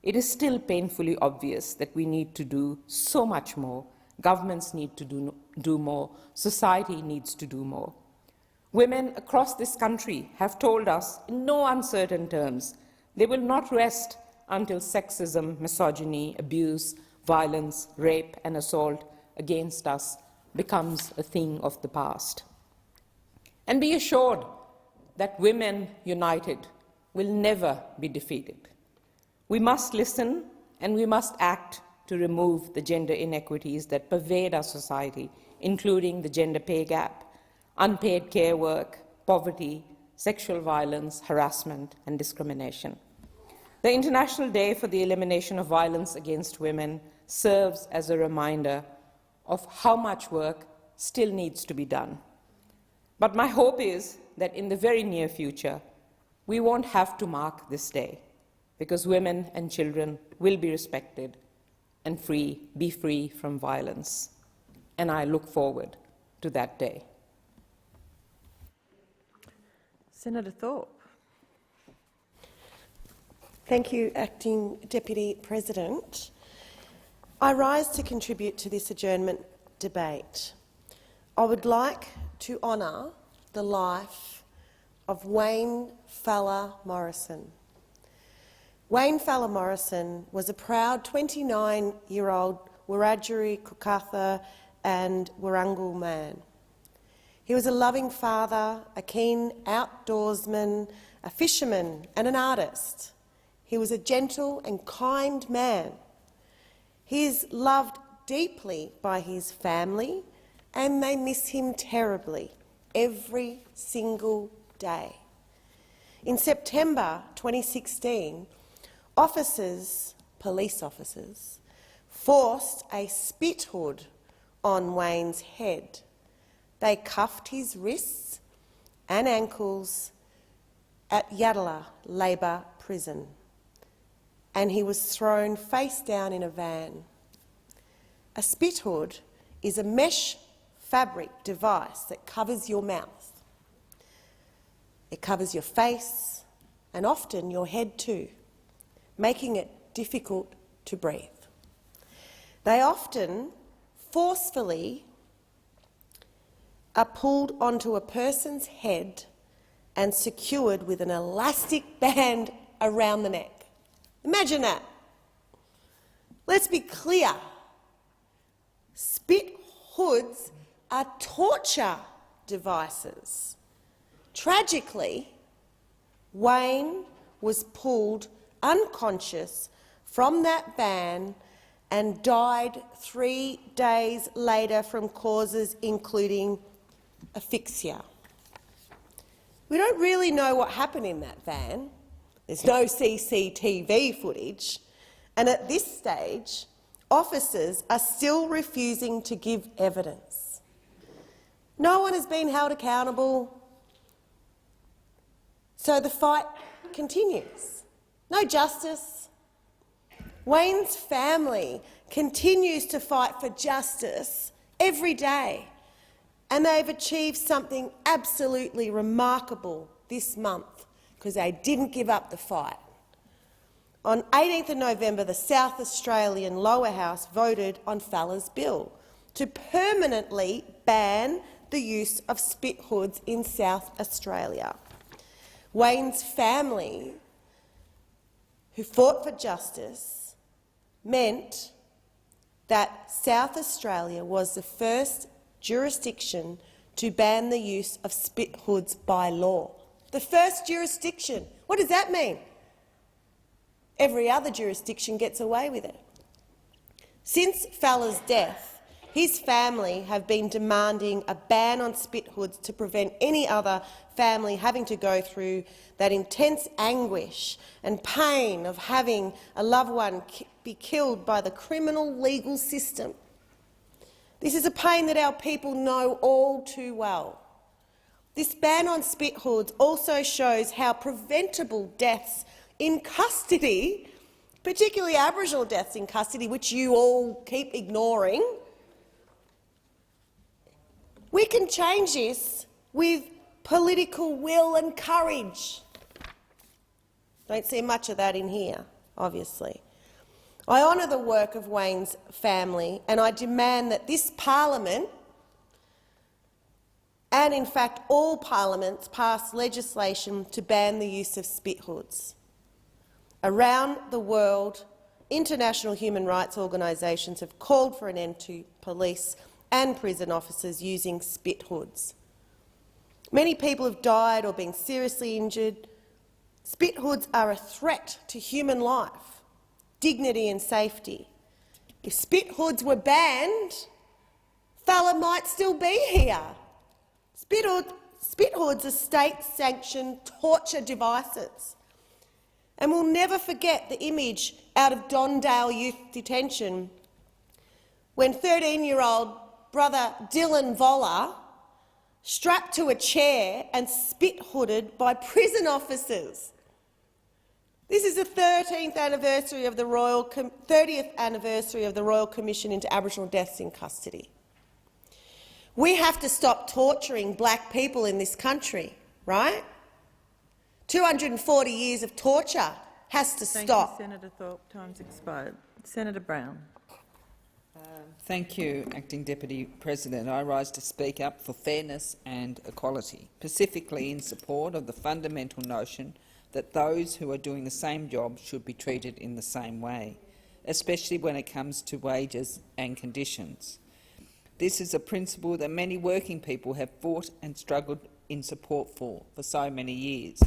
[SPEAKER 9] It is still painfully obvious that we need to do so much more. Governments need to do more. Society needs to do more. Women across this country have told us in no uncertain terms they will not rest until sexism, misogyny, abuse, violence, rape and assault against us becomes a thing of the past. And be assured that women united will never be defeated. We must listen and we must act to remove the gender inequities that pervade our society, including the gender pay gap, unpaid care work, poverty, sexual violence, harassment and discrimination. The International Day for the Elimination of Violence Against Women serves as a reminder of how much work still needs to be done. But my hope is that in the very near future, we won't have to mark this day, because women and children will be respected and be free from violence. And I look forward to that day.
[SPEAKER 4] Senator Thorpe.
[SPEAKER 10] Thank you, Acting Deputy President. I rise to contribute to this adjournment debate. I would like to honour the life of Wayne Falla Morrison. Wayne Falla Morrison was a proud 29-year-old Wiradjuri, Kukatha and Wirangal man. He was a loving father, a keen outdoorsman, a fisherman and an artist. He was a gentle and kind man. He is loved deeply by his family and they miss him terribly every single day. In September 2016, police officers, forced a spit hood on Wayne's head. They cuffed his wrists and ankles at Yatala Labor Prison, and he was thrown face down in a van. A spit hood is a mesh fabric device that covers your mouth. It covers your face and often your head too, making it difficult to breathe. They often forcefully are pulled onto a person's head and secured with an elastic band around the neck. Imagine that. Let's be clear. Spit hoods are torture devices. Tragically, Wayne was pulled unconscious from that van and died 3 days later from causes including asphyxia. We don't really know what happened in that van. There's no CCTV footage, and at this stage, officers are still refusing to give evidence. No one has been held accountable, so the fight continues. No justice. Wayne's family continues to fight for justice every day, and they've achieved something absolutely remarkable this month because they didn't give up the fight. On 18th of November, the South Australian Lower House voted on Fallers' bill to permanently ban the use of spit hoods in South Australia. Wayne's family, who fought for justice, meant that South Australia was the first jurisdiction to ban the use of spit hoods by law. The first jurisdiction. What does that mean? Every other jurisdiction gets away with it. Since Fallers' death, his family have been demanding a ban on spit hoods to prevent any other family having to go through that intense anguish and pain of having a loved one be killed by the criminal legal system. This is a pain that our people know all too well. This ban on spit hoods also shows how preventable deaths in custody, particularly Aboriginal deaths in custody, which you all keep ignoring, we can change this with political will and courage. Don't see much of that in here, obviously. I honour the work of Wayne's family, and I demand that this parliament, and in fact all parliaments, pass legislation to ban the use of spit hoods. Around the world, international human rights organisations have called for an end to police and prison officers using spit hoods. Many people have died or been seriously injured. Spit hoods are a threat to human life, dignity and safety. If spit hoods were banned, Falla might still be here. Spit hoods are state-sanctioned torture devices. And we'll never forget the image out of Dondale Youth Detention when 13-year-old brother Dylan Voller strapped to a chair and spit-hooded by prison officers. This is the 30th anniversary of the Royal Commission into Aboriginal Deaths in Custody. We have to stop torturing black people in this country, right? 240 years of torture has to stop.
[SPEAKER 4] Thank you, Senator Thorpe. Time's expired. Senator Brown.
[SPEAKER 6] Thank you, Acting Deputy President. I rise to speak up for fairness and equality, specifically in support of the fundamental notion that those who are doing the same job should be treated in the same way, especially when it comes to wages and conditions. This is a principle that many working people have fought and struggled in support for so many years.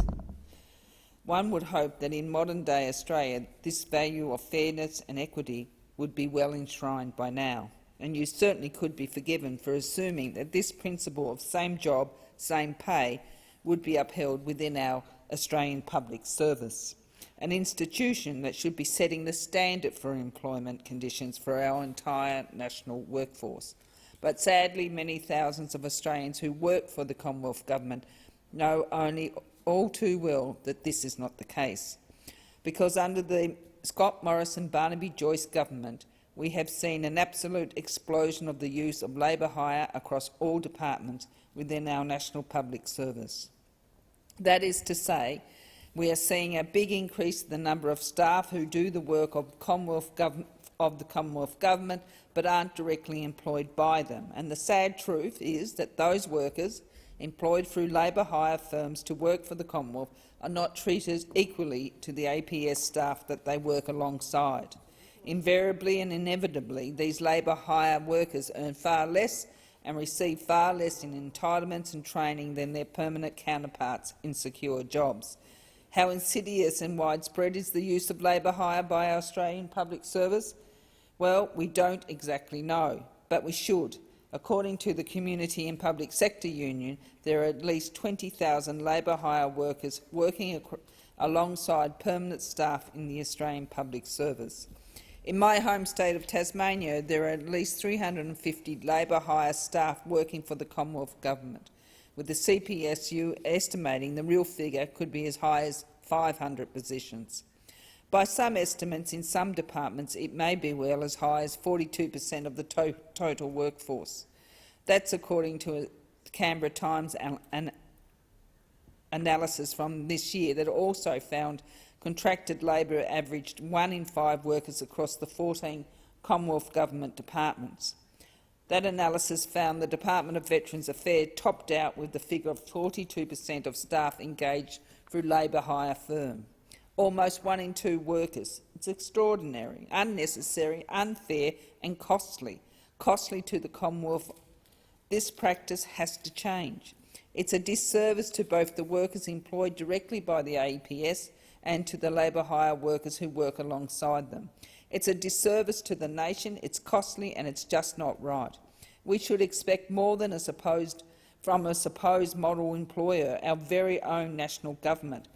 [SPEAKER 6] One would hope that in modern-day Australia this value of fairness and equity would be well enshrined by now, and you certainly could be forgiven for assuming that this principle of same job, same pay would be upheld within our Australian public service, an institution that should be setting the standard for employment conditions for our entire national workforce. But sadly, many thousands of Australians who work for the Commonwealth Government know only all too well that this is not the case. Because under the Scott Morrison-Barnaby-Joyce government, we have seen an absolute explosion of the use of labour hire across all departments within our National Public Service. That is to say, we are seeing a big increase in the number of staff who do the work of the Commonwealth Government but aren't directly employed by them. And the sad truth is that those workers employed through labour hire firms to work for the Commonwealth are not treated equally to the APS staff that they work alongside. Invariably and inevitably, these labour hire workers earn far less and receive far less in entitlements and training than their permanent counterparts in secure jobs. How insidious and widespread is the use of labour hire by our Australian public service? Well, we don't exactly know, but we should. According to the Community and Public Sector Union, there are at least 20,000 labour hire workers working alongside permanent staff in the Australian Public Service. In my home state of Tasmania, there are at least 350 labour hire staff working for the Commonwealth Government, with the CPSU estimating the real figure could be as high as 500 positions. By some estimates, in some departments, it may be well as high as 42% of the total workforce. That's according to a Canberra Times analysis from this year that also found contracted labour averaged 1 in 5 workers across the 14 Commonwealth Government departments. That analysis found the Department of Veterans Affairs topped out with the figure of 42% of staff engaged through labour hire firm. Almost 1 in 2 workers. It's extraordinary, unnecessary, unfair and costly. Costly to the Commonwealth. This practice has to change. It's a disservice to both the workers employed directly by the APS and to the labour hire workers who work alongside them. It's a disservice to the nation, it's costly and it's just not right. We should expect more than from a supposed model employer, our very own national government.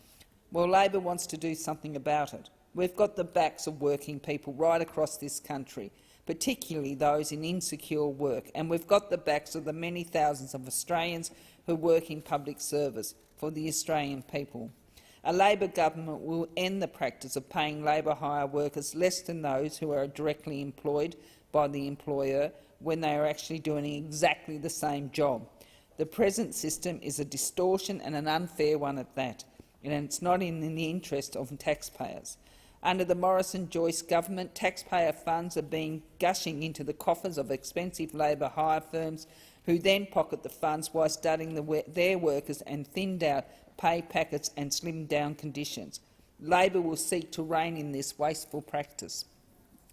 [SPEAKER 6] Well, Labor wants to do something about it. We've got the backs of working people right across this country, particularly those in insecure work, and we've got the backs of the many thousands of Australians who work in public service for the Australian people. A Labor government will end the practice of paying labour hire workers less than those who are directly employed by the employer when they are actually doing exactly the same job. The present system is a distortion and an unfair one at that, and it's not in the interest of taxpayers. Under the Morrison-Joyce government, taxpayer funds are being gushing into the coffers of expensive labour hire firms who then pocket the funds while studying their workers and thinned out pay packets and slimmed down conditions. Labor will seek to rein in this wasteful practice.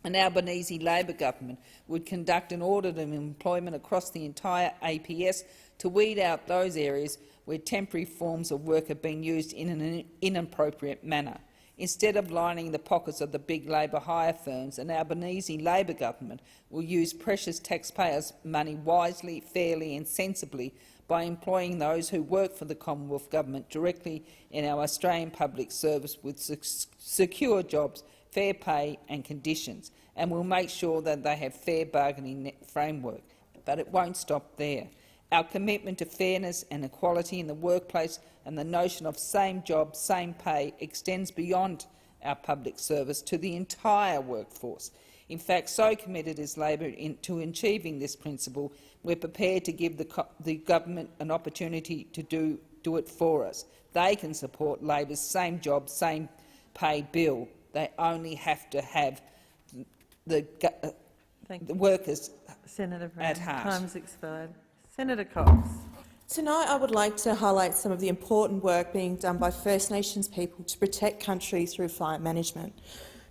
[SPEAKER 6] An Albanese Labor government would conduct an audit of employment across the entire APS to weed out those areas where temporary forms of work have been used in an inappropriate manner. Instead of lining the pockets of the big labour hire firms, an Albanese Labor government will use precious taxpayers' money wisely, fairly and sensibly by employing those who work for the Commonwealth Government directly in our Australian public service with secure jobs, fair pay and conditions, and will make sure that they have fair bargaining framework. But it won't stop there. Our commitment to fairness and equality in the workplace and the notion of same job, same pay extends beyond our public service to the entire workforce. In fact, so committed is Labor to achieving this principle, we're prepared to give the government an opportunity to do it for us. They can support Labor's same job, same pay bill. They only have to have the workers
[SPEAKER 4] Senator Brown,
[SPEAKER 6] at heart.
[SPEAKER 4] time's expired. Senator Cox.
[SPEAKER 18] Tonight I would like to highlight some of the important work being done by First Nations people to protect country through fire management.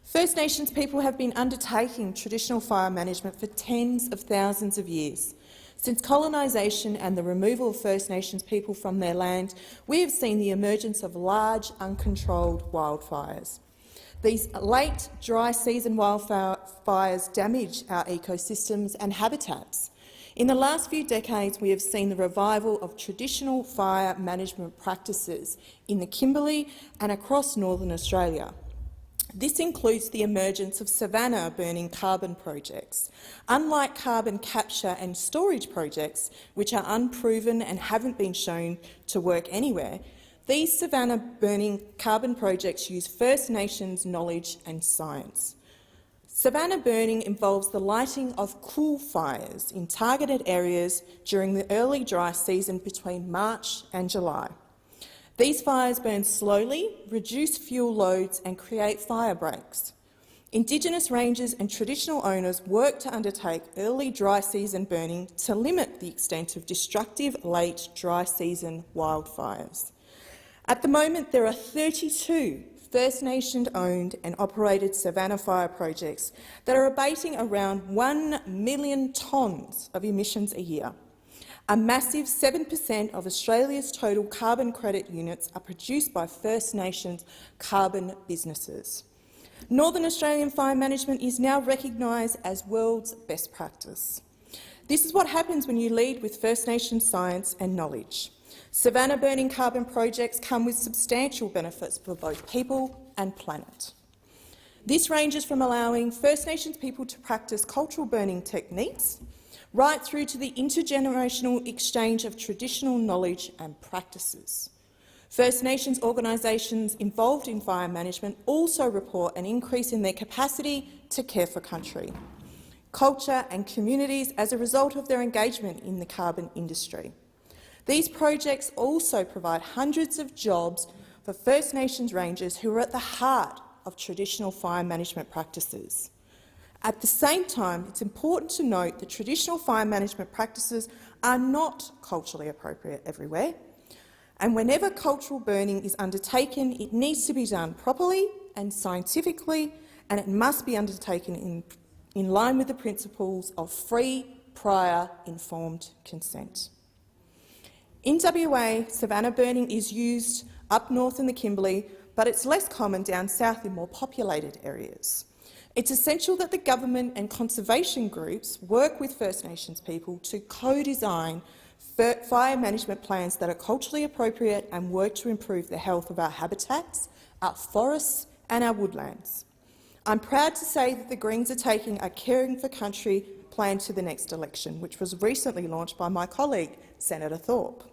[SPEAKER 18] First Nations people have been undertaking traditional fire management for tens of thousands of years. Since colonisation and the removal of First Nations people from their land, we have seen the emergence of large, uncontrolled wildfires. These late dry season wildfires damage our ecosystems and habitats. In the last few decades, we have seen the revival of traditional fire management practices in the Kimberley and across northern Australia. This includes the emergence of savanna-burning carbon projects. Unlike carbon capture and storage projects, which are unproven and haven't been shown to work anywhere, these savanna-burning carbon projects use First Nations knowledge and science. Savanna burning involves the lighting of cool fires in targeted areas during the early dry season between March and July. These fires burn slowly, reduce fuel loads and create fire breaks. Indigenous rangers and traditional owners work to undertake early dry season burning to limit the extent of destructive late dry season wildfires. At the moment, there are 32 First Nation-owned and operated savanna fire projects that are abating around 1 million tonnes of emissions a year. A massive 7% of Australia's total carbon credit units are produced by First Nations carbon businesses. Northern Australian fire management is now recognised as world's best practice. This is what happens when you lead with First Nations science and knowledge. Savanna-burning carbon projects come with substantial benefits for both people and planet. This ranges from allowing First Nations people to practice cultural burning techniques right through to the intergenerational exchange of traditional knowledge and practices. First Nations organisations involved in fire management also report an increase in their capacity to care for country, culture and communities as a result of their engagement in the carbon industry. These projects also provide hundreds of jobs for First Nations rangers who are at the heart of traditional fire management practices. At the same time, it's important to note that traditional fire management practices are not culturally appropriate everywhere, and whenever cultural burning is undertaken, it needs to be done properly and scientifically, and it must be undertaken in line with the principles of free, prior, informed consent. In WA, savanna burning is used up north in the Kimberley, but it's less common down south in more populated areas. It's essential that the government and conservation groups work with First Nations people to co-design fire management plans that are culturally appropriate and work to improve the health of our habitats, our forests and our woodlands. I'm proud to say that the Greens are taking a Caring for Country plan to the next election, which was recently launched by my colleague, Senator Thorpe.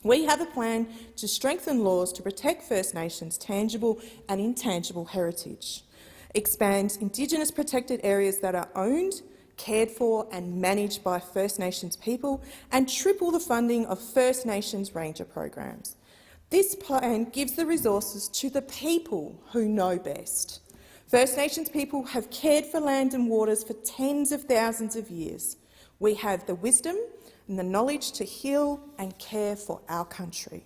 [SPEAKER 18] We have a plan to strengthen laws to protect First Nations' tangible and intangible heritage, expand Indigenous protected areas that are owned, cared for and managed by First Nations people, and triple the funding of First Nations ranger programs. This plan gives the resources to the people who know best. First Nations people have cared for land and waters for tens of thousands of years. We have the wisdom and the knowledge to heal and care for our country.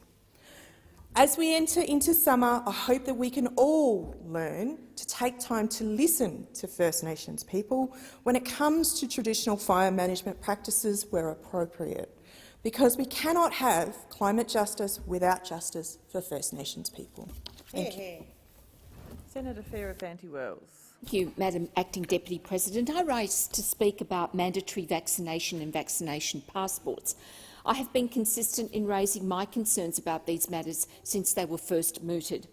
[SPEAKER 18] As we enter into summer, I hope that we can all learn to take time to listen to First Nations people when it comes to traditional fire management practices where appropriate, because we cannot have climate justice without justice for First Nations people. Thank you.
[SPEAKER 4] Senator Fierrafanti-Wells.
[SPEAKER 11] Thank you, Madam Acting Deputy President. I rise to speak about mandatory vaccination and vaccination passports. I have been consistent in raising my concerns about these matters since they were first mooted.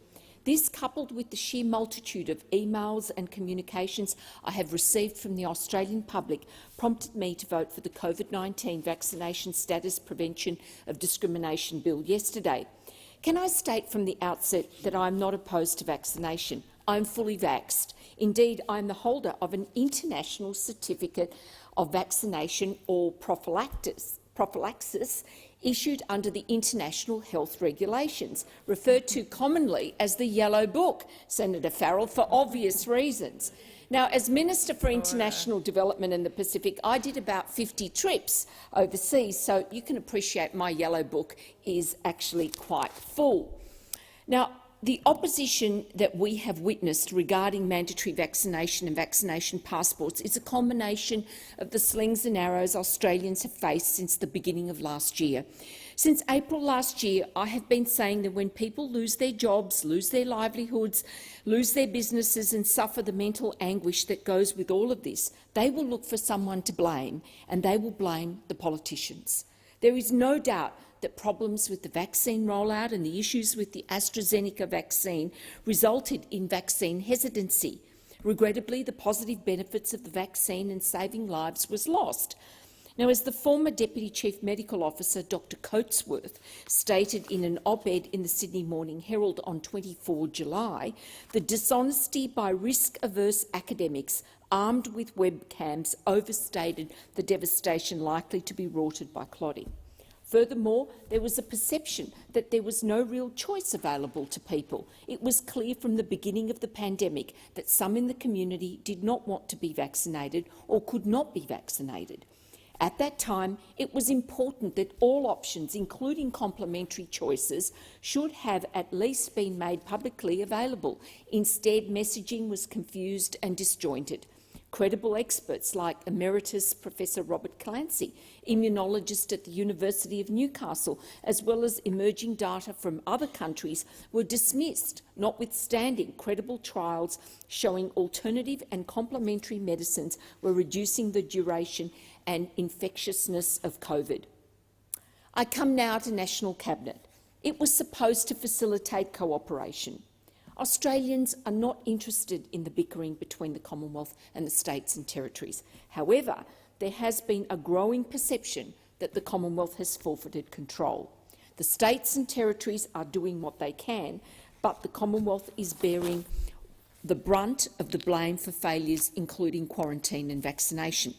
[SPEAKER 11] This, coupled with the sheer multitude of emails and communications I have received from the Australian public, prompted me to vote for the COVID-19 Vaccination Status Prevention of Discrimination Bill yesterday. Can I state from the outset that I am not opposed to vaccination? I am fully vaxxed. Indeed, I am the holder of an international certificate of vaccination or prophylaxis issued under the International Health Regulations, referred to commonly as the Yellow Book, Senator Farrell, for obvious reasons. Now, as Minister for International Development in the Pacific, I did about 50 trips overseas, so you can appreciate my Yellow Book is actually quite full. Now, the opposition that we have witnessed regarding mandatory vaccination and vaccination passports is a combination of the slings and arrows Australians have faced since the beginning of last year. Since April last year, I have been saying that when people lose their jobs, lose their livelihoods, lose their businesses and suffer the mental anguish that goes with all of this, they will look for someone to blame, and they will blame the politicians. There is no doubt that problems with the vaccine rollout and the issues with the AstraZeneca vaccine resulted in vaccine hesitancy. Regrettably, the positive benefits of the vaccine in saving lives was lost. Now, as the former Deputy Chief Medical Officer, Dr Coatsworth, stated in an op-ed in the Sydney Morning Herald on 24 July, the dishonesty by risk-averse academics armed with webcams overstated the devastation likely to be wrought by clotting. Furthermore, there was a perception that there was no real choice available to people. It was clear from the beginning of the pandemic that some in the community did not want to be vaccinated or could not be vaccinated. At that time, it was important that all options, including complementary choices, should have at least been made publicly available. Instead, messaging was confused and disjointed. Credible experts like Emeritus Professor Robert Clancy, immunologist at the University of Newcastle, as well as emerging data from other countries, were dismissed, notwithstanding credible trials showing alternative and complementary medicines were reducing the duration and infectiousness of COVID. I come now to National Cabinet. It was supposed to facilitate cooperation. Australians are not interested in the bickering between the Commonwealth and the states and territories. However, there has been a growing perception that the Commonwealth has forfeited control. The states and territories are doing what they can, but the Commonwealth is bearing the brunt of the blame for failures, including quarantine and vaccination.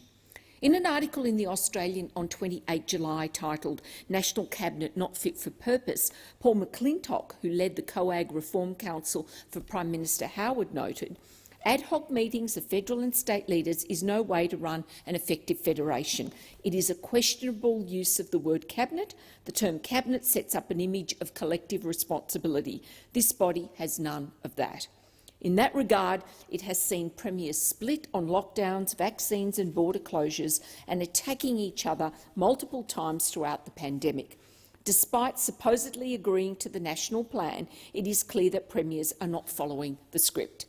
[SPEAKER 11] In an article in The Australian on 28 July titled "National Cabinet Not Fit for Purpose," Paul McClintock, who led the COAG Reform Council for Prime Minister Howard, noted, "Ad hoc meetings of federal and state leaders is no way to run an effective federation. It is a questionable use of the word cabinet. The term cabinet sets up an image of collective responsibility. This body has none of that." In that regard, it has seen premiers split on lockdowns, vaccines and border closures and attacking each other multiple times throughout the pandemic. Despite supposedly agreeing to the national plan, it is clear that premiers are not following the script.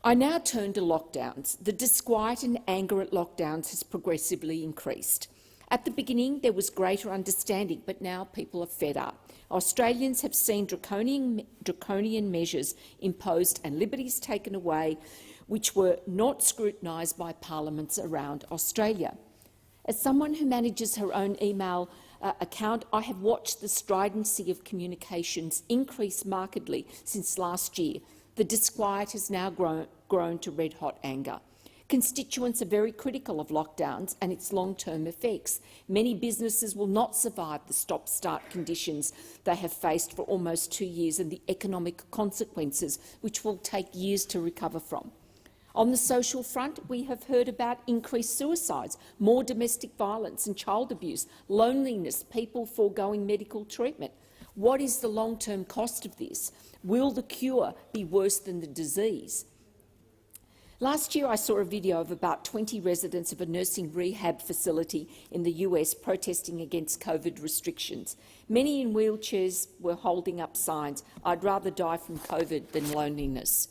[SPEAKER 11] I now turn to lockdowns. The disquiet and anger at lockdowns has progressively increased. At the beginning, there was greater understanding, but now people are fed up. Australians have seen draconian measures imposed and liberties taken away, which were not scrutinised by parliaments around Australia. As someone who manages her own email account, I have watched the stridency of communications increase markedly since last year. The disquiet has now grown to red-hot anger. Constituents are very critical of lockdowns and its long-term effects. Many businesses will not survive the stop-start conditions they have faced for almost 2 years and the economic consequences, which will take years to recover from. On the social front, we have heard about increased suicides, more domestic violence and child abuse, loneliness, people foregoing medical treatment. What is the long-term cost of this? Will the cure be worse than the disease? Last year, I saw a video of about 20 residents of a nursing rehab facility in the US protesting against COVID restrictions. Many in wheelchairs were holding up signs, "I'd rather die from COVID than loneliness."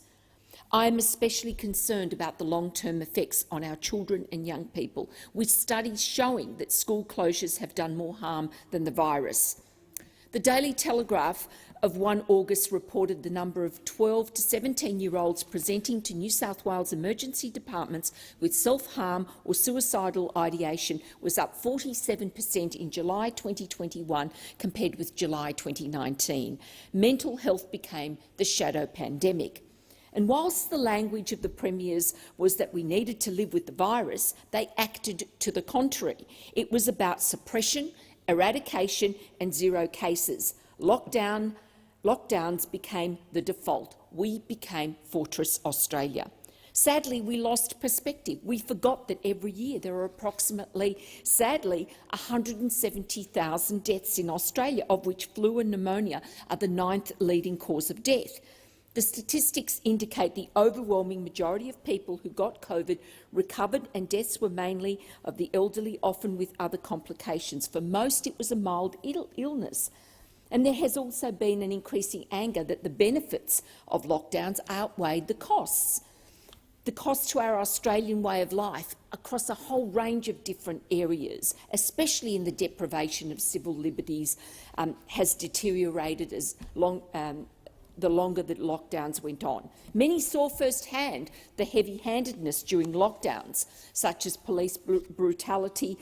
[SPEAKER 11] I am especially concerned about the long-term effects on our children and young people, with studies showing that school closures have done more harm than the virus. The Daily Telegraph of 1 August reported the number of 12 to 17-year-olds presenting to New South Wales emergency departments with self-harm or suicidal ideation was up 47% in July 2021 compared with July 2019. Mental health became the shadow pandemic. And whilst the language of the premiers was that we needed to live with the virus, they acted to the contrary. It was about suppression, eradication and zero cases. Lockdowns became the default. We became Fortress Australia. Sadly, we lost perspective. We forgot that every year there are approximately, sadly, 170,000 deaths in Australia, of which flu and pneumonia are the 9th leading cause of death. The statistics indicate the overwhelming majority of people who got COVID recovered, and deaths were mainly of the elderly, often with other complications. For most, it was a mild illness. And there has also been an increasing anger that the benefits of lockdowns outweighed the costs. the cost to our Australian way of life across a whole range of different areas, especially in the deprivation of civil liberties, has deteriorated as the longer that lockdowns went on. Many saw firsthand the heavy-handedness during lockdowns, such as police brutality,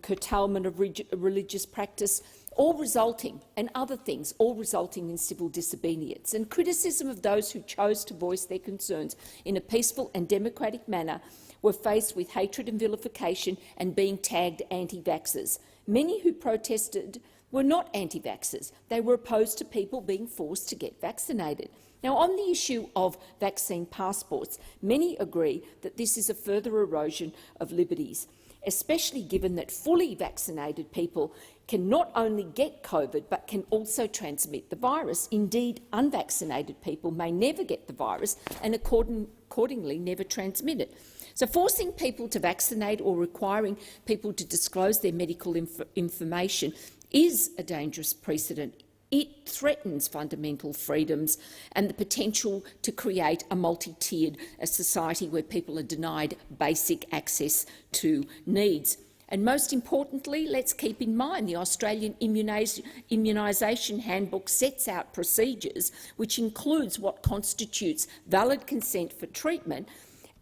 [SPEAKER 11] curtailment of religious practice, and other things, all resulting in civil disobedience. And criticism of those who chose to voice their concerns in a peaceful and democratic manner were faced with hatred and vilification and being tagged anti-vaxxers. Many who protested were not anti-vaxxers. They were opposed to people being forced to get vaccinated. Now, on the issue of vaccine passports, many agree that this is a further erosion of liberties, especially given that fully vaccinated people can not only get COVID but can also transmit the virus. Indeed, unvaccinated people may never get the virus and accordingly never transmit it. So forcing people to vaccinate or requiring people to disclose their medical information is a dangerous precedent. It threatens fundamental freedoms and the potential to create a multi-tiered society where people are denied basic access to needs. And most importantly, let's keep in mind the Australian Immunisation Handbook sets out procedures which includes what constitutes valid consent for treatment,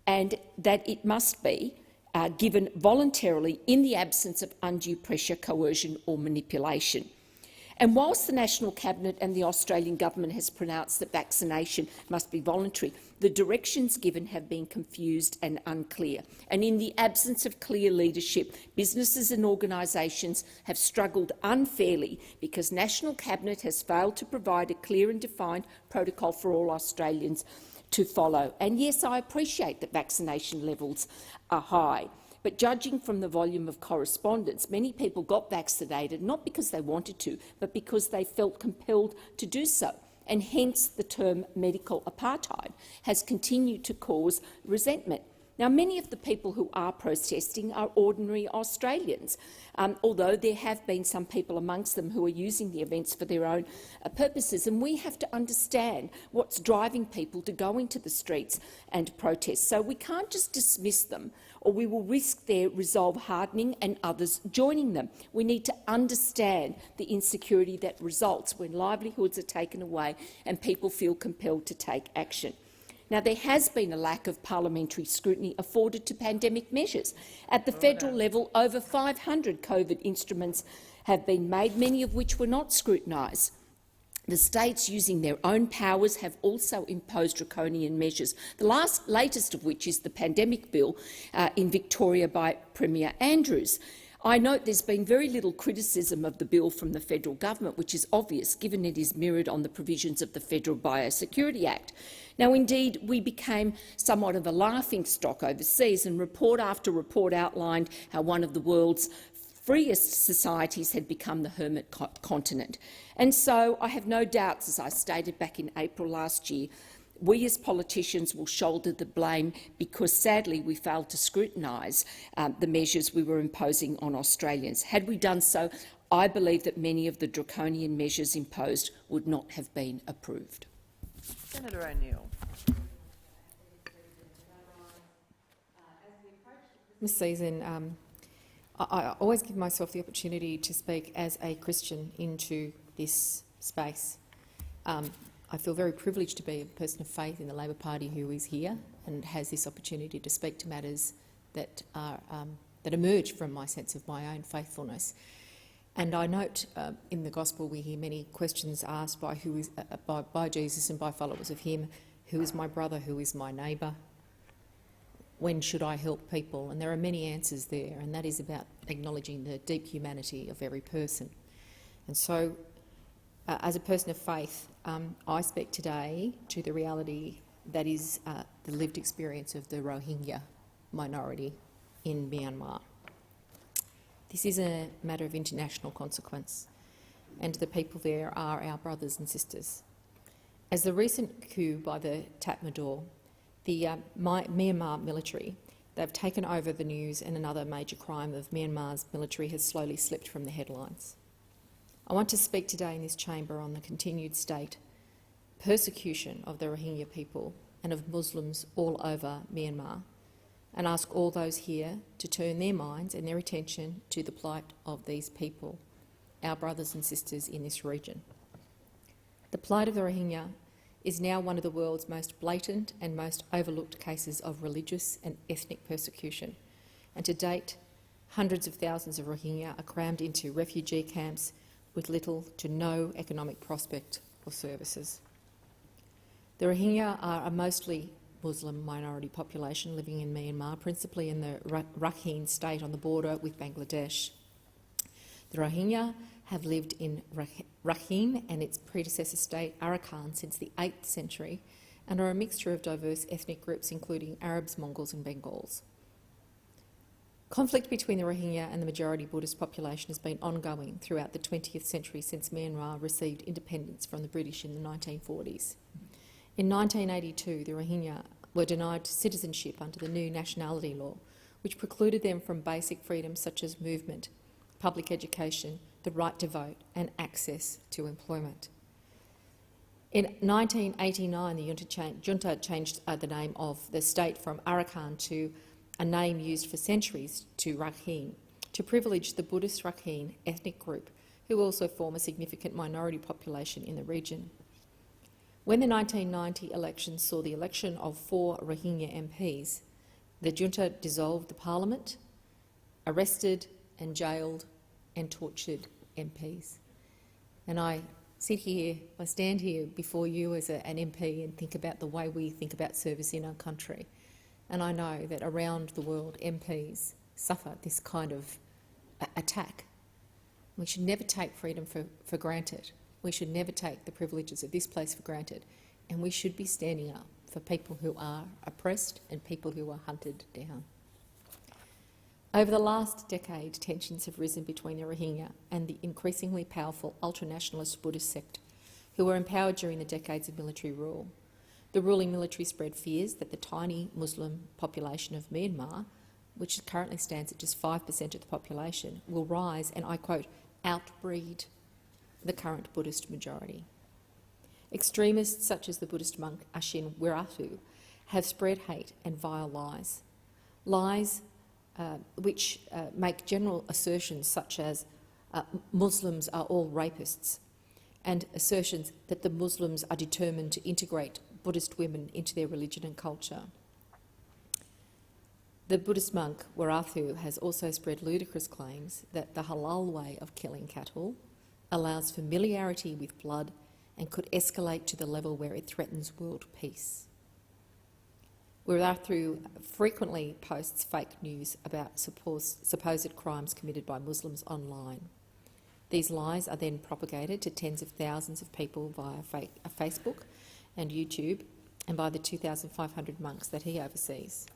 [SPEAKER 11] and that it must be given voluntarily in the absence of undue pressure, coercion or manipulation. And whilst the National Cabinet and the Australian Government has pronounced that vaccination must be voluntary, the directions given have been confused and unclear. And in the absence of clear leadership, businesses and organisations have struggled unfairly because National Cabinet has failed to provide a clear and defined protocol for all Australians to follow. And yes, I appreciate that vaccination levels are high. But judging from the volume of correspondence, many people got vaccinated not because they wanted to, but because they felt compelled to do so. And hence the term medical apartheid has continued to cause resentment. Now, many of the people who are protesting are ordinary Australians, although there have been some people amongst them who are using the events for their own purposes, and we have to understand what's driving people to go into the streets and protest. So we can't just dismiss them, or we will risk their resolve hardening and others joining them. We need to understand the insecurity that results when livelihoods are taken away and people feel compelled to take action. Now, there has been a lack of parliamentary scrutiny afforded to pandemic measures. At the federal level, over 500 COVID instruments have been made, many of which were not scrutinised. The states, using their own powers, have also imposed draconian measures, the latest of which is the pandemic bill in Victoria by Premier Andrews. I note there's been very little criticism of the bill from the federal government, which is obvious given it is mirrored on the provisions of the Federal Biosecurity Act. Now, indeed, we became somewhat of a laughingstock overseas, and report after report outlined how one of the world's freest societies had become the hermit continent. And so I have no doubts, as I stated back in April last year, we as politicians will shoulder the blame because, sadly, we failed to scrutinise the measures we were imposing on Australians. Had we done so, I believe that many of the draconian measures imposed would not have been approved.
[SPEAKER 4] Senator O'Neill.
[SPEAKER 19] This season, I always give myself the opportunity to speak as a Christian into this space. I feel very privileged to be a person of faith in the Labor Party who is here and has this opportunity to speak to matters that emerge from my sense of my own faithfulness. And I note in the Gospel we hear many questions asked by Jesus and by followers of him: who is my brother, who is my neighbour? When should I help people? And there are many answers there, and that is about acknowledging the deep humanity of every person. And so, as a person of faith, I speak today to the reality that is the lived experience of the Rohingya minority in Myanmar. This is a matter of international consequence, and the people there are our brothers and sisters. As the recent coup by the Tatmadaw, the Myanmar military, they've taken over the news, and another major crime of Myanmar's military has slowly slipped from the headlines. I want to speak today in this chamber on the continued state persecution of the Rohingya people and of Muslims all over Myanmar, and ask all those here to turn their minds and their attention to the plight of these people, our brothers and sisters in this region. The plight of the Rohingya is now one of the world's most blatant and most overlooked cases of religious and ethnic persecution, and to date, hundreds of thousands of Rohingya are crammed into refugee camps with little to no economic prospect or services. The Rohingya are a mostly Muslim minority population living in Myanmar, principally in the Rakhine state on the border with Bangladesh. The Rohingya have lived in Rakhine and its predecessor state Arakan since the 8th century and are a mixture of diverse ethnic groups including Arabs, Mongols and Bengals. Conflict between the Rohingya and the majority Buddhist population has been ongoing throughout the 20th century since Myanmar received independence from the British in the 1940s. In 1982, the Rohingya were denied citizenship under the new nationality law, which precluded them from basic freedoms such as movement, public education, the right to vote and access to employment. In 1989, the junta changed the name of the state from Arakan to a name used for centuries, to Rakhine, to privilege the Buddhist Rakhine ethnic group, who also form a significant minority population in the region. When the 1990 elections saw the election of 4 Rohingya MPs, the junta dissolved the parliament, arrested and jailed and tortured MPs. And I stand here before you as an MP and think about the way we think about service in our country. And I know that around the world MPs suffer this kind of attack. We should never take freedom for granted. We should never take the privileges of this place for granted. And we should be standing up for people who are oppressed and people who are hunted down. Over the last decade, tensions have risen between the Rohingya and the increasingly powerful ultranationalist Buddhist sect, who were empowered during the decades of military rule. The ruling military spread fears that the tiny Muslim population of Myanmar, which currently stands at just 5% of the population, will rise and, I quote, outbreed the current Buddhist majority. Extremists such as the Buddhist monk Ashin Wiratu have spread hate and vile lies. Lies which make general assertions such as Muslims are all rapists, and assertions that the Muslims are determined to integrate Buddhist women into their religion and culture. The Buddhist monk Wiratu has also spread ludicrous claims that the halal way of killing cattle allows familiarity with blood and could escalate to the level where it threatens world peace. Wiratu frequently posts fake news about supposed crimes committed by Muslims online. These lies are then propagated to tens of thousands of people via Facebook and YouTube, and by the 2,500 monks that he oversees.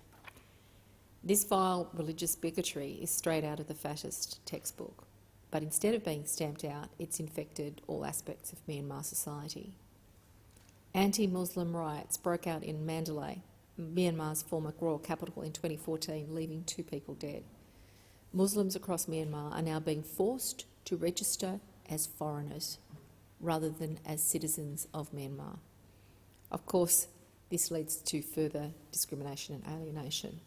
[SPEAKER 19] This vile religious bigotry is straight out of the fascist textbook, but instead of being stamped out, it's infected all aspects of Myanmar society. Anti-Muslim riots broke out in Mandalay, Myanmar's former royal capital, in 2014, leaving 2 people dead. Muslims across Myanmar are now being forced to register as foreigners rather than as citizens of Myanmar. Of course, this leads to further discrimination and alienation.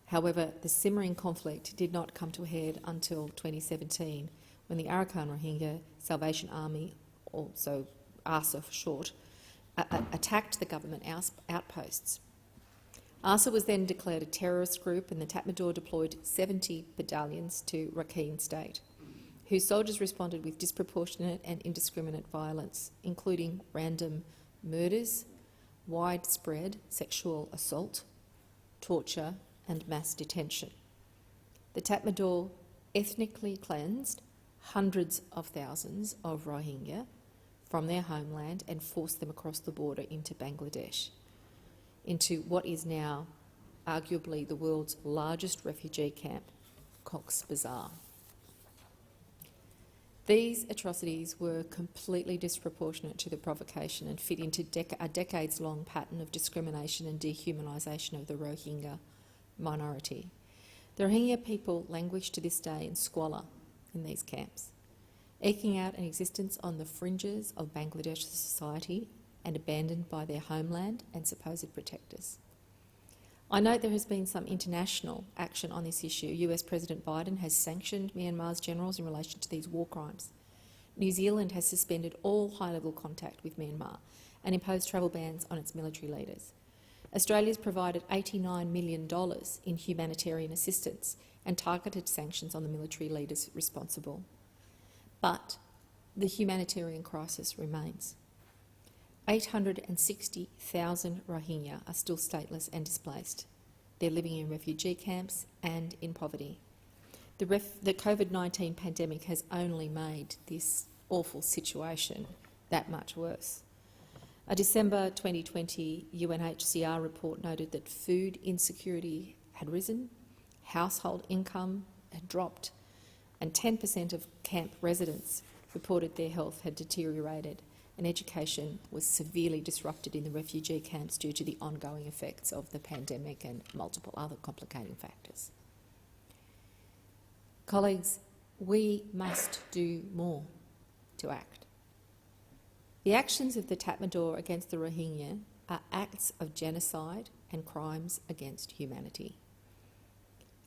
[SPEAKER 19] However, the simmering conflict did not come to a head until 2017, when the Arakan Rohingya Salvation Army, also ARSA for short, attacked the government outposts. ARSA was then declared a terrorist group, and the Tatmadaw deployed 70 battalions to Rakhine State, whose soldiers responded with disproportionate and indiscriminate violence, including random murders, widespread sexual assault, torture and mass detention. The Tatmadaw ethnically cleansed hundreds of thousands of Rohingya from their homeland and forced them across the border into Bangladesh, into what is now arguably the world's largest refugee camp, Cox's Bazar. These atrocities were completely disproportionate to the provocation and fit into a decades-long pattern of discrimination and dehumanisation of the Rohingya minority. The Rohingya people languish to this day in squalor in these camps, eking out an existence on the fringes of Bangladesh society and abandoned by their homeland and supposed protectors. I note there has been some international action on this issue. US President Biden has sanctioned Myanmar's generals in relation to these war crimes. New Zealand has suspended all high-level contact with Myanmar and imposed travel bans on its military leaders. Australia has provided $89 million in humanitarian assistance and targeted sanctions on the military leaders responsible. But the humanitarian crisis remains. 860,000 Rohingya are still stateless and displaced. They're living in refugee camps and in poverty. The COVID-19 pandemic has only made this awful situation that much worse. A December 2020 UNHCR report noted that food insecurity had risen, household income had dropped, and 10% of camp residents reported their health had deteriorated, and education was severely disrupted in the refugee camps due to the ongoing effects of the pandemic and multiple other complicating factors. Colleagues, we must do more to act. The actions of the Tatmadaw against the Rohingya are acts of genocide and crimes against humanity.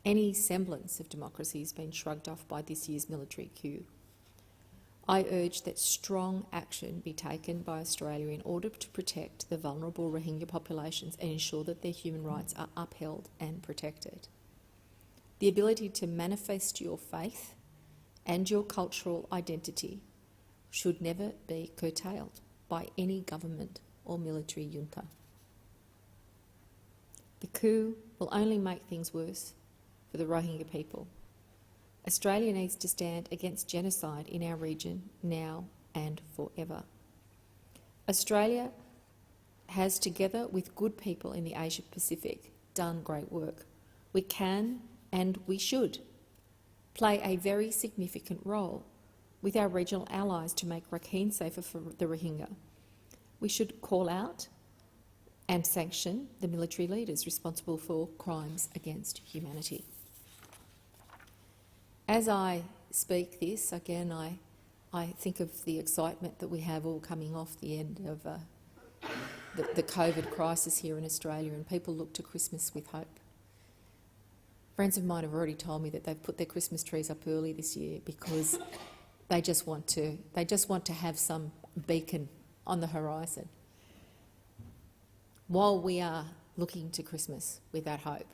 [SPEAKER 19] Any semblance of democracy has been shrugged off by this year's military coup. I urge that strong action be taken by Australia in order to protect the vulnerable Rohingya populations and ensure that their human rights are upheld and protected. The ability to manifest your faith and your cultural identity should never be curtailed by any government or military junta. The coup will only make things worse for the Rohingya people. Australia needs to stand against genocide in our region now and forever. Australia has, together with good people in the Asia-Pacific, done great work. We can and we should play a very significant role with our regional allies to make Rakhine safer for the Rohingya. We should call out and sanction the military leaders responsible for crimes against humanity. As I speak this, again, I think of the excitement that we have all coming off the end of the COVID crisis here in Australia, and people look to Christmas with hope. Friends of mine have already told me that they've put their Christmas trees up early this year because they just want to have some beacon on the horizon. While we are looking to Christmas with that hope,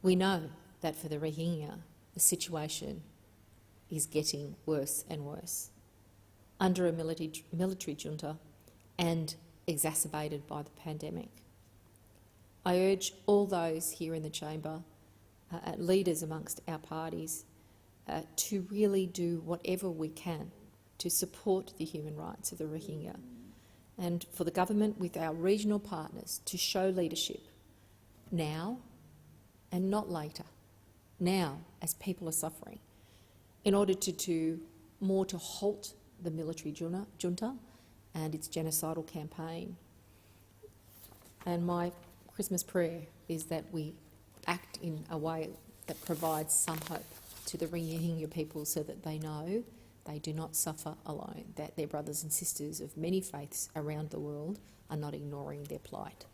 [SPEAKER 19] we know that for the Rohingya, the situation is getting worse and worse under a military junta and exacerbated by the pandemic. I urge all those here in the chamber, leaders amongst our parties, to really do whatever we can to support the human rights of the Rohingya, and for the government with our regional partners to show leadership now and not later, now as people are suffering, in order to do more to halt the military junta and its genocidal campaign. And my Christmas prayer is that we act in a way that provides some hope to the Rohingya people so that they know they do not suffer alone, that their brothers and sisters of many faiths around the world are not ignoring their plight.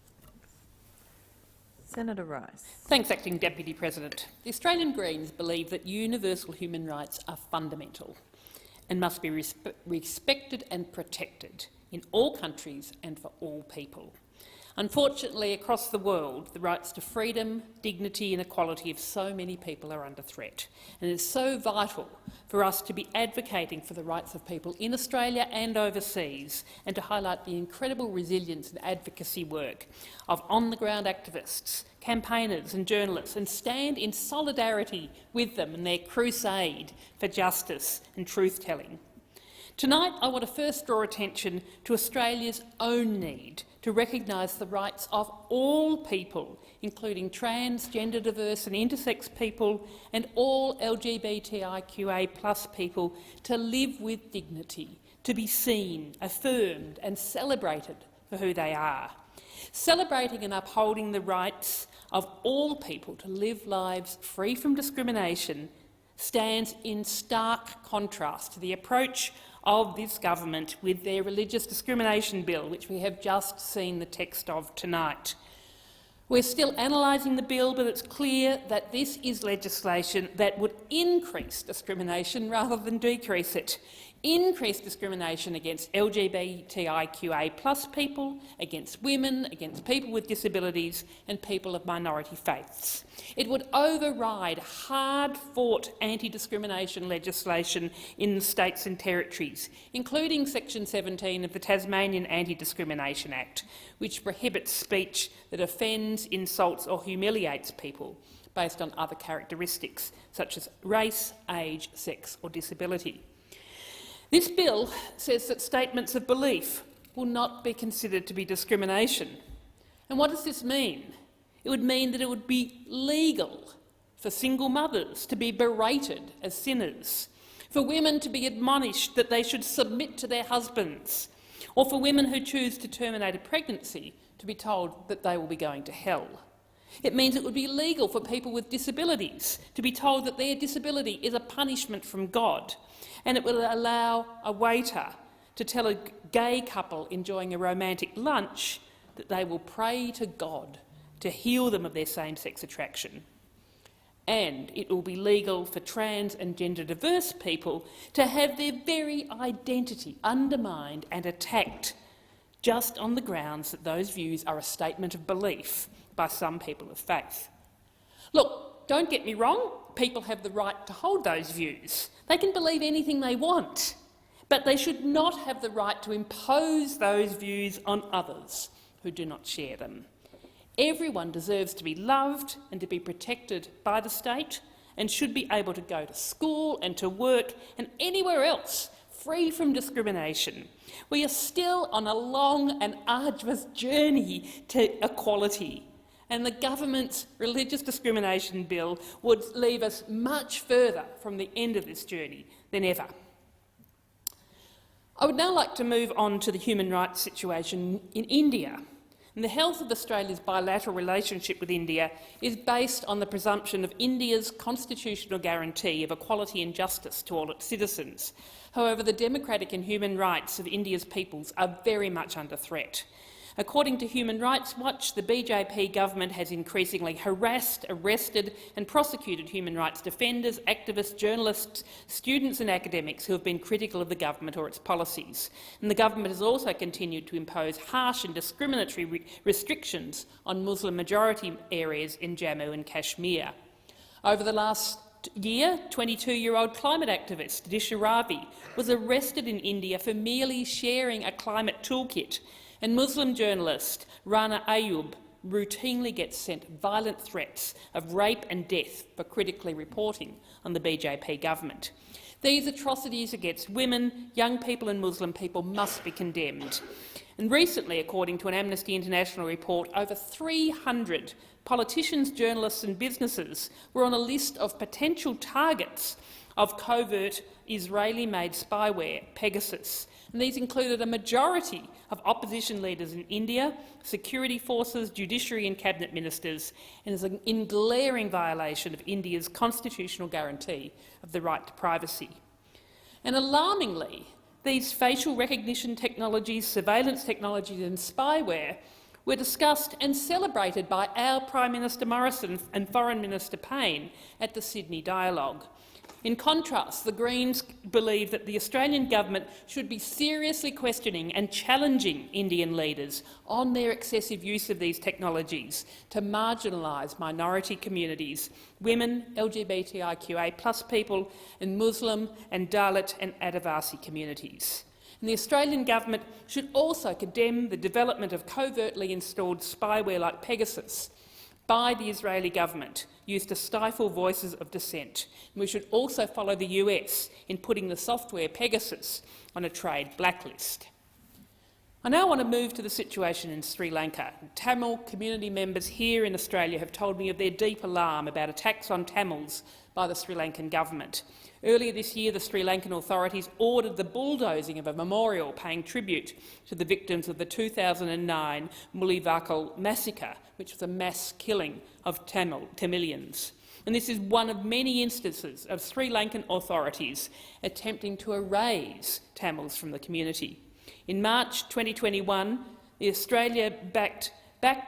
[SPEAKER 4] Senator Rice.
[SPEAKER 13] Thanks, Acting Deputy President. The Australian Greens believe that universal human rights are fundamental and must be respected and protected in all countries and for all people. Unfortunately, across the world, the rights to freedom, dignity and equality of so many people are under threat, and it is so vital for us to be advocating for the rights of people in Australia and overseas, and to highlight the incredible resilience and advocacy work of on-the-ground activists, campaigners and journalists, and stand in solidarity with them in their crusade for justice and truth-telling. Tonight, I want to first draw attention to Australia's own need to recognise the rights of all people, including trans, gender diverse and intersex people and all LGBTIQA+ people, to live with dignity, to be seen, affirmed and celebrated for who they are. Celebrating and upholding the rights of all people to live lives free from discrimination stands in stark contrast to the approach of this government with their religious discrimination bill, which we have just seen the text of tonight. We're still analysing the bill, but it's clear that this is legislation that would increase discrimination rather than decrease it. Increase discrimination against LGBTIQA+ people, against women, against people with disabilities and people of minority faiths. It would override hard-fought anti-discrimination legislation in the states and territories, including Section 17 of the Tasmanian Anti-Discrimination Act, which prohibits speech that offends, insults or humiliates people based on other characteristics such as race, age, sex or disability. This bill says that statements of belief will not be considered to be discrimination. And what does this mean? It would mean that it would be legal for single mothers to be berated as sinners, for women to be admonished that they should submit to their husbands, or for women who choose to terminate a pregnancy to be told that they will be going to hell. It means it would be legal for people with disabilities to be told that their disability is a punishment from God, and it will allow a waiter to tell a gay couple enjoying a romantic lunch that they will pray to God to heal them of their same-sex attraction. And it will be legal for trans and gender-diverse people to have their very identity undermined and attacked just on the grounds that those views are a statement of belief by some people of faith. Look, don't get me wrong, people have the right to hold those views. They can believe anything they want, but they should not have the right to impose those views on others who do not share them. Everyone deserves to be loved and to be protected by the state and should be able to go to school and to work and anywhere else free from discrimination. We are still on a long and arduous journey to equality, and the government's religious discrimination bill would leave us much further from the end of this journey than ever. I would now like to move on to the human rights situation in India. And the health of Australia's bilateral relationship with India is based on the presumption of India's constitutional guarantee of equality and justice to all its citizens. However, the democratic and human rights of India's peoples are very much under threat. According to Human Rights Watch, the BJP government has increasingly harassed, arrested and prosecuted human rights defenders, activists, journalists, students and academics who have been critical of the government or its policies. And the government has also continued to impose harsh and discriminatory restrictions on Muslim-majority areas in Jammu and Kashmir. Over the last year, 22-year-old climate activist Disha Ravi was arrested in India for merely sharing a climate toolkit, and Muslim journalist Rana Ayub routinely gets sent violent threats of rape and death for critically reporting on the BJP government. These atrocities against women, young people and Muslim people must be condemned. And recently, according to an Amnesty International report, over 300 politicians, journalists and businesses were on a list of potential targets of covert Israeli-made spyware, Pegasus. And these included a majority of opposition leaders in India, security forces, judiciary and cabinet ministers, and is in glaring violation of India's constitutional guarantee of the right to privacy. And alarmingly, these facial recognition technologies, surveillance technologies and spyware were discussed and celebrated by our Prime Minister Morrison and Foreign Minister Payne at the Sydney Dialogue. In contrast, the Greens believe that the Australian government should be seriously questioning and challenging Indian leaders on their excessive use of these technologies to marginalise minority communities, women, LGBTIQA+ people and Muslim and Dalit and Adivasi communities. And the Australian government should also condemn the development of covertly installed spyware like Pegasus by the Israeli government used to stifle voices of dissent. And we should also follow the US in putting the software Pegasus on a trade blacklist. I now want to move to the situation in Sri Lanka. Tamil community members here in Australia have told me of their deep alarm about attacks on Tamils by the Sri Lankan government. Earlier this year, the Sri Lankan authorities ordered the bulldozing of a memorial paying tribute to the victims of the 2009 Mullivakal massacre, which was a mass killing of Tamilians. And this is one of many instances of Sri Lankan authorities attempting to erase Tamils from the community. In March 2021, Australia backed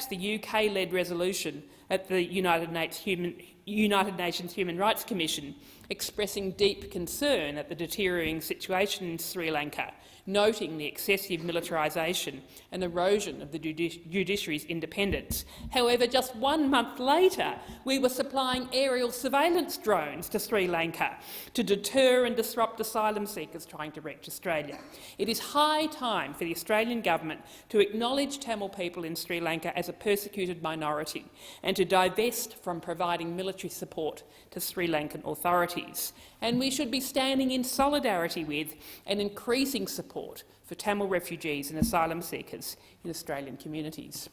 [SPEAKER 13] the UK-led resolution at the United Nations Human Rights Commission, expressing deep concern at the deteriorating situation in Sri Lanka, noting the excessive militarisation and erosion of the judiciary's independence. However, just 1 month later, we were supplying aerial surveillance drones to Sri Lanka to deter and disrupt asylum seekers trying to reach Australia. It is high time for the Australian government to acknowledge Tamil people in Sri Lanka as a persecuted minority and to divest from providing military support to Sri Lankan authorities. And we should be standing in solidarity with and increasing support for Tamil refugees and asylum seekers in Australian communities.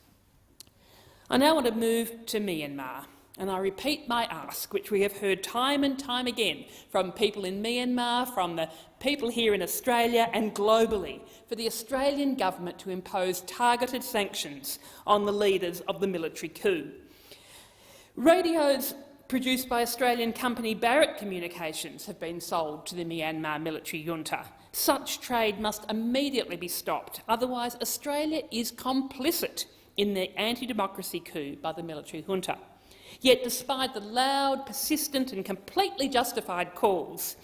[SPEAKER 13] I now want to move to Myanmar, and I repeat my ask, which we have heard time and time again from people in Myanmar, from the people here in Australia and globally, for the Australian government to impose targeted sanctions on the leaders of the military coup. Radios produced by Australian company Barrett Communications have been sold to the Myanmar military junta. Such trade must immediately be stopped, otherwise Australia is complicit in the anti-democracy coup by the military junta. Yet, despite the loud, persistent and completely justified calls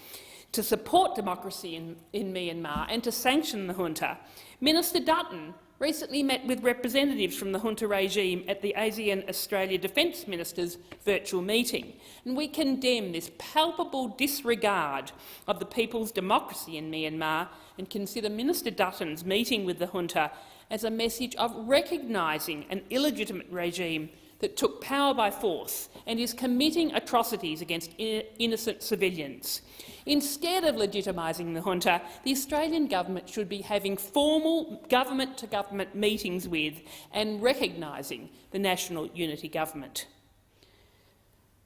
[SPEAKER 13] to support democracy in Myanmar and to sanction the junta, Minister Dutton recently met with representatives from the junta regime at the ASEAN-Australia Defence Ministers' virtual meeting, and we condemn this palpable disregard of the people's democracy in Myanmar and consider Minister Dutton's meeting with the junta as a message of recognising an illegitimate regime that took power by force and is committing atrocities against innocent civilians. Instead of legitimising the junta, the Australian government should be having formal government-to-government meetings with and recognising the National Unity Government.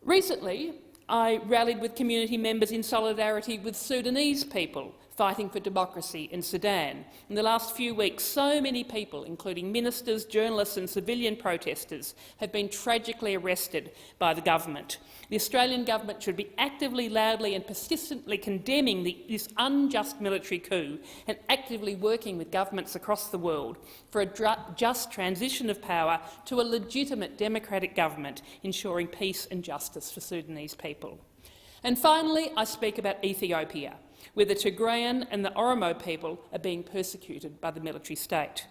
[SPEAKER 13] Recently, I rallied with community members in solidarity with Sudanese people fighting for democracy in Sudan. In the last few weeks, so many people, including ministers, journalists and civilian protesters, have been tragically arrested by the government. The Australian government should be actively, loudly and persistently condemning this unjust military coup and actively working with governments across the world for a just transition of power to a legitimate democratic government, ensuring peace and justice for Sudanese people. And finally, I speak about Ethiopia, where the Tigrayan and the Oromo people are being persecuted by the military state.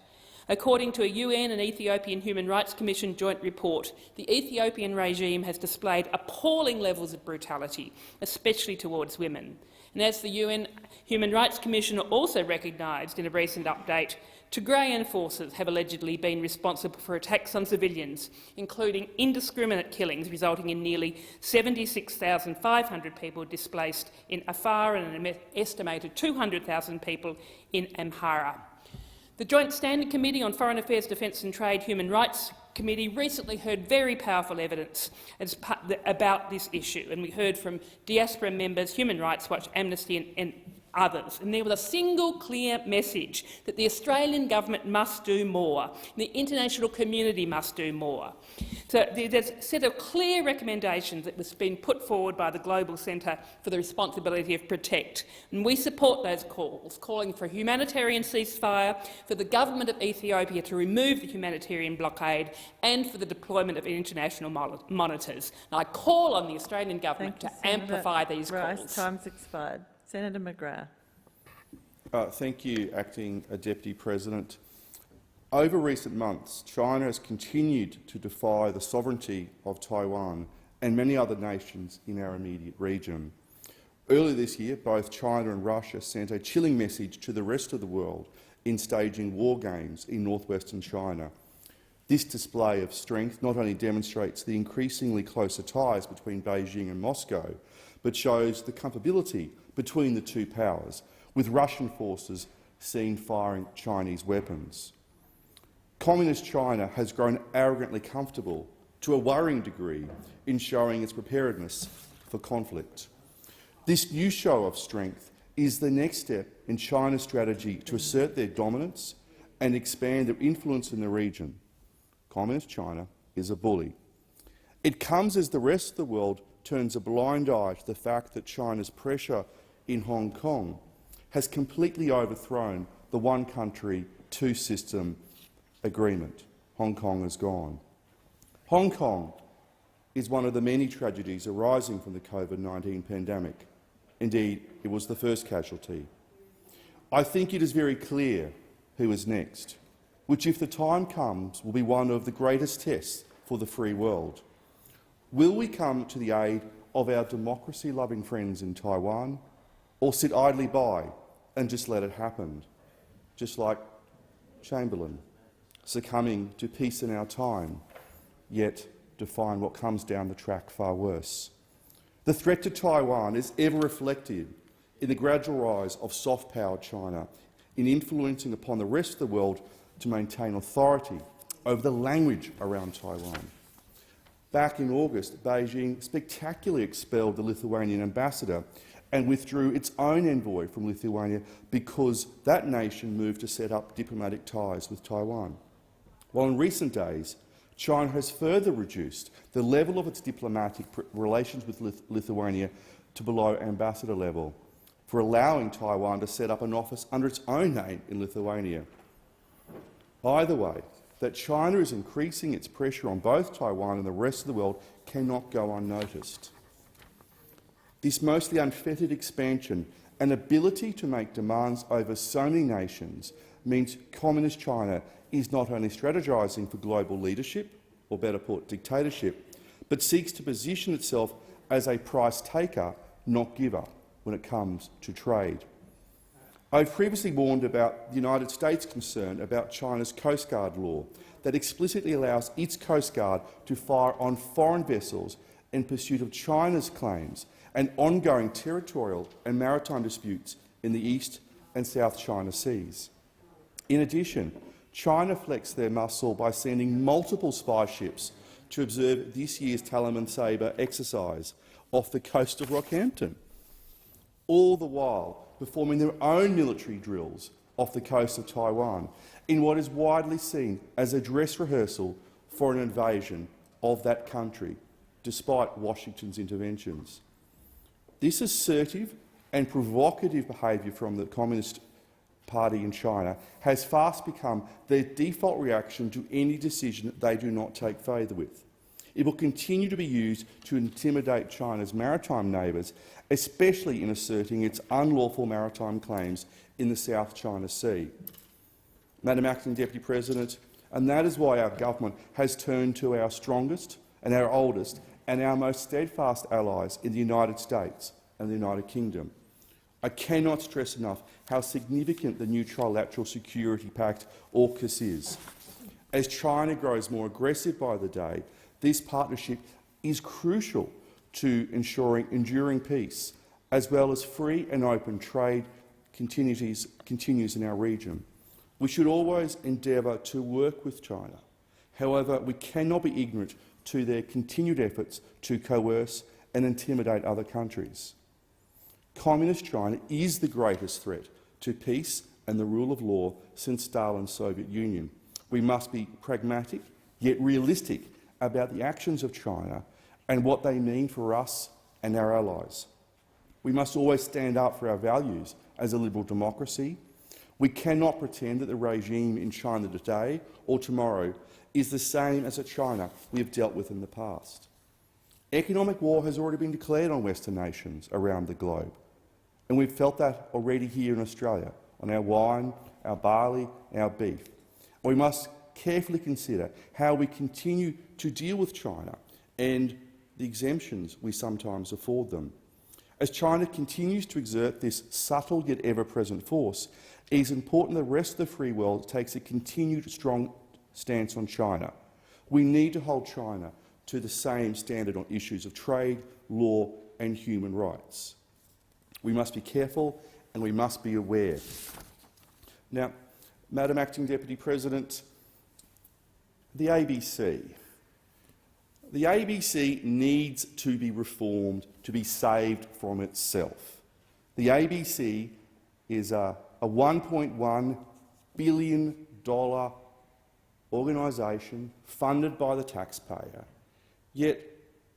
[SPEAKER 13] According to a UN and Ethiopian Human Rights Commission joint report, the Ethiopian regime has displayed appalling levels of brutality, especially towards women. And as the UN Human Rights Commission also recognised in a recent update, Tigrayan forces have allegedly been responsible for attacks on civilians, including indiscriminate killings resulting in nearly 76,500 people displaced in Afar and an estimated 200,000 people in Amhara. The Joint Standing Committee on Foreign Affairs, Defence and Trade Human Rights Committee recently heard very powerful evidence about this issue, and we heard from diaspora members, Human Rights Watch, Amnesty and others. And there was a single clear message that the Australian government must do more, the international community must do more. So there's a set of clear recommendations that was being put forward by the Global Centre for the Responsibility of Protect, and we support those calls, calling for a humanitarian ceasefire, for the government of Ethiopia to remove the humanitarian blockade and for the deployment of international monitors. And I call on the Australian government to amplify these calls.
[SPEAKER 4] Time's expired. Senator McGrath.
[SPEAKER 8] Thank you, Acting Deputy President. Over recent months, China has continued to defy the sovereignty of Taiwan and many other nations in our immediate region. Earlier this year, both China and Russia sent a chilling message to the rest of the world in staging war games in northwestern China. This display of strength not only demonstrates the increasingly closer ties between Beijing and Moscow, but shows the comparability between the two powers, with Russian forces seen firing Chinese weapons. Communist China has grown arrogantly comfortable to a worrying degree in showing its preparedness for conflict. This new show of strength is the next step in China's strategy to assert their dominance and expand their influence in the region. Communist China is a bully. It comes as the rest of the world turns a blind eye to the fact that China's pressure in Hong Kong has completely overthrown the one country, two system agreement. Hong Kong is gone. Hong Kong is one of the many tragedies arising from the COVID-19 pandemic. Indeed, it was the first casualty. I think it is very clear who is next, which, if the time comes, will be one of the greatest tests for the free world. Will we come to the aid of our democracy-loving friends in Taiwan, or sit idly by and just let it happen, just like Chamberlain, succumbing to peace in our time, yet to find what comes down the track far worse? The threat to Taiwan is ever reflected in the gradual rise of soft-power China in influencing upon the rest of the world to maintain authority over the language around Taiwan. Back in August, Beijing spectacularly expelled the Lithuanian ambassador and withdrew its own envoy from Lithuania because that nation moved to set up diplomatic ties with Taiwan. While in recent days, China has further reduced the level of its diplomatic relations with Lithuania to below ambassador level, for allowing Taiwan to set up an office under its own name in Lithuania. Either way, that China is increasing its pressure on both Taiwan and the rest of the world cannot go unnoticed. This mostly unfettered expansion and ability to make demands over so many nations means Communist China is not only strategising for global leadership, or better put, dictatorship, but seeks to position itself as a price taker, not giver, when it comes to trade. I've previously warned about the United States' concern about China's Coast Guard law that explicitly allows its Coast Guard to fire on foreign vessels in pursuit of China's claims and ongoing territorial and maritime disputes in the East and South China Seas. In addition, China flexed their muscle by sending multiple spy ships to observe this year's Talaman Sabre exercise off the coast of Rockhampton, all the while performing their own military drills off the coast of Taiwan in what is widely seen as a dress rehearsal for an invasion of that country, despite Washington's interventions. This assertive and provocative behaviour from the Communist Party in China has fast become their default reaction to any decision that they do not take favour with. It will continue to be used to intimidate China's maritime neighbours, especially in asserting its unlawful maritime claims in the South China Sea. Madam Acting Deputy President, and that is why our government has turned to our strongest and our oldest and our most steadfast allies in the United States and the United Kingdom. I cannot stress enough how significant the new Trilateral Security Pact, AUKUS, is. As China grows more aggressive by the day, this partnership is crucial to ensuring enduring peace, as well as free and open trade continues in our region. We should always endeavour to work with China. However, we cannot be ignorant to their continued efforts to coerce and intimidate other countries. Communist China is the greatest threat to peace and the rule of law since Stalin's Soviet Union. We must be pragmatic, yet realistic about the actions of China and what they mean for us and our allies. We must always stand up for our values as a liberal democracy. We cannot pretend that the regime in China today or tomorrow is the same as the China we have dealt with in the past. Economic war has already been declared on Western nations around the globe, and we've felt that already here in Australia on our wine, our barley, our beef. We must carefully consider how we continue to deal with China and the exemptions we sometimes afford them. As China continues to exert this subtle yet ever-present force, it is important that the rest of the free world takes a continued strong stance on China. We need to hold China to the same standard on issues of trade, law and human rights. We must be careful and we must be aware. Now, Madam Acting Deputy President, the ABC. The ABC needs to be reformed to be saved from itself. The ABC is a $1.1 billion organisation funded by the taxpayer, yet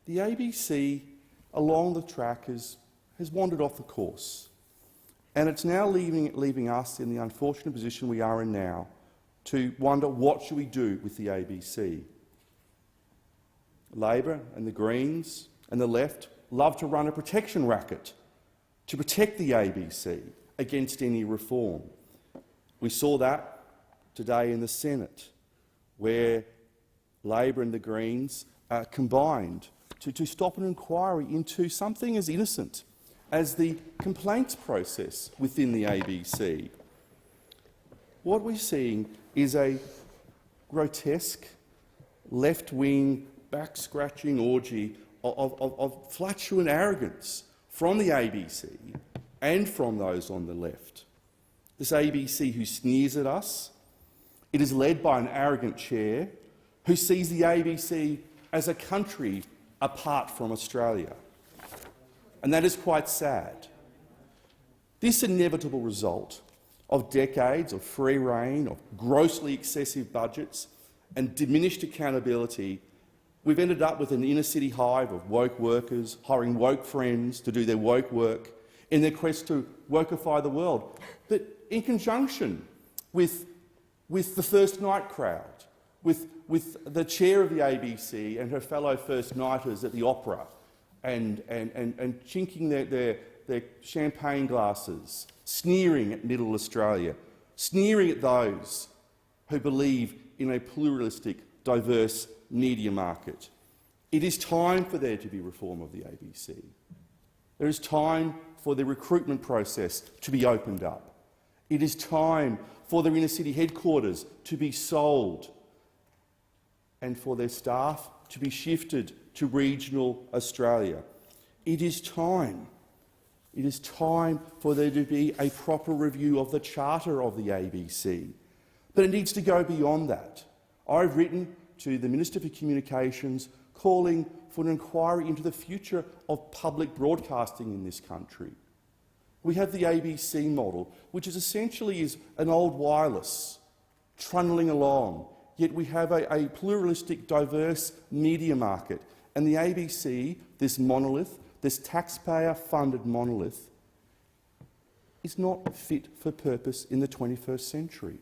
[SPEAKER 8] the ABC along the track has wandered off the course. And it's now leaving us in the unfortunate position we are in now to wonder, what should we do with the ABC? Labor and the Greens and the left love to run a protection racket to protect the ABC against any reform. We saw that today in the Senate, where Labor and the Greens combined to stop an inquiry into something as innocent as the complaints process within the ABC. What we're seeing is a grotesque, left-wing, back-scratching orgy of flatulent arrogance from the ABC and from those on the left. This ABC who sneers at us, it is led by an arrogant chair who sees the ABC as a country apart from Australia. And that is quite sad. This inevitable result of decades of free rein, of grossly excessive budgets and diminished accountability, we've ended up with an inner-city hive of woke workers hiring woke friends to do their woke work in their quest to wokeify the world. But in conjunction with the First Night crowd, with the chair of the ABC and her fellow First Nighters at the Opera, and chinking their champagne glasses, sneering at Middle Australia, sneering at those who believe in a pluralistic, diverse media market. It is time for there to be reform of the ABC. There is time for the recruitment process to be opened up. It is time for their inner-city headquarters to be sold and for their staff to be shifted to regional Australia. It is time. It is time for there to be a proper review of the charter of the ABC. But it needs to go beyond that. I've written to the Minister for Communications calling for an inquiry into the future of public broadcasting in this country. We have the ABC model, which is essentially an old wireless trundling along, yet we have a pluralistic, diverse media market. And the ABC, this monolith, this taxpayer-funded monolith, is not fit for purpose in the 21st century.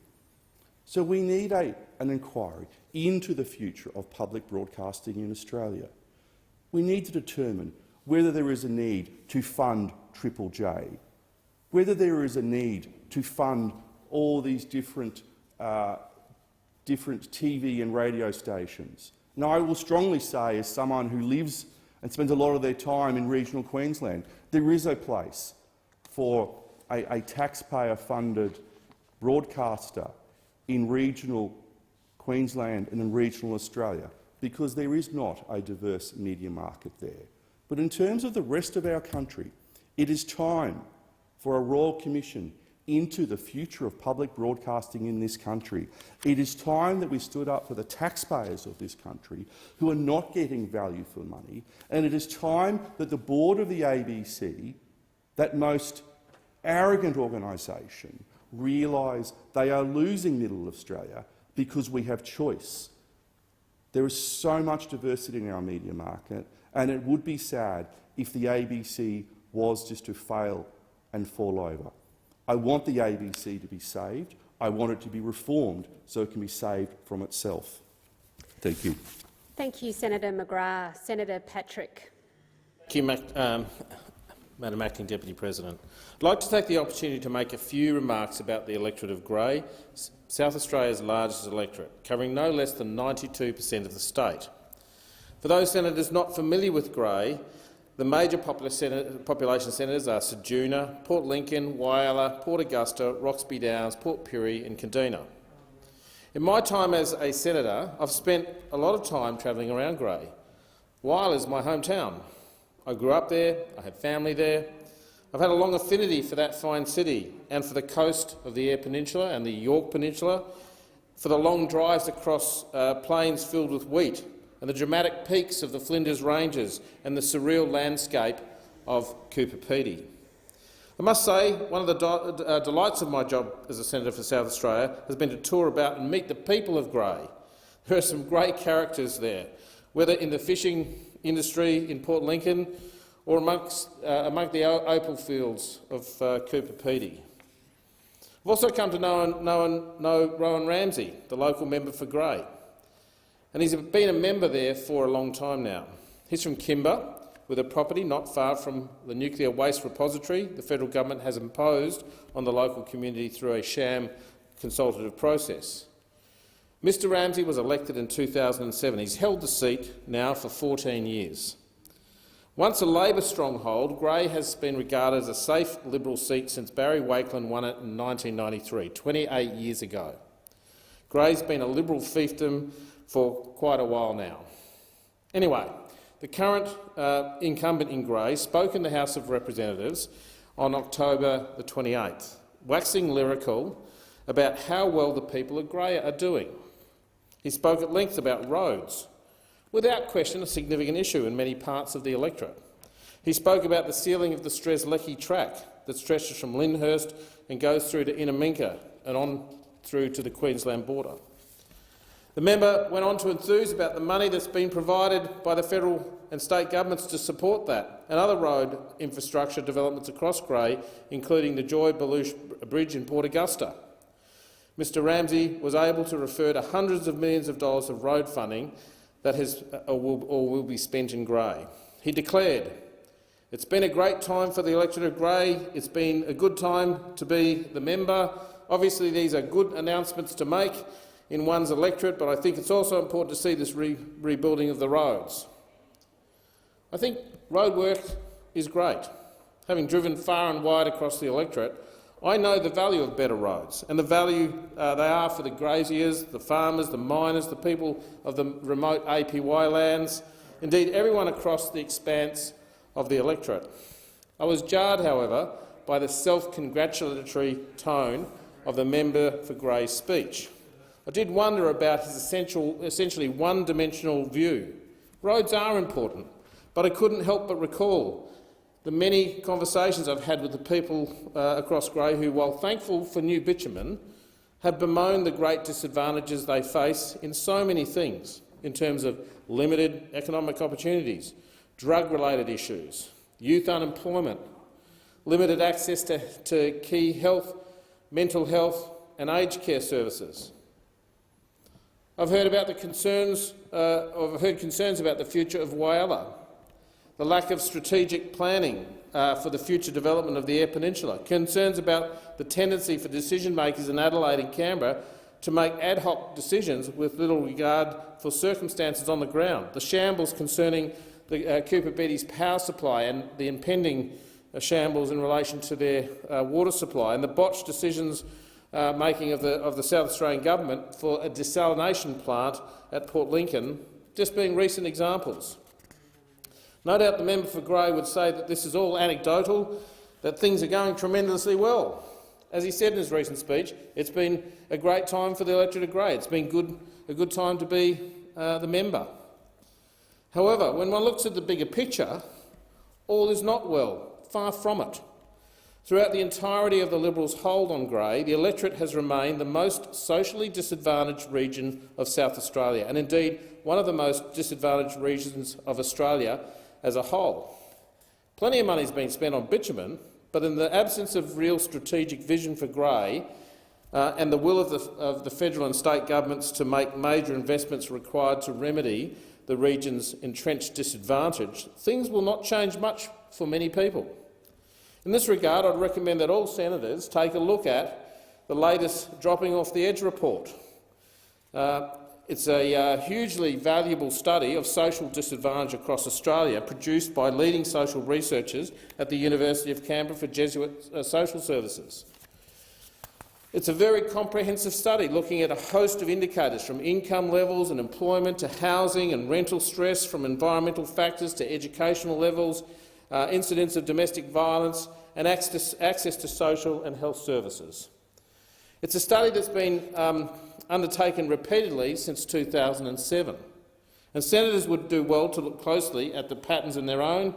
[SPEAKER 8] So we need an inquiry into the future of public broadcasting in Australia. We need to determine whether there is a need to fund Triple J, whether there is a need to fund all these different TV and radio stations. Now, I will strongly say, as someone who lives and spends a lot of their time in regional Queensland, there is a place for a taxpayer-funded broadcaster in regional Queensland and in regional Australia, because there is not a diverse media market there. But in terms of the rest of our country, it is time for a Royal Commission into the future of public broadcasting in this country. It is time that we stood up for the taxpayers of this country who are not getting value for money, and it is time that the board of the ABC, that most arrogant organisation, realise they are losing Middle Australia because we have choice. There is so much diversity in our media market, and it would be sad if the ABC was just to fail and fall over. I want the ABC to be saved. I want it to be reformed so it can be saved from itself. Thank you.
[SPEAKER 14] Thank you, Senator McGrath. Senator Patrick.
[SPEAKER 12] Thank you, Madam Acting Deputy President. I'd like to take the opportunity to make a few remarks about the electorate of Grey, South Australia's largest electorate, covering no less than 92% of the state. For those senators not familiar with Grey, the major population centres are Ceduna, Port Lincoln, Whyalla, Port Augusta, Roxby Downs, Port Pirie and Kadina. In my time as a senator, I've spent a lot of time travelling around Grey. Whyalla is my hometown. I grew up there, I had family there. I've had a long affinity for that fine city and for the coast of the Eyre Peninsula and the York Peninsula, for the long drives across plains filled with wheat and the dramatic peaks of the Flinders Ranges and the surreal landscape of Cooper Pedy. I must say, one of the delights of my job as a senator for South Australia has been to tour about and meet the people of Grey. There are some great characters there, whether in the fishing industry in Port Lincoln or among the opal fields of Cooper Pedy. I've also come to know Rowan Ramsey, the local member for Grey, and he's been a member there for a long time now. He's from Kimber, with a property not far from the nuclear waste repository the federal government has imposed on the local community through a sham consultative process. Mr Ramsey was elected in 2007. He's held the seat now for 14 years. Once a Labor stronghold, Grey has been regarded as a safe Liberal seat since Barry Wakeland won it in 1993, 28 years ago. Grey's been a Liberal fiefdom for quite a while now. Anyway, the current incumbent in Grey spoke in the House of Representatives on October the 28th, waxing lyrical about how well the people of Grey are doing. He spoke at length about roads, without question a significant issue in many parts of the electorate. He spoke about the sealing of the Strzelecki track that stretches from Lyndhurst and goes through to Inaminka and on through to the Queensland border. The member went on to enthuse about the money that's been provided by the federal and state governments to support that and other road infrastructure developments across Grey, including the Joy Belush Bridge in Port Augusta. Mr Ramsey was able to refer to hundreds of millions of dollars of road funding that has or will be spent in Grey. He declared, "It's been a great time for the electorate of Grey. It's been a good time to be the member. Obviously, these are good announcements to make in one's electorate, but I think it's also important to see this rebuilding of the roads." I think road work is great. Having driven far and wide across the electorate, I know the value of better roads and the value they are for the graziers, the farmers, the miners, the people of the remote APY lands, indeed everyone across the expanse of the electorate. I was jarred, however, by the self-congratulatory tone of the member for Grey's speech. I did wonder about his essentially one-dimensional view. Roads are important, but I couldn't help but recall the many conversations I've had with the people across Grey who, while thankful for new bitumen, have bemoaned the great disadvantages they face in so many things in terms of limited economic opportunities, drug-related issues, youth unemployment, limited access to key health, mental health and aged care services. I've heard concerns about the future of Whyalla, the lack of strategic planning for the future development of the Eyre Peninsula, concerns about the tendency for decision-makers in Adelaide and Canberra to make ad hoc decisions with little regard for circumstances on the ground, the shambles concerning the Cooper Beatty's power supply and the impending shambles in relation to their water supply, and the botched decisions making of the South Australian government for a desalination plant at Port Lincoln, just being recent examples. No doubt the member for Grey would say that this is all anecdotal, that things are going tremendously well. As he said in his recent speech, it's been a great time for the electorate of Grey. It's been a good time to be the member. However, when one looks at the bigger picture, all is not well, far from it. Throughout the entirety of the Liberals' hold on Grey, the electorate has remained the most socially disadvantaged region of South Australia, and indeed one of the most disadvantaged regions of Australia as a whole. Plenty of money has been spent on bitumen, but in the absence of real strategic vision for Grey and the will of the federal and state governments to make major investments required to remedy the region's entrenched disadvantage, things will not change much for many people. In this regard, I'd recommend that all senators take a look at the latest Dropping Off the Edge report. It's a hugely valuable study of social disadvantage across Australia, produced by leading social researchers at the University of Canberra for Jesuit Social Services. It's a very comprehensive study looking at a host of indicators, from income levels and employment to housing and rental stress, from environmental factors to educational levels, incidents of domestic violence and access to social and health services. It's a study that's been undertaken repeatedly since 2007, and senators would do well to look closely at the patterns in their own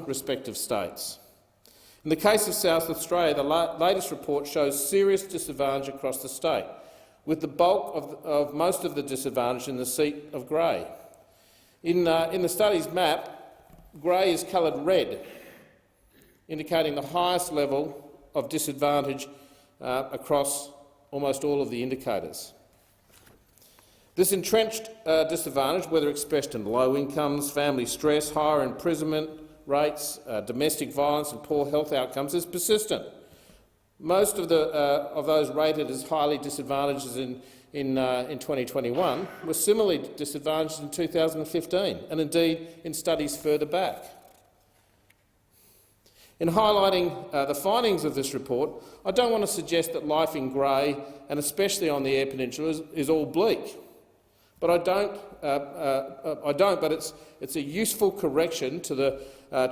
[SPEAKER 12] respective states. In the case of South Australia, the latest report shows serious disadvantage across the state, with the bulk of most of the disadvantage in the seat of Grey. In the study's map, grey is coloured red, indicating the highest level of disadvantage across almost all of the indicators. This entrenched disadvantage, whether expressed in low incomes, family stress, higher imprisonment rates, domestic violence and poor health outcomes, is persistent. Most of those rated as highly disadvantaged in 2021 were similarly disadvantaged in 2015 and indeed in studies further back. In highlighting the findings of this report, I don't want to suggest that life in grey, and especially on the Eyre Peninsula, is all bleak. But it's a useful correction to the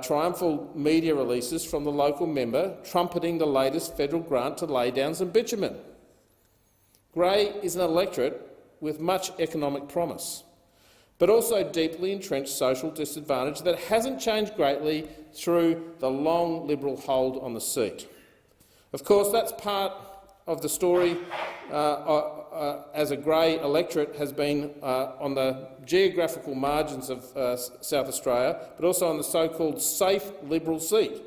[SPEAKER 12] triumphal media releases from the local member trumpeting the latest federal grant to lay down some bitumen. Grey is an electorate with much economic promise, but also deeply entrenched social disadvantage that hasn't changed greatly through the long Liberal hold on the seat. Of course, that's part of the story as a grey electorate has been on the geographical margins of South Australia, but also on the so-called safe Liberal seat.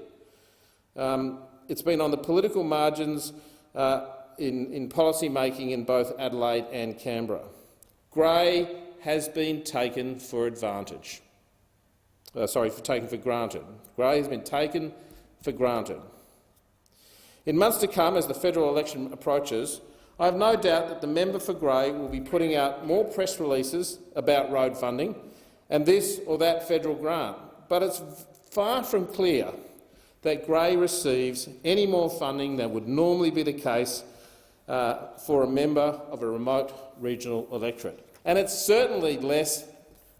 [SPEAKER 12] It's been on the political margins in policy making in both Adelaide and Canberra. Grey has been taken for advantage. Taken for granted. Grey has been taken for granted. In months to come, as the federal election approaches, I have no doubt that the member for Grey will be putting out more press releases about road funding and this or that federal grant, but it's far from clear that Grey receives any more funding than would normally be the case for a member of a remote regional electorate. And it's certainly less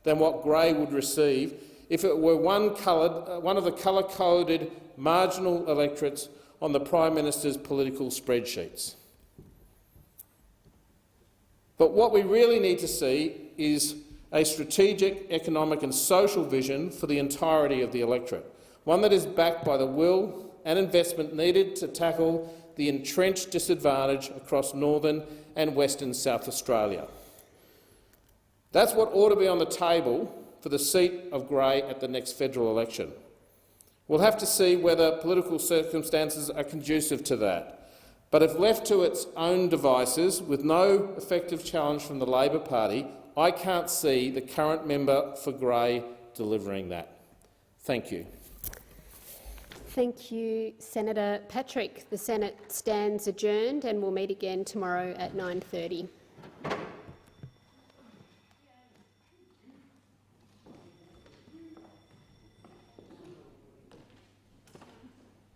[SPEAKER 12] than what Grey would receive if it were one of the colour-coded marginal electorates on the Prime Minister's political spreadsheets. But what we really need to see is a strategic, economic and social vision for the entirety of the electorate, one that is backed by the will and investment needed to tackle the entrenched disadvantage across northern and western South Australia. That's what ought to be on the table for the seat of Grey at the next federal election. We'll have to see whether political circumstances are conducive to that. But if left to its own devices, with no effective challenge from the Labor Party, I can't see the current member for Grey delivering that. Thank you.
[SPEAKER 14] Thank you, Senator Patrick. The Senate stands adjourned and will meet again tomorrow at 9:30.